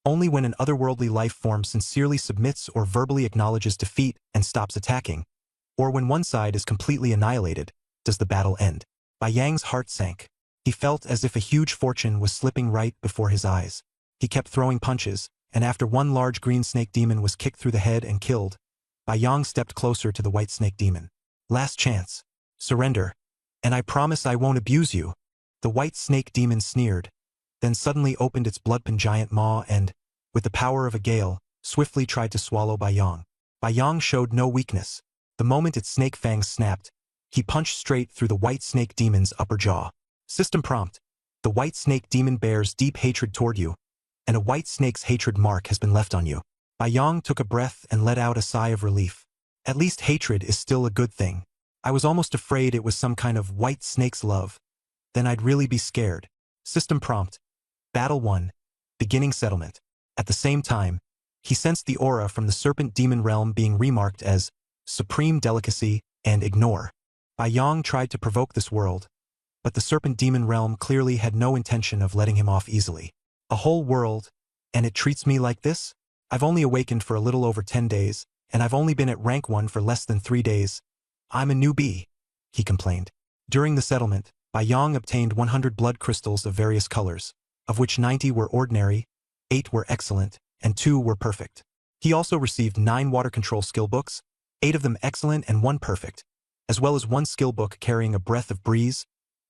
Only when an otherworldly life form sincerely submits or verbally acknowledges defeat and stops attacking, or when one side is completely annihilated, does the battle end. Yang's heart sank. He felt as if a huge fortune was slipping right before his eyes. He kept throwing punches, and after one large green snake demon was kicked through the head and killed, Yang stepped closer to the white snake demon. "Last chance. Surrender, and I promise I won't abuse you." The white snake demon sneered, then suddenly opened its bloodpin giant maw and, with the power of a gale, swiftly tried to swallow Yang. Yang showed no weakness. The moment its snake fangs snapped, he punched straight through the white snake demon's upper jaw. System prompt. The white snake demon bears deep hatred toward you, and a white snake's hatred mark has been left on you. Yang took a breath and let out a sigh of relief. At least hatred is still a good thing. I was almost afraid it was some kind of white snake's love. Then I'd really be scared. System prompt. Battle 1. Beginning settlement. At the same time, he sensed the aura from the serpent demon realm being remarked as supreme delicacy and ignore. Yang tried to provoke this world, but the serpent demon realm clearly had no intention of letting him off easily. "A whole world, and it treats me like this? I've only awakened for a little over 10 days, and I've only been at rank 1 for less than 3 days. I'm a newbie," he complained. During the settlement, Yang obtained 100 blood crystals of various colors, of which 90 were ordinary, 8 were excellent, and 2 were perfect. He also received 9 water control skill books, 8 of them excellent and 1 perfect, as well as 1 skill book carrying a breath of breeze,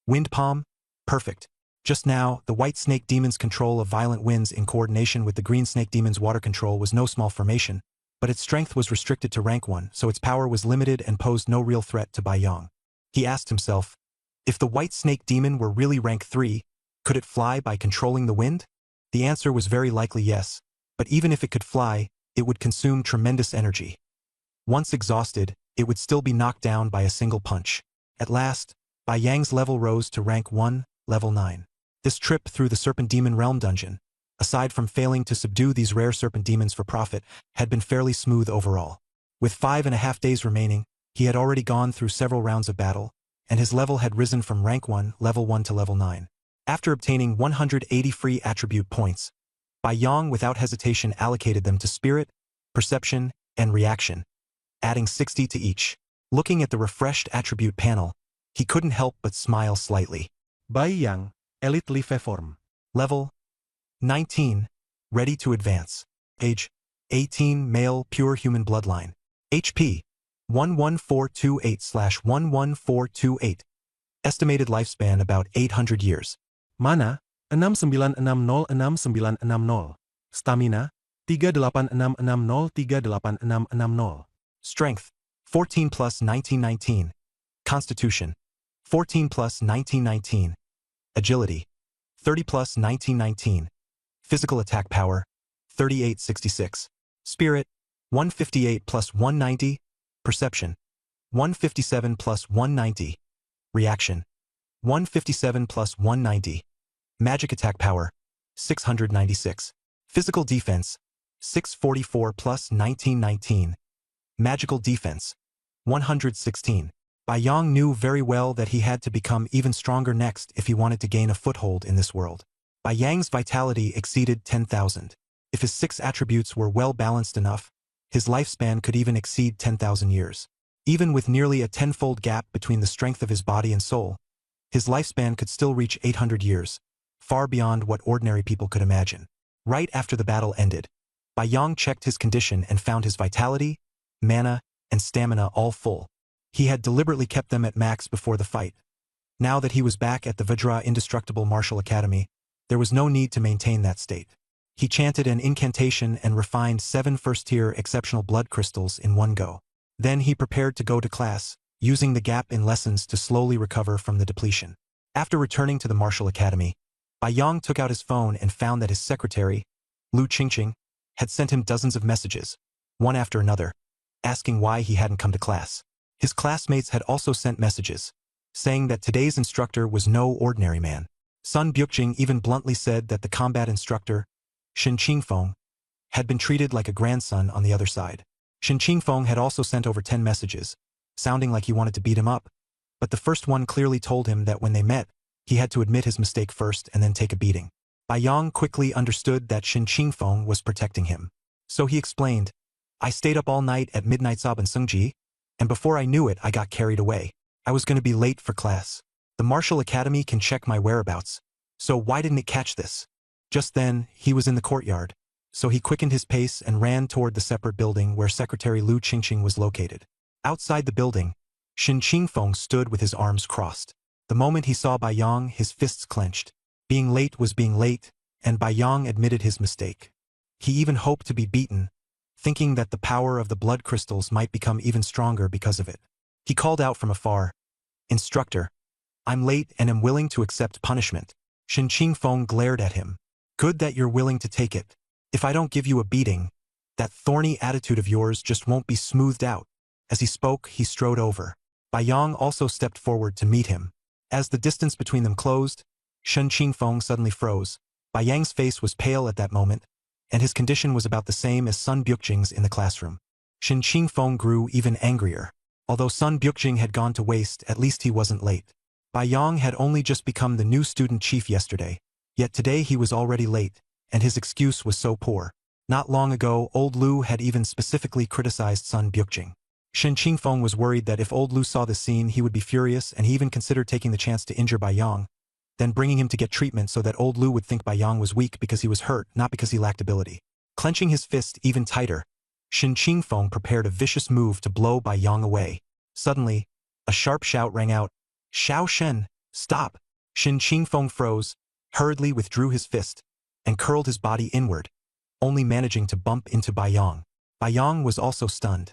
wind palm, perfect. Just now, the white snake demon's control of violent winds in coordination with the green snake demon's water control was no small formation, but its strength was restricted to rank 1, so its power was limited and posed no real threat to Yang. He asked himself, if the white snake demon were really rank 3, could it fly by controlling the wind? The answer was very likely yes, but even if it could fly, it would consume tremendous energy. Once exhausted, it would still be knocked down by a single punch. At last, Yang's level rose to rank 1, level 9. This trip through the Serpent Demon Realm dungeon, aside from failing to subdue these rare serpent demons for profit, had been fairly smooth overall. With 5.5 days remaining, he had already gone through several rounds of battle, and his level had risen from rank 1, level 1 to level 9. After obtaining 180 free attribute points, Yang without hesitation allocated them to Spirit, Perception, and Reaction, adding 60 to each. Looking at the refreshed attribute panel, he couldn't help but smile slightly. Yang, Elite Leaf Form. Level 19. Ready to advance. Age, 18, male, pure human bloodline. HP, 11428/11428. Estimated lifespan about 800 years. Mana, 69606960. Stamina, 3866038660. Strength, 14 plus 1919. Constitution, 14 plus 1919. Agility, 30 plus 1919. Physical attack power, 3866. Spirit, 158 plus 190. Perception, 157 plus 190. Reaction, 157 plus 190. Magic attack power, 696. Physical defense, 644 plus 1919. Magical defense, 116. Bai Yong knew very well that he had to become even stronger next if he wanted to gain a foothold in this world. Bai Yang's vitality exceeded 10,000. If his 6 attributes were well balanced enough, his lifespan could even exceed 10,000 years. Even with nearly a 10-fold gap between the strength of his body and soul, his lifespan could still reach 800 years, far beyond what ordinary people could imagine. Right after the battle ended, Bai Yong checked his condition and found his vitality, mana, and stamina all full. He had deliberately kept them at max before the fight. Now that he was back at the Vajra Indestructible Martial Academy, there was no need to maintain that state. He chanted an incantation and refined 7 first-tier exceptional blood crystals in one go. Then he prepared to go to class, using the gap in lessons to slowly recover from the depletion. After returning to the Martial Academy, Bai Yong took out his phone and found that his secretary, Lu Qingqing, had sent him dozens of messages, one after another, asking why he hadn't come to class. His classmates had also sent messages, saying that today's instructor was no ordinary man. Sun Byukjing even bluntly said that the combat instructor, Shen Qingfeng, had been treated like a grandson on the other side. Shen Qingfeng had also sent over 10 messages, sounding like he wanted to beat him up, but the first one clearly told him that when they met, he had to admit his mistake first and then take a beating. Bai Yong quickly understood that Shen Qingfeng was protecting him. So he explained, I stayed up all night at midnight Saban Sungji, and before I knew it I got carried away. I was going to be late for class. The Martial Academy can check my whereabouts, so why didn't it catch this? Just then, he was in the courtyard, so he quickened his pace and ran toward the separate building where Secretary Lu Qingqing was located. Outside the building, Shen Qingfeng stood with his arms crossed. The moment he saw Bai Yong, his fists clenched. Being late was being late, and Bai Yong admitted his mistake. He even hoped to be beaten, thinking that the power of the blood crystals might become even stronger because of it. He called out from afar, Instructor, I'm late and am willing to accept punishment. Shen Qingfeng glared at him. Good that you're willing to take it. If I don't give you a beating, that thorny attitude of yours just won't be smoothed out. As he spoke, he strode over. Bai Yong also stepped forward to meet him. As the distance between them closed, Shen Qingfeng suddenly froze. Bai Yang's face was pale at that moment, and his condition was about the same as Sun Byukjing's in the classroom. Shen Qingfeng grew even angrier. Although Sun Byukjing had gone to waste, at least he wasn't late. Bai Yong had only just become the new student chief yesterday, yet today he was already late, and his excuse was so poor. Not long ago, old Lu had even specifically criticized Sun Byukjing. Shen Qingfeng was worried that if old Lu saw the scene he would be furious, and he even considered taking the chance to injure Bai Yong, then bringing him to get treatment so that old Lu would think Bai Yong was weak because he was hurt, not because he lacked ability. Clenching his fist even tighter, Shen Qingfeng prepared a vicious move to blow Bai Yong away. Suddenly, a sharp shout rang out, Xiao Shen, stop! Shen Qingfeng froze, hurriedly withdrew his fist, and curled his body inward, only managing to bump into Bai Yong. Bai Yong was also stunned.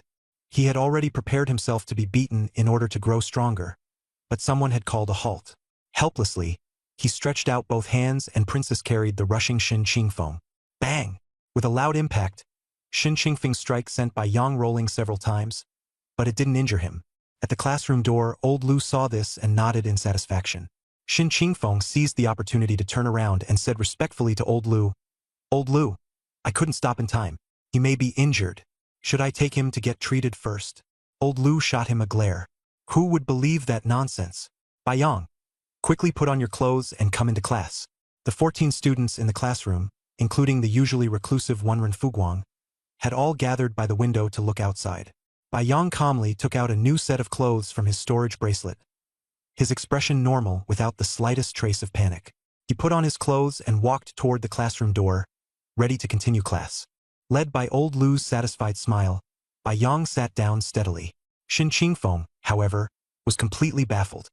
He had already prepared himself to be beaten in order to grow stronger, but someone had called a halt. Helplessly, he stretched out both hands and princess carried the rushing Shen Qingfeng. Bang! With a loud impact, Shen Qingfeng's strike sent Bai Yong rolling several times, but it didn't injure him. At the classroom door, old Lu saw this and nodded in satisfaction. Shen Qingfeng seized the opportunity to turn around and said respectfully to old Lu, Old Lu, I couldn't stop in time. He may be injured. Should I take him to get treated first? Old Lu shot him a glare. Who would believe that nonsense? Bai Yong, quickly put on your clothes and come into class. The 14 students in the classroom, including the usually reclusive Wenren Fuguang, had all gathered by the window to look outside. Bai Yong calmly took out a new set of clothes from his storage bracelet, his expression normal without the slightest trace of panic. He put on his clothes and walked toward the classroom door, ready to continue class. Led by old Lu's satisfied smile, Bai Yang sat down steadily. Shin Qingfeng, however, was completely baffled.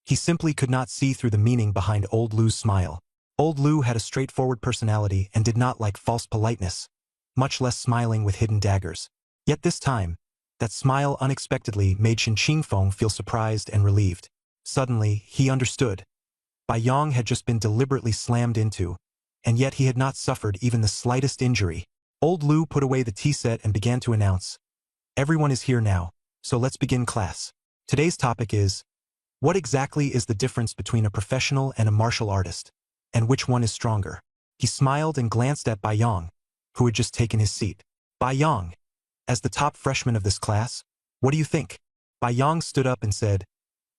He simply could not see through the meaning behind old Lu's smile. Old Lu had a straightforward personality and did not like false politeness, much less smiling with hidden daggers. Yet this time, that smile unexpectedly made Shin Qingfeng feel surprised and relieved. Suddenly, he understood. Bai Yang had just been deliberately slammed into, and yet he had not suffered even the slightest injury. Old Lu put away the tea set and began to announce, "Everyone is here now, so let's begin class. Today's topic is, what exactly is the difference between a professional and a martial artist, and which one is stronger?" He smiled and glanced at Bai Yang, who had just taken his seat. "Bai Yang, as the top freshman of this class, what do you think?" Bai Yang stood up and said,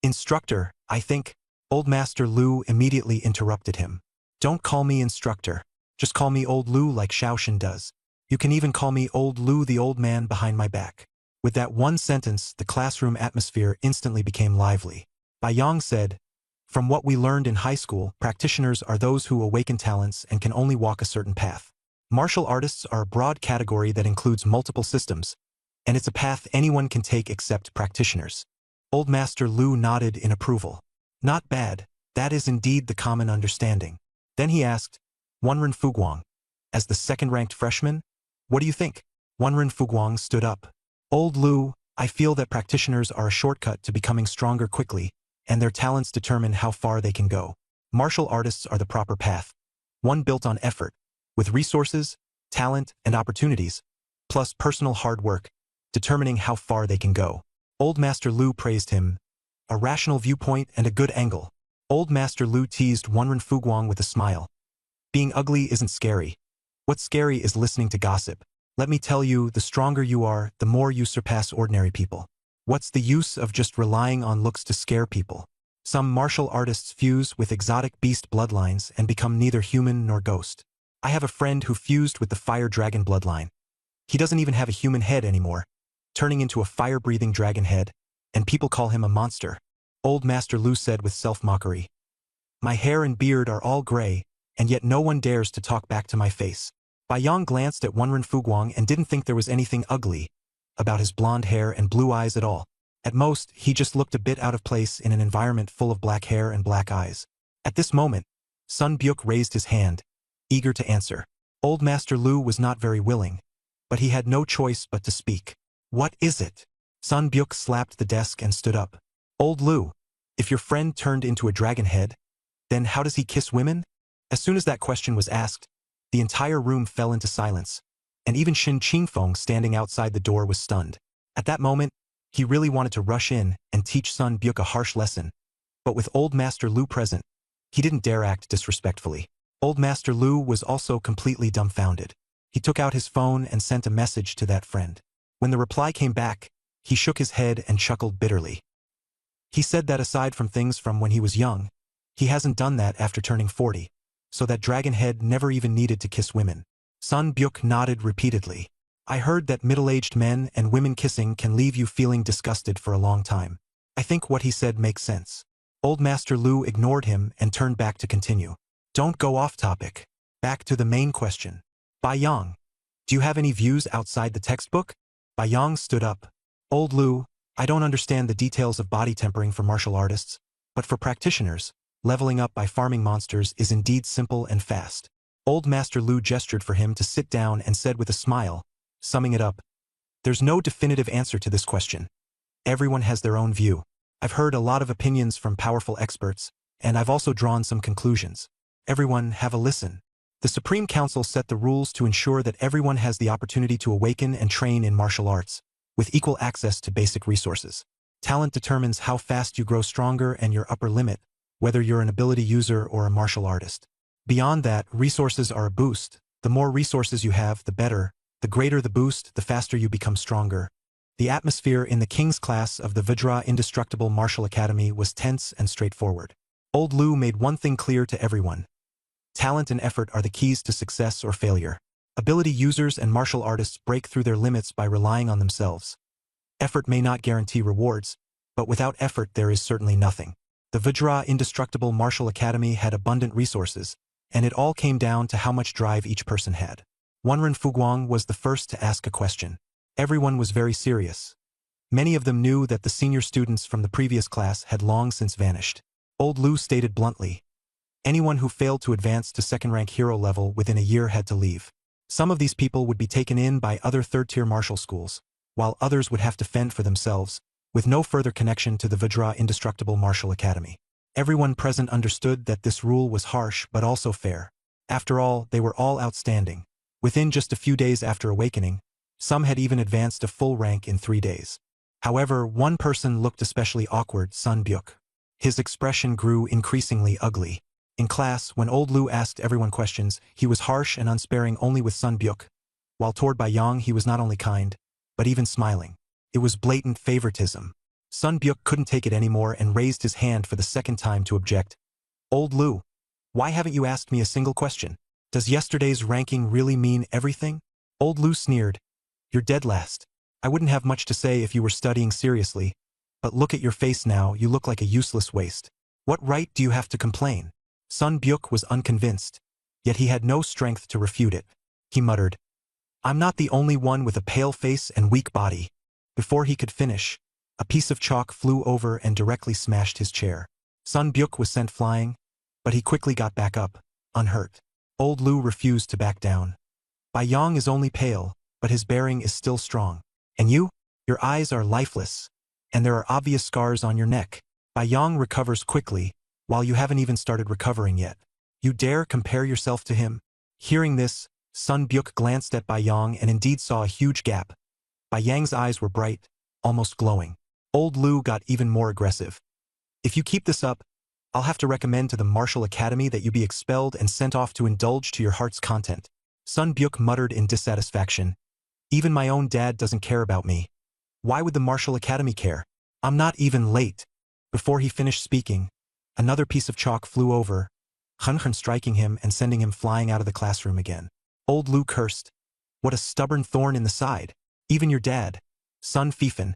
"Instructor, I think." Old Master Lu immediately interrupted him. "Don't call me instructor. Just call me Old Lu like Shaoshin does. You can even call me Old Lu, the old man behind my back." With that one sentence, the classroom atmosphere instantly became lively. Bai Yang said, "From what we learned in high school, practitioners are those who awaken talents and can only walk a certain path. Martial artists are a broad category that includes multiple systems, and it's a path anyone can take except practitioners." Old Master Lu nodded in approval. "Not bad, that is indeed the common understanding." Then he asked, "Wenren Fuguang, as the second-ranked freshman, what do you think?" Wenren Fuguang stood up. "Old Lu, I feel that practitioners are a shortcut to becoming stronger quickly, and their talents determine how far they can go. Martial artists are the proper path, one built on effort, with resources, talent, and opportunities, plus personal hard work, determining how far they can go." Old Master Lu praised him. "A rational viewpoint and a good angle." Old Master Lu teased Wenren Fuguang with a smile. "Being ugly isn't scary. What's scary is listening to gossip. Let me tell you, the stronger you are, the more you surpass ordinary people. What's the use of just relying on looks to scare people?" Some martial artists fuse with exotic beast bloodlines and become neither human nor ghost. I have a friend who fused with the fire dragon bloodline. He doesn't even have a human head anymore, turning into a fire-breathing dragon head, and people call him a monster. Old Master Lu said with self-mockery, "My hair and beard are all gray, and yet no one dares to talk back to my face." Bai Yang glanced at Wenren Fuguang and didn't think there was anything ugly about his blonde hair and blue eyes at all. At most, he just looked a bit out of place in an environment full of black hair and black eyes. At this moment, Sun Byuk raised his hand, eager to answer. Old Master Lu was not very willing, but he had no choice but to speak. "What is it?" Sun Byuk slapped the desk and stood up. "Old Lu, if your friend turned into a dragon head, then how does he kiss women?" As soon as that question was asked, the entire room fell into silence, and even Shin Qingfeng standing outside the door was stunned. At that moment, he really wanted to rush in and teach Sun Byuk a harsh lesson, but with Old Master Lu present, he didn't dare act disrespectfully. Old Master Lu was also completely dumbfounded. He took out his phone and sent a message to that friend. When the reply came back, he shook his head and chuckled bitterly. He said that aside from things from when he was young, he hasn't done that after turning 40, so that dragon head never even needed to kiss women. Sun Byuk nodded repeatedly. "I heard that middle-aged men and women kissing can leave you feeling disgusted for a long time. I think what he said makes sense." Old Master Lu ignored him and turned back to continue. "Don't go off topic. Back to the main question. Bai Yang, do you have any views outside the textbook?" Bai Yang stood up. "Old Lu, I don't understand the details of body tempering for martial artists, but for practitioners, leveling up by farming monsters is indeed simple and fast." Old Master Lu gestured for him to sit down and said with a smile, summing it up, "There's no definitive answer to this question. Everyone has their own view. I've heard a lot of opinions from powerful experts, and I've also drawn some conclusions. Everyone have a listen. The Supreme Council set the rules to ensure that everyone has the opportunity to awaken and train in martial arts, with equal access to basic resources. Talent determines how fast you grow stronger and your upper limit, whether you're an ability user or a martial artist. Beyond that, resources are a boost. The more resources you have, the better. The greater the boost, the faster you become stronger." The atmosphere in the King's class of the Vajra Indestructible Martial Academy was tense and straightforward. Old Lu made one thing clear to everyone. Talent and effort are the keys to success or failure. Ability users and martial artists break through their limits by relying on themselves. Effort may not guarantee rewards, but without effort there is certainly nothing. The Vajra Indestructible Martial Academy had abundant resources, and it all came down to how much drive each person had. Wanren Fuguang was the first to ask a question. Everyone was very serious. Many of them knew that the senior students from the previous class had long since vanished. Old Lu stated bluntly, anyone who failed to advance to second-rank hero level within a year had to leave. Some of these people would be taken in by other third-tier martial schools, while others would have to fend for themselves, with no further connection to the Vajra Indestructible Martial Academy. Everyone present understood that this rule was harsh but also fair. After all, they were all outstanding. Within just a few days after awakening, some had even advanced a full rank in 3 days. However, one person looked especially awkward, Sun Byuk. His expression grew increasingly ugly. In class, when old Lu asked everyone questions, he was harsh and unsparing only with Sun Byuk, while toward Bai Yang he was not only kind, but even smiling. It was blatant favoritism. Sun Byuk couldn't take it anymore and raised his hand for the second time to object. Old Lu, why haven't you asked me a single question? Does yesterday's ranking really mean everything? Old Lu sneered. You're dead last. I wouldn't have much to say if you were studying seriously, but look at your face now, you look like a useless waste. What right do you have to complain? Sun Byuk was unconvinced, yet he had no strength to refute it. He muttered, I'm not the only one with a pale face and weak body. Before he could finish, a piece of chalk flew over and directly smashed his chair. Sun Byuk was sent flying, but he quickly got back up, unhurt. Old Lu refused to back down. Bai Yang is only pale, but his bearing is still strong. And you? Your eyes are lifeless, and there are obvious scars on your neck. Bai Yang recovers quickly, while you haven't even started recovering yet. You dare compare yourself to him? Hearing this, Sun Byuk glanced at Bai Yang and indeed saw a huge gap. Bai Yang's eyes were bright, almost glowing. Old Lu got even more aggressive. If you keep this up, I'll have to recommend to the Martial Academy that you be expelled and sent off to indulge to your heart's content. Sun Byuk muttered in dissatisfaction. Even my own dad doesn't care about me. Why would the Martial Academy care? I'm not even late. Before he finished speaking, another piece of chalk flew over, striking him and sending him flying out of the classroom again. Old Lu cursed. What a stubborn thorn in the side. Even your dad, Sun Fifan,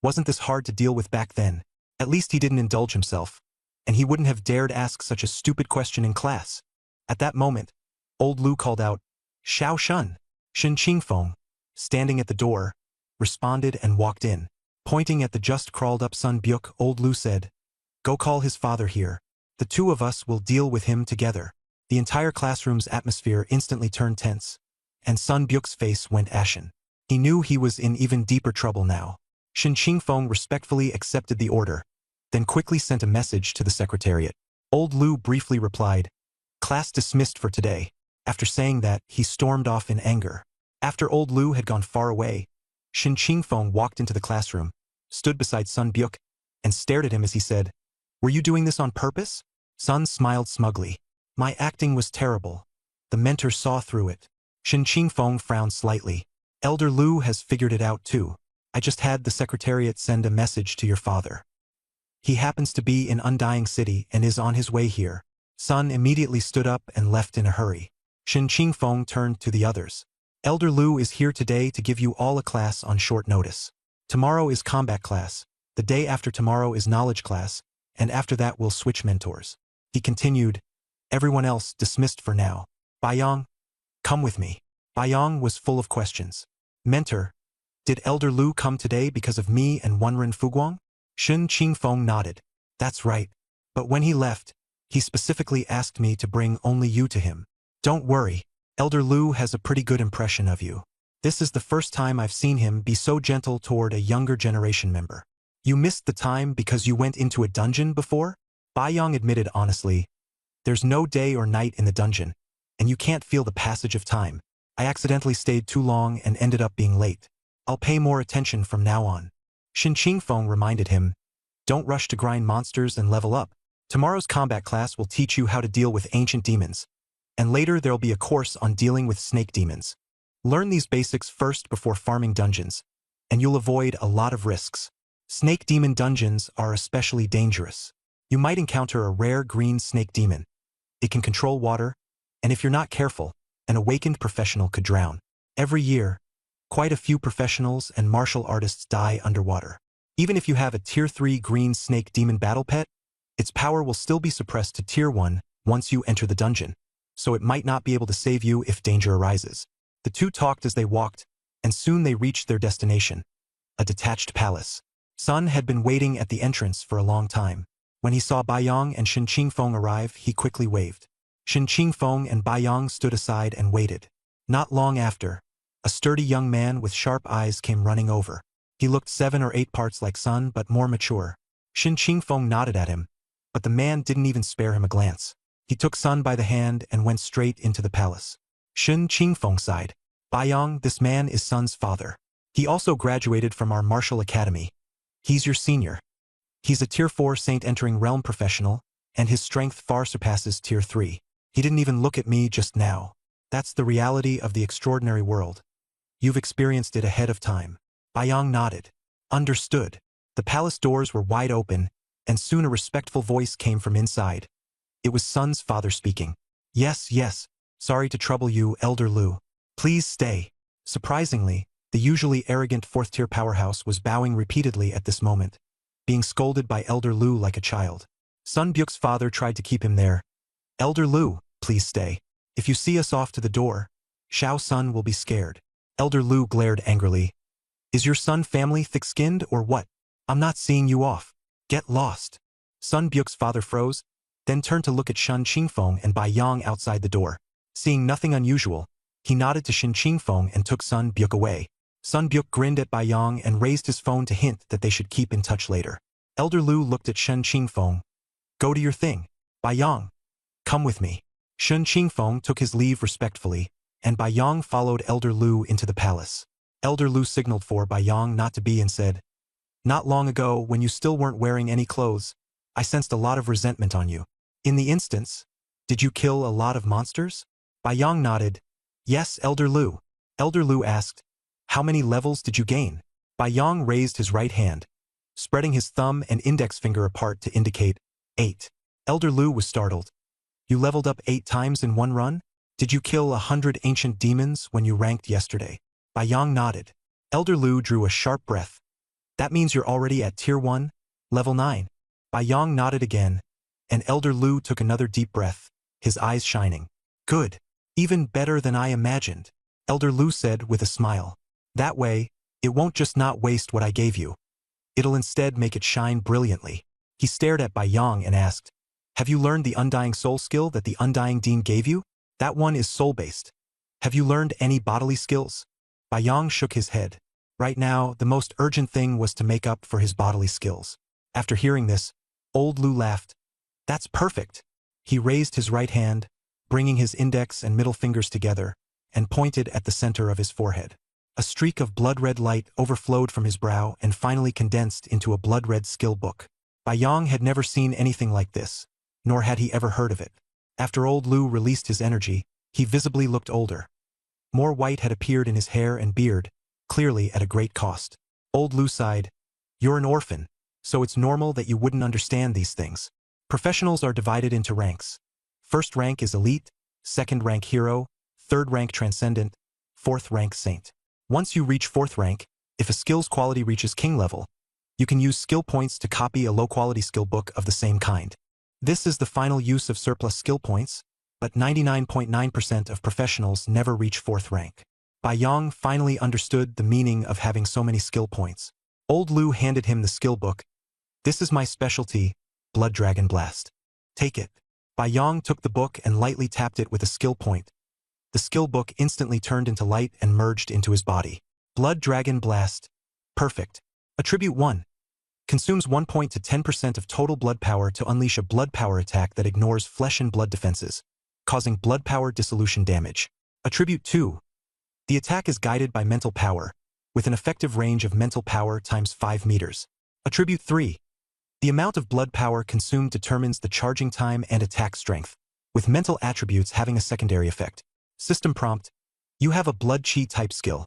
wasn't this hard to deal with back then. At least he didn't indulge himself, and he wouldn't have dared ask such a stupid question in class. At that moment, old Lu called out, Xiao Shun. Shen Qingfeng, standing at the door, responded and walked in. Pointing at the just crawled up Sun Byuk, old Lu said, Go call his father here. The two of us will deal with him together. The entire classroom's atmosphere instantly turned tense, and Sun Byuk's face went ashen. He knew he was in even deeper trouble now. Shen Qingfeng respectfully accepted the order, then quickly sent a message to the secretariat. Old Lu briefly replied, Class dismissed for today. After saying that, he stormed off in anger. After old Lu had gone far away, Shen Qingfeng walked into the classroom, stood beside Sun Byuk, and stared at him as he said, Were you doing this on purpose? Sun smiled smugly. My acting was terrible. The mentor saw through it. Shen Qingfeng frowned slightly. Elder Lu has figured it out too. I just had the secretariat send a message to your father. He happens to be in Undying City and is on his way here. Sun immediately stood up and left in a hurry. Shen Qingfeng turned to the others. Elder Lu is here today to give you all a class on short notice. Tomorrow is combat class, the day after tomorrow is knowledge class, and after that we'll switch mentors. He continued, Everyone else dismissed for now. Bai Yang, come with me. Bai Yang was full of questions. Mentor, did Elder Lu come today because of me and Wanren Fuguang? Shen Qingfeng nodded. That's right. But when he left, he specifically asked me to bring only you to him. Don't worry. Elder Lu has a pretty good impression of you. This is the first time I've seen him be so gentle toward a younger generation member. You missed the time because you went into a dungeon before? Bai Yang admitted honestly, There's no day or night in the dungeon, and you can't feel the passage of time. I accidentally stayed too long and ended up being late. I'll pay more attention from now on. Shen Qingfeng reminded him, Don't rush to grind monsters and level up. Tomorrow's combat class will teach you how to deal with ancient demons, and later there'll be a course on dealing with snake demons. Learn these basics first before farming dungeons, and you'll avoid a lot of risks. Snake demon dungeons are especially dangerous. You might encounter a rare green snake demon. It can control water, and if you're not careful, an awakened professional could drown. Every year, quite a few professionals and martial artists die underwater. Even if you have a Tier 3 green snake demon battle pet, Its power will still be suppressed to Tier 1 once you enter the dungeon, so it might not be able to save you if danger arises. The two talked as they walked, and soon they reached their destination, a detached palace. Sun had been waiting at the entrance for a long time. When he saw Baiyang and Shen Qingfeng arrive, he quickly waved. Shen Qingfeng and Baiyang stood aside and waited. Not long after, a sturdy young man with sharp eyes came running over. He looked 7 or 8 parts like Sun but more mature. Shen Qingfeng nodded at him, but the man didn't even spare him a glance. He took Sun by the hand and went straight into the palace. Shen Qingfeng sighed. Baiyang, this man is Sun's father. He also graduated from our martial academy. He's your senior. He's a Tier 4 Saint entering realm professional, and his strength far surpasses Tier 3. He didn't even look at me just now. That's the reality of the extraordinary world. You've experienced it ahead of time. Baiyang nodded. Understood. The palace doors were wide open, and soon a respectful voice came from inside. It was Sun's father speaking. Yes, yes. Sorry to trouble you, Elder Lu. Please stay. Surprisingly, the usually arrogant 4th-tier powerhouse was bowing repeatedly at this moment, being scolded by Elder Lu like a child. Sun Byuk's father tried to keep him there. Elder Lu, please stay. If you see us off to the door, Xiao Sun will be scared. Elder Lu glared angrily. Is your son family thick-skinned or what? I'm not seeing you off. Get lost. Sun Byuk's father froze, then turned to look at Shen Qingfeng and Baiyang outside the door. Seeing nothing unusual, he nodded to Shen Qingfeng and took Sun Byuk away. Sun Byuk grinned at Baiyang and raised his phone to hint that they should keep in touch later. Elder Lu looked at Shen Qingfeng. Go to your thing. Baiyang, come with me. Shen Qingfeng took his leave respectfully, and Baiyang followed Elder Lu into the palace. Elder Lu signaled for Baiyang not to be and said, Not long ago, when you still weren't wearing any clothes, I sensed a lot of resentment on you. In the instance, did you kill a lot of monsters? Baiyang nodded. Yes, Elder Lu. Elder Lu asked, How many levels did you gain? Baiyang raised his right hand, spreading his thumb and index finger apart to indicate 8. Elder Lu was startled. You leveled up 8 times in one run? Did you kill 100 ancient demons when you ranked yesterday? Baiyang nodded. Elder Lu drew a sharp breath. That means you're already at Tier 1, Level 9. Baiyang nodded again, and Elder Lu took another deep breath, his eyes shining. Good. Even better than I imagined, Elder Lu said with a smile. That way, it won't just not waste what I gave you. It'll instead make it shine brilliantly. He stared at Baiyang and asked, Have you learned the Undying Soul skill that the Undying Dean gave you? That one is soul-based. Have you learned any bodily skills? Baiyang shook his head. Right now, the most urgent thing was to make up for his bodily skills. After hearing this, Old Lu laughed. That's perfect. He raised his right hand, bringing his index and middle fingers together, and pointed at the center of his forehead. A streak of blood-red light overflowed from his brow and finally condensed into a blood-red skill book. Baiyang had never seen anything like this, nor had he ever heard of it. After Old Lu released his energy, he visibly looked older. More white had appeared in his hair and beard, clearly at a great cost. Old Lu sighed. You're an orphan, so it's normal that you wouldn't understand these things. Professionals are divided into ranks. First rank is elite, second rank hero, third rank transcendent, fourth rank saint. Once you reach fourth rank, if a skill's quality reaches king level, you can use skill points to copy a low-quality skill book of the same kind. This is the final use of surplus skill points, but 99.9% of professionals never reach fourth rank. Baiyang finally understood the meaning of having so many skill points. Old Lu handed him the skill book. This is my specialty, Blood Dragon Blast. Take it. Baiyang took the book and lightly tapped it with a skill point. The skill book instantly turned into light and merged into his body. Blood Dragon Blast. Perfect. Attribute 1. Consumes 1 point to 10% of total blood power to unleash a blood power attack that ignores flesh and blood defenses, causing blood power dissolution damage. Attribute 2. The attack is guided by mental power, with an effective range of mental power times 5 meters. Attribute 3. The amount of blood power consumed determines the charging time and attack strength, with mental attributes having a secondary effect. System prompt. You have a blood chi type skill.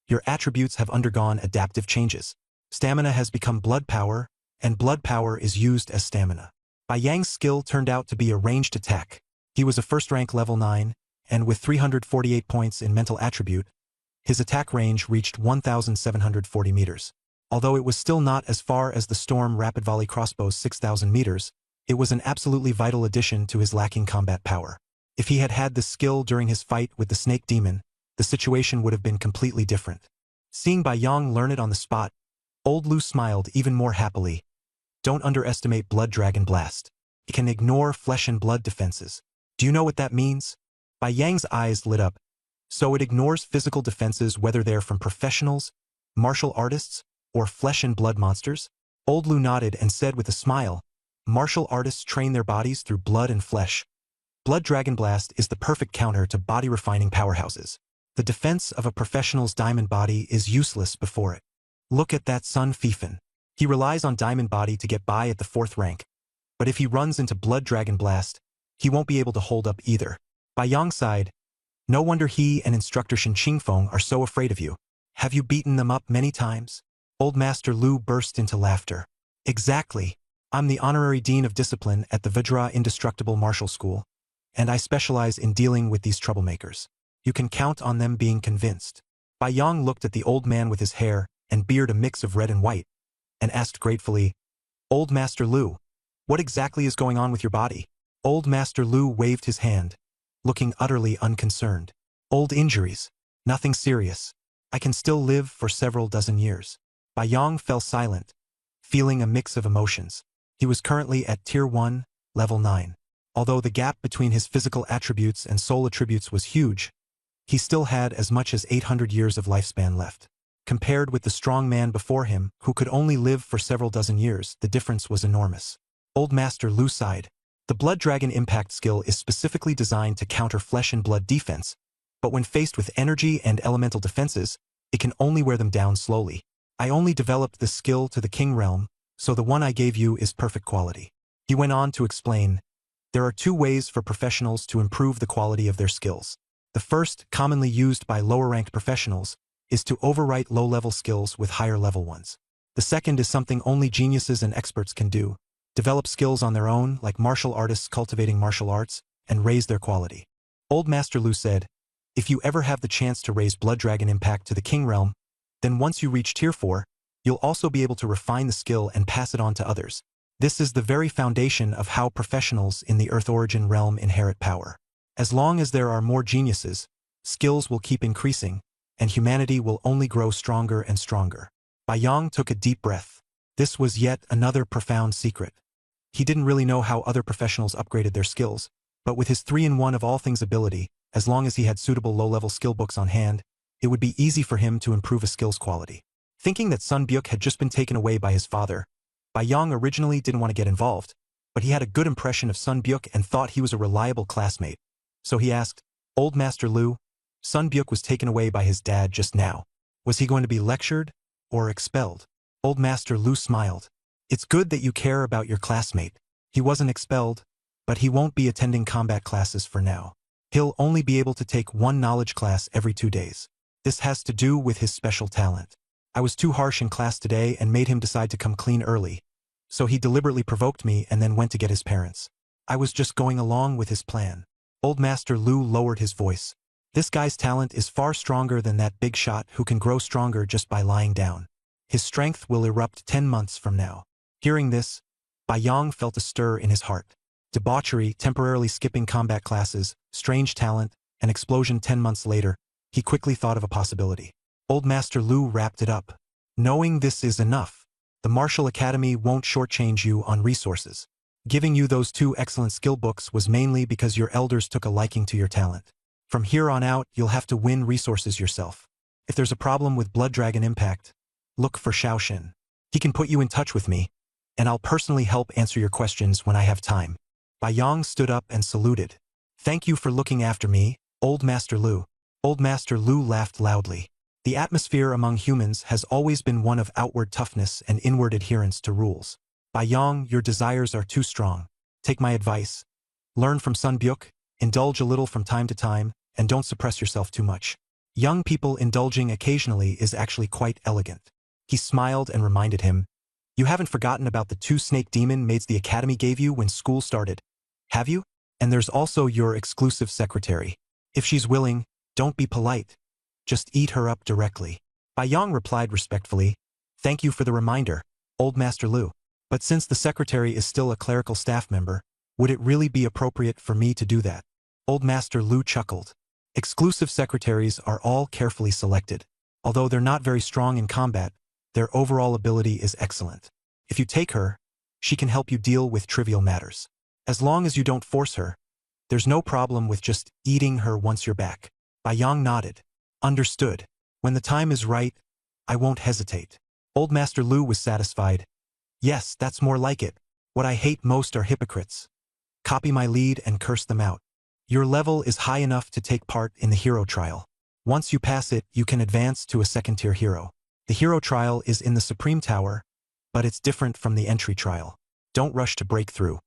Your attributes have undergone adaptive changes. Stamina has become blood power, and blood power is used as stamina. Baiyang's skill turned out to be a ranged attack. He was a first rank level 9, and with 348 points in mental attribute, his attack range reached 1,740 meters. Although it was still not as far as the Storm Rapid Volley crossbow's 6,000 meters, It was an absolutely vital addition to his lacking combat power. If he had had this skill during his fight with the snake demon, the situation would have been completely different. Seeing Bai Yang learn it on the spot, Old Lu smiled even more happily. Don't underestimate Blood Dragon Blast. It can ignore flesh and blood defenses. Do you know what that means? Bai Yang's eyes lit up. So it ignores physical defenses whether they're from professionals, martial artists, or flesh and blood monsters? Old Lu nodded and said with a smile, martial artists train their bodies through blood and flesh. Blood Dragon Blast is the perfect counter to body-refining powerhouses. The defense of a professional's diamond body is useless before it. Look at that Sun Fifan. He relies on diamond body to get by at the 4th rank. But if he runs into Blood Dragon Blast, he won't be able to hold up either. Bai Yang sighed. No wonder he and instructor Shen Qingfeng are so afraid of you. Have you beaten them up many times? Old Master Lu burst into laughter. Exactly. I'm the honorary dean of discipline at the Vajra Indestructible Martial School, and I specialize in dealing with these troublemakers. You can count on them being convinced. Bai Yang looked at the old man with his hair and beard a mix of red and white, and asked gratefully, Old Master Lu, what exactly is going on with your body? Old Master Lu waved his hand, looking utterly unconcerned. Old injuries. Nothing serious. I can still live for several dozen years. Bai Yang fell silent, feeling a mix of emotions. He was currently at Tier 1, Level 9. Although the gap between his physical attributes and soul attributes was huge, he still had as much as 800 years of lifespan left. Compared with the strong man before him, who could only live for several dozen years, the difference was enormous. Old Master Lu sighed. The Blood Dragon Impact skill is specifically designed to counter flesh and blood defense, but when faced with energy and elemental defenses, it can only wear them down slowly. I only developed this skill to the King Realm, so the one I gave you is perfect quality. He went on to explain, there are 2 ways for professionals to improve the quality of their skills. The first, commonly used by lower-ranked professionals, is to overwrite low-level skills with higher-level ones. The second is something only geniuses and experts can do, develop skills on their own, like martial artists cultivating martial arts, and raise their quality. Old Master Lu said, if you ever have the chance to raise Blood Dragon Impact to the King Realm, then once you reach Tier 4, you'll also be able to refine the skill and pass it on to others. This is the very foundation of how professionals in the Earth Origin realm inherit power. As long as there are more geniuses, skills will keep increasing, and humanity will only grow stronger and stronger. Bai Yang took a deep breath. This was yet another profound secret. He didn't really know how other professionals upgraded their skills, but with his 3-in-1 of all things ability, as long as he had suitable low-level skill books on hand, it would be easy for him to improve a skill's quality. Thinking that Sun Byuk had just been taken away by his father, Bai Yang originally didn't want to get involved, but he had a good impression of Sun Byuk and thought he was a reliable classmate. So he asked, Old Master Lu, Sun Byuk was taken away by his dad just now. Was he going to be lectured or expelled? Old Master Lu smiled. It's good that you care about your classmate. He wasn't expelled, but he won't be attending combat classes for now. He'll only be able to take 1 knowledge class every 2 days. This has to do with his special talent. I was too harsh in class today and made him decide to come clean early. So he deliberately provoked me and then went to get his parents. I was just going along with his plan. Old Master Lu lowered his voice. This guy's talent is far stronger than that big shot who can grow stronger just by lying down. His strength will erupt 10 months from now. Hearing this, Bai Yang felt a stir in his heart. Debauchery, temporarily skipping combat classes, strange talent, an explosion 10 months later, he quickly thought of a possibility. Old Master Lu wrapped it up. Knowing this is enough, the Martial Academy won't shortchange you on resources. Giving you those 2 excellent skill books was mainly because your elders took a liking to your talent. From here on out, you'll have to win resources yourself. If there's a problem with Blood Dragon Impact, look for Xiaoshin. He can put you in touch with me, and I'll personally help answer your questions when I have time. Bai Yang stood up and saluted. Thank you for looking after me, Old Master Lu. Old Master Lu laughed loudly. The atmosphere among humans has always been one of outward toughness and inward adherence to rules. Bai Yang, your desires are too strong. Take my advice. Learn from Sun Byuk, indulge a little from time to time, and don't suppress yourself too much. Young people indulging occasionally is actually quite elegant. He smiled and reminded him, you haven't forgotten about the 2 snake demon maids the academy gave you when school started, have you? And there's also your exclusive secretary. If she's willing, don't be polite. Just eat her up directly. Bai Yang replied respectfully, thank you for the reminder, Old Master Lu. But since the secretary is still a clerical staff member, would it really be appropriate for me to do that? Old Master Lu chuckled. Exclusive secretaries are all carefully selected. Although they're not very strong in combat, their overall ability is excellent. If you take her, she can help you deal with trivial matters. As long as you don't force her, there's no problem with just eating her once you're back. Bai Yang nodded. Understood. When the time is right, I won't hesitate. Old Master Lu was satisfied. Yes, that's more like it. What I hate most are hypocrites. Copy my lead and curse them out. Your level is high enough to take part in the hero trial. Once you pass it, you can advance to a second-tier hero. The hero trial is in the Supreme Tower, but it's different from the entry trial. Don't rush to break through.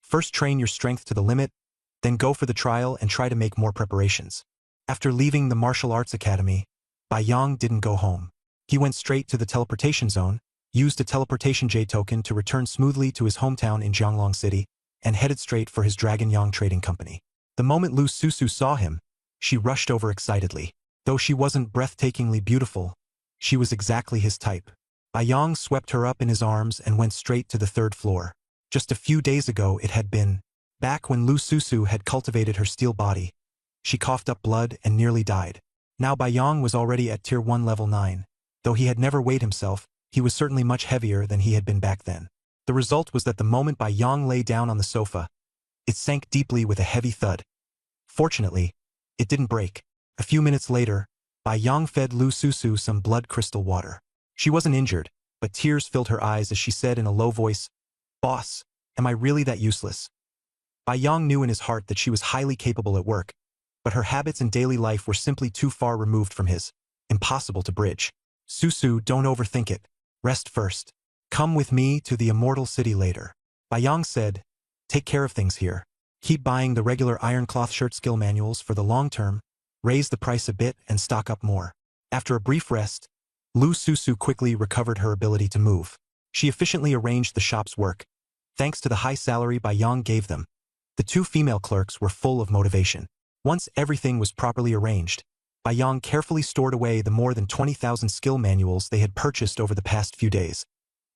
First train your strength to the limit, then go for the trial and try to make more preparations. After leaving the martial arts academy, Bai Yang didn't go home. He went straight to the teleportation zone, used a teleportation J token to return smoothly to his hometown in Jianglong City, and headed straight for his Dragon Yang Trading Company. The moment Lu Susu saw him, she rushed over excitedly. Though she wasn't breathtakingly beautiful, she was exactly his type. Bai Yang swept her up in his arms and went straight to the third floor. Just a few days ago it had been. Back when Lu Susu had cultivated her steel body, she coughed up blood and nearly died. Now Bai Yang was already at Tier 1 level 9. Though he had never weighed himself, he was certainly much heavier than he had been back then. The result was that the moment Bai Yang lay down on the sofa, it sank deeply with a heavy thud. Fortunately, it didn't break. A few minutes later, Bai Yang fed Lu Susu some blood crystal water. She wasn't injured, but tears filled her eyes as she said in a low voice, "Boss, am I really that useless?" Bai Yang knew in his heart that she was highly capable at work, but her habits in daily life were simply too far removed from his. Impossible to bridge. "Susu, don't overthink it. Rest first. Come with me to the Immortal City later." Bai Yang said, "Take care of things here. Keep buying the regular iron cloth shirt skill manuals for the long term, raise the price a bit and stock up more." After a brief rest, Lu Susu quickly recovered her ability to move. She efficiently arranged the shop's work. Thanks to the high salary Bai Yang gave them, the two female clerks were full of motivation. Once everything was properly arranged, Bai Yang carefully stored away the more than 20,000 skill manuals they had purchased over the past few days,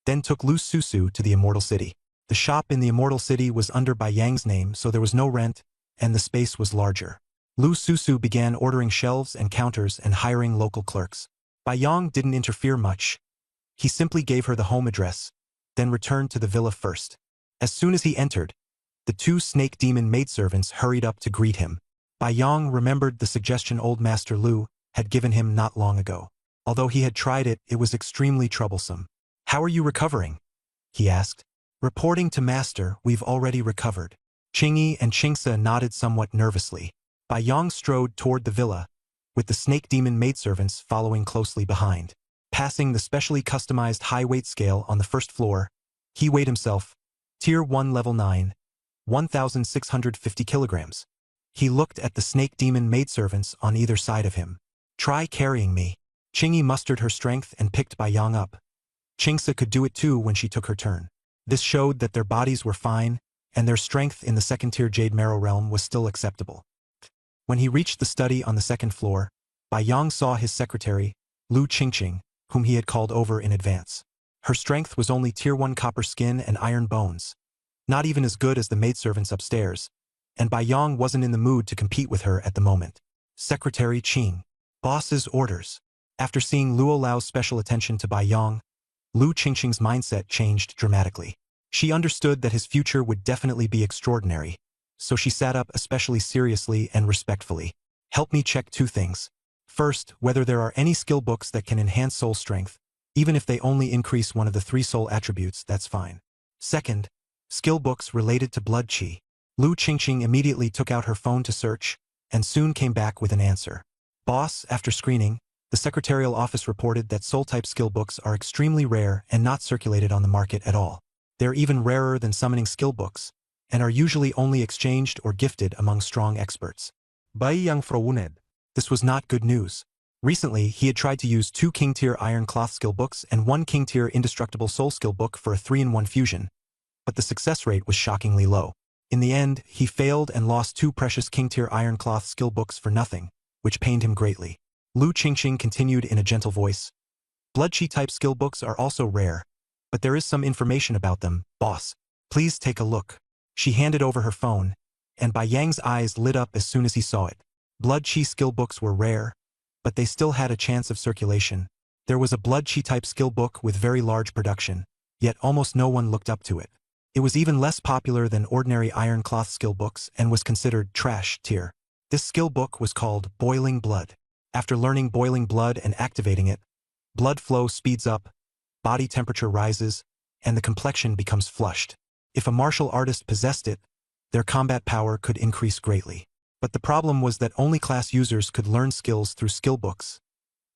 then took Lu Susu to the Immortal City. The shop in the Immortal City was under Bai Yang's name, so there was no rent, and the space was larger. Lu Susu began ordering shelves and counters and hiring local clerks. Bai Yang didn't interfere much. He simply gave her the home address, then returned to the villa first. As soon as he entered, the two snake demon maidservants hurried up to greet him. Bai Yang remembered the suggestion Old Master Lu had given him not long ago. Although he had tried it, it was extremely troublesome. "How are you recovering?" he asked. "Reporting to Master, we've already recovered." Qingyi and Qingse nodded somewhat nervously. Bai Yang strode toward the villa, with the snake demon maidservants following closely behind. Passing the specially customized high-weight scale on the first floor, he weighed himself, Tier 1 level 9, 1,650 kilograms. He looked at the snake demon maidservants on either side of him. "Try carrying me." Qingyi mustered her strength and picked Bai Yang up. Qingse could do it too when she took her turn. This showed that their bodies were fine, and their strength in the second-tier Jade Marrow realm was still acceptable. When he reached the study on the second floor, Bai Yang saw his secretary, Lu Qingqing, whom he had called over in advance. Her strength was only Tier 1 copper skin and iron bones, not even as good as the maidservants upstairs, and Bai Yang wasn't in the mood to compete with her at the moment. Secretary Qing. Boss's orders. After seeing Luo Lao's special attention to Bai Yang, Lu Qingqing's mindset changed dramatically. She understood that his future would definitely be extraordinary, so she sat up especially seriously and respectfully. "Help me check two things. First, whether there are any skill books that can enhance soul strength. Even if they only increase one of the 3 soul attributes, that's fine. Second, skill books related to blood qi." Lu Qingqing immediately took out her phone to search, and soon came back with an answer. "Boss, after screening, the Secretarial Office reported that soul-type skill books are extremely rare and not circulated on the market at all. They're even rarer than summoning skill books, and are usually only exchanged or gifted among strong experts." Bai Yang frowned. This was not good news. Recently, he had tried to use 2 King-tier Iron Cloth skill books and 1 King-tier Indestructible Soul skill book for a 3-in-1 fusion, but the success rate was shockingly low. In the end, he failed and lost 2 precious King-tier Iron Cloth skill books for nothing, which pained him greatly. Lu Qingqing continued in a gentle voice. "Blood Qi type skill books are also rare, But there is some information about them, boss. Please take a look. She handed over her phone, and Bai Yang's eyes lit up as soon as he saw it. Blood Qi skill books were rare, but they still had a chance of circulation. There was a Blood Qi type skill book with very large production, yet almost no one looked up to it. It was even less popular than ordinary iron cloth skill books and was considered trash tier. This skill book was called Boiling Blood. After learning Boiling Blood and activating it, blood flow speeds up, body temperature rises, and the complexion becomes flushed. If a martial artist possessed it, their combat power could increase greatly. But the problem was that only class users could learn skills through skill books.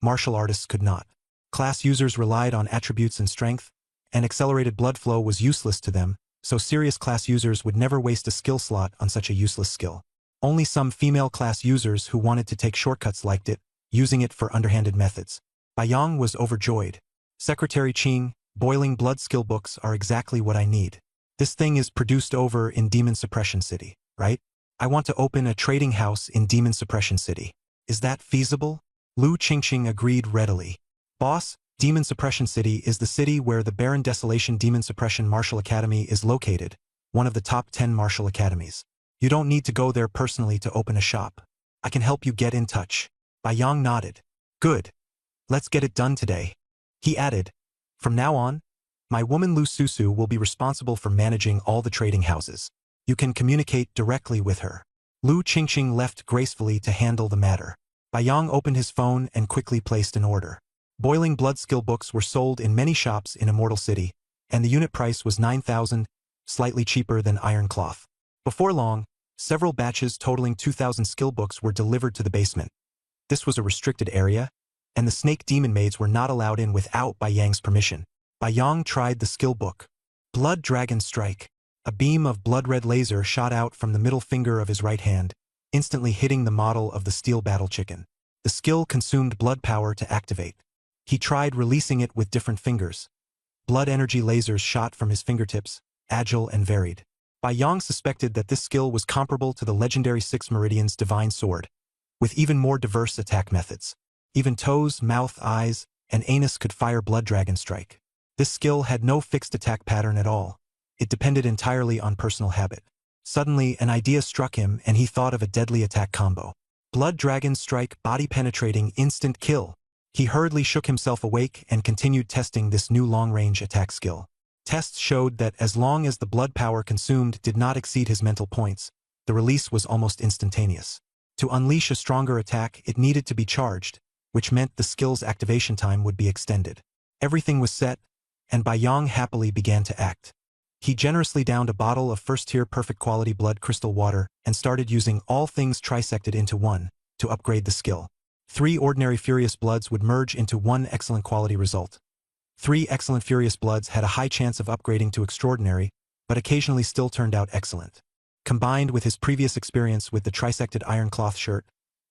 Martial artists could not. Class users relied on attributes and strength, and accelerated blood flow was useless to them, so serious class users would never waste a skill slot on such a useless skill. Only some female class users who wanted to take shortcuts liked it, using it for underhanded methods. Bai Yang was overjoyed. Secretary Qing, Boiling Blood skill books are exactly what I need. This thing is produced over in Demon Suppression City, right? I want to open a trading house in Demon Suppression City. Is that feasible? Lu Qingqing agreed readily. Boss, Demon Suppression City is the city where the Baron Desolation Demon Suppression Martial Academy is located, one of the top 10 martial academies. You don't need to go there personally to open a shop. I can help you get in touch. Bai Yang nodded. Good. Let's get it done today. He added, from now on, my woman Lu Susu will be responsible for managing all the trading houses. You can communicate directly with her. Lu Qingqing left gracefully to handle the matter. Bai Yang opened his phone and quickly placed an order. Boiling Blood skill books were sold in many shops in Immortal City, and the unit price was 9,000, slightly cheaper than iron cloth. Before long, several batches totaling 2,000 skill books were delivered to the basement. This was a restricted area, and the snake demon maids were not allowed in without Bai Yang's permission. Bai Yang tried the skill book. Blood Dragon Strike. A beam of blood-red laser shot out from the middle finger of his right hand, instantly hitting the model of the steel battle chicken. The skill consumed blood power to activate. He tried releasing it with different fingers. Blood energy lasers shot from his fingertips, agile and varied. Bai Yang suspected that this skill was comparable to the legendary Six Meridians Divine Sword, with even more diverse attack methods. Even toes, mouth, eyes, and anus could fire Blood Dragon Strike. This skill had no fixed attack pattern at all. It depended entirely on personal habit. Suddenly, an idea struck him and he thought of a deadly attack combo. Blood Dragon Strike, body-penetrating instant kill. He hurriedly shook himself awake and continued testing this new long-range attack skill. Tests showed that as long as the blood power consumed did not exceed his mental points, the release was almost instantaneous. To unleash a stronger attack, it needed to be charged, which meant the skill's activation time would be extended. Everything was set, and Bai Yang happily began to act. He generously downed a bottle of first-tier perfect quality blood crystal water and started using all things trisected into one to upgrade the skill. 3 ordinary Furious Bloods would merge into 1 excellent quality result. 3 excellent Furious Bloods had a high chance of upgrading to extraordinary, but occasionally still turned out excellent. Combined with his previous experience with the trisected iron cloth shirt,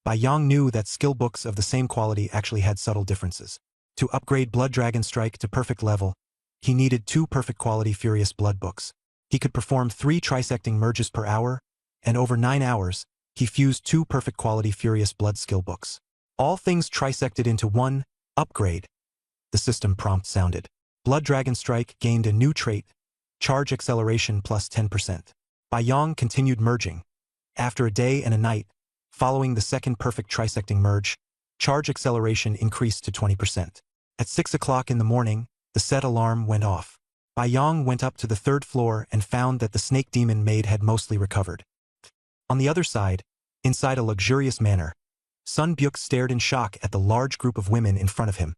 Bai Yang knew that skill books of the same quality actually had subtle differences. To upgrade Blood Dragon Strike to perfect level, he needed 2 perfect quality Furious Blood books. He could perform 3 trisecting merges per hour, and over 9 hours, he fused 2 perfect quality Furious Blood skill books. All things trisected into 1, upgrade. The system prompt sounded. Blood Dragon Strike gained a new trait, charge acceleration plus 10%. Bai Yang continued merging. After a day and a night, following the second perfect trisecting merge, charge acceleration increased to 20%. At 6 o'clock in the morning, the set alarm went off. Bai Yang went up to the 3rd floor and found that the snake demon maid had mostly recovered. On the other side, inside a luxurious manor, Sun Byuk stared in shock at the large group of women in front of him,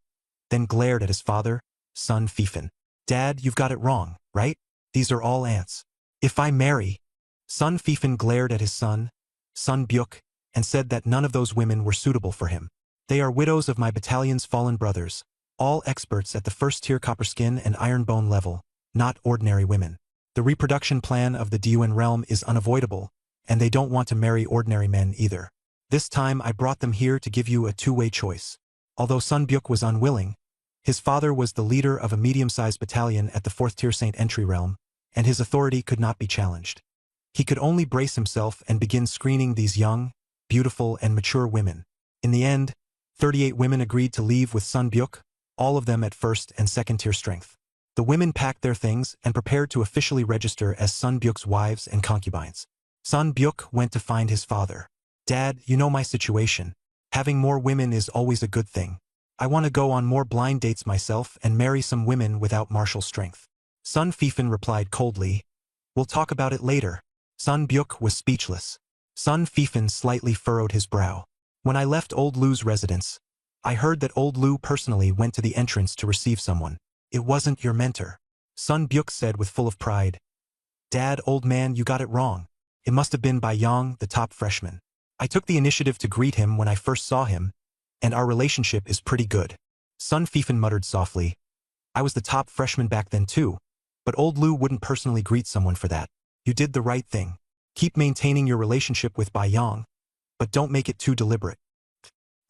then glared at his father, Sun Fifan. Dad, you've got it wrong, right? These are all ants. If I marry... Sun Fifan glared at his son, Sun Byuk, and said that none of those women were suitable for him. They are widows of my battalion's fallen brothers, all experts at the first-tier copper skin and iron bone level, not ordinary women. The reproduction plan of the Diuan realm is unavoidable, and they don't want to marry ordinary men either. This time I brought them here to give you a two-way choice. Although Sun Byuk was unwilling, his father was the leader of a medium-sized battalion at the 4th-tier Saint Entry realm, and his authority could not be challenged. He could only brace himself and begin screening these young, beautiful, and mature women. In the end, 38 women agreed to leave with Sun Byuk, all of them at 1st and 2nd-tier strength. The women packed their things and prepared to officially register as Sun Byuk's wives and concubines. Sun Byuk went to find his father. "Dad, you know my situation. Having more women is always a good thing. I want to go on more blind dates myself and marry some women without martial strength." Sun Fifan replied coldly, "We'll talk about it later." Sun Byuk was speechless. Sun Fifan slightly furrowed his brow. "When I left Old Lu's residence, I heard that Old Lu personally went to the entrance to receive someone. It wasn't your mentor." Sun Byuk said with full of pride. "Dad, old man, you got it wrong. It must have been Bai Yang, the top freshman. I took the initiative to greet him when I first saw him, and our relationship is pretty good." Sun Fifan muttered softly, "I was the top freshman back then too, but Old Lu wouldn't personally greet someone for that. You did the right thing. Keep maintaining your relationship with Bai Yang, but don't make it too deliberate."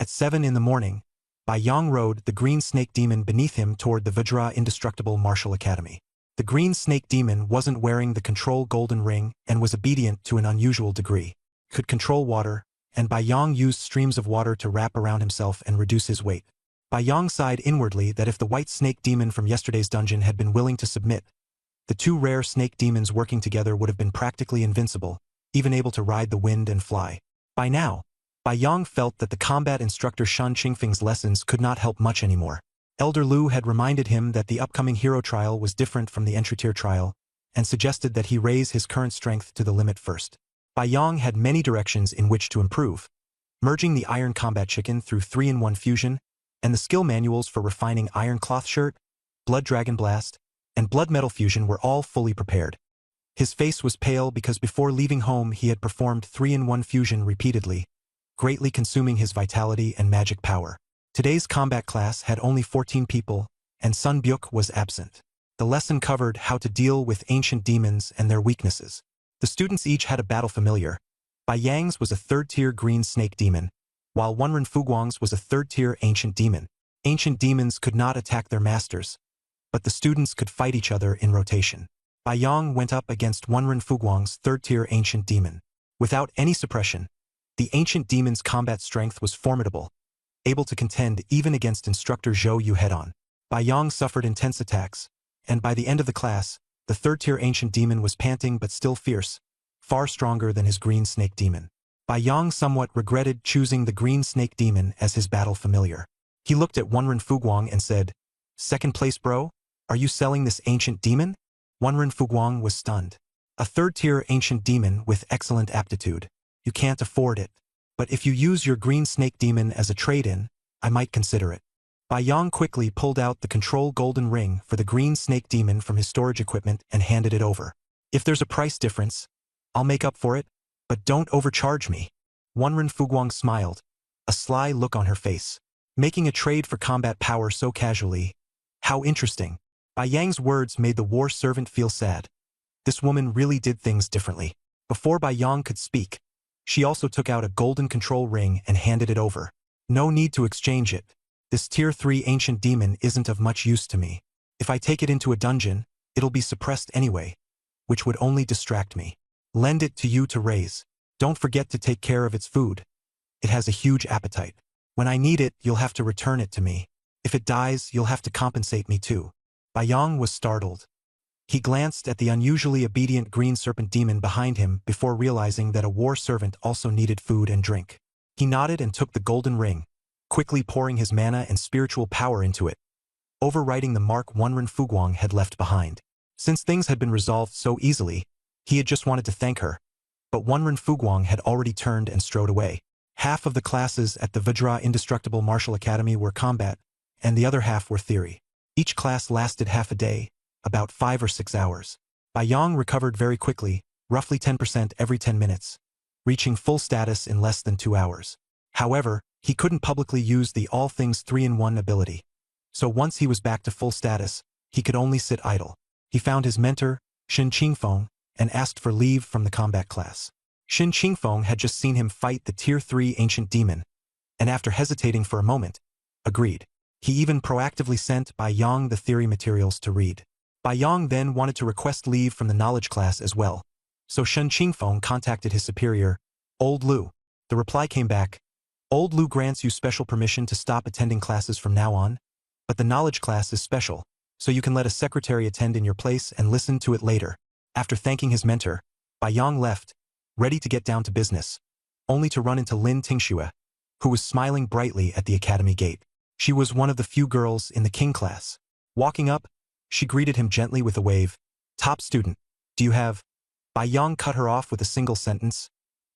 At 7 in the morning, Bai Yang rode the green snake demon beneath him toward the Vajra Indestructible Martial Academy. The green snake demon wasn't wearing the control golden ring and was obedient to an unusual degree. Could control water, and Bai Yang used streams of water to wrap around himself and reduce his weight. Bai Yang sighed inwardly that if the white snake demon from yesterday's dungeon had been willing to submit, the two rare snake demons working together would have been practically invincible, even able to ride the wind and fly. By now, Bai Yang felt that the combat instructor Shan Qingfeng's lessons could not help much anymore. Elder Lu had reminded him that the upcoming hero trial was different from the entry-tier trial, and suggested that he raise his current strength to the limit first. Bai Yang had many directions in which to improve, merging the Iron Combat Chicken through 3-in-1 fusion, and the skill manuals for refining Iron Cloth Shirt, Blood Dragon Blast, and Blood Metal Fusion were all fully prepared. His face was pale because before leaving home he had performed 3-in-1 fusion repeatedly, greatly consuming his vitality and magic power. Today's combat class had only 14 people, and Sun Byuk was absent. The lesson covered how to deal with ancient demons and their weaknesses. The students each had a battle familiar. Bai Yang's was a 3rd-tier green snake demon, while Wenren Fuguang's was a 3rd-tier ancient demon. Ancient demons could not attack their masters, but the students could fight each other in rotation. Bai Yang went up against Wenren Fuguang's 3rd-tier ancient demon. Without any suppression, the ancient demon's combat strength was formidable, able to contend even against instructor Zhou Yu head-on. Bai Yang suffered intense attacks, and by the end of the class, the 3rd-tier ancient demon was panting but still fierce, far stronger than his green snake demon. Bai Yang somewhat regretted choosing the green snake demon as his battle familiar. He looked at Wenren Fuguang and said, "Second place, bro? Are you selling this ancient demon?" Wenren Fuguang was stunned. "A 3rd-tier ancient demon with excellent aptitude. You can't afford it. But if you use your green snake demon as a trade-in, I might consider it." Bai Yang quickly pulled out the control golden ring for the green snake demon from his storage equipment and handed it over. "If there's a price difference, I'll make up for it, but don't overcharge me." Wenren Fuguang smiled, a sly look on her face. Making a trade for combat power so casually. How interesting. Bai Yang's words made the war servant feel sad. This woman really did things differently. Before Bai Yang could speak, she also took out a golden control ring and handed it over. "No need to exchange it. This tier 3 ancient demon isn't of much use to me. If I take it into a dungeon, it'll be suppressed anyway, which would only distract me. Lend it to you to raise. Don't forget to take care of its food. It has a huge appetite. When I need it, you'll have to return it to me. If it dies, you'll have to compensate me too." Bai Yang was startled. He glanced at the unusually obedient green serpent demon behind him before realizing that a war servant also needed food and drink. He nodded and took the golden ring, quickly pouring his mana and spiritual power into it, overwriting the mark Wenren Fuguang had left behind. Since things had been resolved so easily, he had just wanted to thank her, but Wenren Fuguang had already turned and strode away. Half of the classes at the Vajra Indestructible Martial Academy were combat, and the other half were theory. Each class lasted half a day, about 5 or 6 hours. Bai Yang recovered very quickly, roughly 10% every 10 minutes, reaching full status in less than 2 hours. However, he couldn't publicly use the All Things 3-in-1 ability. So once he was back to full status, he could only sit idle. He found his mentor, Shin Qingfeng, and asked for leave from the combat class. Shin Qingfeng had just seen him fight the tier 3 ancient demon, and after hesitating for a moment, agreed. He even proactively sent Bai Yang the theory materials to read. Bai Yang then wanted to request leave from the knowledge class as well, so Shen Qingfeng contacted his superior, Old Lu. The reply came back, "Old Lu grants you special permission to stop attending classes from now on, but the knowledge class is special, so you can let a secretary attend in your place and listen to it later. After thanking his mentor, Bai Yang left, ready to get down to business, only to run into Lin Tingxue, who was smiling brightly at the academy gate. She was one of the few girls in the king class. Walking up, she greeted him gently with a wave. "Top student, do you have—" Bai Yang cut her off with a single sentence.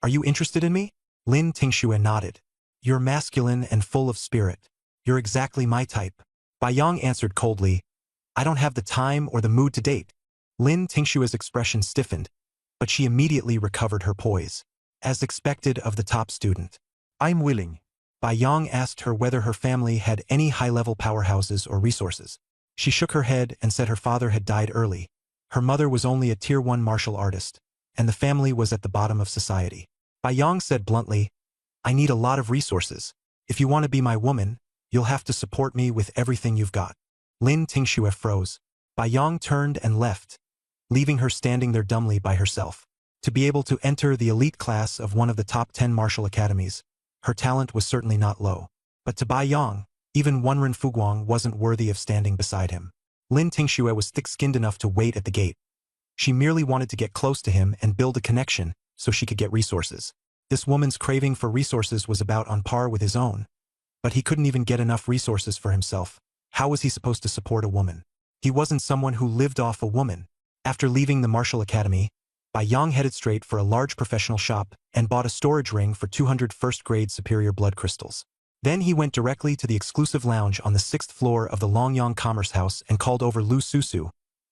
"Are you interested in me?" Lin Tingxue nodded. "You're masculine and full of spirit. You're exactly my type." Bai Yang answered coldly, "I don't have the time or the mood to date." Lin Tingxue's expression stiffened, but she immediately recovered her poise. As expected of the top student. "I'm willing." Bai Yang asked her whether her family had any high-level powerhouses or resources. She shook her head and said her father had died early. Her mother was only a Tier 1 martial artist, and the family was at the bottom of society. Bai Yang said bluntly, "I need a lot of resources. If you want to be my woman, you'll have to support me with everything you've got." Lin Tingxue froze. Bai Yang turned and left, leaving her standing there dumbly by herself. To be able to enter the elite class of one of the top 10 martial academies, her talent was certainly not low. But to Bai Yang, even Wenren Fuguang wasn't worthy of standing beside him. Lin Tingxue was thick-skinned enough to wait at the gate. She merely wanted to get close to him and build a connection so she could get resources. This woman's craving for resources was about on par with his own. But he couldn't even get enough resources for himself. How was he supposed to support a woman? He wasn't someone who lived off a woman. After leaving the martial academy, Bai Yang headed straight for a large professional shop and bought a storage ring for 200 first-grade superior blood crystals. Then he went directly to the exclusive lounge on the 6th floor of the Longyang Commerce House and called over Lu Susu,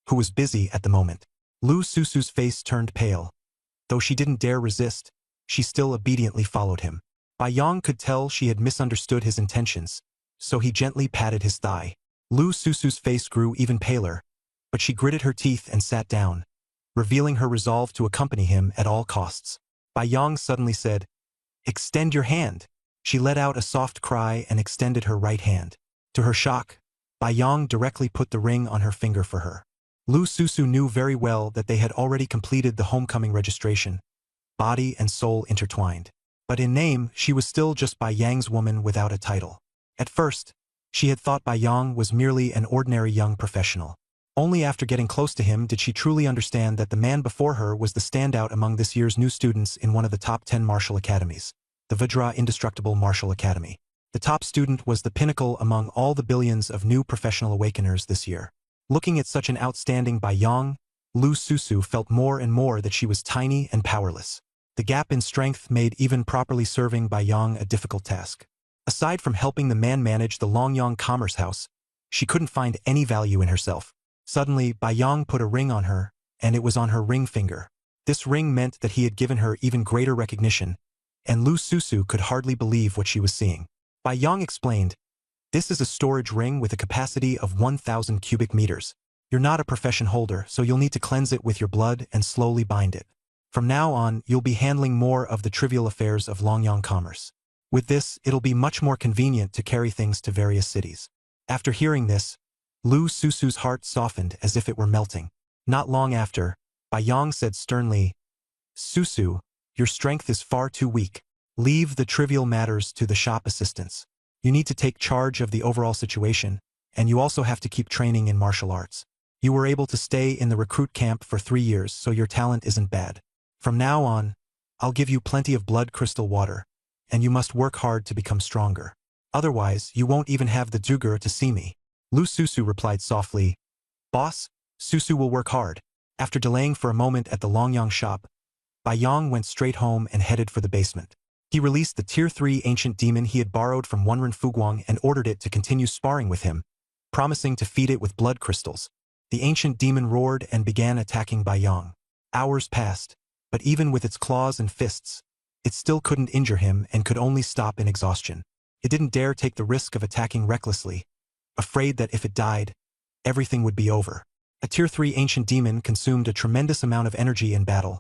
who was busy at the moment. Lu Susu's face turned pale. Though she didn't dare resist, she still obediently followed him. Bai Yang could tell she had misunderstood his intentions, so he gently patted his thigh. Lu Susu's face grew even paler, but she gritted her teeth and sat down, revealing her resolve to accompany him at all costs. Bai Yang suddenly said, "Extend your hand." She let out a soft cry and extended her right hand. To her shock, Bai Yang directly put the ring on her finger for her. Lu Susu knew very well that they had already completed the homecoming registration, body and soul intertwined. But in name, she was still just Bai Yang's woman without a title. At first, she had thought Bai Yang was merely an ordinary young professional. Only after getting close to him did she truly understand that the man before her was the standout among this year's new students in one of the top 10 martial academies, the Vajra Indestructible Martial Academy. The top student was the pinnacle among all the billions of new professional awakeners this year. Looking at such an outstanding Bai Yang, Lu Susu felt more and more that she was tiny and powerless. The gap in strength made even properly serving Bai Yang a difficult task. Aside from helping the man manage the Longyang Commerce House, she couldn't find any value in herself. Suddenly, Bai Yang put a ring on her, and it was on her ring finger. This ring meant that he had given her even greater recognition, and Lu Susu could hardly believe what she was seeing. Bai Yang explained, "This is a storage ring with a capacity of 1,000 cubic meters. You're not a profession holder, so you'll need to cleanse it with your blood and slowly bind it. From now on, you'll be handling more of the trivial affairs of Longyang commerce. With this, it'll be much more convenient to carry things to various cities." After hearing this, Lu Susu's heart softened as if it were melting. Not long after, Bai Yang said sternly, "Susu, your strength is far too weak. Leave the trivial matters to the shop assistants. You need to take charge of the overall situation, and you also have to keep training in martial arts. You were able to stay in the recruit camp for 3 years, so your talent isn't bad. From now on, I'll give you plenty of blood crystal water, and you must work hard to become stronger. Otherwise, you won't even have the zhuge to see me." Lu Susu replied softly, "Boss, Susu will work hard." After delaying for a moment at the Longyang shop, Bai Yang went straight home and headed for the basement. He released the Tier 3 ancient demon he had borrowed from Wenren Fuguang and ordered it to continue sparring with him, promising to feed it with blood crystals. The ancient demon roared and began attacking Bai Yang. Hours passed, but even with its claws and fists, it still couldn't injure him and could only stop in exhaustion. It didn't dare take the risk of attacking recklessly, afraid that if it died, everything would be over. A Tier 3 ancient demon consumed a tremendous amount of energy in battle,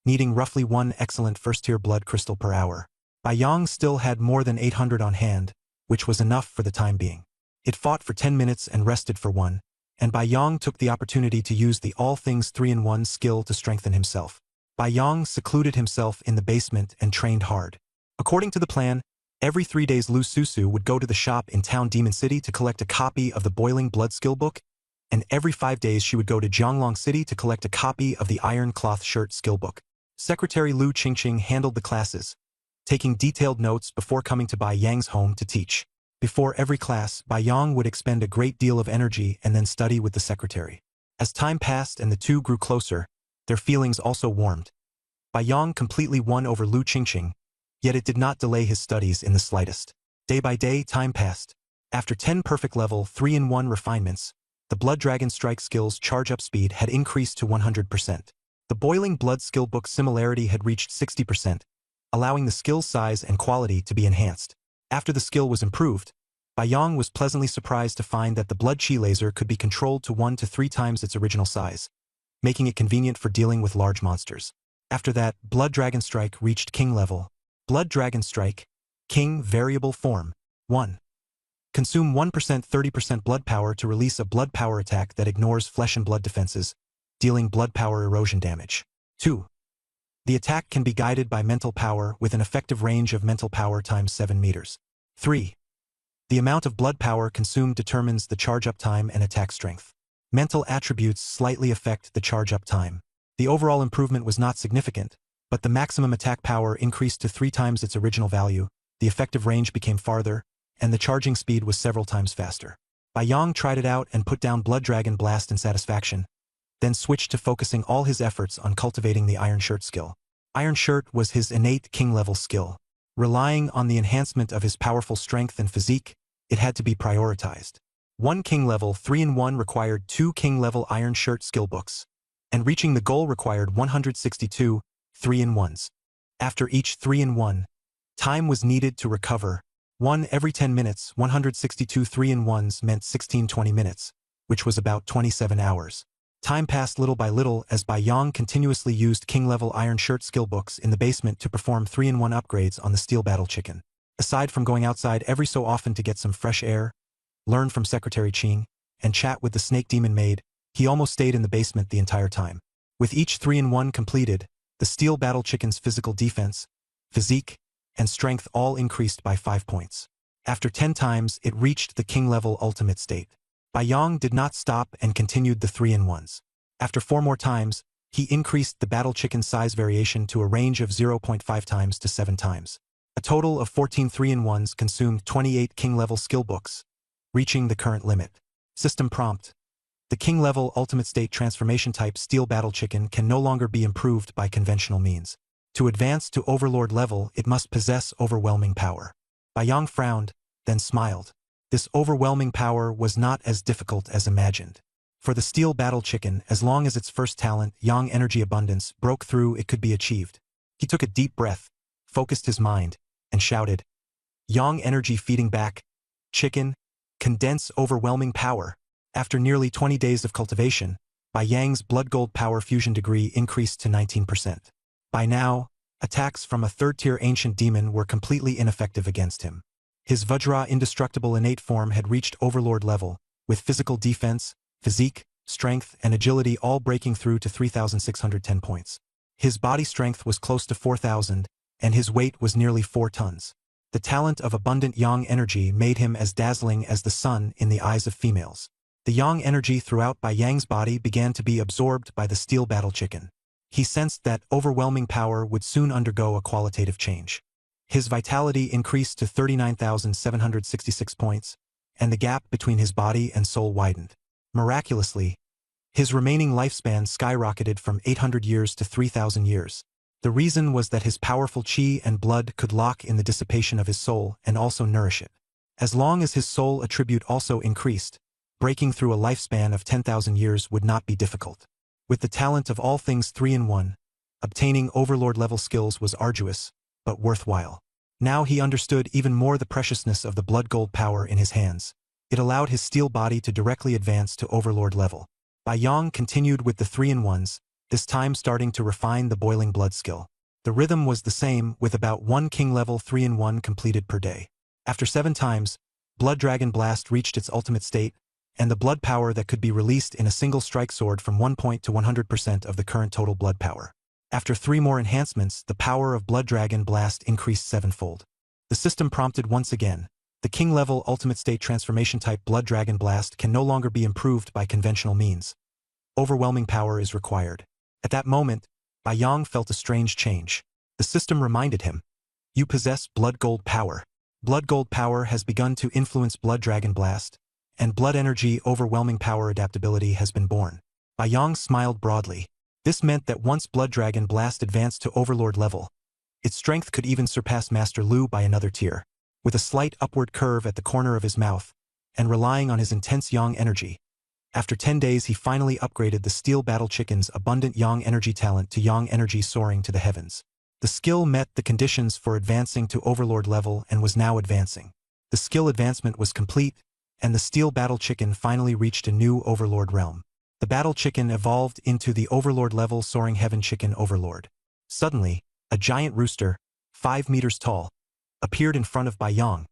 needing roughly 1 excellent first-tier blood crystal per hour. Bai Yang still had more than 800 on hand, which was enough for the time being. It fought for 10 minutes and rested for 1, and Bai Yang took the opportunity to use the All Things 3-in-1 skill to strengthen himself. Bai Yang secluded himself in the basement and trained hard. According to the plan, every 3 days Lu Susu would go to the shop in Town Demon City to collect a copy of the Boiling Blood skill book and every 5 days she would go to Jianglong City to collect a copy of the Iron Cloth Shirt skill book. Secretary Lu Qingqing handled the classes, taking detailed notes before coming to Bai Yang's home to teach. Before every class, Bai Yang would expend a great deal of energy and then study with the secretary. As time passed and the two grew closer, their feelings also warmed. Bai Yang completely won over Lu Qingqing, yet it did not delay his studies in the slightest. Day by day, time passed. After 10 perfect level 3-in-1 refinements, the Blood Dragon Strike skill's charge-up speed had increased to 100%. The Boiling Blood skill book similarity had reached 60%, allowing the skill's size and quality to be enhanced. After the skill was improved, Bai Yang was pleasantly surprised to find that the Blood Chi laser could be controlled to 1 to 3 times its original size, making it convenient for dealing with large monsters. After that, Blood Dragon Strike reached King level. Blood Dragon Strike, King Variable Form. 1. Consume 1% 30% blood power to release a blood power attack that ignores flesh and blood defenses, dealing blood power erosion damage. 2. The attack can be guided by mental power with an effective range of mental power times 7 meters. 3. The amount of blood power consumed determines the charge-up time and attack strength. Mental attributes slightly affect the charge-up time. The overall improvement was not significant, but the maximum attack power increased to 3 times its original value, the effective range became farther, and the charging speed was several times faster. Bai Yang tried it out and put down Blood Dragon Blast in satisfaction, then switched to focusing all his efforts on cultivating the Iron Shirt skill. Iron Shirt was his innate king-level skill. Relying on the enhancement of his powerful strength and physique, it had to be prioritized. 1 king-level 3-in-1 required 2 king-level Iron Shirt skill books, and reaching the goal required 162 3-in-1s. After each 3-in-1, time was needed to recover. 1 every 10 minutes, 162 3-in-1s meant 16-20 minutes, which was about 27 hours. Time passed little by little as Bai Yang continuously used king-level Iron Shirt skill books in the basement to perform 3-in-1 upgrades on the Steel Battle Chicken. Aside from going outside every so often to get some fresh air, learn from Secretary Qing, and chat with the Snake Demon Maid, he almost stayed in the basement the entire time. With each 3-in-1 completed, the Steel Battle Chicken's physical defense, physique, and strength all increased by 5 points. After 10 times, it reached the king-level ultimate state. Bai Yang did not stop and continued the 3-in-1s. After 4 more times, he increased the Battle Chicken size variation to a range of 0.5 times to 7 times. A total of 14 3-in-1s consumed 28 king-level skill books, reaching the current limit. System prompt. The king-level ultimate state transformation type Steel Battle Chicken can no longer be improved by conventional means. To advance to Overlord level, it must possess overwhelming power. Bai Yang frowned, then smiled. This overwhelming power was not as difficult as imagined. For the Steel Battle Chicken, as long as its first talent, Yang Energy Abundance, broke through, it could be achieved. He took a deep breath, focused his mind, and shouted, Yang Energy feeding back, Chicken, condense overwhelming power. After nearly 20 days of cultivation, Bai Yang's Blood Gold Power Fusion degree increased to 19%. By now, attacks from a third-tier ancient demon were completely ineffective against him. His Vajra indestructible innate form had reached Overlord level, with physical defense, physique, strength, and agility all breaking through to 3,610 points. His body strength was close to 4,000, and his weight was nearly 4 tons. The talent of abundant Yang energy made him as dazzling as the sun in the eyes of females. The Yang energy throughout Bai Yang's body began to be absorbed by the Steel Battle Chicken. He sensed that overwhelming power would soon undergo a qualitative change. His vitality increased to 39,766 points, and the gap between his body and soul widened. Miraculously, his remaining lifespan skyrocketed from 800 years to 3,000 years. The reason was that his powerful chi and blood could lock in the dissipation of his soul and also nourish it. As long as his soul attribute also increased, breaking through a lifespan of 10,000 years would not be difficult. With the talent of all things 3-in-1, obtaining Overlord-level skills was arduous, but worthwhile. Now he understood even more the preciousness of the blood gold power in his hands. It allowed his steel body to directly advance to Overlord level. Bai Yang continued with the 3-in-1s, this time starting to refine the boiling blood skill. The rhythm was the same, with about 1 king-level 3-in-1 completed per day. After 7 times, Blood Dragon Blast reached its ultimate state, and the blood power that could be released in a single strike sword from 1 point to 100% of the current total blood power. After 3 more enhancements, the power of Blood Dragon Blast increased 7-fold. The system prompted once again. The king-level ultimate state transformation type Blood Dragon Blast can no longer be improved by conventional means. Overwhelming power is required. At that moment, Bai Yang felt a strange change. The system reminded him, "You possess Blood Gold power." Blood Gold power has begun to influence Blood Dragon Blast, and Blood Energy Overwhelming Power adaptability has been born. Bai Yang smiled broadly. This meant that once Blood Dragon Blast advanced to Overlord level, its strength could even surpass Master Lu by another tier. With a slight upward curve at the corner of his mouth, and relying on his intense Yang energy, after 10 days he finally upgraded the Steel Battle Chicken's abundant Yang energy talent to Yang energy soaring to the heavens. The skill met the conditions for advancing to Overlord level and was now advancing. The skill advancement was complete, and the Steel Battle Chicken finally reached a new Overlord realm. The Battle Chicken evolved into the Overlord level Soaring Heaven Chicken Overlord. Suddenly, a giant rooster, 5 meters tall, appeared in front of Bai Yang,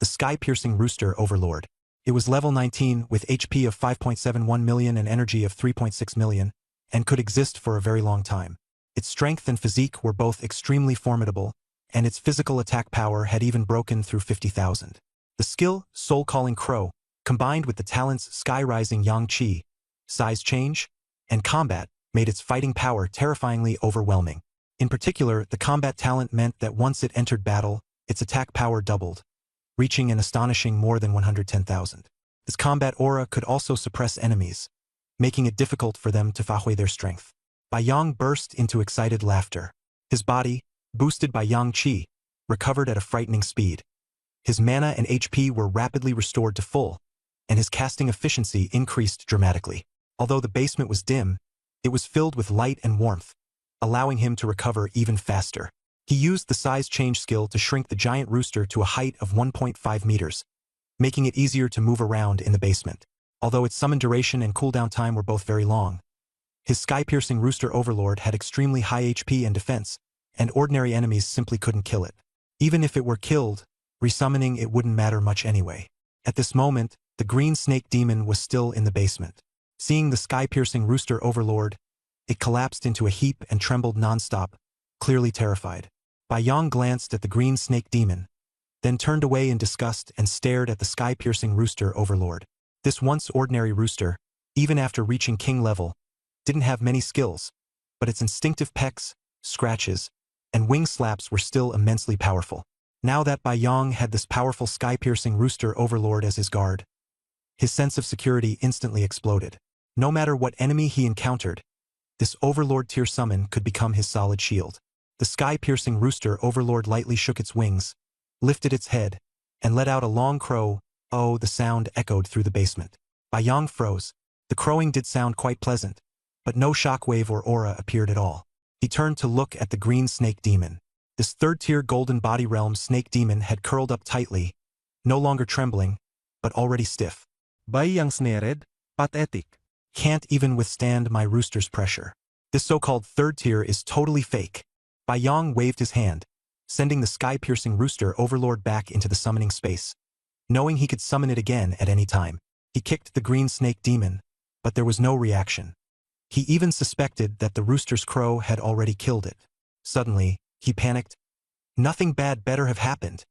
the sky-piercing rooster Overlord. It was level 19 with HP of 5.71 million and energy of 3.6 million, and could exist for a very long time. Its strength and physique were both extremely formidable, and its physical attack power had even broken through 50,000. The skill, Soul-Calling Crow, combined with the talents Sky-Rising Yang Qi, Size Change, and Combat, made its fighting power terrifyingly overwhelming. In particular, the combat talent meant that once it entered battle, its attack power doubled, reaching an astonishing more than 110,000. This combat aura could also suppress enemies, making it difficult for them to fahui their strength. Bai Yang burst into excited laughter. His body, boosted by Yang Qi, recovered at a frightening speed. His mana and HP were rapidly restored to full, and his casting efficiency increased dramatically. Although the basement was dim, it was filled with light and warmth, allowing him to recover even faster. He used the size change skill to shrink the giant rooster to a height of 1.5 meters, making it easier to move around in the basement. Although its summon duration and cooldown time were both very long, his sky-piercing rooster Overlord had extremely high HP and defense, and ordinary enemies simply couldn't kill it. Even if it were killed, resummoning it wouldn't matter much anyway. At this moment, the green snake demon was still in the basement. Seeing the sky-piercing rooster Overlord, it collapsed into a heap and trembled non-stop, clearly terrified. Bai Yang glanced at the green snake demon, then turned away in disgust and stared at the sky-piercing rooster Overlord. This once ordinary rooster, even after reaching king level, didn't have many skills, but its instinctive pecks, scratches, and wing slaps were still immensely powerful. Now that Bai Yang had this powerful sky-piercing rooster Overlord as his guard, his sense of security instantly exploded. No matter what enemy he encountered, this Overlord tier summon could become his solid shield. The sky-piercing rooster Overlord lightly shook its wings, lifted its head, and let out a long crow. Oh, the sound echoed through the basement. Bai Yang froze. The crowing did sound quite pleasant, but no shockwave or aura appeared at all. He turned to look at the green snake demon. This third-tier golden body realm snake demon had curled up tightly, no longer trembling, but already stiff. Bai Yang snared, pathetic. Can't even withstand my rooster's pressure. This so-called third tier is totally fake. Bai Yang waved his hand, sending the sky-piercing rooster Overlord back into the summoning space. Knowing he could summon it again at any time, he kicked the green snake demon, but there was no reaction. He even suspected that the rooster's crow had already killed it. Suddenly, he panicked. Nothing bad better have happened.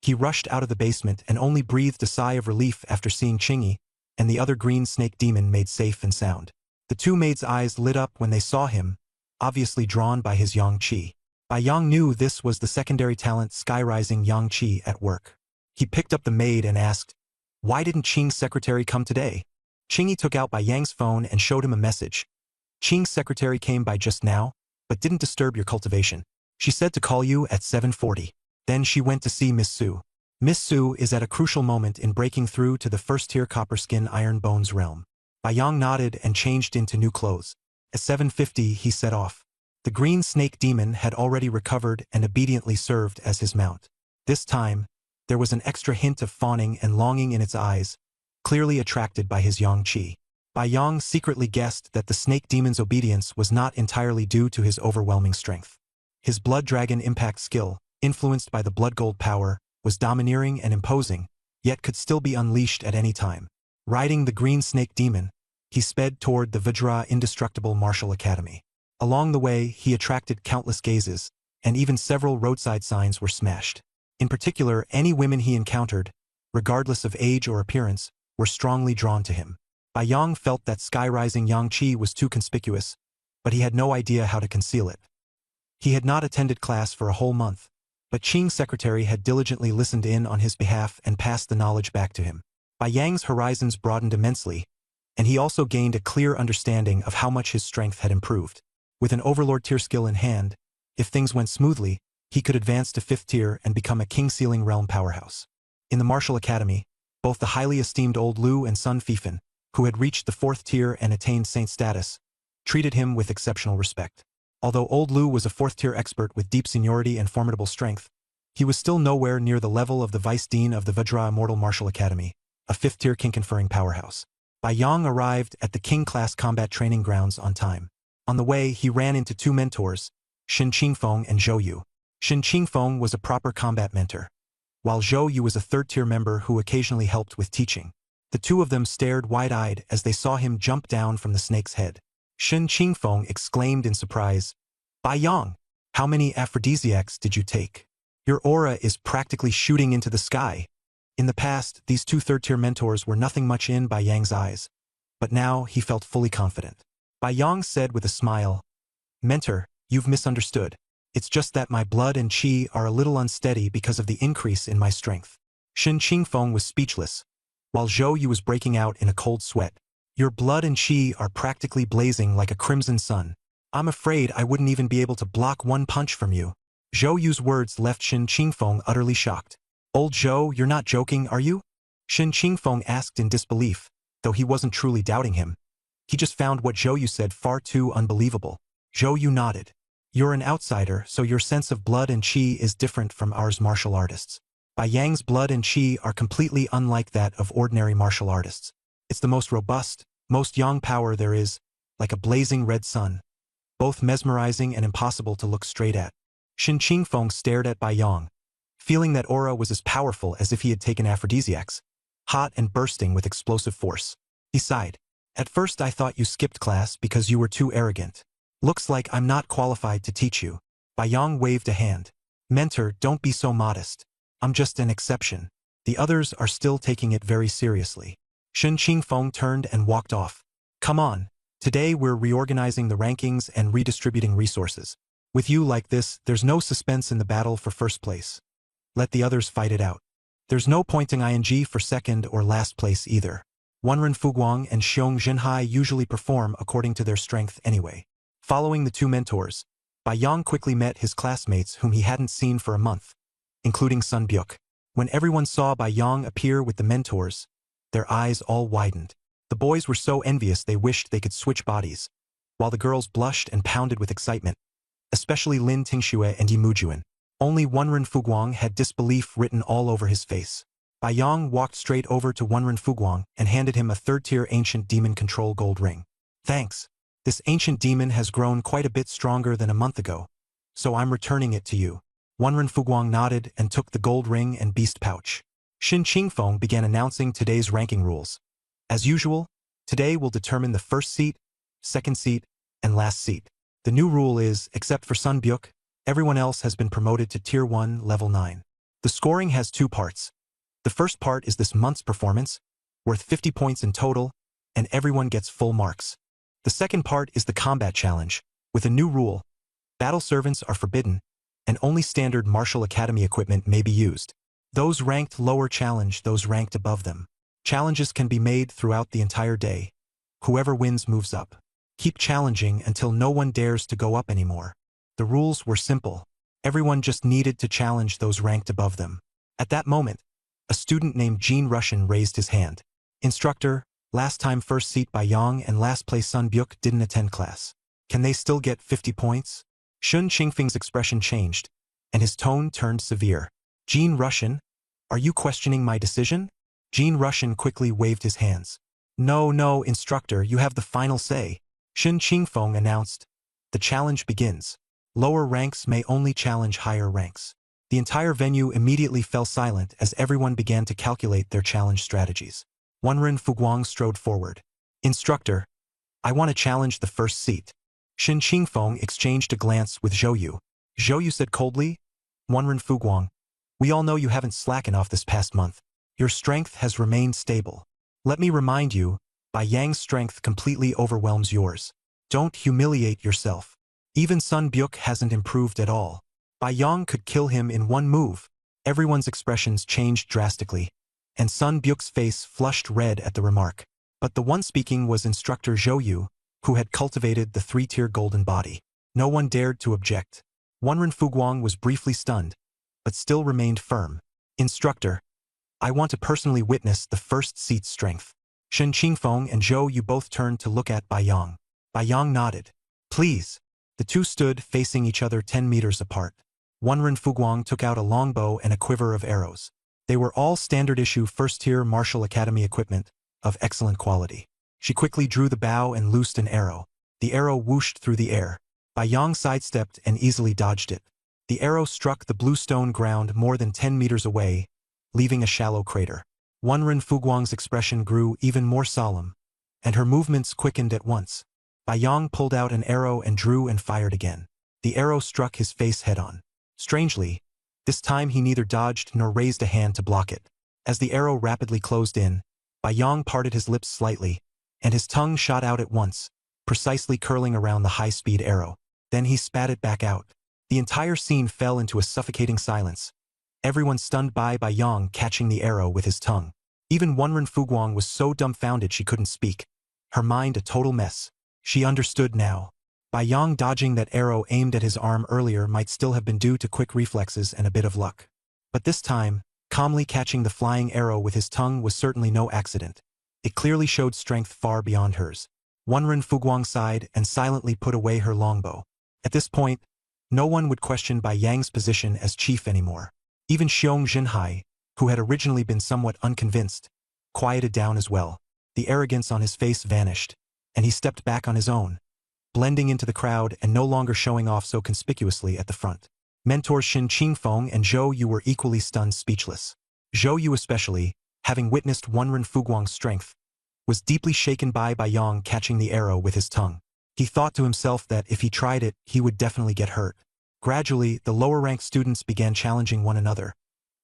He rushed out of the basement and only breathed a sigh of relief after seeing Chingy and the other green snake demon made safe and sound. The two maids' eyes lit up when they saw him, obviously drawn by his Yang Qi. Bai Yang knew this was the secondary talent Sky-Rising Yang Qi at work. He picked up the maid and asked, "Why didn't Qing's secretary come today?" Chingy took out Bai Yang's phone and showed him a message. "Qing's secretary came by just now, but didn't disturb your cultivation. She said to call you at 7:40. Then she went to see Miss Su. Miss Su is at a crucial moment in breaking through to the first-tier copper skin Iron Bones realm." Bai Yang nodded and changed into new clothes. At 7:50 he set off. The green snake demon had already recovered and obediently served as his mount. This time, there was an extra hint of fawning and longing in its eyes, clearly attracted by his Yang Qi. Bai Yang secretly guessed that the snake demon's obedience was not entirely due to his overwhelming strength. His Blood Dragon Impact skill, influenced by the Blood Gold power, was domineering and imposing, yet could still be unleashed at any time. Riding the green snake demon, he sped toward the Vajra Indestructible Martial Academy. Along the way, he attracted countless gazes, and even several roadside signs were smashed. In particular, any women he encountered, regardless of age or appearance, were strongly drawn to him. Bai Yang felt that sky-rising Yang Qi was too conspicuous, but he had no idea how to conceal it. He had not attended class for a whole month, but Qing's secretary had diligently listened in on his behalf and passed the knowledge back to him. Bai Yang's horizons broadened immensely, and he also gained a clear understanding of how much his strength had improved. With an overlord tier skill in hand, if things went smoothly, he could advance to 5th tier and become a king-sealing realm powerhouse. In the martial academy, both the highly esteemed Old Lu and Sun Fifan, who had reached the 4th tier and attained saint status, treated him with exceptional respect. Although Old Lu was a 4th tier expert with deep seniority and formidable strength, he was still nowhere near the level of the vice dean of the Vajra Immortal Martial Academy, a 5th tier king-conferring powerhouse. Bai Yang arrived at the king-class combat training grounds on time. On the way, he ran into 2 mentors, Shen Qingfeng and Zhou Yu. Shen Qingfeng was a proper combat mentor, while Zhou Yu was a 3rd-tier member who occasionally helped with teaching. The two of them stared wide-eyed as they saw him jump down from the snake's head. Shen Qingfeng exclaimed in surprise, "Bai Yang, how many aphrodisiacs did you take? Your aura is practically shooting into the sky." In the past, these 2 3rd-tier mentors were nothing much in Bai Yang's eyes, but now he felt fully confident. Bai Yang said with a smile, "Mentor, you've misunderstood. It's just that my blood and qi are a little unsteady because of the increase in my strength." Shen Qingfeng was speechless, while Zhou Yu was breaking out in a cold sweat. "Your blood and qi are practically blazing like a crimson sun. I'm afraid I wouldn't even be able to block one punch from you." Zhou Yu's words left Shen Qingfeng utterly shocked. "Old Zhou, you're not joking, are you?" Shen Qingfeng asked in disbelief, though he wasn't truly doubting him. He just found what Zhou Yu said far too unbelievable. Zhou Yu nodded. "You're an outsider, so your sense of blood and qi is different from ours martial artists. Bai Yang's blood and qi are completely unlike that of ordinary martial artists. It's the most robust, most yang power there is, like a blazing red sun, both mesmerizing and impossible to look straight at." Shen Qingfeng stared at Bai Yang, feeling that aura was as powerful as if he had taken aphrodisiacs, hot and bursting with explosive force. He sighed. "At first I thought you skipped class because you were too arrogant. Looks like I'm not qualified to teach you." Bai Yang waved a hand. "Mentor, don't be so modest. I'm just an exception. The others are still taking it very seriously." Shen Qingfeng turned and walked off. "Come on. Today we're reorganizing the rankings and redistributing resources. With you like this, there's no suspense in the battle for first place. Let the others fight it out. There's no pointing ing for second or last place either. Wenren Fuguang and Xiong Zhenhai usually perform according to their strength anyway." Following the 2 mentors, Bai Yang quickly met his classmates whom he hadn't seen for a month, including Sun Byuk. When everyone saw Bai Yang appear with the mentors, their eyes all widened. The boys were so envious they wished they could switch bodies, while the girls blushed and pounded with excitement, especially Lin Tingxue and Yi Mujuan. Only Wenren Fuguang had disbelief written all over his face. Bai Yang walked straight over to Wenren Fuguang and handed him a 3rd-tier ancient demon control gold ring. "Thanks. This ancient demon has grown quite a bit stronger than a month ago, so I'm returning it to you." Wenren Fuguang nodded and took the gold ring and beast pouch. Shen Qingfeng began announcing today's ranking rules. As usual, today will determine the 1st seat, 2nd seat, and last seat. The new rule is, except for Sun Byuk, everyone else has been promoted to Tier 1, Level 9. The scoring has 2 parts. The first part is this month's performance, worth 50 points in total, and everyone gets full marks. The second part is the combat challenge, with a new rule. Battle servants are forbidden, and only standard martial academy equipment may be used. Those ranked lower challenge those ranked above them. Challenges can be made throughout the entire day. Whoever wins moves up. Keep challenging until no one dares to go up anymore. The rules were simple. Everyone just needed to challenge those ranked above them. At that moment, a student named Jean Russian raised his hand. "Instructor, last time 1st seat Bai Yang and last place Sun Byuk didn't attend class. Can they still get 50 points? Shen Qingfeng's expression changed, and his tone turned severe. "Jean Russian, are you questioning my decision?" Jean Russian quickly waved his hands. No, instructor, you have the final say." Shen Qingfeng announced. "The challenge begins. Lower ranks may only challenge higher ranks." The entire venue immediately fell silent as everyone began to calculate their challenge strategies. Wenren Fuguang strode forward. "Instructor, I want to challenge the 1st seat." Shen Qingfeng exchanged a glance with Zhou Yu. Zhou Yu said coldly, "Wenren Fuguang, We all know you haven't slackened off this past month. Your strength has remained stable. Let me remind you, Bai Yang's strength completely overwhelms yours. Don't humiliate yourself. Even Sun Byuk hasn't improved at all. Bai Yang could kill him in one move. Everyone's expressions changed drastically, and Sun Byuk's face flushed red at the remark. But the one speaking was Instructor Zhou Yu, who had cultivated the three-tier golden body. No one dared to object. Wenren Fuguang was briefly stunned, but still remained firm. Instructor, I want to personally witness the first seat's strength. Shen Qingfeng and Zhou Yu both turned to look at Bai Yang. Bai Yang nodded. Please. The two stood facing each other 10 meters apart. Wenren Fuguang took out a longbow and a quiver of arrows. They were all standard-issue first-tier martial academy equipment, of excellent quality. She quickly drew the bow and loosed an arrow. The arrow whooshed through the air. Bai Yang sidestepped and easily dodged it. The arrow struck the blue stone ground more than 10 meters away, leaving a shallow crater. Wenren Fuguang's expression grew even more solemn, and her movements quickened at once. Bai Yang pulled out an arrow and drew and fired again. The arrow struck his face head-on. Strangely, this time he neither dodged nor raised a hand to block it. As the arrow rapidly closed in, Bai Yang parted his lips slightly, and his tongue shot out at once, precisely curling around the high-speed arrow. Then he spat it back out. The entire scene fell into a suffocating silence. Everyone stunned by Bai Yang catching the arrow with his tongue. Even Wenren Fuguang was so dumbfounded she couldn't speak. Her mind a total mess. She understood now. Bai Yang dodging that arrow aimed at his arm earlier might still have been due to quick reflexes and a bit of luck. But this time, calmly catching the flying arrow with his tongue was certainly no accident. It clearly showed strength far beyond hers. Wenren Fuguang sighed and silently put away her longbow. At this point, no one would question Bai Yang's position as chief anymore. Even Xiong Jinhai, who had originally been somewhat unconvinced, quieted down as well. The arrogance on his face vanished, and he stepped back on his own, blending into the crowd and no longer showing off so conspicuously at the front. Mentors Shen Qingfeng and Zhou Yu were equally stunned speechless. Zhou Yu especially, having witnessed Wenren Fuguang's strength, was deeply shaken by Bai Yang catching the arrow with his tongue. He thought to himself that if he tried it, he would definitely get hurt. Gradually, the lower-ranked students began challenging one another,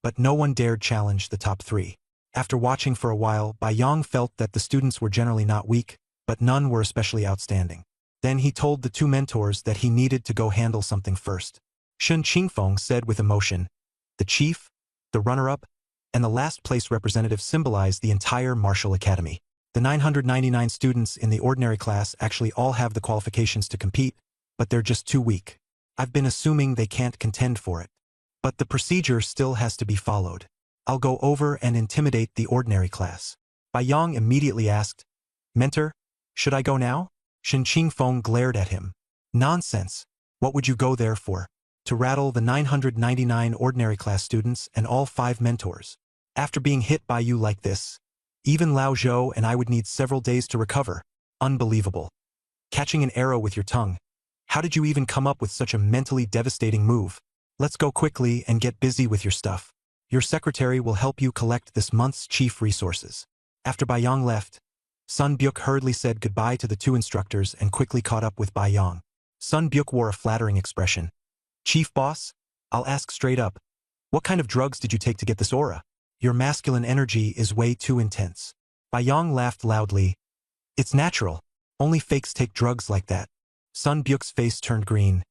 but no one dared challenge the top three. After watching for a while, Bai Yang felt that the students were generally not weak, but none were especially outstanding. Then he told the two mentors that he needed to go handle something first. Shen Qingfeng said with emotion, the chief, the runner-up, and the last-place representative symbolized the entire martial academy. The 999 students in the ordinary class actually all have the qualifications to compete, but they're just too weak. I've been assuming they can't contend for it. But the procedure still has to be followed. I'll go over and intimidate the ordinary class. Bai Yang immediately asked, Mentor, should I go now? Shen Qingfeng glared at him. Nonsense. What would you go there for? To rattle the 999 ordinary class students and all 5 mentors. After being hit by you like this, even Lao Zhou and I would need several days to recover. Unbelievable. Catching an arrow with your tongue. How did you even come up with such a mentally devastating move? Let's go quickly and get busy with your stuff. Your secretary will help you collect this month's chief resources. After Bai Yang left, Sun Byuk hurriedly said goodbye to the 2 instructors and quickly caught up with Bai Yang. Sun Byuk wore a flattering expression. Chief boss, I'll ask straight up. What kind of drugs did you take to get this aura? Your masculine energy is way too intense. Bai Yang laughed loudly. It's natural. Only fakes take drugs like that. Sun Byuk's face turned green.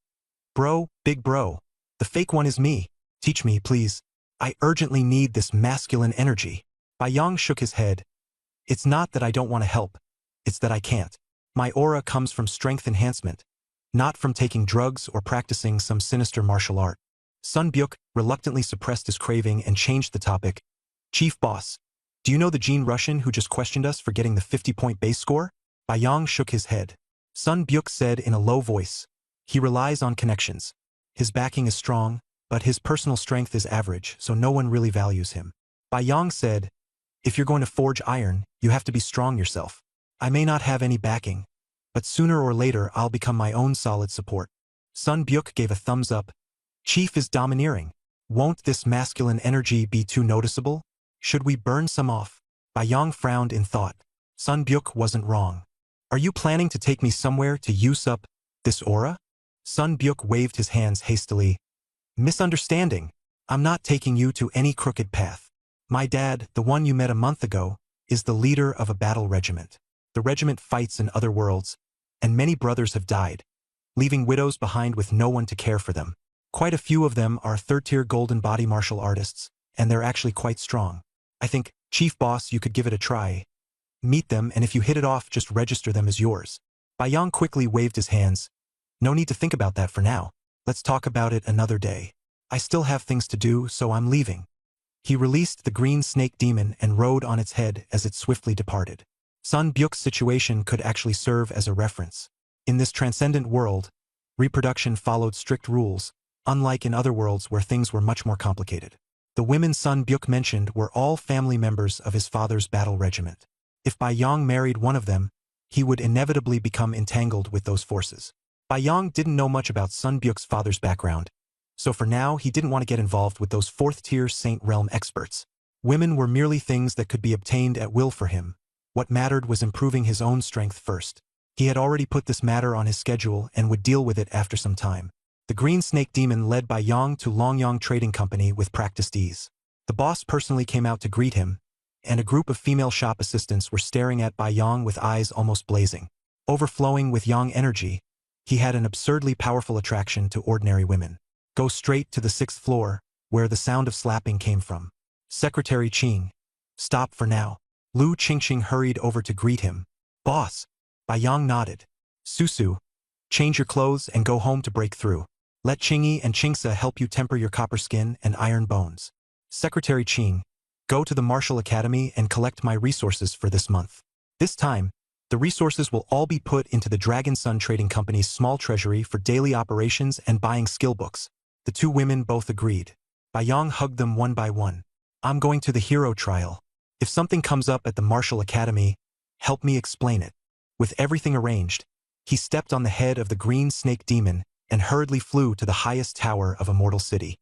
Bro, big bro. The fake one is me. Teach me, please. I urgently need this masculine energy. Bai Yang shook his head. It's not that I don't want to help. It's that I can't. My aura comes from strength enhancement, not from taking drugs or practicing some sinister martial art. Sun Byuk reluctantly suppressed his craving and changed the topic. Chief boss, do you know the Gene Russian who just questioned us for getting the 50-point base score? Bai Yang shook his head. Sun Byuk said in a low voice. He relies on connections. His backing is strong, but his personal strength is average, so no one really values him. Bai Yang said, if you're going to forge iron, you have to be strong yourself. I may not have any backing, but sooner or later I'll become my own solid support. Sun Byuk gave a thumbs up. Chief is domineering. Won't this masculine energy be too noticeable? Should we burn some off? Bai Yang frowned in thought. Sun Byuk wasn't wrong. Are you planning to take me somewhere to use up this aura? Sun Byuk waved his hands hastily. Misunderstanding. I'm not taking you to any crooked path. My dad, the one you met a month ago, is the leader of a battle regiment. The regiment fights in other worlds, and many brothers have died, leaving widows behind with no one to care for them. Quite a few of them are third-tier golden body martial artists, and they're actually quite strong. I think, Chief Boss, you could give it a try. Meet them, and if you hit it off, just register them as yours. Baiyang quickly waved his hands. No need to think about that for now. Let's talk about it another day. I still have things to do, so I'm leaving. He released the green snake demon and rode on its head as it swiftly departed. Sun Byuk's situation could actually serve as a reference. In this transcendent world, reproduction followed strict rules, unlike in other worlds where things were much more complicated. The women Sun Byuk mentioned were all family members of his father's battle regiment. If Baiyang married one of them, he would inevitably become entangled with those forces. Baiyang didn't know much about Sun Byuk's father's background, so for now he didn't want to get involved with those fourth-tier Saint Realm experts. Women were merely things that could be obtained at will for him. What mattered was improving his own strength first. He had already put this matter on his schedule and would deal with it after some time. The green snake demon led Baiyang to Longyang Trading Company with practiced ease. The boss personally came out to greet him, and a group of female shop assistants were staring at Baiyang with eyes almost blazing. Overflowing with yang energy, he had an absurdly powerful attraction to ordinary women. Go straight to the 6th floor, where the sound of slapping came from. Secretary Qing. Stop for now. Lu Qingxing hurried over to greet him. Boss. Baiyang nodded. Susu. Change your clothes and go home to break through. Let Qingyi and Qingsa help you temper your copper skin and iron bones. Secretary Qing. Go to the Martial Academy and collect my resources for this month. This time, the resources will all be put into the Dragon Sun Trading Company's small treasury for daily operations and buying skill books. The two women both agreed. Baiyang hugged them one by one. I'm going to the hero trial. If something comes up at the Martial Academy, help me explain it. With everything arranged, he stepped on the head of the green snake demon and hurriedly flew to the highest tower of Immortal City.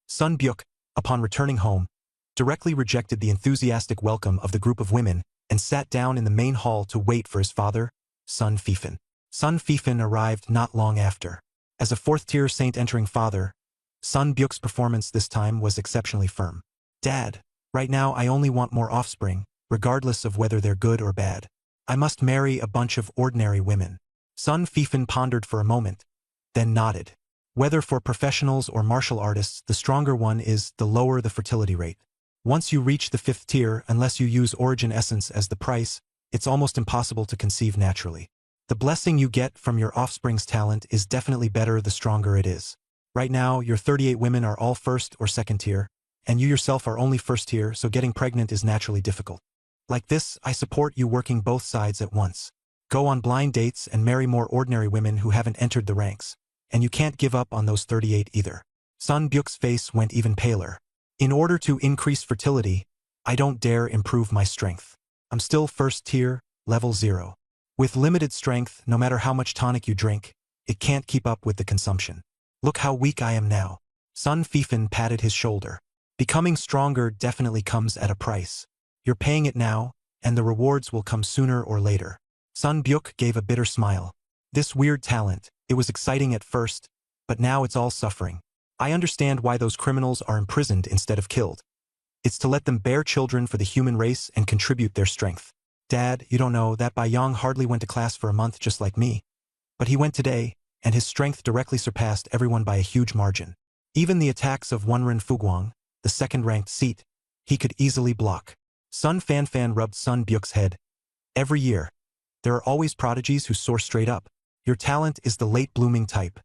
Sun Byuk, upon returning home, directly rejected the enthusiastic welcome of the group of women and sat down in the main hall to wait for his father, Sun Fifan. Sun Fifan arrived not long after. As a fourth-tier saint entering father, Sun Byuk's performance this time was exceptionally firm. Dad, right now I only want more offspring, regardless of whether they're good or bad. I must marry a bunch of ordinary women. Sun Fifan pondered for a moment, then nodded. Whether for professionals or martial artists, the stronger one is, the lower the fertility rate. Once you reach the 5th tier, unless you use origin essence as the price, it's almost impossible to conceive naturally. The blessing you get from your offspring's talent is definitely better the stronger it is. Right now, your 38 women are all 1st or 2nd tier, and you yourself are only 1st tier, so getting pregnant is naturally difficult. Like this, I support you working both sides at once. Go on blind dates and marry more ordinary women who haven't entered the ranks. And you can't give up on those 38 either. Sun Byuk's face went even paler. In order to increase fertility, I don't dare improve my strength. I'm still 1st tier, level 0. With limited strength, no matter how much tonic you drink, it can't keep up with the consumption. Look how weak I am now. Sun Fifan patted his shoulder. Becoming stronger definitely comes at a price. You're paying it now, and the rewards will come sooner or later. Sun Byuk gave a bitter smile. This weird talent, it was exciting at first, but now it's all suffering. I understand why those criminals are imprisoned instead of killed. It's to let them bear children for the human race and contribute their strength. Dad, you don't know, that Baiyang hardly went to class for a month just like me. But he went today, and his strength directly surpassed everyone by a huge margin. Even the attacks of Wenren Fuguang, the 2nd-ranked seat, he could easily block. Sun Fanfan rubbed Sun Byuk's head. Every year, there are always prodigies who soar straight up. Your talent is the late-blooming type.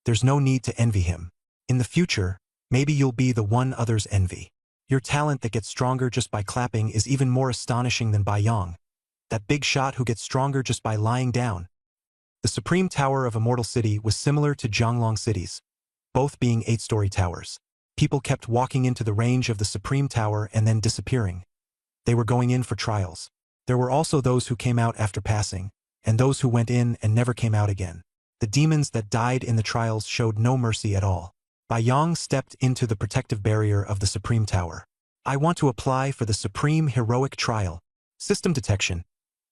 There's no need to envy him. In the future, maybe you'll be the one others envy. Your talent that gets stronger just by clapping is even more astonishing than Baiyang, that big shot who gets stronger just by lying down. The Supreme Tower of Immortal City was similar to Zhonglong City's, both being 8-story towers. People kept walking into the range of the Supreme Tower and then disappearing. They were going in for trials. There were also those who came out after passing, and those who went in and never came out again. The demons that died in the trials showed no mercy at all. Baiyang stepped into the protective barrier of the Supreme Tower. I want to apply for the Supreme Heroic Trial. System detection.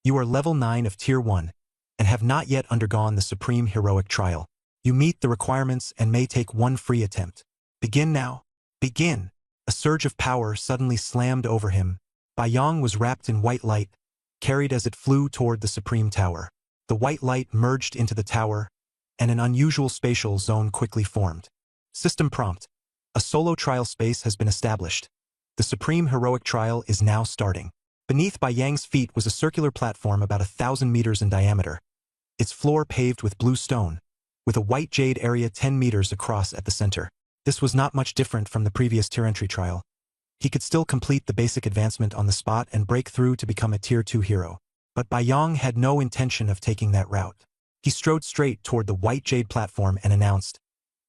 You are level 9 of Tier 1, and have not yet undergone the Supreme Heroic Trial. You meet the requirements and may take one free attempt. Begin now. Begin! A surge of power suddenly slammed over him. Yang was wrapped in white light, carried as it flew toward the Supreme Tower. The white light merged into the tower, and an unusual spatial zone quickly formed. System prompt. A solo trial space has been established. The Supreme Heroic Trial is now starting. Beneath Yang's feet was a circular platform about 1,000 meters in diameter, its floor paved with blue stone, with a white jade area 10 meters across at the center. This was not much different from the previous tier entry trial. He could still complete the basic advancement on the spot and break through to become a Tier 2 hero. But Yang had no intention of taking that route. He strode straight toward the white jade platform and announced,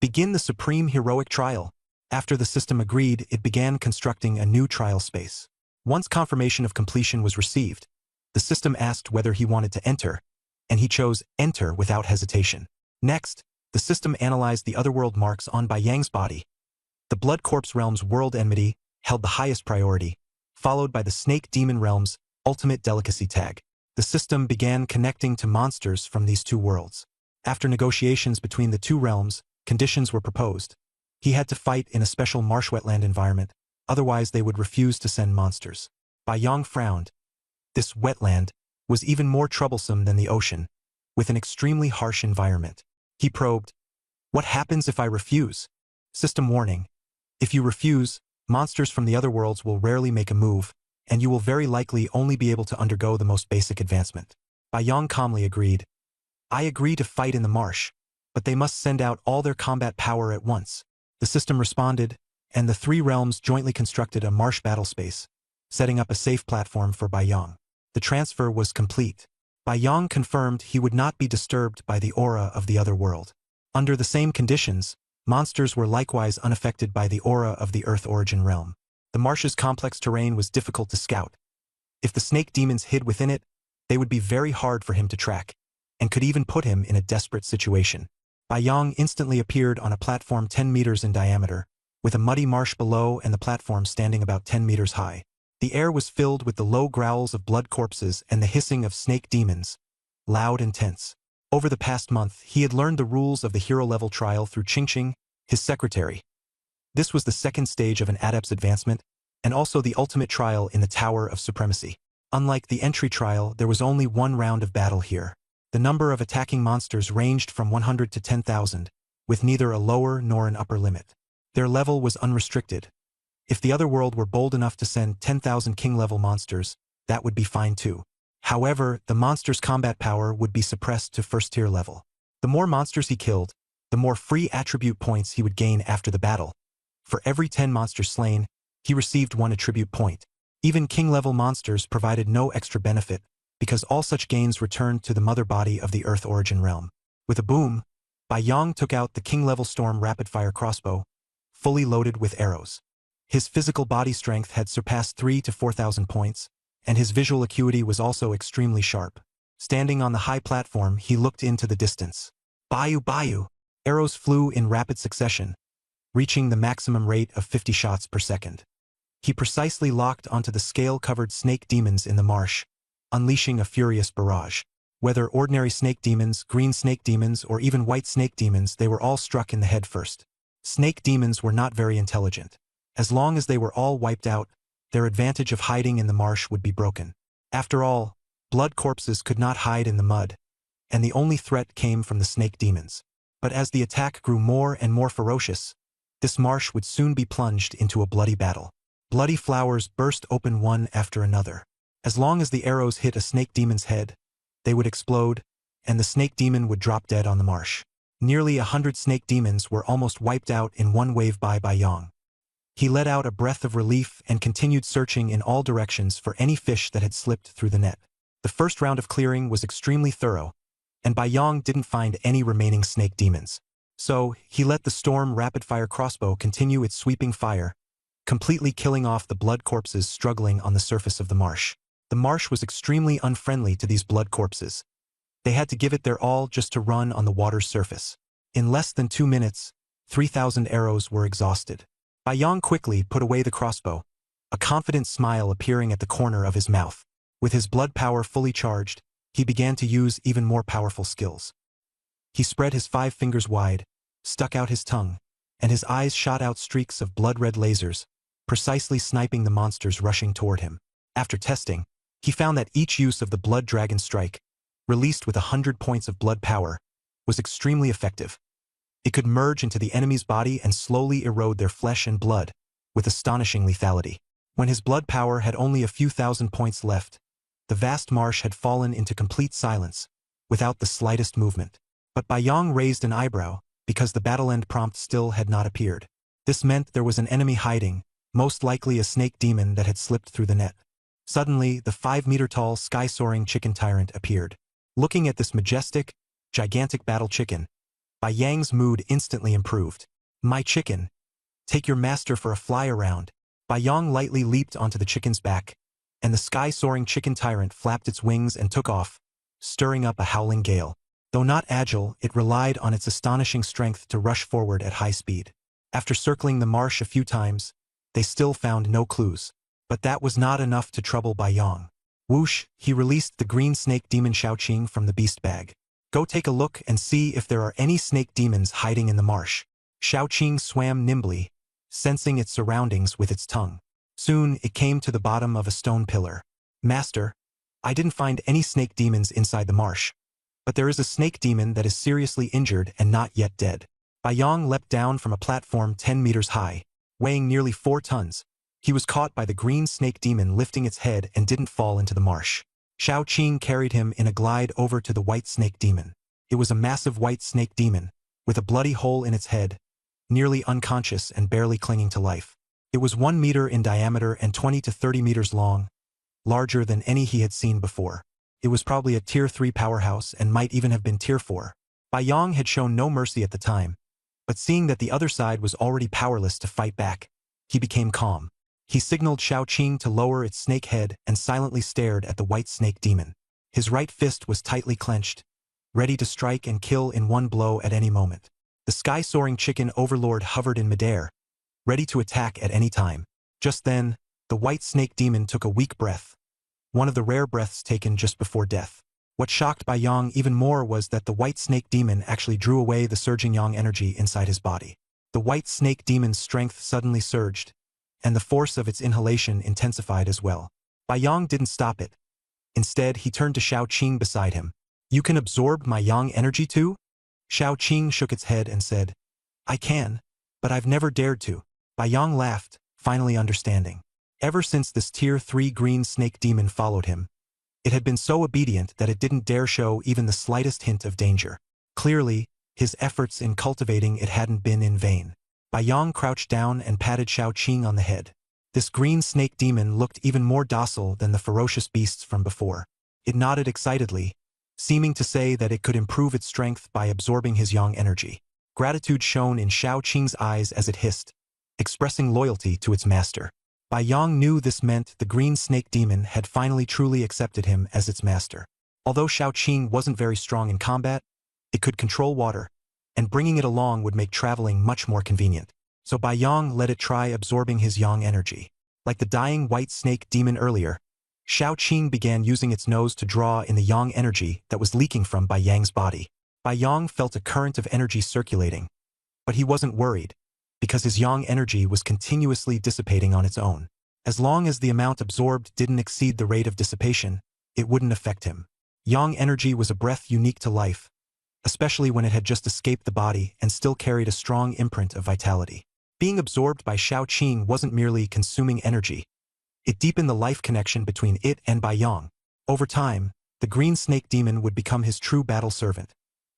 "Begin the Supreme Heroic Trial." After the system agreed, it began constructing a new trial space. Once confirmation of completion was received, the system asked whether he wanted to enter, and he chose Enter without hesitation. Next, the system analyzed the otherworld marks on Yang's body. The Blood Corpse Realm's World Enmity held the highest priority, followed by the Snake Demon Realm's Ultimate Delicacy tag. The system began connecting to monsters from these two worlds. After negotiations between the two realms, conditions were proposed. He had to fight in a special marsh wetland environment, otherwise they would refuse to send monsters. Yang frowned. This wetland was even more troublesome than the ocean, with an extremely harsh environment. He probed, "What happens if I refuse?" System warning. If you refuse, monsters from the other worlds will rarely make a move, and you will very likely only be able to undergo the most basic advancement. Yang calmly agreed. "I agree to fight in the marsh, but they must send out all their combat power at once." The system responded, and the three realms jointly constructed a marsh battle space, setting up a safe platform for Yang. The transfer was complete. Yang confirmed he would not be disturbed by the aura of the other world. Under the same conditions, monsters were likewise unaffected by the aura of the Earth Origin realm. The marsh's complex terrain was difficult to scout. If the snake demons hid within it, they would be very hard for him to track, and could even put him in a desperate situation. Yang instantly appeared on a platform 10 meters in diameter, with a muddy marsh below and the platform standing about 10 meters high. The air was filled with the low growls of blood corpses and the hissing of snake demons, loud and tense. Over the past month, he had learned the rules of the hero-level trial through Qingqing, his secretary. This was the second stage of an adept's advancement, and also the ultimate trial in the Tower of Supremacy. Unlike the entry trial, there was only one round of battle here. The number of attacking monsters ranged from 100 to 10,000, with neither a lower nor an upper limit. Their level was unrestricted. If the other world were bold enough to send 10,000 king-level monsters, that would be fine too. However, the monster's combat power would be suppressed to first-tier level. The more monsters he killed, the more free attribute points he would gain after the battle. For every 10 monsters slain, he received 1 attribute point. Even king-level monsters provided no extra benefit, because all such gains returned to the mother body of the Earth Origin realm. With a boom, Yang took out the king-level Storm rapid-fire crossbow, fully loaded with arrows. His physical body strength had surpassed 3,000 to 4,000 points, and his visual acuity was also extremely sharp. Standing on the high platform, he looked into the distance. Bayou, bayou! Arrows flew in rapid succession, reaching the maximum rate of 50 shots per second. He precisely locked onto the scale-covered snake demons in the marsh, unleashing a furious barrage. Whether ordinary snake demons, green snake demons, or even white snake demons, they were all struck in the head first. Snake demons were not very intelligent. As long as they were all wiped out, their advantage of hiding in the marsh would be broken. After all, blood corpses could not hide in the mud, and the only threat came from the snake demons. But as the attack grew more and more ferocious, this marsh would soon be plunged into a bloody battle. Bloody flowers burst open one after another. As long as the arrows hit a snake demon's head, they would explode, and the snake demon would drop dead on the marsh. Nearly 100 snake demons were almost wiped out in one wave by Yang. He let out a breath of relief and continued searching in all directions for any fish that had slipped through the net. The first round of clearing was extremely thorough, and Yang didn't find any remaining snake demons. So, he let the Storm rapid-fire crossbow continue its sweeping fire, completely killing off the blood corpses struggling on the surface of the marsh. The marsh was extremely unfriendly to these blood corpses. They had to give it their all just to run on the water's surface. In less than 2 minutes, 3,000 arrows were exhausted. Yang quickly put away the crossbow, a confident smile appearing at the corner of his mouth. With his blood power fully charged, he began to use even more powerful skills. He spread his 5 fingers wide, stuck out his tongue, and his eyes shot out streaks of blood-red lasers, precisely sniping the monsters rushing toward him. After testing, he found that each use of the Blood Dragon Strike, released with 100 points of blood power, was extremely effective. It could merge into the enemy's body and slowly erode their flesh and blood, with astonishing lethality. When his blood power had only a few thousand points left, the vast marsh had fallen into complete silence, without the slightest movement. But Bai Yong raised an eyebrow, because the battle end prompt still had not appeared. This meant there was an enemy hiding, most likely a snake demon that had slipped through the net. Suddenly, the 5-meter-tall sky-soaring chicken tyrant appeared. Looking at this majestic, gigantic battle chicken, Bai Yang's mood instantly improved. "My chicken, take your master for a fly around." Bai Yong lightly leaped onto the chicken's back, and the sky-soaring chicken tyrant flapped its wings and took off, stirring up a howling gale. Though not agile, it relied on its astonishing strength to rush forward at high speed. After circling the marsh a few times, they still found no clues. But that was not enough to trouble Bai Yong. Whoosh, he released the green snake demon Xiaoqing from the beast bag. "Go take a look and see if there are any snake demons hiding in the marsh." Xiaoqing swam nimbly, sensing its surroundings with its tongue. Soon, it came to the bottom of a stone pillar. "Master, I didn't find any snake demons inside the marsh. But there is a snake demon that is seriously injured and not yet dead." Bai Yong leapt down from a platform 10 meters high, weighing nearly 4 tons. He was caught by the green snake demon lifting its head and didn't fall into the marsh. Xiaoqing carried him in a glide over to the white snake demon. It was a massive white snake demon, with a bloody hole in its head, nearly unconscious and barely clinging to life. It was 1 meter in diameter and 20 to 30 meters long, larger than any he had seen before. It was probably a Tier 3 powerhouse and might even have been Tier 4. Bai Yong had shown no mercy at the time, but seeing that the other side was already powerless to fight back, he became calm. He signaled Xiaoqing to lower its snake head and silently stared at the white snake demon. His right fist was tightly clenched, ready to strike and kill in one blow at any moment. The sky-soaring chicken overlord hovered in midair, ready to attack at any time. Just then, the white snake demon took a weak breath, one of the rare breaths taken just before death. What shocked Bai Yong even more was that the white snake demon actually drew away the surging yang energy inside his body. The white snake demon's strength suddenly surged, and the force of its inhalation intensified as well. Bai Yong didn't stop it. Instead, he turned to Xiaoqing beside him. "You can absorb my yang energy too?" Xiaoqing shook its head and said, "I can, but I've never dared to." Bai Yong laughed, finally understanding. Ever since this Tier 3 green snake demon followed him, it had been so obedient that it didn't dare show even the slightest hint of danger. Clearly, his efforts in cultivating it hadn't been in vain. Bai Yong crouched down and patted Xiaoqing on the head. This green snake demon looked even more docile than the ferocious beasts from before. It nodded excitedly, seeming to say that it could improve its strength by absorbing his yang energy. Gratitude shone in Xiaoqing's eyes as it hissed, expressing loyalty to its master. Bai Yong knew this meant the green snake demon had finally truly accepted him as its master. Although Xiaoqing wasn't very strong in combat, it could control water, and bringing it along would make traveling much more convenient. So Bai Yong let it try absorbing his yang energy. Like the dying white snake demon earlier, Xiaoqing began using its nose to draw in the yang energy that was leaking from Bai Yang's body. Bai Yong felt a current of energy circulating, but he wasn't worried, because his yang energy was continuously dissipating on its own. As long as the amount absorbed didn't exceed the rate of dissipation, it wouldn't affect him. Yang energy was a breath unique to life, especially when it had just escaped the body and still carried a strong imprint of vitality. Being absorbed by Xiaoqing wasn't merely consuming energy. It deepened the life connection between it and Bai Yong. Over time, the green snake demon would become his true battle servant,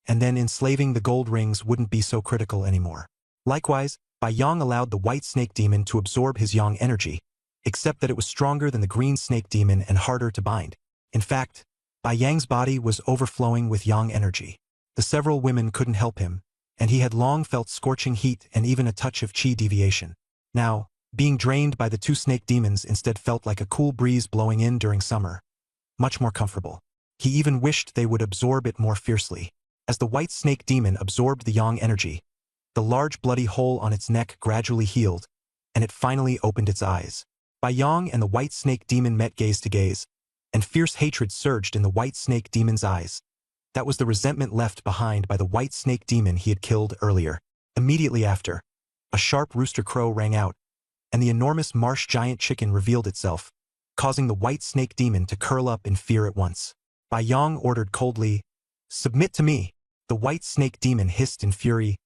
and then enslaving the gold rings wouldn't be so critical anymore. Likewise, Bai Yong allowed the white snake demon to absorb his yang energy, except that it was stronger than the green snake demon and harder to bind. In fact, Bai Yang's body was overflowing with yang energy. The several women couldn't help him, and he had long felt scorching heat and even a touch of qi deviation. Now, being drained by the 2 snake demons instead felt like a cool breeze blowing in during summer, much more comfortable. He even wished they would absorb it more fiercely. As the white snake demon absorbed the yang energy, the large bloody hole on its neck gradually healed, and it finally opened its eyes. Bai Yong and the white snake demon met gaze to gaze, and fierce hatred surged in the white snake demon's eyes. That was the resentment left behind by the white snake demon he had killed earlier. Immediately after, a sharp rooster crow rang out, and the enormous marsh giant chicken revealed itself, causing the white snake demon to curl up in fear at once. Bai Yang ordered coldly, "Submit to me." The white snake demon hissed in fury,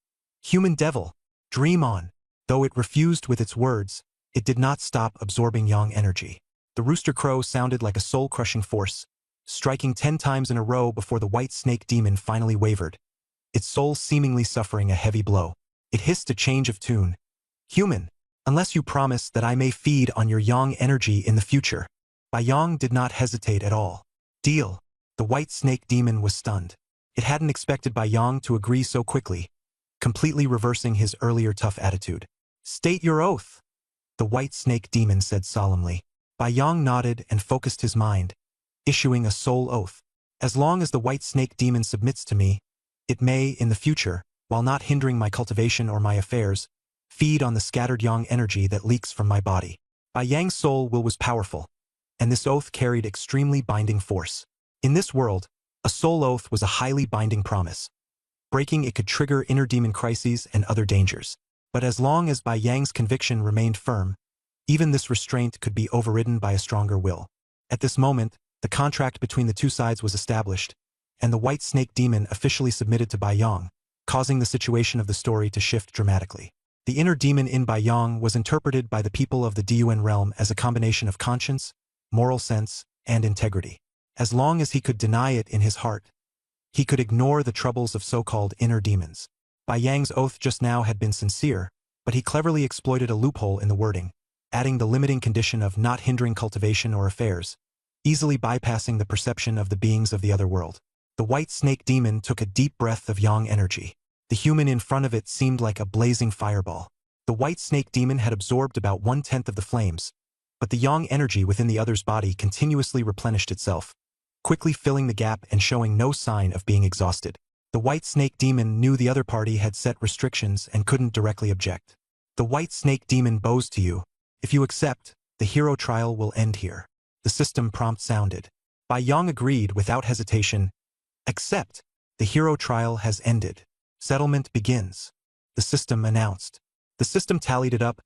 "Human devil, dream on." Though it refused with its words, it did not stop absorbing yang energy. The rooster crow sounded like a soul-crushing force, striking 10 times in a row before the white snake demon finally wavered, its soul seemingly suffering a heavy blow. It hissed a change of tune, "Human, unless you promise that I may feed on your yang energy in the future." Bai Yang did not hesitate at all. "Deal." The white snake demon was stunned. It hadn't expected Bai Yang to agree so quickly, completely reversing his earlier tough attitude. "State your oath," the white snake demon said solemnly. Bai Yang nodded and focused his mind, issuing a soul oath. "As long as the white snake demon submits to me, it may, in the future, while not hindering my cultivation or my affairs, feed on the scattered yang energy that leaks from my body." Bai Yang's soul will was powerful, and this oath carried extremely binding force. In this world, a soul oath was a highly binding promise. Breaking it could trigger inner demon crises and other dangers. But as long as Bai Yang's conviction remained firm, even this restraint could be overridden by a stronger will. At this moment, the contract between the two sides was established, and the white snake demon officially submitted to Bai Yang, causing the situation of the story to shift dramatically. The inner demon in Bai Yang was interpreted by the people of the Dun realm as a combination of conscience, moral sense, and integrity. As long as he could deny it in his heart, he could ignore the troubles of so-called inner demons. Bai Yang's oath just now had been sincere, but he cleverly exploited a loophole in the wording, adding the limiting condition of not hindering cultivation or affairs, easily bypassing the perception of the beings of the other world. The white snake demon took a deep breath of yang energy. The human in front of it seemed like a blazing fireball. The white snake demon had absorbed about 1/10 of the flames, but the yang energy within the other's body continuously replenished itself, quickly filling the gap and showing no sign of being exhausted. The white snake demon knew the other party had set restrictions and couldn't directly object. The white snake demon bows to you. If you accept, the hero trial will end here. The system prompt sounded. Bai Yang agreed without hesitation. "Accept. The hero trial has ended. Settlement begins." The system announced. The system tallied it up.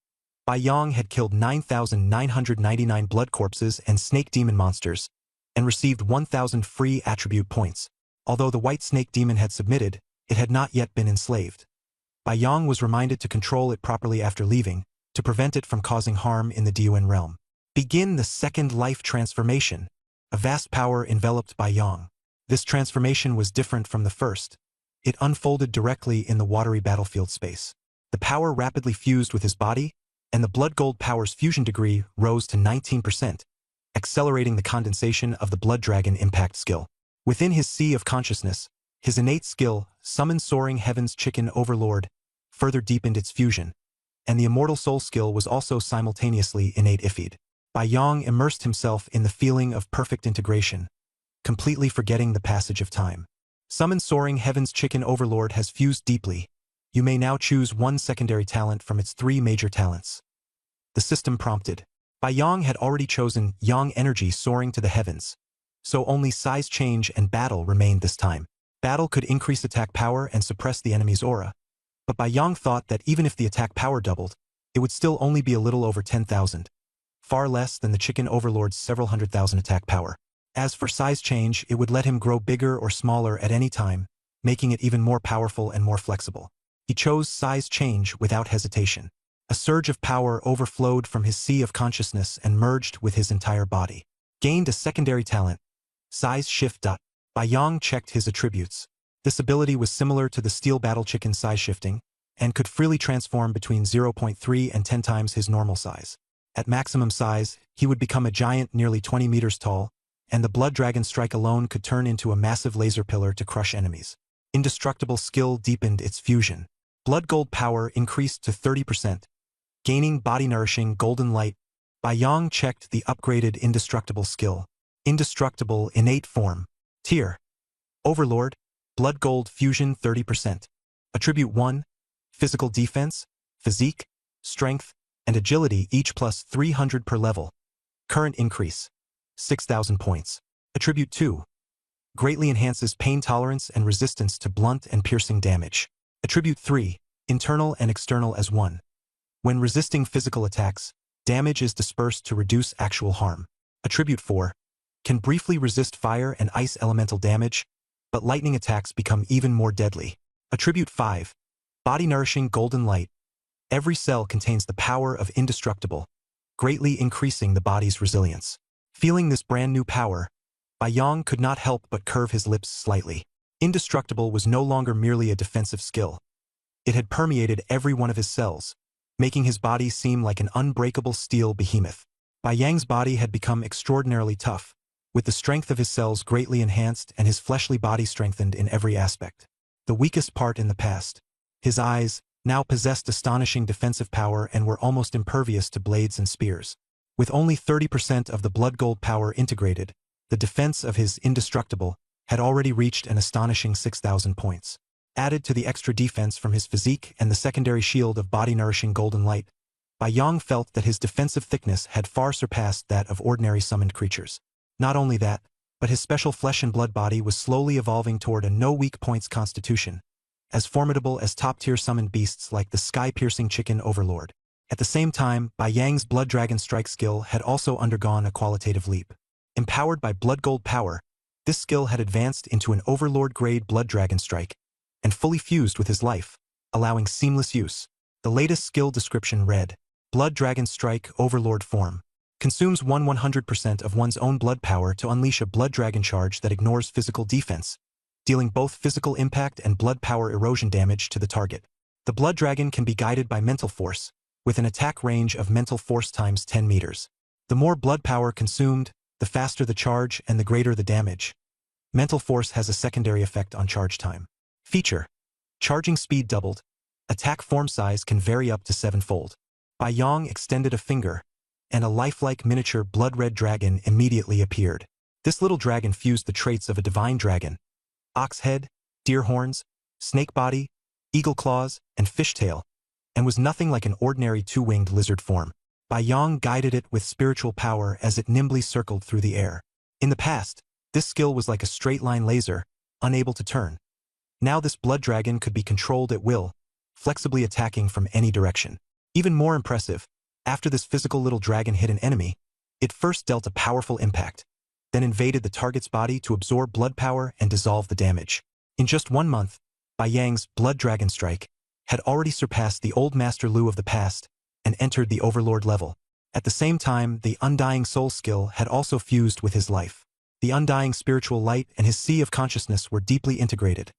Bai Yang had killed 9,999 blood corpses and snake demon monsters, and received 1,000 free attribute points. Although the white snake demon had submitted, it had not yet been enslaved. Bai Yang was reminded to control it properly after leaving, to prevent it from causing harm in the Dun realm. Begin the second life transformation. A vast power enveloped Bai Yang. This transformation was different from the first. It unfolded directly in the watery battlefield space. The power rapidly fused with his body, and the blood gold power's fusion degree rose to 19%. Accelerating the condensation of the blood dragon impact skill. Within his sea of consciousness, his innate skill, Summon Soaring Heaven's Chicken Overlord, further deepened its fusion, and the immortal soul skill was also simultaneously innate ifid. Bai Yang immersed himself in the feeling of perfect integration, completely forgetting the passage of time. Summon Soaring Heaven's Chicken Overlord has fused deeply. You may now choose one secondary talent from its 3 major talents. The system prompted. Bai Yang had already chosen Yang energy soaring to the heavens, so only size change and battle remained this time. Battle could increase attack power and suppress the enemy's aura, but Bai Yang thought that even if the attack power doubled, it would still only be a little over 10,000, far less than the Chicken Overlord's several 100,000 attack power. As for size change, it would let him grow bigger or smaller at any time, making it even more powerful and more flexible. He chose size change without hesitation. A surge of power overflowed from his sea of consciousness and merged with his entire body. Gained a secondary talent, Size Shift. Bai Yang checked his attributes. This ability was similar to the Steel Battle Chicken size shifting, and could freely transform between 0.3 and 10 times his normal size. At maximum size, he would become a giant nearly 20 meters tall, and the Blood Dragon Strike alone could turn into a massive laser pillar to crush enemies. Indestructible skill deepened its fusion. Blood Gold power increased to 30%. Gaining body-nourishing golden light, Bai Yang checked the upgraded Indestructible skill. Indestructible innate form. Tier. Overlord. Blood Gold fusion 30%. Attribute 1. Physical defense, physique, strength, and agility each plus 300 per level. Current increase. 6,000 points. Attribute 2. Greatly enhances pain tolerance and resistance to blunt and piercing damage. Attribute 3. Internal and external as one. When resisting physical attacks, damage is dispersed to reduce actual harm. Attribute 4. Can briefly resist fire and ice elemental damage, but lightning attacks become even more deadly. Attribute 5. Body-nourishing golden light. Every cell contains the power of indestructible, greatly increasing the body's resilience. Feeling this brand new power, Yang could not help but curve his lips slightly. Indestructible was no longer merely a defensive skill. It had permeated every one of his cells, making his body seem like an unbreakable steel behemoth. Yang's body had become extraordinarily tough, with the strength of his cells greatly enhanced and his fleshly body strengthened in every aspect. The weakest part in the past, his eyes, now possessed astonishing defensive power and were almost impervious to blades and spears. With only 30% of the blood gold power integrated, the defense of his indestructible had already reached an astonishing 6,000 points. Added to the extra defense from his physique and the secondary shield of body-nourishing golden light, Yang felt that his defensive thickness had far surpassed that of ordinary summoned creatures. Not only that, but his special flesh and blood body was slowly evolving toward a no-weak points constitution, as formidable as top-tier summoned beasts like the sky-piercing chicken overlord. At the same time, Yang's blood dragon strike skill had also undergone a qualitative leap. Empowered by blood gold power, this skill had advanced into an overlord-grade blood dragon strike, and fully fused with his life, allowing seamless use. The latest skill description read, Blood Dragon Strike Overlord Form. Consumes 100% of one's own blood power to unleash a blood dragon charge that ignores physical defense, dealing both physical impact and blood power erosion damage to the target. The blood dragon can be guided by mental force, with an attack range of mental force times 10 meters. The more blood power consumed, the faster the charge and the greater the damage. Mental force has a secondary effect on charge time. Feature: charging speed doubled. Attack form size can vary up to 7-fold. Yang extended a finger, and a lifelike miniature blood-red dragon immediately appeared. This little dragon fused the traits of a divine dragon: ox head, deer horns, snake body, eagle claws, and fishtail, and was nothing like an ordinary two-winged lizard form. Yang guided it with spiritual power as it nimbly circled through the air. In the past, this skill was like a straight-line laser, unable to turn. Now this blood dragon could be controlled at will, flexibly attacking from any direction. Even more impressive, after this physical little dragon hit an enemy, it first dealt a powerful impact, then invaded the target's body to absorb blood power and dissolve the damage. In just 1 month, Yang's Blood Dragon Strike had already surpassed the old Master Lu of the past and entered the Overlord level. At the same time, the Undying Soul skill had also fused with his life. The undying spiritual light and his sea of consciousness were deeply integrated,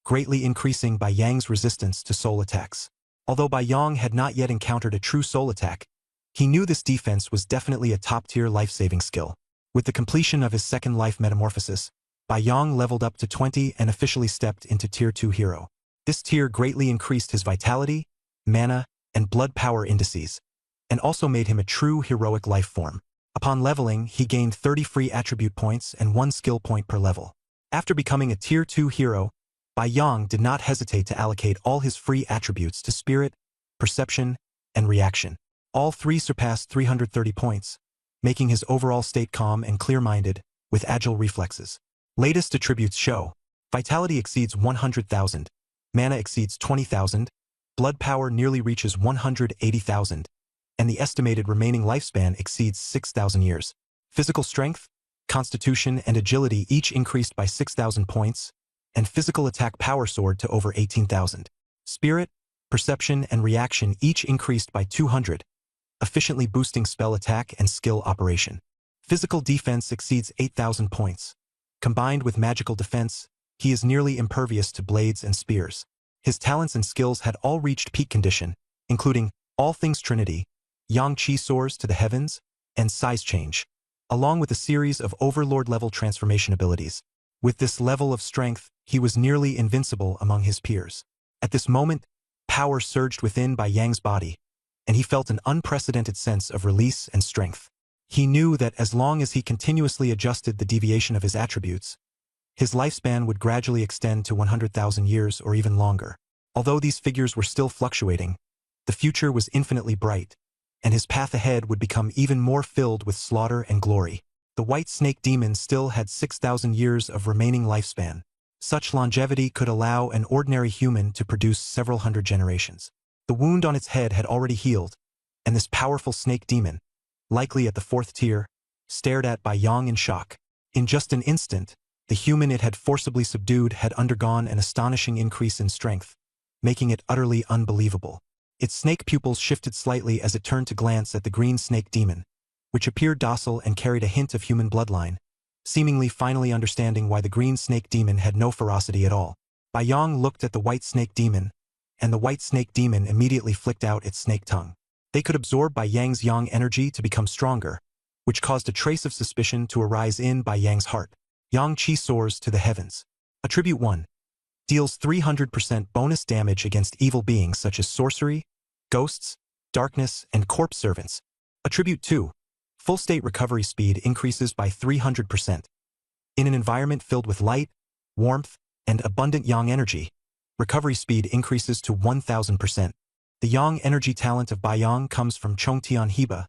greatly increasing Yang's resistance to soul attacks. Although Yang had not yet encountered a true soul attack, he knew this defense was definitely a top-tier life-saving skill. With the completion of his second life metamorphosis, Yang leveled up to 20 and officially stepped into Tier 2 hero. This tier greatly increased his vitality, mana, and blood power indices, and also made him a true heroic life form. Upon leveling, he gained 30 free attribute points and 1 skill point per level. After becoming a Tier 2 hero, Yang did not hesitate to allocate all his free attributes to spirit, perception, and reaction. All 3 surpassed 330 points, making his overall state calm and clear-minded, with agile reflexes. Latest attributes show: vitality exceeds 100,000, mana exceeds 20,000, blood power nearly reaches 180,000, and the estimated remaining lifespan exceeds 6,000 years. Physical strength, constitution, and agility each increased by 6,000 points, and physical attack power soared to over 18,000. Spirit, perception, and reaction each increased by 200, efficiently boosting spell attack and skill operation. Physical defense exceeds 8,000 points. Combined with magical defense, he is nearly impervious to blades and spears. His talents and skills had all reached peak condition, including All Things Trinity, Yang Qi Soars to the Heavens, and Size Change, along with a series of Overlord-level transformation abilities. With this level of strength, he was nearly invincible among his peers. At this moment, power surged within Yang's body, and he felt an unprecedented sense of release and strength. He knew that as long as he continuously adjusted the deviation of his attributes, his lifespan would gradually extend to 100,000 years or even longer. Although these figures were still fluctuating, the future was infinitely bright, and his path ahead would become even more filled with slaughter and glory. The White Snake Demon still had 6,000 years of remaining lifespan. Such longevity could allow an ordinary human to produce several hundred generations. The wound on its head had already healed, and this powerful snake demon, likely at the 4th tier, stared at Bai Yong in shock. In just an instant, the human it had forcibly subdued had undergone an astonishing increase in strength, making it utterly unbelievable. Its snake pupils shifted slightly as it turned to glance at the green snake demon, which appeared docile and carried a hint of human bloodline, seemingly finally understanding why the green snake demon had no ferocity at all. Bai Yong looked at the white snake demon, and the white snake demon immediately flicked out its snake tongue. They could absorb Bai Yang's yang energy to become stronger, which caused a trace of suspicion to arise in Bai Yang's heart. Yang Qi soars to the heavens. Attribute 1. Deals 300% bonus damage against evil beings such as sorcery, ghosts, darkness, and corpse servants. Attribute 2. Full state recovery speed increases by 300%. In an environment filled with light, warmth, and abundant yang energy, recovery speed increases to 1000%. The yang energy talent of Bai Yong comes from Chongtian Heba,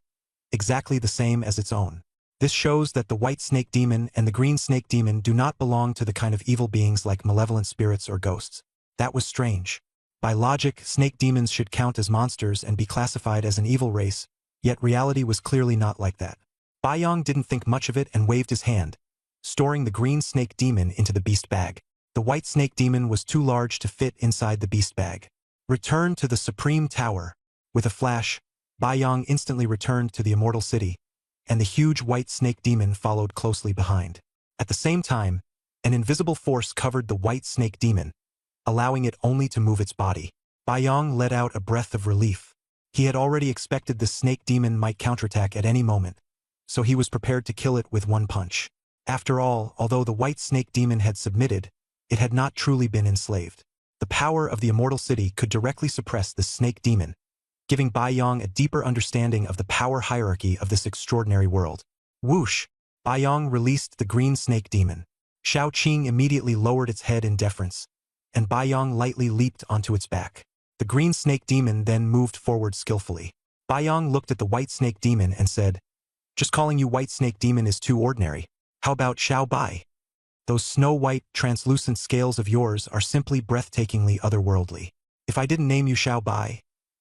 exactly the same as its own. This shows that the white snake demon and the green snake demon do not belong to the kind of evil beings like malevolent spirits or ghosts. That was strange. By logic, snake demons should count as monsters and be classified as an evil race, yet reality was clearly not like that. Bai Yong didn't think much of it and waved his hand, storing the green snake demon into the beast bag. The white snake demon was too large to fit inside the beast bag. Return to the Supreme Tower. With a flash, Bai Yong instantly returned to the Immortal City, and the huge white snake demon followed closely behind. At the same time, an invisible force covered the white snake demon, allowing it only to move its body. Bai Yong let out a breath of relief. He had already expected the snake demon might counterattack at any moment, so he was prepared to kill it with one punch. After all, although the white snake demon had submitted, it had not truly been enslaved. The power of the Immortal City could directly suppress the snake demon, giving Bai Yong a deeper understanding of the power hierarchy of this extraordinary world. Whoosh! Bai Yong released the green snake demon. Shao Qing immediately lowered its head in deference, and Bai Yong lightly leaped onto its back. The green snake demon then moved forward skillfully. Bai Yong looked at the white snake demon and said, "Just calling you white snake demon is too ordinary. How about Xiao Bai? Those snow-white, translucent scales of yours are simply breathtakingly otherworldly. If I didn't name you Xiao Bai,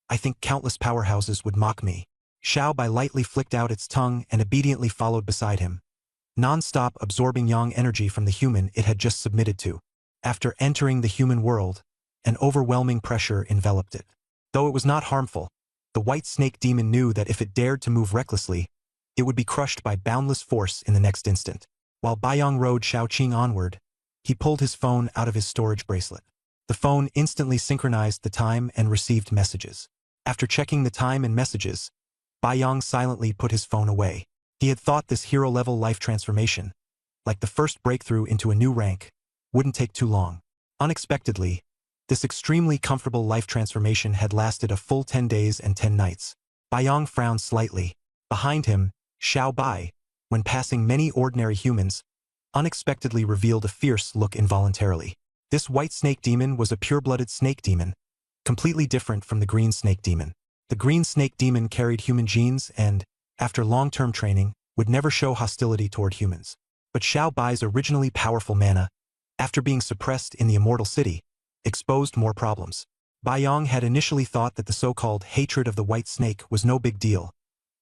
I think countless powerhouses would mock me." Xiao Bai lightly flicked out its tongue and obediently followed beside him, non-stop absorbing yang energy from the human it had just submitted to. After entering the human world, an overwhelming pressure enveloped it. Though it was not harmful, the white snake demon knew that if it dared to move recklessly, it would be crushed by boundless force in the next instant. While Bai Yong rode Shaoqing onward, he pulled his phone out of his storage bracelet. The phone instantly synchronized the time and received messages. After checking the time and messages, Bai Yong silently put his phone away. He had thought this hero-level life transformation, like the first breakthrough into a new rank, wouldn't take too long. Unexpectedly, this extremely comfortable life transformation had lasted a full 10 days and 10 nights. Bai Yong frowned slightly. Behind him, Xiao Bai, when passing many ordinary humans, unexpectedly revealed a fierce look involuntarily. This white snake demon was a pure-blooded snake demon, completely different from the green snake demon. The green snake demon carried human genes and, after long-term training, would never show hostility toward humans. But Xiao Bai's originally powerful mana, after being suppressed in the Immortal City, exposed more problems. Bai Yong had initially thought that the so-called hatred of the white snake was no big deal,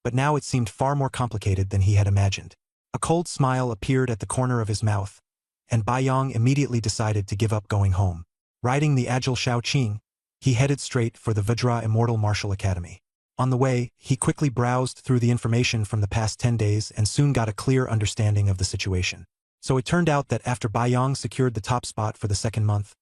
but now it seemed far more complicated than he had imagined. A cold smile appeared at the corner of his mouth, and Bai Yong immediately decided to give up going home. Riding the agile Shaoqing, he headed straight for the Vajra Immortal Martial Academy. On the way, he quickly browsed through the information from the past 10 days and soon got a clear understanding of the situation. So it turned out that after Bai Yong secured the top spot for the second month,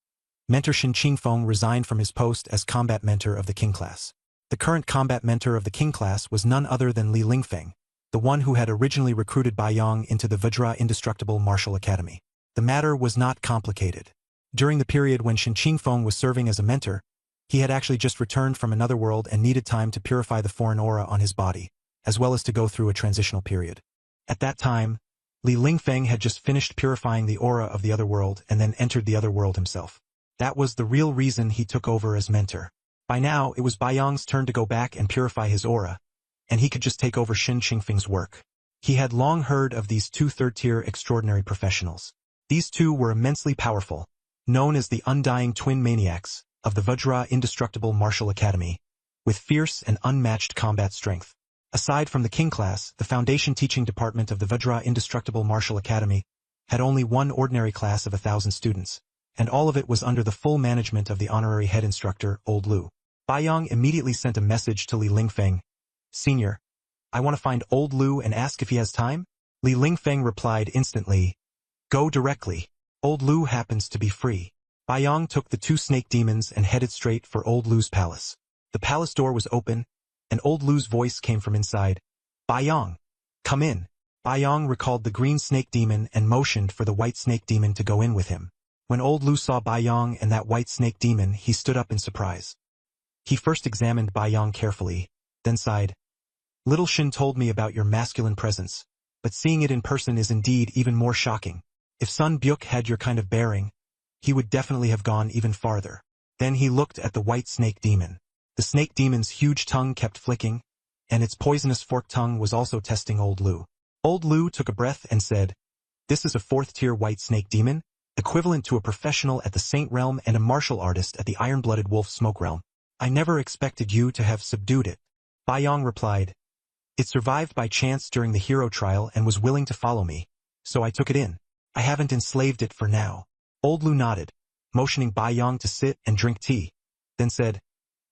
Mentor Shin Qingfeng resigned from his post as combat mentor of the King class. The current combat mentor of the King class was none other than Li Lingfeng, the one who had originally recruited Bai Yong into the Vajra Indestructible Martial Academy. The matter was not complicated. During the period when Shin Qingfeng was serving as a mentor, he had actually just returned from another world and needed time to purify the foreign aura on his body, as well as to go through a transitional period. At that time, Li Lingfeng had just finished purifying the aura of the other world and then entered the other world himself. That was the real reason he took over as mentor. By now, it was Bai Yong's turn to go back and purify his aura, and he could just take over Shin Qingfeng's work. He had long heard of these two third-tier extraordinary professionals. These two were immensely powerful, known as the Undying Twin Maniacs, of the Vajra Indestructible Martial Academy, with fierce and unmatched combat strength. Aside from the King class, the Foundation Teaching Department of the Vajra Indestructible Martial Academy had only one ordinary class of 1,000 students, and all of it was under the full management of the honorary head instructor, Old Lu. Baiyang immediately sent a message to Li Lingfeng. "Senior, I want to find Old Lu and ask if he has time?" Li Lingfeng replied instantly, "Go directly. Old Lu happens to be free." Baiyang took the two snake demons and headed straight for Old Lu's palace. The palace door was open, and Old Lu's voice came from inside. "Baiyang, come in." Baiyang recalled the green snake demon and motioned for the white snake demon to go in with him. When Old Lu saw Baiyang and that white snake demon, he stood up in surprise. He first examined Baiyang carefully, then sighed. "Little Shin told me about your masculine presence, but seeing it in person is indeed even more shocking. If Sun Byuk had your kind of bearing, he would definitely have gone even farther." Then he looked at the white snake demon. The snake demon's huge tongue kept flicking, and its poisonous forked tongue was also testing Old Lu. Old Lu took a breath and said, "This is a 4th-tier white snake demon, equivalent to a professional at the Saint Realm and a martial artist at the Iron-Blooded Wolf Smoke Realm. I never expected you to have subdued it." Baiyang replied, "It survived by chance during the hero trial and was willing to follow me, so I took it in. I haven't enslaved it for now." Old Lu nodded, motioning Baiyang to sit and drink tea, then said,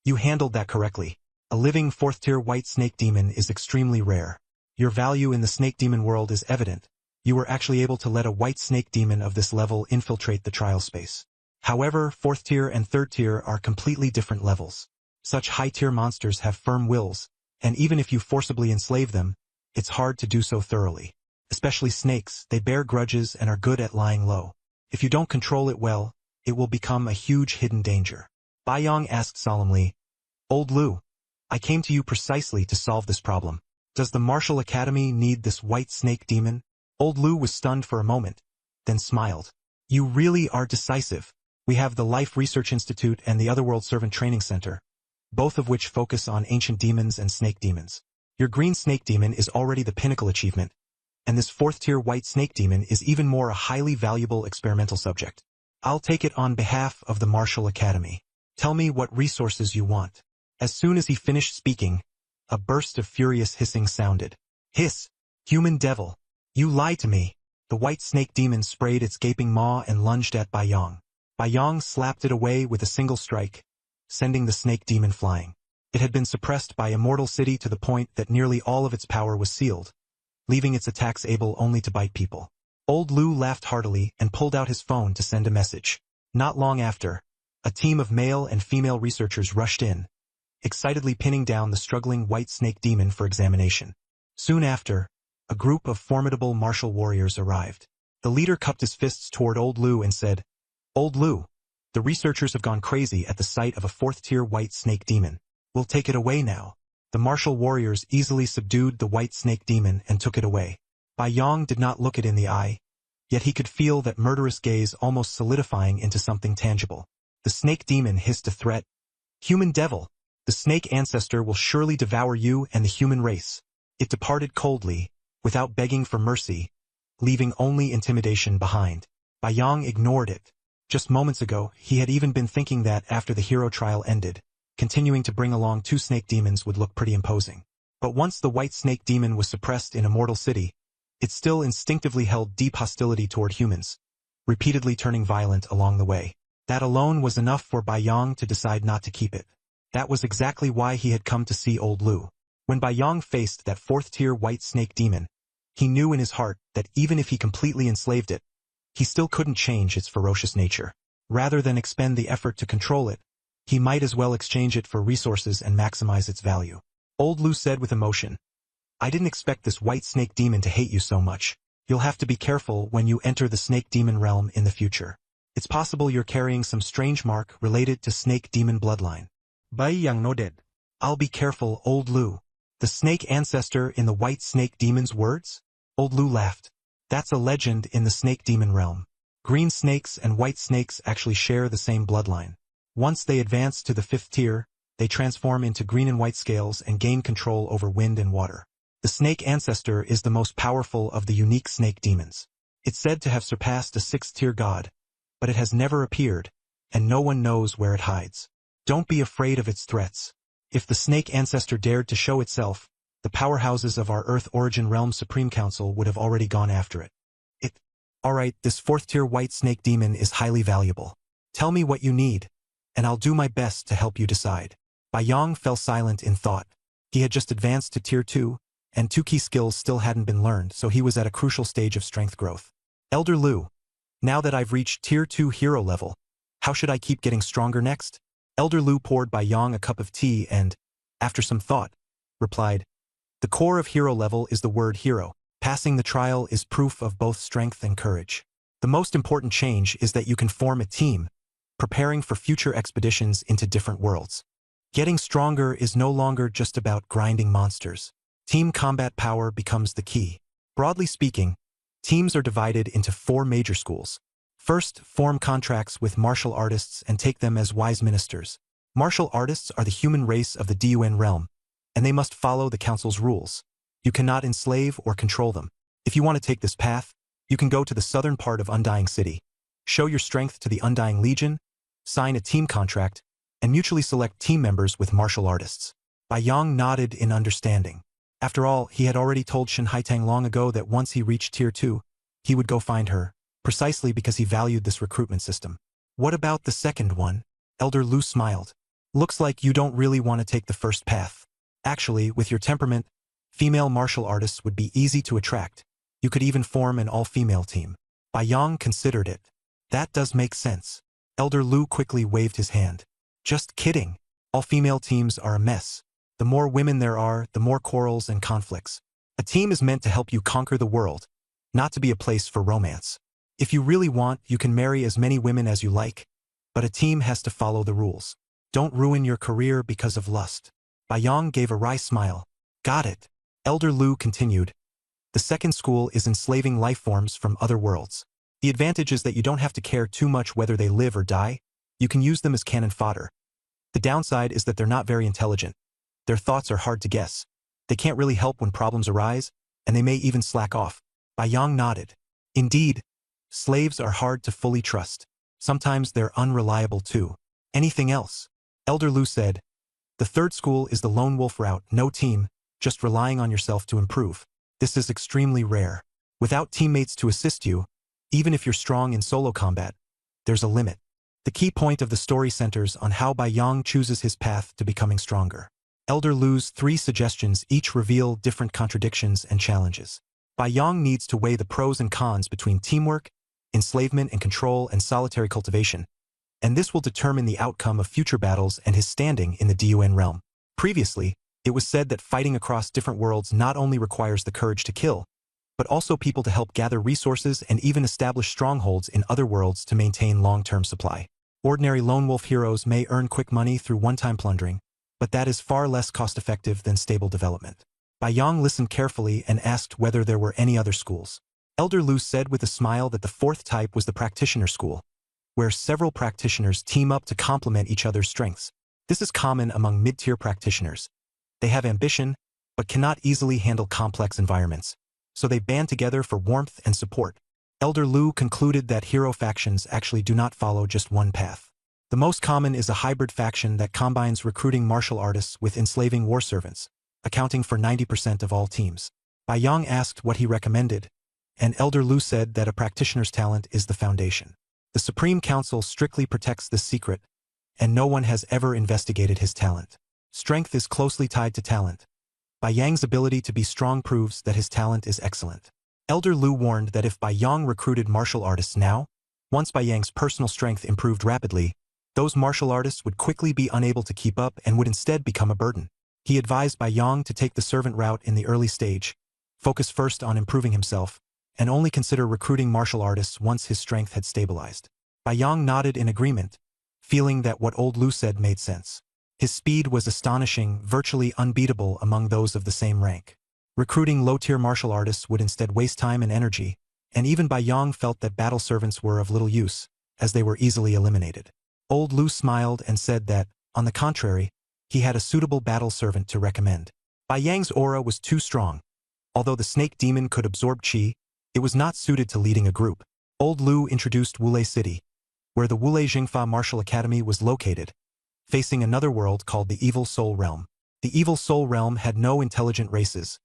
"You handled that correctly. A living 4th-tier white snake demon is extremely rare. Your value in the snake demon world is evident. You were actually able to let a white snake demon of this level infiltrate the trial space. However, 4th-tier and 3rd-tier are completely different levels. Such high-tier monsters have firm wills, and even if you forcibly enslave them, it's hard to do so thoroughly. Especially snakes, they bear grudges and are good at lying low. If you don't control it well, it will become a huge hidden danger." Baiyang asked solemnly, "Old Lu, I came to you precisely to solve this problem. Does the Martial Academy need this white snake demon?" Old Lu was stunned for a moment, then smiled. "You really are decisive. We have the Life Research Institute and the Otherworld Servant Training Center, both of which focus on ancient demons and snake demons. Your green snake demon is already the pinnacle achievement, and this 4th-tier white snake demon is even more a highly valuable experimental subject. I'll take it on behalf of the Martial Academy. Tell me what resources you want." As soon as he finished speaking, a burst of furious hissing sounded. "Hiss! Human devil! You lied to me!" The white snake demon sprayed its gaping maw and lunged at Baiyang. Baiyang slapped it away with a single strike, sending the snake demon flying. It had been suppressed by Immortal City to the point that nearly all of its power was sealed, leaving its attacks able only to bite people. Old Lu laughed heartily and pulled out his phone to send a message. Not long after, a team of male and female researchers rushed in, excitedly pinning down the struggling white snake demon for examination. Soon after, a group of formidable martial warriors arrived. The leader cupped his fists toward Old Lu and said, "Old Lu, the researchers have gone crazy at the sight of a 4th-tier white snake demon. We'll take it away now." The martial warriors easily subdued the white snake demon and took it away. Baiyang did not look it in the eye, yet he could feel that murderous gaze almost solidifying into something tangible. The snake demon hissed a threat. "Human devil! The snake ancestor will surely devour you and the human race." It departed coldly, without begging for mercy, leaving only intimidation behind. Baiyang ignored it. Just moments ago, he had even been thinking that after the hero trial ended, continuing to bring along 2 snake demons would look pretty imposing. But once the white snake demon was suppressed in Immortal City, it still instinctively held deep hostility toward humans, repeatedly turning violent along the way. That alone was enough for Baiyang to decide not to keep it. That was exactly why he had come to see Old Lu. When Baiyang faced that 4th-tier white snake demon, he knew in his heart that even if he completely enslaved it, he still couldn't change its ferocious nature. Rather than expend the effort to control it, he might as well exchange it for resources and maximize its value. Old Lu said with emotion, "I didn't expect this white snake demon to hate you so much. You'll have to be careful when you enter the snake demon realm in the future. It's possible you're carrying some strange mark related to snake demon bloodline." Baiyang nodded. "I'll be careful, Old Lu." The snake ancestor in the white snake demon's words? Old Lu laughed. That's a legend in the snake demon realm. Green snakes and white snakes actually share the same bloodline. Once they advance to the 5th tier, they transform into green and white scales and gain control over wind and water. The snake ancestor is the most powerful of the unique snake demons. It's said to have surpassed a 6th tier god, but it has never appeared, and no one knows where it hides. Don't be afraid of its threats. If the snake ancestor dared to show itself, the powerhouses of our Earth Origin Realm Supreme Council would have already gone after it. Alright, this 4th-tier white snake demon is highly valuable. Tell me what you need, and I'll do my best to help you decide. Bai Yang fell silent in thought. He had just advanced to Tier 2, and 2 key skills still hadn't been learned, so he was at a crucial stage of strength growth. Elder Lu, now that I've reached Tier 2 hero level, how should I keep getting stronger next? Elder Lu poured Bai Yang a cup of tea and, after some thought, replied, the core of hero level is the word hero. Passing the trial is proof of both strength and courage. The most important change is that you can form a team, preparing for future expeditions into different worlds. Getting stronger is no longer just about grinding monsters. Team combat power becomes the key. Broadly speaking, teams are divided into 4 major schools. First, form contracts with martial artists and take them as wise ministers. Martial artists are the human race of the Dun realm, and they must follow the council's rules. You cannot enslave or control them. If you want to take this path, you can go to the southern part of Undying City, show your strength to the Undying Legion, sign a team contract, and mutually select team members with martial artists. Bai Yang nodded in understanding. After all, he had already told Shen Haitang long ago that once he reached Tier 2, he would go find her, precisely because he valued this recruitment system. What about the second one? Elder Lu smiled. Looks like you don't really want to take the first path. Actually, with your temperament, female martial artists would be easy to attract. You could even form an all-female team. Bai Yang considered it. That does make sense. Elder Lu quickly waved his hand. Just kidding. All-female teams are a mess. The more women there are, the more quarrels and conflicts. A team is meant to help you conquer the world, not to be a place for romance. If you really want, you can marry as many women as you like, but a team has to follow the rules. Don't ruin your career because of lust. Bai Yang gave a wry smile. Got it. Elder Lu continued. The second school is enslaving life forms from other worlds. The advantage is that you don't have to care too much whether they live or die. You can use them as cannon fodder. The downside is that they're not very intelligent. Their thoughts are hard to guess. They can't really help when problems arise, and they may even slack off. Bai Yang nodded. Indeed, slaves are hard to fully trust. Sometimes they're unreliable too. Anything else? Elder Lu said. The third school is the lone wolf route, no team, just relying on yourself to improve. This is extremely rare. Without teammates to assist you, even if you're strong in solo combat, there's a limit. The key point of the story centers on how Bai Yang chooses his path to becoming stronger. Elder Lu's 3 suggestions each reveal different contradictions and challenges. Bai Yang needs to weigh the pros and cons between teamwork, enslavement and control, and solitary cultivation, and this will determine the outcome of future battles and his standing in the Dun realm. Previously, it was said that fighting across different worlds not only requires the courage to kill, but also people to help gather resources and even establish strongholds in other worlds to maintain long-term supply. Ordinary lone wolf heroes may earn quick money through one-time plundering, but that is far less cost-effective than stable development. Bai Yang listened carefully and asked whether there were any other schools. Elder Lu said with a smile that the 4th type was the practitioner school, where several practitioners team up to complement each other's strengths. This is common among mid-tier practitioners. They have ambition, but cannot easily handle complex environments, so they band together for warmth and support. Elder Lu concluded that hero factions actually do not follow just one path. The most common is a hybrid faction that combines recruiting martial artists with enslaving war servants, accounting for 90% of all teams. Bai Yang asked what he recommended, and Elder Lu said that a practitioner's talent is the foundation. The Supreme Council strictly protects this secret, and no one has ever investigated his talent. Strength is closely tied to talent. Bai Yang's ability to be strong proves that his talent is excellent. Elder Lu warned that if Bai Yang recruited martial artists now, once Bai Yang's personal strength improved rapidly, those martial artists would quickly be unable to keep up and would instead become a burden. He advised Bai Yang to take the servant route in the early stage, focus first on improving himself, and only consider recruiting martial artists once his strength had stabilized. Bai Yang nodded in agreement, feeling that what old Lu said made sense. His speed was astonishing, virtually unbeatable among those of the same rank. Recruiting low-tier martial artists would instead waste time and energy, and even Bai Yang felt that battle servants were of little use, as they were easily eliminated. Old Lu smiled and said that, on the contrary, he had a suitable battle servant to recommend. Bai Yang's aura was too strong. Although the snake demon could absorb qi, it was not suited to leading a group. Old Lu introduced Wulei City, where the Wulei Jingfa Martial Academy was located, facing another world called the Evil Soul Realm. The Evil Soul Realm had no intelligent races,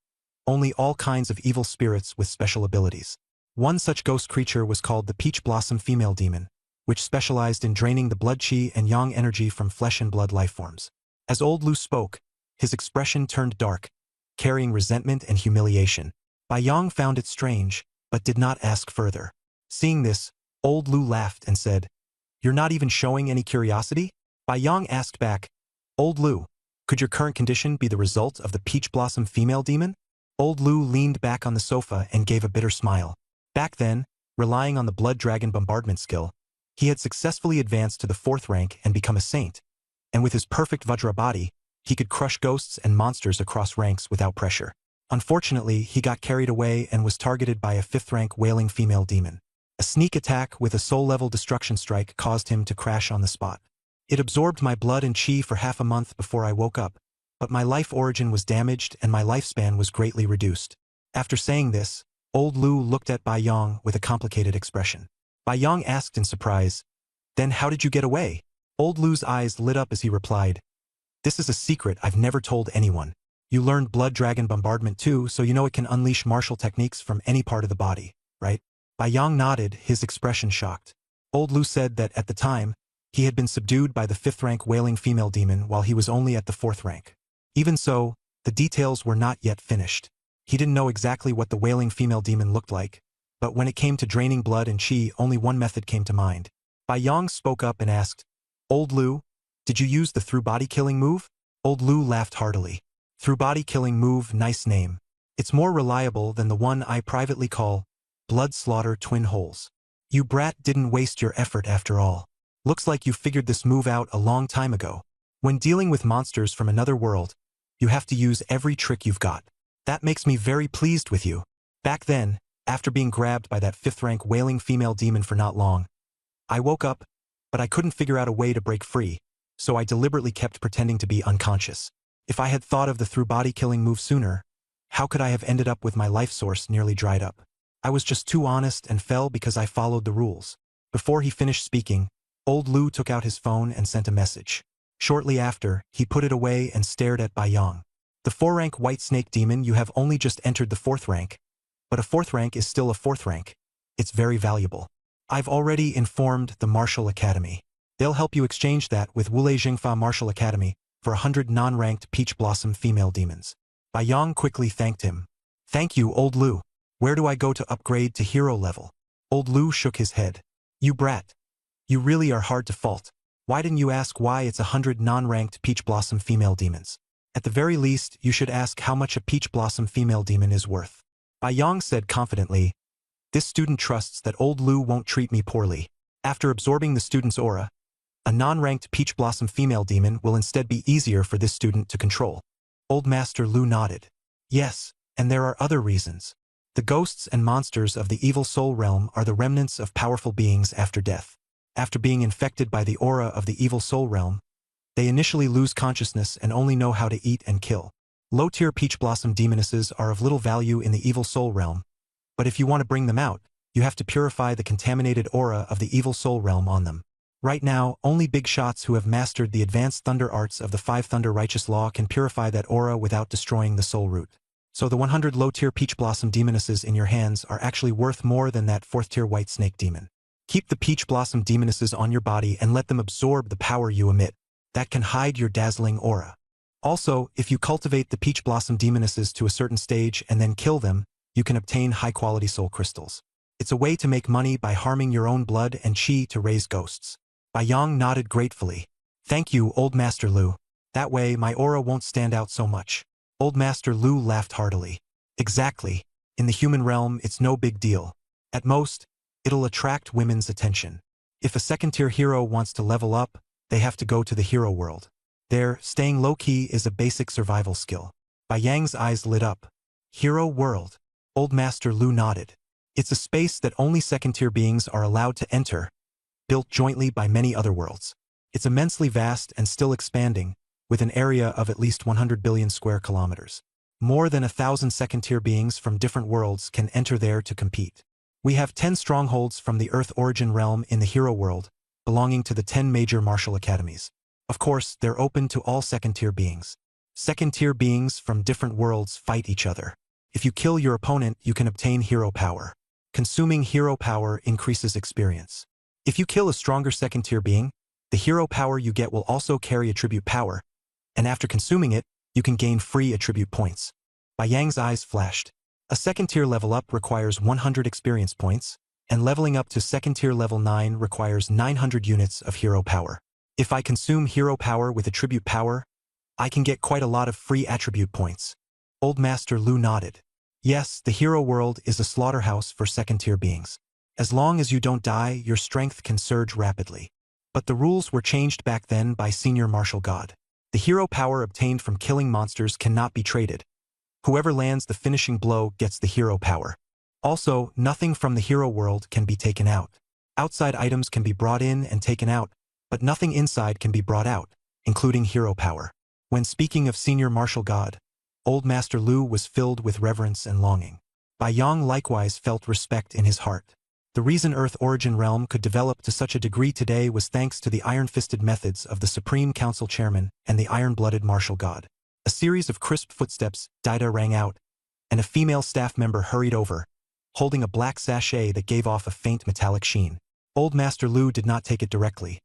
only all kinds of evil spirits with special abilities. One such ghost creature was called the Peach Blossom Female Demon, which specialized in draining the blood chi and yang energy from flesh and blood lifeforms. As Old Lu spoke, his expression turned dark, carrying resentment and humiliation. Bai Yang found it strange, but did not ask further. Seeing this, Old Lu laughed and said, "You're not even showing any curiosity?" Bai Yang asked back, "Old Lu, could your current condition be the result of the Peach Blossom Female Demon?" Old Lu leaned back on the sofa and gave a bitter smile. Back then, relying on the Blood Dragon bombardment skill, he had successfully advanced to the 4th rank and become a saint, and with his perfect Vajra body, he could crush ghosts and monsters across ranks without pressure. Unfortunately, he got carried away and was targeted by a 5th rank wailing female demon. A sneak attack with a soul-level destruction strike caused him to crash on the spot. It absorbed my blood and chi for half a month before I woke up, but my life origin was damaged and my lifespan was greatly reduced. After saying this, Old Lu looked at Bai Yang with a complicated expression. Bai Yang asked in surprise, "Then how did you get away?" Old Lu's eyes lit up as he replied, "This is a secret I've never told anyone. You learned Blood Dragon bombardment too, so you know it can unleash martial techniques from any part of the body, right?" Bai Yang nodded, his expression shocked. Old Lu said that at the time, he had been subdued by the 5th rank wailing female demon while he was only at the 4th rank. Even so, the details were not yet finished. He didn't know exactly what the wailing female demon looked like, but when it came to draining blood and chi, only one method came to mind. Bai Yang spoke up and asked, "Old Lu, did you use the through-body killing move?" Old Lu laughed heartily. "Through-body killing move, nice name. It's more reliable than the one I privately call Blood Slaughter Twin Holes. You brat didn't waste your effort after all. Looks like you figured this move out a long time ago. When dealing with monsters from another world, you have to use every trick you've got. That makes me very pleased with you." Back then, after being grabbed by that 5th rank wailing female demon for not long, I woke up, but I couldn't figure out a way to break free, so I deliberately kept pretending to be unconscious. If I had thought of the through-body killing move sooner, how could I have ended up with my life source nearly dried up? I was just too honest and fell because I followed the rules. Before he finished speaking, Old Lu took out his phone and sent a message. Shortly after, he put it away and stared at Bai Yang. "The 4th-rank White Snake Demon, you have only just entered the 4th rank, but a 4th rank is still a 4th rank. It's very valuable. I've already informed the Martial Academy. They'll help you exchange that with Wulei Jingfa Martial Academy for 100 non-ranked Peach Blossom female demons." Bai Yang quickly thanked him. "Thank you, Old Lu. Where do I go to upgrade to hero level?" Old Lu shook his head. "You brat. You really are hard to fault. Why didn't you ask why it's 100 non-ranked Peach Blossom female demons? At the very least, you should ask how much a Peach Blossom female demon is worth." Bai Yang said confidently, "This student trusts that Old Lu won't treat me poorly. After absorbing the student's aura, a non-ranked Peach Blossom female demon will instead be easier for this student to control." Old Master Lu nodded. "Yes, and there are other reasons. The ghosts and monsters of the Evil Soul Realm are the remnants of powerful beings after death. After being infected by the aura of the Evil Soul Realm, they initially lose consciousness and only know how to eat and kill. Low-tier Peach Blossom demonesses are of little value in the Evil Soul Realm, but if you want to bring them out, you have to purify the contaminated aura of the Evil Soul Realm on them. Right now, only big shots who have mastered the advanced thunder arts of the 5 Thunder Righteous Law can purify that aura without destroying the soul root. So the 100 low-tier Peach Blossom demonesses in your hands are actually worth more than that 4th-tier White Snake Demon. Keep the Peach Blossom demonesses on your body and let them absorb the power you emit. That can hide your dazzling aura. Also, if you cultivate the Peach Blossom demonesses to a certain stage and then kill them, you can obtain high-quality soul crystals. It's a way to make money by harming your own blood and chi to raise ghosts." Bai Yang nodded gratefully. "Thank you, Old Master Lu. That way, my aura won't stand out so much." Old Master Lu laughed heartily. "Exactly. In the human realm, it's no big deal. At most, it'll attract women's attention. If a second-tier hero wants to level up, they have to go to the hero world. There, staying low-key is a basic survival skill." Bai Yang's eyes lit up. "Hero world?" Old Master Lu nodded. "It's a space that only second-tier beings are allowed to enter, built jointly by many other worlds. It's immensely vast and still expanding, with an area of at least 100 billion square kilometers. More than 1,000 second-tier beings from different worlds can enter there to compete. We have 10 strongholds from the Earth origin realm in the hero world, belonging to the 10 major martial academies. Of course, they're open to all second-tier beings. Second-tier beings from different worlds fight each other. If you kill your opponent, you can obtain hero power. Consuming hero power increases experience. If you kill a stronger second-tier being, the hero power you get will also carry attribute power, and after consuming it, you can gain free attribute points. Bai Yang's eyes flashed. A second-tier level up requires 100 experience points, and leveling up to second-tier level 9 requires 900 units of hero power. If I consume hero power with attribute power, I can get quite a lot of free attribute points. Old Master Lu nodded. Yes, the hero world is a slaughterhouse for second-tier beings. As long as you don't die, your strength can surge rapidly. But the rules were changed back then by Senior Martial God. The hero power obtained from killing monsters cannot be traded. Whoever lands the finishing blow gets the hero power. Also, nothing from the hero world can be taken out. Outside items can be brought in and taken out, but nothing inside can be brought out, including hero power. When speaking of Senior Martial God, Old Master Lu was filled with reverence and longing. Bai Yang likewise felt respect in his heart. The reason Earth Origin Realm could develop to such a degree today was thanks to the iron-fisted methods of the Supreme Council Chairman and the iron-blooded Martial God. A series of crisp footsteps, Dida rang out, and a female staff member hurried over, holding a black sachet that gave off a faint metallic sheen. Old Master Lu did not take it directly.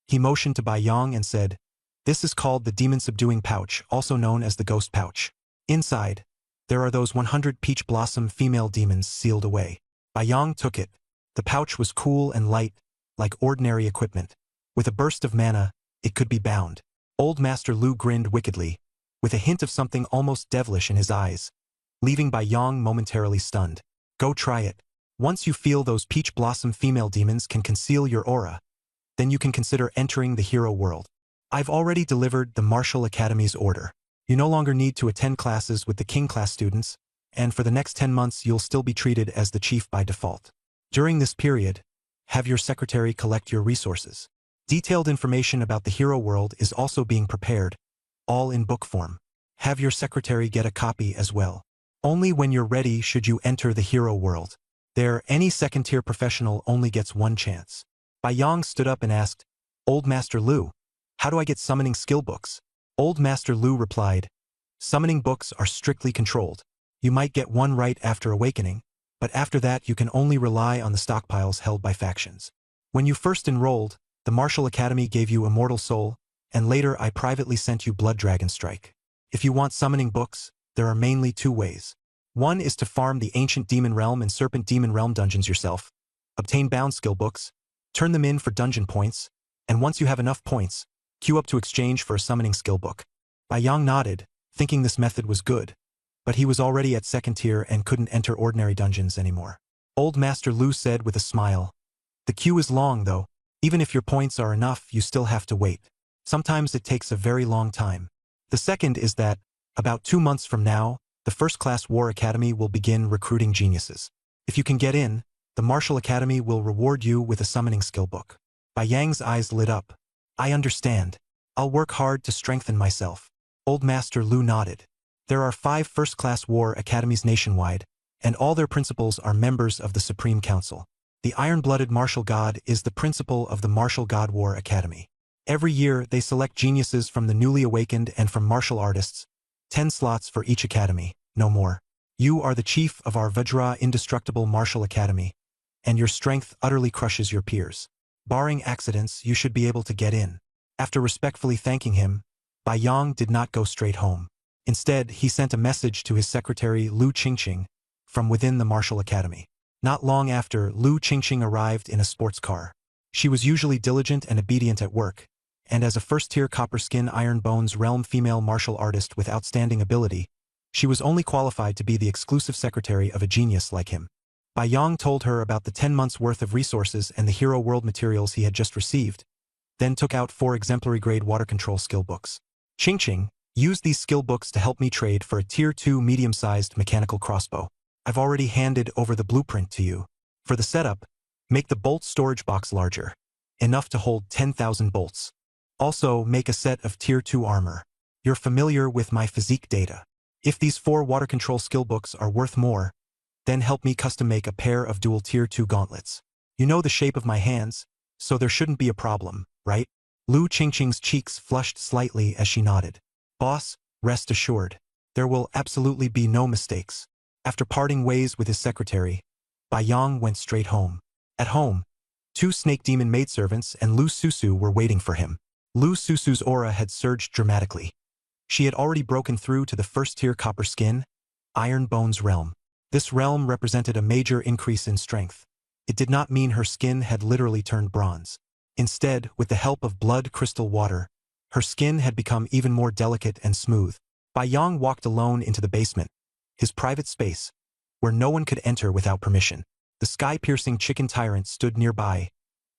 He motioned to Bai Yang and said, "This is called the demon-subduing pouch, also known as the ghost pouch. Inside, there are those 100 peach blossom female demons sealed away." Bai Yang took it. The pouch was cool and light, like ordinary equipment. With a burst of mana, it could be bound. Old Master Lu grinned wickedly, with a hint of something almost devilish in his eyes, leaving Bai Yang momentarily stunned. "Go try it. Once you feel those peach blossom female demons can conceal your aura, then you can consider entering the hero world. I've already delivered the Martial Academy's order. You no longer need to attend classes with the King class students, and for the next 10 months you'll still be treated as the chief by default. During this period, have your secretary collect your resources. Detailed information about the hero world is also being prepared, all in book form. Have your secretary get a copy as well. Only when you're ready should you enter the hero world. There, any second-tier professional only gets one chance." Bai Yang stood up and asked, "Old Master Lu, how do I get summoning skill books?" Old Master Lu replied, "Summoning books are strictly controlled. You might get one right after awakening, but after that you can only rely on the stockpiles held by factions. When you first enrolled, the Martial Academy gave you Immortal Soul, and later I privately sent you Blood Dragon Strike. If you want summoning books, there are mainly two ways. One is to farm the Ancient Demon Realm and Serpent Demon Realm dungeons yourself, obtain bound skill books, turn them in for dungeon points, and once you have enough points, queue up to exchange for a summoning skill book." Bai Yang nodded, thinking this method was good, but he was already at second tier and couldn't enter ordinary dungeons anymore. Old Master Lu said with a smile, "The queue is long though. Even if your points are enough, you still have to wait. Sometimes it takes a very long time. The second is that, about 2 months from now, the first-class War Academy will begin recruiting geniuses. If you can get in, the Martial Academy will reward you with a summoning skill book." Bai Yang's eyes lit up. "I understand. I'll work hard to strengthen myself." Old Master Lu nodded. There are 5 first-class war academies nationwide, and all their principals are members of the Supreme Council. The iron-blooded Martial God is the principal of the Martial God War Academy. Every year, they select geniuses from the newly awakened and from martial artists, 10 slots for each academy, no more. You are the chief of our Vajra Indestructible Martial Academy, and your strength utterly crushes your peers. Barring accidents, you should be able to get in." After respectfully thanking him, Bai Yang did not go straight home. Instead, he sent a message to his secretary Lu Qingqing from within the Martial Academy. Not long after, Lu Qingqing arrived in a sports car. She was usually diligent and obedient at work, and as a first-tier copper-skin Iron Bones realm female martial artist with outstanding ability, she was only qualified to be the exclusive secretary of a genius like him. Bai Yang told her about the 10 months' worth of resources and the hero world materials he had just received, then took out 4 exemplary-grade water control skill books. "Qingqing, use these skill books to help me trade for a Tier 2 medium-sized mechanical crossbow. I've already handed over the blueprint to you. For the setup, make the bolt storage box larger, enough to hold 10,000 bolts. Also, make a set of Tier 2 armor. You're familiar with my physique data. If these 4 water control skill books are worth more, then help me custom make a pair of dual Tier 2 gauntlets. You know the shape of my hands, So there shouldn't be a problem, right? Lu Qingqing's cheeks flushed slightly as she nodded. Boss, rest assured. There will absolutely be no mistakes. After parting ways with his secretary, Bai Yang went straight home. At home, two snake demon maidservants and Lu Susu were waiting for him. Lu Susu's aura had surged dramatically. She had already broken through to the first-tier copper skin, Iron Bones realm. This realm represented a major increase in strength. It did not mean her skin had literally turned bronze. Instead, with the help of blood crystal water, her skin had become even more delicate and smooth. Bai Yang walked alone into the basement, his private space, where no one could enter without permission. The sky-piercing chicken tyrant stood nearby,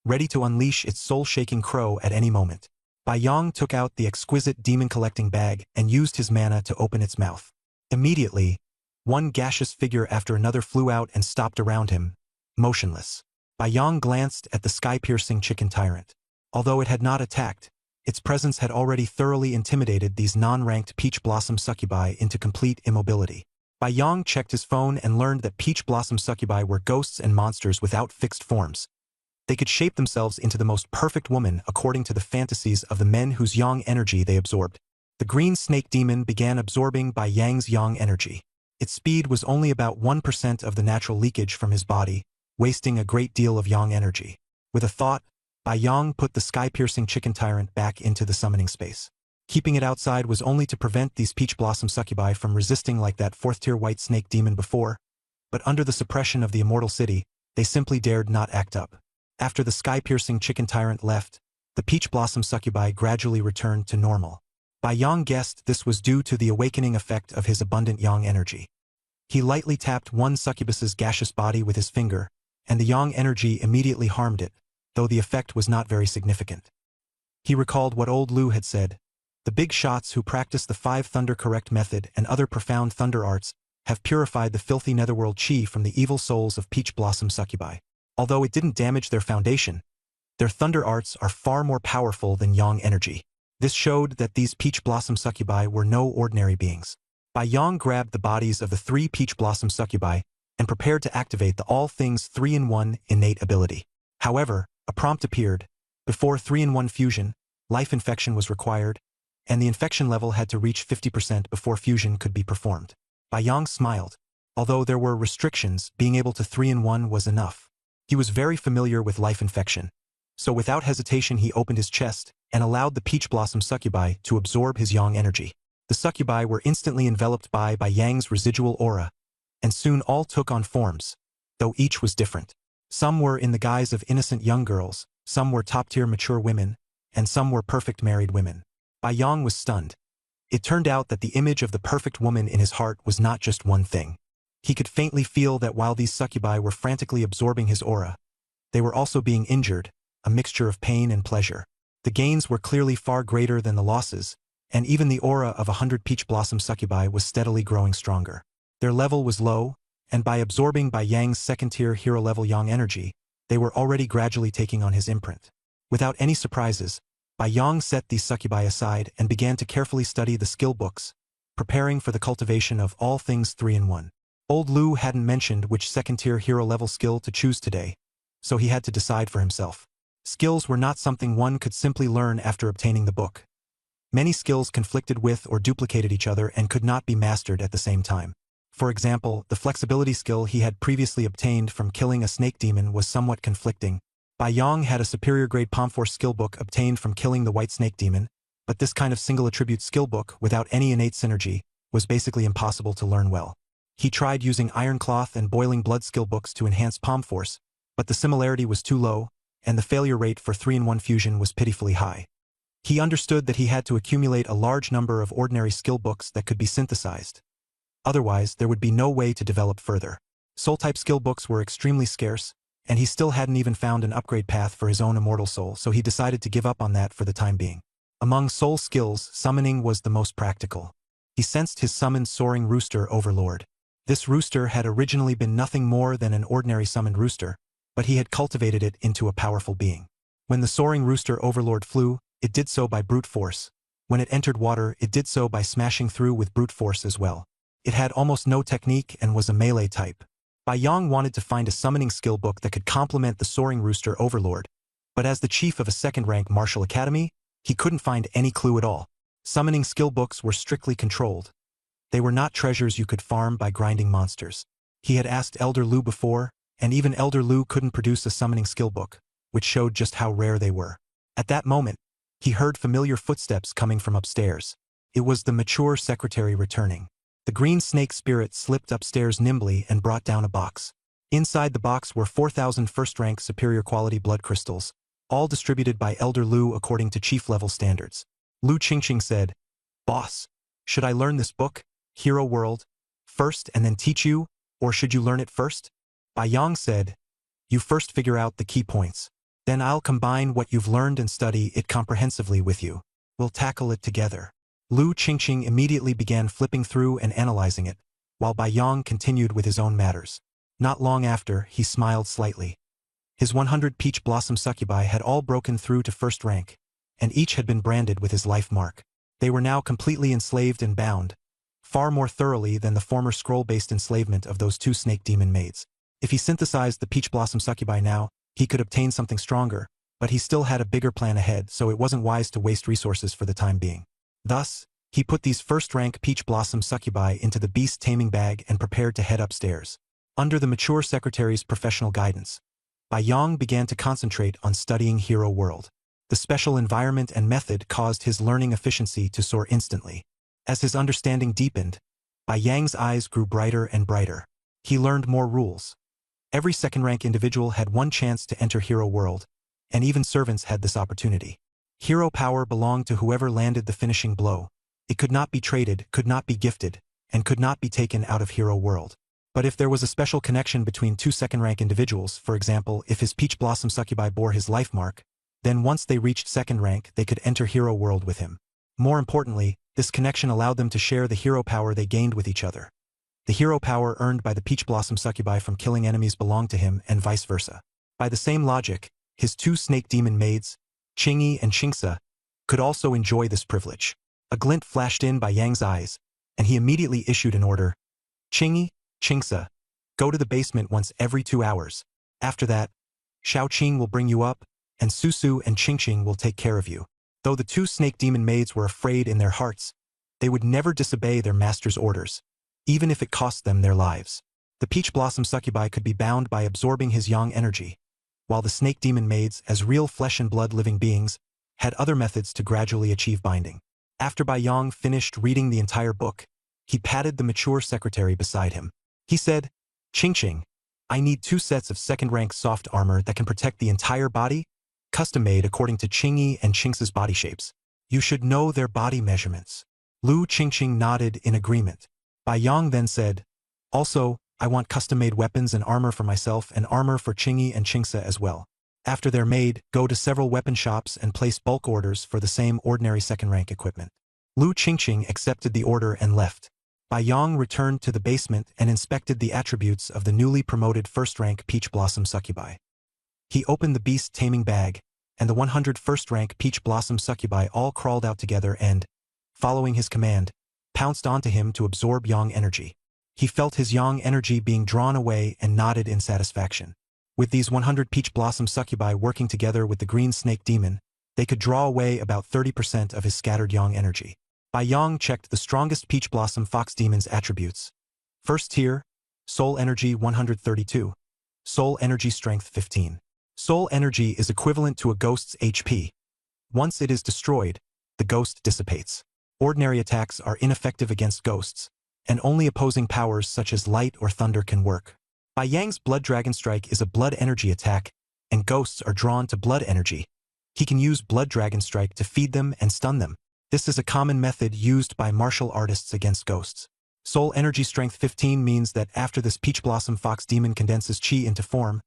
ready to unleash its soul-shaking crow at any moment. Bai Yang took out the exquisite demon-collecting bag and used his mana to open its mouth. Immediately, one gaseous figure after another flew out and stopped around him, motionless. Bai Yang glanced at the sky-piercing chicken tyrant. Although it had not attacked, its presence had already thoroughly intimidated these non-ranked peach blossom succubi into complete immobility. Bai Yang checked his phone and learned that peach blossom succubi were ghosts and monsters without fixed forms. They could shape themselves into the most perfect woman according to the fantasies of the men whose yang energy they absorbed. The green snake demon began absorbing Bai Yang's yang energy. Its speed was only about 1% of the natural leakage from his body, wasting a great deal of yang energy. With a thought, Bai Yang put the sky-piercing chicken tyrant back into the summoning space. Keeping it outside was only to prevent these peach blossom succubi from resisting like that fourth-tier white snake demon before, but under the suppression of the immortal city, they simply dared not act up. After the sky-piercing chicken tyrant left, the peach blossom succubi gradually returned to normal. Bai Yang guessed this was due to the awakening effect of his abundant yang energy. He lightly tapped one succubus's gaseous body with his finger, and the yang energy immediately harmed it, though the effect was not very significant. He recalled what old Lu had said: the big shots who practice the 5 thunder correct method and other profound thunder arts have purified the filthy netherworld chi from the evil souls of peach blossom succubi. Although it didn't damage their foundation, their thunder arts are far more powerful than yang energy. This showed that these peach blossom succubi were no ordinary beings. Bai Yang grabbed the bodies of the 3 peach blossom succubi and prepared to activate the all things 3-in-1 innate ability. However, a prompt appeared. Before 3-in-1 fusion, life infection was required, and the infection level had to reach 50% before fusion could be performed. Bai Yang smiled. Although there were restrictions, being able to 3-in-1 was enough. He was very familiar with life infection, so without hesitation he opened his chest and allowed the peach blossom succubi to absorb his yang energy. The succubi were instantly enveloped by Yang's residual aura, and soon all took on forms, though each was different. Some were in the guise of innocent young girls, some were top-tier mature women, and some were perfect married women. Bai Yang was stunned. It turned out that the image of the perfect woman in his heart was not just one thing. He could faintly feel that while these succubi were frantically absorbing his aura, they were also being injured, a mixture of pain and pleasure. The gains were clearly far greater than the losses, and even the aura of 100 peach blossom succubi was steadily growing stronger. Their level was low, and by absorbing Bai Yang's second-tier hero-level yang energy, they were already gradually taking on his imprint. Without any surprises, Bai Yang set these succubi aside and began to carefully study the skill books, preparing for the cultivation of all things 3-in-1. Old Lu hadn't mentioned which second-tier hero-level skill to choose today, so he had to decide for himself. Skills were not something one could simply learn after obtaining the book. Many skills conflicted with or duplicated each other and could not be mastered at the same time. For example, the flexibility skill he had previously obtained from killing a snake demon was somewhat conflicting. Bai Yang had a superior grade Pomforce skill book obtained from killing the white snake demon, but this kind of single attribute skill book without any innate synergy was basically impossible to learn well. He tried using Iron Cloth and Boiling Blood skill books to enhance Pomforce, but the similarity was too low, and the failure rate for 3-in-1 fusion was pitifully high. He understood that he had to accumulate a large number of ordinary skill books that could be synthesized. Otherwise, there would be no way to develop further. Soul-type skill books were extremely scarce, and he still hadn't even found an upgrade path for his own immortal soul, so he decided to give up on that for the time being. Among soul skills, summoning was the most practical. He sensed his summoned soaring rooster overlord. This rooster had originally been nothing more than an ordinary summoned rooster, but he had cultivated it into a powerful being. When the soaring rooster overlord flew, it did so by brute force. When it entered water, it did so by smashing through with brute force as well. It had almost no technique and was a melee type. Bai Yang wanted to find a summoning skill book that could complement the soaring rooster overlord, But as the chief of a second-rank martial academy, he couldn't find any clue at all. Summoning skill books were strictly controlled. They were not treasures you could farm by grinding monsters. He had asked Elder Lu before, and even Elder Lu couldn't produce a summoning skill book, which showed just how rare they were. At that moment, he heard familiar footsteps coming from upstairs. It was the mature secretary returning. The green snake spirit slipped upstairs nimbly and brought down a box. Inside the box were 4,000 first-rank superior quality blood crystals, all distributed by Elder Lu according to chief-level standards. Lu Qingqing said, "Boss, should I learn this book, Hero World, first and then teach you, or should you learn it first?" Bai Yang said, "You first figure out the key points. Then I'll combine what you've learned and study it comprehensively with you. We'll tackle it together." Lu Qingqing immediately began flipping through and analyzing it, while Bai Yang continued with his own matters. Not long after, he smiled slightly. His 100 peach blossom succubi had all broken through to first rank, and each had been branded with his life mark. They were now completely enslaved and bound, far more thoroughly than the former scroll-based enslavement of those two snake demon maids. If he synthesized the peach blossom succubi now, he could obtain something stronger, but he still had a bigger plan ahead, so it wasn't wise to waste resources for the time being. Thus, he put these first-rank peach blossom succubi into the beast taming bag and prepared to head upstairs. Under the mature secretary's professional guidance, Bai Yang began to concentrate on studying Hero World. The special environment and method caused his learning efficiency to soar instantly. As his understanding deepened, Bai Yang's eyes grew brighter and brighter. He learned more rules. Every second-rank individual had one chance to enter Hero World, and even servants had this opportunity. Hero power belonged to whoever landed the finishing blow. It could not be traded, could not be gifted, and could not be taken out of Hero World. But if there was a special connection between two second-rank individuals, for example, if his peach blossom succubi bore his life mark, then once they reached second rank, they could enter Hero World with him. More importantly, this connection allowed them to share the hero power they gained with each other. The hero power earned by the peach blossom succubi from killing enemies belonged to him, and vice versa. By the same logic, his two snake demon maids, Qingyi and Qingse, could also enjoy this privilege. A glint flashed in Bai Yang's eyes, and he immediately issued an order. "Qingyi, Qingse, go to the basement once every 2 hours. After that, Xiaoqing will bring you up, and Susu and Qingqing will take care of you." Though the two snake demon maids were afraid in their hearts, they would never disobey their master's orders, even if it cost them their lives. The peach blossom succubi could be bound by absorbing his yang energy, while the snake demon maids, as real flesh and blood living beings, had other methods to gradually achieve binding. After Bai Yang finished reading the entire book, he patted the mature secretary beside him. He said, "Qingqing, I need 2 sets of second-rank soft armor that can protect the entire body, custom-made according to Qingyi and Qingse's body shapes. You should know their body measurements." Lu Qingqing nodded in agreement. Bai Yang then said, "Also, I want custom-made weapons and armor for myself and armor for Qingyi and Qingse as well. After they're made, go to several weapon shops and place bulk orders for the same ordinary second-rank equipment." Lu Qingqing accepted the order and left. Bai Yang returned to the basement and inspected the attributes of the newly promoted first-rank peach blossom succubi. He opened the beast taming bag, and the 100 first-rank peach blossom succubi all crawled out together and, following his command, pounced onto him to absorb yang energy. He felt his yang energy being drawn away and nodded in satisfaction. With these 100 peach blossom succubi working together with the green snake demon, they could draw away about 30% of his scattered yang energy. Bai Yang checked the strongest peach blossom fox demon's attributes. First tier, soul energy 132, soul energy strength 15. Soul energy is equivalent to a ghost's HP. Once it is destroyed, the ghost dissipates. Ordinary attacks are ineffective against ghosts, and only opposing powers such as light or thunder can work. Bai Yang's Blood Dragon Strike is a blood energy attack, and ghosts are drawn to blood energy. He can use Blood Dragon Strike to feed them and stun them. This is a common method used by martial artists against ghosts. Soul energy strength 15 means that after this peach blossom fox demon condenses chi into form,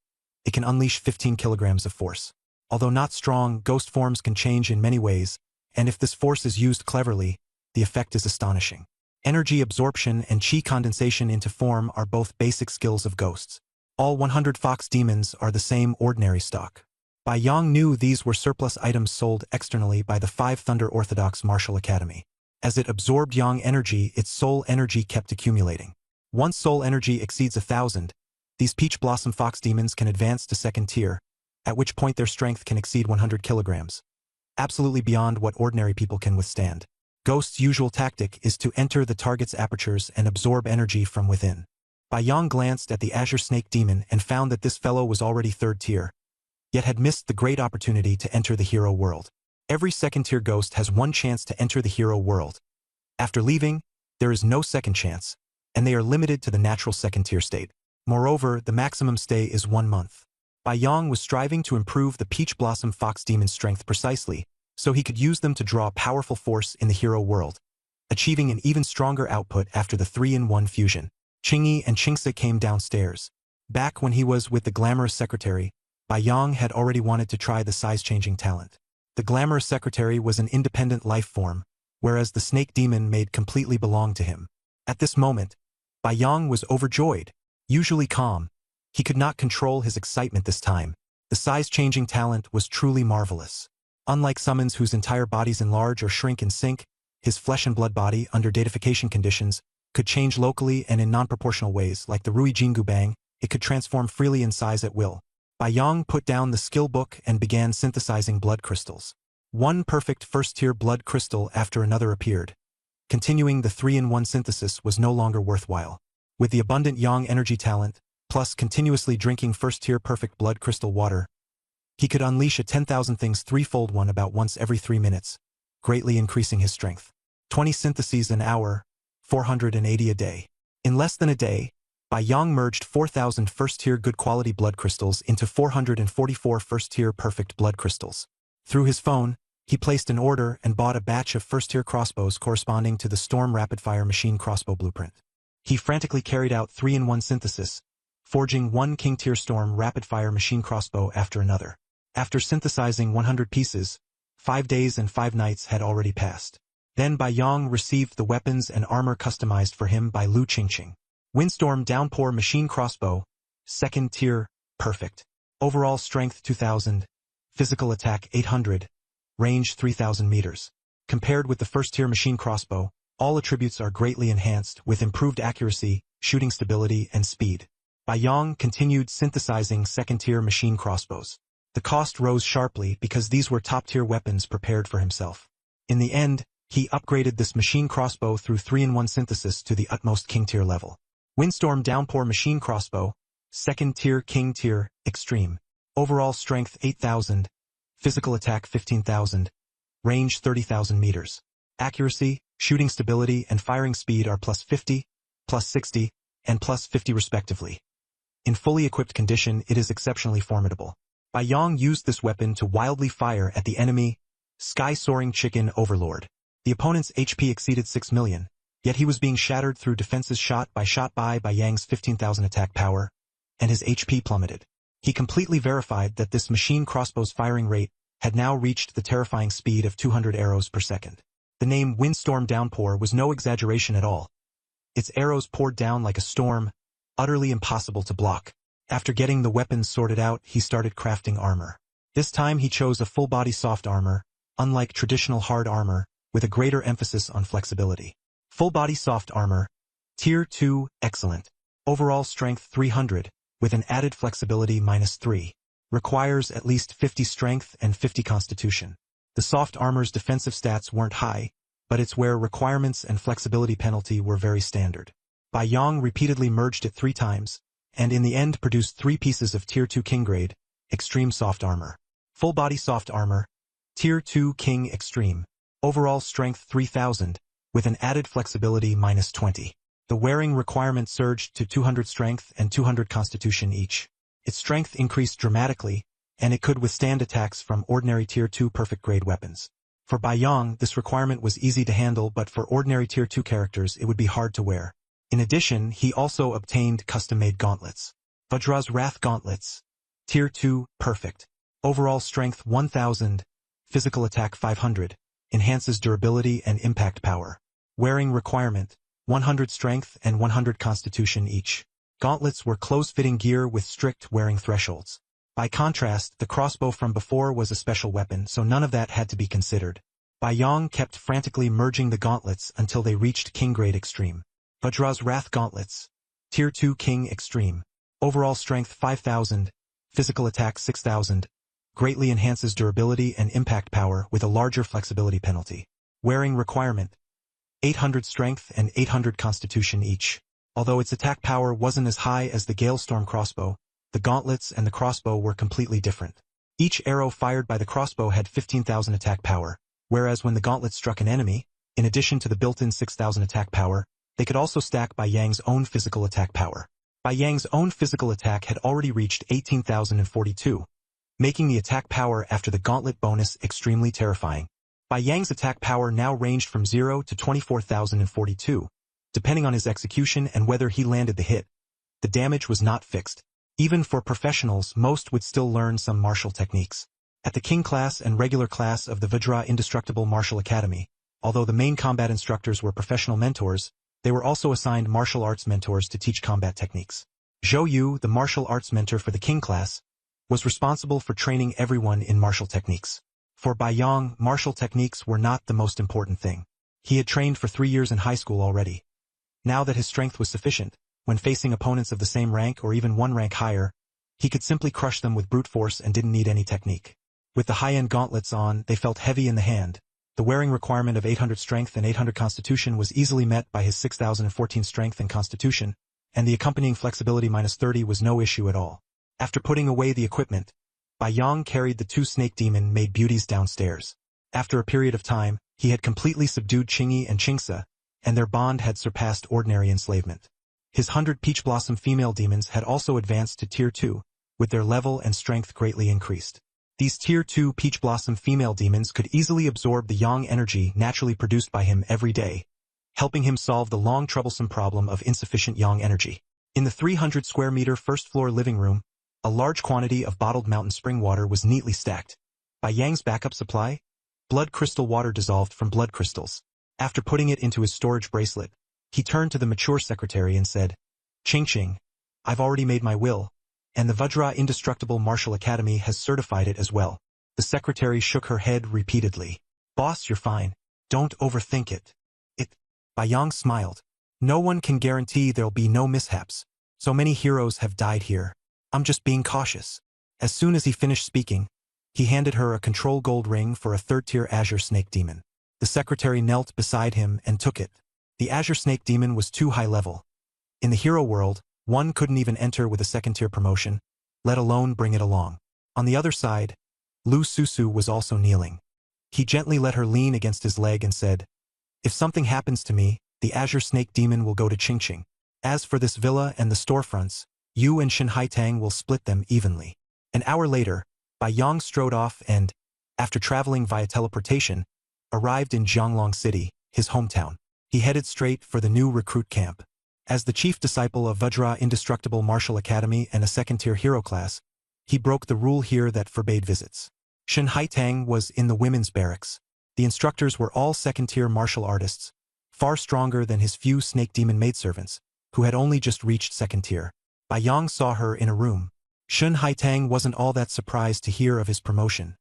it can unleash 15 kilograms of force. Although not strong, ghost forms can change in many ways, and if this force is used cleverly, the effect is astonishing. Energy absorption and chi condensation into form are both basic skills of ghosts. All 100 fox demons are the same ordinary stock. Bai Yang knew these were surplus items sold externally by the Five Thunder Orthodox Martial Academy. As it absorbed yang energy, its soul energy kept accumulating. Once soul energy exceeds 1,000, these peach blossom fox demons can advance to second tier, at which point their strength can exceed 100 kilograms. Absolutely beyond what ordinary people can withstand. Ghost's usual tactic is to enter the target's apertures and absorb energy from within. Bai Yang glanced at the Azure Snake Demon and found that this fellow was already 3rd tier, yet had missed the great opportunity to enter the hero world. Every 2nd tier ghost has one chance to enter the hero world. After leaving, there is no 2nd chance, and they are limited to the natural 2nd tier state. Moreover, the maximum stay is 1 month. Bai Yang was striving to improve the Peach Blossom Fox Demon's strength precisely, so he could use them to draw powerful force in the hero world, achieving an even stronger output after the 3-in-1 fusion. Qingyi and Qingse came downstairs. Back when he was with the glamorous secretary, Bai Yang had already wanted to try the size-changing talent. The glamorous secretary was an independent life form, whereas the snake demon made completely belong to him. At this moment, Bai Yang was overjoyed. Usually calm, he could not control his excitement this time. The size-changing talent was truly marvelous. Unlike summons whose entire bodies enlarge or shrink in sync, his flesh and blood body, under datification conditions, could change locally and in non-proportional ways. Like the Rui Jingu Bang, it could transform freely in size at will. Bai Yang put down the skill book and began synthesizing blood crystals. One perfect 1st-tier blood crystal after another appeared. Continuing the 3-in-1 synthesis was no longer worthwhile. With the abundant Yang energy talent, plus continuously drinking 1st-tier perfect blood crystal water, he could unleash a 10,000 things 3-fold one about once every 3 minutes, greatly increasing his strength. 20 syntheses an hour, 480 a day. In less than a day, Bai Yang merged 4,000 1st-tier good quality blood crystals into 444 1st-tier perfect blood crystals. Through his phone, he placed an order and bought a batch of 1st-tier crossbows corresponding to the Storm Rapid-Fire Machine crossbow blueprint. He frantically carried out 3-in-1 synthesis, forging one King-tier Storm Rapid-Fire Machine crossbow after another. After synthesizing 100 pieces, 5 days and 5 nights had already passed. Then Bai Yang received the weapons and armor customized for him by Lu Qingqing. Windstorm Downpour Machine Crossbow, 2nd tier, perfect. Overall strength 2000, physical attack 800, range 3000 meters. Compared with the 1st-tier machine crossbow, all attributes are greatly enhanced with improved accuracy, shooting stability, and speed. Bai Yang continued synthesizing 2nd-tier machine crossbows. The cost rose sharply because these were top-tier weapons prepared for himself. In the end, he upgraded this machine crossbow through 3-in-1 synthesis to the utmost king-tier level. Windstorm Downpour Machine Crossbow, 2nd-tier king-tier, extreme. Overall strength 8,000, physical attack 15,000, range 30,000 meters. Accuracy, shooting stability, and firing speed are +50, +60, and +50 respectively. In fully equipped condition, it is exceptionally formidable. Bai Yang used this weapon to wildly fire at the enemy, Sky-Soaring Chicken Overlord. The opponent's HP exceeded 6 million, yet he was being shattered through defenses shot by Bai Yang's 15,000 attack power, and his HP plummeted. He completely verified that this machine crossbow's firing rate had now reached the terrifying speed of 200 arrows per second. The name Windstorm Downpour was no exaggeration at all. Its arrows poured down like a storm, utterly impossible to block. After getting the weapons sorted out, he started crafting armor. This time he chose a full-body soft armor, unlike traditional hard armor, with a greater emphasis on flexibility. Full-body soft armor, Tier 2, excellent. Overall strength 300, with an added flexibility -3. Requires at least 50 strength and 50 constitution. The soft armor's defensive stats weren't high, but its wear requirements and flexibility penalty were very standard. Bai Yang repeatedly merged it 3 times, and in the end produced 3 pieces of Tier 2 King grade, Extreme Soft Armor. Full-body soft armor, Tier 2 King Extreme. Overall strength 3000, with an added flexibility -20. The wearing requirement surged to 200 strength and 200 constitution each. Its strength increased dramatically, and it could withstand attacks from ordinary Tier 2 perfect grade weapons. For Bai Yang, this requirement was easy to handle, but for ordinary Tier 2 characters it would be hard to wear. In addition, he also obtained custom-made gauntlets. Vajra's Wrath Gauntlets. Tier 2, perfect. Overall strength 1000, physical attack 500, enhances durability and impact power. Wearing requirement, 100 strength and 100 constitution each. Gauntlets were close-fitting gear with strict wearing thresholds. By contrast, the crossbow from before was a special weapon, so none of that had to be considered. Bai Yang kept frantically merging the gauntlets until they reached King Grade Extreme. Vajra's Wrath Gauntlets. Tier 2 King Extreme. Overall strength 5000, Physical attack 6000. Greatly enhances durability and impact power with a larger flexibility penalty. Wearing requirement. 800 strength and 800 constitution each. Although its attack power wasn't as high as the Galestorm crossbow, the gauntlets and the crossbow were completely different. Each arrow fired by the crossbow had 15,000 attack power, whereas when the gauntlet struck an enemy, in addition to the built-in 6,000 attack power, they could also stack Bai Yang's own physical attack power. Bai Yang's own physical attack had already reached 18,042, making the attack power after the gauntlet bonus extremely terrifying. Bai Yang's attack power now ranged from 0 to 24,042, depending on his execution and whether he landed the hit. The damage was not fixed. Even for professionals, most would still learn some martial techniques. At the King class and regular class of the Vajra Indestructible Martial Academy, although the main combat instructors were professional mentors, they were also assigned martial arts mentors to teach combat techniques. Zhou Yu, the martial arts mentor for the King class, was responsible for training everyone in martial techniques. For Bai Yang, martial techniques were not the most important thing. He had trained for 3 years in high school already. Now that his strength was sufficient, when facing opponents of the same rank or even one rank higher, he could simply crush them with brute force and didn't need any technique. With the high-end gauntlets on, they felt heavy in the hand. The wearing requirement of 800 strength and 800 constitution was easily met by his 6,014 strength and constitution, and the accompanying flexibility -30 was no issue at all. After putting away the equipment, Bai Yang carried the 2 snake demon-made beauties downstairs. After a period of time, he had completely subdued Qingyi and Qingse, and their bond had surpassed ordinary enslavement. His 100 peach blossom female demons had also advanced to Tier 2, with their level and strength greatly increased. These Tier 2 peach blossom female demons could easily absorb the yang energy naturally produced by him every day, helping him solve the long troublesome problem of insufficient yang energy. In the 300 square meter first-floor living room, a large quantity of bottled mountain spring water was neatly stacked. Bai Yang's backup supply? Blood crystal water dissolved from blood crystals. After putting it into his storage bracelet, he turned to the mature secretary and said, "Qing, I've already made my will, and the Vajra Indestructible Martial Academy has certified it as well." The secretary shook her head repeatedly. "Boss, you're fine. Don't overthink it." Bai Yang smiled. "No one can guarantee there'll be no mishaps. So many heroes have died here. I'm just being cautious." As soon as he finished speaking, he handed her a control gold ring for a 3rd-tier Azure Snake Demon. The secretary knelt beside him and took it. The Azure Snake Demon was too high level. In the hero world, one couldn't even enter with a 2nd-tier promotion, let alone bring it along. On the other side, Lu Susu was also kneeling. He gently let her lean against his leg and said, "If something happens to me, the Azure Snake Demon will go to Qingqing. As for this villa and the storefronts, you and Shen Haitang will split them evenly." An hour later, Bai Yang strode off and, after traveling via teleportation, arrived in Jianglong City, his hometown. He headed straight for the new recruit camp. As the chief disciple of Vajra Indestructible Martial Academy and a 2nd-tier hero class, he broke the rule here that forbade visits. Shen Haitang was in the women's barracks. The instructors were all 2nd-tier martial artists, far stronger than his few snake demon maidservants, who had only just reached 2nd tier. Bai Yang saw her in a room. Shen Haitang wasn't all that surprised to hear of his promotion.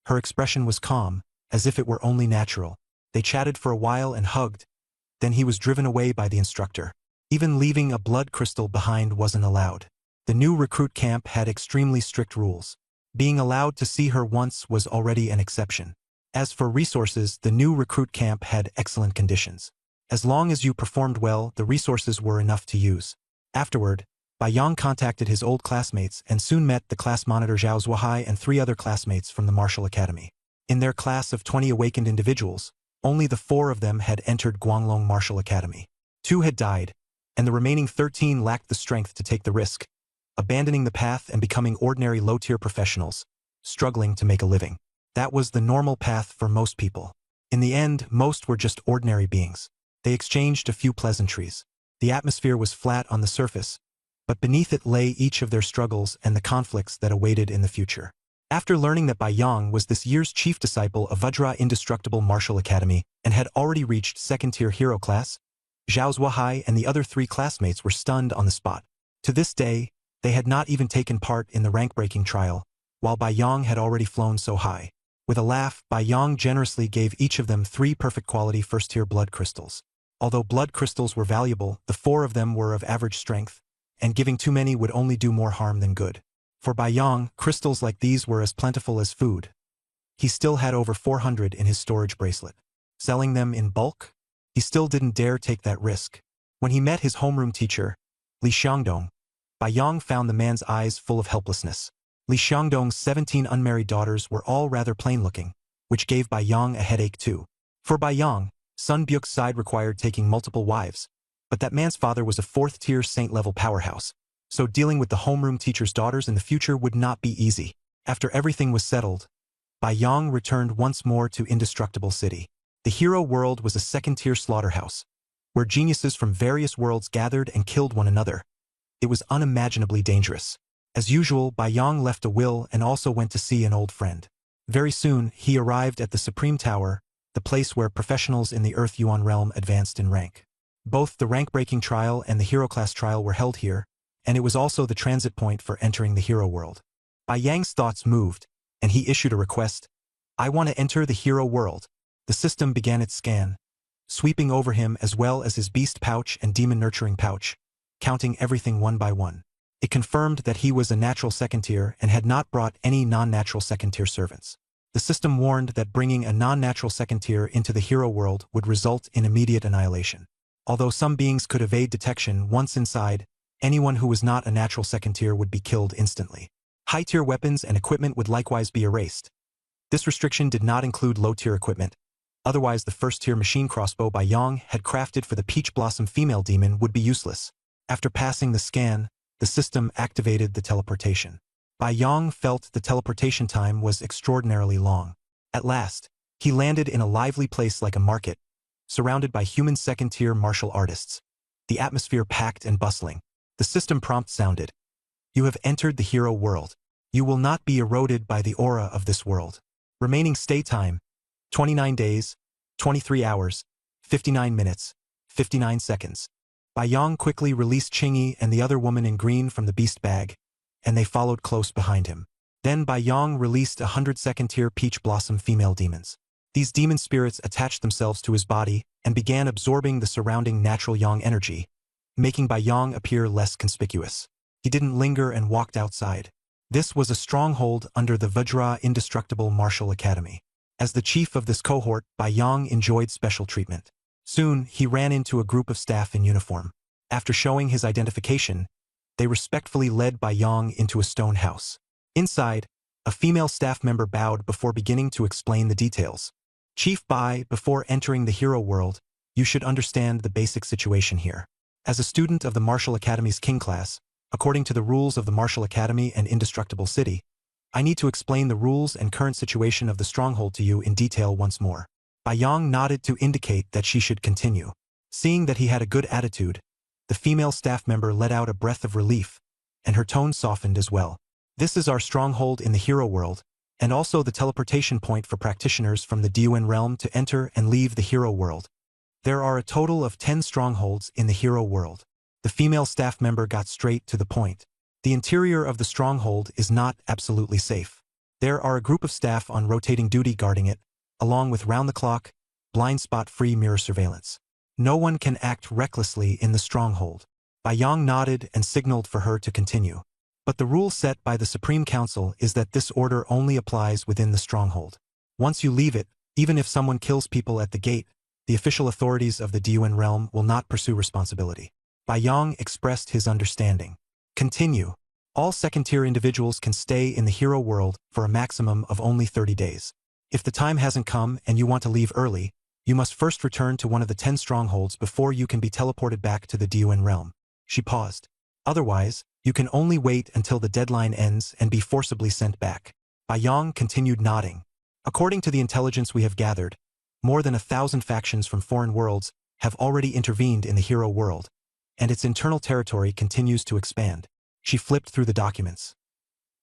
Her expression was calm, as if it were only natural. They chatted for a while and hugged. Then he was driven away by the instructor. Even leaving a blood crystal behind wasn't allowed. The new recruit camp had extremely strict rules. Being allowed to see her once was already an exception. As for resources, the new recruit camp had excellent conditions. As long as you performed well, the resources were enough to use. Afterward, Bai Yang contacted his old classmates and soon met the class monitor Zhao Zuohai and 3 other classmates from the martial academy. In their class of 20 awakened individuals, only the 4 of them had entered Guanglong Martial Academy. 2 had died, and the remaining 13 lacked the strength to take the risk, abandoning the path and becoming ordinary low-tier professionals, struggling to make a living. That was the normal path for most people. In the end, most were just ordinary beings. They exchanged a few pleasantries. The atmosphere was flat on the surface, but beneath it lay each of their struggles and the conflicts that awaited in the future. After learning that Bai Yang was this year's chief disciple of Vajra Indestructible Martial Academy and had already reached 2nd-tier hero class, Zhao Zuohai and the other 3 classmates were stunned on the spot. To this day, they had not even taken part in the rank-breaking trial, while Bai Yang had already flown so high. With a laugh, Bai Yang generously gave each of them 3 perfect-quality 1st-tier blood crystals. Although blood crystals were valuable, the 4 of them were of average strength, and giving too many would only do more harm than good. For Bai Yong, crystals like these were as plentiful as food. He still had over 400 in his storage bracelet. Selling them in bulk? He still didn't dare take that risk. When he met his homeroom teacher, Li Xiangdong, Bai Yong found the man's eyes full of helplessness. Li Xiangdong's 17 unmarried daughters were all rather plain-looking, which gave Bai Yong a headache too. For Bai Yong, Sun Byuk's side required taking multiple wives, but that man's father was a fourth-tier saint-level powerhouse, so dealing with the homeroom teacher's daughters in the future would not be easy. After everything was settled, Bai Yong returned once more to Indestructible City. The hero world was a second-tier slaughterhouse, where geniuses from various worlds gathered and killed one another. It was unimaginably dangerous. As usual, Bai Yong left a will and also went to see an old friend. Very soon, he arrived at the Supreme Tower, the place where professionals in the Earth Yuan realm advanced in rank. Both the rank-breaking trial and the hero class trial were held here, and it was also the transit point for entering the hero world. Bai Yang's thoughts moved, and he issued a request. "I want to enter the hero world." The system began its scan, sweeping over him as well as his beast pouch and demon-nurturing pouch, counting everything one by one. It confirmed that he was a natural second-tier and had not brought any non-natural second-tier servants. The system warned that bringing a non-natural second-tier into the hero world would result in immediate annihilation. Although some beings could evade detection once inside, anyone who was not a natural second-tier would be killed instantly. High-tier weapons and equipment would likewise be erased. This restriction did not include low-tier equipment. Otherwise, the first-tier machine crossbow Bai Yong had crafted for the Peach Blossom female demon would be useless. After passing the scan, the system activated the teleportation. Bai Yong felt the teleportation time was extraordinarily long. At last, he landed in a lively place like a market, surrounded by human second-tier martial artists. The atmosphere packed and bustling. The system prompt sounded. "You have entered the hero world. You will not be eroded by the aura of this world. Remaining stay time, 29 days, 23 hours, 59 minutes, 59 seconds. Bai Yong quickly released Qingyi and the other woman in green from the beast bag, and they followed close behind him. Then Bai Yong released 100 second-tier Peach Blossom female demons. These demon spirits attached themselves to his body and began absorbing the surrounding natural yang energy, making Bai Yong appear less conspicuous. He didn't linger and walked outside. This was a stronghold under the Vajra Indestructible Martial Academy. As the chief of this cohort, Bai Yong enjoyed special treatment. Soon, he ran into a group of staff in uniform. After showing his identification, they respectfully led Bai Yong into a stone house. Inside, a female staff member bowed before beginning to explain the details. "Chief Bai, before entering the hero world, you should understand the basic situation here. As a student of the Martial Academy's King class, according to the rules of the Martial Academy and Indestructible City, I need to explain the rules and current situation of the stronghold to you in detail once more." Bai Yong nodded to indicate that she should continue. Seeing that he had a good attitude, the female staff member let out a breath of relief, and her tone softened as well. "This is our stronghold in the hero world, and also the teleportation point for practitioners from the Diuan realm to enter and leave the hero world. There are a total of 10 strongholds in the hero world." The female staff member got straight to the point. The interior of the stronghold is not absolutely safe. There are a group of staff on rotating duty guarding it, along with round-the-clock, blind spot-free mirror surveillance. No one can act recklessly in the stronghold. Bai Yong nodded and signaled for her to continue. But the rule set by the Supreme Council is that this order only applies within the stronghold. Once you leave it, even if someone kills people at the gate, the official authorities of the Diuan realm will not pursue responsibility. Bai Yong expressed his understanding. "Continue. All second-tier individuals can stay in the hero world for a maximum of only 30 days. If the time hasn't come and you want to leave early, you must first return to one of the 10 strongholds before you can be teleported back to the Diuan realm." She paused. "Otherwise, you can only wait until the deadline ends and be forcibly sent back." Bai Yong continued nodding. "According to the intelligence we have gathered, more than 1,000 factions from foreign worlds have already intervened in the hero world, and its internal territory continues to expand." She flipped through the documents.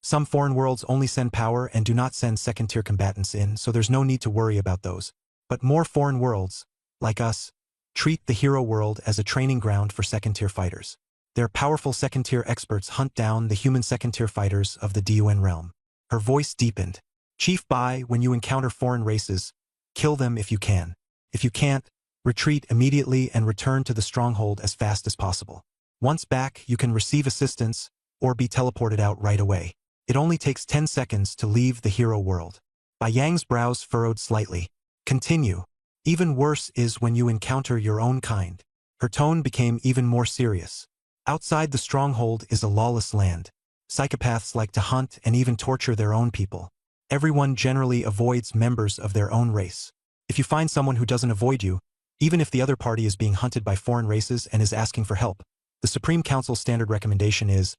"Some foreign worlds only send power and do not send second-tier combatants in, so there's no need to worry about those. But more foreign worlds, like us, treat the hero world as a training ground for second-tier fighters. Their powerful second-tier experts hunt down the human second-tier fighters of the Diuan realm." Her voice deepened. "Chief Bai, when you encounter foreign races, kill them if you can. If you can't, retreat immediately and return to the stronghold as fast as possible. Once back, you can receive assistance or be teleported out right away." It only takes 10 seconds to leave the hero world. Bai Yang's brows furrowed slightly. Continue. Even worse is when you encounter your own kind. Her tone became even more serious. Outside the stronghold is a lawless land. Psychopaths like to hunt and even torture their own people. Everyone generally avoids members of their own race. If you find someone who doesn't avoid you, even if the other party is being hunted by foreign races and is asking for help, the Supreme Council's standard recommendation is,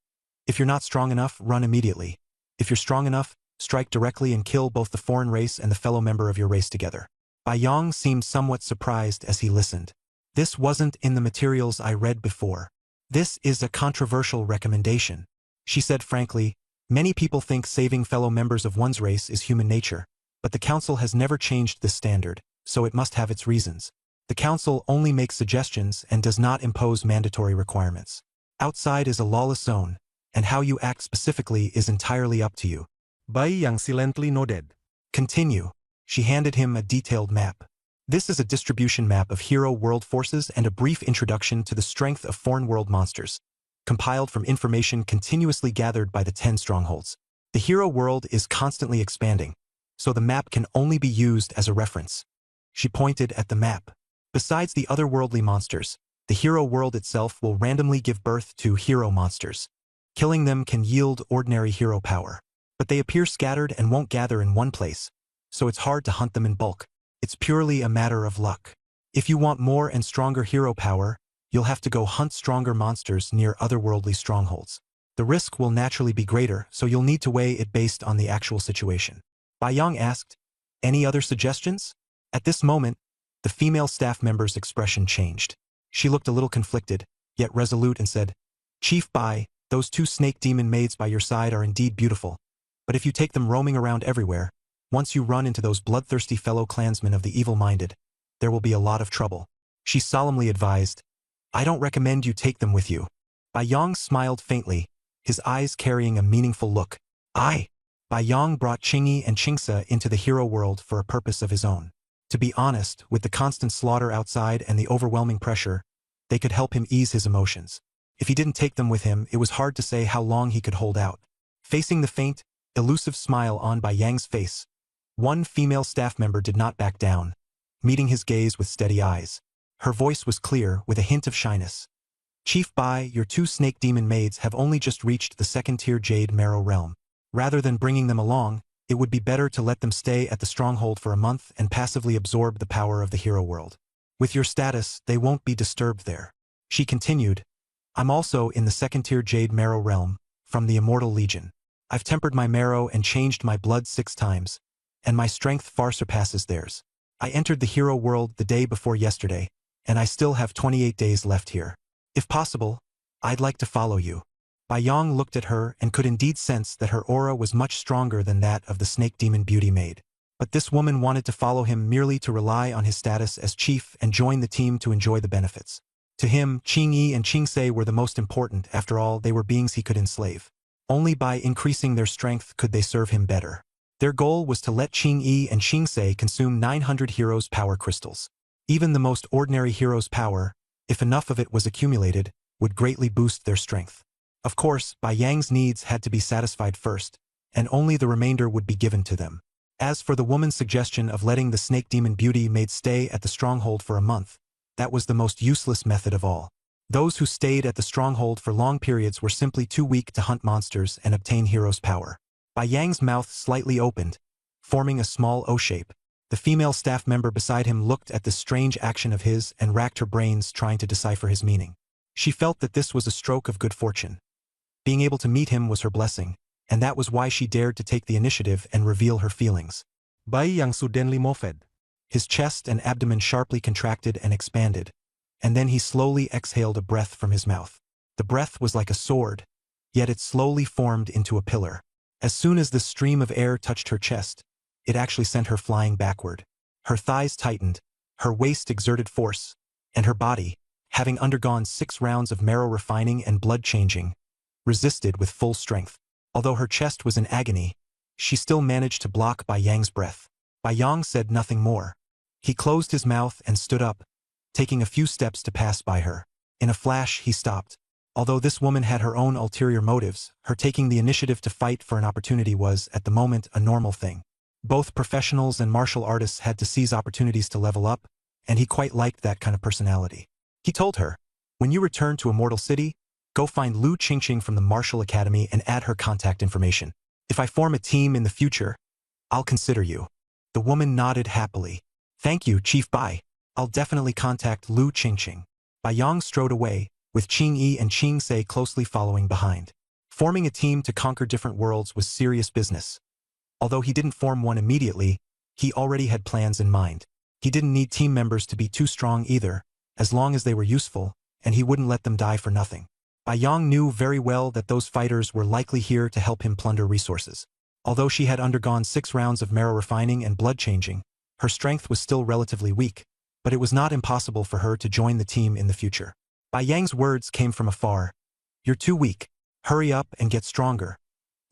if you're not strong enough, run immediately. If you're strong enough, strike directly and kill both the foreign race and the fellow member of your race together. Bai Yang seemed somewhat surprised as he listened. This wasn't in the materials I read before. This is a controversial recommendation. She said frankly, many people think saving fellow members of one's race is human nature, but the Council has never changed this standard, so it must have its reasons. The Council only makes suggestions and does not impose mandatory requirements. Outside is a lawless zone, and how you act specifically is entirely up to you. Bai Yang silently nodded. Continue. She handed him a detailed map. This is a distribution map of hero world forces and a brief introduction to the strength of foreign world monsters, compiled from information continuously gathered by the 10 strongholds. The hero world is constantly expanding, so the map can only be used as a reference. She pointed at the map. Besides the otherworldly monsters, the hero world itself will randomly give birth to hero monsters. Killing them can yield ordinary hero power, but they appear scattered and won't gather in one place, so it's hard to hunt them in bulk. It's purely a matter of luck. If you want more and stronger hero power, you'll have to go hunt stronger monsters near otherworldly strongholds. The risk will naturally be greater, so you'll need to weigh it based on the actual situation. Bai Yang asked, any other suggestions? At this moment, the female staff member's expression changed. She looked a little conflicted, yet resolute and said, Chief Bai, those 2 snake demon maids by your side are indeed beautiful, but if you take them roaming around everywhere, once you run into those bloodthirsty fellow clansmen of the evil-minded, there will be a lot of trouble. She solemnly advised, I don't recommend you take them with you. Bai Yang smiled faintly, his eyes carrying a meaningful look. Bai Yang brought Qingyi and Qingse into the hero world for a purpose of his own. To be honest, with the constant slaughter outside and the overwhelming pressure, they could help him ease his emotions. If he didn't take them with him, it was hard to say how long he could hold out. Facing the faint, elusive smile on Bai Yang's face, one female staff member did not back down, meeting his gaze with steady eyes. Her voice was clear, with a hint of shyness. Chief Bai, your 2 snake demon maids have only just reached the 2nd-tier Jade Marrow realm. Rather than bringing them along, it would be better to let them stay at the stronghold for a month and passively absorb the power of the hero world. With your status, they won't be disturbed there. She continued, I'm also in the 2nd-tier Jade Marrow realm, from the Immortal Legion. I've tempered my marrow and changed my blood 6 times, and my strength far surpasses theirs. I entered the hero world the day before yesterday, and I still have 28 days left here. If possible, I'd like to follow you. Bai Yang looked at her and could indeed sense that her aura was much stronger than that of the snake demon beauty maid. But this woman wanted to follow him merely to rely on his status as chief and join the team to enjoy the benefits. To him, Qingyi and Qingse were the most important. After all, they were beings he could enslave. Only by increasing their strength could they serve him better. Their goal was to let Qingyi and Qingse consume 900 heroes' power crystals. Even the most ordinary hero's power, if enough of it was accumulated, would greatly boost their strength. Of course, Bai Yang's needs had to be satisfied first, and only the remainder would be given to them. As for the woman's suggestion of letting the snake demon beauty maid stay at the stronghold for a month, that was the most useless method of all. Those who stayed at the stronghold for long periods were simply too weak to hunt monsters and obtain hero's power. Bai Yang's mouth slightly opened, forming a small O shape. The female staff member beside him looked at this strange action of his and racked her brains trying to decipher his meaning. She felt that this was a stroke of good fortune. Being able to meet him was her blessing, and that was why she dared to take the initiative and reveal her feelings. Bai Yang suddenly moved. His chest and abdomen sharply contracted and expanded, and then he slowly exhaled a breath from his mouth. The breath was like a sword, yet it slowly formed into a pillar. As soon as the stream of air touched her chest, it actually sent her flying backward. Her thighs tightened, her waist exerted force, and her body, having undergone 6 rounds of marrow refining and blood changing, resisted with full strength. Although her chest was in agony, she still managed to block Bai Yang's breath. Bai Yang said nothing more. He closed his mouth and stood up, taking a few steps to pass by her. In a flash, he stopped. Although this woman had her own ulterior motives, her taking the initiative to fight for an opportunity was, at the moment, a normal thing. Both professionals and martial artists had to seize opportunities to level up, and he quite liked that kind of personality. He told her, "When you return to Immortal City, go find Lu Qingqing from the Martial Academy and add her contact information. If I form a team in the future, I'll consider you." The woman nodded happily. "Thank you, Chief Bai. I'll definitely contact Lu Qingqing." Bai Yang strode away, with Qing Yi and Qing Se closely following behind. Forming a team to conquer different worlds was serious business. Although he didn't form one immediately, he already had plans in mind. He didn't need team members to be too strong either, as long as they were useful, and he wouldn't let them die for nothing. Bai Yang knew very well that those fighters were likely here to help him plunder resources. Although she had undergone 6 rounds of marrow refining and blood changing, her strength was still relatively weak, but it was not impossible for her to join the team in the future. Bai Yang's words came from afar. "You're too weak. Hurry up and get stronger.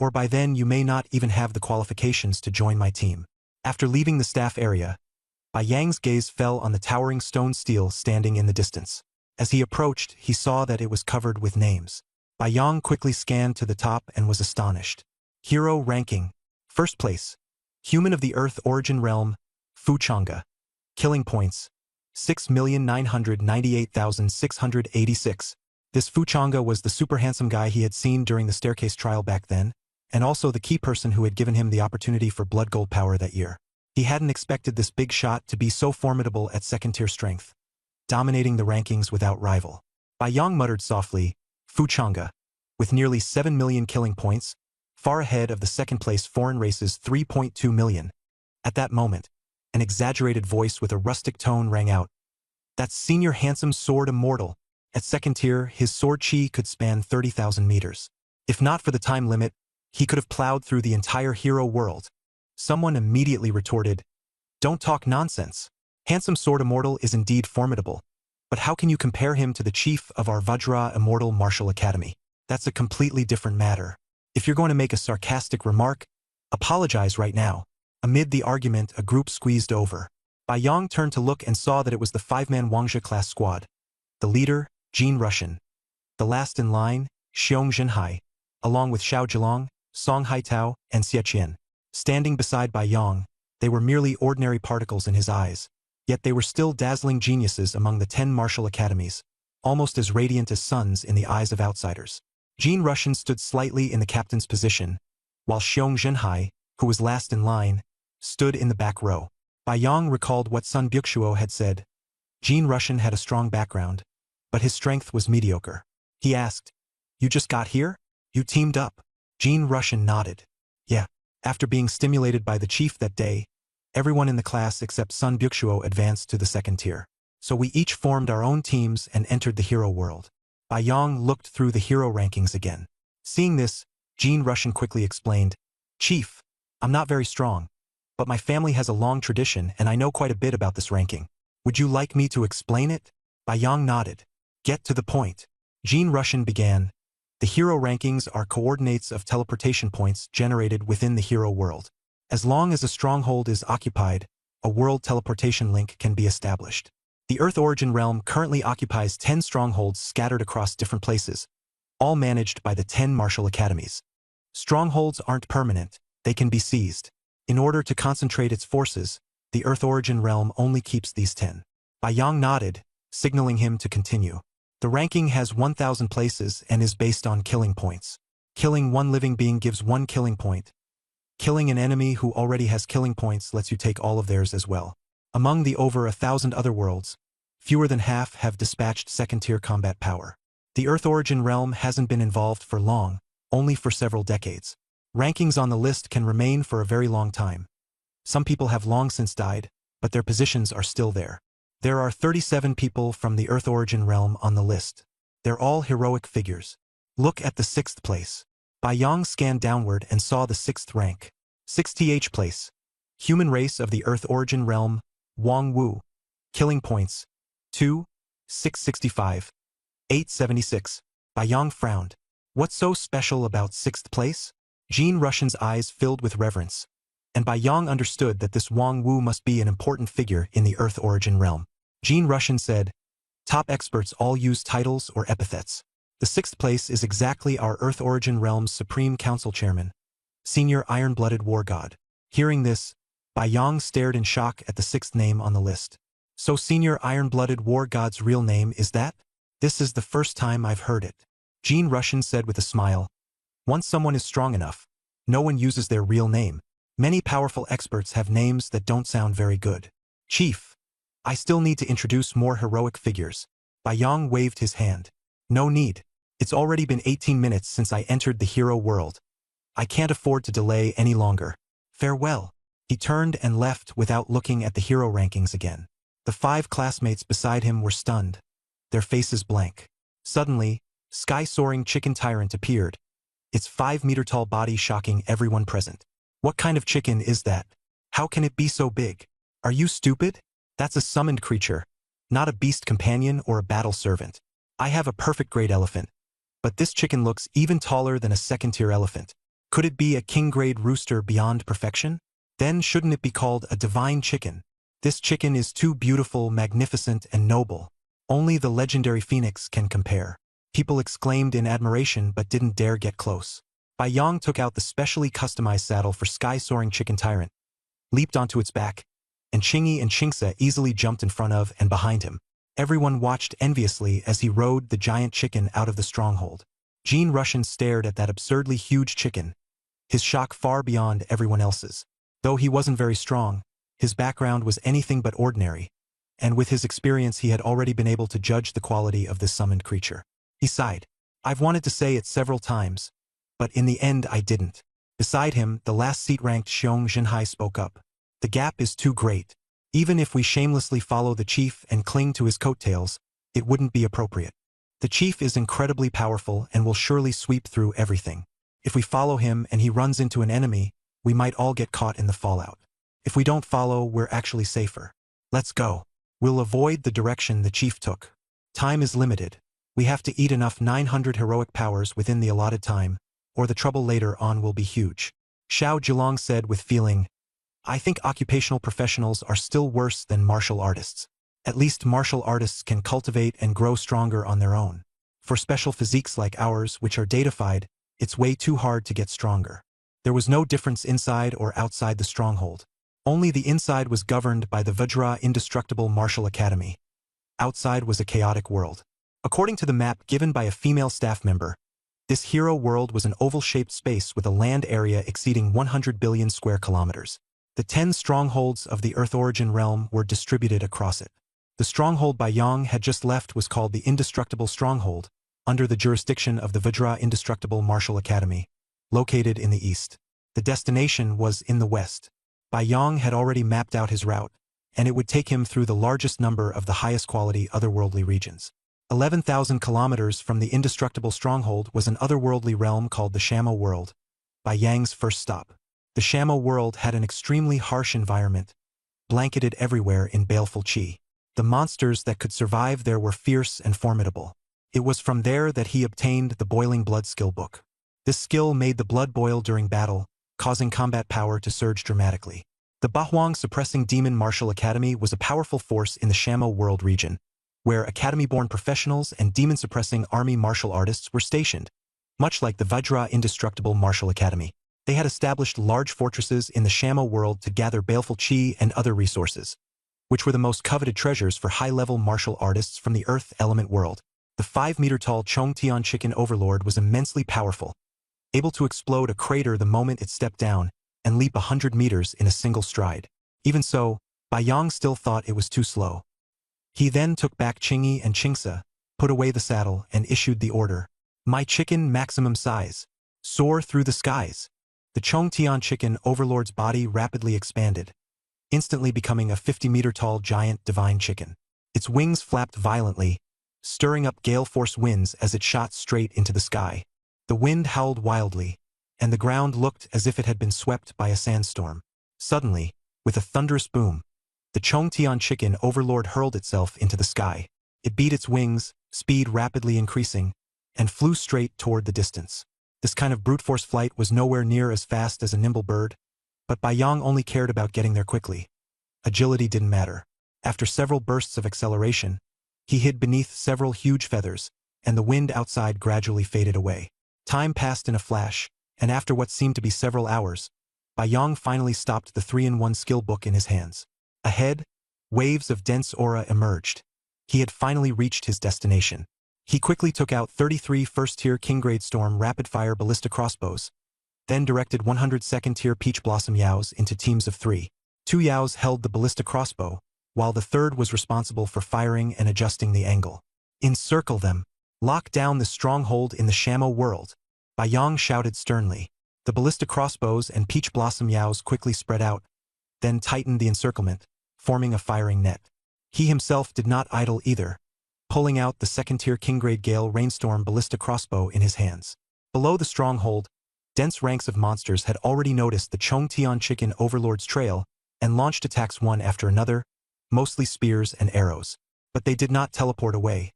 Or by then you may not even have the qualifications to join my team." After leaving the staff area, Bai Yang's gaze fell on the towering stone stele standing in the distance. As he approached, he saw that it was covered with names. Bai Yang quickly scanned to the top and was astonished. Hero ranking. First place. Human of the Earth Origin Realm, Fu Chang'e. Killing points. 6,998,686. This Fu Chang'e was the super handsome guy he had seen during the staircase trial back then, and also the key person who had given him the opportunity for blood gold power that year. He hadn't expected this big shot to be so formidable at second-tier strength, dominating the rankings without rival. Bai Yang muttered softly, "Fu Chang'e, with nearly 7 million killing points, far ahead of the second-place foreign race's 3.2 million. At that moment, an exaggerated voice with a rustic tone rang out. "That's Senior Handsome Sword Immortal. At second tier, his sword chi could span 30,000 meters. If not for the time limit, he could have plowed through the entire hero world." Someone immediately retorted, "Don't talk nonsense. Handsome Sword Immortal is indeed formidable, but how can you compare him to the chief of our Vajra Immortal Martial Academy? That's a completely different matter. If you're going to make a sarcastic remark, apologize right now." Amid the argument, a group squeezed over. Bai Yang turned to look and saw that it was the 5-man Wangzhe class squad. The leader, Jin Rushan. The last in line, Xiong Zhenhai, along with Xiao Zhilong, Song Haitao, and Xie Qian. Standing beside Bai Yang, they were merely ordinary particles in his eyes, yet they were still dazzling geniuses among the 10 martial academies, almost as radiant as suns in the eyes of outsiders. Jin Rushan stood slightly in the captain's position, while Xiong Zhenhai, who was last in line, stood in the back row. Bai Yang recalled what Sun Byukshuo had said. Jin Rushan had a strong background, but his strength was mediocre. He asked, "You just got here? You teamed up?" Jin Rushan nodded. "Yeah." After being stimulated by the chief that day, everyone in the class except Sun Byukshuo advanced to the second tier. So we each formed our own teams and entered the hero world. Bai Yang looked through the hero rankings again. Seeing this, Jin Rushan quickly explained, "Chief, I'm not very strong, but my family has a long tradition and I know quite a bit about this ranking. Would you like me to explain it?" Bai Yang nodded. "Get to the point." Jin Rushan began. "The hero rankings are coordinates of teleportation points generated within the hero world. As long as a stronghold is occupied, a world teleportation link can be established. The Earth Origin Realm currently occupies 10 strongholds scattered across different places, all managed by the 10 martial academies. Strongholds aren't permanent, they can be seized. In order to concentrate its forces, the Earth Origin Realm only keeps these 10. Bai Yang nodded, signaling him to continue. "The ranking has 1,000 places and is based on killing points. Killing one living being gives 1 killing point. Killing an enemy who already has killing points lets you take all of theirs as well. Among the over 1,000 other worlds, fewer than half have dispatched second-tier combat power. The Earth Origin Realm hasn't been involved for long, only for several decades. Rankings on the list can remain for a very long time. Some people have long since died, but their positions are still there. There are 37 people from the Earth Origin Realm on the list. They're all heroic figures. Look at the 6th place." Bai Yang scanned downward and saw the 6th rank. 6th place. Human race of the Earth Origin Realm, Wang Wu. Killing points, 2, 665, 876. Bai Yang frowned. What's so special about 6th place? Jin Rushan's eyes filled with reverence, and Bai Yang understood that this Wang Wu must be an important figure in the Earth Origin Realm. Jin Rushan said, "Top experts all use titles or epithets. The 6th place is exactly our Earth Origin Realm's Supreme Council Chairman, Senior Iron-Blooded War God. Hearing this, Bai Yong stared in shock at the 6th name on the list. So Senior Iron-Blooded War God's real name is that? This is the first time I've heard it. Jean Russian said with a smile. Once someone is strong enough, no one uses their real name. Many powerful experts have names that don't sound very good. Chief, I still need to introduce more heroic figures. Bai Yong waved his hand. No need. It's already been 18 minutes since I entered the hero world. I can't afford to delay any longer. Farewell. He turned and left without looking at the hero rankings again. The 5 classmates beside him were stunned, their faces blank. Suddenly, sky-soaring chicken tyrant appeared, its 5-meter-tall body shocking everyone present. What kind of chicken is that? How can it be so big? Are you stupid? That's a summoned creature, not a beast companion or a battle servant. I have a perfect grade elephant, but this chicken looks even taller than a second-tier elephant. Could it be a king-grade rooster beyond perfection? Then shouldn't it be called a divine chicken? This chicken is too beautiful, magnificent, and noble. Only the legendary phoenix can compare. People exclaimed in admiration but didn't dare get close. Bai Yong took out the specially customized saddle for sky-soaring chicken tyrant, leaped onto its back, and Chingy and Chingsa easily jumped in front of and behind him. Everyone watched enviously as he rode the giant chicken out of the stronghold. Jean Russian stared at that absurdly huge chicken, his shock far beyond everyone else's. Though he wasn't very strong, his background was anything but ordinary, and with his experience he had already been able to judge the quality of this summoned creature. He sighed. I've wanted to say it several times, but in the end I didn't. Beside him, the last seat-ranked Xiong Jinhai spoke up. The gap is too great. Even if we shamelessly follow the chief and cling to his coattails, it wouldn't be appropriate. The chief is incredibly powerful and will surely sweep through everything. If we follow him and he runs into an enemy, we might all get caught in the fallout. If we don't follow, we're actually safer. Let's go. We'll avoid the direction the chief took. Time is limited. We have to eat enough 900 heroic powers within the allotted time, or the trouble later on will be huge. Xiao Zhilong said with feeling, I think occupational professionals are still worse than martial artists. At least martial artists can cultivate and grow stronger on their own. For special physiques like ours, which are datafied, it's way too hard to get stronger. There was no difference inside or outside the stronghold. Only the inside was governed by the Vajra Indestructible Martial Academy. Outside was a chaotic world. According to the map given by a female staff member, this hero world was an oval-shaped space with a land area exceeding 100 billion square kilometers. The 10 strongholds of the Earth Origin realm were distributed across it. The stronghold Bai Yong had just left was called the Indestructible Stronghold, under the jurisdiction of the Vajra Indestructible Martial Academy, located in the east. The destination was in the west. Bai Yong had already mapped out his route, and it would take him through the largest number of the highest quality otherworldly regions. 11,000 kilometers from the Indestructible Stronghold was an otherworldly realm called the Shamo World, Bai Yang's first stop. The Shamo World had an extremely harsh environment, blanketed everywhere in baleful qi. The monsters that could survive there were fierce and formidable. It was from there that he obtained the Boiling Blood skill book. This skill made the blood boil during battle, causing combat power to surge dramatically. The Bahuang Suppressing Demon Martial Academy was a powerful force in the Shamo World region, where academy-born professionals and demon-suppressing army martial artists were stationed. Much like the Vajra Indestructible Martial Academy, they had established large fortresses in the Shamo World to gather baleful qi and other resources, which were the most coveted treasures for high-level martial artists from the Earth element world. The 5-meter-tall Chongtian Chicken Overlord was immensely powerful, able to explode a crater the moment it stepped down and leap 100 meters in a single stride. Even so, Bai Yong still thought it was too slow. He then took back Chingy and Chingsa, put away the saddle, and issued the order. My chicken maximum size. Soar through the skies. The Chongtian Chicken Overlord's body rapidly expanded, instantly becoming a 50-meter-tall giant divine chicken. Its wings flapped violently, stirring up gale-force winds as it shot straight into the sky. The wind howled wildly, and the ground looked as if it had been swept by a sandstorm. Suddenly, with a thunderous boom, the Chongtian Chicken Overlord hurled itself into the sky. It beat its wings, speed rapidly increasing, and flew straight toward the distance. This kind of brute force flight was nowhere near as fast as a nimble bird, but Bai Yong only cared about getting there quickly. Agility didn't matter. After several bursts of acceleration, he hid beneath several huge feathers and the wind outside gradually faded away. Time passed in a flash, and after what seemed to be several hours, Bai Yang finally stopped the 3-in-1 skill book in his hands. Ahead, waves of dense aura emerged. He had finally reached his destination. He quickly took out 33 first-tier King-grade Storm rapid-fire ballista crossbows, then directed 100 second-tier Peach Blossom Yaos into teams of 3. 2 Yaos held the ballista crossbow, while the third was responsible for firing and adjusting the angle. Encircle them. Lock down the stronghold in the Shamo world, Bai Yang shouted sternly. The ballista crossbows and Peach Blossom Yaos quickly spread out, then tightened the encirclement, forming a firing net. He himself did not idle either, pulling out the second-tier King-grade Gale Rainstorm ballista crossbow in his hands. Below the stronghold, dense ranks of monsters had already noticed the Chongtian Chicken Overlord's trail and launched attacks one after another, mostly spears and arrows. But they did not teleport away.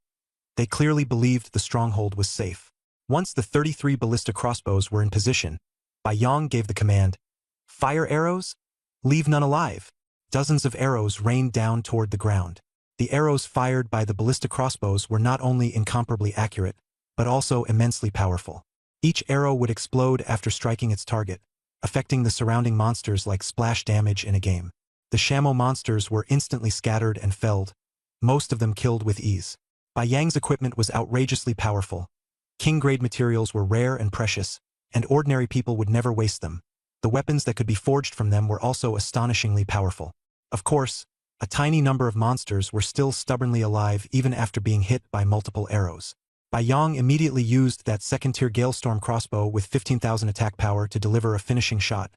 They clearly believed the stronghold was safe. Once the 33 ballista crossbows were in position, Bai Yang gave the command, "Fire arrows? Leave none alive." Dozens of arrows rained down toward the ground. The arrows fired by the ballista crossbows were not only incomparably accurate, but also immensely powerful. Each arrow would explode after striking its target, affecting the surrounding monsters like splash damage in a game. The Shamo monsters were instantly scattered and felled, most of them killed with ease. Bai Yang's equipment was outrageously powerful. King-grade materials were rare and precious, and ordinary people would never waste them. The weapons that could be forged from them were also astonishingly powerful. Of course, a tiny number of monsters were still stubbornly alive even after being hit by multiple arrows. Bai Yang immediately used that second-tier Galestorm crossbow with 15,000 attack power to deliver a finishing shot,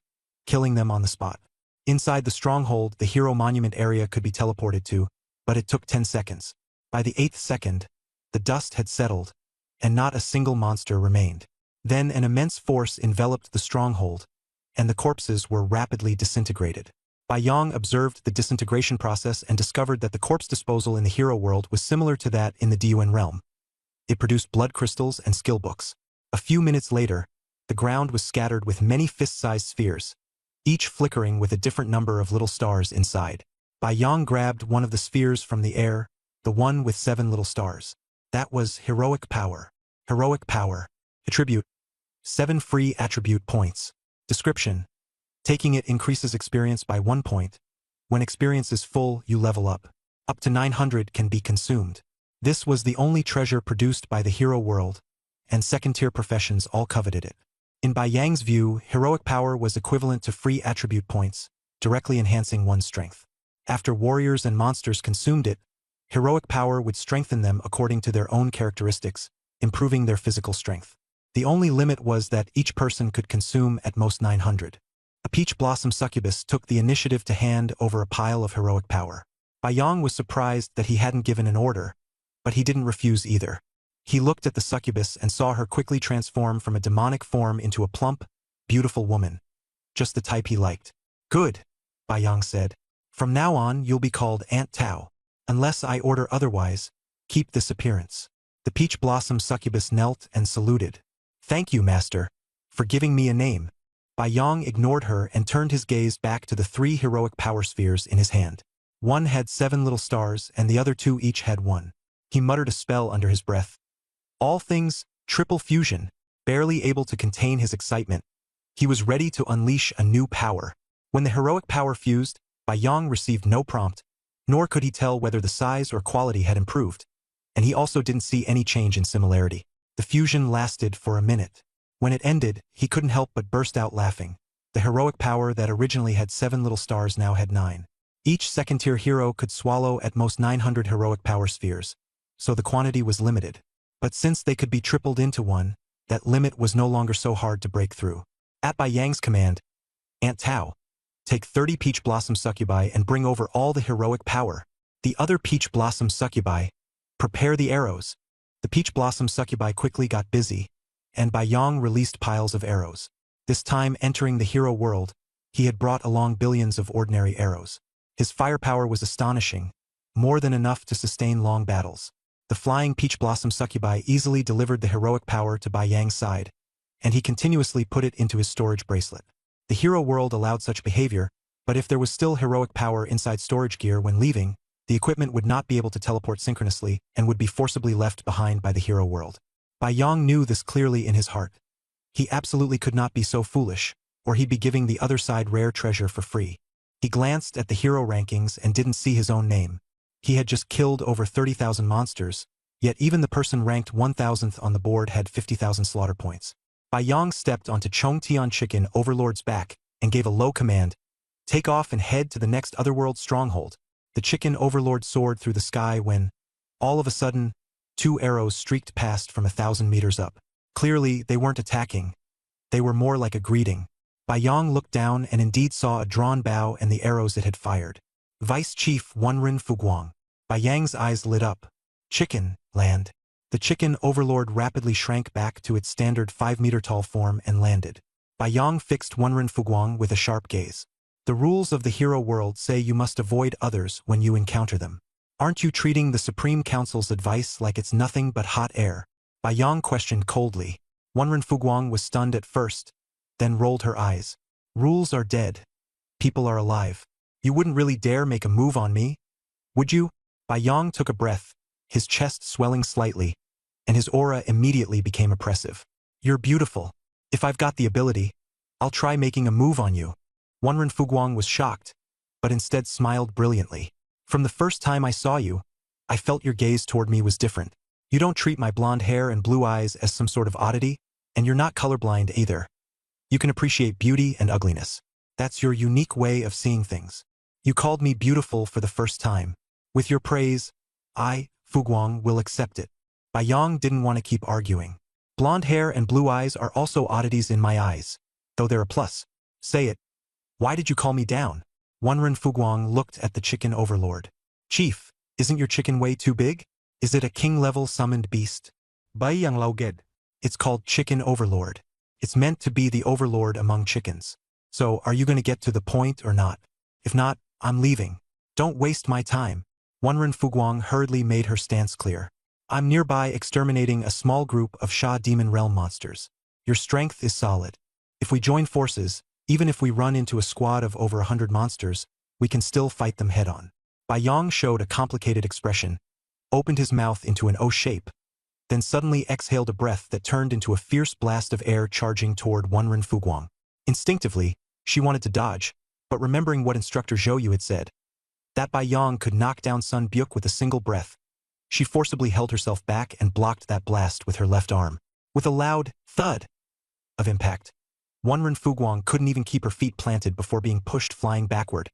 killing them on the spot. Inside the stronghold, the hero monument area could be teleported to, but it took 10 seconds. By the 8th second, the dust had settled, and not a single monster remained. Then an immense force enveloped the stronghold, and the corpses were rapidly disintegrated. Bai Yang observed the disintegration process and discovered that the corpse disposal in the hero world was similar to that in the Diuan realm. It produced blood crystals and skill books. A few minutes later, the ground was scattered with many fist-sized spheres, each flickering with a different number of little stars inside. Bai Yang grabbed one of the spheres from the air, the one with 7 little stars. That was heroic power. Heroic power. Attribute: 7 free attribute points. Description: taking it increases experience by 1 point. When experience is full, you level up. Up to 900 can be consumed. This was the only treasure produced by the hero world, and second-tier professions all coveted it. In Bai Yang's view, heroic power was equivalent to free attribute points, directly enhancing one's strength. After warriors and monsters consumed it, heroic power would strengthen them according to their own characteristics, improving their physical strength. The only limit was that each person could consume at most 900. A Peach Blossom Succubus took the initiative to hand over a pile of heroic power. Bai Yang was surprised that he hadn't given an order, but he didn't refuse either. He looked at the succubus and saw her quickly transform from a demonic form into a plump, beautiful woman. Just the type he liked. "Good," Bai Yang said. "From now on, you'll be called Aunt Tao. Unless I order otherwise, keep this appearance." The Peach Blossom Succubus knelt and saluted. "Thank you, Master, for giving me a name." Bai Yang ignored her and turned his gaze back to the 3 heroic power spheres in his hand. One had 7 little stars and the other 2 each had 1. He muttered a spell under his breath. All things, triple fusion. Barely able to contain his excitement, he was ready to unleash a new power. When the heroic power fused, Bai Yang received no prompt, nor could he tell whether the size or quality had improved, and he also didn't see any change in similarity. The fusion lasted for a minute. When it ended, he couldn't help but burst out laughing. The heroic power that originally had 7 little stars now had 9. Each second-tier hero could swallow at most 900 heroic power spheres, so the quantity was limited. But since they could be tripled into 1, that limit was no longer so hard to break through. At Bai Yang's command, "Aunt Tao, take 30 Peach Blossom Succubi and bring over all the heroic power. The other Peach Blossom Succubi, prepare the arrows." The Peach Blossom Succubi quickly got busy, and Bai Yang released piles of arrows. This time entering the hero world, he had brought along billions of ordinary arrows. His firepower was astonishing, more than enough to sustain long battles. The flying Peach Blossom Succubi easily delivered the heroic power to Bai Yang's side, and he continuously put it into his storage bracelet. The hero world allowed such behavior, but if there was still heroic power inside storage gear when leaving, The equipment would not be able to teleport synchronously and would be forcibly left behind by the hero world. Bai Yong knew this clearly in his heart. He absolutely could not be so foolish, or he'd be giving the other side rare treasure for free. He glanced at the hero rankings and didn't see his own name. He had just killed over 30,000 monsters, yet even the person ranked 1,000th on the board had 50,000 slaughter points. Bai Yong stepped onto Chong Tian Chicken Overlord's back and gave a low command, "Take off and head to the next Otherworld stronghold." The Chicken Overlord soared through the sky when, all of a sudden, 2 arrows streaked past from 1,000 meters up. Clearly, they weren't attacking. They were more like a greeting. Bai Yong looked down and indeed saw a drawn bow and the arrows it had fired. Vice Chief Wenren Fuguang. Bai Yang's eyes lit up. Chicken, land. The Chicken Overlord rapidly shrank back to its standard 5-meter-tall form and landed. Bai Yong fixed Wenren Fuguang with a sharp gaze. The rules of the hero world say you must avoid others when you encounter them. Aren't you treating the Supreme Council's advice like it's nothing but hot air? Bai Yong questioned coldly. Wenren Fuguang was stunned at first, then rolled her eyes. Rules are dead. People are alive. You wouldn't really dare make a move on me, would you? Bai Yong took a breath, his chest swelling slightly, and his aura immediately became oppressive. You're beautiful. If I've got the ability, I'll try making a move on you. Wenren Fuguang was shocked, but instead smiled brilliantly. From the first time I saw you, I felt your gaze toward me was different. You don't treat my blonde hair and blue eyes as some sort of oddity, and you're not colorblind either. You can appreciate beauty and ugliness. That's your unique way of seeing things. You called me beautiful for the first time. With your praise, I, Fuguang, will accept it. Bai Yong didn't want to keep arguing. Blonde hair and blue eyes are also oddities in my eyes, though they're a plus. Say it. Why did you call me down? Wenren Fuguang looked at the Chicken Overlord. Chief, isn't your chicken way too big? Is it a king-level summoned beast? Bai Yang Lauged. It's called Chicken Overlord. It's meant to be the overlord among chickens. So, are you going to get to the point or not? If not, I'm leaving. Don't waste my time. Wenren Fuguang hurriedly made her stance clear. I'm nearby exterminating a small group of Sha Demon Realm monsters. Your strength is solid. If we join forces, even if we run into a squad of over 100 monsters, we can still fight them head-on. Bai Yong showed a complicated expression, opened his mouth into an O shape, then suddenly exhaled a breath that turned into a fierce blast of air charging toward Wenren Fuguang. Instinctively, she wanted to dodge, but remembering what Instructor Zhou Yu had said, that Bai Yong could knock down Sun Byuk with a single breath, she forcibly held herself back and blocked that blast with her left arm. With a loud thud of impact, Wenren Fuguang couldn't even keep her feet planted before being pushed flying backward,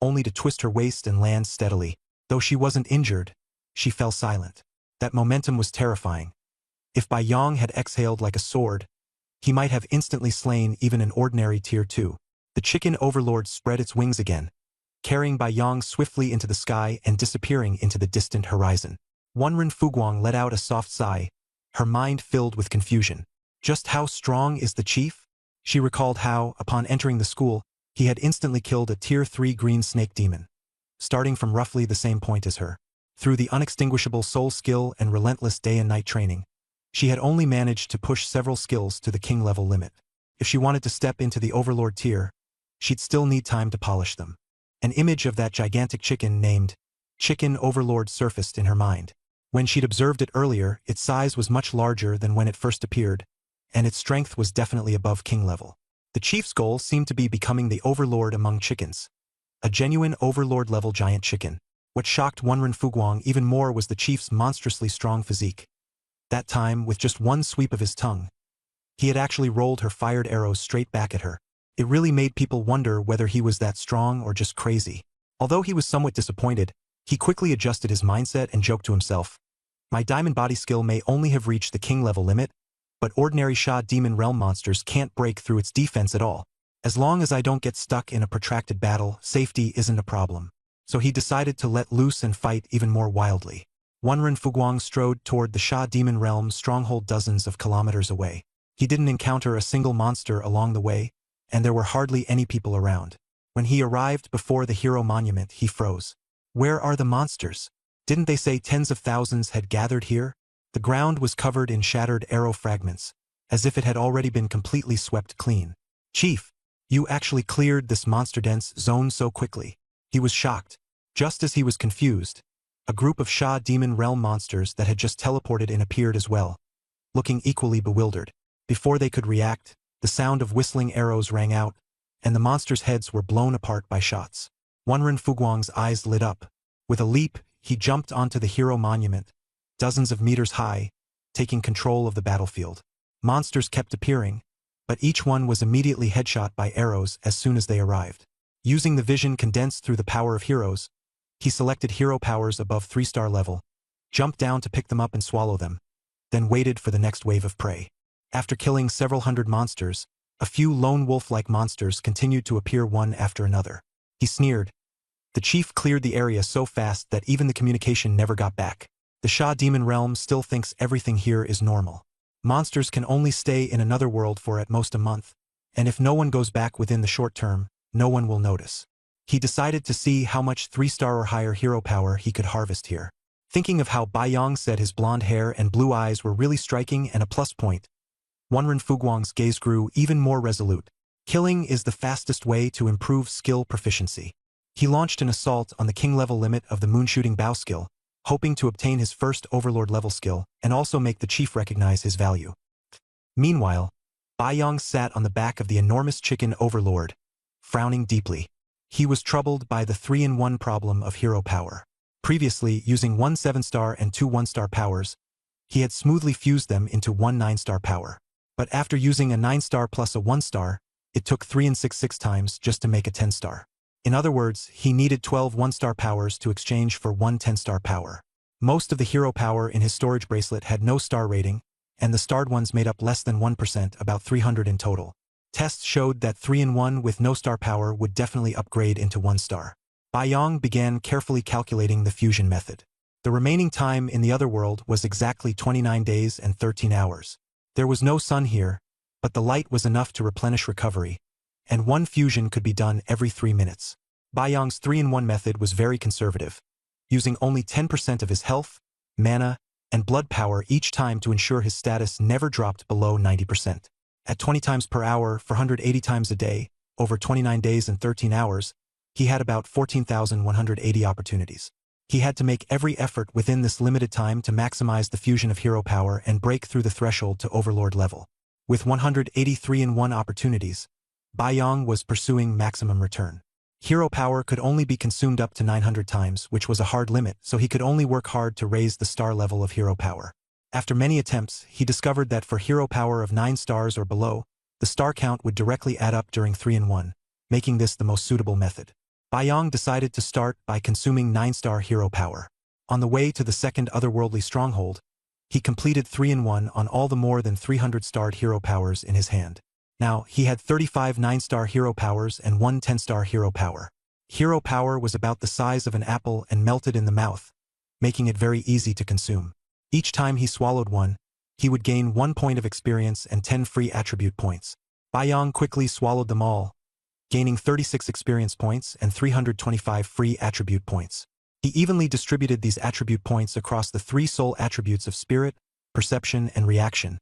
only to twist her waist and land steadily. Though she wasn't injured, she fell silent. That momentum was terrifying. If Bai Yong had exhaled like a sword, he might have instantly slain even an ordinary Tier 2. The Chicken Overlord spread its wings again, carrying Bai Yong swiftly into the sky and disappearing into the distant horizon. Wenren Fuguang let out a soft sigh, her mind filled with confusion. Just how strong is the chief? She recalled how, upon entering the school, he had instantly killed a Tier 3 green snake demon, starting from roughly the same point as her. Through the unextinguishable soul skill and relentless day and night training, she had only managed to push several skills to the king-level limit. If she wanted to step into the Overlord tier, she'd still need time to polish them. An image of that gigantic chicken named Chicken Overlord surfaced in her mind. When she'd observed it earlier, its size was much larger than when it first appeared, and its strength was definitely above king level. The chief's goal seemed to be becoming the overlord among chickens, a genuine overlord-level giant chicken. What shocked Wenren Fuguang even more was the chief's monstrously strong physique. That time, with just one sweep of his tongue, he had actually rolled her fired arrows straight back at her. It really made people wonder whether he was that strong or just crazy. Although he was somewhat disappointed, he quickly adjusted his mindset and joked to himself, "My diamond body skill may only have reached the king level limit, but ordinary Sha Demon Realm monsters can't break through its defense at all. As long as I don't get stuck in a protracted battle, safety isn't a problem." So he decided to let loose and fight even more wildly. Wenren Fuguang strode toward the Sha Demon Realm stronghold dozens of kilometers away. He didn't encounter a single monster along the way, and there were hardly any people around. When he arrived before the hero monument, he froze. Where are the monsters? Didn't they say tens of thousands had gathered here? The ground was covered in shattered arrow fragments, as if it had already been completely swept clean. "Chief, you actually cleared this monster-dense zone so quickly." He was shocked. Just as he was confused, a group of Sha Demon Realm monsters that had just teleported in appeared as well, looking equally bewildered. Before they could react, the sound of whistling arrows rang out, and the monsters' heads were blown apart by shots. Wenren Fuguang's eyes lit up. With a leap, he jumped onto the hero monument, dozens of meters high, taking control of the battlefield. Monsters kept appearing, but each one was immediately headshot by arrows as soon as they arrived. Using the vision condensed through the power of heroes, he selected hero powers above 3-star level, jumped down to pick them up and swallow them, then waited for the next wave of prey. After killing several hundred monsters, a few lone wolf-like monsters continued to appear one after another. He sneered. The chief cleared the area so fast that even the communication never got back. The Sha Demon Realm still thinks everything here is normal. Monsters can only stay in another world for at most a month, and if no one goes back within the short term, no one will notice. He decided to see how much 3-star or higher hero power he could harvest here. Thinking of how Bai Yong said his blonde hair and blue eyes were really striking and a plus point, Wenren Fuguang's gaze grew even more resolute. Killing is the fastest way to improve skill proficiency. He launched an assault on the king-level limit of the moon-shooting bow skill, hoping to obtain his first overlord-level skill and also make the chief recognize his value. Meanwhile, Bai Yong sat on the back of the enormous chicken overlord, frowning deeply. He was troubled by the 3-in-1 problem of hero power. Previously, using 1 7-star and 2 1-star powers, he had smoothly fused them into 1 9-star power. But after using a 9-star plus a 1-star, it took 3 and 6 times just to make a 10-star. In other words, he needed 12 1-star powers to exchange for 1 10-star power. Most of the hero power in his storage bracelet had no star rating, and the starred ones made up less than 1%, about 300 in total. Tests showed that 3-in-1 with no star power would definitely upgrade into 1-star. Bai Yong began carefully calculating the fusion method. The remaining time in the other world was exactly 29 days and 13 hours. There was no sun here, but the light was enough to replenish recovery, and 1 fusion could be done every 3 minutes. Bai Yong's 3-in-1 method was very conservative, using only 10% of his health, mana, and blood power each time to ensure his status never dropped below 90%. At 20 times per hour for 180 times a day, over 29 days and 13 hours, he had about 14,180 opportunities. He had to make every effort within this limited time to maximize the fusion of hero power and break through the threshold to overlord level. With 183-in-1 opportunities, Bai Yong was pursuing maximum return. Hero power could only be consumed up to 900 times, which was a hard limit, so he could only work hard to raise the star level of hero power. After many attempts, he discovered that for hero power of 9 stars or below, the star count would directly add up during 3-in-1, making this the most suitable method. Bai Yong decided to start by consuming 9-star hero power. On the way to the second otherworldly stronghold, he completed 3-in-1 on all the more than 300-starred hero powers in his hand. Now, he had 35 9-star hero powers and 1 10-star hero power. Hero power was about the size of an apple and melted in the mouth, making it very easy to consume. Each time he swallowed one, he would gain 1 point of experience and 10 free attribute points. Bai Yong quickly swallowed them all, gaining 36 experience points and 325 free attribute points. He evenly distributed these attribute points across the 3 soul attributes of spirit, perception, and reaction,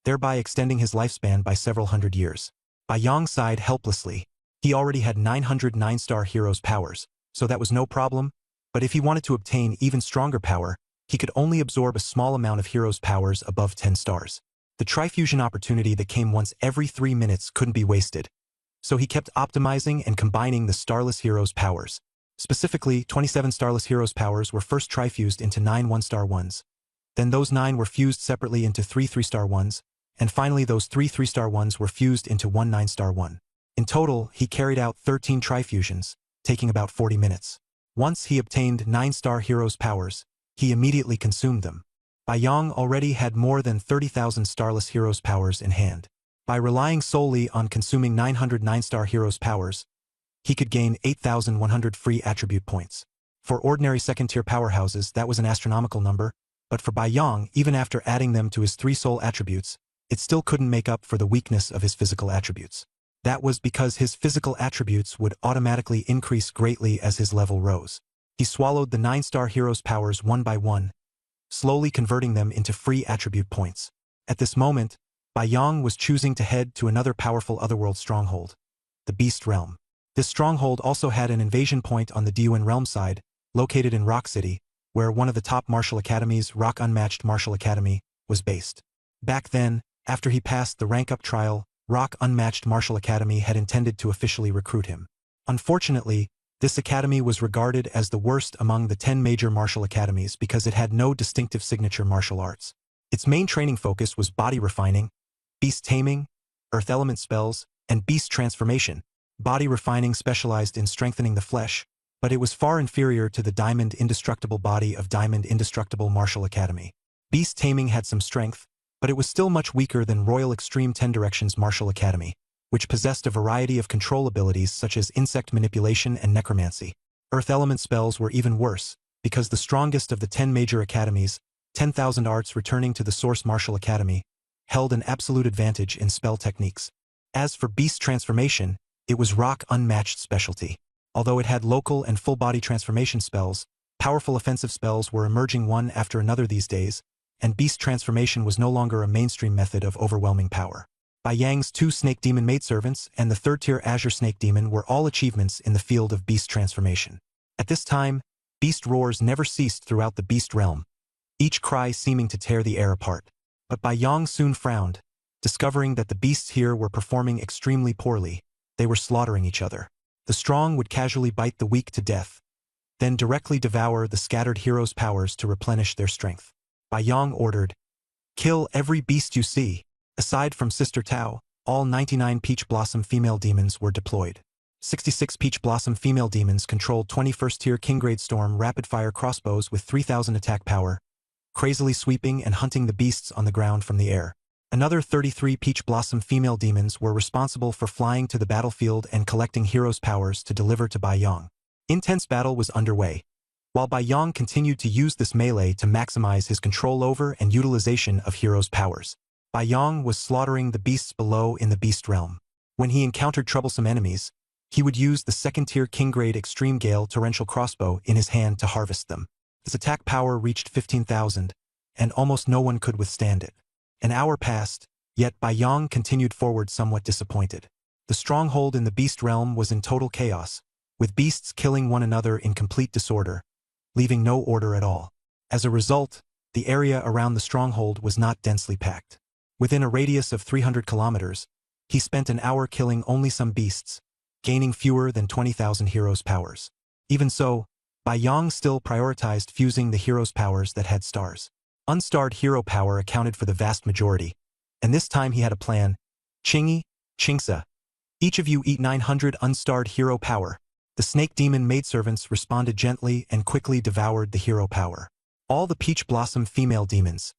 thereby extending his lifespan by several hundred years. Bai Yong sighed helplessly. He already had 900 9-star heroes' powers, so that was no problem, but if he wanted to obtain even stronger power, he could only absorb a small amount of heroes' powers above 10 stars. The trifusion opportunity that came once every 3 minutes couldn't be wasted, so he kept optimizing and combining the starless heroes' powers. Specifically, 27 starless heroes' powers were first trifused into 9 1-star ones. Then those 9 were fused separately into 3 3-star ones, and finally those 3 3-star ones were fused into 1 9-star one. In total, he carried out 13 trifusions, taking about 40 minutes. Once he obtained 9-star heroes' powers, he immediately consumed them. Bai Yong already had more than 30,000 starless heroes' powers in hand. By relying solely on consuming 900 9-star heroes' powers, he could gain 8,100 free attribute points. For ordinary second-tier powerhouses, that was an astronomical number, but for Bai Yong, even after adding them to his 3 soul attributes, it still couldn't make up for the weakness of his physical attributes. That was because his physical attributes would automatically increase greatly as his level rose. He swallowed the 9-star heroes' powers one by one, slowly converting them into free attribute points. At this moment, Bai Yong was choosing to head to another powerful otherworld stronghold, the Beast Realm. This stronghold also had an invasion point on the Diuan realm side, located in Rock City, where one of the top martial academies, Rock Unmatched Martial Academy, was based. Back then, after he passed the rank-up trial, Rock Unmatched Martial Academy had intended to officially recruit him. Unfortunately, this academy was regarded as the worst among the 10 major martial academies because it had no distinctive signature martial arts. Its main training focus was body refining, beast taming, earth element spells, and beast transformation. Body refining specialized in strengthening the flesh, but it was far inferior to the Diamond Indestructible body of Diamond Indestructible Martial Academy. Beast taming had some strength, but it was still much weaker than Royal Extreme 10 Directions Martial Academy, which possessed a variety of control abilities such as insect manipulation and necromancy. Earth element spells were even worse, because the strongest of the 10 major academies, 10,000 Arts returning to the Source Martial Academy, held an absolute advantage in spell techniques. As for beast transformation, it was Rock Unmatched specialty. Although it had local and full-body transformation spells, powerful offensive spells were emerging one after another these days, and beast transformation was no longer a mainstream method of overwhelming power. Bai Yang's 2 Snake Demon maidservants and the 3rd-tier Azure Snake Demon were all achievements in the field of beast transformation. At this time, beast roars never ceased throughout the beast realm, each cry seeming to tear the air apart. But Bai Yang soon frowned, discovering that the beasts here were performing extremely poorly. They were slaughtering each other. The strong would casually bite the weak to death, then directly devour the scattered heroes' powers to replenish their strength. Bai Yang ordered, "Kill every beast you see." Aside from Sister Tao, all 99 Peach Blossom female demons were deployed. 66 Peach Blossom female demons controlled 21st-tier King-grade Storm rapid-fire crossbows with 3,000 attack power, crazily sweeping and hunting the beasts on the ground from the air. Another 33 Peach Blossom female demons were responsible for flying to the battlefield and collecting heroes' powers to deliver to Bai Yang. Intense battle was underway, while Bai Yang continued to use this melee to maximize his control over and utilization of heroes' powers. Bai Yang was slaughtering the beasts below in the beast realm. When he encountered troublesome enemies, he would use the 2nd-tier King-grade Extreme Gale torrential crossbow in his hand to harvest them. His attack power reached 15,000, and almost no one could withstand it. An hour passed, yet Bai Yang continued forward somewhat disappointed. The stronghold in the beast realm was in total chaos, with beasts killing one another in complete disorder, leaving no order at all. As a result, the area around the stronghold was not densely packed. Within a radius of 300 kilometers, he spent an hour killing only some beasts, gaining fewer than 20,000 heroes' powers. Even so, Bai Yang still prioritized fusing the heroes' powers that had stars. Unstarred hero power accounted for the vast majority, and this time he had a plan. Chingy, Chingsa. Each of you eat 900 unstarred hero power. The Snake Demon maidservants responded gently and quickly devoured the hero power. All the Peach Blossom female demons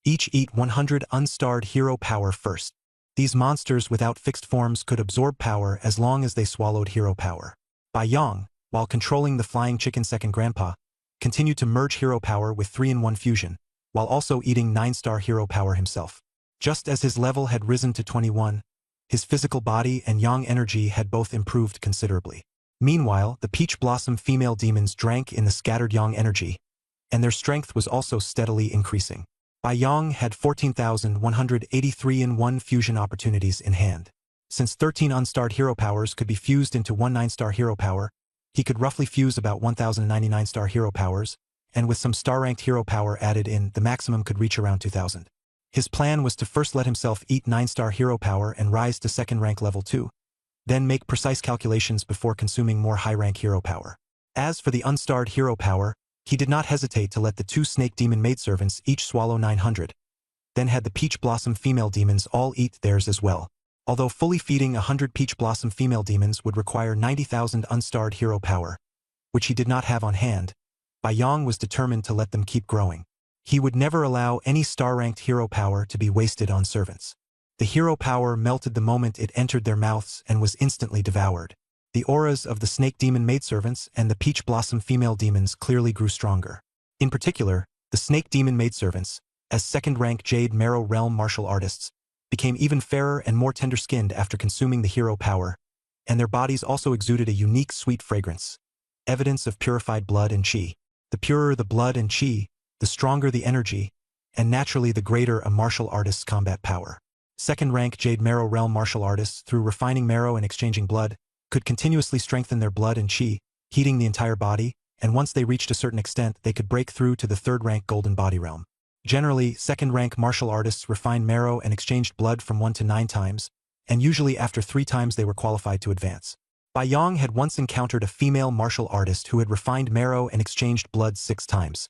each eat 100 unstarred hero power first. These monsters without fixed forms could absorb power as long as they swallowed hero power. Bai Yang, while controlling the Flying Chicken Second Grandpa, continued to merge hero power with 3-in-1 fusion, while also eating 9-star hero power himself. Just as his level had risen to 21, his physical body and yang energy had both improved considerably. Meanwhile, the Peach Blossom female demons drank in the scattered yang energy, and their strength was also steadily increasing. Bai Yang had 14,183-in-1 fusion opportunities in hand. Since 13 unstarred hero powers could be fused into one 9-star hero power, he could roughly fuse about 1,099-star hero powers, and with some star-ranked hero power added in, the maximum could reach around 2,000. His plan was to first let himself eat 9-star hero power and rise to 2nd rank level 2, then make precise calculations before consuming more high-rank hero power. As for the unstarred hero power, he did not hesitate to let the 2 Snake Demon maidservants each swallow 900, then had the Peach Blossom female demons all eat theirs as well. Although fully feeding 100 Peach Blossom female demons would require 90,000 unstarred hero power, which he did not have on hand, Bai Yang was determined to let them keep growing. He would never allow any star-ranked hero power to be wasted on servants. The hero power melted the moment it entered their mouths and was instantly devoured. The auras of the Snake Demon maidservants and the Peach Blossom female demons clearly grew stronger. In particular, the Snake Demon maidservants, as 2nd-rank Jade Marrow Realm martial artists, became even fairer and more tender-skinned after consuming the hero power, and their bodies also exuded a unique sweet fragrance, evidence of purified blood and chi. The purer the blood and chi, the stronger the energy, and naturally the greater a martial artist's combat power. 2nd-rank Jade Marrow Realm martial artists, through refining marrow and exchanging blood, could continuously strengthen their blood and chi, heating the entire body, and once they reached a certain extent they could break through to the third-rank golden body realm. Generally, second-rank martial artists refined marrow and exchanged blood from 1 to 9 times, and usually after 3 times they were qualified to advance. Bai Yang had once encountered a female martial artist who had refined marrow and exchanged blood 6 times.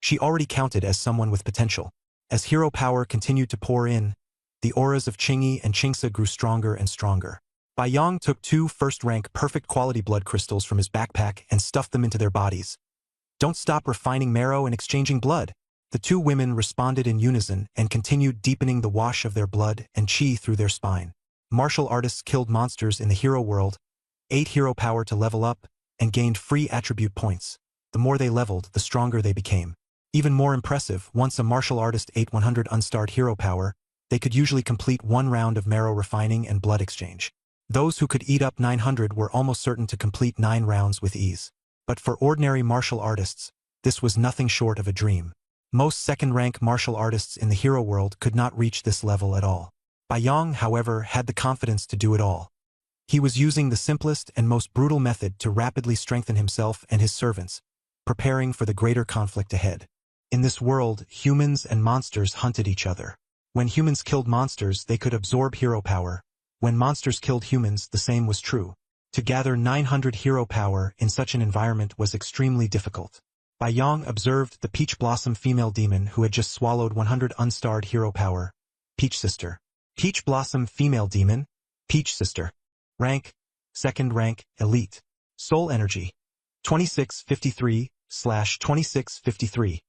She already counted as someone with potential. As hero power continued to pour in, the auras of Qingyi and Qingse grew stronger and stronger. Bai Yang took 2 first-rank perfect quality blood crystals from his backpack and stuffed them into their bodies. "Don't stop refining marrow and exchanging blood." The 2 women responded in unison and continued deepening the wash of their blood and qi through their spine. Martial artists killed monsters in the hero world, ate hero power to level up, and gained free attribute points. The more they leveled, the stronger they became. Even more impressive, once a martial artist ate 100 unstarred hero power, they could usually complete 1 round of marrow refining and blood exchange. Those who could eat up 900 were almost certain to complete 9 rounds with ease. But for ordinary martial artists, this was nothing short of a dream. Most second-rank martial artists in the hero world could not reach this level at all. Bai Yang, however, had the confidence to do it all. He was using the simplest and most brutal method to rapidly strengthen himself and his servants, preparing for the greater conflict ahead. In this world, humans and monsters hunted each other. When humans killed monsters, they could absorb hero power. When monsters killed humans, the same was true. To gather 900 hero power in such an environment was extremely difficult. Bai Yang observed the Peach Blossom female demon who had just swallowed 100 unstarred hero power. Peach Sister. Peach Blossom female demon. Peach Sister. Rank. Second rank, elite. Soul energy. 2653/2653.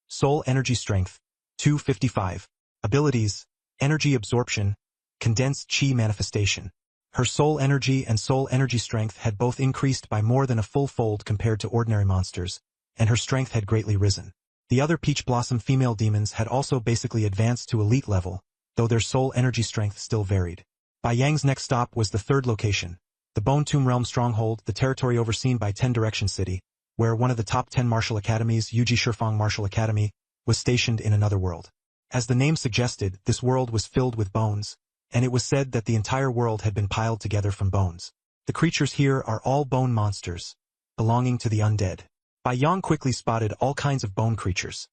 Soul energy strength. 255. Abilities. Energy absorption. Condensed chi manifestation. Her soul energy and soul energy strength had both increased by more than a full fold compared to ordinary monsters, and her strength had greatly risen. The other Peach Blossom female demons had also basically advanced to elite level, though their soul energy strength still varied. Bai Yang's next stop was the 3rd location, the Bone Tomb Realm Stronghold, the territory overseen by 10 Direction City, where one of the top 10 martial academies, Yuji Shifang Martial Academy, was stationed in another world. As the name suggested, this world was filled with bones, and it was said that the entire world had been piled together from bones. The creatures here are all bone monsters, belonging to the undead. Bai Yang quickly spotted all kinds of bone creatures.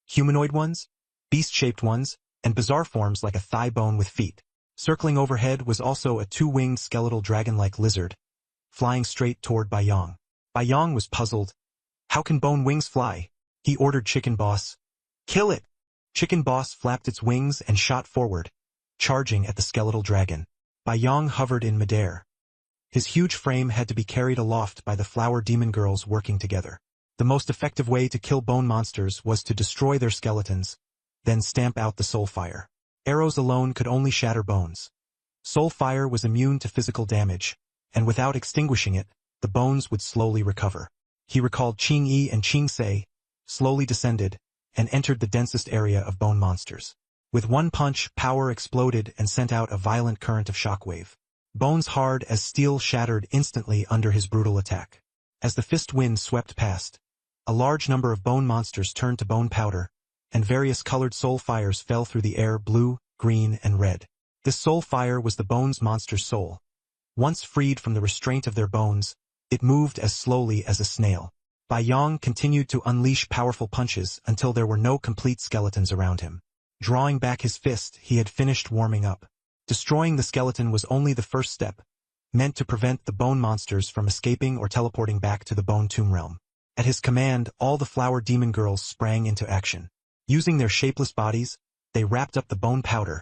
Humanoid ones, beast-shaped ones, and bizarre forms like a thigh bone with feet. Circling overhead was also a 2-winged skeletal dragon-like lizard, flying straight toward Bai Yang. Bai Yang was puzzled. How can bone wings fly? He ordered Chicken Boss. "Kill it!" Chicken Boss flapped its wings and shot forward, charging at the skeletal dragon. Bai Yang hovered in midair. His huge frame had to be carried aloft by the flower demon girls working together. The most effective way to kill bone monsters was to destroy their skeletons, then stamp out the soul fire. Arrows alone could only shatter bones. Soul fire was immune to physical damage, and without extinguishing it, the bones would slowly recover. He recalled Qingyi and Qingse, slowly descended, and entered the densest area of bone monsters. With one punch, power exploded and sent out a violent current of shockwave. Bones hard as steel shattered instantly under his brutal attack. As the fist wind swept past, a large number of bone monsters turned to bone powder, and various colored soul fires fell through the air, blue, green, and red. This soul fire was the bones monster's soul. Once freed from the restraint of their bones, it moved as slowly as a snail. Bai Yang continued to unleash powerful punches until there were no complete skeletons around him. Drawing back his fist, he had finished warming up. Destroying the skeleton was only the first step, meant to prevent the bone monsters from escaping or teleporting back to the Bone Tomb Realm. At his command, all the flower demon girls sprang into action. Using their shapeless bodies, they wrapped up the bone powder,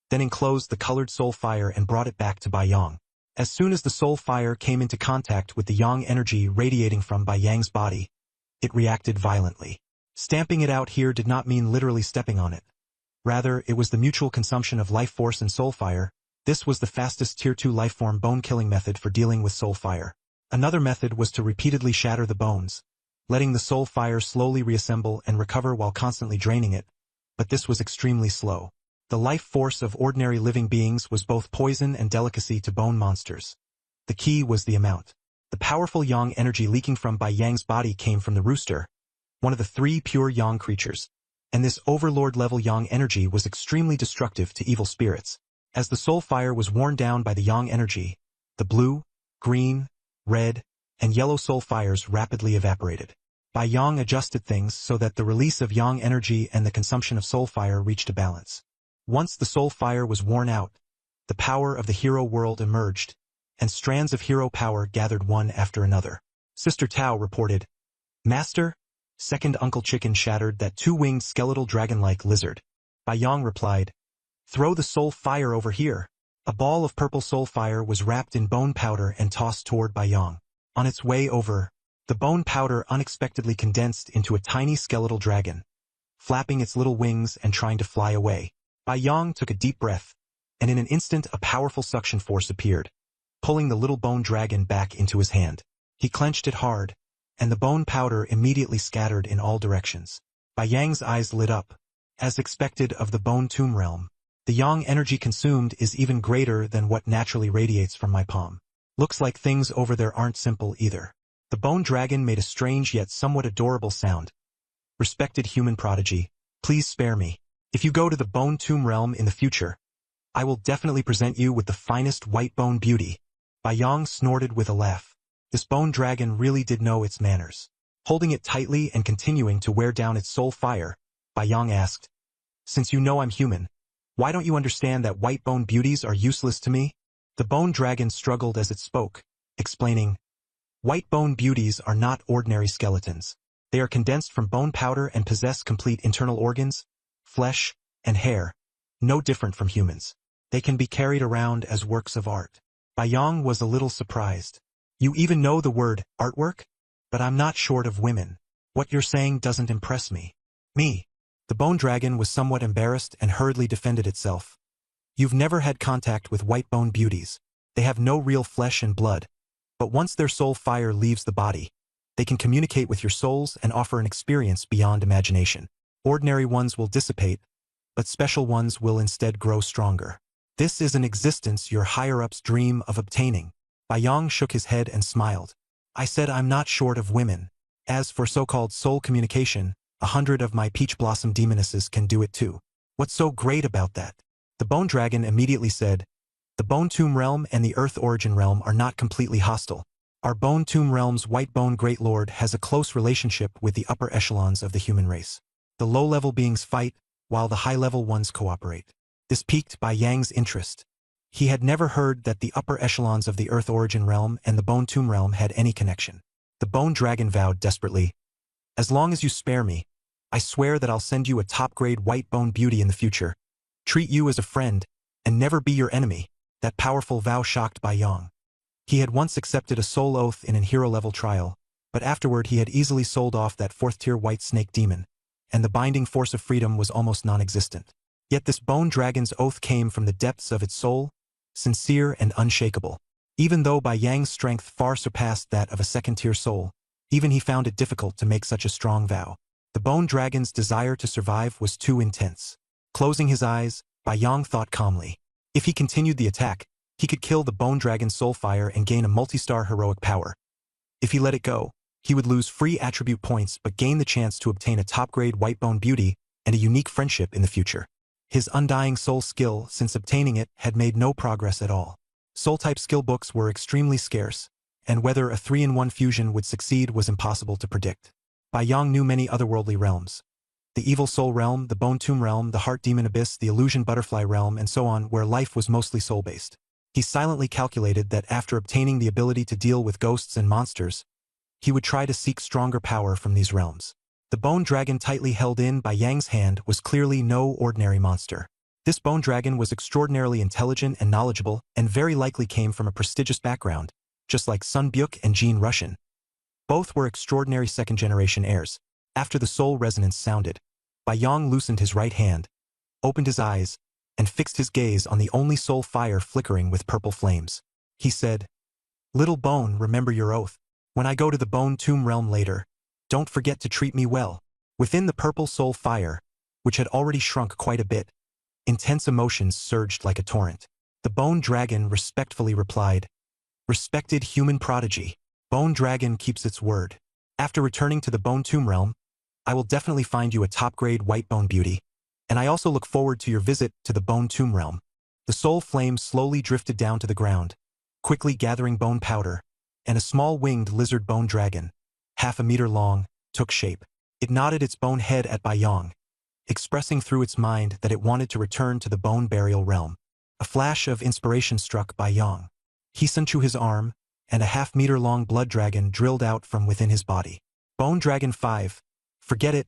then enclosed the colored soul fire and brought it back to Bai Yang. As soon as the soul fire came into contact with the yang energy radiating from Bai Yang's body, it reacted violently. Stamping it out here did not mean literally stepping on it. Rather, it was the mutual consumption of life force and soul fire. This was the fastest Tier 2 lifeform bone-killing method for dealing with soul fire. Another method was to repeatedly shatter the bones, letting the soul fire slowly reassemble and recover while constantly draining it, but this was extremely slow. The life force of ordinary living beings was both poison and delicacy to bone monsters. The key was the amount. The powerful yang energy leaking from Bai Yang's body came from the rooster, one of the 3 pure yang creatures, and this overlord-level yang energy was extremely destructive to evil spirits. As the soul fire was worn down by the yang energy, the blue, green, red, and yellow soul fires rapidly evaporated. Bai Yang adjusted things so that the release of yang energy and the consumption of soul fire reached a balance. Once the soul fire was worn out, the power of the hero world emerged, and strands of hero power gathered one after another. Sister Tao reported, "Master?" Second Uncle Chicken shattered that two-winged skeletal dragon-like lizard. Bai Yang replied, "Throw the soul fire over here." A ball of purple soul fire was wrapped in bone powder and tossed toward Bai Yang. On its way over, the bone powder unexpectedly condensed into a tiny skeletal dragon, flapping its little wings and trying to fly away. Bai Yang took a deep breath, and in an instant a powerful suction force appeared, pulling the little bone dragon back into his hand. He clenched it hard, and the bone powder immediately scattered in all directions. Bai Yang's eyes lit up. As expected of the bone tomb realm, the yang energy consumed is even greater than what naturally radiates from my palm. Looks like things over there aren't simple either. The bone dragon made a strange yet somewhat adorable sound. "Respected human prodigy, please spare me. If you go to the bone tomb realm in the future, I will definitely present you with the finest white bone beauty." Bai Yang snorted with a laugh. This bone dragon really did know its manners. Holding it tightly and continuing to wear down its soul fire, Bai Yang asked, "Since you know I'm human, why don't you understand that white bone beauties are useless to me?" The bone dragon struggled as it spoke, explaining, "White bone beauties are not ordinary skeletons. They are condensed from bone powder and possess complete internal organs, flesh, and hair, no different from humans. They can be carried around as works of art." Bai Yang was a little surprised. "You even know the word artwork? But I'm not short of women. What you're saying doesn't impress me." "Me?" The bone dragon was somewhat embarrassed and hurriedly defended itself. "You've never had contact with white bone beauties. They have no real flesh and blood. But once their soul fire leaves the body, they can communicate with your souls and offer an experience beyond imagination. Ordinary ones will dissipate, but special ones will instead grow stronger. This is an existence your higher-ups dream of obtaining." Bai Yang shook his head and smiled. "I said I'm not short of women. As for so-called soul communication, 100 of my peach blossom demonesses can do it too. What's so great about that?" The bone dragon immediately said, "The bone tomb realm and the earth origin realm are not completely hostile. Our bone tomb realm's white bone great lord has a close relationship with the upper echelons of the human race. The low-level beings fight, while the high-level ones cooperate." This piqued Bai Yang's interest. He had never heard that the upper echelons of the earth origin realm and the bone tomb realm had any connection. The bone dragon vowed desperately, "As long as you spare me, I swear that I'll send you a top-grade white bone beauty in the future, treat you as a friend, and never be your enemy." That powerful vow shocked Bai Yang. He had once accepted a soul oath in an hero-level trial, but afterward he had easily sold off that fourth-tier white snake demon, and the binding force of freedom was almost non-existent. Yet this bone dragon's oath came from the depths of its soul, sincere and unshakable. Even though Bai Yang's strength far surpassed that of a second-tier soul, even he found it difficult to make such a strong vow. The bone dragon's desire to survive was too intense. Closing his eyes, Bai Yang thought calmly. If he continued the attack, he could kill the bone dragon's soul fire and gain a multi-star heroic power. If he let it go, he would lose free attribute points but gain the chance to obtain a top-grade white bone beauty and a unique friendship in the future. His undying soul skill since obtaining it had made no progress at all. Soul-type skill books were extremely scarce, and whether a 3-in-1 fusion would succeed was impossible to predict. Bai Yang knew many otherworldly realms. The evil soul realm, the bone tomb realm, the heart demon abyss, the illusion butterfly realm, and so on, where life was mostly soul-based. He silently calculated that after obtaining the ability to deal with ghosts and monsters, he would try to seek stronger power from these realms. The bone dragon tightly held in Bai Yang's hand was clearly no ordinary monster. This bone dragon was extraordinarily intelligent and knowledgeable, and very likely came from a prestigious background, just like Sun Byuk and Jean Russian. Both were extraordinary second-generation heirs. After the soul resonance sounded, Bai Yang loosened his right hand, opened his eyes, and fixed his gaze on the only soul fire flickering with purple flames. He said, "Little bone, remember your oath. When I go to the bone tomb realm later, don't forget to treat me well." Within the purple soul fire, which had already shrunk quite a bit, intense emotions surged like a torrent. The bone dragon respectfully replied, "Respected human prodigy, Bone Dragon keeps its word. After returning to the bone tomb realm, I will definitely find you a top-grade white bone beauty, and I also look forward to your visit to the bone tomb realm." The soul flame slowly drifted down to the ground, quickly gathering bone powder, and a small winged lizard bone dragon, half a meter long, took shape. It nodded its bone head at Bai Yong, expressing through its mind that it wanted to return to the bone burial realm. A flash of inspiration struck Bai Yong. He sent to his arm, and a half-meter-long blood dragon drilled out from within his body. Bone Dragon 5. Forget it.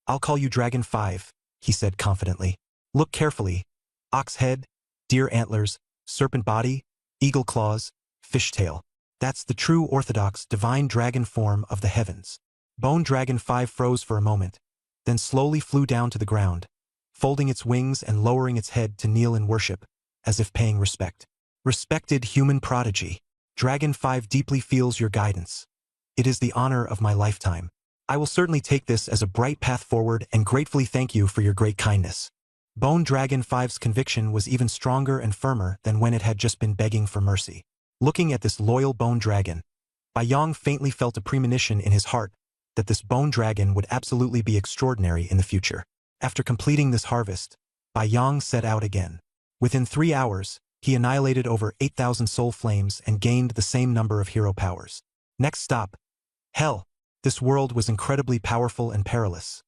I'll call you Dragon 5, he said confidently. Look carefully. Ox head, deer antlers, serpent body, eagle claws, fish tail. That's the true orthodox divine dragon form of the heavens. Bone Dragon 5 froze for a moment, then slowly flew down to the ground, folding its wings and lowering its head to kneel in worship, as if paying respect. Respected human prodigy, Dragon 5 deeply feels your guidance. It is the honor of my lifetime. I will certainly take this as a bright path forward and gratefully thank you for your great kindness. Bone Dragon 5's conviction was even stronger and firmer than when it had just been begging for mercy. Looking at this loyal bone dragon, Bai Yong faintly felt a premonition in his heart that this bone dragon would absolutely be extraordinary in the future. After completing this harvest, Bai Yong set out again. Within 3 hours, he annihilated over 8,000 soul flames and gained the same number of hero powers. Next stop, Hell. This world was incredibly powerful and perilous.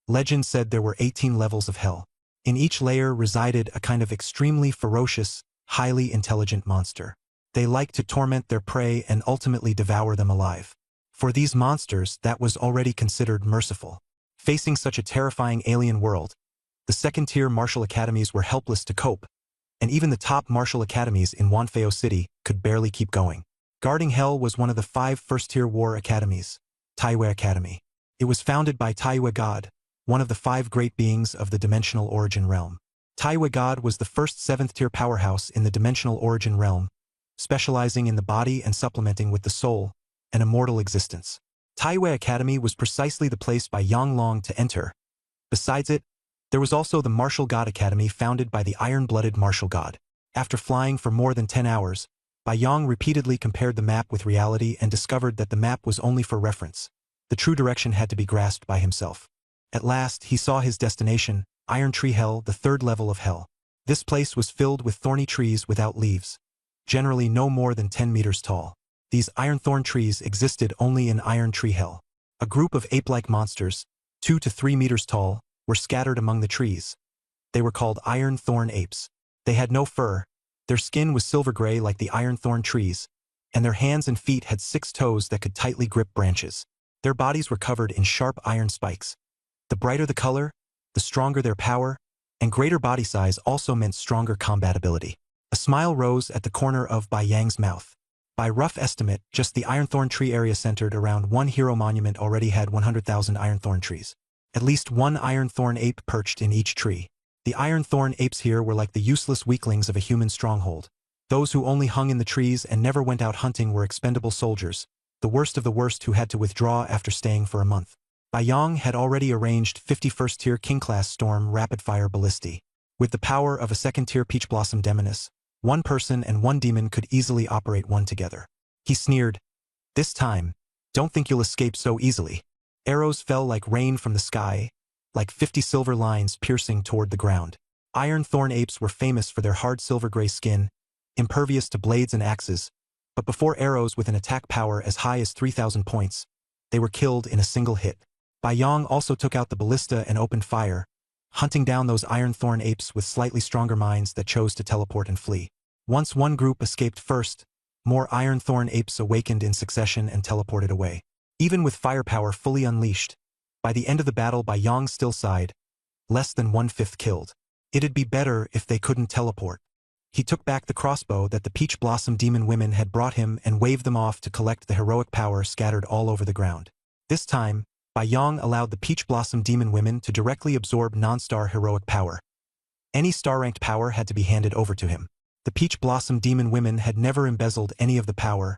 Legend said there were 18 levels of hell. In each layer resided a kind of extremely ferocious, highly intelligent monster. They liked to torment their prey and ultimately devour them alive. For these monsters, that was already considered merciful. Facing such a terrifying alien world, the second-tier martial academies were helpless to cope, and even the top martial academies in Wanfeo City could barely keep going. Guarding Hell was one of the 5 first-tier war academies, Taiwei Academy. It was founded by Taiwei God, one of the 5 great beings of the dimensional origin realm. Taiwei God was the first 7th-tier powerhouse in the dimensional origin realm, specializing in the body and supplementing with the soul, an immortal existence. Taiwei Academy was precisely the place Bai Yonglong to enter. Besides it, there was also the Martial God Academy founded by the iron-blooded Martial God. After flying for more than 10 hours, Bai Yong repeatedly compared the map with reality and discovered that the map was only for reference. The true direction had to be grasped by himself. At last, he saw his destination, Iron Tree Hell, the 3rd level of Hell. This place was filled with thorny trees without leaves, generally no more than 10 meters tall. These iron thorn trees existed only in Iron Tree Hell. A group of ape-like monsters, 2 to 3 meters tall, were scattered among the trees. They were called iron thorn apes. They had no fur, their skin was silver gray like the iron thorn trees, and their hands and feet had 6 toes that could tightly grip branches. Their bodies were covered in sharp iron spikes. The brighter the color, the stronger their power, and greater body size also meant stronger combat ability. A smile rose at the corner of Bai Yang's mouth. By rough estimate, just the ironthorn tree area centered around one hero monument already had 100,000 ironthorn trees. At least one ironthorn ape perched in each tree. The ironthorn apes here were like the useless weaklings of a human stronghold. Those who only hung in the trees and never went out hunting were expendable soldiers, the worst of the worst who had to withdraw after staying for a month. Bai Yong had already arranged 51st-tier King-class Storm rapid-fire ballistae. With the power of a 2nd-tier Peach Blossom Demoness, one person and one demon could easily operate one together. He sneered, "This time, don't think you'll escape so easily." Arrows fell like rain from the sky, like 50 silver lines piercing toward the ground. Iron thorn apes were famous for their hard silver-gray skin, impervious to blades and axes, but before arrows with an attack power as high as 3,000 points, they were killed in a single hit. Bai Yong also took out the ballista and opened fire, hunting down those iron thorn apes with slightly stronger minds that chose to teleport and flee. Once one group escaped first, more iron thorn apes awakened in succession and teleported away. Even with firepower fully unleashed, by the end of the battle Bai Yong still sighed, less than 1/5 killed. It'd be better if they couldn't teleport. He took back the crossbow that the Peach Blossom demon women had brought him and waved them off to collect the heroic power scattered all over the ground. This time, Bai Yong allowed the Peach Blossom demon women to directly absorb non-star heroic power. Any star-ranked power had to be handed over to him. The Peach Blossom demon women had never embezzled any of the power,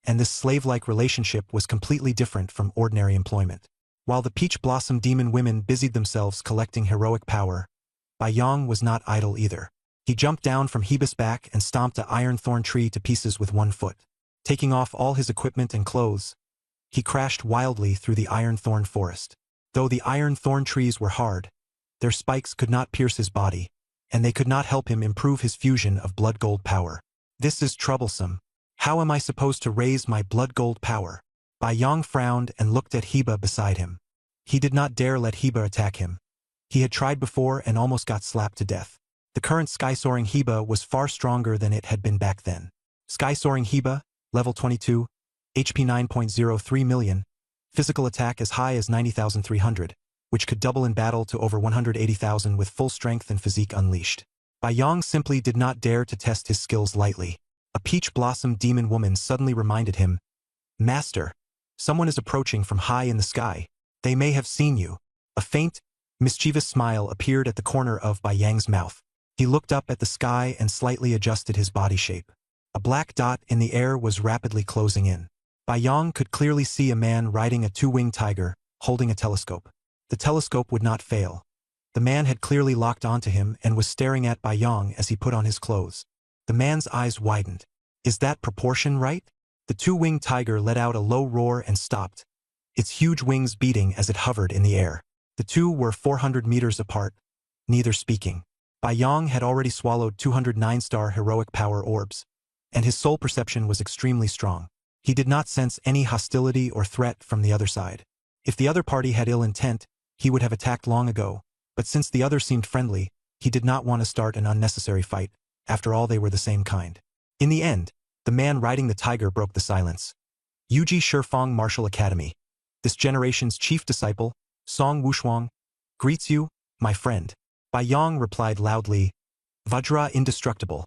and this slave-like relationship was completely different from ordinary employment. While the Peach Blossom demon women busied themselves collecting heroic power, Bai Yong was not idle either. He jumped down from Heba's back and stomped a iron thorn tree to pieces with one foot. Taking off all his equipment and clothes, he crashed wildly through the iron thorn forest. Though the iron thorn trees were hard, their spikes could not pierce his body, and they could not help him improve his fusion of blood gold power. This is troublesome. How am I supposed to raise my blood gold power? Bai Yong frowned and looked at Heba beside him. He did not dare let Heba attack him. He had tried before and almost got slapped to death. The current sky-soaring Heba was far stronger than it had been back then. Sky-soaring Heba, level 22, HP 9.03 million, physical attack as high as 90,300, which could double in battle to over 180,000 with full strength and physique unleashed. Bai Yong simply did not dare to test his skills lightly. A peach blossom demon woman suddenly reminded him, "Master, someone is approaching from high in the sky. They may have seen you." A faint, mischievous smile appeared at the corner of Bai Yang's mouth. He looked up at the sky and slightly adjusted his body shape. A black dot in the air was rapidly closing in. Bai Yong could clearly see a man riding a two-winged tiger, holding a telescope. The telescope would not fail. The man had clearly locked onto him and was staring at Bai Yong as he put on his clothes. The man's eyes widened. Is that proportion right? The two-winged tiger let out a low roar and stopped, its huge wings beating as it hovered in the air. The two were 400 meters apart, neither speaking. Bai Yong had already swallowed 209-star heroic power orbs, and his soul perception was extremely strong. He did not sense any hostility or threat from the other side. If the other party had ill intent, he would have attacked long ago, but since the other seemed friendly, he did not want to start an unnecessary fight. After all, they were the same kind. In the end, the man riding the tiger broke the silence. Yuji Shifeng Martial Academy. This generation's chief disciple, Song Wushuang, greets you, my friend. Bai Yong replied loudly, Vajra indestructible.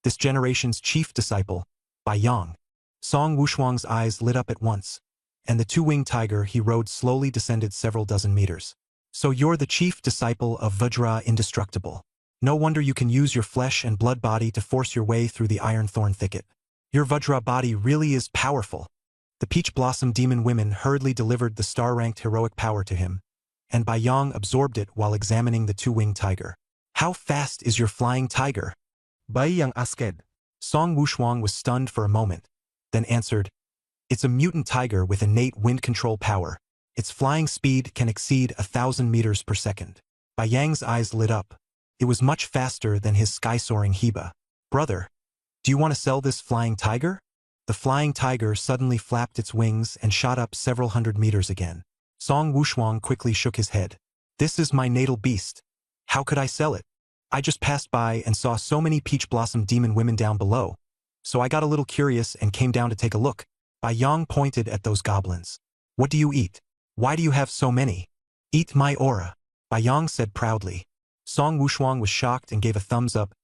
This generation's chief disciple, Bai Yong. Song Wushuang's eyes lit up at once, and the two-winged tiger he rode slowly descended several dozen meters. So you're the chief disciple of Vajra indestructible. No wonder you can use your flesh and blood body to force your way through the iron thorn thicket. Your Vajra body really is powerful. The peach blossom demon women hurriedly delivered the star-ranked heroic power to him, and Bai Yong absorbed it while examining the two-winged tiger. How fast is your flying tiger? Bai Yang asked. Song Wushuang was stunned for a moment, then answered, It's a mutant tiger with innate wind control power. Its flying speed can exceed 1,000 meters per second. Bai Yang's eyes lit up. It was much faster than his sky-soaring Heba. Brother, do you want to sell this flying tiger? The flying tiger suddenly flapped its wings and shot up several hundred meters again. Song Wushuang quickly shook his head. This is my natal beast. How could I sell it? I just passed by and saw so many peach blossom demon women down below, so I got a little curious and came down to take a look. Bai Yong pointed at those goblins. What do you eat? Why do you have so many? Eat my aura, Bai Yong said proudly. Song Wushuang was shocked and gave a thumbs up.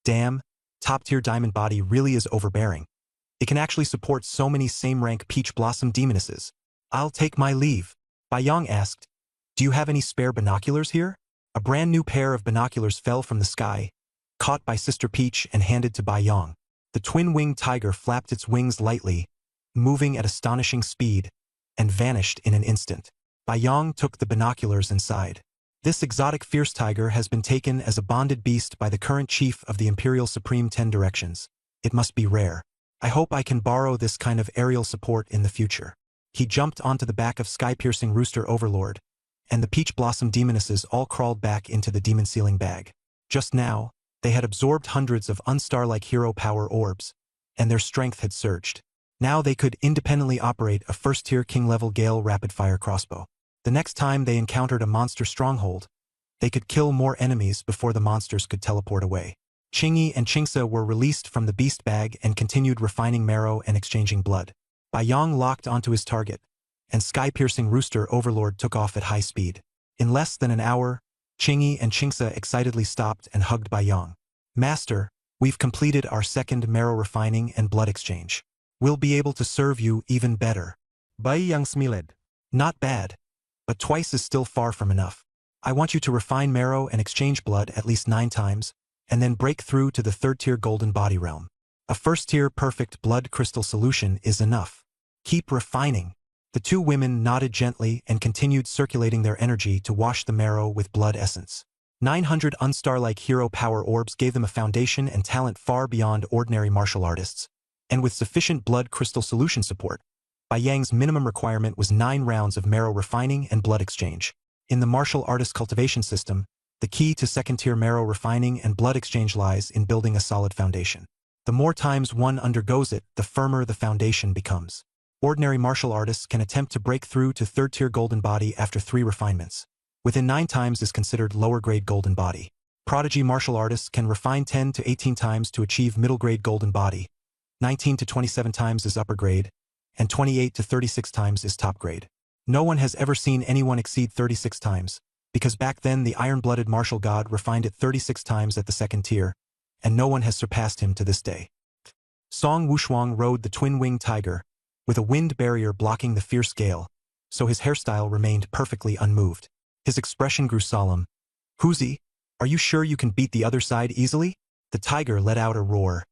Damn, top-tier diamond body really is overbearing. It can actually support so many same-rank peach blossom demonesses. I'll take my leave. Bai Yong asked, Do you have any spare binoculars here? A brand new pair of binoculars fell from the sky, caught by Sister Peach and handed to Bai Yong. The twin-winged tiger flapped its wings lightly, moving at astonishing speed, and vanished in an instant. Bai Yong took the binoculars inside. This exotic fierce tiger has been taken as a bonded beast by the current chief of the Imperial Supreme 10 Directions. It must be rare. I hope I can borrow this kind of aerial support in the future. He jumped onto the back of sky-piercing Rooster Overlord, and the peach blossom demonesses all crawled back into the demon sealing bag. Just now, they had absorbed hundreds of unstar-like hero power orbs, and their strength had surged. Now they could independently operate a first-tier king-level Gale rapid-fire crossbow. The next time they encountered a monster stronghold, they could kill more enemies before the monsters could teleport away. Qingyi and Qingse were released from the beast bag and continued refining marrow and exchanging blood. Bai Yong locked onto his target, and sky-piercing Rooster Overlord took off at high speed. In less than an hour, Qingyi and Qingse excitedly stopped and hugged Bai Yong. Master, we've completed our second marrow refining and blood exchange. We'll be able to serve you even better. Bai Yang smiled. Not bad, but twice is still far from enough. I want you to refine marrow and exchange blood at least 9 times, and then break through to the third-tier golden body realm. A first-tier perfect blood crystal solution is enough. Keep refining. The two women nodded gently and continued circulating their energy to wash the marrow with blood essence. 900 unstar-like hero power orbs gave them a foundation and talent far beyond ordinary martial artists. And with sufficient blood crystal solution support, Bai Yang's minimum requirement was 9 rounds of marrow refining and blood exchange. In the martial artist cultivation system, the key to second-tier marrow refining and blood exchange lies in building a solid foundation. The more times one undergoes it, the firmer the foundation becomes. Ordinary martial artists can attempt to break through to third-tier golden body after 3 refinements. Within 9 times is considered lower-grade golden body. Prodigy martial artists can refine 10 to 18 times to achieve middle-grade golden body, 19 to 27 times is upper grade, and 28 to 36 times is top grade. No one has ever seen anyone exceed 36 times, because back then the iron-blooded martial god refined it 36 times at the 2nd tier, and no one has surpassed him to this day. Song Wushuang rode the twin-winged tiger, with a wind barrier blocking the fierce gale, so his hairstyle remained perfectly unmoved. His expression grew solemn. "Huzi, are you sure you can beat the other side easily?" The tiger let out a roar.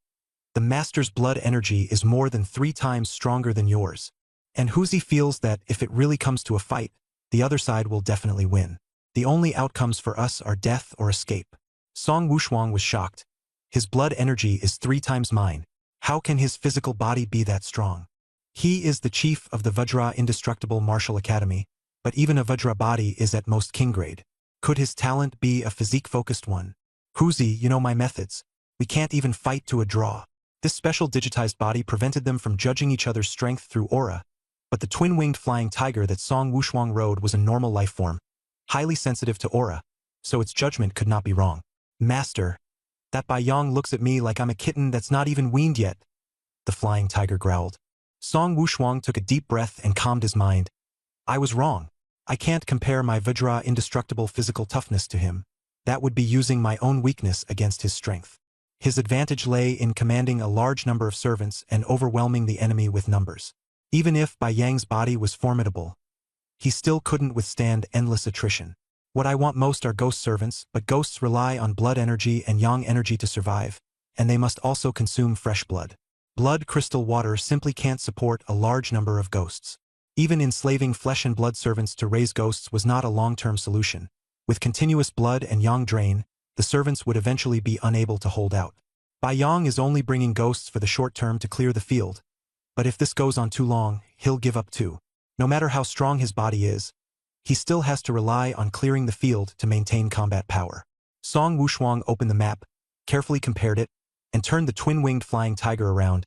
"The master's blood energy is more than 3 times stronger than yours. And Huzi feels that if it really comes to a fight, the other side will definitely win. The only outcomes for us are death or escape." Song Wushuang was shocked. "His blood energy is 3 times mine. How can his physical body be that strong? He is the chief of the Vajra Indestructible Martial Academy, but even a Vajra body is at most king grade. Could his talent be a physique-focused one? Huzi, you know my methods. We can't even fight to a draw." This special digitized body prevented them from judging each other's strength through aura, but the twin-winged flying tiger that Song Wushuang rode was a normal life form, highly sensitive to aura, so its judgment could not be wrong. "Master, that Bai Yang looks at me like I'm a kitten that's not even weaned yet," the flying tiger growled. Song Wushuang took a deep breath and calmed his mind. "I was wrong. I can't compare my Vajra indestructible physical toughness to him. That would be using my own weakness against his strength. His advantage lay in commanding a large number of servants and overwhelming the enemy with numbers. Even if Bai Yang's body was formidable, he still couldn't withstand endless attrition. What I want most are ghost servants, but ghosts rely on blood energy and yang energy to survive, and they must also consume fresh blood. Blood crystal water simply can't support a large number of ghosts. Even enslaving flesh and blood servants to raise ghosts was not a long-term solution. With continuous blood and yang drain, the servants would eventually be unable to hold out. Bai Yang is only bringing ghosts for the short term to clear the field, but if this goes on too long, he'll give up too. No matter how strong his body is, he still has to rely on clearing the field to maintain combat power." Song Wushuang opened the map, carefully compared it, and turned the twin-winged flying tiger around.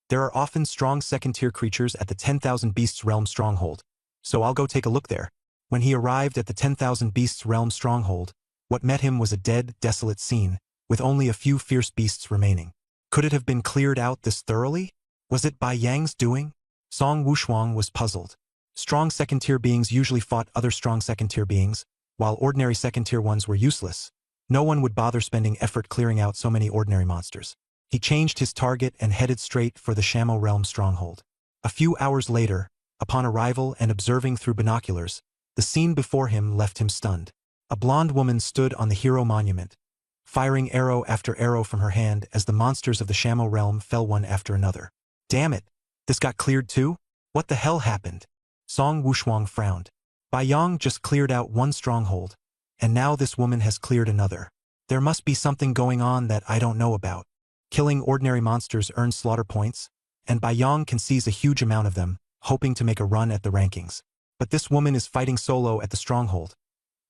"There are often strong second-tier creatures at the 10,000 Beasts Realm stronghold, so I'll go take a look there." When he arrived at the 10,000 Beasts Realm stronghold, what met him was a dead, desolate scene, with only a few fierce beasts remaining. Could it have been cleared out this thoroughly? Was it Bai Yang's doing? Song Wushuang was puzzled. Strong second-tier beings usually fought other strong second-tier beings, while ordinary second-tier ones were useless. No one would bother spending effort clearing out so many ordinary monsters. He changed his target and headed straight for the Shamo Realm stronghold. A few hours later, upon arrival and observing through binoculars, the scene before him left him stunned. A blonde woman stood on the hero monument, firing arrow after arrow from her hand as the monsters of the Shamo realm fell one after another. "Damn it! This got cleared too? What the hell happened?" Song Wushuang frowned. Bai Yang just cleared out one stronghold, and now this woman has cleared another. There must be something going on that I don't know about. Killing ordinary monsters earns slaughter points, and Bai Yang can seize a huge amount of them, hoping to make a run at the rankings. But this woman is fighting solo at the stronghold.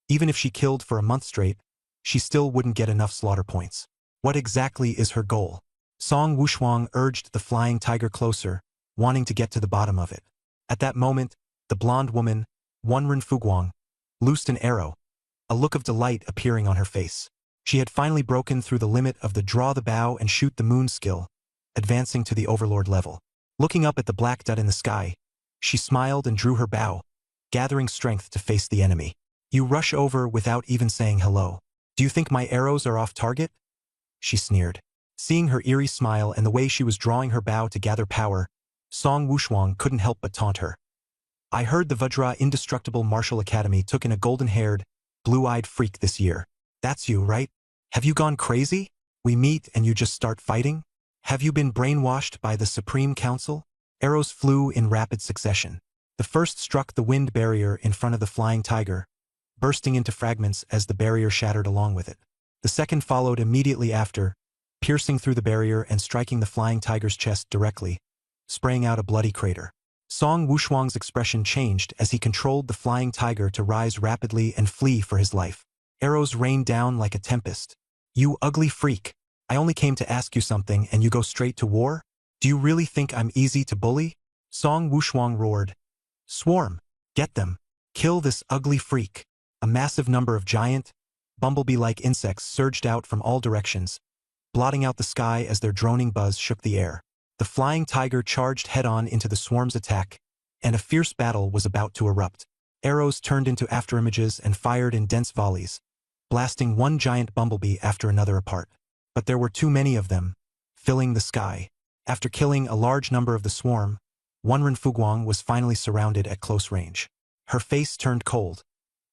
Even if she killed for a month straight, she still wouldn't get enough slaughter points. What exactly is her goal? Song Wushuang urged the flying tiger closer, wanting to get to the bottom of it. At that moment, the blonde woman, Wenren Fuguang, loosed an arrow, a look of delight appearing on her face. She had finally broken through the limit of the draw the bow and shoot the moon skill, advancing to the overlord level. Looking up at the black dot in the sky, she smiled and drew her bow, gathering strength to face the enemy. "You rush over without even saying hello. Do you think my arrows are off target?" she sneered. Seeing her eerie smile and the way she was drawing her bow to gather power, Song Wushuang couldn't help but taunt her. "I heard the Vajra Indestructible Martial Academy took in a golden-haired, blue-eyed freak this year. That's you, right? Have you gone crazy? We meet and you just start fighting? Have you been brainwashed by the Supreme Council?" Arrows flew in rapid succession. The first struck the wind barrier in front of the flying tiger, bursting into fragments as the barrier shattered along with it. The second followed immediately after, piercing through the barrier and striking the flying tiger's chest directly, spraying out a bloody crater. Song Wushuang's expression changed as he controlled the flying tiger to rise rapidly and flee for his life. Arrows rained down like a tempest. "You ugly freak! I only came to ask you something and you go straight to war? Do you really think I'm easy to bully?" Song Wushuang roared. Swarm! Get them! Kill this ugly freak! A massive number of giant, bumblebee-like insects surged out from all directions, blotting out the sky as their droning buzz shook the air. The flying tiger charged head-on into the swarm's attack, and a fierce battle was about to erupt. Arrows turned into afterimages and fired in dense volleys, blasting one giant bumblebee after another apart. But there were too many of them, filling the sky. After killing a large number of the swarm, Wenren Fuguang was finally surrounded at close range. Her face turned cold.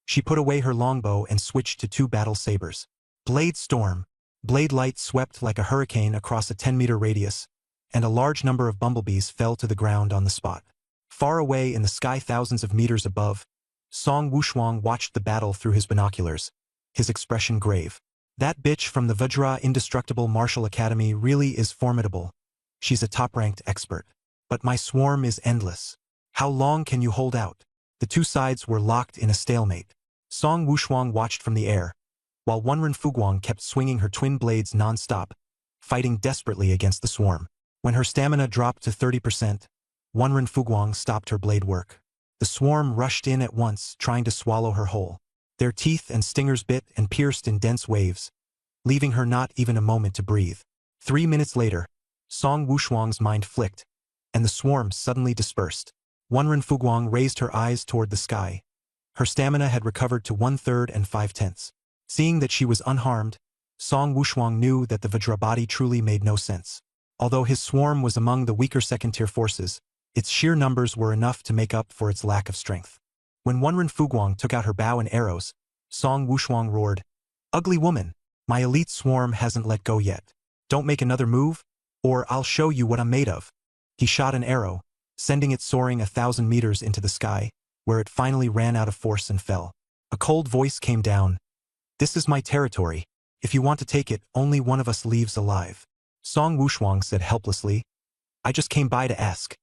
She put away her longbow and switched to 2 battle sabers. Blade Storm! Blade light swept like a hurricane across a 10-meter radius, and a large number of bumblebees fell to the ground on the spot. Far away in the sky thousands of meters above, Song Wushuang watched the battle through his binoculars, his expression grave. That bitch from the Vajra Indestructible Martial Academy really is formidable. She's a top-ranked expert. But my swarm is endless. How long can you hold out? The two sides were locked in a stalemate. Song Wushuang watched from the air, while Wenren Fuguang kept swinging her twin blades non-stop, fighting desperately against the swarm. When her stamina dropped to 30%, Wenren Fuguang stopped her blade work. The swarm rushed in at once, trying to swallow her whole. Their teeth and stingers bit and pierced in dense waves, leaving her not even a moment to breathe. 3 minutes later, Song Wushuang's mind flicked, and the swarm suddenly dispersed. Wenren Fuguang raised her eyes toward the sky. Her stamina had recovered to 1/3 and 5/10. Seeing that she was unharmed, Song Wushuang knew that the Vajra body truly made no sense. Although his swarm was among the weaker second-tier forces, its sheer numbers were enough to make up for its lack of strength. When Wenren Fuguang took out her bow and arrows, Song Wushuang roared, "Ugly woman, my elite swarm hasn't let go yet. Don't make another move, or I'll show you what I'm made of." He shot an arrow, sending it soaring 1,000 meters into the sky, where it finally ran out of force and fell. A cold voice came down. "This is my territory. If you want to take it, only one of us leaves alive." Song Wushuang said helplessly, "I just came by to ask.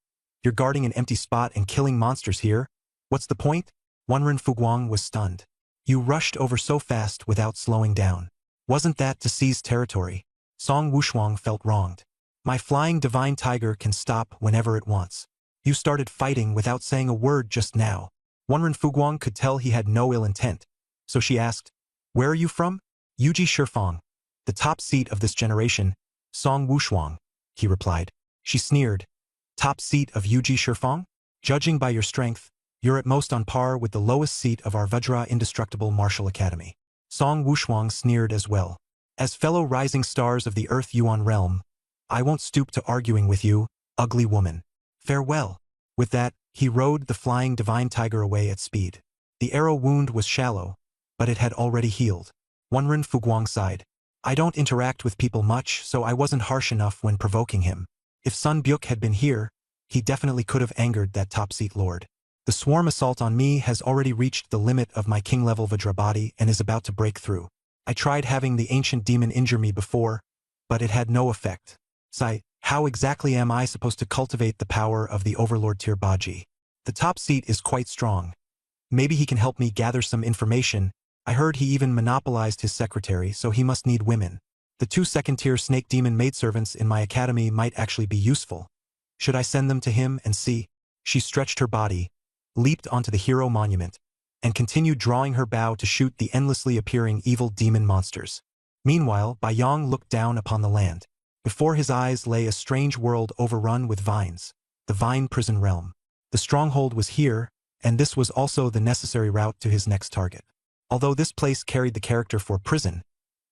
You're guarding an empty spot and killing monsters here? What's the point?" Wenren Fuguang was stunned. "You rushed over so fast without slowing down. Wasn't that to seize territory?" Song Wushuang felt wronged. "My flying divine tiger can stop whenever it wants. You started fighting without saying a word just now." Wenren Fuguang could tell he had no ill intent, so she asked, "Where are you from?" "Yuji Shifang, the top seat of this generation, Song Wushuang," he replied. She sneered. "Top seat of Yuji Shifang? Judging by your strength, you're at most on par with the lowest seat of our Vajra Indestructible Martial Academy." Song Wushuang sneered as well. "As fellow rising stars of the Earth Yuan realm, I won't stoop to arguing with you, ugly woman. Farewell." With that, he rode the flying divine tiger away at speed. The arrow wound was shallow, but it had already healed. Wenren Fuguang sighed. "I don't interact with people much, so I wasn't harsh enough when provoking him. If Sun Byuk had been here, he definitely could have angered that top-seat lord. The swarm assault on me has already reached the limit of my king-level Vajra body and is about to break through. I tried having the ancient demon injure me before, but it had no effect. Sai, how exactly am I supposed to cultivate the power of the Overlord Tier Baji? The top seat is quite strong. Maybe he can help me gather some information. I heard he even monopolized his secretary, so he must need women. The 2 second-tier snake demon maidservants in my academy might actually be useful. Should I send them to him and see?" She stretched her body, leaped onto the hero monument, and continued drawing her bow to shoot the endlessly appearing evil demon monsters. Meanwhile, Baiyang looked down upon the land. Before his eyes lay a strange world overrun with vines, the vine prison realm. The stronghold was here, and this was also the necessary route to his next target. Although this place carried the character for prison,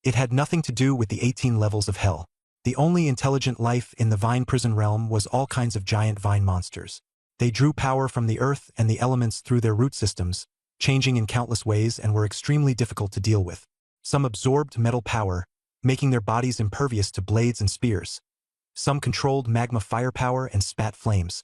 it had nothing to do with the 18 levels of hell. The only intelligent life in the vine prison realm was all kinds of giant vine monsters. They drew power from the earth and the elements through their root systems, changing in countless ways, and were extremely difficult to deal with. Some absorbed metal power, making their bodies impervious to blades and spears. Some controlled magma firepower and spat flames.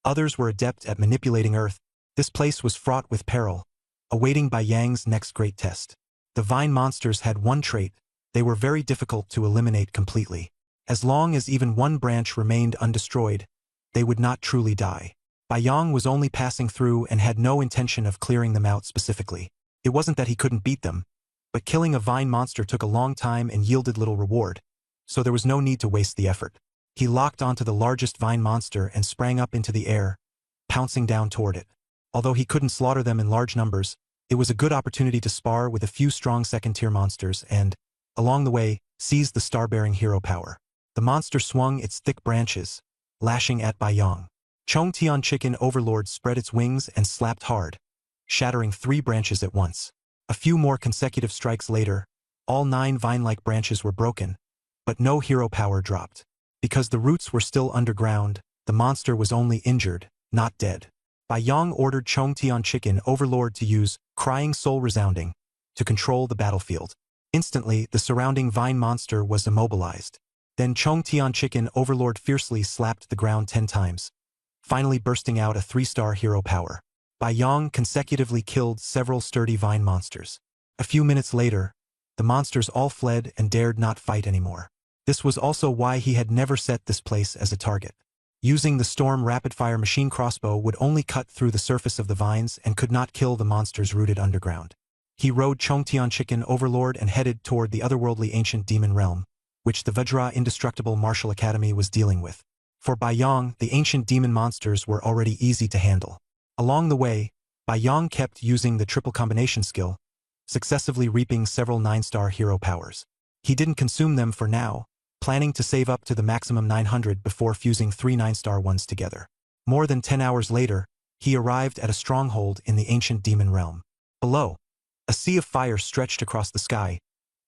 Others were adept at manipulating earth. This place was fraught with peril, awaiting Baiyang's next great test. The vine monsters had one trait: they were very difficult to eliminate completely. As long as even one branch remained undestroyed, they would not truly die. Baiyang was only passing through and had no intention of clearing them out specifically. It wasn't that he couldn't beat them, but killing a vine monster took a long time and yielded little reward, so there was no need to waste the effort. He locked onto the largest vine monster and sprang up into the air, pouncing down toward it. Although he couldn't slaughter them in large numbers, it was a good opportunity to spar with a few strong second-tier monsters and, along the way, seize the star-bearing hero power. The monster swung its thick branches, lashing at Bai Yong. Chongtian Chicken Overlord spread its wings and slapped hard, shattering 3 branches at once. A few more consecutive strikes later, all 9 vine-like branches were broken, but no hero power dropped. Because the roots were still underground, the monster was only injured, not dead. Bai Yong ordered Chongtian Chicken Overlord to use Crying Soul Resounding to control the battlefield. Instantly, the surrounding vine monster was immobilized. Then Chongtian Chicken Overlord fiercely slapped the ground 10 times, finally bursting out a 3-star hero power. Bai Yong consecutively killed several sturdy vine monsters. A few minutes later, the monsters all fled and dared not fight anymore. This was also why he had never set this place as a target. Using the Storm rapid-fire machine crossbow would only cut through the surface of the vines and could not kill the monsters rooted underground. He rode Chongtian Chicken Overlord and headed toward the otherworldly ancient demon realm, which the Vajra Indestructible Martial Academy was dealing with. For Bai Yong, the ancient demon monsters were already easy to handle. Along the way, Bai Yong kept using the triple combination skill, successively reaping several 9-star hero powers. He didn't consume them for now, planning to save up to the maximum 900 before fusing 3 9-star ones together. More than 10 hours later, he arrived at a stronghold in the ancient demon realm. Below, a sea of fire stretched across the sky,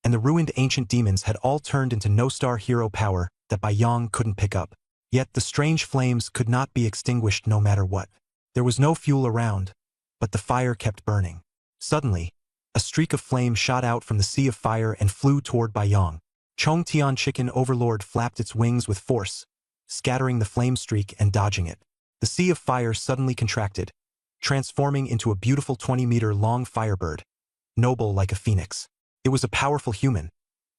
and the ruined ancient demons had all turned into no-star hero power that Bai Yong couldn't pick up. Yet the strange flames could not be extinguished no matter what. There was no fuel around, but the fire kept burning. Suddenly, a streak of flame shot out from the sea of fire and flew toward Bai Yong. Chongtian Chicken Overlord flapped its wings with force, scattering the flame streak and dodging it. The sea of fire suddenly contracted, transforming into a beautiful 20-meter-long firebird, noble like a phoenix. It was a powerful human,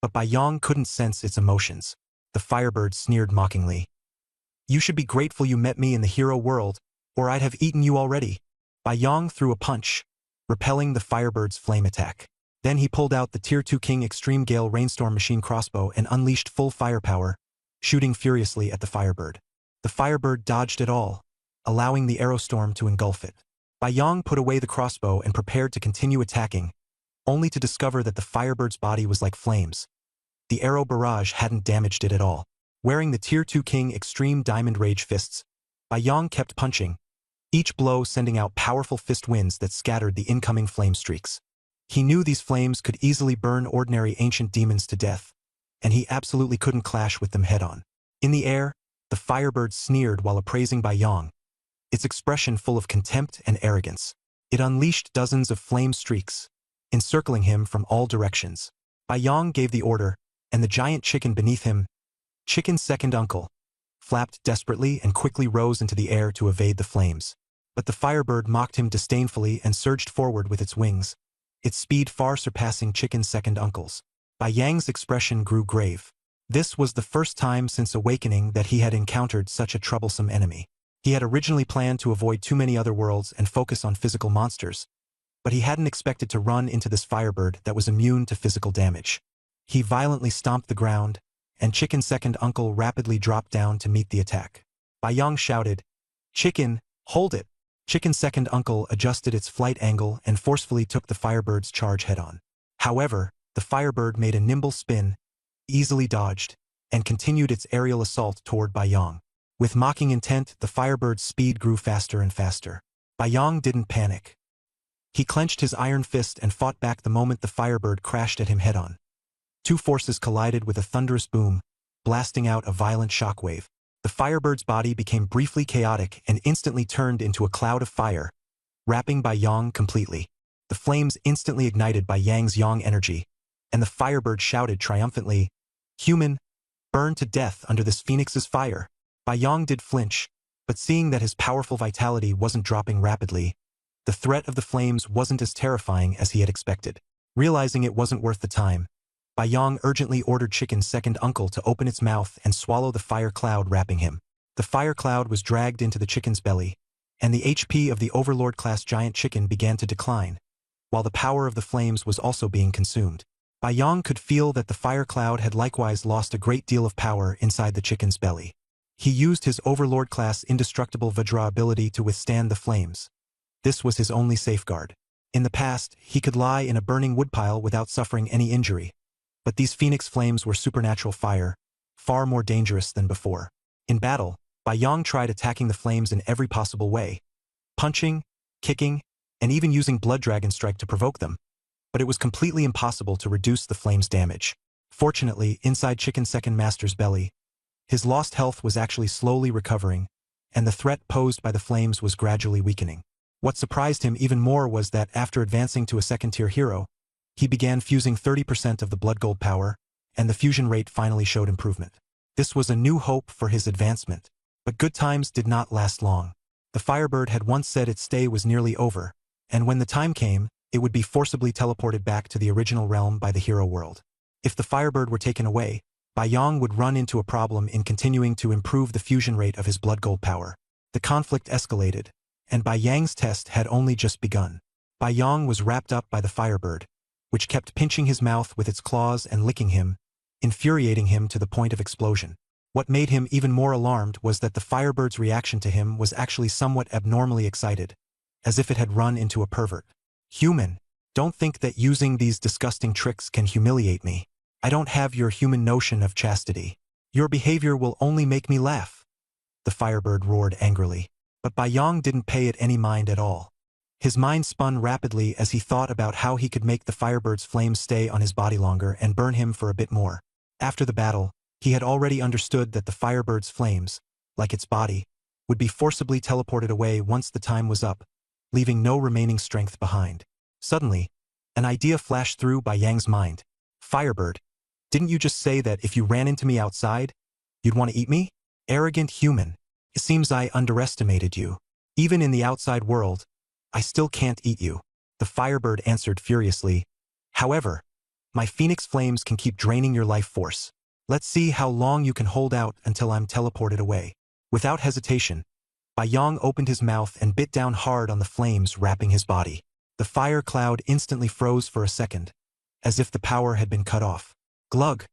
but Bai Yong couldn't sense its emotions. The firebird sneered mockingly. "You should be grateful you met me in the hero world, or I'd have eaten you already." Bai Yong threw a punch, repelling the firebird's flame attack. Then he pulled out the Tier 2 King Extreme Gale Rainstorm Machine Crossbow and unleashed full firepower, shooting furiously at the firebird. The firebird dodged it all, allowing the arrow storm to engulf it. Bai Yong put away the crossbow and prepared to continue attacking, only to discover that the firebird's body was like flames. The arrow barrage hadn't damaged it at all. Wearing the Tier 2 King Extreme Diamond Rage Fists, Bai Yong kept punching, each blow sending out powerful fist winds that scattered the incoming flame streaks. He knew these flames could easily burn ordinary ancient demons to death, and he absolutely couldn't clash with them head-on. In the air, the firebird sneered while appraising Bai Yong, its expression full of contempt and arrogance. It unleashed dozens of flame streaks, encircling him from all directions. Bai Yong gave the order, and the giant chicken beneath him, Chicken's second uncle, flapped desperately and quickly rose into the air to evade the flames. But the firebird mocked him disdainfully and surged forward with its wings, its speed far surpassing Chicken's second uncle's. Bai Yang's expression grew grave. This was the first time since awakening that he had encountered such a troublesome enemy. He had originally planned to avoid too many other worlds and focus on physical monsters, but he hadn't expected to run into this firebird that was immune to physical damage. He violently stomped the ground, and Chicken's second uncle rapidly dropped down to meet the attack. Bai Yong shouted, "Chicken, hold it!" Chicken's second uncle adjusted its flight angle and forcefully took the firebird's charge head-on. However, the firebird made a nimble spin, easily dodged, and continued its aerial assault toward Bai Yong. With mocking intent, the firebird's speed grew faster and faster. Bai Yong didn't panic. He clenched his iron fist and fought back the moment the firebird crashed at him head-on. Two forces collided with a thunderous boom, blasting out a violent shockwave. The firebird's body became briefly chaotic and instantly turned into a cloud of fire, wrapping Bai Yong completely. The flames instantly ignited Bai Yang's yang energy, and the firebird shouted triumphantly, "Human, burn to death under this phoenix's fire." Bai Yong did flinch, but seeing that his powerful vitality wasn't dropping rapidly, the threat of the flames wasn't as terrifying as he had expected. Realizing it wasn't worth the time, Bai Yong urgently ordered Chicken's second uncle to open its mouth and swallow the fire cloud wrapping him. The fire cloud was dragged into the chicken's belly, and the HP of the Overlord-class giant chicken began to decline, while the power of the flames was also being consumed. Bai Yong could feel that the fire cloud had likewise lost a great deal of power inside the chicken's belly. He used his Overlord-class indestructible Vajra ability to withstand the flames. This was his only safeguard. In the past, he could lie in a burning woodpile without suffering any injury. But these phoenix flames were supernatural fire, far more dangerous than before. In battle, Bai Yong tried attacking the flames in every possible way, punching, kicking, and even using Blood Dragon Strike to provoke them. But it was completely impossible to reduce the flames' damage. Fortunately, inside Chicken's second master's belly, his lost health was actually slowly recovering, and the threat posed by the flames was gradually weakening. What surprised him even more was that after advancing to a second-tier hero, he began fusing 30% of the blood gold power, and the fusion rate finally showed improvement. This was a new hope for his advancement. But good times did not last long. The Firebird had once said its stay was nearly over, and when the time came, it would be forcibly teleported back to the original realm by the hero world. If the Firebird were taken away, Bai Yong would run into a problem in continuing to improve the fusion rate of his blood gold power. The conflict escalated, and Bai Yang's test had only just begun. Bai Yong was wrapped up by the Firebird, which kept pinching his mouth with its claws and licking him, infuriating him to the point of explosion. What made him even more alarmed was that the Firebird's reaction to him was actually somewhat abnormally excited, as if it had run into a pervert. Human, don't think that using these disgusting tricks can humiliate me. I don't have your human notion of chastity. Your behavior will only make me laugh. The Firebird roared angrily. But Bai Yong didn't pay it any mind at all. His mind spun rapidly as he thought about how he could make the Firebird's flames stay on his body longer and burn him for a bit more. After the battle, he had already understood that the Firebird's flames, like its body, would be forcibly teleported away once the time was up, leaving no remaining strength behind. Suddenly, an idea flashed through Bai Yang's mind. Firebird, didn't you just say that if you ran into me outside, you'd want to eat me? Arrogant human. It seems I underestimated you. Even in the outside world, I still can't eat you. The Firebird answered furiously. However, my phoenix flames can keep draining your life force. Let's see how long you can hold out until I'm teleported away. Without hesitation, Bai Yong opened his mouth and bit down hard on the flames wrapping his body. The fire cloud instantly froze for a second, as if the power had been cut off. Glug!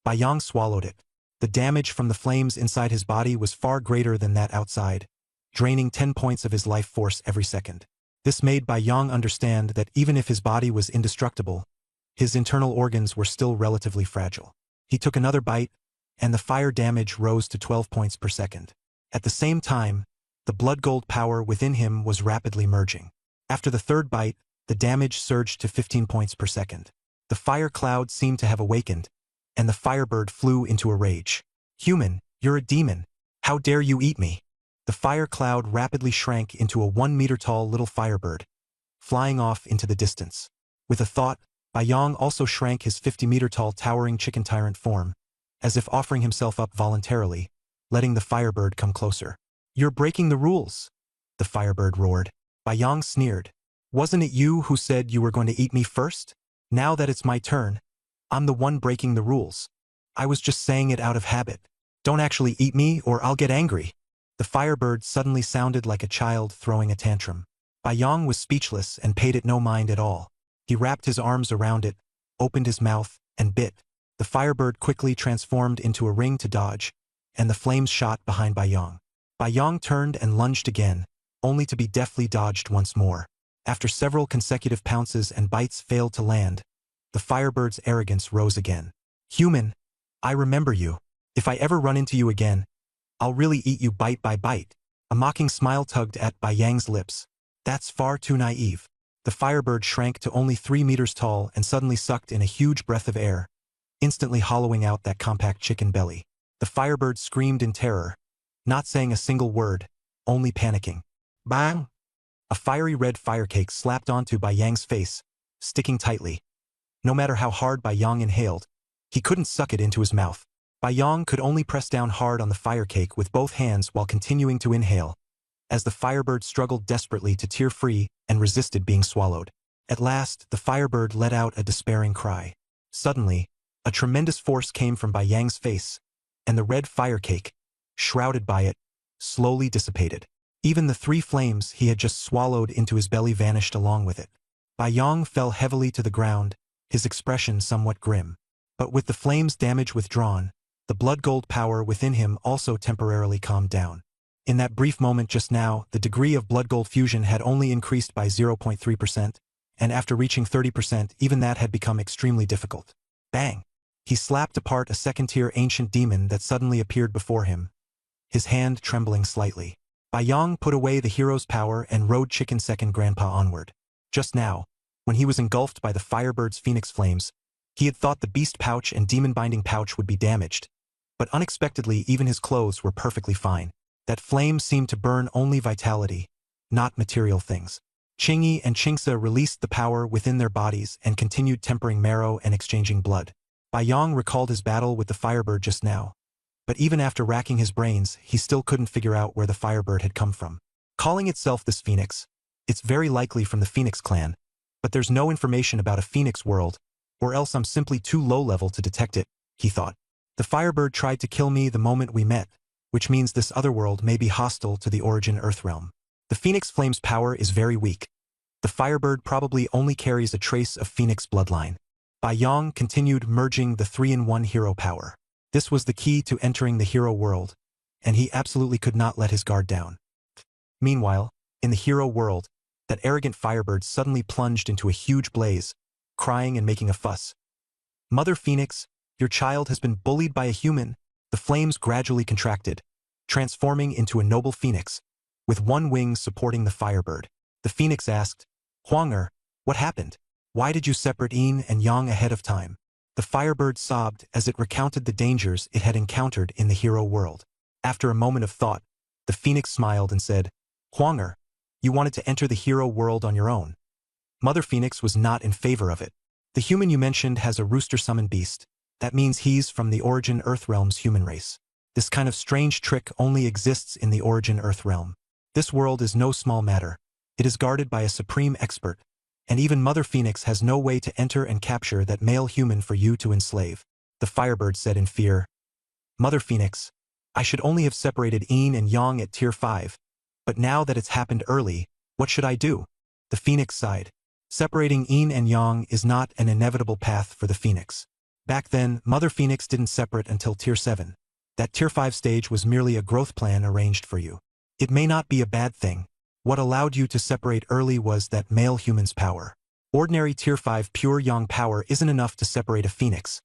Bai Yong swallowed it. The damage from the flames inside his body was far greater than that outside, draining 10 points of his life force every second. This made Bai Yong understand that even if his body was indestructible, his internal organs were still relatively fragile. He took another bite, and the fire damage rose to 12 points per second. At the same time, the blood gold power within him was rapidly merging. After the third bite, the damage surged to 15 points per second. The fire cloud seemed to have awakened, and the Firebird flew into a rage. Human, you're a demon. How dare you eat me? The fire cloud rapidly shrank into a 1-meter-tall little Firebird, flying off into the distance. With a thought, Bai Yong also shrank his 50-meter-tall towering chicken tyrant form, as if offering himself up voluntarily, letting the Firebird come closer. You're breaking the rules, the Firebird roared. Bai Yong sneered. Wasn't it you who said you were going to eat me first? Now that it's my turn, I'm the one breaking the rules. I was just saying it out of habit. Don't actually eat me or I'll get angry. The Firebird suddenly sounded like a child throwing a tantrum. Bai Yong was speechless and paid it no mind at all. He wrapped his arms around it, opened his mouth, and bit. The Firebird quickly transformed into a ring to dodge, and the flames shot behind Bai Yong. Bai Yong turned and lunged again, only to be deftly dodged once more. After several consecutive pounces and bites failed to land, the Firebird's arrogance rose again. Human, I remember you. If I ever run into you again, I'll really eat you bite by bite. A mocking smile tugged at Bai Yang's lips. That's far too naive. The Firebird shrank to only 3 meters tall and suddenly sucked in a huge breath of air, instantly hollowing out that compact chicken belly. The Firebird screamed in terror, not saying a single word, only panicking. Bang! A fiery red firecake slapped onto Bai Yang's face, sticking tightly. No matter how hard Bai Yong inhaled, he couldn't suck it into his mouth. Bai Yong could only press down hard on the firecake with both hands while continuing to inhale, as the Firebird struggled desperately to tear free and resisted being swallowed. At last, the Firebird let out a despairing cry. Suddenly, a tremendous force came from Bai Yang's face, and the red firecake, shrouded by it, slowly dissipated. Even the 3 flames he had just swallowed into his belly vanished along with it. Bai Yong fell heavily to the ground, his expression somewhat grim. But with the flame's damage withdrawn, the blood gold power within him also temporarily calmed down. In that brief moment just now, the degree of blood gold fusion had only increased by 0.3%, and after reaching 30%, even that had become extremely difficult. Bang! He slapped apart a second-tier ancient demon that suddenly appeared before him, his hand trembling slightly. Bai Yang put away the hero's power and rode Chicken Second Grandpa onward. Just now, when he was engulfed by the Firebird's phoenix flames, he had thought the beast pouch and demon binding pouch would be damaged, but unexpectedly even his clothes were perfectly fine. That flame seemed to burn only vitality, not material things. Qingyi and Qingse released the power within their bodies and continued tempering marrow and exchanging blood. Bai Yang recalled his battle with the Firebird just now, but even after racking his brains, he still couldn't figure out where the Firebird had come from. Calling itself this phoenix, it's very likely from the Phoenix clan, but there's no information about a phoenix world, or else I'm simply too low-level to detect it, he thought. The Firebird tried to kill me the moment we met, which means this other world may be hostile to the Origin Earth realm. The Phoenix Flame's power is very weak. The Firebird probably only carries a trace of Phoenix bloodline. Bai Yang continued merging the 3-in-1 hero power. This was the key to entering the hero world, and he absolutely could not let his guard down. Meanwhile, in the hero world, that arrogant Firebird suddenly plunged into a huge blaze, crying and making a fuss. Mother Phoenix, your child has been bullied by a human. The flames gradually contracted, transforming into a noble phoenix, with one wing supporting the Firebird. The phoenix asked, Huang'er, what happened? Why did you separate Yin and Yang ahead of time? The Firebird sobbed as it recounted the dangers it had encountered in the hero world. After a moment of thought, the phoenix smiled and said, Huang'er, you wanted to enter the hero world on your own. Mother Phoenix was not in favor of it. The human you mentioned has a rooster-summoned beast. That means he's from the Origin Earth realm's human race. This kind of strange trick only exists in the Origin Earth realm. This world is no small matter. It is guarded by a supreme expert, and even Mother Phoenix has no way to enter and capture that male human for you to enslave. The Firebird said in fear, Mother Phoenix, I should only have separated Yin and Yang at Tier 5, but now that it's happened early, what should I do? The Phoenix sighed. Separating Yin and Yang is not an inevitable path for the Phoenix. Back then, Mother Phoenix didn't separate until Tier 7. That Tier 5 stage was merely a growth plan arranged for you. It may not be a bad thing. What allowed you to separate early was that male human's power. Ordinary Tier 5 pure Yang power isn't enough to separate a Phoenix.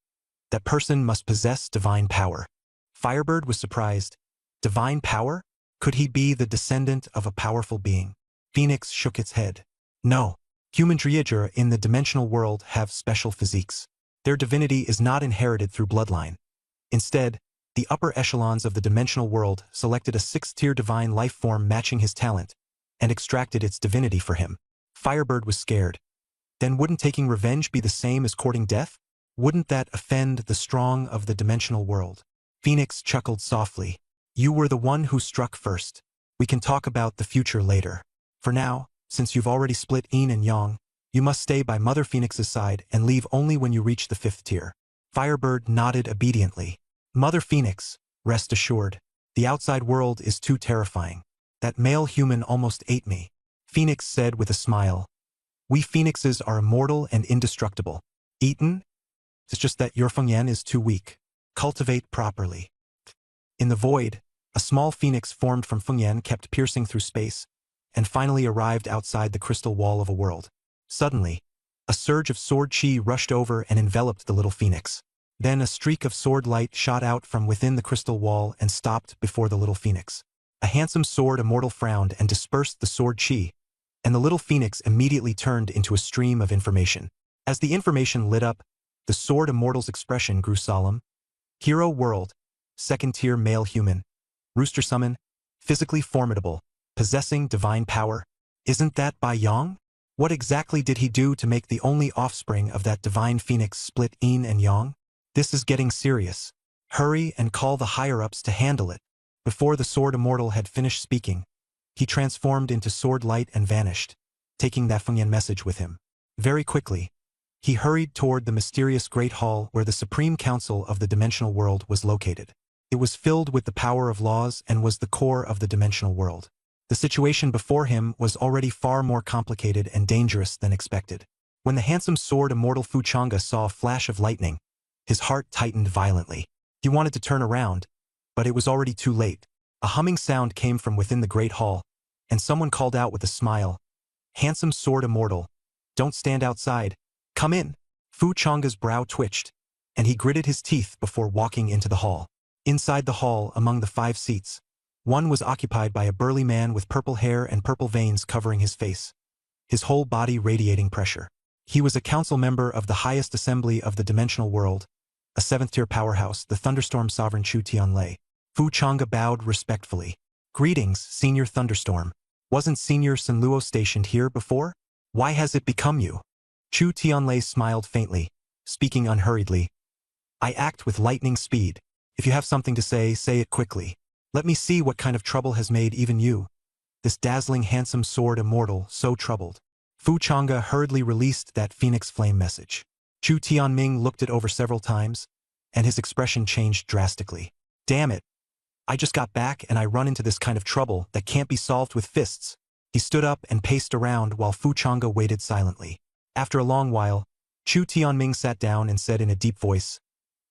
That person must possess divine power. Firebird was surprised. Divine power? Could he be the descendant of a powerful being? Phoenix shook its head. No. Human Dryager in the dimensional world have special physiques. Their divinity is not inherited through bloodline. Instead, the upper echelons of the dimensional world selected a 6th-tier divine life form matching his talent, and extracted its divinity for him. Firebird was scared. Then wouldn't taking revenge be the same as courting death? Wouldn't that offend the strong of the dimensional world? Phoenix chuckled softly. You were the one who struck first. We can talk about the future later. For now, since you've already split Yin and Yang, you must stay by Mother Phoenix's side and leave only when you reach the 5th tier. Firebird nodded obediently. Mother Phoenix, rest assured, the outside world is too terrifying. That male human almost ate me. Phoenix said with a smile. We Phoenixes are immortal and indestructible. Eaten? It's just that your Fengyan is too weak. Cultivate properly. In the void, a small phoenix formed from Fengyan kept piercing through space, and finally arrived outside the crystal wall of a world. Suddenly, a surge of sword chi rushed over and enveloped the little phoenix. Then a streak of sword light shot out from within the crystal wall and stopped before the little phoenix. A handsome sword immortal frowned and dispersed the sword chi, and the little phoenix immediately turned into a stream of information. As the information lit up, the sword immortal's expression grew solemn. Hero world, 2nd-tier male human, rooster summon, physically formidable, possessing divine power. Isn't that Bai Yang? What exactly did he do to make the only offspring of that divine phoenix split Yin and Yang? This is getting serious. Hurry and call the higher-ups to handle it. Before the sword immortal had finished speaking, he transformed into sword light and vanished, taking that Fengyan message with him. Very quickly, he hurried toward the mysterious Great Hall where the Supreme Council of the Dimensional World was located. It was filled with the power of laws and was the core of the dimensional world. The situation before him was already far more complicated and dangerous than expected. When the handsome sword immortal Fu Chang'e saw a flash of lightning, his heart tightened violently. He wanted to turn around, but it was already too late. A humming sound came from within the great hall, and someone called out with a smile, "Handsome sword immortal, don't stand outside. Come in." Fu Chang'e's brow twitched, and he gritted his teeth before walking into the hall. Inside the hall, among the 5 seats, one was occupied by a burly man with purple hair and purple veins covering his face, his whole body radiating pressure. He was a council member of the highest assembly of the dimensional world, a 7th-tier powerhouse, the Thunderstorm Sovereign Chu Tianlei. Fu Chang'e bowed respectfully. "Greetings, Senior Thunderstorm. Wasn't Senior Sunluo stationed here before? Why has it become you?" Chu Tianlei smiled faintly, speaking unhurriedly. "I act with lightning speed. If you have something to say, say it quickly. Let me see what kind of trouble has made even you, this dazzling handsome sword immortal, so troubled." Fu Chang'e hurriedly released that phoenix flame message. Chu Tianming looked it over several times, and his expression changed drastically. "Damn it. I just got back and I run into this kind of trouble that can't be solved with fists." He stood up and paced around while Fu Chang'e waited silently. After a long while, Chu Tianming sat down and said in a deep voice,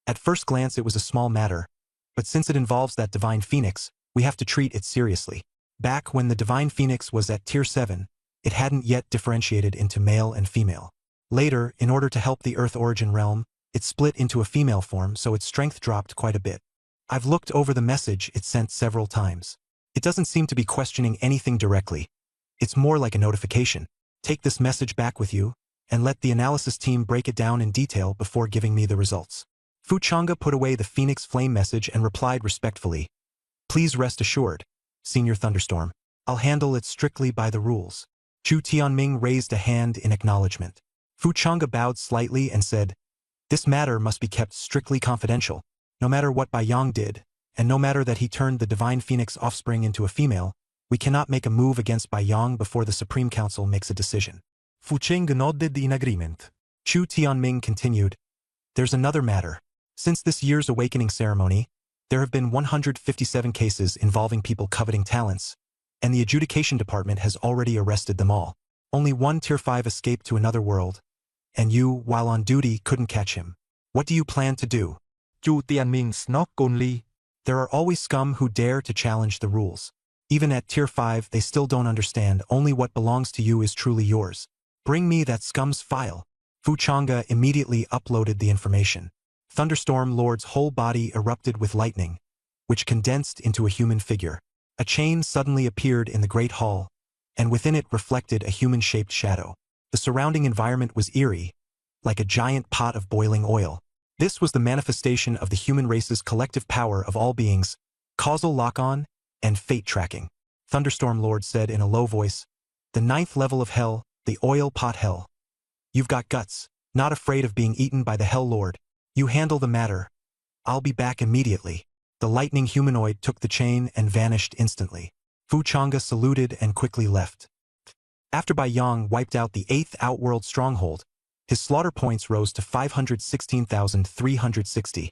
"At first glance it was a small matter, but since it involves that divine phoenix, we have to treat it seriously. Back when the divine phoenix was at tier 7, it hadn't yet differentiated into male and female. Later, in order to help the Earth origin realm, it split into a female form, so its strength dropped quite a bit. I've looked over the message it sent several times. It doesn't seem to be questioning anything directly. It's more like a notification. Take this message back with you, and let the analysis team break it down in detail before giving me the results." Fu Chang'e put away the Phoenix Flame message and replied respectfully, "Please rest assured, Senior Thunderstorm. I'll handle it strictly by the rules." Chu Tianming raised a hand in acknowledgement. Fu Chang'e bowed slightly and said, "This matter must be kept strictly confidential. No matter what Bai Yang did, and no matter that he turned the divine phoenix offspring into a female, we cannot make a move against Bai Yang before the Supreme Council makes a decision." Fu Chang'e nodded in agreement. Chu Tianming continued, "There's another matter. Since this year's awakening ceremony, there have been 157 cases involving people coveting talents, and the adjudication department has already arrested them all. Only one tier 5 escaped to another world, and you, while on duty, couldn't catch him. What do you plan to do?" Chu Tianming snorted coldly. "There are always scum who dare to challenge the rules. Even at tier 5, they still don't understand only what belongs to you is truly yours. Bring me that scum's file." Fu Chang'e immediately uploaded the information. Thunderstorm Lord's whole body erupted with lightning, which condensed into a human figure. A chain suddenly appeared in the great hall, and within it reflected a human-shaped shadow. The surrounding environment was eerie, like a giant pot of boiling oil. This was the manifestation of the human race's collective power of all beings, causal lock-on, and fate tracking. Thunderstorm Lord said in a low voice, "The 9th level of hell, the oil pot hell. You've got guts, not afraid of being eaten by the Hell Lord. You handle the matter. I'll be back immediately." The lightning humanoid took the chain and vanished instantly. Fu Chang'e saluted and quickly left. After Bai Yang wiped out the 8th Outworld stronghold, his slaughter points rose to 516,360,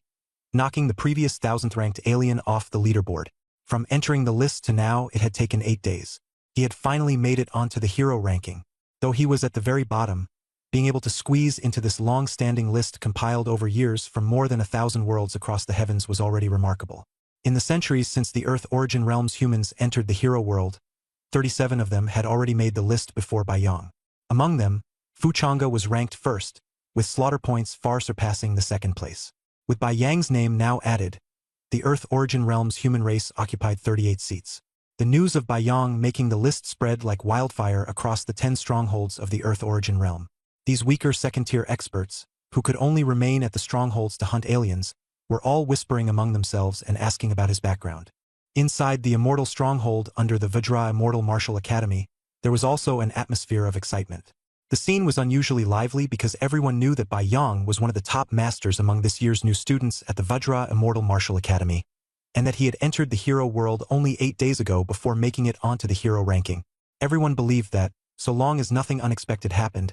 knocking the previous 1000th-ranked alien off the leaderboard. From entering the list to now, it had taken 8 days. He had finally made it onto the hero ranking. Though he was at the very bottom, being able to squeeze into this long-standing list compiled over years from more than 1,000 worlds across the heavens was already remarkable. In the centuries since the Earth origin realm's humans entered the hero world, 37 of them had already made the list before Bai Yang. Among them, Fu Chang'e was ranked first, with slaughter points far surpassing the 2nd place. With Bai Yang's name now added, the Earth origin realm's human race occupied 38 seats. The news of Bai Yang making the list spread like wildfire across the 10 strongholds of the Earth origin realm. These weaker 2nd-tier experts, who could only remain at the strongholds to hunt aliens, were all whispering among themselves and asking about his background. Inside the immortal stronghold under the Vajra Immortal Martial Academy, there was also an atmosphere of excitement. The scene was unusually lively because everyone knew that Bai Yang was one of the top masters among this year's new students at the Vajra Immortal Martial Academy, and that he had entered the hero world only 8 days ago before making it onto the hero ranking. Everyone believed that, so long as nothing unexpected happened,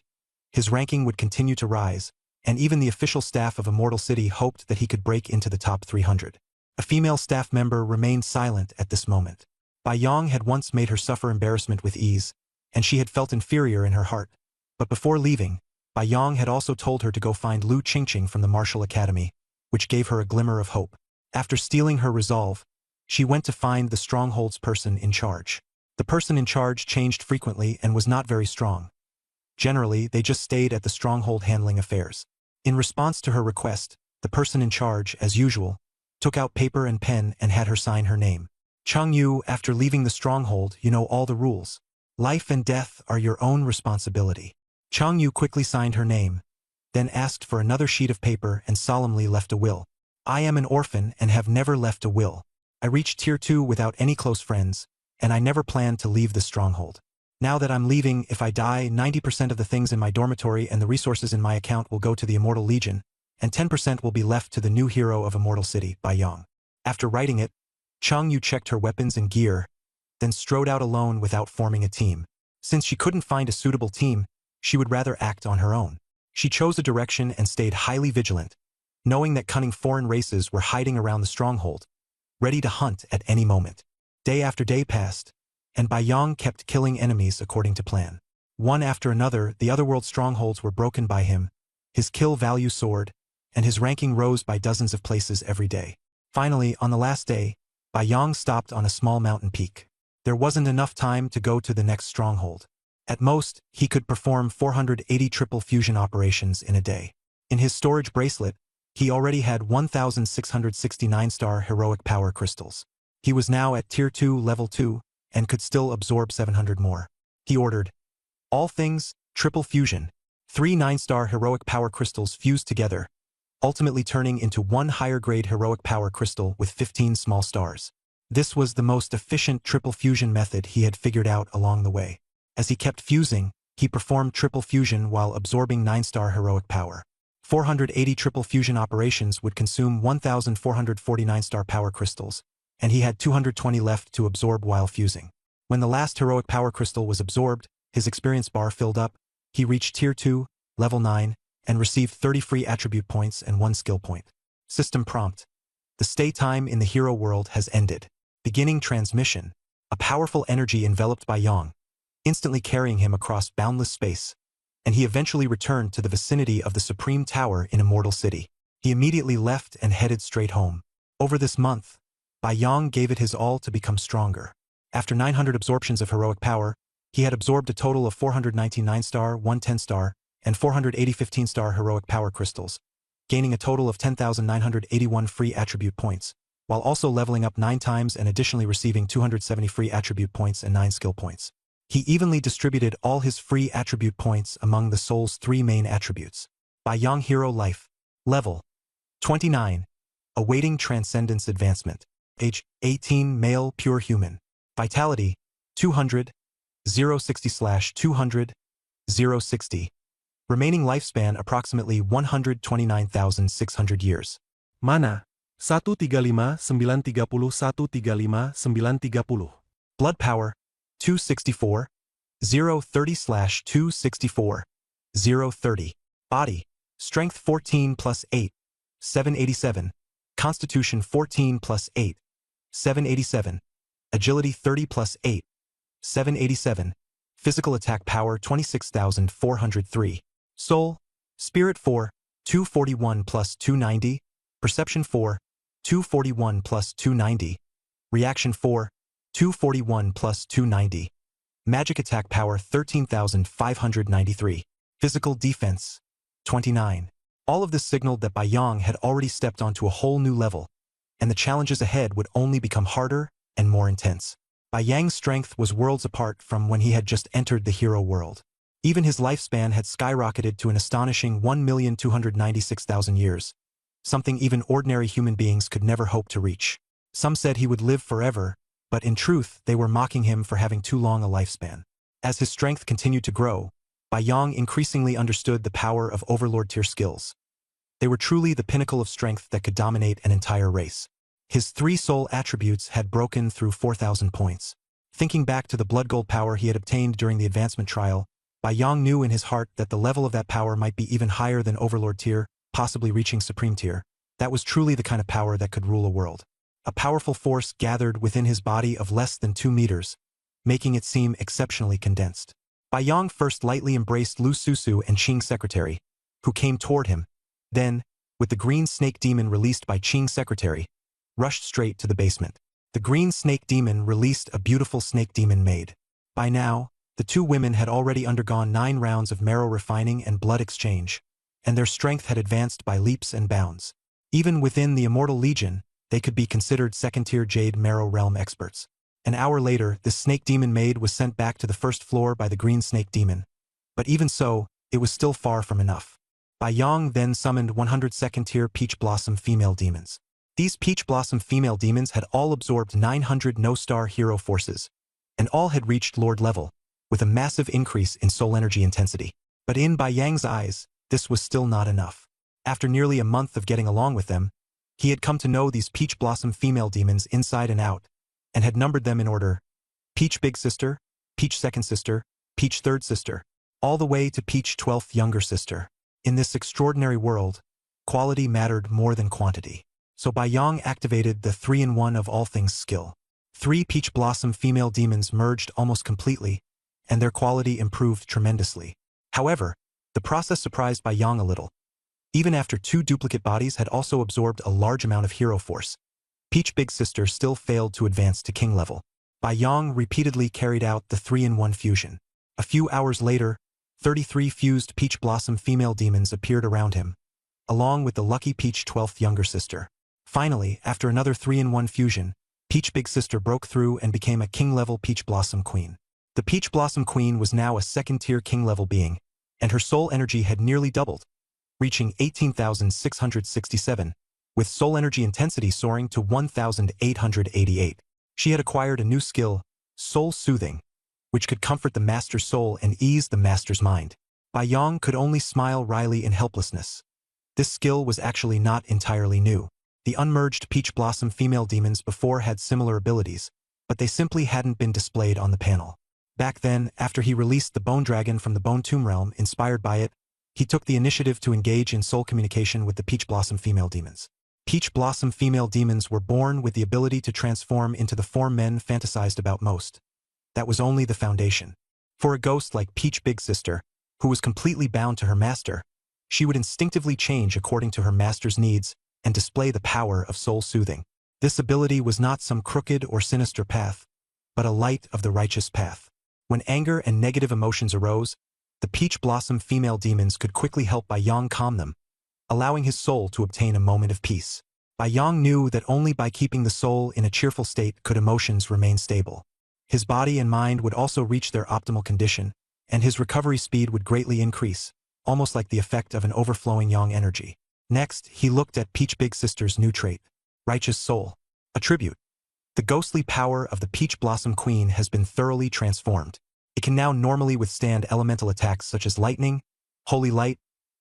his ranking would continue to rise, and even the official staff of Immortal City hoped that he could break into the top 300. A female staff member remained silent at this moment. Bai Yang had once made her suffer embarrassment with ease, and she had felt inferior in her heart. But before leaving, Bai Yong had also told her to go find Lu Qingqing from the martial academy, which gave her a glimmer of hope. After stealing her resolve, she went to find the stronghold's person in charge. The person in charge changed frequently and was not very strong. Generally, they just stayed at the stronghold handling affairs. In response to her request, the person in charge, as usual, took out paper and pen and had her sign her name. Chang Yu, after leaving the stronghold, you know all the rules. Life and death are your own responsibility. Chang Yu quickly signed her name, then asked for another sheet of paper and solemnly left a will. I am an orphan and have never left a will. I reached Tier 2 without any close friends, and I never planned to leave the stronghold. Now that I'm leaving, if I die, 90% of the things in my dormitory and the resources in my account will go to the Immortal Legion, and 10% will be left to the new hero of Immortal City, Bai Yong. After writing it, Chang Yu checked her weapons and gear, then strode out alone without forming a team. Since she couldn't find a suitable team, she would rather act on her own. She chose a direction and stayed highly vigilant, knowing that cunning foreign races were hiding around the stronghold, ready to hunt at any moment. Day after day passed, and Bai Yong kept killing enemies according to plan. One after another, the otherworld strongholds were broken by him, his kill value soared, and his ranking rose by dozens of places every day. Finally, on the last day, Bai Yong stopped on a small mountain peak. There wasn't enough time to go to the next stronghold. At most, he could perform 480 triple fusion operations in a day. In his storage bracelet, he already had 1,669-star heroic power crystals. He was now at Tier 2 Level 2, and could still absorb 700 more. He ordered, all things, triple fusion, 3 9-star heroic power crystals fused together, ultimately turning into one higher-grade heroic power crystal with 15 small stars. This was the most efficient triple fusion method he had figured out along the way. As he kept fusing, he performed triple fusion while absorbing 9-star heroic power. 480 triple fusion operations would consume 1,449-star power crystals, and he had 220 left to absorb while fusing. When the last heroic power crystal was absorbed, his experience bar filled up, he reached Tier 2, Level 9, and received 30 free attribute points and 1 skill point. System prompt. The stay time in the hero world has ended. Beginning transmission. A powerful energy enveloped Bai Yong, instantly carrying him across boundless space, and he eventually returned to the vicinity of the Supreme Tower in Immortal City. He immediately left and headed straight home. Over this month, Bai Yong gave it his all to become stronger. After 900 absorptions of heroic power, he had absorbed a total of 419 9-star, 110-star, and 480 15-star heroic power crystals, gaining a total of 10,981 free attribute points, while also leveling up 9 times and additionally receiving 270 free attribute points and 9 skill points. He evenly distributed all his free attribute points among the soul's 3 main attributes. Bai Yong Hero Life. Level 29. Awaiting Transcendence Advancement. Age 18, male, pure human. Vitality 200, 060/200, 060. Remaining lifespan approximately 129,600 years. Mana 135-930-135-930. Blood power 264, 030/264, 030. Body strength 14 plus 8, 787. Constitution 14 plus 8, 787. Agility 30 plus 8, 787. Physical attack power 26,403. Soul, Spirit 4, 241 plus 290. Perception 4, 241 plus 290. Reaction 4, 241 plus 290. Magic attack power 13,593. Physical defense 29. All of this signaled that Bai Yong had already stepped onto a whole new level, and the challenges ahead would only become harder and more intense. Bai Yang's strength was worlds apart from when he had just entered the hero world. Even his lifespan had skyrocketed to an astonishing 1,296,000 years, something even ordinary human beings could never hope to reach. Some said he would live forever, but in truth they were mocking him for having too long a lifespan. As his strength continued to grow, Bai Yong increasingly understood the power of Overlord-tier skills. They were truly the pinnacle of strength that could dominate an entire race. His 3 soul attributes had broken through 4,000 points. Thinking back to the blood gold power he had obtained during the advancement trial, Bai Yong knew in his heart that the level of that power might be even higher than Overlord tier, possibly reaching Supreme tier. That was truly the kind of power that could rule a world. A powerful force gathered within his body of less than 2 meters, making it seem exceptionally condensed. Bai Yong first lightly embraced Lu Susu and Qing's secretary, who came toward him, then, with the green snake demon released by Qing's secretary, rushed straight to the basement. The green snake demon released a beautiful snake demon maid. By now, the two women had already undergone 9 rounds of marrow refining and blood exchange, and their strength had advanced by leaps and bounds. Even within the Immortal Legion, they could be considered second-tier Jade Marrow Realm experts. An hour later, this snake demon maid was sent back to the first floor by the green snake demon. But even so, it was still far from enough. Bai Yong then summoned 100 second-tier Peach Blossom female demons. These Peach Blossom female demons had all absorbed 900 no-star hero forces, and all had reached Lord level, with a massive increase in soul energy intensity. But in Bai Yang's eyes, this was still not enough. After nearly a month of getting along with them, he had come to know these Peach Blossom female demons inside and out, and had numbered them in order: Peach Big Sister, Peach Second Sister, Peach Third Sister, all the way to Peach 12th Younger Sister. In this extraordinary world, quality mattered more than quantity. So Bai Yong activated the 3-in-1 of all things skill. 3 Peach Blossom female demons merged almost completely, and their quality improved tremendously. However, the process surprised Bai Yong a little. Even after 2 duplicate bodies had also absorbed a large amount of hero force, Peach Big Sister still failed to advance to king level. Bai Yong repeatedly carried out the 3-in-1 fusion. A few hours later, 33 fused Peach Blossom female demons appeared around him, along with the lucky Peach 12th Younger Sister. Finally, after another 3-in-1 fusion, Peach Big Sister broke through and became a king-level Peach Blossom Queen. The Peach Blossom Queen was now a second-tier king-level being, and her soul energy had nearly doubled, reaching 18,667, with soul energy intensity soaring to 1,888. She had acquired a new skill, Soul Soothing, which could comfort the master's soul and ease the master's mind. Bai Yong could only smile wryly in helplessness. This skill was actually not entirely new. The unmerged Peach Blossom female demons before had similar abilities, but they simply hadn't been displayed on the panel. Back then, after he released the Bone Dragon from the Bone Tomb Realm inspired by it, he took the initiative to engage in soul communication with the Peach Blossom female demons. Peach Blossom female demons were born with the ability to transform into the form men fantasized about most. That was only the foundation. For a ghost like Peach Big Sister, who was completely bound to her master, she would instinctively change according to her master's needs and display the power of soul soothing. This ability was not some crooked or sinister path, but a light of the righteous path. When anger and negative emotions arose, the Peach Blossom female demons could quickly help Bai Yong calm them, allowing his soul to obtain a moment of peace. Bai Yong knew that only by keeping the soul in a cheerful state could emotions remain stable. His body and mind would also reach their optimal condition, and his recovery speed would greatly increase, almost like the effect of an overflowing yang energy. Next, he looked at Peach Big Sister's new trait, Righteous Soul. Attribute: the ghostly power of the Peach Blossom Queen has been thoroughly transformed. It can now normally withstand elemental attacks such as lightning, holy light,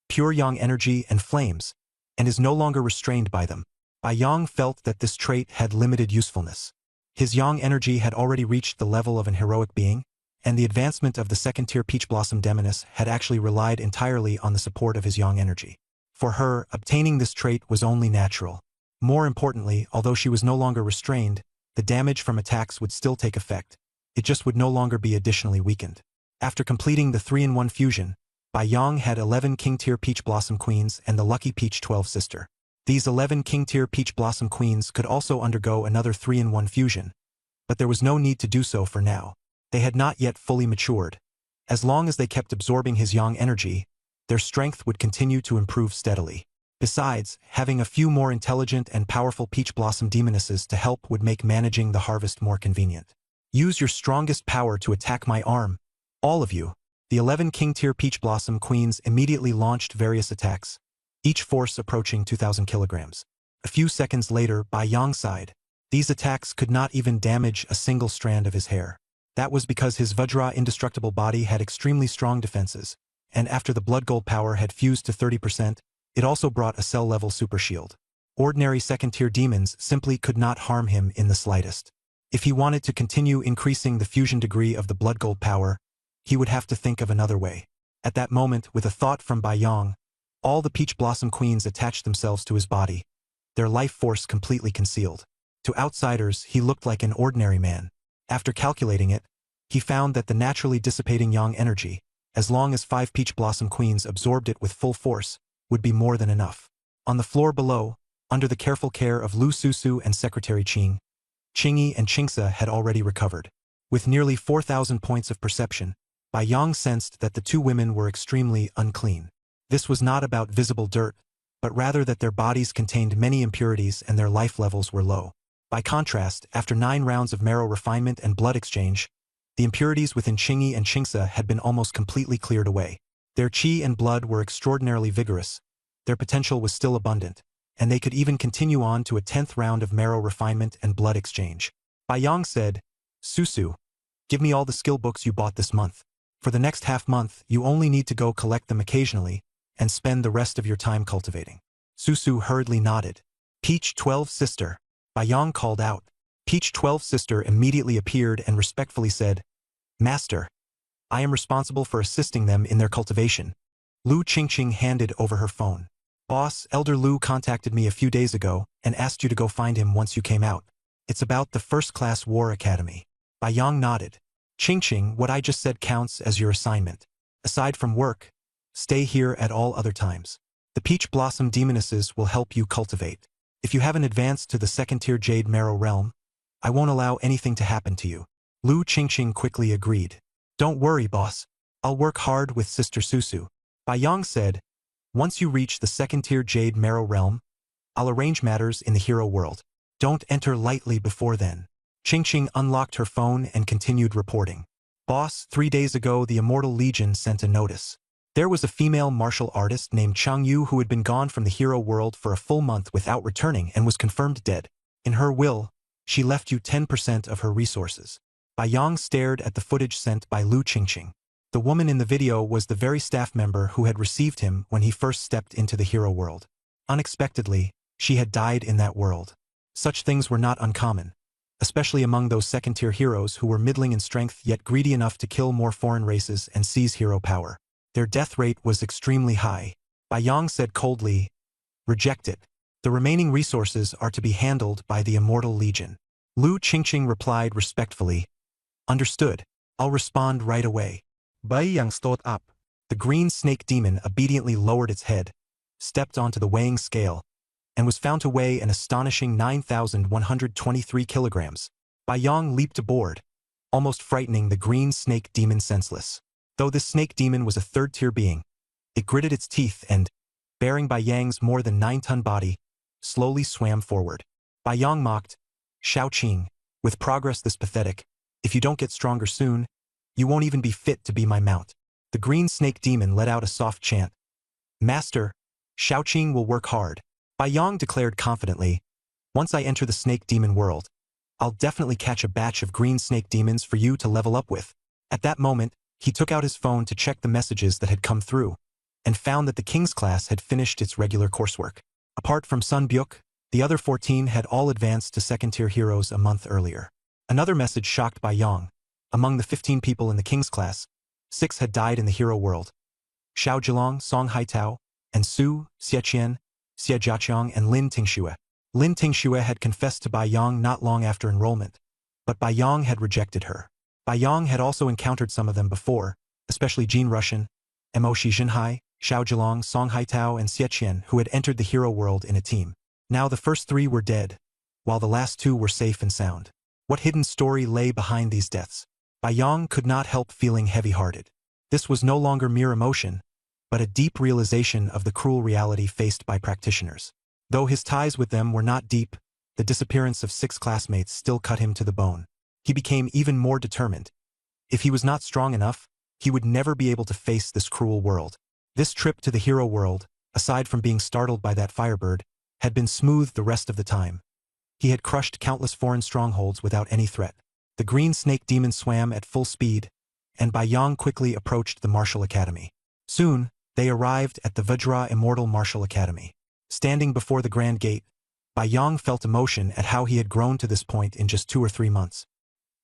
pure yang energy, and flames, and is no longer restrained by them. Bai Yong felt that this trait had limited usefulness. His yang energy had already reached the level of an heroic being, and the advancement of the second-tier Peach Blossom Demoness had actually relied entirely on the support of his yang energy. For her, obtaining this trait was only natural. More importantly, although she was no longer restrained, the damage from attacks would still take effect. It just would no longer be additionally weakened. After completing the 3-in-1 fusion, Bai Yong had 11 King-tier Peach Blossom Queens and the lucky Peach 12 Sister. These 11 King-tier Peach Blossom Queens could also undergo another 3-in-1 fusion, but there was no need to do so for now. They had not yet fully matured. As long as they kept absorbing his yang energy, their strength would continue to improve steadily. Besides, having a few more intelligent and powerful Peach Blossom Demonesses to help would make managing the harvest more convenient. Use your strongest power to attack my arm, all of you. The 11 King-tier Peach Blossom Queens immediately launched various attacks, each force approaching 2,000 kilograms. A few seconds later, Bai Yong sighed. These attacks could not even damage a single strand of his hair. That was because his Vajra indestructible body had extremely strong defenses, and after the blood gold power had fused to 30%, it also brought a cell-level super shield. Ordinary second-tier demons simply could not harm him in the slightest. If he wanted to continue increasing the fusion degree of the blood gold power, he would have to think of another way. At that moment, with a thought from Bai Yong, all the Peach Blossom Queens attached themselves to his body, their life force completely concealed. To outsiders, he looked like an ordinary man. After calculating it, he found that the naturally dissipating yang energy, as long as 5 peach blossom queens absorbed it with full force, would be more than enough. On the floor below, under the careful care of Lu Susu and Secretary Qing, Qingyi and Qingse had already recovered. With nearly 4,000 points of perception, Bai Yang sensed that the two women were extremely unclean. This was not about visible dirt, but rather that their bodies contained many impurities and their life levels were low. By contrast, after 9 rounds of marrow refinement and blood exchange, the impurities within Qingyi and Qingse had been almost completely cleared away. Their qi and blood were extraordinarily vigorous, their potential was still abundant, and they could even continue on to a 10th round of marrow refinement and blood exchange. Bai Yang said, "Susu, give me all the skill books you bought this month. For the next half-month, you only need to go collect them occasionally and spend the rest of your time cultivating." Susu hurriedly nodded. "Peach 12 sister," Bai Yang called out. Peach 12 sister immediately appeared and respectfully said, "Master, I am responsible for assisting them in their cultivation." Lu Qingqing handed over her phone. "Boss, Elder Lu contacted me a few days ago and asked you to go find him once you came out. It's about the first-class war academy." Bai Yang nodded. "Qingqing, what I just said counts as your assignment. Aside from work, stay here at all other times. The Peach Blossom Demonesses will help you cultivate. If you haven't advanced to the second-tier Jade Marrow realm, I won't allow anything to happen to you." Lu Qingqing quickly agreed. "Don't worry, boss. I'll work hard with Sister Susu." Bai Yang said, "Once you reach the second-tier Jade Marrow realm, I'll arrange matters in the hero world. Don't enter lightly before then." Qingqing unlocked her phone and continued reporting. "Boss, 3 days ago the Immortal Legion sent a notice. There was a female martial artist named Chang Yu who had been gone from the hero world for a full month without returning and was confirmed dead. In her will, she left you 10% of her resources." Bai Yang stared at the footage sent by Lu Qingqing. The woman in the video was the very staff member who had received him when he first stepped into the hero world. Unexpectedly, she had died in that world. Such things were not uncommon, especially among those second-tier heroes who were middling in strength yet greedy enough to kill more foreign races and seize hero power. Their death rate was extremely high. Bai Yang said coldly, "Reject it. The remaining resources are to be handled by the Immortal Legion." Lu Qingqing replied respectfully, "Understood. I'll respond right away." Bai Yang stood up. The green snake demon obediently lowered its head, stepped onto the weighing scale, and was found to weigh an astonishing 9,123 kilograms. Bai Yang leaped aboard, almost frightening the green snake demon senseless. Though this snake demon was a third-tier being, it gritted its teeth and, bearing Bai Yang's more than 9-ton body, slowly swam forward. Bai Yang mocked, "Shao Qing, with progress this pathetic, if you don't get stronger soon, you won't even be fit to be my mount." The green snake demon let out a soft chant. "Master, Shao Qing will work hard." Bai Yang declared confidently, "Once I enter the snake demon world, I'll definitely catch a batch of green snake demons for you to level up with." At that moment, he took out his phone to check the messages that had come through, and found that the King's class had finished its regular coursework. Apart from Sun Byuk, the other 14 had all advanced to second-tier heroes a month earlier. Another message shocked Bai Yang. Among the 15 people in the King's class, 6 had died in the hero world. Xiao Zhilong, Song Haitao, and Su, Xieqian, Xie Jiaqiang, and Lin Tingxue. Lin Tingxue had confessed to Bai Yang not long after enrollment, but Bai Yang had rejected her. Bai Yang had also encountered some of them before, especially Jin Rushan, Mo Shi Jinhai, Xiao Zhilong, Song Haitao, and Xieqian, who had entered the hero world in a team. Now the first 3 were dead, while the last 2 were safe and sound. What hidden story lay behind these deaths? Bai Yang could not help feeling heavy-hearted. This was no longer mere emotion, but a deep realization of the cruel reality faced by practitioners. Though his ties with them were not deep, the disappearance of 6 classmates still cut him to the bone. He became even more determined. If he was not strong enough, he would never be able to face this cruel world. This trip to the hero world, aside from being startled by that firebird, had been smooth the rest of the time. He had crushed countless foreign strongholds without any threat. The green snake demon swam at full speed, and Bai Yang quickly approached the martial academy. Soon, they arrived at the Vajra Immortal Martial Academy. Standing before the grand gate, Bai Yang felt emotion at how he had grown to this point in just 2 or 3 months.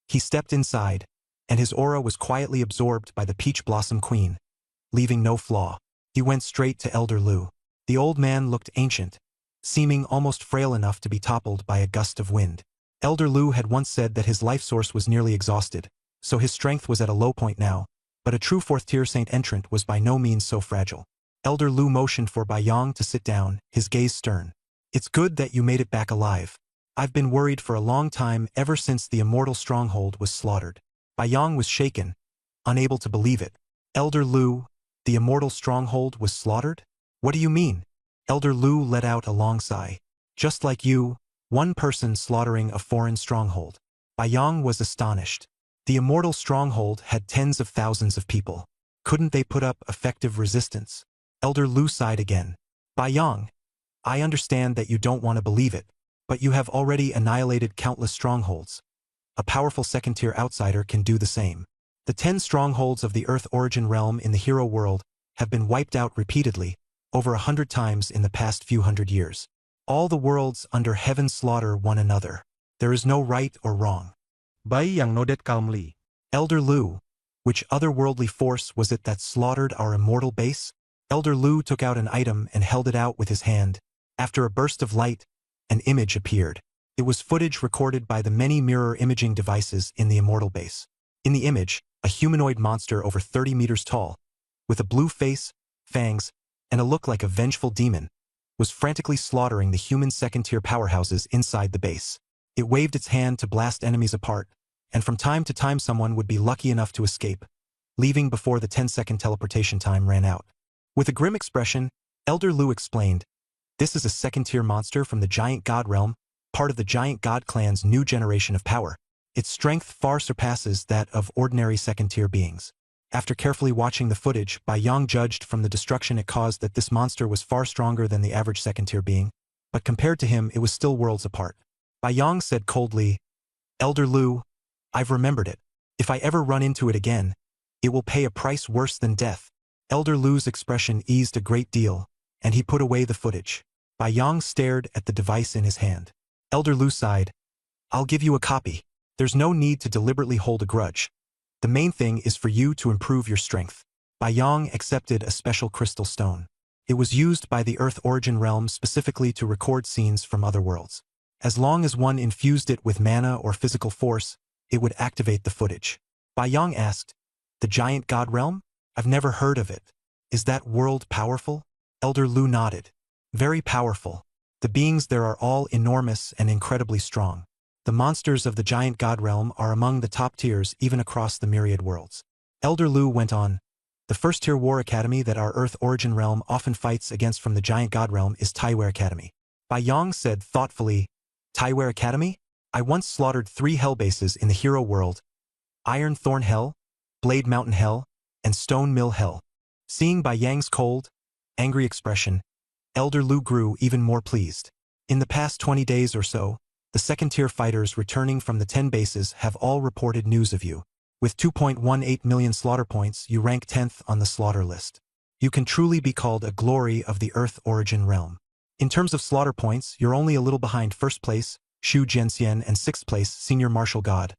He stepped inside, and his aura was quietly absorbed by the Peach Blossom Queen, leaving no flaw. He went straight to Elder Lu. The old man looked ancient, seeming almost frail enough to be toppled by a gust of wind. Elder Lu had once said that his life source was nearly exhausted, so his strength was at a low point now, but a true fourth-tier saint entrant was by no means so fragile. Elder Lu motioned for Bai Yong to sit down, his gaze stern. It's good that you made it back alive. I've been worried for a long time ever since the immortal stronghold was slaughtered. Bai Yong was shaken, unable to believe it. Elder Lu, the immortal stronghold was slaughtered? What do you mean? Elder Lu let out a long sigh. Just like you, one person slaughtering a foreign stronghold. Bai Yong was astonished. The immortal stronghold had tens of thousands of people. Couldn't they put up effective resistance? Elder Lu sighed again. Bai Yong, I understand that you don't want to believe it, but you have already annihilated countless strongholds. A powerful second-tier outsider can do the same. The 10 strongholds of the Earth origin realm in the hero world have been wiped out repeatedly, over 100 times in the past few hundred years. All the worlds under heaven slaughter one another. There is no right or wrong. Bai Yang nodded calmly. Elder Lu, which otherworldly force was it that slaughtered our immortal base? Elder Lu took out an item and held it out with his hand. After a burst of light, an image appeared. It was footage recorded by the many mirror imaging devices in the immortal base. In the image, a humanoid monster over 30 meters tall, with a blue face, fangs, and a look like a vengeful demon, was frantically slaughtering the human second-tier powerhouses inside the base. It waved its hand to blast enemies apart, and from time to time someone would be lucky enough to escape, leaving before the 10-second teleportation time ran out. With a grim expression, Elder Lu explained, "This is a second-tier monster from the Giant God realm, part of the Giant God clan's new generation of power. Its strength far surpasses that of ordinary second-tier beings." After carefully watching the footage, Bai Yong judged from the destruction it caused that this monster was far stronger than the average second-tier being, but compared to him it was still worlds apart. Bai Yong said coldly, "Elder Lu, I've remembered it. If I ever run into it again, it will pay a price worse than death." Elder Lu's expression eased a great deal, and he put away the footage. Bai Yong stared at the device in his hand. Elder Lu sighed, "I'll give you a copy. There's no need to deliberately hold a grudge. The main thing is for you to improve your strength." Bai Yong accepted a special crystal stone. It was used by the Earth origin realm specifically to record scenes from other worlds. As long as one infused it with mana or physical force, it would activate the footage. Bai Yong asked, "The Giant God realm? I've never heard of it. Is that world powerful?" Elder Lu nodded. "Very powerful. The beings there are all enormous and incredibly strong. The monsters of the Giant God realm are among the top tiers even across the myriad worlds." Elder Lu went on, "The first-tier war academy that our Earth origin realm often fights against from the Giant God realm is Taiware Academy." Bai Yong said thoughtfully, "Taiware Academy? I once slaughtered 3 hell bases in the hero world: Iron Thorn Hell, Blade Mountain Hell, and Stone Mill Hell." Seeing Bai Yang's cold, angry expression, Elder Lu grew even more pleased. In the past 20 days or so, the second-tier fighters returning from the 10 bases have all reported news of you. With 2.18 million slaughter points, you rank 10th on the slaughter list. You can truly be called a glory of the Earth origin realm. In terms of slaughter points, you're only a little behind 1st place, Shu Jianxian, and 6th place, Senior Martial God,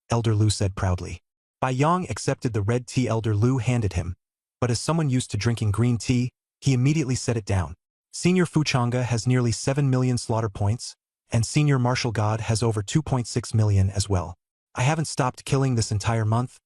Elder Lu said proudly. Bai Yong accepted the red tea Elder Lu handed him, but as someone used to drinking green tea, he immediately set it down. Senior Fuchanga has nearly 7 million slaughter points, and Senior Martial God has over 2.6 million as well. I haven't stopped killing this entire month,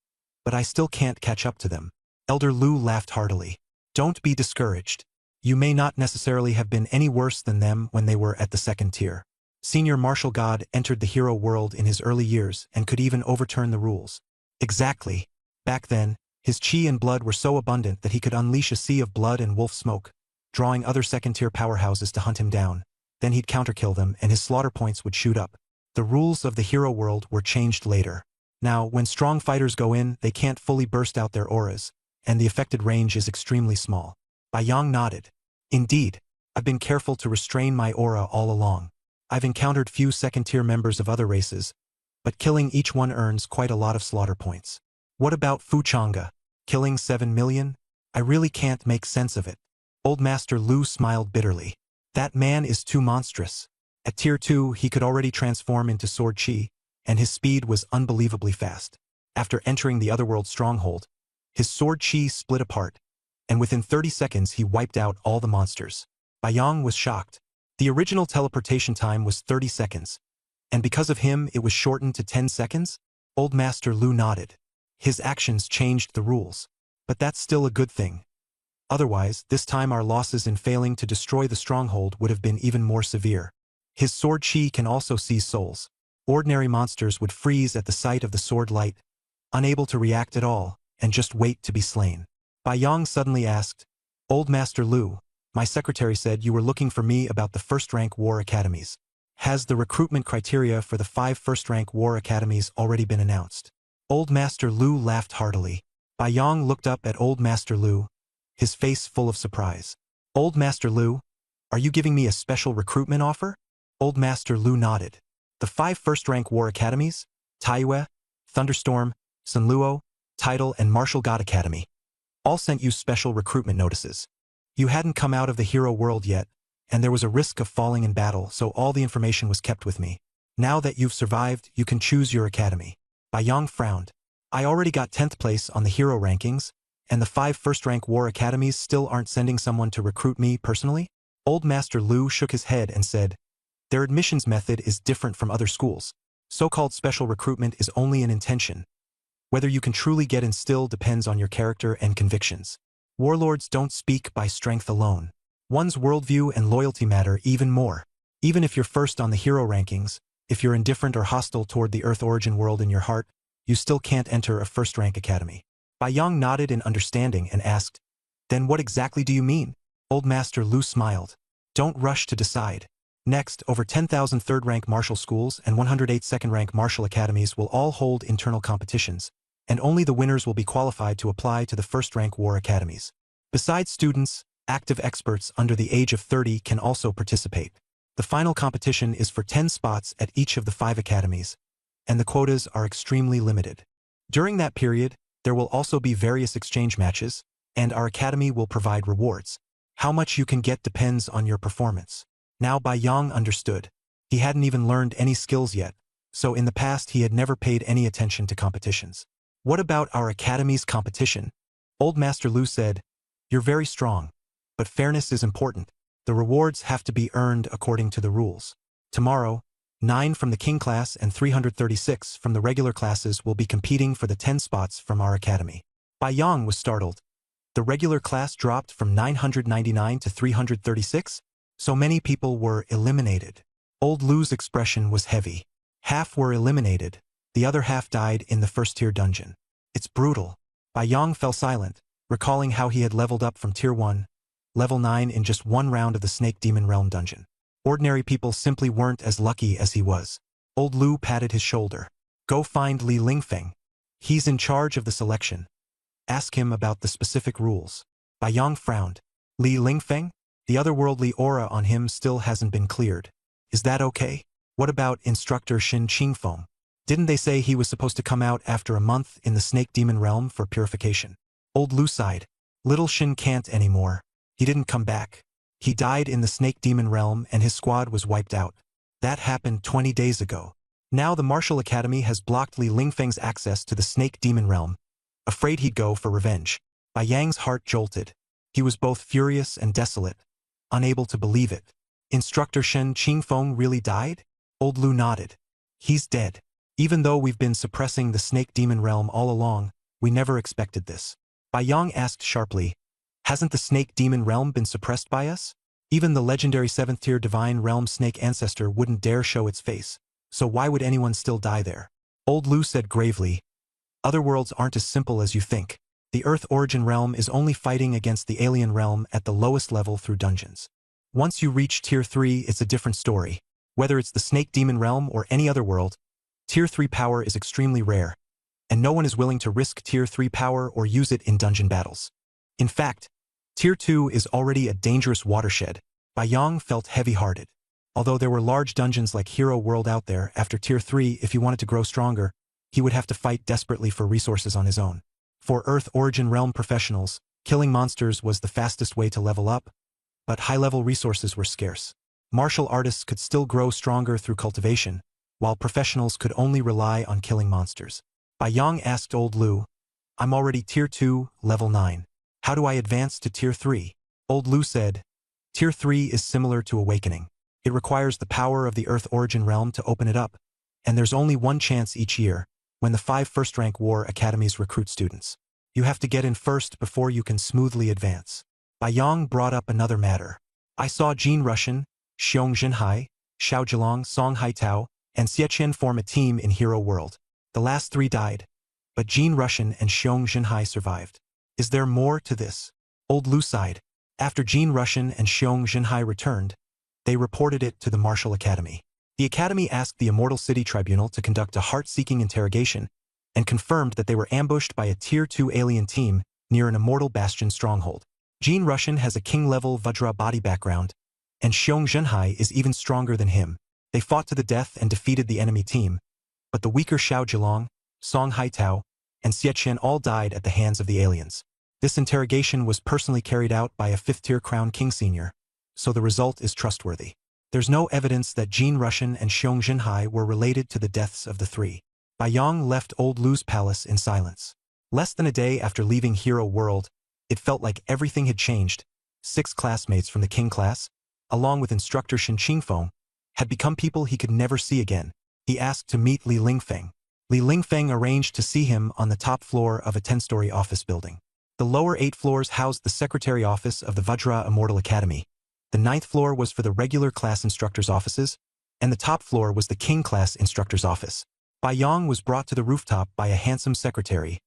but I still can't catch up to them. Elder Lu laughed heartily. Don't be discouraged. You may not necessarily have been any worse than them when they were at the 2nd tier. Senior Martial God entered the hero world in his early years and could even overturn the rules. Exactly. Back then, his chi and blood were so abundant that he could unleash a sea of blood and wolf smoke, drawing other 2nd tier powerhouses to hunt him down. Then he'd counterkill them and his slaughter points would shoot up. The rules of the hero world were changed later. Now, when strong fighters go in, they can't fully burst out their auras, and the affected range is extremely small. Bai Yong nodded. Indeed, I've been careful to restrain my aura all along. I've encountered few 2nd tier members of other races, but killing each one earns quite a lot of slaughter points. What about Fuchanga? Killing 7 million? I really can't make sense of it. Old Master Lu smiled bitterly. That man is too monstrous. At tier 2, he could already transform into sword chi, and his speed was unbelievably fast. After entering the otherworld stronghold, his sword chi split apart, and within 30 seconds he wiped out all the monsters. Bai Yong was shocked. The original teleportation time was 30 seconds, and because of him it was shortened to 10 seconds? Old Master Lu nodded. His actions changed the rules. But that's still a good thing. Otherwise, this time our losses in failing to destroy the stronghold would have been even more severe. His sword chi can also seize souls. Ordinary monsters would freeze at the sight of the sword light, unable to react at all, and just wait to be slain. Bai Yang suddenly asked, "Old Master Lu, my secretary said you were looking for me about the first-rank war academies. Has the recruitment criteria for the 5 first-rank war academies already been announced?" Old Master Lu laughed heartily. Bai Yang looked up at Old Master Lu, his face full of surprise. "Old Master Lu, are you giving me a special recruitment offer?" Old Master Lu nodded. "The 5 first-rank war academies, Taiyue, Thunderstorm, Sunluo, Tidal and Martial God Academy, all sent you special recruitment notices. You hadn't come out of the hero world yet, and there was a risk of falling in battle, so all the information was kept with me. Now that you've survived, you can choose your academy." Bai Yang frowned. "I already got 10th place on the hero rankings, and the 5 first-rank war academies still aren't sending someone to recruit me personally?" Old Master Lu shook his head and said, "Their admissions method is different from other schools. So-called special recruitment is only an intention. Whether you can truly get in still depends on your character and convictions. Warlords don't speak by strength alone. One's worldview and loyalty matter even more. Even if you're first on the hero rankings, if you're indifferent or hostile toward the Earth origin world in your heart, you still can't enter a first-rank academy." Bai Yang nodded in understanding and asked, "Then what exactly do you mean?" Old Master Lu smiled. "Don't rush to decide. Next, over 10,000 third-rank martial schools and 108 second-rank martial academies will all hold internal competitions, and only the winners will be qualified to apply to the first-rank war academies. Besides students, active experts under the age of 30 can also participate. The final competition is for 10 spots at each of the 5 academies, and the quotas are extremely limited. During that period, there will also be various exchange matches, and our academy will provide rewards. How much you can get depends on your performance." Now Bai Yang understood. He hadn't even learned any skills yet, so in the past he had never paid any attention to competitions. "What about our academy's competition?" Old Master Lu said, "You're very strong, but fairness is important. The rewards have to be earned according to the rules. Tomorrow, 9 from the King class and 336 from the regular classes will be competing for the 10 spots from our academy." Bai Yang was startled. The regular class dropped from 999 to 336? So many people were eliminated. Old Lu's expression was heavy. Half were eliminated, the other half died in the first-tier dungeon. "It's brutal." Bai Yang fell silent, recalling how he had leveled up from Tier 1, Level 9 in just one round of the Snake Demon Realm dungeon. Ordinary people simply weren't as lucky as he was. Old Lu patted his shoulder. "Go find Li Lingfeng. He's in charge of the selection. Ask him about the specific rules." Bai Yang frowned. "Li Lingfeng? The otherworldly aura on him still hasn't been cleared. Is that okay? What about Instructor Shin Qingfeng? Didn't they say he was supposed to come out after a month in the Snake Demon Realm for purification?" Old Lu sighed. "Little Shin can't anymore. He didn't come back. He died in the Snake Demon Realm and his squad was wiped out. That happened 20 days ago. Now the Martial Academy has blocked Li Lingfeng's access to the Snake Demon Realm, afraid he'd go for revenge." Bai Yang's heart jolted. He was both furious and desolate, unable to believe it. "Instructor Shen Qingfeng really died?" Old Lu nodded. "He's dead. Even though we've been suppressing the Snake Demon Realm all along, we never expected this." Bai Yang asked sharply, "Hasn't the Snake Demon Realm been suppressed by us? Even the legendary 7th-tier Divine Realm Snake Ancestor wouldn't dare show its face, so why would anyone still die there?" Old Lu said gravely, "Otherworlds aren't as simple as you think. The Earth Origin Realm is only fighting against the Alien Realm at the lowest level through dungeons. Once you reach Tier 3, it's a different story. Whether it's the Snake Demon Realm or any other world, Tier 3 power is extremely rare, and no one is willing to risk Tier 3 power or use it in dungeon battles. In fact, Tier 2 is already a dangerous watershed." Bai Yang felt heavy-hearted. Although there were large dungeons like Hero World out there, after Tier 3, if he wanted to grow stronger, he would have to fight desperately for resources on his own. For Earth Origin Realm professionals, killing monsters was the fastest way to level up, but high-level resources were scarce. Martial artists could still grow stronger through cultivation, while professionals could only rely on killing monsters. Bai Yang asked Old Lu, "I'm already Tier 2, Level 9. How do I advance to Tier 3? Old Lu said, "Tier 3 is similar to Awakening. It requires the power of the Earth Origin Realm to open it up, and there's only one chance each year, when the 5 first-rank war academies recruit students. You have to get in first before you can smoothly advance. Bai Yang brought up another matter. I saw Jin Rushan, Xiong Jinhai, Xiao Zhilong, Song Haitao, and Xieqian form a team in Hero World. The last 3 died, but Jin Rushan and Xiong Jinhai survived. Is there more to this? Old Lu sighed. After Jin Rushan and Xiong Jinhai returned, they reported it to the Martial Academy. The Academy asked the Immortal City Tribunal to conduct a heart-seeking interrogation and confirmed that they were ambushed by a Tier 2 alien team near an Immortal Bastion stronghold. Jin Rushan has a king-level Vajra body background, and Xiong Jinhai is even stronger than him. They fought to the death and defeated the enemy team, but the weaker Xiao Zhilong, Song Haitao, and Xieqian all died at the hands of the aliens. This interrogation was personally carried out by a 5th-tier Crown King Senior, so the result is trustworthy. There's no evidence that Jin Rushan and Xiong Jinhai were related to the deaths of the 3. Bai Yang left Old Lu's palace in silence. Less than a day after leaving Hero World, it felt like everything had changed. 6 classmates from the King class, along with instructor Shen Qingfeng, had become people he could never see again. He asked to meet Li Lingfeng. Li Lingfeng arranged to see him on the top floor of a 10-story office building. The lower 8 floors housed the secretary office of the Vajra Immortal Academy. The 9th floor was for the regular class instructors' offices, and the top floor was the King class instructor's office. Bai Yang was brought to the rooftop by a handsome secretary,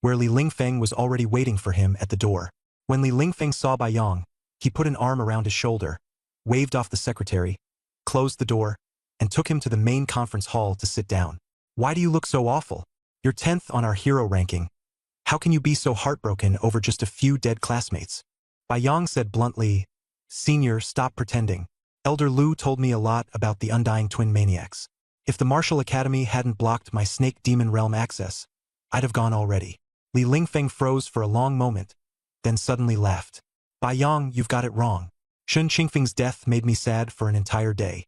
where Li Lingfeng was already waiting for him at the door. When Li Lingfeng saw Bai Yang, he put an arm around his shoulder, waved off the secretary, closed the door, and took him to the main conference hall to sit down. Why do you look so awful? You're 10th on our hero ranking. How can you be so heartbroken over just a few dead classmates? Bai Yang said bluntly, Senior, stop pretending. Elder Lu told me a lot about the Undying Twin Maniacs. If the Martial Academy hadn't blocked my Snake Demon Realm access, I'd have gone already. Li Lingfeng froze for a long moment, then suddenly laughed. Bai Yang, you've got it wrong. Shen Qingfeng's death made me sad for an entire day.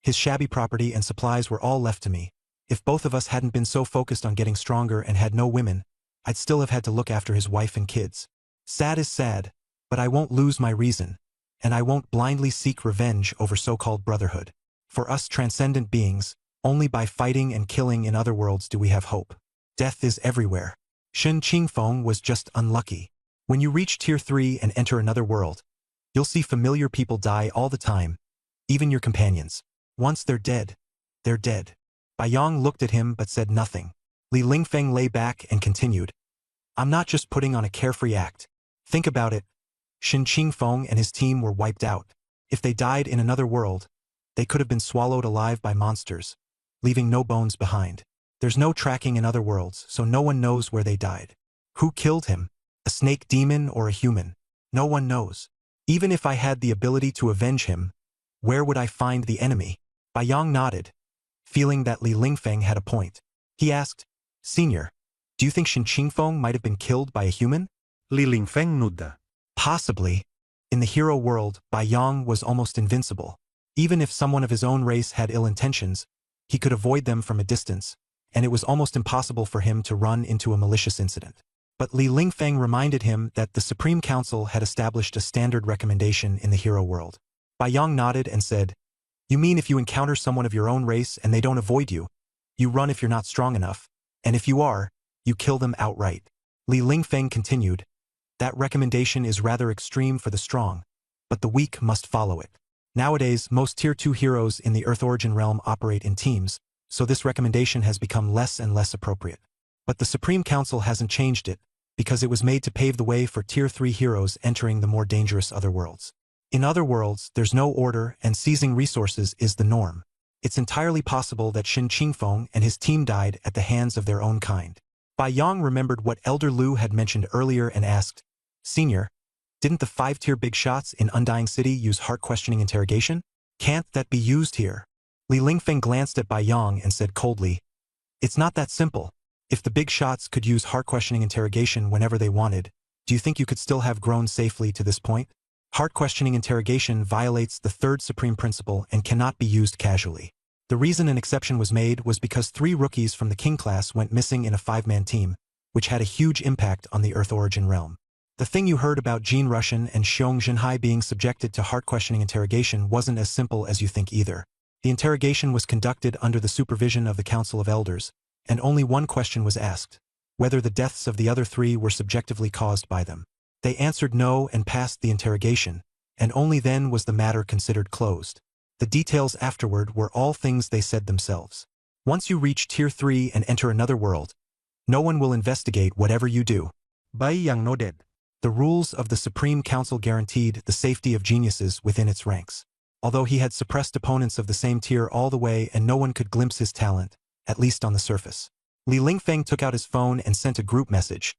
His shabby property and supplies were all left to me. If both of us hadn't been so focused on getting stronger and had no women, I'd still have had to look after his wife and kids. Sad is sad, but I won't lose my reason, and I won't blindly seek revenge over so-called brotherhood. For us transcendent beings, only by fighting and killing in other worlds do we have hope. Death is everywhere. Shen Qingfeng was just unlucky. When you reach Tier 3 and enter another world, you'll see familiar people die all the time, even your companions. Once they're dead, they're dead. Bai Yang looked at him but said nothing. Li Lingfeng lay back and continued, I'm not just putting on a carefree act. Think about it. Shen Qingfeng and his team were wiped out. If they died in another world, they could have been swallowed alive by monsters, leaving no bones behind. There's no tracking in other worlds, so no one knows where they died. Who killed him? A snake demon or a human? No one knows. Even if I had the ability to avenge him, where would I find the enemy? Bai Yang nodded, feeling that Li Lingfeng had a point. He asked, Senior, do you think Shen Qingfeng might have been killed by a human? Li Lingfeng nudda. Possibly. In the hero world, Bai Yang was almost invincible. Even if someone of his own race had ill intentions, he could avoid them from a distance, and it was almost impossible for him to run into a malicious incident. But Li Lingfeng reminded him that the Supreme Council had established a standard recommendation in the hero world. Bai Yang nodded and said, You mean if you encounter someone of your own race and they don't avoid you, you run if you're not strong enough, and if you are, you kill them outright. Li Lingfeng continued, That recommendation is rather extreme for the strong, but the weak must follow it. Nowadays, most Tier 2 heroes in the Earth Origin realm operate in teams, so this recommendation has become less and less appropriate. But the Supreme Council hasn't changed it, because it was made to pave the way for Tier 3 heroes entering the more dangerous other worlds. In other worlds, there's no order and seizing resources is the norm. It's entirely possible that Shen Qingfeng and his team died at the hands of their own kind. Bai Yang remembered what Elder Lu had mentioned earlier and asked, Senior, didn't the 5-tier big shots in Undying City use heart-questioning interrogation? Can't that be used here? Li Lingfeng glanced at Bai Yang and said coldly, It's not that simple. If the big shots could use heart-questioning interrogation whenever they wanted, do you think you could still have grown safely to this point? Heart-questioning interrogation violates the 3rd supreme principle and cannot be used casually. The reason an exception was made was because 3 rookies from the King class went missing in a 5-man team, which had a huge impact on the Earth Origin realm. The thing you heard about Jin Rushan and Xiong Jinhai being subjected to heart-questioning interrogation wasn't as simple as you think either. The interrogation was conducted under the supervision of the Council of Elders, and only one question was asked: whether the deaths of the other 3 were subjectively caused by them. They answered no and passed the interrogation, and only then was the matter considered closed. The details afterward were all things they said themselves. Once you reach Tier 3 and enter another world, no one will investigate whatever you do. Bai Yang nodded. The rules of the Supreme Council guaranteed the safety of geniuses within its ranks. Although he had suppressed opponents of the same tier all the way and no one could glimpse his talent, at least on the surface. Li Lingfeng took out his phone and sent a group message.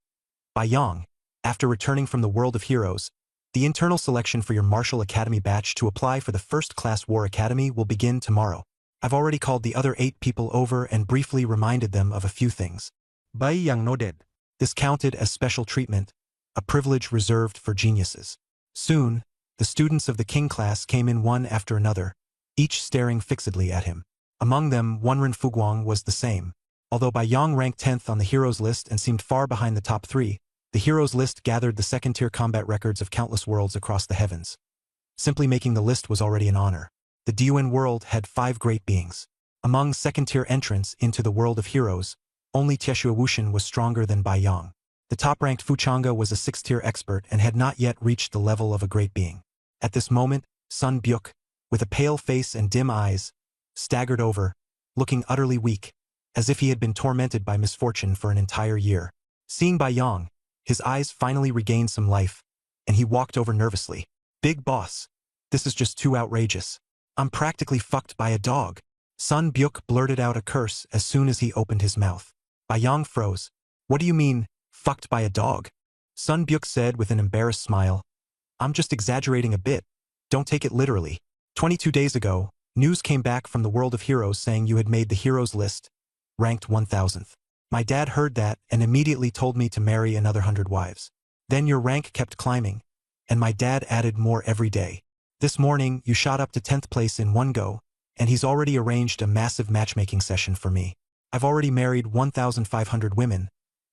Bai Yang, after returning from the world of heroes, the internal selection for your Martial Academy batch to apply for the first-class War Academy will begin tomorrow. I've already called the other 8 people over and briefly reminded them of a few things. Bai Yang nodded. This counted as special treatment, a privilege reserved for geniuses. Soon, the students of the King class came in one after another, each staring fixedly at him. Among them, Wenren Fuguang was the same. Although Bai Yang ranked 10th on the heroes list and seemed far behind the top 3, the heroes list gathered the second-tier combat records of countless worlds across the heavens. Simply making the list was already an honor. The Diuan world had 5 great beings. Among second-tier entrants into the world of heroes, only Tieshua Wushan was stronger than Bai Yang. The top-ranked Fuchanga was a 6th-tier expert and had not yet reached the level of a great being. At this moment, Sun Byuk, with a pale face and dim eyes, staggered over, looking utterly weak, as if he had been tormented by misfortune for an entire year. Seeing Bai Yang, his eyes finally regained some life, and he walked over nervously. "Big boss, this is just too outrageous. I'm practically fucked by a dog." Sun Byuk blurted out a curse as soon as he opened his mouth. Bai Yang froze. "What do you mean, fucked by a dog?" Sun Byuk said with an embarrassed smile. "I'm just exaggerating a bit. Don't take it literally. 22 days ago, news came back from the world of heroes saying you had made the heroes list, ranked 1000th. My dad heard that and immediately told me to marry another 100 wives. Then your rank kept climbing, and my dad added more every day. This morning, you shot up to 10th place in one go, and he's already arranged a massive matchmaking session for me. I've already married 1,500 women,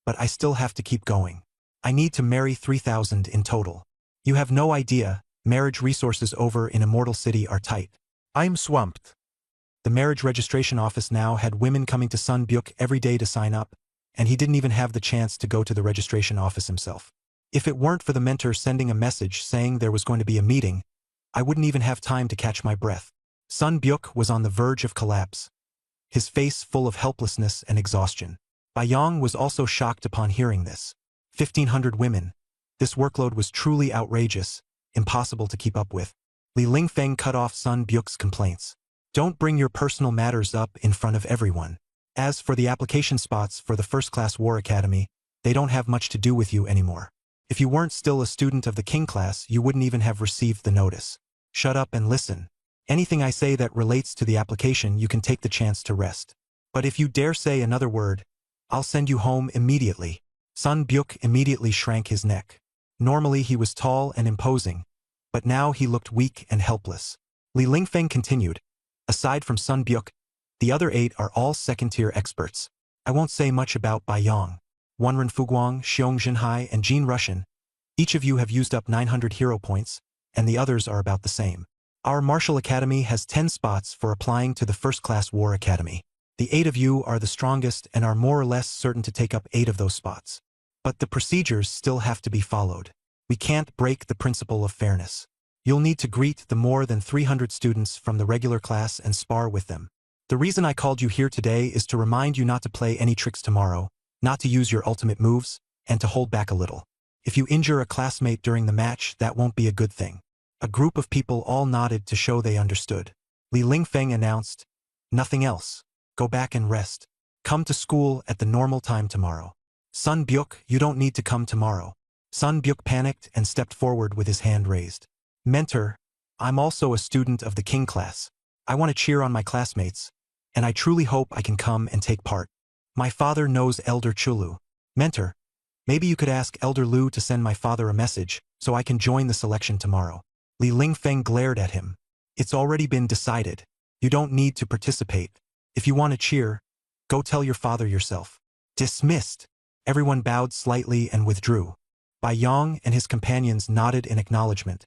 but I still have to keep going. I need to marry 3,000 in total. You have no idea, marriage resources over in Immortal City are tight. I'm swamped." The marriage registration office now had women coming to Sun Byuk every day to sign up, and he didn't even have the chance to go to the registration office himself. If it weren't for the mentor sending a message saying there was going to be a meeting, I wouldn't even have time to catch my breath. Sun Byuk was on the verge of collapse, his face full of helplessness and exhaustion. Bai Yang was also shocked upon hearing this. 1,500 women. This workload was truly outrageous, impossible to keep up with. Li Lingfeng cut off Sun Byuk's complaints. "Don't bring your personal matters up in front of everyone. As for the application spots for the first-class War Academy, they don't have much to do with you anymore. If you weren't still a student of the King class, you wouldn't even have received the notice. Shut up and listen. Anything I say that relates to the application, you can take the chance to rest. But if you dare say another word, I'll send you home immediately." Sun Byuk immediately shrank his neck. Normally he was tall and imposing, but now he looked weak and helpless. Li Lingfeng continued, "Aside from Sun Byuk, the other 8 are all second-tier experts. I won't say much about Bai Yang. Wenren Fuguang, Xiong Jinhai, and Jean Russian. Each of you have used up 900 hero points, and the others are about the same. Our Martial Academy has 10 spots for applying to the first-class War Academy. The 8 of you are the strongest and are more or less certain to take up 8 of those spots. But the procedures still have to be followed. We can't break the principle of fairness. You'll need to greet the more than 300 students from the regular class and spar with them. The reason I called you here today is to remind you not to play any tricks tomorrow, not to use your ultimate moves, and to hold back a little. If you injure a classmate during the match, that won't be a good thing." A group of people all nodded to show they understood. Li Lingfeng announced, "Nothing else. Go back and rest. Come to school at the normal time tomorrow." "Sun Byuk, you don't need to come tomorrow." Sun Byuk panicked and stepped forward with his hand raised. "Mentor, I'm also a student of the King class. I want to cheer on my classmates, and I truly hope I can come and take part. My father knows Elder Chulu. Mentor, maybe you could ask Elder Lu to send my father a message so I can join the selection tomorrow." Li Lingfeng glared at him. "It's already been decided. You don't need to participate. If you want to cheer, go tell your father yourself." "Dismissed." Everyone bowed slightly and withdrew. Bai Yang and his companions nodded in acknowledgement,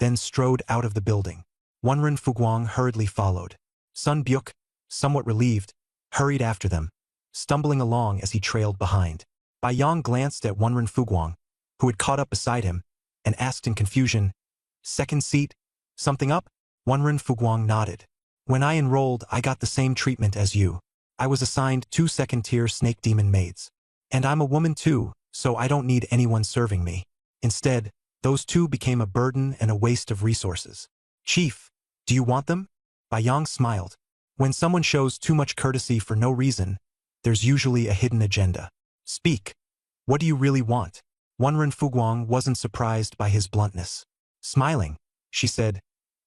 then strode out of the building. Wenren Fuguang hurriedly followed. Sun Byuk, somewhat relieved, hurried after them. stumbling along as he trailed behind. Baiyang glanced at Wenren Fuguang, who had caught up beside him, and asked in confusion, "Second seat? Something up?" Wenren Fuguang nodded. "When I enrolled, I got the same treatment as you. I was assigned 2 second-tier snake demon maids. And I'm a woman too, so I don't need anyone serving me. Instead, those two became a burden and a waste of resources. Chief, do you want them?" Baiyang smiled. When someone shows too much courtesy for no reason, there's usually a hidden agenda. "Speak. What do you really want?" Wenren Fuguang wasn't surprised by his bluntness. Smiling, she said,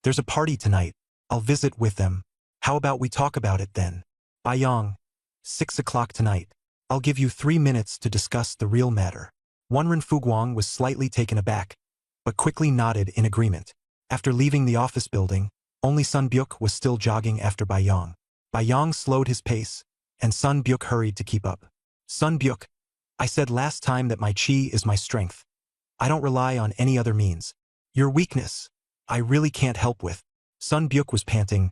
"There's a party tonight. I'll visit with them. How about we talk about it then?" Baiyang, 6 o'clock tonight. I'll give you 3 minutes to discuss the real matter. Wenren Fuguang was slightly taken aback, but quickly nodded in agreement. After leaving the office building, only Sun Byuk was still jogging after Baiyang. Baiyang slowed his pace, and Sun Byuk hurried to keep up. "Sun Byuk, I said last time that my chi is my strength. I don't rely on any other means. Your weakness, I really can't help with." Sun Byuk was panting.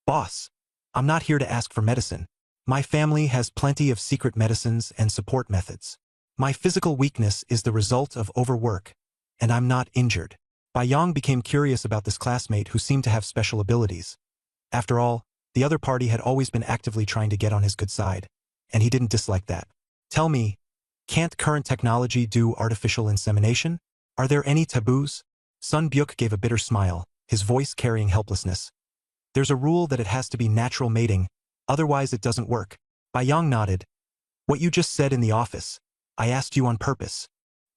"Boss, I'm not here to ask for medicine. My family has plenty of secret medicines and support methods. My physical weakness is the result of overwork, and I'm not injured." Baiyang became curious about this classmate who seemed to have special abilities. After all, the other party had always been actively trying to get on his good side, and he didn't dislike that. "Tell me, can't current technology do artificial insemination? Are there any taboos?" Sun Byuk gave a bitter smile, his voice carrying helplessness. "There's a rule that it has to be natural mating, otherwise it doesn't work." Baiyang nodded. "What you just said in the office, I asked you on purpose."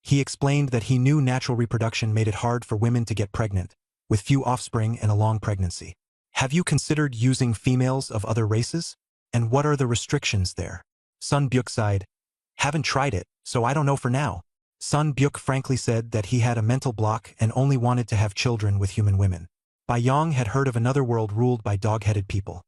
He explained that he knew natural reproduction made it hard for women to get pregnant, with few offspring and a long pregnancy. "Have you considered using females of other races? And what are the restrictions there?" Sun Byuk sighed. "Haven't tried it, so I don't know for now." Sun Byuk frankly said that he had a mental block and only wanted to have children with human women. Baiyang had heard of another world ruled by dog-headed people.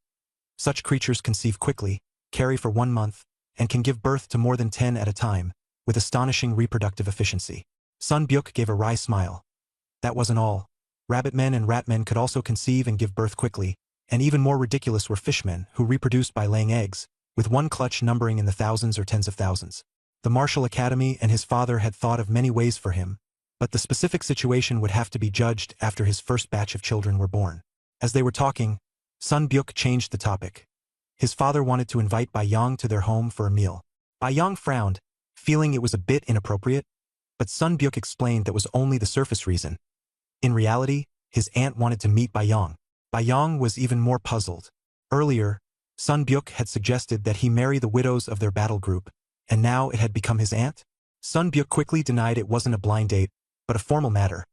Such creatures conceive quickly, carry for 1 month, and can give birth to more than 10 at a time, with astonishing reproductive efficiency. Sun Byuk gave a wry smile. That wasn't all. Rabbitmen and ratmen could also conceive and give birth quickly, and even more ridiculous were fishmen, who reproduced by laying eggs, with one clutch numbering in the thousands or tens of thousands. The Martial Academy and his father had thought of many ways for him, but the specific situation would have to be judged after his first batch of children were born. As they were talking, Sun Byuk changed the topic. His father wanted to invite Baiyang to their home for a meal. Baiyang frowned, feeling it was a bit inappropriate, but Sun Byuk explained that was only the surface reason. In reality, his aunt wanted to meet Baiyang. Baiyang was even more puzzled. Earlier, Sun Byuk had suggested that he marry the widows of their battle group, and now it had become his aunt? Sun Byuk quickly denied it wasn't a blind date, but a formal matter.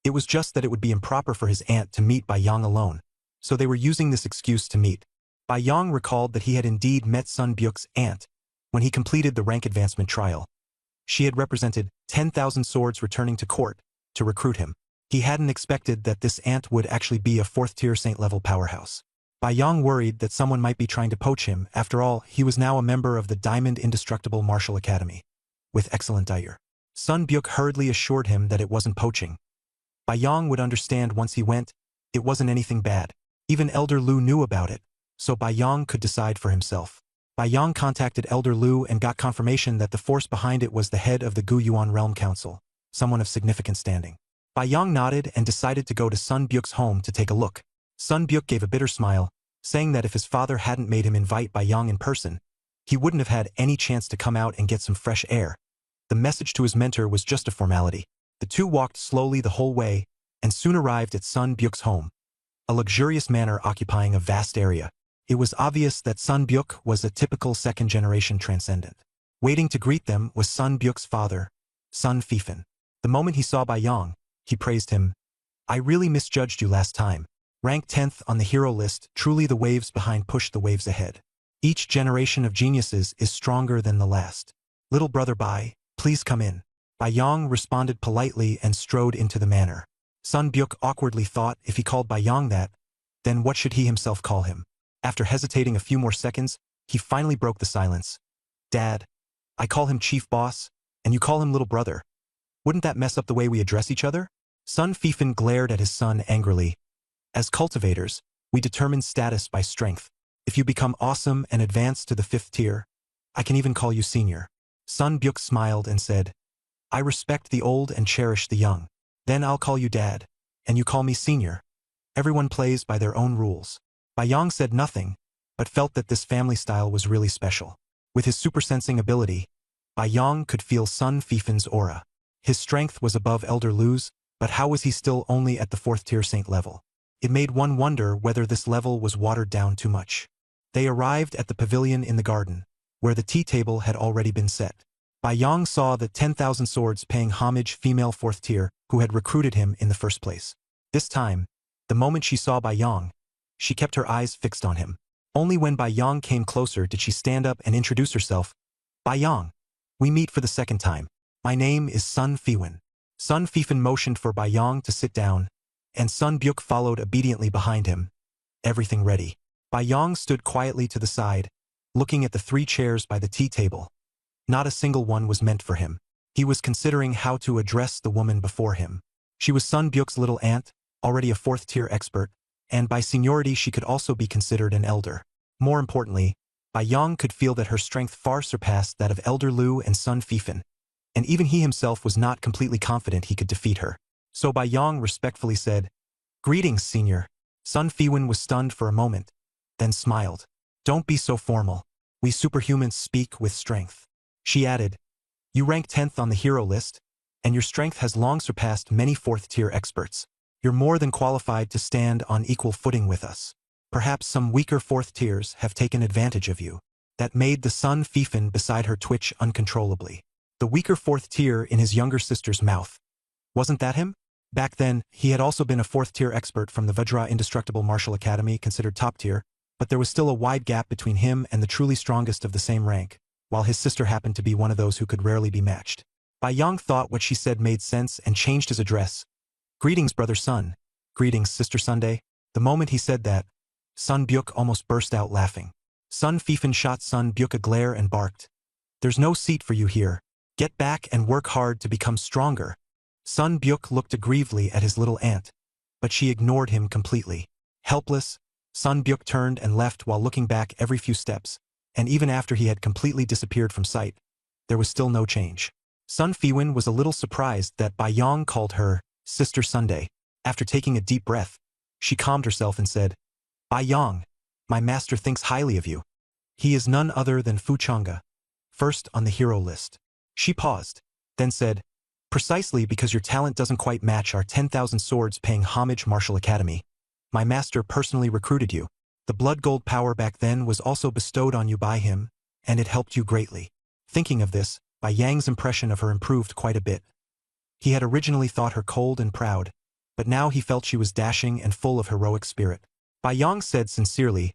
It was just that it would be improper for his aunt to meet Baiyang alone, so they were using this excuse to meet. Baiyang recalled that he had indeed met Sun Byuk's aunt when he completed the rank advancement trial. She had represented 10,000 swords returning to court to recruit him. He hadn't expected that this aunt would actually be a 4th-tier saint-level powerhouse. Baiyang worried that someone might be trying to poach him. After all, he was now a member of the Diamond Indestructible Martial Academy, with excellent ire. Sun Byuk hurriedly assured him that it wasn't poaching. Baiyang would understand once he went, it wasn't anything bad. Even Elder Lu knew about it, so Baiyang could decide for himself. Baiyang contacted Elder Lu and got confirmation that the force behind it was the head of the Gu Yuan Realm Council, someone of significant standing. Baiyang nodded and decided to go to Sun Byuk's home to take a look. Sun Byuk gave a bitter smile, saying that if his father hadn't made him invite Baiyang in person, he wouldn't have had any chance to come out and get some fresh air. The message to his mentor was just a formality. The two walked slowly the whole way, and soon arrived at Sun Byuk's home, a luxurious manor occupying a vast area. It was obvious that Sun Byuk was a typical second-generation transcendent. Waiting to greet them was Sun Byuk's father, Sun Fifan. The moment he saw Baiyang, he praised him. "I really misjudged you last time. Ranked 10th on the hero list, truly the waves behind push the waves ahead. Each generation of geniuses is stronger than the last. Little brother Bai, please come in." Baiyang responded politely and strode into the manor. Sun Byuk awkwardly thought if he called Baiyang that, then what should he himself call him? After hesitating a few more seconds, he finally broke the silence. "Dad, I call him Chief Boss, and you call him Little Brother. Wouldn't that mess up the way we address each other?" Sun Fifan glared at his son angrily. "As cultivators, we determine status by strength. If you become awesome and advance to the 5th tier, I can even call you senior. Sun Byuk smiled and said, I respect the old and cherish the young. Then I'll call you dad, and you call me senior. Everyone plays by their own rules. Bayang said nothing, but felt that this family style was really special. With his super-sensing ability, Bayang could feel Sun Fifan's aura. His strength was above Elder Lu's, but how was he still only at the 4th-tier saint level? It made one wonder whether this level was watered down too much. They arrived at the pavilion in the garden, where the tea table had already been set. Bayang saw the 10,000 swords paying homage female 4th tier who had recruited him in the first place. This time, the moment she saw Bayang, she kept her eyes fixed on him. Only when Bayang came closer did she stand up and introduce herself. Bayang, we meet for the second time. My name is Sun Fiwan. Sun Fifan motioned for Bayang to sit down, and Sun Byuk followed obediently behind him. Everything ready. Bayang stood quietly to the side, looking at the 3 chairs by the tea table. Not a single one was meant for him. He was considering how to address the woman before him. She was Sun Byuk's little aunt, already a 4th-tier expert, and by seniority she could also be considered an elder. More importantly, Bayang could feel that her strength far surpassed that of Elder Lu and Sun Fifan, and even he himself was not completely confident he could defeat her. So Bayang respectfully said, Greetings, senior. Sun Fiwan was stunned for a moment, then smiled. Don't be so formal. We superhumans speak with strength. She added, You rank 10th on the hero list, and your strength has long surpassed many 4th-tier experts. You're more than qualified to stand on equal footing with us. Perhaps some weaker 4th tiers have taken advantage of you. That made the Sun Fifan beside her twitch uncontrollably. The weaker 4th tier in his younger sister's mouth. Wasn't that him? Back then, he had also been a 4th-tier expert from the Vajra Indestructible Martial Academy, considered top tier, but there was still a wide gap between him and the truly strongest of the same rank, while his sister happened to be one of those who could rarely be matched. Bayang thought what she said made sense and changed his address. Greetings, brother Sun. Greetings, sister Sunday. The moment he said that, Sun Byuk almost burst out laughing. Sun Fifan shot Sun Byuk a glare and barked. There's no seat for you here. Get back and work hard to become stronger. Sun Byuk looked aggrievedly at his little aunt, but she ignored him completely. Helpless, Sun Byuk turned and left while looking back every few steps, and even after he had completely disappeared from sight, there was still no change. Sun Fiwan was a little surprised that Bayang called her Sister Sunday. After taking a deep breath, she calmed herself and said, Bayang, my master thinks highly of you. He is none other than Fu Chang'e, first on the hero list. She paused, then said, Precisely because your talent doesn't quite match our 10,000 swords paying homage Martial Academy. My master personally recruited you. The blood gold power back then was also bestowed on you by him, and it helped you greatly. Thinking of this, Bayang's impression of her improved quite a bit. He had originally thought her cold and proud, but now he felt she was dashing and full of heroic spirit. Bayang said sincerely,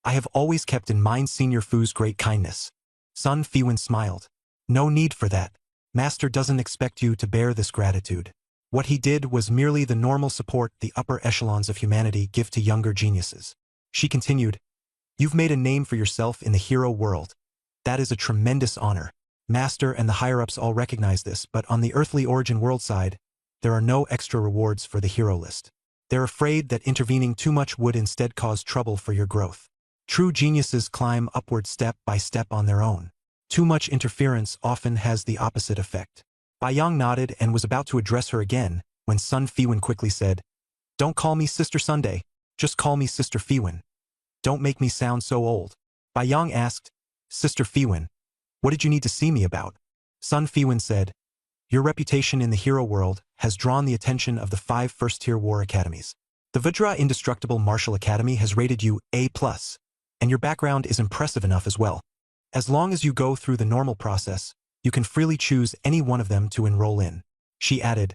I have always kept in mind Senior Fu's great kindness. Sun Fiwan smiled. No need for that. Master doesn't expect you to bear this gratitude. What he did was merely the normal support the upper echelons of humanity give to younger geniuses. She continued, You've made a name for yourself in the hero world. That is a tremendous honor. Master and the higher-ups all recognize this, but on the earthly origin world side, there are no extra rewards for the hero list. They're afraid that intervening too much would instead cause trouble for your growth. True geniuses climb upward step by step on their own. Too much interference often has the opposite effect. Bayang nodded and was about to address her again, when Sun Fiwan quickly said, Don't call me Sister Sunday, just call me Sister Fiwan. Don't make me sound so old. Bayang asked, Sister Fiwan, what did you need to see me about? Sun Fiwan said, Your reputation in the hero world has drawn the attention of the 5 first-tier war academies. The Vajra Indestructible Martial Academy has rated you A+, and your background is impressive enough as well. As long as you go through the normal process, you can freely choose any one of them to enroll in. She added,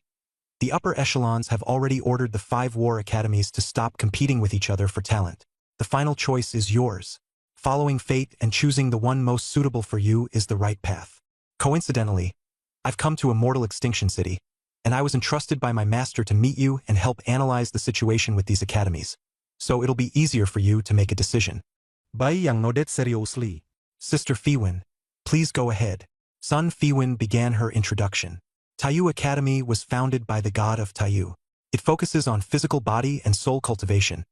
The upper echelons have already ordered the 5 war academies to stop competing with each other for talent. The final choice is yours. Following fate and choosing the one most suitable for you is the right path. Coincidentally, I've come to Immortal Extinction City, and I was entrusted by my master to meet you and help analyze the situation with these academies. So it'll be easier for you to make a decision. Bayang nodded seriously. Sister Fiwan, please go ahead. Sun Fiwan began her introduction. Taiyu Academy was founded by the god of Taiyu. It focuses on physical body and soul cultivation,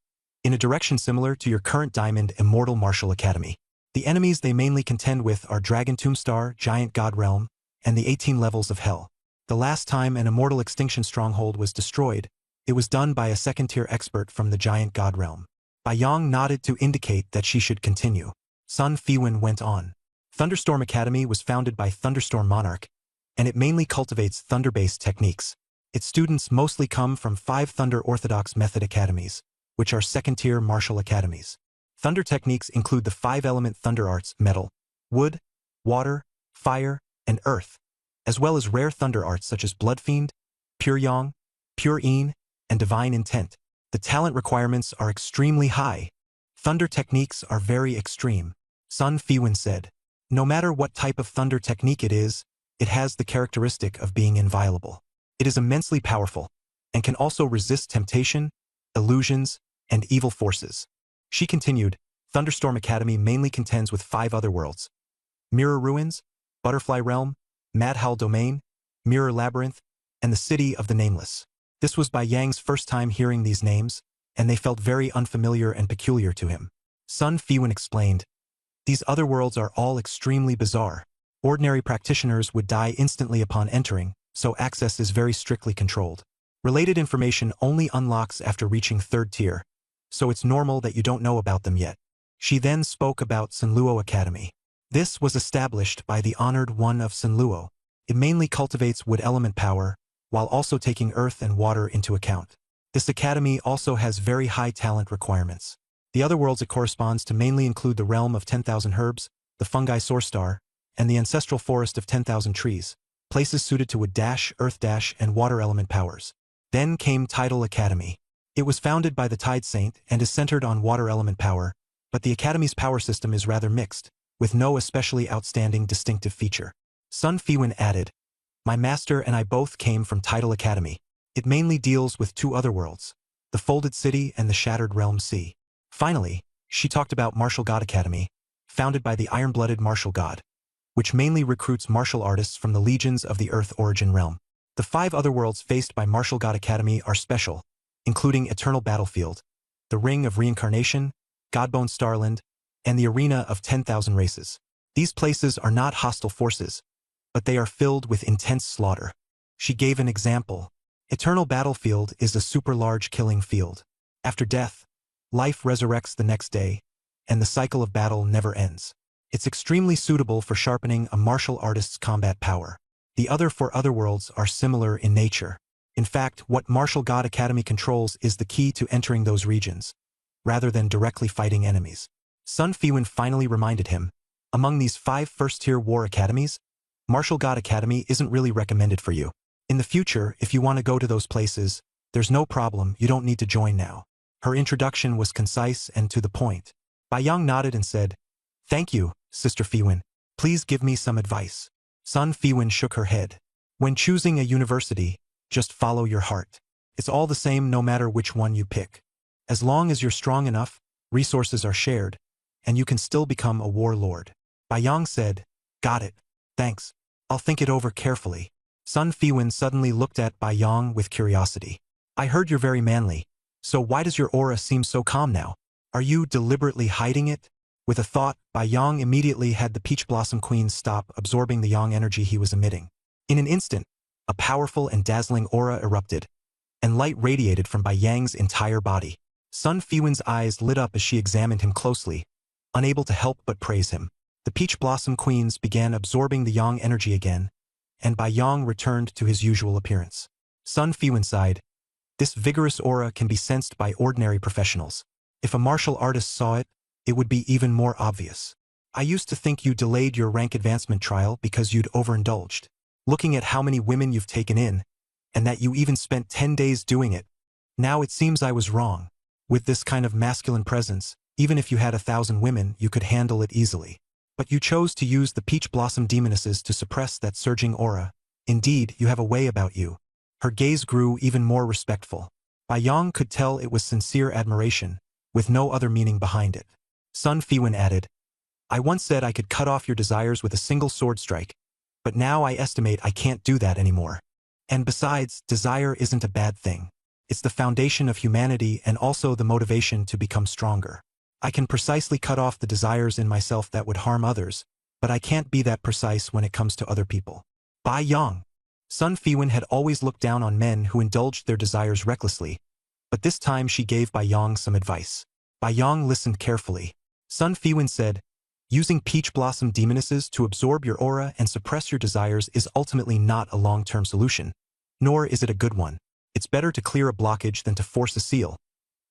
in a direction similar to your current Diamond Immortal Martial Academy. The enemies they mainly contend with are Dragon Tombstar, Giant God Realm, and the 18 levels of Hell. The last time an immortal extinction stronghold was destroyed, it was done by a second-tier expert from the Giant God Realm. Bai Yang nodded to indicate that she should continue. Sun Fiwen went on. Thunderstorm Academy was founded by Thunderstorm Monarch, and it mainly cultivates thunder-based techniques. Its students mostly come from 5 Thunder Orthodox Method Academies, which are second-tier martial academies. Thunder techniques include the 5-element thunder arts: metal, wood, water, fire, and earth, as well as rare thunder arts such as Blood Fiend, Pure Yang, Pure Yin, and Divine Intent. The talent requirements are extremely high. Thunder techniques are very extreme. Sun Fiwen said. No matter what type of thunder technique it has the characteristic of being inviolable. It is immensely powerful, and can also resist temptation, illusions, and evil forces. She continued, Thunderstorm Academy mainly contends with 5 other worlds: Mirror Ruins, Butterfly Realm, Mad Howl Domain, Mirror Labyrinth, and the City of the Nameless. This was Bai Yang's first time hearing these names, and they felt very unfamiliar and peculiar to him. Sun Fiwen explained, these other worlds are all extremely bizarre. Ordinary practitioners would die instantly upon entering, so access is very strictly controlled. Related information only unlocks after reaching 3rd tier, so it's normal that you don't know about them yet. She then spoke about Sanluo Academy. This was established by the Honored One of Sanluo. It mainly cultivates wood element power, while also taking earth and water into account. This academy also has very high talent requirements. The other worlds it corresponds to mainly include the realm of 10,000 herbs, the fungi Source Star, and the ancestral forest of 10,000 trees, places suited to wood dash, earth dash, and water element powers. Then came Tidal Academy. It was founded by the Tide Saint and is centered on water element power, but the academy's power system is rather mixed, with no especially outstanding distinctive feature. Sun Fiwen added, my master and I both came from Tidal Academy. It mainly deals with 2 other worlds, the Folded City and the Shattered Realm Sea. Finally, she talked about Martial God Academy, founded by the Iron-Blooded Martial God, which mainly recruits martial artists from the legions of the Earth Origin Realm. The 5 other worlds faced by Martial God Academy are special, including Eternal Battlefield, the Ring of Reincarnation, Godbone Starland, and the Arena of 10,000 Races. These places are not hostile forces, but they are filled with intense slaughter. She gave an example. Eternal Battlefield is a super large killing field. After death, life resurrects the next day, and the cycle of battle never ends. It's extremely suitable for sharpening a martial artist's combat power. The other 4 other worlds are similar in nature. In fact, what Martial God Academy controls is the key to entering those regions, rather than directly fighting enemies. Sun Fiwen finally reminded him, among these 5 first-tier war academies, Martial God Academy isn't really recommended for you. In the future, if you want to go to those places, there's no problem, you don't need to join now. Her introduction was concise and to the point. Bai Yang nodded and said, thank you, Sister Fiwen. Please give me some advice. Sun Fiwen shook her head. When choosing a university, just follow your heart. It's all the same no matter which one you pick. As long as you're strong enough, resources are shared, and you can still become a warlord. Bai Yang said, got it. Thanks. I'll think it over carefully. Sun Fiwen suddenly looked at Bai Yang with curiosity. I heard you're very manly, so why does your aura seem so calm now? Are you deliberately hiding it? With a thought, Bai Yang immediately had the Peach Blossom Queen stop absorbing the yang energy he was emitting. In an instant, a powerful and dazzling aura erupted, and light radiated from Bai Yang's entire body. Sun Fiwen's eyes lit up as she examined him closely, unable to help but praise him. The Peach Blossom Queens began absorbing the yang energy again, and Bai Yang returned to his usual appearance. Sun Fiwen sighed. This vigorous aura can be sensed by ordinary professionals. If a martial artist saw it, it would be even more obvious. I used to think you delayed your rank advancement trial because you'd overindulged. Looking at how many women you've taken in, and that you even spent 10 days doing it, now it seems I was wrong. With this kind of masculine presence, even if you had 1,000 women, you could handle it easily. But you chose to use the Peach Blossom Demonesses to suppress that surging aura. Indeed, you have a way about you. Her gaze grew even more respectful. Bai Yang could tell it was sincere admiration, with no other meaning behind it. Sun Fiwen added, I once said I could cut off your desires with a single sword strike, but now I estimate I can't do that anymore. And besides, desire isn't a bad thing. It's the foundation of humanity and also the motivation to become stronger. I can precisely cut off the desires in myself that would harm others, but I can't be that precise when it comes to other people. Bai Yang. Sun Fiwen had always looked down on men who indulged their desires recklessly, but this time she gave Bai Yang some advice. Bai Yang listened carefully. Sun Fiwen said, using peach blossom demonesses to absorb your aura and suppress your desires is ultimately not a long-term solution, nor is it a good one. It's better to clear a blockage than to force a seal.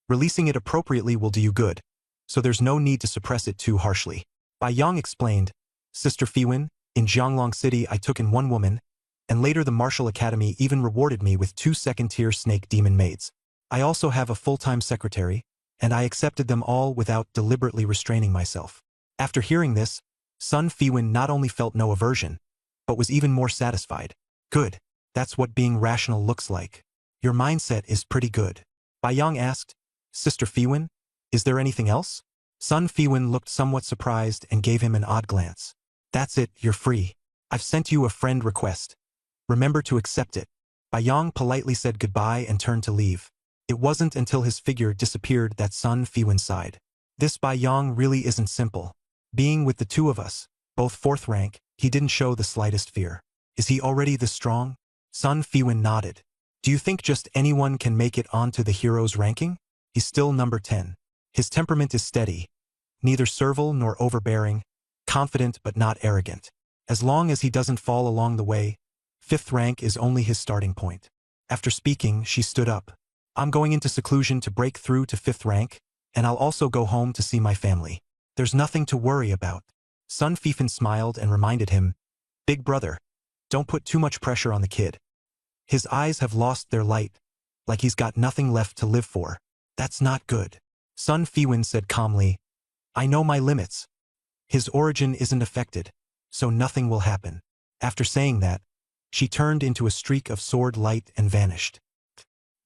Releasing it appropriately will do you good, so there's no need to suppress it too harshly. Bai Yang explained, Sister Fiwen, in Jianglong City I took in one woman, and later the Martial Academy even rewarded me with 2 second-tier snake demon maids. I also have a full-time secretary, and I accepted them all without deliberately restraining myself. After hearing this, Sun Fiwen not only felt no aversion, but was even more satisfied. Good. That's what being rational looks like. Your mindset is pretty good. Bai Yang asked, Sister Fiwen, is there anything else? Sun Fiwen looked somewhat surprised and gave him an odd glance. That's it, you're free. I've sent you a friend request. Remember to accept it. Bai Yang politely said goodbye and turned to leave. It wasn't until his figure disappeared that Sun Fiwen sighed. This Bai Yang really isn't simple. Being with the two of us, both 4th rank, he didn't show the slightest fear. Is he already this strong? Sun Fiwen nodded. Do you think just anyone can make it onto the hero's ranking? He's still number 10. His temperament is steady, neither servile nor overbearing, confident but not arrogant. As long as he doesn't fall along the way, 5th rank is only his starting point. After speaking, she stood up. I'm going into seclusion to break through to 5th rank, and I'll also go home to see my family. There's nothing to worry about. Sun Fiwen smiled and reminded him, Big brother, don't put too much pressure on the kid. His eyes have lost their light, like he's got nothing left to live for. That's not good. Sun Fiwen said calmly, I know my limits. His origin isn't affected, so nothing will happen. After saying that, she turned into a streak of sword light and vanished.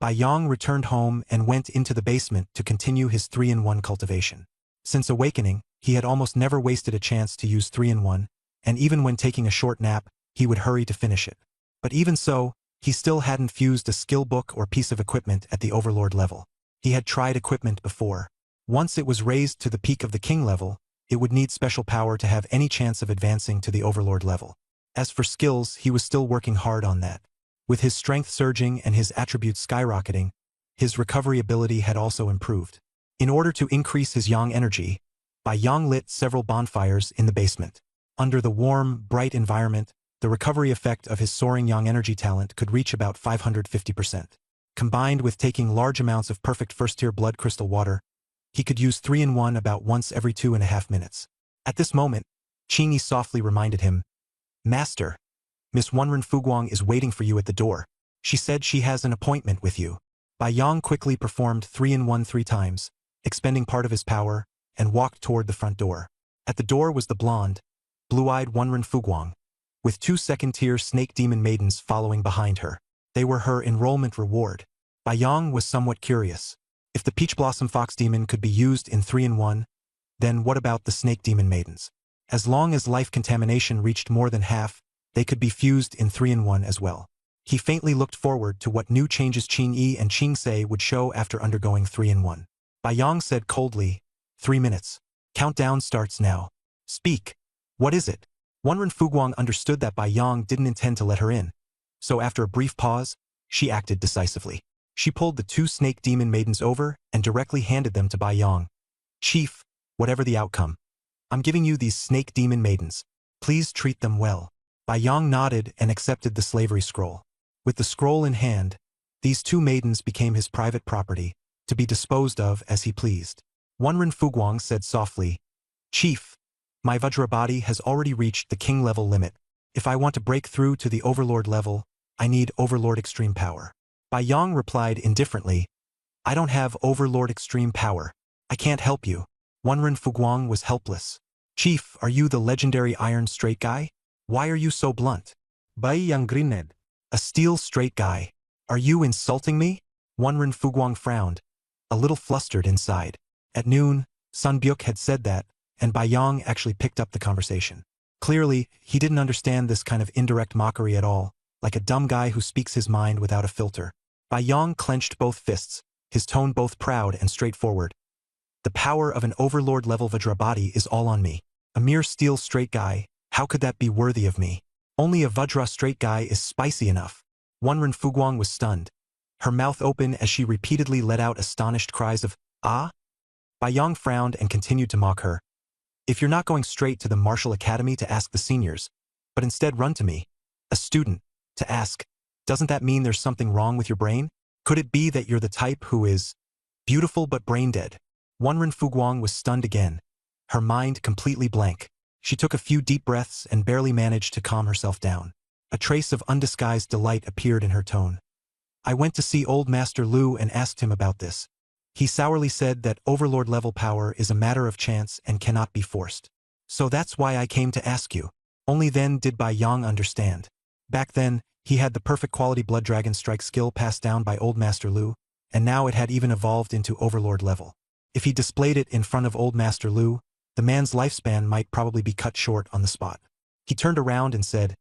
Bai Yang returned home and went into the basement to continue his 3-in-1 cultivation. Since awakening, he had almost never wasted a chance to use 3-in-1, and even when taking a short nap, he would hurry to finish it. But even so, he still hadn't fused a skill book or piece of equipment at the Overlord level. He had tried equipment before. Once it was raised to the peak of the King level, it would need special power to have any chance of advancing to the Overlord level. As for skills, he was still working hard on that. With his strength surging and his attributes skyrocketing, his recovery ability had also improved. In order to increase his yang energy, Bai Yang lit several bonfires in the basement. Under the warm, bright environment, the recovery effect of his soaring yang energy talent could reach about 550%. Combined with taking large amounts of perfect first-tier blood crystal water, he could use 3-in-1 about once every 2.5 minutes. At this moment, Qingyi softly reminded him, Master, Miss Wenren Fuguang is waiting for you at the door. She said she has an appointment with you. Bai Yang quickly performed 3-in-1 3 times, expending part of his power, and walked toward the front door. At the door was the blonde, blue-eyed Wenren Fuguang, with 2 second-tier snake demon maidens following behind her. They were her enrollment reward. Bai Yang was somewhat curious. If the Peach Blossom Fox Demon could be used in 3-in-1, then what about the snake demon maidens? As long as life contamination reached more than half, they could be fused in 3-in-1 as well. He faintly looked forward to what new changes Qingyi and Qingse would show after undergoing 3-in-1. Bai Yang said coldly, 3 minutes. Countdown starts now. Speak. What is it? Wenren Fuguang understood that Bai Yang didn't intend to let her in, so after a brief pause, she acted decisively. She pulled the 2 snake demon maidens over and directly handed them to Bai Yang. Chief, whatever the outcome, I'm giving you these snake demon maidens. Please treat them well. Bai Yang nodded and accepted the slavery scroll. With the scroll in hand, these 2 maidens became his private property, to be disposed of as he pleased. Wenren Fuguang said softly, Chief, my Vajrabody has already reached the King level limit. If I want to break through to the Overlord level, I need Overlord Extreme Power. Bai Yang replied indifferently, I don't have Overlord Extreme Power. I can't help you. Wenren Fuguang was helpless. Chief, are you the legendary Iron Straight Guy? Why are you so blunt? Bai Yang grinned. A steel straight guy. Are you insulting me? Wenren Fuguang frowned, a little flustered inside. At noon, Sun Byuk had said that, and Bai Yang actually picked up the conversation. Clearly, he didn't understand this kind of indirect mockery at all, like a dumb guy who speaks his mind without a filter. Bai Yang clenched both fists, his tone both proud and straightforward. The power of an overlord-level Vajrabadi is all on me. A mere steel straight guy, how could that be worthy of me? Only a Vajra straight guy is spicy enough. Wanren Fuguang was stunned, her mouth open as she repeatedly let out astonished cries of, "Ah?" Bai Yong frowned and continued to mock her. "If you're not going straight to the martial academy to ask the seniors, but instead run to me, a student, to ask, doesn't that mean there's something wrong with your brain? Could it be that you're the type who is beautiful but brain-dead?" Wanren Fuguang was stunned again, her mind completely blank. She took a few deep breaths and barely managed to calm herself down. A trace of undisguised delight appeared in her tone. "I went to see old Master Lu and asked him about this. He sourly said that overlord-level power is a matter of chance and cannot be forced. So that's why I came to ask you." Only then did Bai Yong understand. Back then, he had the perfect quality Blood Dragon strike skill passed down by old Master Lu, and now it had even evolved into overlord level. If he displayed it in front of old Master Lu, the man's lifespan might probably be cut short on the spot. He turned around and said,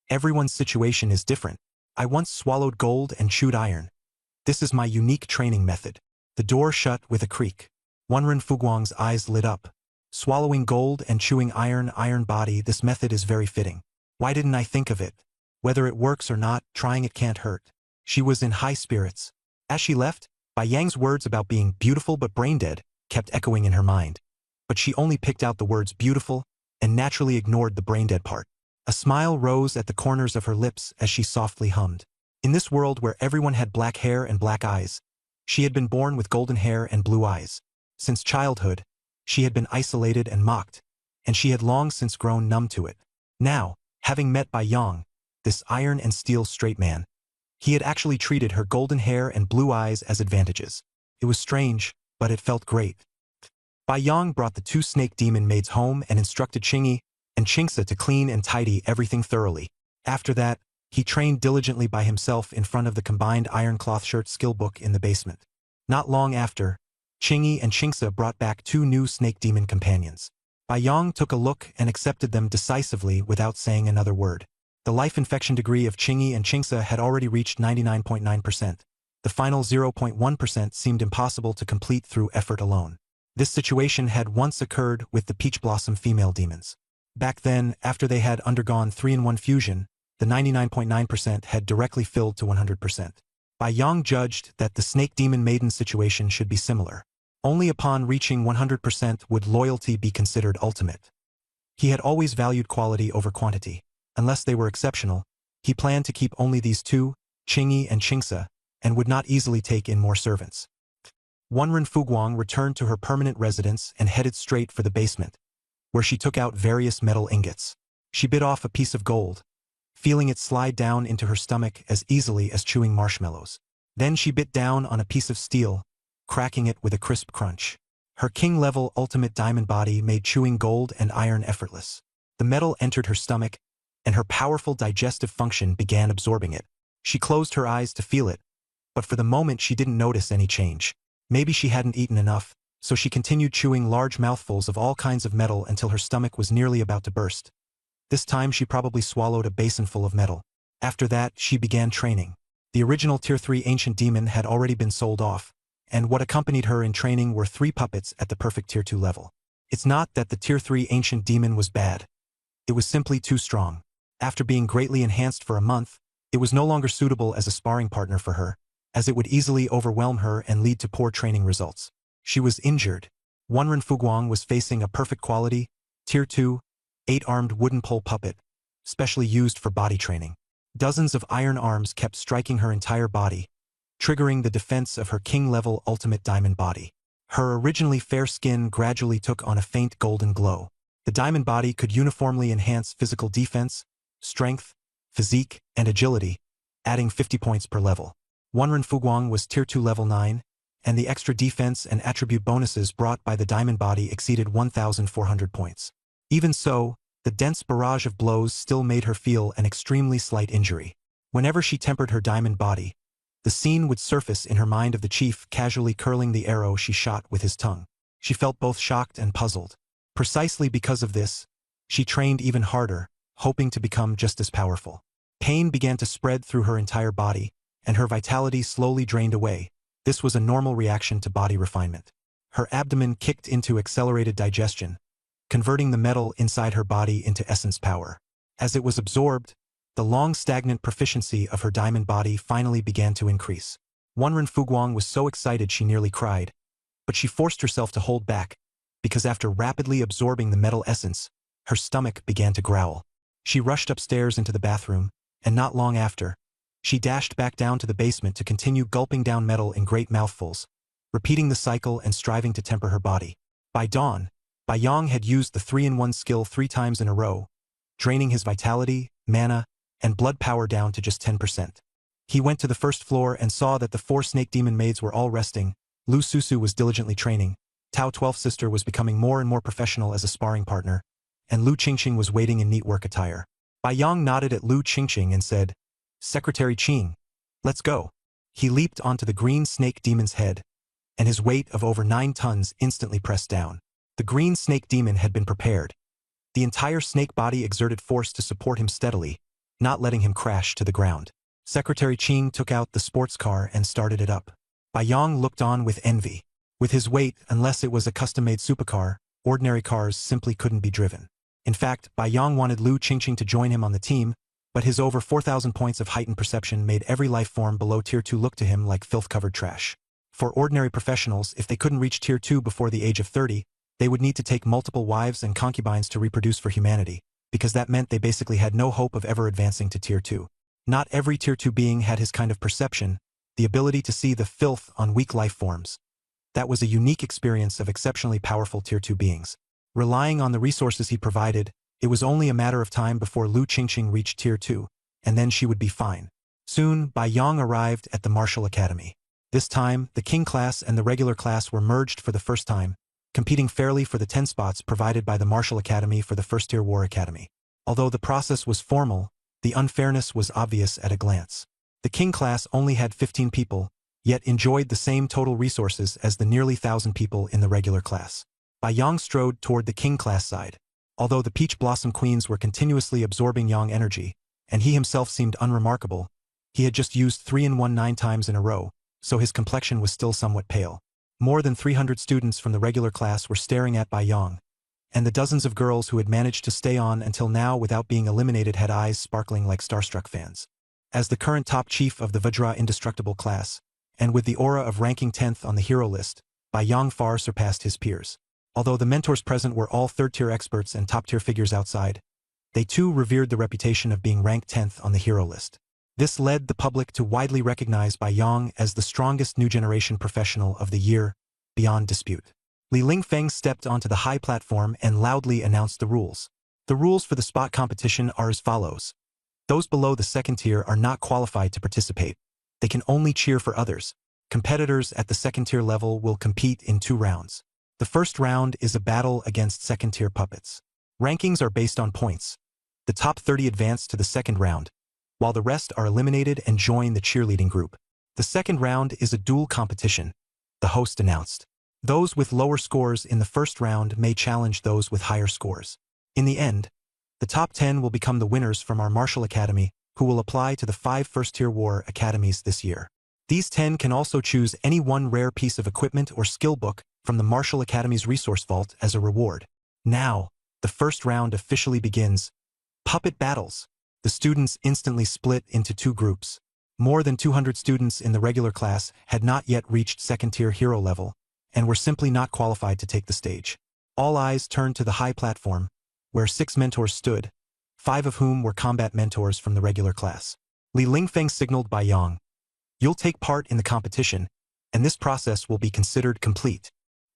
"Everyone's situation is different. I once swallowed gold and chewed iron. This is my unique training method." The door shut with a creak. Wanren Fuguang's eyes lit up. Swallowing gold and chewing iron body, this method is very fitting. Why didn't I think of it? Whether it works or not, trying it can't hurt. She was in high spirits. As she left, Bai Yang's words about being beautiful but brain-dead kept echoing in her mind. But she only picked out the words beautiful and naturally ignored the brain-dead part. A smile rose at the corners of her lips as she softly hummed. In this world where everyone had black hair and black eyes, she had been born with golden hair and blue eyes. Since childhood, she had been isolated and mocked, and she had long since grown numb to it. Now, having met Bai Yong, this iron and steel straight man, he had actually treated her golden hair and blue eyes as advantages. It was strange, but it felt great. Bai Yong brought the two snake demon maids home and instructed Qingyi and Qingse to clean and tidy everything thoroughly. After that, he trained diligently by himself in front of the combined iron cloth shirt skill book in the basement. Not long after, Qingyi and Qingse brought back two new snake demon companions. Bai Yong took a look and accepted them decisively without saying another word. The life infection degree of Qingyi and Qingse had already reached 99.9%. The final 0.1% seemed impossible to complete through effort alone. This situation had once occurred with the Peach Blossom female demons. Back then, after they had undergone 3-in-1 fusion, the 99.9% had directly filled to 100%. Bai Yong judged that the snake demon maiden situation should be similar. Only upon reaching 100% would loyalty be considered ultimate. He had always valued quality over quantity. Unless they were exceptional, he planned to keep only these two, Qingyi and Qingse, and would not easily take in more servants. Wanren Fuguang returned to her permanent residence and headed straight for the basement, where she took out various metal ingots. She bit off a piece of gold, feeling it slide down into her stomach as easily as chewing marshmallows. Then she bit down on a piece of steel, cracking it with a crisp crunch. Her king-level ultimate diamond body made chewing gold and iron effortless. The metal entered her stomach, and her powerful digestive function began absorbing it. She closed her eyes to feel it, but for the moment she didn't notice any change. Maybe she hadn't eaten enough, so she continued chewing large mouthfuls of all kinds of metal until her stomach was nearly about to burst. This time she probably swallowed a basinful of metal. After that, she began training. The original Tier 3 ancient demon had already been sold off, and what accompanied her in training were 3 puppets at the perfect Tier 2 level. It's not that the Tier 3 ancient demon was bad. It was simply too strong. After being greatly enhanced for a month, it was no longer suitable as a sparring partner for her, as it would easily overwhelm her and lead to poor training results. She was injured. Wanren Fuguang was facing a perfect quality, Tier 2, 8-armed wooden pole puppet, specially used for body training. Dozens of iron arms kept striking her entire body, triggering the defense of her king-level ultimate diamond body. Her originally fair skin gradually took on a faint golden glow. The diamond body could uniformly enhance physical defense, strength, physique, and agility, adding 50 points per level. Wanren Fuguang was Tier 2 level 9, and the extra defense and attribute bonuses brought by the diamond body exceeded 1,400 points. Even so, the dense barrage of blows still made her feel an extremely slight injury. Whenever she tempered her diamond body, the scene would surface in her mind of the chief casually curling the arrow she shot with his tongue. She felt both shocked and puzzled. Precisely because of this, she trained even harder, hoping to become just as powerful. Pain began to spread through her entire body, and her vitality slowly drained away. This was a normal reaction to body refinement. Her abdomen kicked into accelerated digestion, converting the metal inside her body into essence power. As it was absorbed, the long stagnant proficiency of her diamond body finally began to increase. Wanren Fuguang was so excited she nearly cried, but she forced herself to hold back, because after rapidly absorbing the metal essence, her stomach began to growl. She rushed upstairs into the bathroom, and not long after, she dashed back down to the basement to continue gulping down metal in great mouthfuls, repeating the cycle and striving to temper her body. By dawn, Bai Yong had used the 3-in-1 skill 3 times in a row, draining his vitality, mana, and blood power down to just 10%. He went to the first floor and saw that the 4 snake demon maids were all resting. Lu Susu was diligently training, Tao 12th sister was becoming more and more professional as a sparring partner, and Lu Qingqing was waiting in neat work attire. Bai Yong nodded at Lu Qingqing and said, "Secretary Qing, let's go." He leaped onto the green snake demon's head, and his weight of over 9 tons instantly pressed down. The green snake demon had been prepared. The entire snake body exerted force to support him steadily, not letting him crash to the ground. Secretary Qing took out the sports car and started it up. Bai Yong looked on with envy. With his weight, unless it was a custom-made supercar, ordinary cars simply couldn't be driven. In fact, Bai Yong wanted Lu Qingqing to join him on the team, but his over 4,000 points of heightened perception made every life form below Tier 2 look to him like filth-covered trash. For ordinary professionals, if they couldn't reach Tier 2 before the age of 30, they would need to take multiple wives and concubines to reproduce for humanity, because that meant they basically had no hope of ever advancing to Tier 2. Not every Tier 2 being had his kind of perception, the ability to see the filth on weak life forms. That was a unique experience of exceptionally powerful Tier 2 beings. Relying on the resources he provided, it was only a matter of time before Lu Qingqing reached Tier 2, and then she would be fine. Soon, Bai Yong arrived at the Martial Academy. This time, the King class and the regular class were merged for the first time, competing fairly for the 10 spots provided by the Martial Academy for the First-Tier War Academy. Although the process was formal, the unfairness was obvious at a glance. The King class only had 15 people, yet enjoyed the same total resources as the nearly 1,000 people in the regular class. Bai Yong strode toward the King class side. Although the Peach Blossom Queens were continuously absorbing Yang energy, and he himself seemed unremarkable, he had just used 3-in-1 9 times in a row, so his complexion was still somewhat pale. More than 300 students from the regular class were staring at Bai Yong, and the dozens of girls who had managed to stay on until now without being eliminated had eyes sparkling like starstruck fans. As the current top chief of the Vajra Indestructible class, and with the aura of ranking 10th on the hero list, Bai Yong far surpassed his peers. Although the mentors present were all third-tier experts and top-tier figures outside, they too revered the reputation of being ranked 10th on the hero list. This led the public to widely recognize Bai Yong as the strongest new generation professional of the year, beyond dispute. Li Lingfeng stepped onto the high platform and loudly announced the rules. The rules for the spot competition are as follows. Those below the second tier are not qualified to participate. They can only cheer for others. Competitors at the second-tier level will compete in 2 rounds. The first round is a battle against second-tier puppets. Rankings are based on points. The top 30 advance to the second round, while the rest are eliminated and join the cheerleading group. The second round is a duel competition, the host announced. Those with lower scores in the first round may challenge those with higher scores. In the end, the top 10 will become the winners from our Martial Academy, who will apply to the 5 first-tier war academies this year. These 10 can also choose any one rare piece of equipment or skill book from the Martial Academy's resource vault as a reward. Now, the first round officially begins. Puppet battles. The students instantly split into 2 groups. More than 200 students in the regular class had not yet reached second-tier hero level, and were simply not qualified to take the stage. All eyes turned to the high platform, where 6 mentors stood, 5 of whom were combat mentors from the regular class. Li Lingfeng signaled Bai Yong, "You'll take part in the competition, and this process will be considered complete.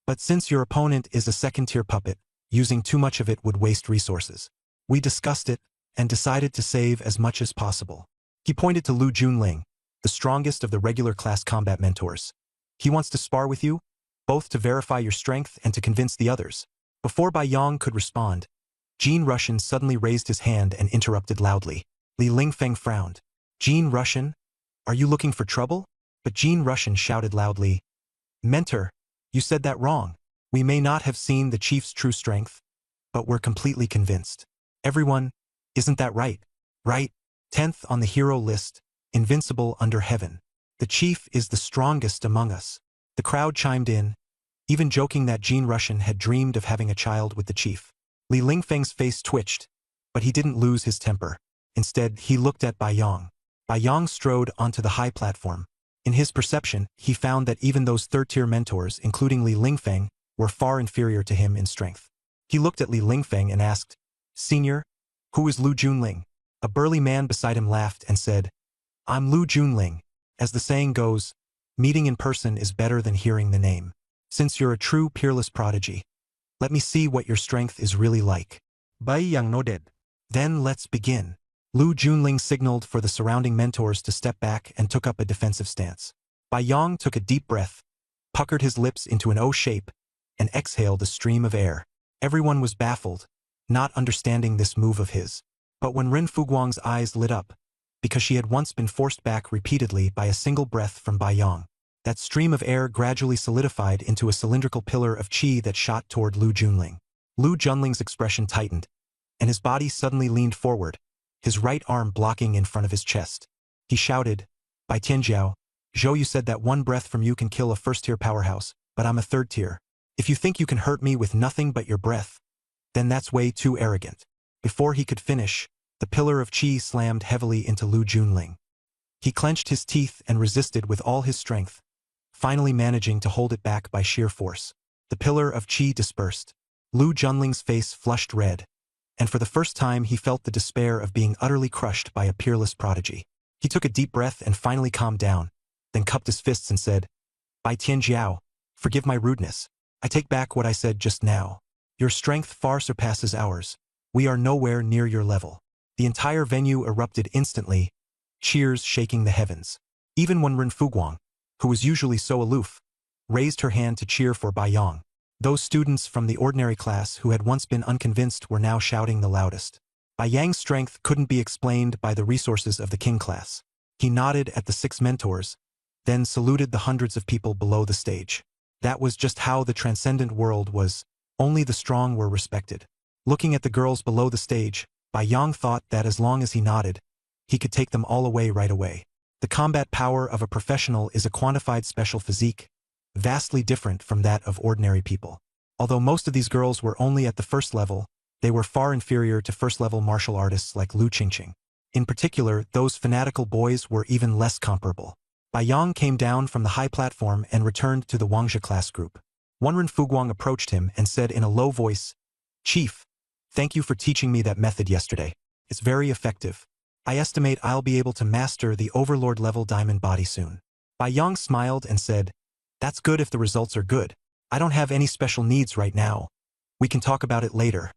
But since your opponent is a second-tier puppet, using too much of it would waste resources. We discussed it, and decided to save as much as possible." He pointed to Lu Junling, the strongest of the regular class combat mentors. "He wants to spar with you, both to verify your strength and to convince the others." Before Bai Yong could respond, Jean Russian suddenly raised his hand and interrupted loudly. Li Lingfeng frowned. "Jean Russian? Are you looking for trouble?" But Jean Russian shouted loudly, "Mentor, you said that wrong. We may not have seen the chief's true strength, but we're completely convinced. Everyone, isn't that right? Right? 10th on the hero list, invincible under heaven. The chief is the strongest among us." The crowd chimed in, even joking that Jean Russian had dreamed of having a child with the chief. Li Lingfeng's face twitched, but he didn't lose his temper. Instead, he looked at Bai Yang. Bai Yang strode onto the high platform. In his perception, he found that even those third-tier mentors, including Li Lingfeng, were far inferior to him in strength. He looked at Li Lingfeng and asked, "Senior, who is Lu Junling?" A burly man beside him laughed and said, "I'm Lu Junling. As the saying goes, meeting in person is better than hearing the name. Since you're a true peerless prodigy, let me see what your strength is really like." Bai Yang nodded. "Then let's begin." Lu Junling signaled for the surrounding mentors to step back and took up a defensive stance. Bai Yang took a deep breath, puckered his lips into an O shape, and exhaled a stream of air. Everyone was baffled, not understanding this move of his. But when Ren Fuguang's eyes lit up, because she had once been forced back repeatedly by a single breath from Bai Yang, that stream of air gradually solidified into a cylindrical pillar of qi that shot toward Lu Junling. Lu Junling's expression tightened, and his body suddenly leaned forward, his right arm blocking in front of his chest. He shouted, "Bai Tianjiao, Zhou, you said that one breath from you can kill a first-tier powerhouse, but I'm a third-tier. If you think you can hurt me with nothing but your breath, then that's way too arrogant." Before he could finish, the pillar of qi slammed heavily into Lu Junling. He clenched his teeth and resisted with all his strength, finally managing to hold it back by sheer force. The pillar of qi dispersed. Lu Junling's face flushed red, and for the first time he felt the despair of being utterly crushed by a peerless prodigy. He took a deep breath and finally calmed down, then cupped his fists and said, "Bai Tianjiao, forgive my rudeness. I take back what I said just now. Your strength far surpasses ours. We are nowhere near your level." The entire venue erupted instantly, cheers shaking the heavens. Even when Ren Fuguang, who was usually so aloof, raised her hand to cheer for Bai Yang, those students from the ordinary class who had once been unconvinced were now shouting the loudest. Bai Yang's strength couldn't be explained by the resources of the king class. He nodded at the 6 mentors, then saluted the hundreds of people below the stage. That was just how the transcendent world was. Only the strong were respected. Looking at the girls below the stage, Bai Yang thought that as long as he nodded, he could take them all away right away. The combat power of a professional is a quantified special physique, vastly different from that of ordinary people. Although most of these girls were only at the first level, they were far inferior to first-level martial artists like Lu Qingqing. In particular, those fanatical boys were even less comparable. Bai Yang came down from the high platform and returned to the Wangzhe class group. Ren Fuguang approached him and said in a low voice, "Chief, thank you for teaching me that method yesterday. It's very effective. I estimate I'll be able to master the Overlord-level diamond body soon." Bai Yang smiled and said, "That's good if the results are good. I don't have any special needs right now. We can talk about it later."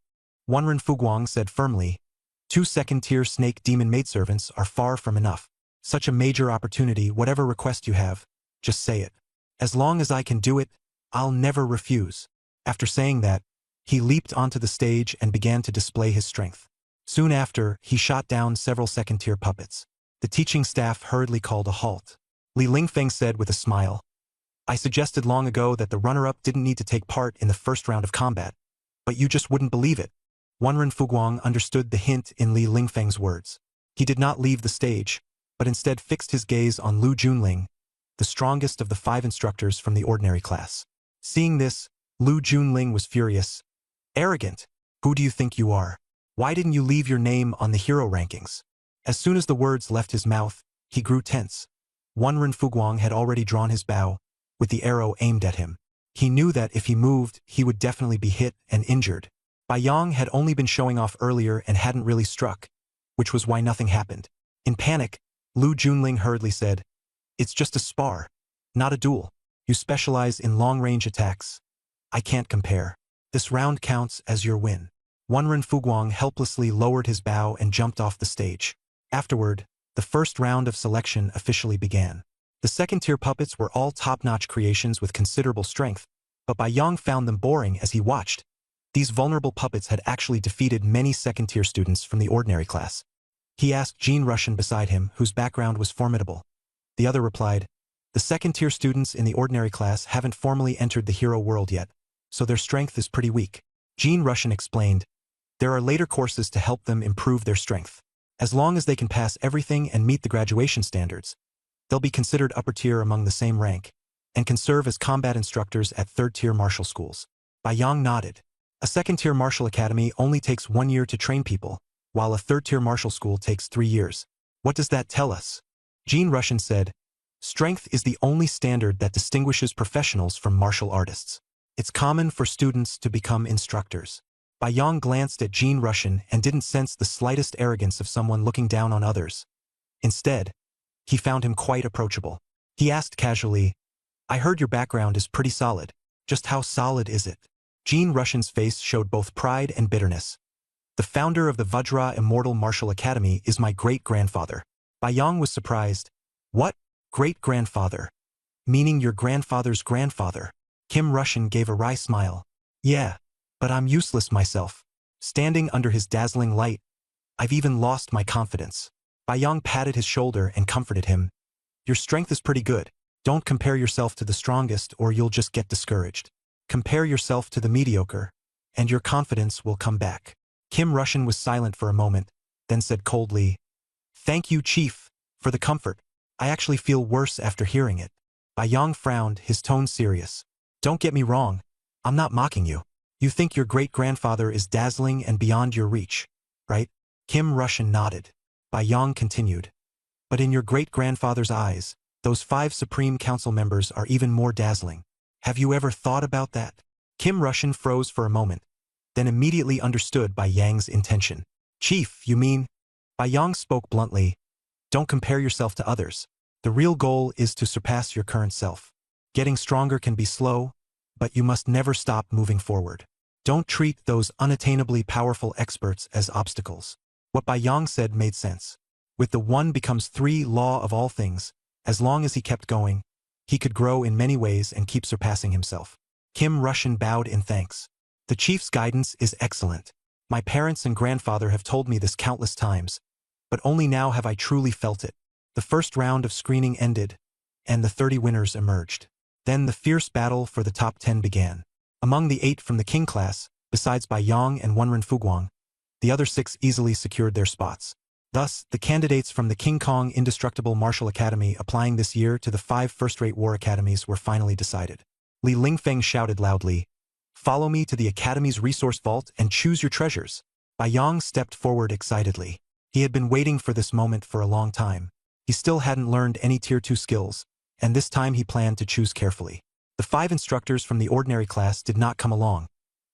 Ren Fuguang said firmly, "2 second-tier snake demon maidservants are far from enough. Such a major opportunity, whatever request you have, just say it. As long as I can do it, I'll never refuse." After saying that, he leaped onto the stage and began to display his strength. Soon after, he shot down several second-tier puppets. The teaching staff hurriedly called a halt. Li Lingfeng said with a smile, "I suggested long ago that the runner-up didn't need to take part in the first round of combat, but you just wouldn't believe it." Ren Fuguang understood the hint in Li Lingfeng's words. He did not leave the stage, but instead fixed his gaze on Lu Junling, the strongest of the 5 instructors from the ordinary class. Seeing this, Lu Junling was furious. "Arrogant! Who do you think you are? Why didn't you leave your name on the hero rankings?" As soon as the words left his mouth, he grew tense. Ren Fuguang had already drawn his bow, with the arrow aimed at him. He knew that if he moved, he would definitely be hit and injured. Bai Yang had only been showing off earlier and hadn't really struck, which was why nothing happened. In panic, Lu Junling hurriedly said, "It's just a spar, not a duel. You specialize in long-range attacks. I can't compare. This round counts as your win." Ren Fuguang helplessly lowered his bow and jumped off the stage. Afterward, the first round of selection officially began. The second-tier puppets were all top-notch creations with considerable strength, but Bai Yang found them boring as he watched. These vulnerable puppets had actually defeated many second-tier students from the ordinary class. He asked Jean Russian beside him, whose background was formidable. The other replied, "The second-tier students in the ordinary class haven't formally entered the hero world yet, so their strength is pretty weak." Jean Russian explained, "There are later courses to help them improve their strength. As long as they can pass everything and meet the graduation standards, they'll be considered upper tier among the same rank. and can serve as combat instructors at third-tier martial schools. Bai Yang nodded. A second-tier martial academy only takes 1 year to train people, while a third-tier martial school takes 3 years. What does that tell us? Jean Russian said, strength is the only standard that distinguishes professionals from martial artists. It's common for students to become instructors. Bai Yang glanced at Jean Russian and didn't sense the slightest arrogance of someone looking down on others. Instead, he found him quite approachable. He asked casually, I heard your background is pretty solid. Just how solid is it? Jean Russian's face showed both pride and bitterness. The founder of the Vajra Immortal Martial Academy is my great-grandfather. Bai Yang was surprised. What? Great-grandfather? Meaning your grandfather's grandfather? Kim Russian gave a wry smile. Yeah, but I'm useless myself. Standing under his dazzling light, I've even lost my confidence. Bai Yang patted his shoulder and comforted him. Your strength is pretty good. Don't compare yourself to the strongest or you'll just get discouraged. Compare yourself to the mediocre, and your confidence will come back. Kim Russian was silent for a moment, then said coldly, Thank you, Chief, for the comfort. I actually feel worse after hearing it. Bai Yang frowned, his tone serious. Don't get me wrong, I'm not mocking you. You think your great-grandfather is dazzling and beyond your reach, right? Kim Russian nodded. Bai Yang continued. But in your great-grandfather's eyes, those 5 Supreme Council members are even more dazzling. Have you ever thought about that? Kim Russian froze for a moment, then immediately understood Bai Yang's intention. Chief, you mean? Bai Yang spoke bluntly. Don't compare yourself to others. The real goal is to surpass your current self. Getting stronger can be slow, but you must never stop moving forward. Don't treat those unattainably powerful experts as obstacles. What Bai Yang said made sense. With the 1 becomes 3 law of all things, as long as he kept going, he could grow in many ways and keep surpassing himself. Kim Russian bowed in thanks. The chief's guidance is excellent. My parents and grandfather have told me this countless times, but only now have I truly felt it. The first round of screening ended, and the 30 winners emerged. Then the fierce battle for the top 10 began. Among the 8 from the King class, besides Bai Yang and Wenren Fuguang, the other 6 easily secured their spots. Thus, the candidates from the King Kong Indestructible Martial Academy applying this year to the 5 first-rate war academies were finally decided. Li Lingfeng shouted loudly, Follow me to the Academy's resource vault and choose your treasures. Bai Yang stepped forward excitedly. He had been waiting for this moment for a long time. He still hadn't learned any Tier 2 skills, and this time he planned to choose carefully. The 5 instructors from the ordinary class did not come along,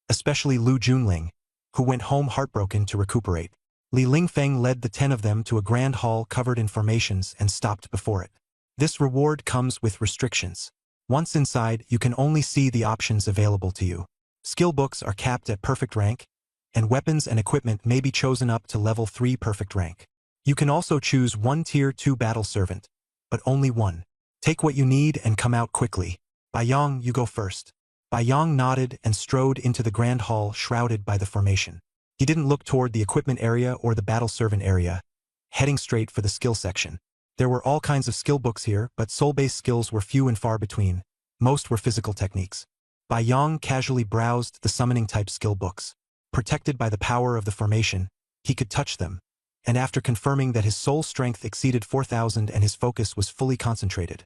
especially Lu Junling, who went home heartbroken to recuperate. Li Lingfeng led the 10 of them to a grand hall covered in formations and stopped before it. This reward comes with restrictions. Once inside, you can only see the options available to you. Skill books are capped at perfect rank, and weapons and equipment may be chosen up to level 3 perfect rank. You can also choose 1 Tier 2 battle servant, but only 1. Take what you need and come out quickly. Bai Yang, you go first. Bai Yang nodded and strode into the grand hall shrouded by the formation. He didn't look toward the equipment area or the battle servant area, heading straight for the skill section. There were all kinds of skill books here, but soul-based skills were few and far between. Most were physical techniques. Bai Yang casually browsed the summoning-type skill books. Protected by the power of the formation, he could touch them, and after confirming that his soul strength exceeded 4,000 and his focus was fully concentrated,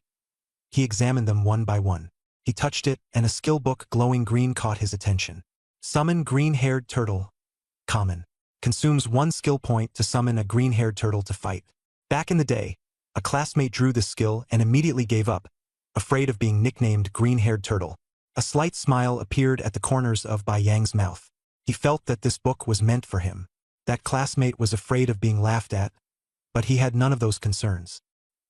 he examined them one by one. He touched it, and a skill book glowing green caught his attention. Summon Green-Haired Turtle. Common. Consumes 1 skill point to summon a green-haired turtle to fight. Back in the day, a classmate drew this skill and immediately gave up, afraid of being nicknamed Green-Haired Turtle. A slight smile appeared at the corners of Bai Yang's mouth. He felt that this book was meant for him. That classmate was afraid of being laughed at, but he had none of those concerns.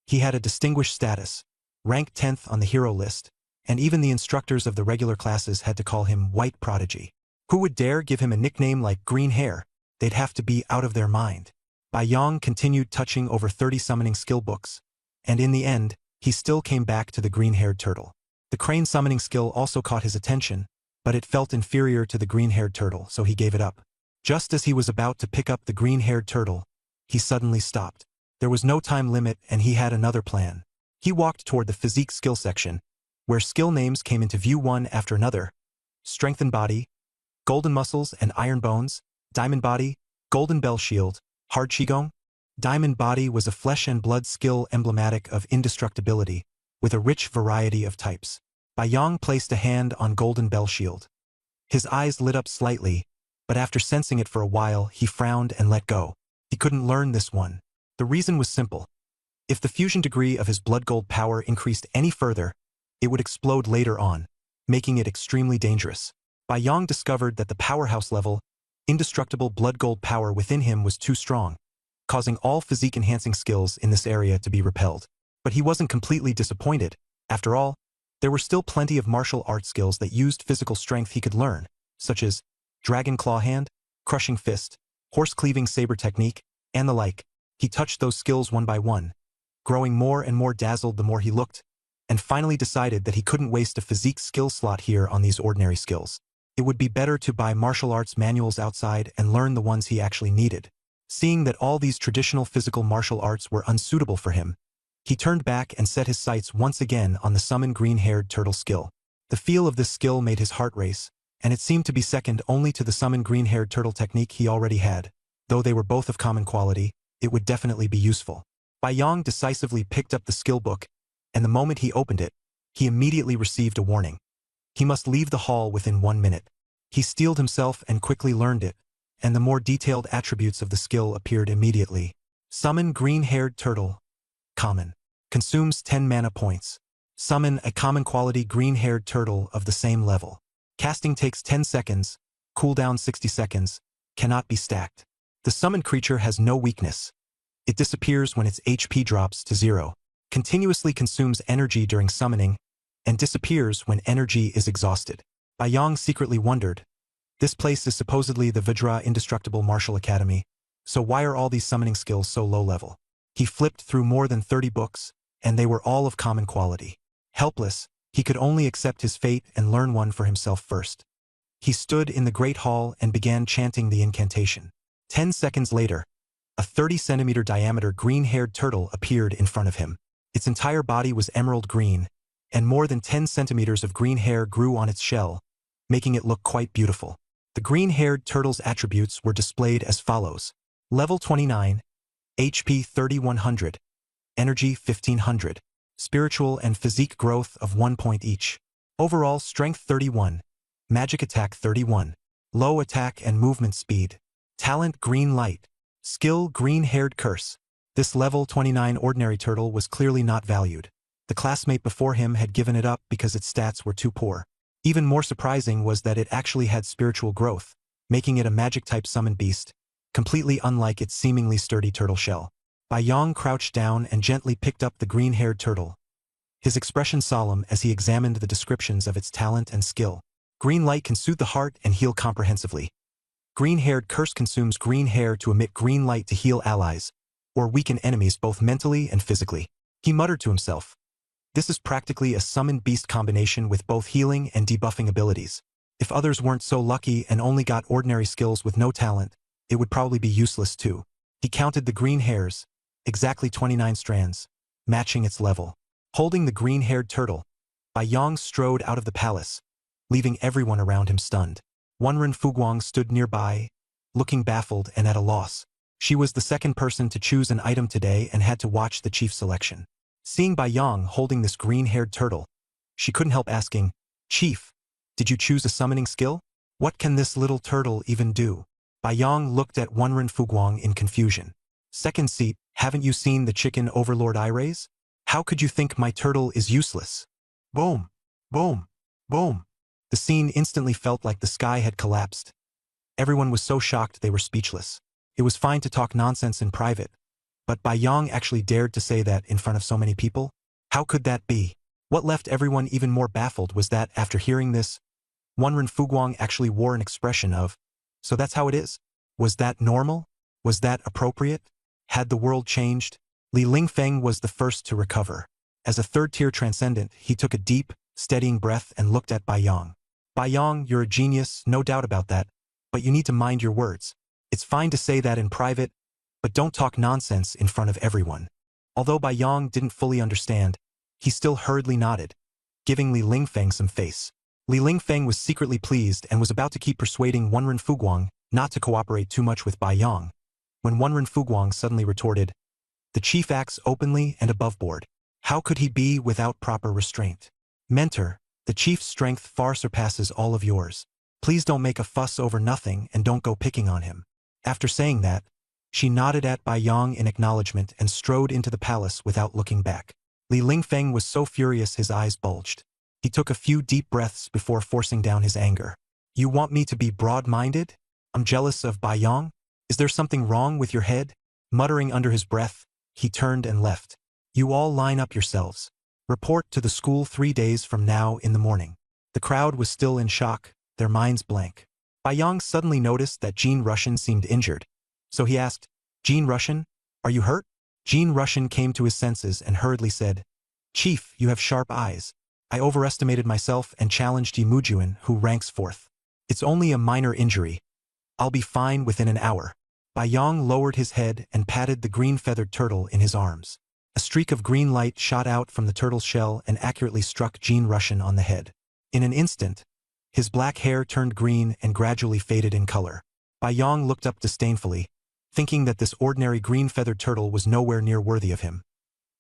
He had a distinguished status, ranked 10th on the hero list, and even the instructors of the regular classes had to call him White Prodigy. Who would dare give him a nickname like Green Hair? They'd have to be out of their mind. Bai Yang continued touching over 30 summoning skill books, and in the end, he still came back to the green-haired turtle. The crane summoning skill also caught his attention, but it felt inferior to the green-haired turtle, so he gave it up. Just as he was about to pick up the green-haired turtle, he suddenly stopped. There was no time limit and he had another plan. He walked toward the physique skill section, where skill names came into view one after another. Strengthened body, golden muscles and iron bones, diamond body, golden bell shield, hard qigong. Diamond body was a flesh and blood skill emblematic of indestructibility, with a rich variety of types. Bai Yong placed a hand on Golden Bell Shield. His eyes lit up slightly, but after sensing it for a while, he frowned and let go. He couldn't learn this one. The reason was simple. If the fusion degree of his blood gold power increased any further, it would explode later on, making it extremely dangerous. Bai Yong discovered that the powerhouse level, indestructible blood gold power within him was too strong, causing all physique-enhancing skills in this area to be repelled. But he wasn't completely disappointed. After all, there were still plenty of martial arts skills that used physical strength he could learn, such as Dragon Claw Hand, Crushing Fist, Horse-Cleaving Saber Technique, and the like. He touched those skills one by one, growing more and more dazzled the more he looked, and finally decided that he couldn't waste a physique skill slot here on these ordinary skills. It would be better to buy martial arts manuals outside and learn the ones he actually needed. Seeing that all these traditional physical martial arts were unsuitable for him, he turned back and set his sights once again on the summon green-haired turtle skill. The feel of this skill made his heart race, and it seemed to be second only to the summon green-haired turtle technique he already had. Though they were both of common quality, it would definitely be useful. Bai Yong decisively picked up the skill book, and the moment he opened it, he immediately received a warning. He must leave the hall within 1 minute. He steeled himself and quickly learned it, and the more detailed attributes of the skill appeared immediately. Summon green-haired turtle. Common. Consumes 10 mana points. Summon a common quality green-haired turtle of the same level. Casting takes 10 seconds, cooldown 60 seconds, cannot be stacked. The summoned creature has no weakness. It disappears when its HP drops to 0, continuously consumes energy during summoning, and disappears when energy is exhausted. Bai Yong secretly wondered, this place is supposedly the Vajra Indestructible Martial Academy, so why are all these summoning skills so low level? He flipped through more than 30 books, and they were all of common quality. Helpless, he could only accept his fate and learn one for himself first. He stood in the Great Hall and began chanting the incantation. 10 seconds later, a 30-centimeter diameter green-haired turtle appeared in front of him. Its entire body was emerald green, and more than 10 centimeters of green hair grew on its shell, making it look quite beautiful. The green-haired turtle's attributes were displayed as follows. Level 29, HP 3100, Energy 1500, Spiritual and Physique growth of 1 point each. Overall Strength 31, Magic Attack 31, Low Attack and Movement Speed. Talent Green Light. Skill Green-Haired Curse. This level 29 ordinary turtle was clearly not valued. The classmate before him had given it up because its stats were too poor. Even more surprising was that it actually had spiritual growth, making it a magic-type summon beast, completely unlike its seemingly sturdy turtle shell. Bai Yong crouched down and gently picked up the green-haired turtle, his expression solemn as he examined the descriptions of its talent and skill. Green light can soothe the heart and heal comprehensively. Green-haired curse consumes green hair to emit green light to heal allies, or weaken enemies both mentally and physically. He muttered to himself. This is practically a summoned beast combination with both healing and debuffing abilities. If others weren't so lucky and only got ordinary skills with no talent, it would probably be useless too. He counted the green hairs, exactly 29 strands, matching its level. Holding the green-haired turtle, Bai Yong strode out of the palace, leaving everyone around him stunned. Wenren Fuguang stood nearby, looking baffled and at a loss. She was the second person to choose an item today and had to watch the chief's selection. Seeing Bai Yong holding this green-haired turtle, she couldn't help asking, "Chief, did you choose a summoning skill? What can this little turtle even do?" Bai Yong looked at Wenren Fuguang in confusion. "Second seat, haven't you seen the chicken overlord eye rays? How could you think my turtle is useless?" Boom, boom, boom. The scene instantly felt like the sky had collapsed. Everyone was so shocked they were speechless. It was fine to talk nonsense in private, but Bai Yong actually dared to say that in front of so many people? How could that be? What left everyone even more baffled was that, after hearing this, Wenren Fuguang actually wore an expression of, "So that's how it is?" Was that normal? Was that appropriate? Had the world changed? Li Lingfeng was the first to recover. As a third-tier transcendent, he took a deep, steadying breath and looked at Bai Yong. "Bai Yong, you're a genius, no doubt about that, but you need to mind your words. It's fine to say that in private, but don't talk nonsense in front of everyone." Although Bai Yong didn't fully understand, he still hurriedly nodded, giving Li Lingfeng some face. Li Lingfeng was secretly pleased and was about to keep persuading Wenren Fuguang not to cooperate too much with Bai Yong, when Wenren Fuguang suddenly retorted, "The chief acts openly and above board. How could he be without proper restraint? Mentor, the chief's strength far surpasses all of yours. Please don't make a fuss over nothing and don't go picking on him. After saying that, she nodded at Bai Yong in acknowledgement and strode into the palace without looking back. Li Lingfeng was so furious his eyes bulged. He took a few deep breaths before forcing down his anger. You want me to be broad-minded? I'm jealous of Bai Yong? Is there something wrong with your head? Muttering under his breath, he turned and left. You all line up yourselves. Report to the school 3 days from now in the morning. The crowd was still in shock, their minds blank. Bai Yong suddenly noticed that Jean Russian seemed injured. So he asked, Jean Russian, are you hurt? Jean Russian came to his senses and hurriedly said, Chief, you have sharp eyes. I overestimated myself and challenged Yi Mujuan, who ranks 4th. It's only a minor injury. I'll be fine within an hour. Bai Yong lowered his head and patted the green-feathered turtle in his arms. A streak of green light shot out from the turtle's shell and accurately struck Jean Russian on the head. In an instant, his black hair turned green and gradually faded in color. Bai Yong looked up disdainfully, thinking that this ordinary green-feathered turtle was nowhere near worthy of him.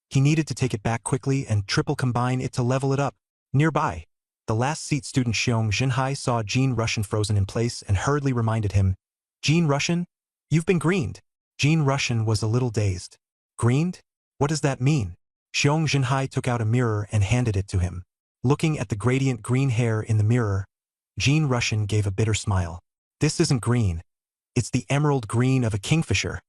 He needed to take it back quickly and triple combine it to level it up. Nearby, the last seat student Xiong Jinhai saw Jean Russian frozen in place and hurriedly reminded him, Jean Russian, you've been greened. Jean Russian was a little dazed. Greened? What does that mean? Xiong Jinhai took out a mirror and handed it to him. Looking at the gradient green hair in the mirror, Jean Russian gave a bitter smile. This isn't green. It's the emerald green of a kingfisher.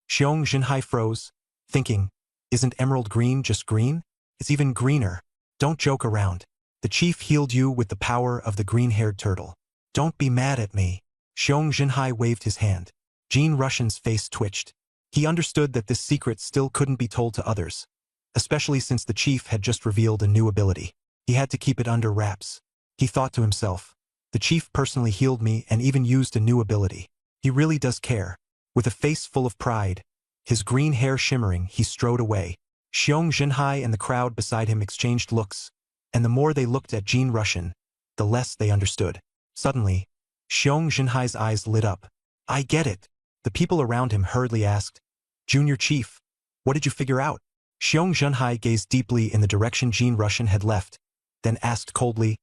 Xiong Jinhai froze, thinking, isn't emerald green just green? It's even greener. Don't joke around. The chief healed you with the power of the green-haired turtle. Don't be mad at me. Xiong Jinhai waved his hand. Jean Russian's face twitched. He understood that this secret still couldn't be told to others, especially since the chief had just revealed a new ability. He had to keep it under wraps. He thought to himself, the chief personally healed me and even used a new ability. He really does care. With a face full of pride, his green hair shimmering, he strode away. Xiong Jinhai and the crowd beside him exchanged looks, and the more they looked at Jean Russian, the less they understood. Suddenly, Xiong Jinhai's eyes lit up. I get it. The people around him hurriedly asked, Junior Chief, what did you figure out? Xiong Jinhai gazed deeply in the direction Jean Russian had left, then asked coldly,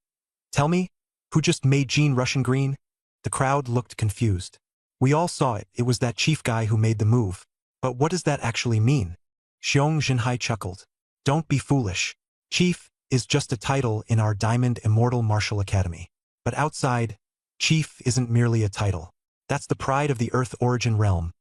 Tell me, who just made Jean Russian green? The crowd looked confused. We all saw it. It was that chief guy who made the move. But what does that actually mean? Xiong Jinhai chuckled. Don't be foolish. Chief is just a title in our Diamond Immortal Martial Academy. But outside, Chief isn't merely a title. That's the pride of the Earth Origin Realm.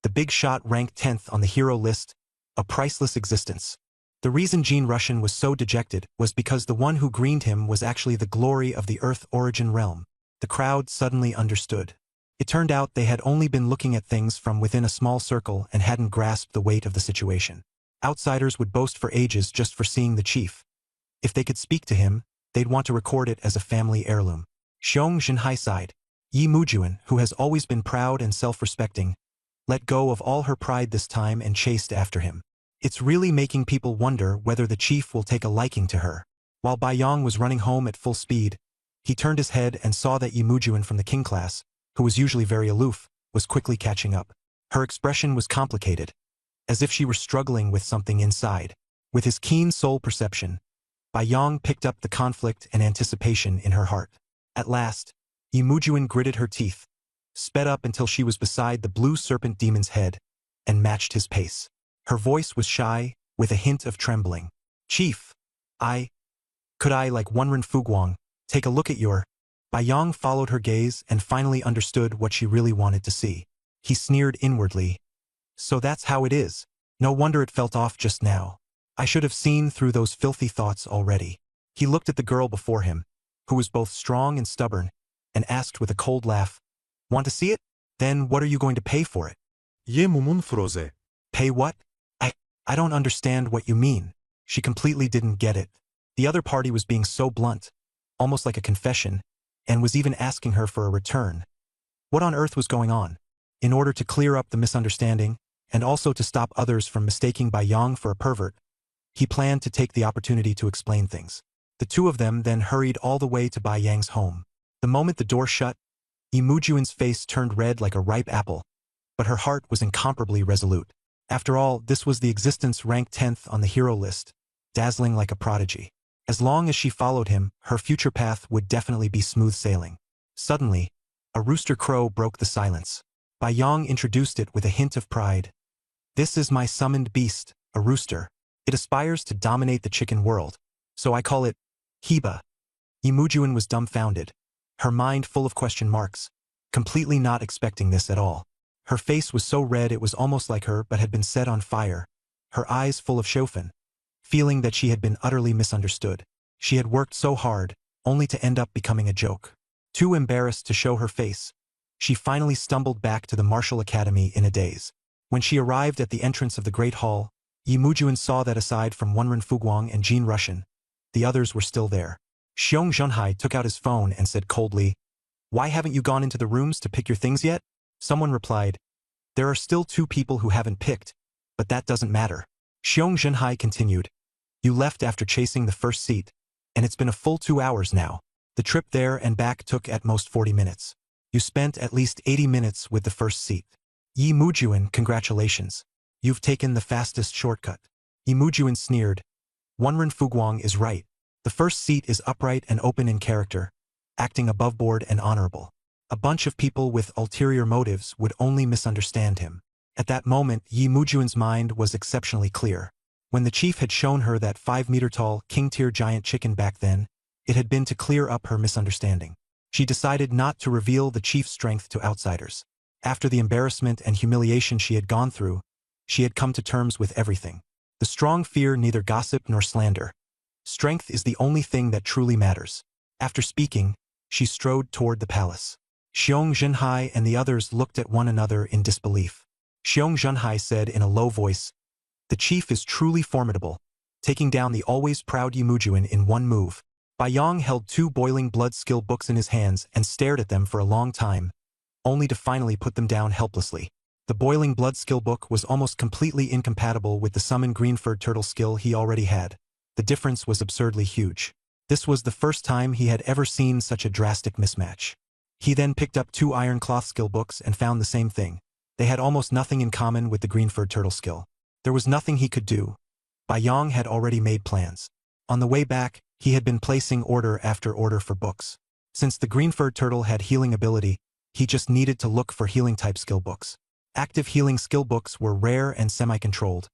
The big shot ranked 10th on the hero list, a priceless existence. The reason Jean Russian was so dejected was because the one who greened him was actually the glory of the Earth Origin Realm. The crowd suddenly understood. It turned out they had only been looking at things from within a small circle and hadn't grasped the weight of the situation. Outsiders would boast for ages just for seeing the chief. If they could speak to him, they'd want to record it as a family heirloom. Xiong Jinhai sighed. Yi Mujuan, who has always been proud and self-respecting, let go of all her pride this time and chased after him. It's really making people wonder whether the chief will take a liking to her. While Bai Yong was running home at full speed, he turned his head and saw that Yi Mujuan from the king class, who was usually very aloof, was quickly catching up. Her expression was complicated, as if she were struggling with something inside. With his keen soul perception, Bai Yong picked up the conflict and anticipation in her heart. At last, Yi Mujuan gritted her teeth, sped up until she was beside the blue serpent demon's head, and matched his pace. Her voice was shy, with a hint of trembling. Chief, could I, like Wenren Fuguang, take a look at your... Bai Yong followed her gaze and finally understood what she really wanted to see. He sneered inwardly. So that's how it is. No wonder it felt off just now. I should have seen through those filthy thoughts already. He looked at the girl before him, who was both strong and stubborn, and asked with a cold laugh, Want to see it? Then what are you going to pay for it? Ye mumun froze. Pay what? I don't understand what you mean. She completely didn't get it. The other party was being so blunt, almost like a confession, and was even asking her for a return. What on earth was going on? In order to clear up the misunderstanding, and also to stop others from mistaking Bai Yong for a pervert, he planned to take the opportunity to explain things. The two of them then hurried all the way to Bai Yang's home. The moment the door shut, Yi Mujuan's face turned red like a ripe apple, but her heart was incomparably resolute. After all, this was the existence ranked 10th on the hero list, dazzling like a prodigy. As long as she followed him, her future path would definitely be smooth sailing. Suddenly, a rooster crow broke the silence. Bai Yong introduced it with a hint of pride. This is my summoned beast, a rooster. It aspires to dominate the chicken world, so I call it Heba. Yi Mujuan was dumbfounded, her mind full of question marks, completely not expecting this at all. Her face was so red it was almost like her but had been set on fire, her eyes full of chauffin, feeling that she had been utterly misunderstood. She had worked so hard, only to end up becoming a joke. Too embarrassed to show her face, she finally stumbled back to the martial academy in a daze. When she arrived at the entrance of the Great Hall, Yi Mujuan saw that aside from Wenren Fuguang and Jin Russian, the others were still there. Xiong Zhenhai took out his phone and said coldly, "Why haven't you gone into the rooms to pick your things yet?" Someone replied, "There are still 2 people who haven't picked, but that doesn't matter." Xiong Zhenhai continued, "You left after chasing the first seat, and it's been a full 2 hours now. The trip there and back took at most 40 minutes. You spent at least 80 minutes with the first seat. Yi Mujuan, congratulations. You've taken the fastest shortcut." Yi Mujuan sneered. Wenren Fuguang is right. The first seat is upright and open in character, acting above board and honorable. A bunch of people with ulterior motives would only misunderstand him. At that moment, Yi Mujuan's mind was exceptionally clear. When the chief had shown her that 5-meter-tall, king-tier giant chicken back then, it had been to clear up her misunderstanding. She decided not to reveal the chief's strength to outsiders. After the embarrassment and humiliation she had gone through, she had come to terms with everything. The strong fear neither gossip nor slander. Strength is the only thing that truly matters. After speaking, she strode toward the palace. Xiong Zhenhai and the others looked at one another in disbelief. Xiong Zhenhai said in a low voice, "The chief is truly formidable, taking down the always proud Yi Mujuan in one move." Bai Yong held 2 boiling blood skill books in his hands and stared at them for a long time, only to finally put them down helplessly. The boiling blood skill book was almost completely incompatible with the summon green-furred turtle skill he already had. The difference was absurdly huge. This was the first time he had ever seen such a drastic mismatch. He then picked up 2 iron cloth skill books and found the same thing. They had almost nothing in common with the green-furred turtle skill. There was nothing he could do. Bai Yong had already made plans. On the way back, he had been placing order after order for books. Since the green-furred turtle had healing ability, he just needed to look for healing-type skill books. Active healing skill books were rare and semi-controlled,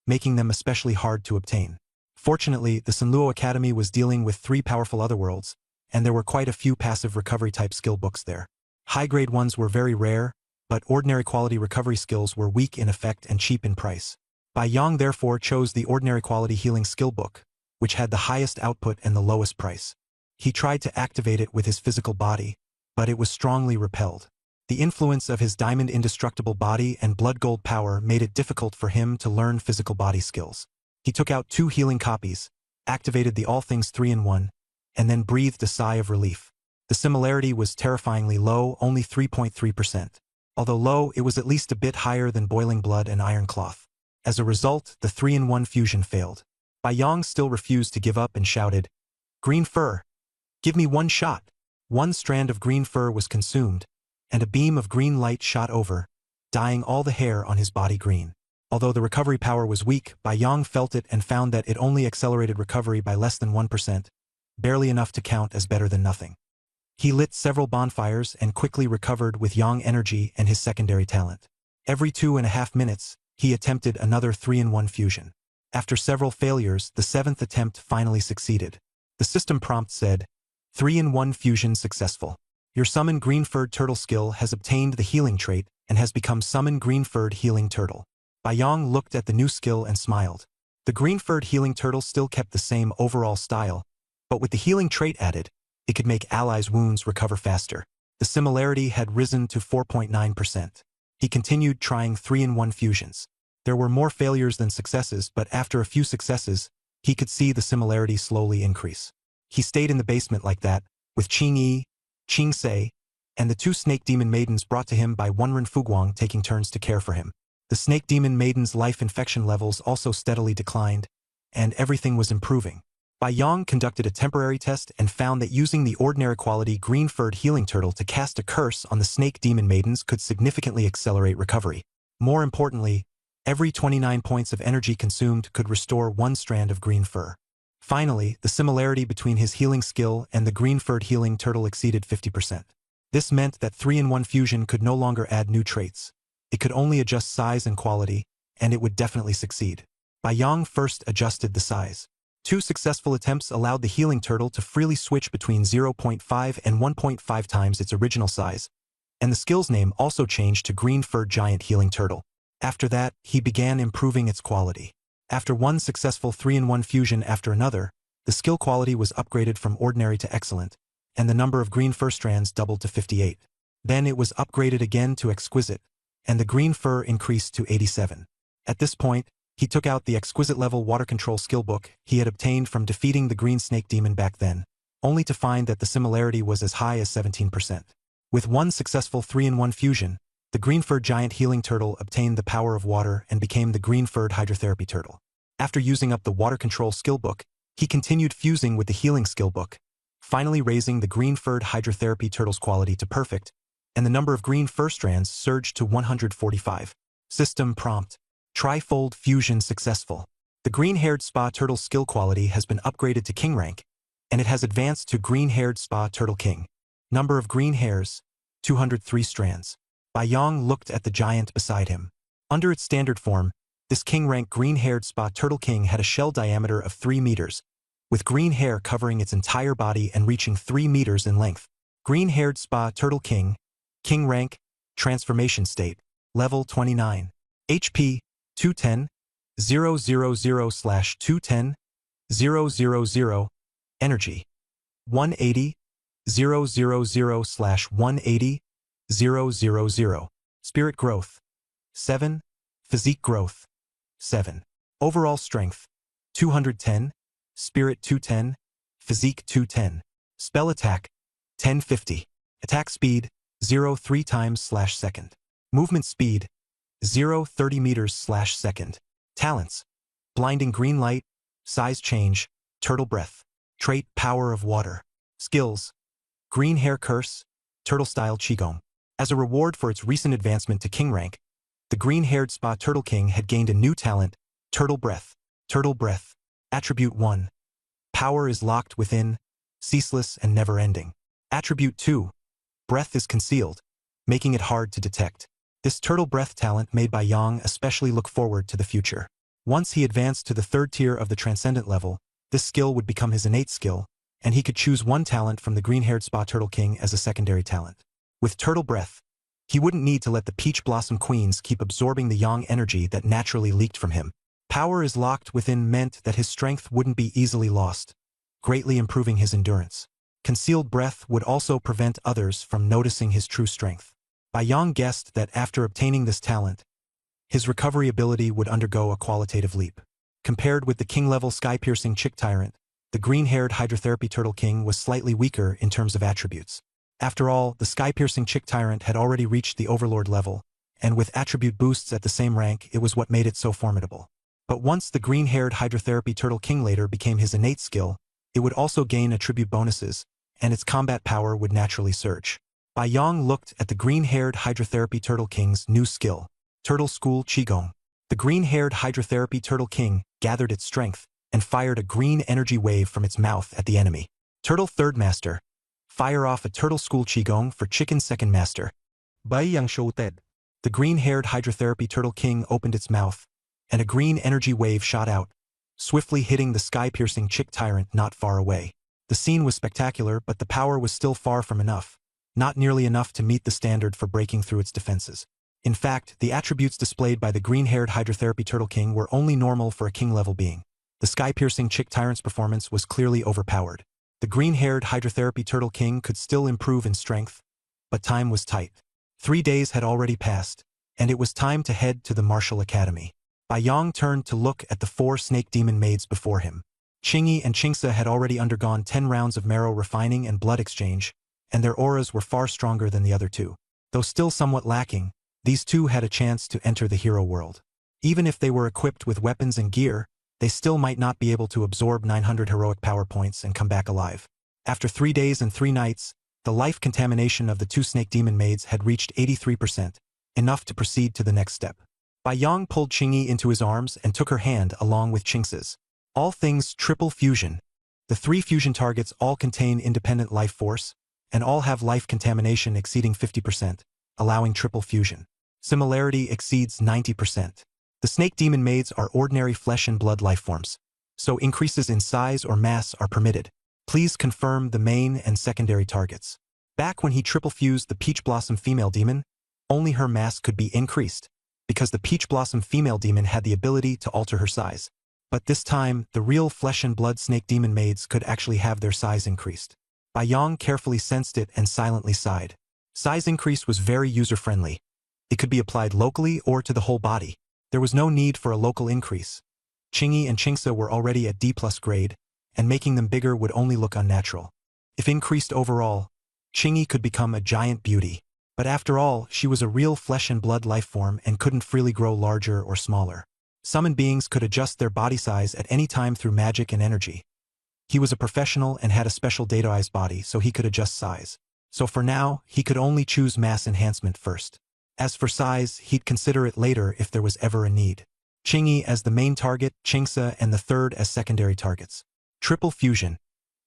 making them especially hard to obtain. Fortunately, the Sanluo Academy was dealing with 3 powerful otherworlds, and there were quite a few passive recovery-type skill books there. High-grade ones were very rare, but ordinary quality recovery skills were weak in effect and cheap in price. Bai Yong therefore chose the ordinary quality healing skill book, which had the highest output and the lowest price. He tried to activate it with his physical body, but it was strongly repelled. The influence of his diamond indestructible body and blood gold power made it difficult for him to learn physical body skills. He took out 2 healing copies, activated the All Things 3-in-1, and then breathed a sigh of relief. The similarity was terrifyingly low, only 3.3%. Although low, it was at least a bit higher than boiling blood and iron cloth. As a result, the 3-in-1 fusion failed. Bai Yong still refused to give up and shouted, "Green fur! Give me 1 shot!" 1 strand of green fur was consumed, and a beam of green light shot over, dyeing all the hair on his body green. Although the recovery power was weak, Bai Yong felt it and found that it only accelerated recovery by less than 1%, barely enough to count as better than nothing. He lit several bonfires and quickly recovered with Yang energy and his secondary talent. Every 2.5 minutes, he attempted another 3-in-1 fusion. After several failures, the 7th attempt finally succeeded. The system prompt said, 3-in-1 fusion successful. Your summon green-furred turtle skill has obtained the healing trait and has become summon green-furred healing turtle. Bai Yong looked at the new skill and smiled. The green-furred healing turtle still kept the same overall style, but with the healing trait added, it could make allies' wounds recover faster. The similarity had risen to 4.9%. He continued trying 3-in-1 fusions. There were more failures than successes, but after a few successes, he could see the similarity slowly increase. He stayed in the basement like that, with Qing Yi, Qing Se, and the 2 snake demon maidens brought to him by Wenren Fuguang taking turns to care for him. The snake demon maidens' life infection levels also steadily declined, and everything was improving. Bai Yong conducted a temporary test and found that using the ordinary quality green-furred healing turtle to cast a curse on the snake demon maidens could significantly accelerate recovery. More importantly, Every 29 points of energy consumed could restore 1 strand of green fur. Finally, the similarity between his healing skill and the green-furred healing turtle exceeded 50%. This meant that 3-in-1 fusion could no longer add new traits. It could only adjust size and quality, and it would definitely succeed. Bai Yang first adjusted the size. 2 successful attempts allowed the healing turtle to freely switch between 0.5 and 1.5 times its original size, and the skill's name also changed to Green-Furred Giant Healing Turtle. After that, he began improving its quality. After 1 successful 3-in-1 fusion after another, the skill quality was upgraded from ordinary to excellent, and the number of green fur strands doubled to 58. Then it was upgraded again to exquisite, and the green fur increased to 87. At this point, he took out the exquisite-level water control skill book he had obtained from defeating the green snake demon back then, only to find that the similarity was as high as 17%. With 1 successful 3-in-1 fusion, the green-furred giant healing turtle obtained the power of water and became the green-furred hydrotherapy turtle. After using up the water control skill book, he continued fusing with the healing skill book, finally raising the green-furred hydrotherapy turtle's quality to perfect, and the number of green fur strands surged to 145. System prompt. Trifold fusion successful. The green-haired spa turtle skill quality has been upgraded to king rank, and it has advanced to green-haired spa turtle king. Number of green hairs, 203 strands. Bai Yang looked at the giant beside him. Under its standard form, this king-rank green-haired spa turtle king had a shell diameter of 3 meters, with green hair covering its entire body and reaching 3 meters in length. Green-haired spa turtle king, king rank, transformation state, level 29. HP, 210, 000/210, 000, energy, 180, 000/180, 000, spirit growth, 7, physique growth, 7. Overall strength, 210, spirit 210, physique 210. Spell attack, 1050. Attack speed, 0.3 times/second. Movement speed, 0.30 meters/second. Talents, blinding green light, size change, turtle breath. Trait, power of water. Skills, green hair curse, turtle style qigong. As a reward for its recent advancement to king rank, the green-haired spa turtle king had gained a new talent, turtle breath. Turtle breath. Attribute 1. Power is locked within, ceaseless and never-ending. Attribute 2. Breath is concealed, making it hard to detect. This turtle breath talent made Bai Yang especially look forward to the future. Once he advanced to the 3rd tier of the transcendent level, this skill would become his innate skill, and he could choose 1 talent from the green-haired spa turtle king as a secondary talent. With turtle breath, he wouldn't need to let the peach blossom queens keep absorbing the yang energy that naturally leaked from him. Power is locked within meant that his strength wouldn't be easily lost, greatly improving his endurance. Concealed breath would also prevent others from noticing his true strength. Bai Yang guessed that after obtaining this talent, his recovery ability would undergo a qualitative leap. Compared with the king-level sky-piercing chick tyrant, the green-haired hydrotherapy turtle king was slightly weaker in terms of attributes. After all, the sky-piercing chick tyrant had already reached the overlord level, and with attribute boosts at the same rank, it was what made it so formidable. But once the green-haired hydrotherapy turtle king later became his innate skill, it would also gain attribute bonuses, and its combat power would naturally surge. Bai Yang looked at the green-haired hydrotherapy turtle king's new skill, Turtle School Qigong. The green-haired hydrotherapy turtle king gathered its strength and fired a green energy wave from its mouth at the enemy. Turtle Third Master. Fire off a Turtle School Qigong for Chicken Second Master. Bai Yang shouted. The green-haired hydrotherapy turtle king opened its mouth, and a green energy wave shot out, swiftly hitting the sky-piercing chick tyrant not far away. The scene was spectacular, but the power was still far from enough, not nearly enough to meet the standard for breaking through its defenses. In fact, the attributes displayed by the green-haired hydrotherapy turtle king were only normal for a king-level being. The sky-piercing chick tyrant's performance was clearly overpowered. The green-haired hydrotherapy turtle king could still improve in strength, but time was tight. 3 days had already passed, and it was time to head to the martial academy. Bai Yang turned to look at the 4 snake demon maids before him. Qingyi and Qingsa had already undergone 10 rounds of marrow refining and blood exchange, and their auras were far stronger than the other 2. Though still somewhat lacking, these 2 had a chance to enter the hero world. Even if they were equipped with weapons and gear, they still might not be able to absorb 900 heroic power points and come back alive. After 3 days and 3 nights, the life contamination of the 2 snake demon maids had reached 83%, enough to proceed to the next step. Yang pulled Qingyi into his arms and took her hand along with Qingce's. All things triple fusion. The 3 fusion targets all contain independent life force, and all have life contamination exceeding 50%, allowing triple fusion. Similarity exceeds 90%. The snake demon maids are ordinary flesh and blood life forms, so increases in size or mass are permitted. Please confirm the main and secondary targets. Back when he triple fused the peach blossom female demon, only her mass could be increased, because the peach blossom female demon had the ability to alter her size. But this time, the real flesh and blood snake demon maids could actually have their size increased. Yang carefully sensed it and silently sighed. Size increase was very user-friendly. It could be applied locally or to the whole body. There was no need for a local increase. Qingyi and Qingce were already at D+ grade, and making them bigger would only look unnatural. If increased overall, Qingyi could become a giant beauty. But after all, she was a real flesh and blood life form and couldn't freely grow larger or smaller. Summoned beings could adjust their body size at any time through magic and energy. He was a professional and had a special dataized body, so he could adjust size. So for now, he could only choose mass enhancement first. As for size, he'd consider it later if there was ever a need. Qingyi as the main target, Qingce and the third as secondary targets. Triple fusion.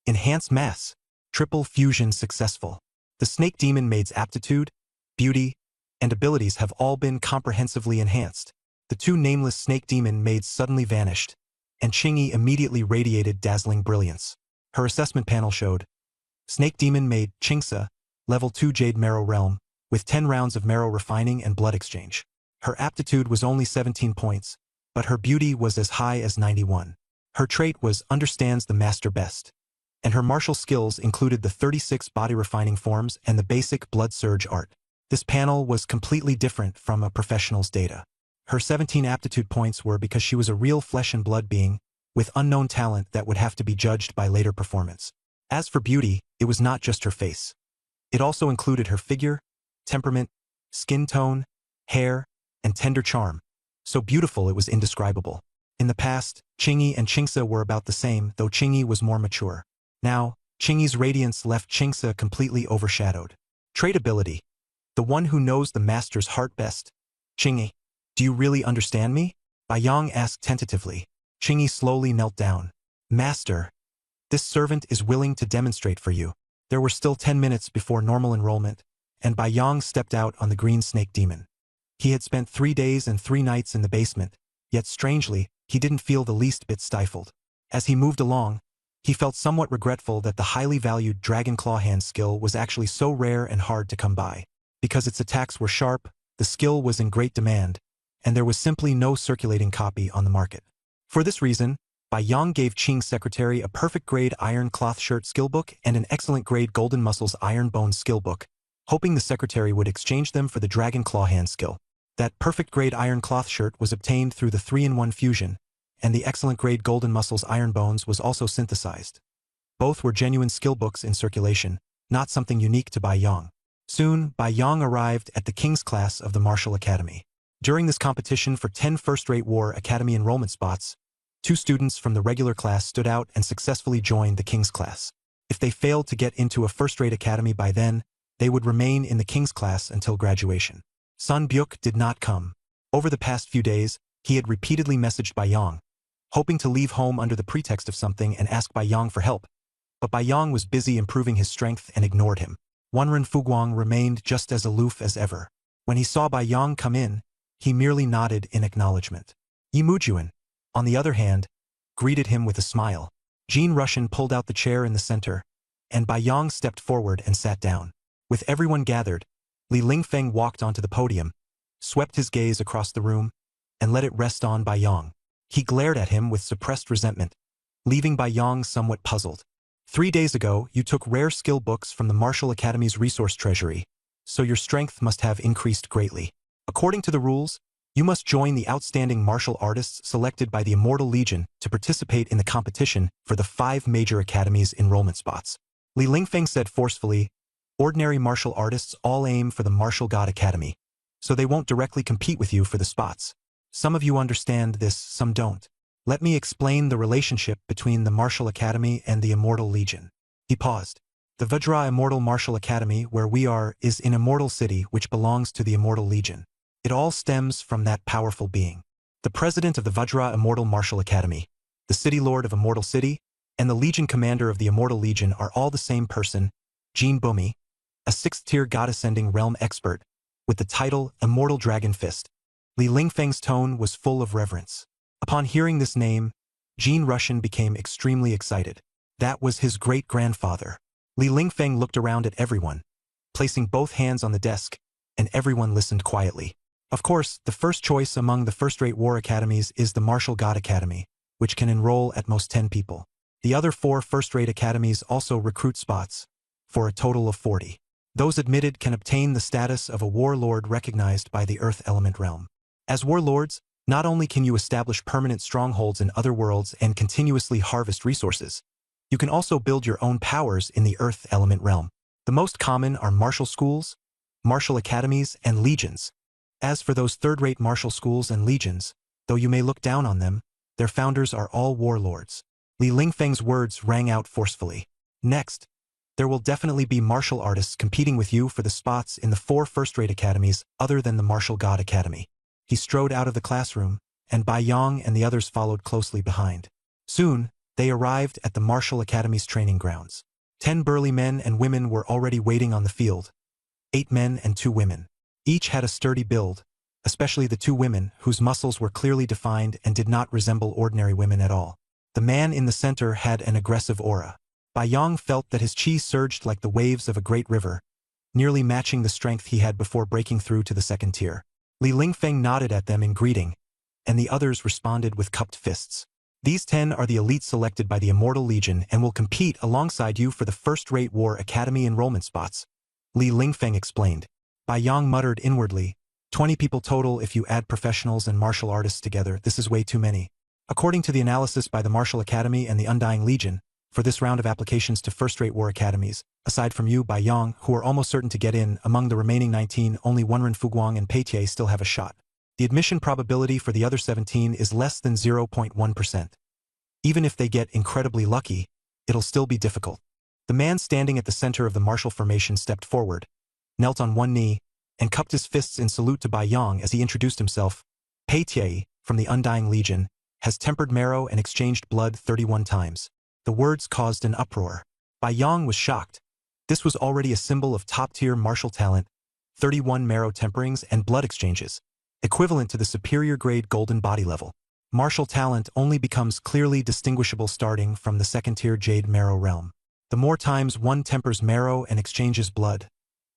Enhance mass. Triple fusion successful. The snake demon maid's aptitude, beauty, and abilities have all been comprehensively enhanced. The 2 nameless snake demon maids suddenly vanished, and Qingyi immediately radiated dazzling brilliance. Her assessment panel showed snake demon maid Qingce, level 2 Jade Marrow Realm, with 10 rounds of marrow refining and blood exchange. Her aptitude was only 17 points, but her beauty was as high as 91. Her trait was understands the master best, and her martial skills included the 36 body refining forms and the basic blood surge art. This panel was completely different from a professional's data. Her 17 aptitude points were because she was a real flesh and blood being, with unknown talent that would have to be judged by later performance. As for beauty, it was not just her face. It also included her figure, temperament, skin tone, hair, and tender charm. So beautiful it was indescribable. In the past, Qingyi and Qingce were about the same, though Qingyi was more mature. Now, Qingyi's radiance left Qingce completely overshadowed. Trait ability. The one who knows the master's heart best. Qingyi, do you really understand me? Yang asked tentatively. Qingyi slowly knelt down. Master, this servant is willing to demonstrate for you. There were still 10 minutes before normal enrollment, and Yang stepped out on the green snake demon. He had spent 3 days and 3 nights in the basement, yet strangely, he didn't feel the least bit stifled. As he moved along, he felt somewhat regretful that the highly valued Dragon Claw Hand skill was actually so rare and hard to come by. Because its attacks were sharp, the skill was in great demand, and there was simply no circulating copy on the market. For this reason, Yang gave Qing's secretary a perfect grade Iron Cloth Shirt skill book and an excellent grade Golden Muscles Iron Bones skill book, hoping the secretary would exchange them for the Dragon Claw Hand skill. That perfect grade Iron Cloth Shirt was obtained through the 3-in-1 fusion, and the excellent grade Golden Muscles Iron Bones was also synthesized. Both were genuine skill books in circulation, not something unique to Yang. Soon, Yang arrived at the King's class of the Martial Academy. During this competition for 10 first-rate War Academy enrollment spots, 2 students from the regular class stood out and successfully joined the King's class. If they failed to get into a first-rate academy by then, they would remain in the King's class until graduation. Sun Byuk did not come. Over the past few days, he had repeatedly messaged Yang, hoping to leave home under the pretext of something and ask Yang for help. But Yang was busy improving his strength and ignored him. Wenren Fuguang remained just as aloof as ever. When he saw Yang come in, he merely nodded in acknowledgement. Yi Mujuan, on the other hand, greeted him with a smile. Jean Russian pulled out the chair in the center, and Yang stepped forward and sat down. With everyone gathered, Li Lingfeng walked onto the podium, swept his gaze across the room, and let it rest on Yang. He glared at him with suppressed resentment, leaving Yang somewhat puzzled. 3 days ago, you took rare skill books from the Martial Academy's resource treasury, so your strength must have increased greatly. According to the rules, you must join the outstanding martial artists selected by the Immortal Legion to participate in the competition for the 5 major academies' enrollment spots. Li Lingfeng said forcefully, ordinary martial artists all aim for the Martial God Academy, so they won't directly compete with you for the spots. Some of you understand this, some don't. Let me explain the relationship between the Martial Academy and the Immortal Legion. He paused. The Vajra Immortal Martial Academy, where we are, is in Immortal City, which belongs to the Immortal Legion. It all stems from that powerful being. The president of the Vajra Immortal Martial Academy, the City Lord of Immortal City, and the Legion Commander of the Immortal Legion are all the same person, Jean Bomi, a 6th-tier God-ascending realm expert, with the title Immortal Dragon Fist. Li Lingfeng's tone was full of reverence. Upon hearing this name, Jean Russian became extremely excited. That was his great-grandfather. Li Lingfeng looked around at everyone, placing both hands on the desk, and everyone listened quietly. Of course, the first choice among the first-rate war academies is the Martial God Academy, which can enroll at most 10 people. The other 4 first-rate academies also recruit spots, for a total of 40. Those admitted can obtain the status of a warlord recognized by the Earth Element Realm. As warlords, not only can you establish permanent strongholds in other worlds and continuously harvest resources, you can also build your own powers in the Earth Element Realm. The most common are martial schools, martial academies, and legions. As for those third-rate martial schools and legions, though you may look down on them, their founders are all warlords. Li Lingfeng's words rang out forcefully. Next, there will definitely be martial artists competing with you for the spots in the 4 first-rate academies other than the Martial God Academy. He strode out of the classroom, and Bai Yong and the others followed closely behind. Soon, they arrived at the Martial Academy's training grounds. 10 burly men and women were already waiting on the field. 8 men and 2 women. Each had a sturdy build, especially the 2 women whose muscles were clearly defined and did not resemble ordinary women at all. The man in the center had an aggressive aura. Bai Yong felt that his chi surged like the waves of a great river, nearly matching the strength he had before breaking through to the 2nd tier. Li Lingfeng nodded at them in greeting, and the others responded with cupped fists. These 10 are the elite selected by the Immortal Legion and will compete alongside you for the first-rate war academy enrollment spots, Li Lingfeng explained. Bai Yong muttered inwardly, 20 people total if you add professionals and martial artists together, this is way too many. According to the analysis by the Martial Academy and the Undying Legion, for this round of applications to first-rate war academies, aside from you, Bai Yong, who are almost certain to get in, among the remaining 19, only Wenren Fuguang and Peitie still have a shot. The admission probability for the other 17 is less than 0.1%. Even if they get incredibly lucky, it'll still be difficult. The man standing at the center of the martial formation stepped forward, knelt on one knee, and cupped his fists in salute to Bai Yong as he introduced himself. Peitie, from the Undying Legion, has tempered marrow and exchanged blood 31 times. The words caused an uproar. Bai Yong was shocked. This was already a symbol of top-tier martial talent, 31 marrow temperings and blood exchanges, equivalent to the superior-grade golden body level. Martial talent only becomes clearly distinguishable starting from the 2nd-tier jade marrow realm. The more times one tempers marrow and exchanges blood,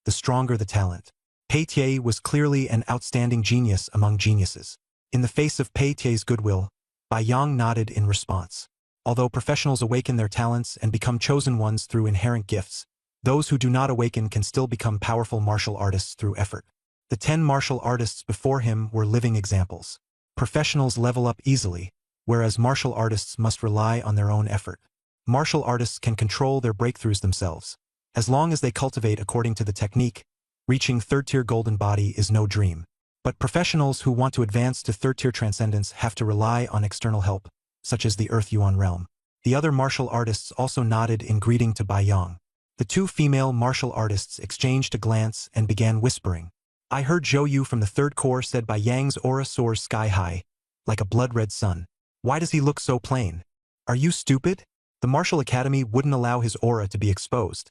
the stronger the talent. Peitie was clearly an outstanding genius among geniuses. In the face of Peitie's goodwill, Bai Yong nodded in response. Although professionals awaken their talents and become chosen ones through inherent gifts, those who do not awaken can still become powerful martial artists through effort. The 10 martial artists before him were living examples. Professionals level up easily, whereas martial artists must rely on their own effort. Martial artists can control their breakthroughs themselves. As long as they cultivate according to the technique, reaching 3rd-tier golden body is no dream. But professionals who want to advance to 3rd-tier transcendence have to rely on external help, such as the Earth Yuan realm. The other martial artists also nodded in greeting to Bai Yong. The 2 female martial artists exchanged a glance and began whispering. I heard Zhou Yu from the 3rd Corps said Bai Yang's aura soars sky high, like a blood-red sun. Why does he look so plain? Are you stupid? The Martial Academy wouldn't allow his aura to be exposed.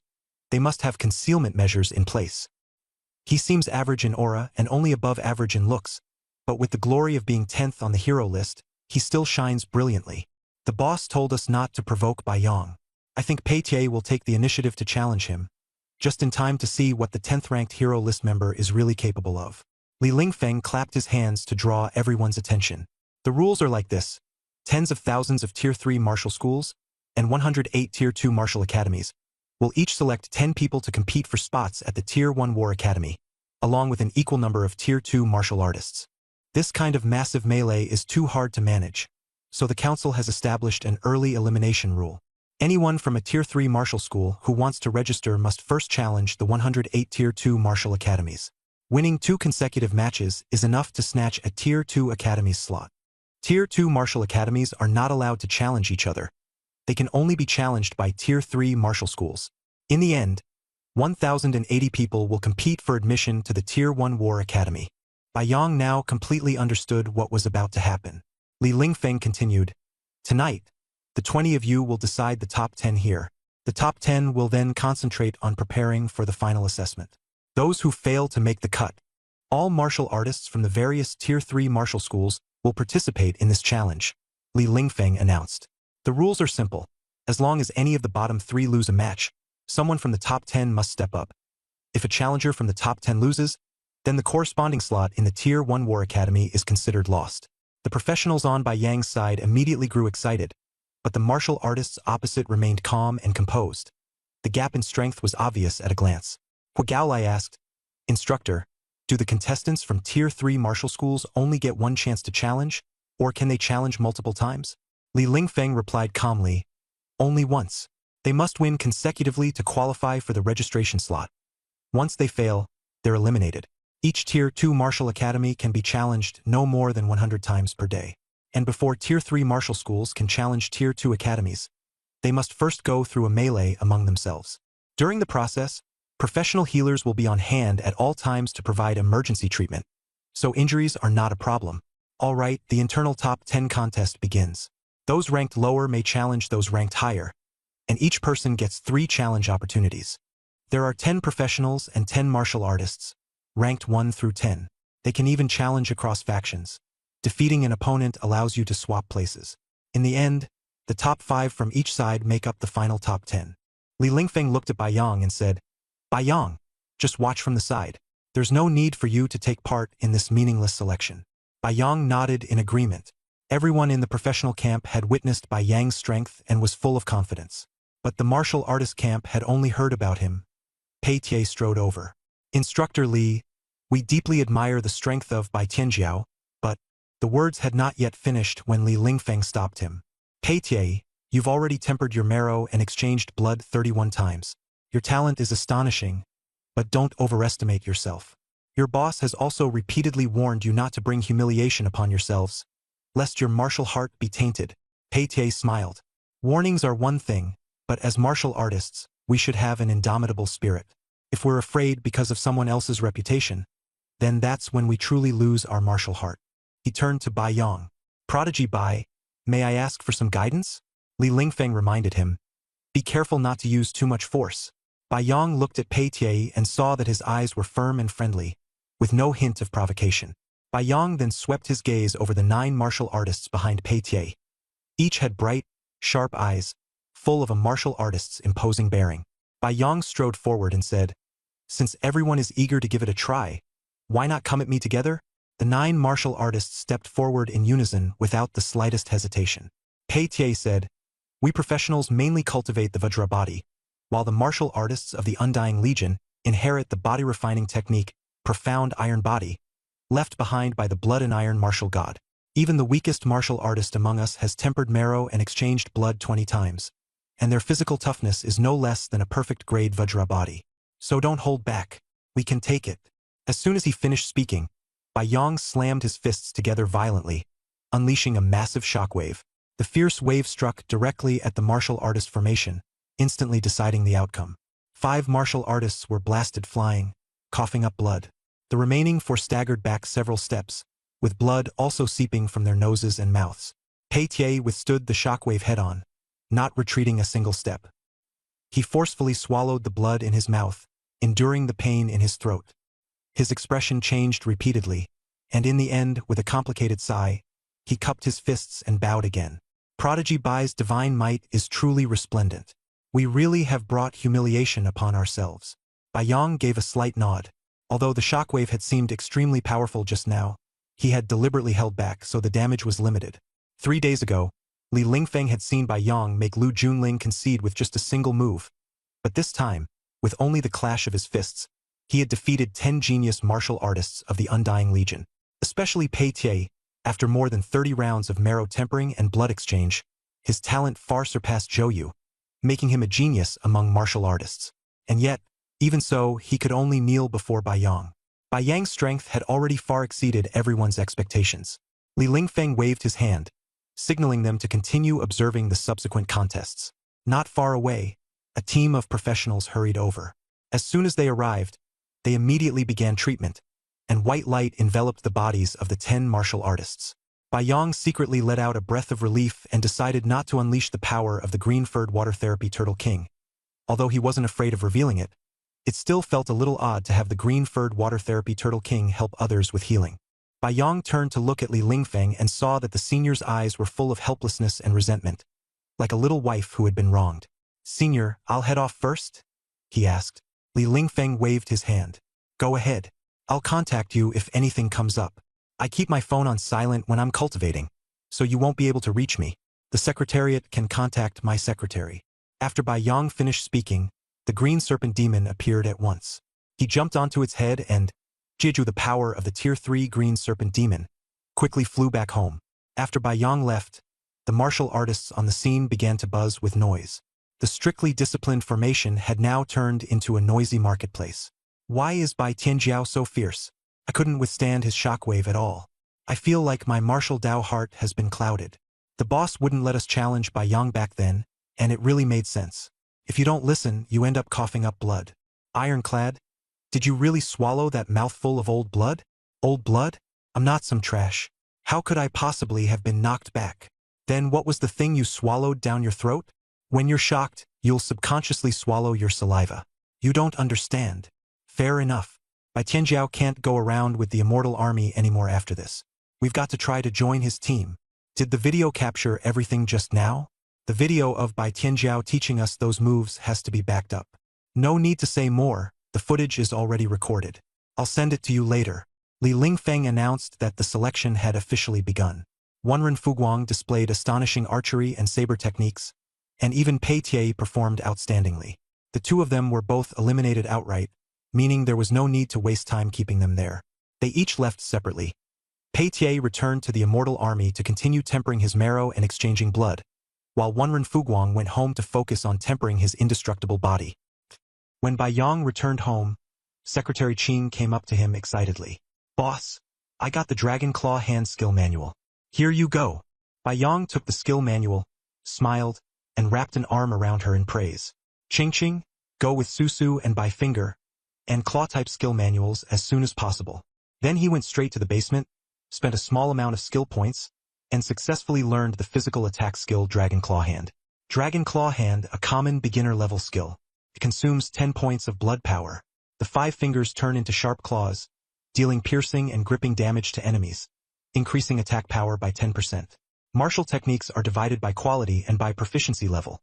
They must have concealment measures in place. He seems average in aura and only above average in looks, but with the glory of being 10th on the hero list, he still shines brilliantly. The boss told us not to provoke Bai Yong. I think Peitie will take the initiative to challenge him, just in time to see what the 10th-ranked hero list member is really capable of. Li Lingfeng clapped his hands to draw everyone's attention. The rules are like this. Tens of thousands of Tier 3 martial schools and 108 Tier 2 martial academies will each select 10 people to compete for spots at the Tier 1 War Academy, along with an equal number of Tier 2 martial artists. This kind of massive melee is too hard to manage, so the council has established an early elimination rule. Anyone from a Tier 3 martial school who wants to register must first challenge the 108 Tier 2 martial academies. Winning 2 consecutive matches is enough to snatch a Tier 2 academy slot. Tier 2 martial academies are not allowed to challenge each other. They can only be challenged by Tier 3 martial schools. In the end, 1,080 people will compete for admission to the Tier 1 War Academy. Bai Yong now completely understood what was about to happen. Li Lingfeng continued, "Tonight, the 20 of you will decide the top 10 here. The top 10 will then concentrate on preparing for the final assessment. Those who fail to make the cut, all martial artists from the various Tier 3 martial schools will participate in this challenge," Li Lingfeng announced. "The rules are simple. As long as any of the bottom 3 lose a match, someone from the top 10 must step up. If a challenger from the top 10 loses, then the corresponding slot in the Tier 1 War Academy is considered lost." The professionals on Bai Yang's side immediately grew excited, but the martial artists opposite remained calm and composed. The gap in strength was obvious at a glance. Hu Gaolai asked, "Instructor, do the contestants from Tier 3 martial schools only get one chance to challenge, or can they challenge multiple times?" Li Lingfeng replied calmly, "Only once. They must win consecutively to qualify for the registration slot. Once they fail, they're eliminated. Each Tier 2 martial academy can be challenged no more than 100 times per day. And before Tier 3 martial schools can challenge Tier 2 academies, they must first go through a melee among themselves. During the process, professional healers will be on hand at all times to provide emergency treatment, so injuries are not a problem. All right, the internal top 10 contest begins. Those ranked lower may challenge those ranked higher, and each person gets 3 challenge opportunities. There are 10 professionals and 10 martial artists, ranked 1 through 10. They can even challenge across factions. Defeating an opponent allows you to swap places. In the end, the top 5 from each side make up the final top 10. Li Lingfeng looked at Bai Yong and said, "Bai Yong, just watch from the side. There's no need for you to take part in this meaningless selection." Bai Yong nodded in agreement. Everyone in the professional camp had witnessed Bai Yang's strength and was full of confidence. But the martial artist camp had only heard about him. Pei Tie strode over. "Instructor Li, we deeply admire the strength of Bai Tianjiao," but the words had not yet finished when Li Lingfeng stopped him. "Pei Tie, you've already tempered your marrow and exchanged blood 31 times. Your talent is astonishing, but don't overestimate yourself. Your boss has also repeatedly warned you not to bring humiliation upon yourselves, lest your martial heart be tainted." Pei Tie smiled. "Warnings are one thing, but as martial artists, we should have an indomitable spirit. If we're afraid because of someone else's reputation, then that's when we truly lose our martial heart." He turned to Bai Yong. "Prodigy Bai, may I ask for some guidance?" Li Lingfeng reminded him. "Be careful not to use too much force." Bai Yong looked at Pei Tie and saw that his eyes were firm and friendly, with no hint of provocation. Bai Yong then swept his gaze over the 9 martial artists behind Pei Tie. Each had bright, sharp eyes, full of a martial artist's imposing bearing. Bai Yong strode forward and said, "Since everyone is eager to give it a try, why not come at me together?" The 9 martial artists stepped forward in unison without the slightest hesitation. Pei Tie said, "We professionals mainly cultivate the Vajra body, while the martial artists of the Undying Legion inherit the body-refining technique, Profound Iron Body, left behind by the Blood and Iron martial god. Even the weakest martial artist among us has tempered marrow and exchanged blood 20 times, and their physical toughness is no less than a perfect grade Vajra body. So don't hold back. We can take it." As soon as he finished speaking, Bai Yong slammed his fists together violently, unleashing a massive shockwave. The fierce wave struck directly at the martial artist formation, instantly deciding the outcome. 5 martial artists were blasted flying, coughing up blood. The remaining 4 staggered back several steps, with blood also seeping from their noses and mouths. Pei Tie withstood the shockwave head-on, not retreating a single step. He forcefully swallowed the blood in his mouth, enduring the pain in his throat. His expression changed repeatedly, and in the end, with a complicated sigh, he cupped his fists and bowed again. "Prodigy Bai's divine might is truly resplendent. We really have brought humiliation upon ourselves." Bai Yong gave a slight nod. Although the shockwave had seemed extremely powerful just now, he had deliberately held back so the damage was limited. 3 days ago, Li Lingfeng had seen Bai Yong make Lu Junling concede with just a single move, but this time, with only the clash of his fists, he had defeated 10 genius martial artists of the Undying Legion. Especially Pei Tie, after more than 30 rounds of marrow tempering and blood exchange, his talent far surpassed Zhou Yu, making him a genius among martial artists. And yet, even so, he could only kneel before Bai Yong. Bai Yang's strength had already far exceeded everyone's expectations. Li Lingfeng waved his hand, signaling them to continue observing the subsequent contests. Not far away, a team of professionals hurried over. As soon as they arrived, they immediately began treatment, and white light enveloped the bodies of the 10 martial artists. Bai Yong secretly let out a breath of relief and decided not to unleash the power of the green-furred water therapy Turtle King. Although he wasn't afraid of revealing it, it still felt a little odd to have the green-furred water therapy Turtle King help others with healing. Bai Yong turned to look at Li Lingfeng and saw that the senior's eyes were full of helplessness and resentment, like a little wife who had been wronged. "Senior, I'll head off first?" he asked. Li Lingfeng waved his hand. "Go ahead. I'll contact you if anything comes up. I keep my phone on silent when I'm cultivating, so you won't be able to reach me. The secretariat can contact my secretary." After Bai Yong finished speaking, the green serpent demon appeared at once. He jumped onto its head and, Jeju, the power of the Tier 3 green serpent demon, quickly flew back home. After Bai Yong left, the martial artists on the scene began to buzz with noise. The strictly disciplined formation had now turned into a noisy marketplace. "Why is Bai Tianjiao so fierce? I couldn't withstand his shockwave at all. I feel like my martial Dao heart has been clouded." The boss wouldn't let us challenge Bai Yong back then, and it really made sense. If you don't listen, you end up coughing up blood. Ironclad, did you really swallow that mouthful of old blood? Old blood? I'm not some trash. How could I possibly have been knocked back? Then what was the thing you swallowed down your throat? When you're shocked, you'll subconsciously swallow your saliva. You don't understand. Fair enough. Bai Tianjiao can't go around with the immortal army anymore after this. We've got to try to join his team. Did the video capture everything just now? The video of Bai Tianjiao teaching us those moves has to be backed up. No need to say more, the footage is already recorded. I'll send it to you later. Li Lingfeng announced that the selection had officially begun. Wenren Fuguang displayed astonishing archery and saber techniques, and even Pei Tie performed outstandingly. The two of them were both eliminated outright, meaning there was no need to waste time keeping them there. They each left separately. Pei Tie returned to the immortal army to continue tempering his marrow and exchanging blood, while Wenren Fuguang went home to focus on tempering his indestructible body. When Bai Yong returned home, Secretary Qing came up to him excitedly. "Boss, I got the Dragon Claw hand skill manual. Here you go." Bai Yong took the skill manual, smiled, and wrapped an arm around her in praise. "Qing, go with Susu and Bai Finger, and claw-type skill manuals as soon as possible." Then he went straight to the basement, spent a small amount of skill points, and successfully learned the physical attack skill Dragon Claw Hand. Dragon Claw Hand, a common beginner-level skill. It consumes 10 points of blood power. The 5 fingers turn into sharp claws, dealing piercing and gripping damage to enemies, increasing attack power by 10%. Martial techniques are divided by quality and by proficiency level.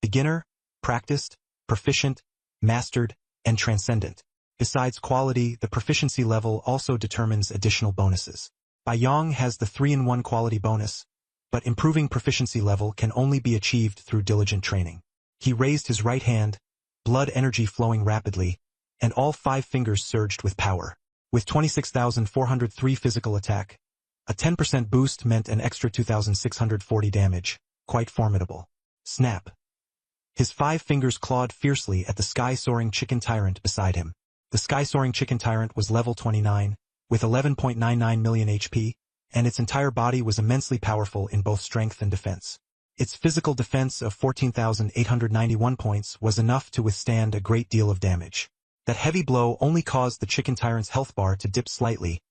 Beginner, practiced, proficient, mastered, and transcendent. Besides quality, the proficiency level also determines additional bonuses. Bai Yong has the 3-in-1 quality bonus, but improving proficiency level can only be achieved through diligent training. He raised his right hand, blood energy flowing rapidly, and all 5 fingers surged with power. With 26,403 physical attack, a 10% boost meant an extra 2,640 damage, quite formidable. Snap. His 5 fingers clawed fiercely at the sky-soaring chicken tyrant beside him. The sky-soaring chicken tyrant was level 29, with 11.99 million HP, and its entire body was immensely powerful in both strength and defense. Its physical defense of 14,891 points was enough to withstand a great deal of damage. That heavy blow only caused the chicken tyrant's health bar to dip slightly,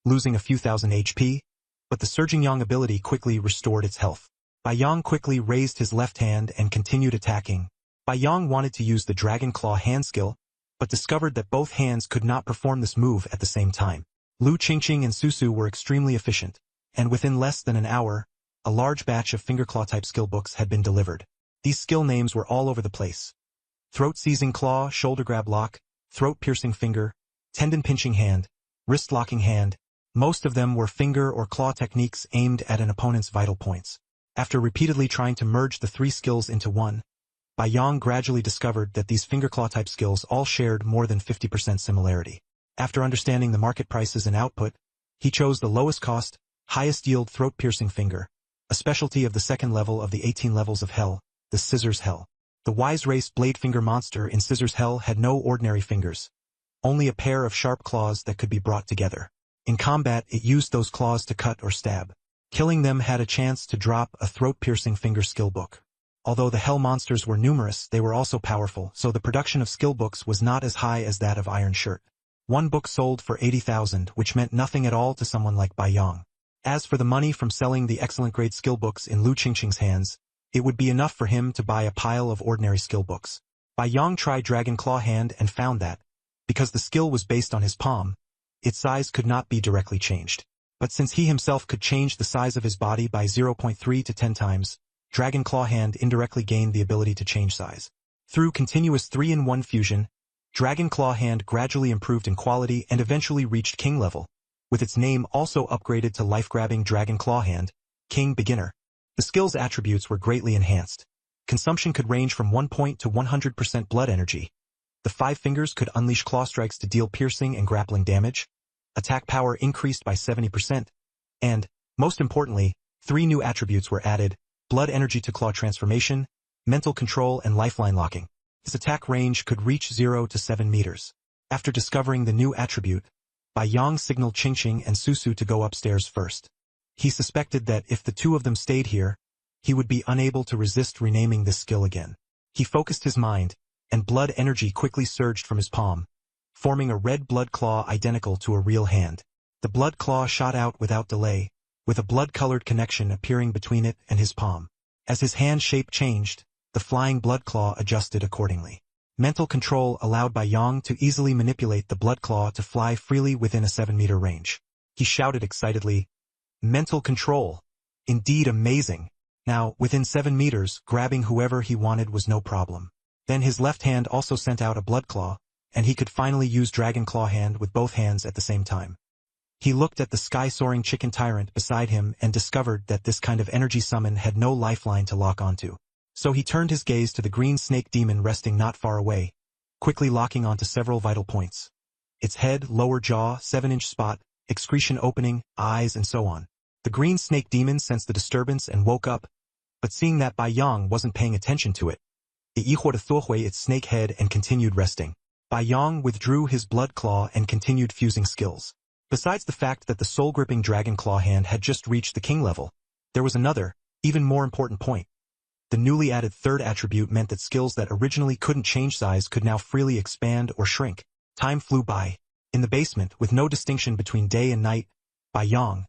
losing a few thousand HP, but the Surging Yang ability quickly restored its health. Bai Yong quickly raised his left hand and continued attacking. Bai Yong wanted to use the Dragon Claw hand skill, but discovered that both hands could not perform this move at the same time. Lu Qingqing and Susu were extremely efficient, and within less than an hour, a large batch of fingerclaw-type skill books had been delivered. These skill names were all over the place. Throat-seizing claw, shoulder-grab lock, throat-piercing finger, tendon-pinching hand, wrist-locking hand. Most of them were finger or claw techniques aimed at an opponent's vital points. After repeatedly trying to merge the 3 skills into one, Bai Yong gradually discovered that these fingerclaw-type skills all shared more than 50% similarity. After understanding the market prices and output, he chose the lowest cost, highest yield throat-piercing finger, a specialty of the 2nd level of the 18 levels of Hell, the Scissors Hell. The Wise Race Blade Finger monster in Scissors Hell had no ordinary fingers, only a pair of sharp claws that could be brought together. In combat, it used those claws to cut or stab. Killing them had a chance to drop a throat-piercing finger skill book. Although the Hell monsters were numerous, they were also powerful, so the production of skill books was not as high as that of Iron Shirt. One book sold for 80,000, which meant nothing at all to someone like Bai Yang. As for the money from selling the excellent grade skill books in Lu Qingqing's hands, it would be enough for him to buy a pile of ordinary skill books. Bai Yang tried Dragon Claw Hand and found that, because the skill was based on his palm, its size could not be directly changed. But since he himself could change the size of his body by 0.3 to 10 times, Dragon Claw Hand indirectly gained the ability to change size. Through continuous 3-in-1 fusion, Dragon Claw Hand gradually improved in quality and eventually reached King level, with its name also upgraded to life-grabbing Dragon Claw Hand, King Beginner. The skill's attributes were greatly enhanced. Consumption could range from 1 point to 100% blood energy. The 5 fingers could unleash claw strikes to deal piercing and grappling damage. Attack power increased by 70%. And, most importantly, 3 new attributes were added: blood energy to claw transformation, mental control, and lifeline locking. His attack range could reach 0 to 7 meters. After discovering the new attribute, Bai Yang signaled Qingqing and Susu to go upstairs first. He suspected that if the two of them stayed here, he would be unable to resist renaming this skill again. He focused his mind, and blood energy quickly surged from his palm, forming a red blood claw identical to a real hand. The blood claw shot out without delay, with a blood-colored connection appearing between it and his palm. As his hand shape changed, the flying blood claw adjusted accordingly. Mental control allowed Bai Yang to easily manipulate the blood claw to fly freely within a 7-meter range. He shouted excitedly, "Mental control! Indeed amazing!" Now, within 7 meters, grabbing whoever he wanted was no problem. Then his left hand also sent out a blood claw, and he could finally use Dragon Claw Hand with both hands at the same time. He looked at the sky-soaring chicken tyrant beside him and discovered that this kind of energy summon had no lifeline to lock onto. So he turned his gaze to the green snake demon resting not far away, quickly locking onto several vital points. Its head, lower jaw, 7-inch spot, excretion opening, eyes, and so on. The green snake demon sensed the disturbance and woke up, but seeing that Bai Yang wasn't paying attention to it, it yihuo thuhui its snake head and continued resting. Bai Yang withdrew his blood claw and continued fusing skills. Besides the fact that the soul-gripping Dragon Claw Hand had just reached the king level, there was another, even more important point. The newly added third attribute meant that skills that originally couldn't change size could now freely expand or shrink. Time flew by. In the basement, with no distinction between day and night, Bai Yang,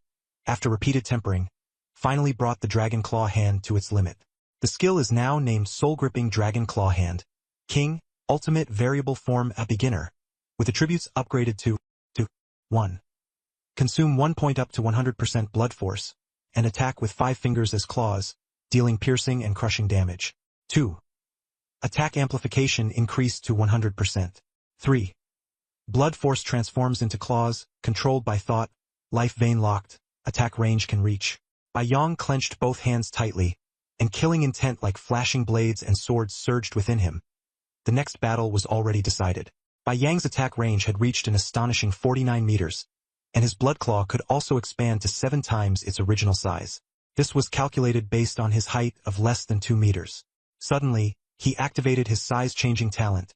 after repeated tempering, finally brought the Dragon Claw Hand to its limit. The skill is now named Soul-Gripping Dragon Claw Hand, King, Ultimate Variable Form at Beginner, with attributes upgraded to 1. Consume 1 point up to 100% blood force, and attack with 5 fingers as claws, dealing piercing and crushing damage. 2. Attack amplification increased to 100%. 3. Blood force transforms into claws, controlled by thought, life vein locked, attack range can reach. Bai Yang clenched both hands tightly, and killing intent like flashing blades and swords surged within him. The next battle was already decided. Bai Yang's attack range had reached an astonishing 49 meters, and his blood claw could also expand to 7 times its original size. This was calculated based on his height of less than 2 meters. Suddenly, he activated his size-changing talent,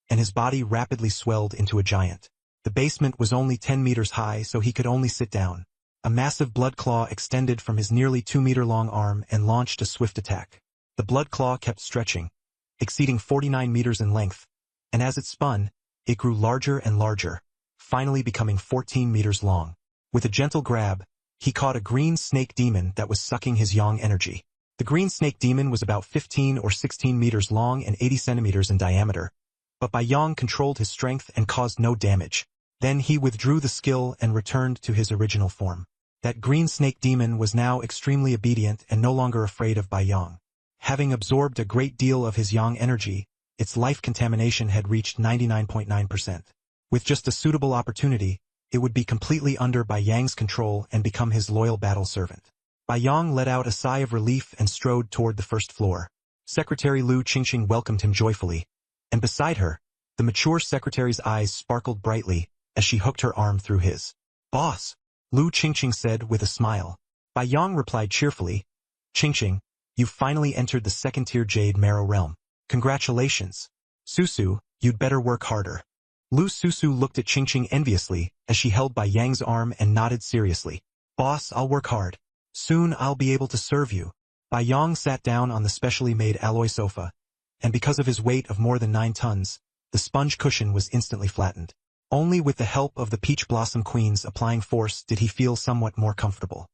and his body rapidly swelled into a giant. The basement was only 10 meters high, so he could only sit down. A massive blood claw extended from his nearly 2-meter-long arm and launched a swift attack. The blood claw kept stretching, exceeding 49 meters in length, and as it spun, it grew larger and larger, finally becoming 14 meters long. With a gentle grab, he caught a green snake demon that was sucking his yang energy. The green snake demon was about 15 or 16 meters long and 80 centimeters in diameter, but Bai Yang controlled his strength and caused no damage. Then he withdrew the skill and returned to his original form. That green snake demon was now extremely obedient and no longer afraid of Bai Yang. Having absorbed a great deal of his yang energy, its life contamination had reached 99.9%. With just a suitable opportunity, it would be completely under Bai Yang's control and become his loyal battle servant. Bai Yang let out a sigh of relief and strode toward the first floor. Secretary Lu Qingqing welcomed him joyfully, and beside her, the mature secretary's eyes sparkled brightly as she hooked her arm through his. "Boss," Lu Qingqing said with a smile. Bai Yang replied cheerfully, "Qingqing, you've finally entered the second-tier Jade Marrow realm. Congratulations. Susu, you'd better work harder." Lu Susu looked at Qingqing enviously as she held Bai Yang's arm and nodded seriously. "Boss, I'll work hard. Soon I'll be able to serve you." Bai Yang sat down on the specially made alloy sofa, and because of his weight of more than 9 tons, the sponge cushion was instantly flattened. Only with the help of the Peach Blossom Queens applying force did he feel somewhat more comfortable.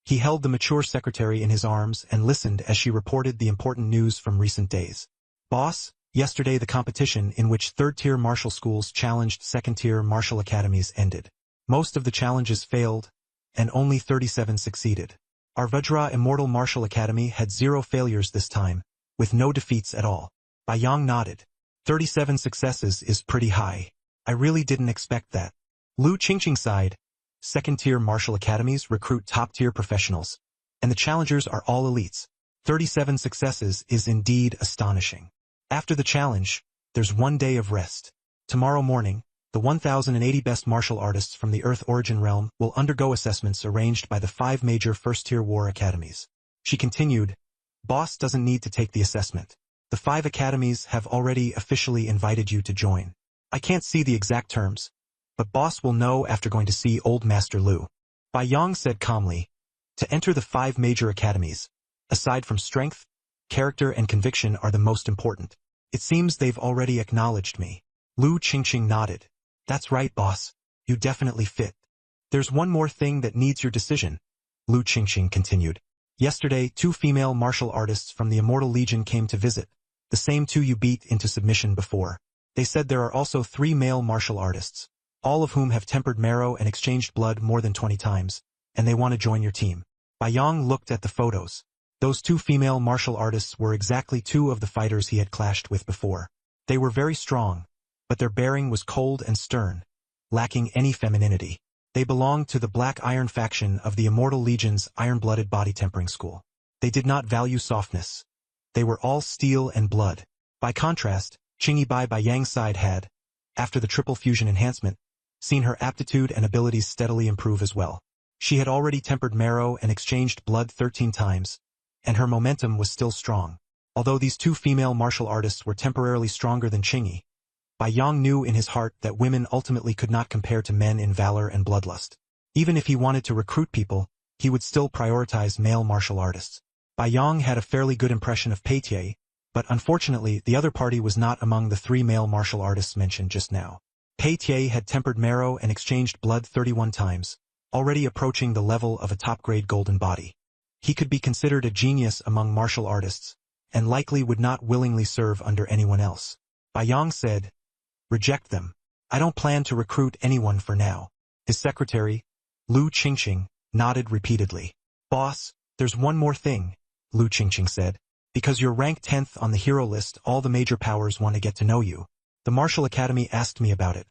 He held the mature secretary in his arms and listened as she reported the important news from recent days. Boss, yesterday the competition in which third-tier martial schools challenged second-tier martial academies ended. Most of the challenges failed, and only 37 succeeded. Our Vajra Immortal Martial Academy had 0 failures this time, with no defeats at all. Bayang nodded. 37 successes is pretty high. I really didn't expect that. Lu Qingqing sighed. Second-tier martial academies recruit top-tier professionals, and the challengers are all elites. 37 successes is indeed astonishing. After the challenge, there's 1 day of rest. Tomorrow morning, the 1,080 best martial artists from the Earth Origin realm will undergo assessments arranged by the 5 major first-tier war academies. She continued, Boss doesn't need to take the assessment. The 5 academies have already officially invited you to join. I can't see the exact terms, but Boss will know after going to see Old Master Lu. Bai Yang said calmly, to enter the 5 major academies, aside from strength, character and conviction are the most important. It seems they've already acknowledged me. Lu Qingqing nodded. That's right, boss. You definitely fit. There's one more thing that needs your decision, Lu Qingqing continued. Yesterday, 2 female martial artists from the Immortal Legion came to visit, the same 2 you beat into submission before. They said there are also 3 male martial artists, all of whom have tempered marrow and exchanged blood more than 20 times, and they want to join your team. Bai Yang looked at the photos. Those 2 female martial artists were exactly 2 of the fighters he had clashed with before. They were very strong, but their bearing was cold and stern, lacking any femininity. They belonged to the Black Iron faction of the Immortal Legion's iron-blooded body tempering school. They did not value softness. They were all steel and blood. By contrast, Qingyi Bai Yang's side had, after the triple fusion enhancement, seen her aptitude and abilities steadily improve as well. She had already tempered marrow and exchanged blood 13 times, and her momentum was still strong. Although these 2 female martial artists were temporarily stronger than Qingyi, Bai Yang knew in his heart that women ultimately could not compare to men in valor and bloodlust. Even if he wanted to recruit people, he would still prioritize male martial artists. Bai Yang had a fairly good impression of Pei Tie, but unfortunately the other party was not among the 3 male martial artists mentioned just now. Pei Tie had tempered marrow and exchanged blood 31 times, already approaching the level of a top-grade golden body. He could be considered a genius among martial artists, and likely would not willingly serve under anyone else. Bai Yang said, reject them. I don't plan to recruit anyone for now. His secretary, Lu Qingqing, nodded repeatedly. Boss, there's one more thing, Lu Qingqing said. Because you're ranked 10th on the hero list, all the major powers want to get to know you. The Martial Academy asked me about it,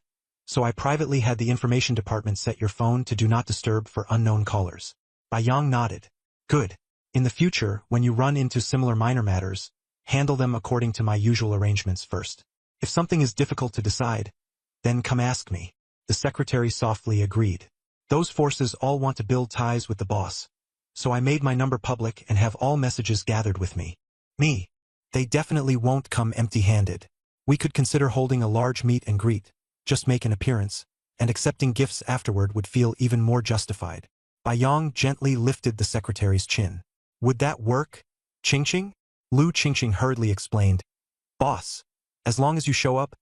so I privately had the information department set your phone to do not disturb for unknown callers. Bai Yang nodded. Good. In the future, when you run into similar minor matters, handle them according to my usual arrangements first. If something is difficult to decide, then come ask me. The secretary softly agreed. Those forces all want to build ties with the boss, so I made my number public and have all messages gathered with me. They definitely won't come empty-handed. We could consider holding a large meet and greet, just make an appearance, and accepting gifts afterward would feel even more justified. Bai Yang gently lifted the secretary's chin. Would that work, Qingqing? Lu Qingqing hurriedly explained. Boss, as long as you show up,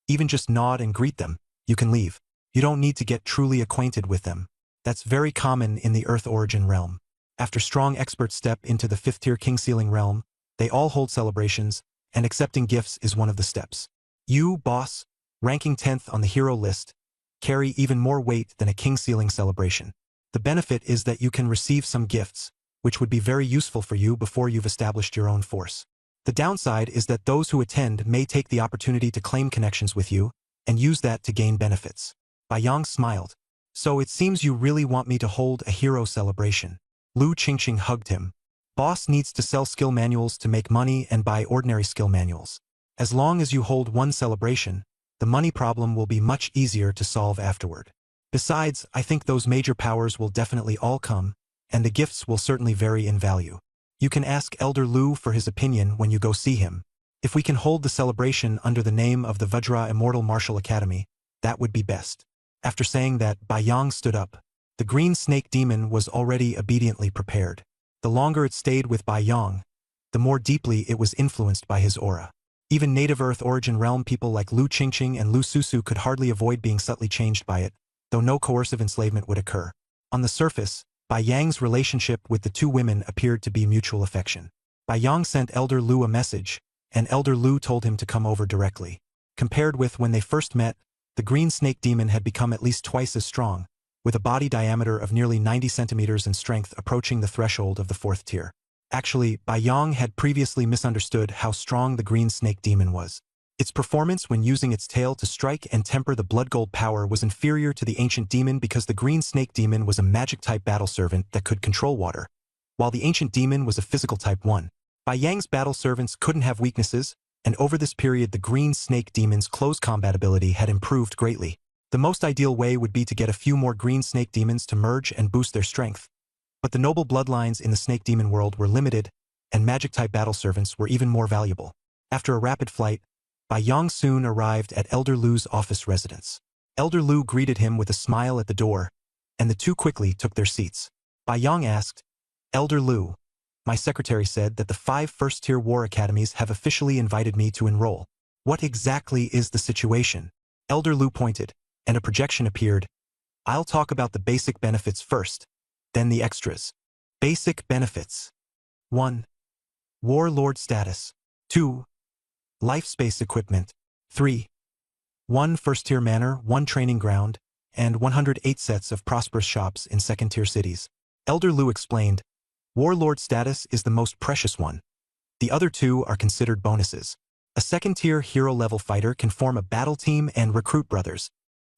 even just nod and greet them, you can leave. You don't need to get truly acquainted with them. That's very common in the Earth Origin realm. After strong experts step into the 5th-tier King Sealing realm, they all hold celebrations, and accepting gifts is one of the steps. You, boss, ranking 10th on the hero list, carry even more weight than a King Sealing celebration. The benefit is that you can receive some gifts, which would be very useful for you before you've established your own force. The downside is that those who attend may take the opportunity to claim connections with you, and use that to gain benefits. Bai Yang smiled. So it seems you really want me to hold a hero celebration. Lu Qingqing hugged him. Boss needs to sell skill manuals to make money and buy ordinary skill manuals. As long as you hold one celebration, the money problem will be much easier to solve afterward. Besides, I think those major powers will definitely all come, and the gifts will certainly vary in value. You can ask Elder Lu for his opinion when you go see him. If we can hold the celebration under the name of the Vajra Immortal Martial Academy, that would be best. After saying that, Bai Yang stood up. The green snake demon was already obediently prepared. The longer it stayed with Bai Yang, the more deeply it was influenced by his aura. Even native Earth origin realm people like Lu Qingqing and Lu Susu could hardly avoid being subtly changed by it, though no coercive enslavement would occur. On the surface, Bai Yang's relationship with the two women appeared to be mutual affection. Bai Yang sent Elder Lu a message, and Elder Lu told him to come over directly. Compared with when they first met, the green snake demon had become at least twice as strong, with a body diameter of nearly 90 centimeters and strength approaching the threshold of the 4th tier. Actually, Bai Yang had previously misunderstood how strong the green snake demon was. Its performance when using its tail to strike and temper the blood gold power was inferior to the ancient demon because the green snake demon was a magic-type battle servant that could control water, while the ancient demon was a physical type 1. Bai Yang's battle servants couldn't have weaknesses, and over this period the green snake demon's close combat ability had improved greatly. The most ideal way would be to get a few more green snake demons to merge and boost their strength. But the noble bloodlines in the snake demon world were limited, and magic-type battle servants were even more valuable. After a rapid flight, Bai Yang soon arrived at Elder Lu's office residence. Elder Lu greeted him with a smile at the door, and the two quickly took their seats. Bai Yang asked, "Elder Lu, my secretary said that the 5 first-tier war academies have officially invited me to enroll. What exactly is the situation?" Elder Lu pointed, and a projection appeared. "I'll talk about the basic benefits first, then the extras." Basic benefits. 1. Warlord status. 2. Life space equipment. 3. 1 first-tier manor, 1 training ground, and 108 sets of prosperous shops in second-tier cities. Elder Lu explained, "Warlord status is the most precious one. The other 2 are considered bonuses. A second-tier hero-level fighter can form a battle team and recruit brothers."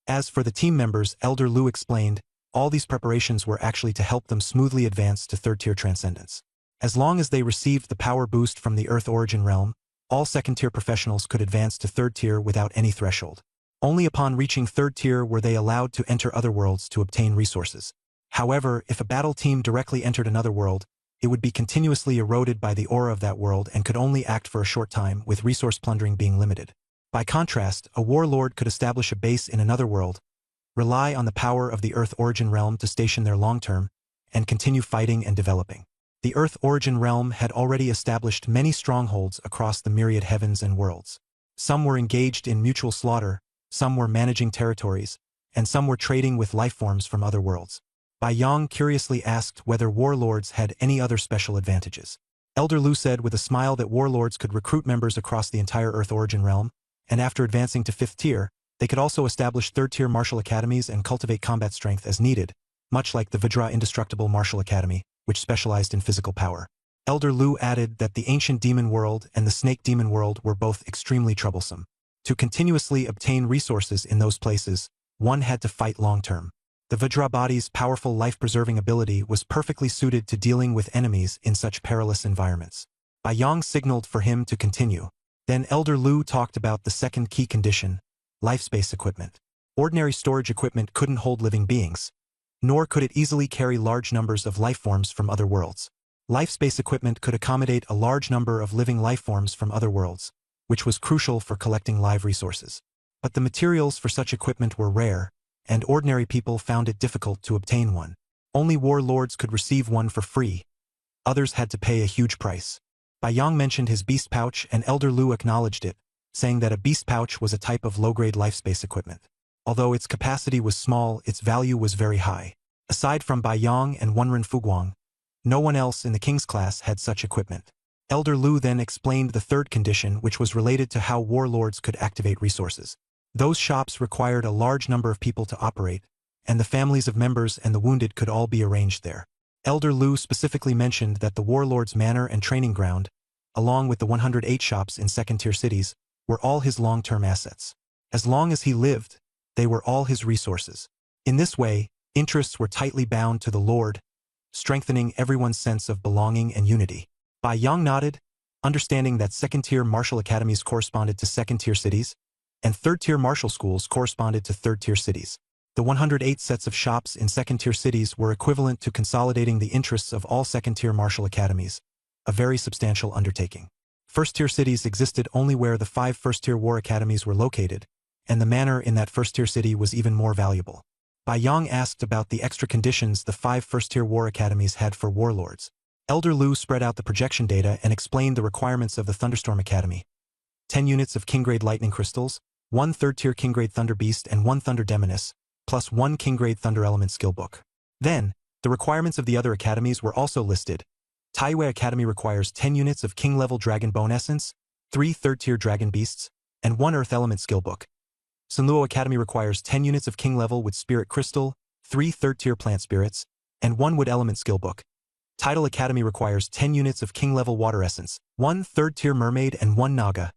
As for the team members, Elder Lu explained, all these preparations were actually to help them smoothly advance to 3rd-tier transcendence. As long as they received the power boost from the Earth origin realm, all second-tier professionals could advance to 3rd tier without any threshold. Only upon reaching 3rd tier were they allowed to enter other worlds to obtain resources. However, if a battle team directly entered another world, it would be continuously eroded by the aura of that world and could only act for a short time, with resource plundering being limited. By contrast, a warlord could establish a base in another world, rely on the power of the Earth origin realm to station there long-term, and continue fighting and developing. The Earth origin realm had already established many strongholds across the myriad heavens and worlds. Some were engaged in mutual slaughter, some were managing territories, and some were trading with lifeforms from other worlds. Bai Yang curiously asked whether warlords had any other special advantages. Elder Lu said with a smile that warlords could recruit members across the entire Earth origin realm, and after advancing to 5th tier, they could also establish 3rd-tier martial academies and cultivate combat strength as needed, much like the Vajra Indestructible Martial Academy, which specialized in physical power. Elder Lu added that the ancient demon world and the snake demon world were both extremely troublesome. To continuously obtain resources in those places, one had to fight long-term. The Vajra body's powerful life-preserving ability was perfectly suited to dealing with enemies in such perilous environments. Bai Yang signaled for him to continue. Then Elder Lu talked about the second key condition, life space equipment. Ordinary storage equipment couldn't hold living beings, nor could it easily carry large numbers of lifeforms from other worlds. Life space equipment could accommodate a large number of living lifeforms from other worlds, which was crucial for collecting live resources. But the materials for such equipment were rare, and ordinary people found it difficult to obtain one. Only warlords could receive one for free. Others had to pay a huge price. Bai Yang mentioned his beast pouch and Elder Lu acknowledged it, saying that a beast pouch was a type of low-grade life space equipment. Although its capacity was small, its value was very high. Aside from Bai Yang and Wenren Fuguang, no one else in the King's class had such equipment. Elder Lu then explained the third condition, which was related to how warlords could activate resources. Those shops required a large number of people to operate, and the families of members and the wounded could all be arranged there. Elder Lu specifically mentioned that the warlord's manor and training ground, along with the 108 shops in second-tier cities, were all his long-term assets. As long as he lived, they were all his resources. In this way, interests were tightly bound to the Lord, strengthening everyone's sense of belonging and unity. Bai Yang nodded, understanding that second-tier martial academies corresponded to second-tier cities, and third-tier martial schools corresponded to third-tier cities. The 108 sets of shops in second-tier cities were equivalent to consolidating the interests of all second-tier martial academies, a very substantial undertaking. First-tier cities existed only where the 5 first-tier war academies were located, and the manor in that first-tier city was even more valuable. Bai Yang asked about the extra conditions the 5 first-tier war academies had for warlords. Elder Lu spread out the projection data and explained the requirements of the Thunderstorm Academy. 10 units of King-grade lightning crystals, 1 third-tier King-grade thunder beast and 1 thunder demoness, plus 1 King-grade thunder element skill book. Then, the requirements of the other academies were also listed. Taiwei Academy requires 10 units of King-level dragon bone essence, 3 third-tier dragon beasts, and 1 earth element skill book. Sunluo Academy requires 10 units of King level with spirit crystal, 3 third-tier plant spirits, and 1 wood element skill book. Tidal Academy requires 10 units of King level water essence, 1 third-tier mermaid and 1 naga,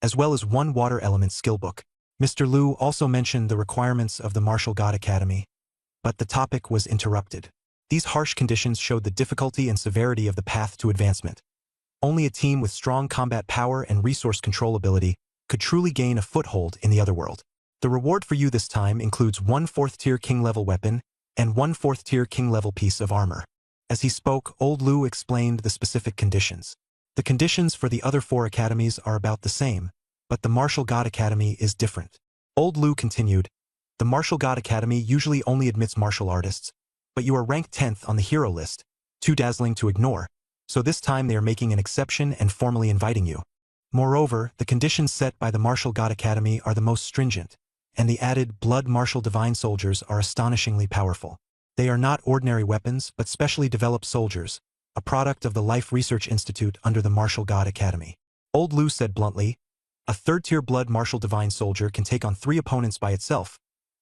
as well as 1 water element skill book. Mr. Liu also mentioned the requirements of the Martial God Academy, but the topic was interrupted. These harsh conditions showed the difficulty and severity of the path to advancement. Only a team with strong combat power and resource control ability could truly gain a foothold in the other world. The reward for you this time includes 1 4th-tier King-level weapon and 1 4th-tier King-level piece of armor. As he spoke, Old Liu explained the specific conditions. The conditions for the other 4 academies are about the same, but the Martial God Academy is different. Old Liu continued, the Martial God Academy usually only admits martial artists, but you are ranked 10th on the hero list, too dazzling to ignore, so this time they are making an exception and formally inviting you. Moreover, the conditions set by the Martial God Academy are the most stringent, and the added Blood Martial Divine Soldiers are astonishingly powerful. They are not ordinary weapons, but specially developed soldiers, a product of the Life Research Institute under the Martial God Academy. Old Liu said bluntly, a third-tier Blood Martial Divine Soldier can take on 3 opponents by itself,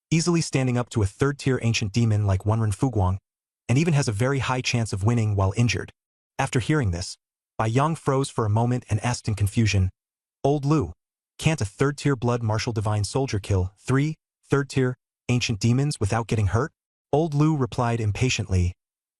easily standing up to a third-tier Ancient Demon like Wenren Fuguang, and even has a very high chance of winning while injured. After hearing this, Bai Yang froze for a moment and asked in confusion, Old Liu, can't a third-tier Blood Martial Divine Soldier kill 3 third-tier Ancient Demons without getting hurt? Old Liu replied impatiently,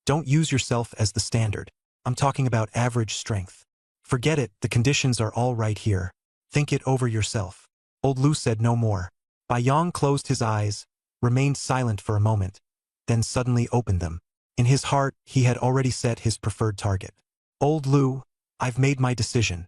don't use yourself as the standard. I'm talking about average strength. Forget it, the conditions are all right here. Think it over yourself. Old Liu said no more. Bai Yang closed his eyes, remained silent for a moment, then suddenly opened them. In his heart, he had already set his preferred target. Old Liu, I've made my decision.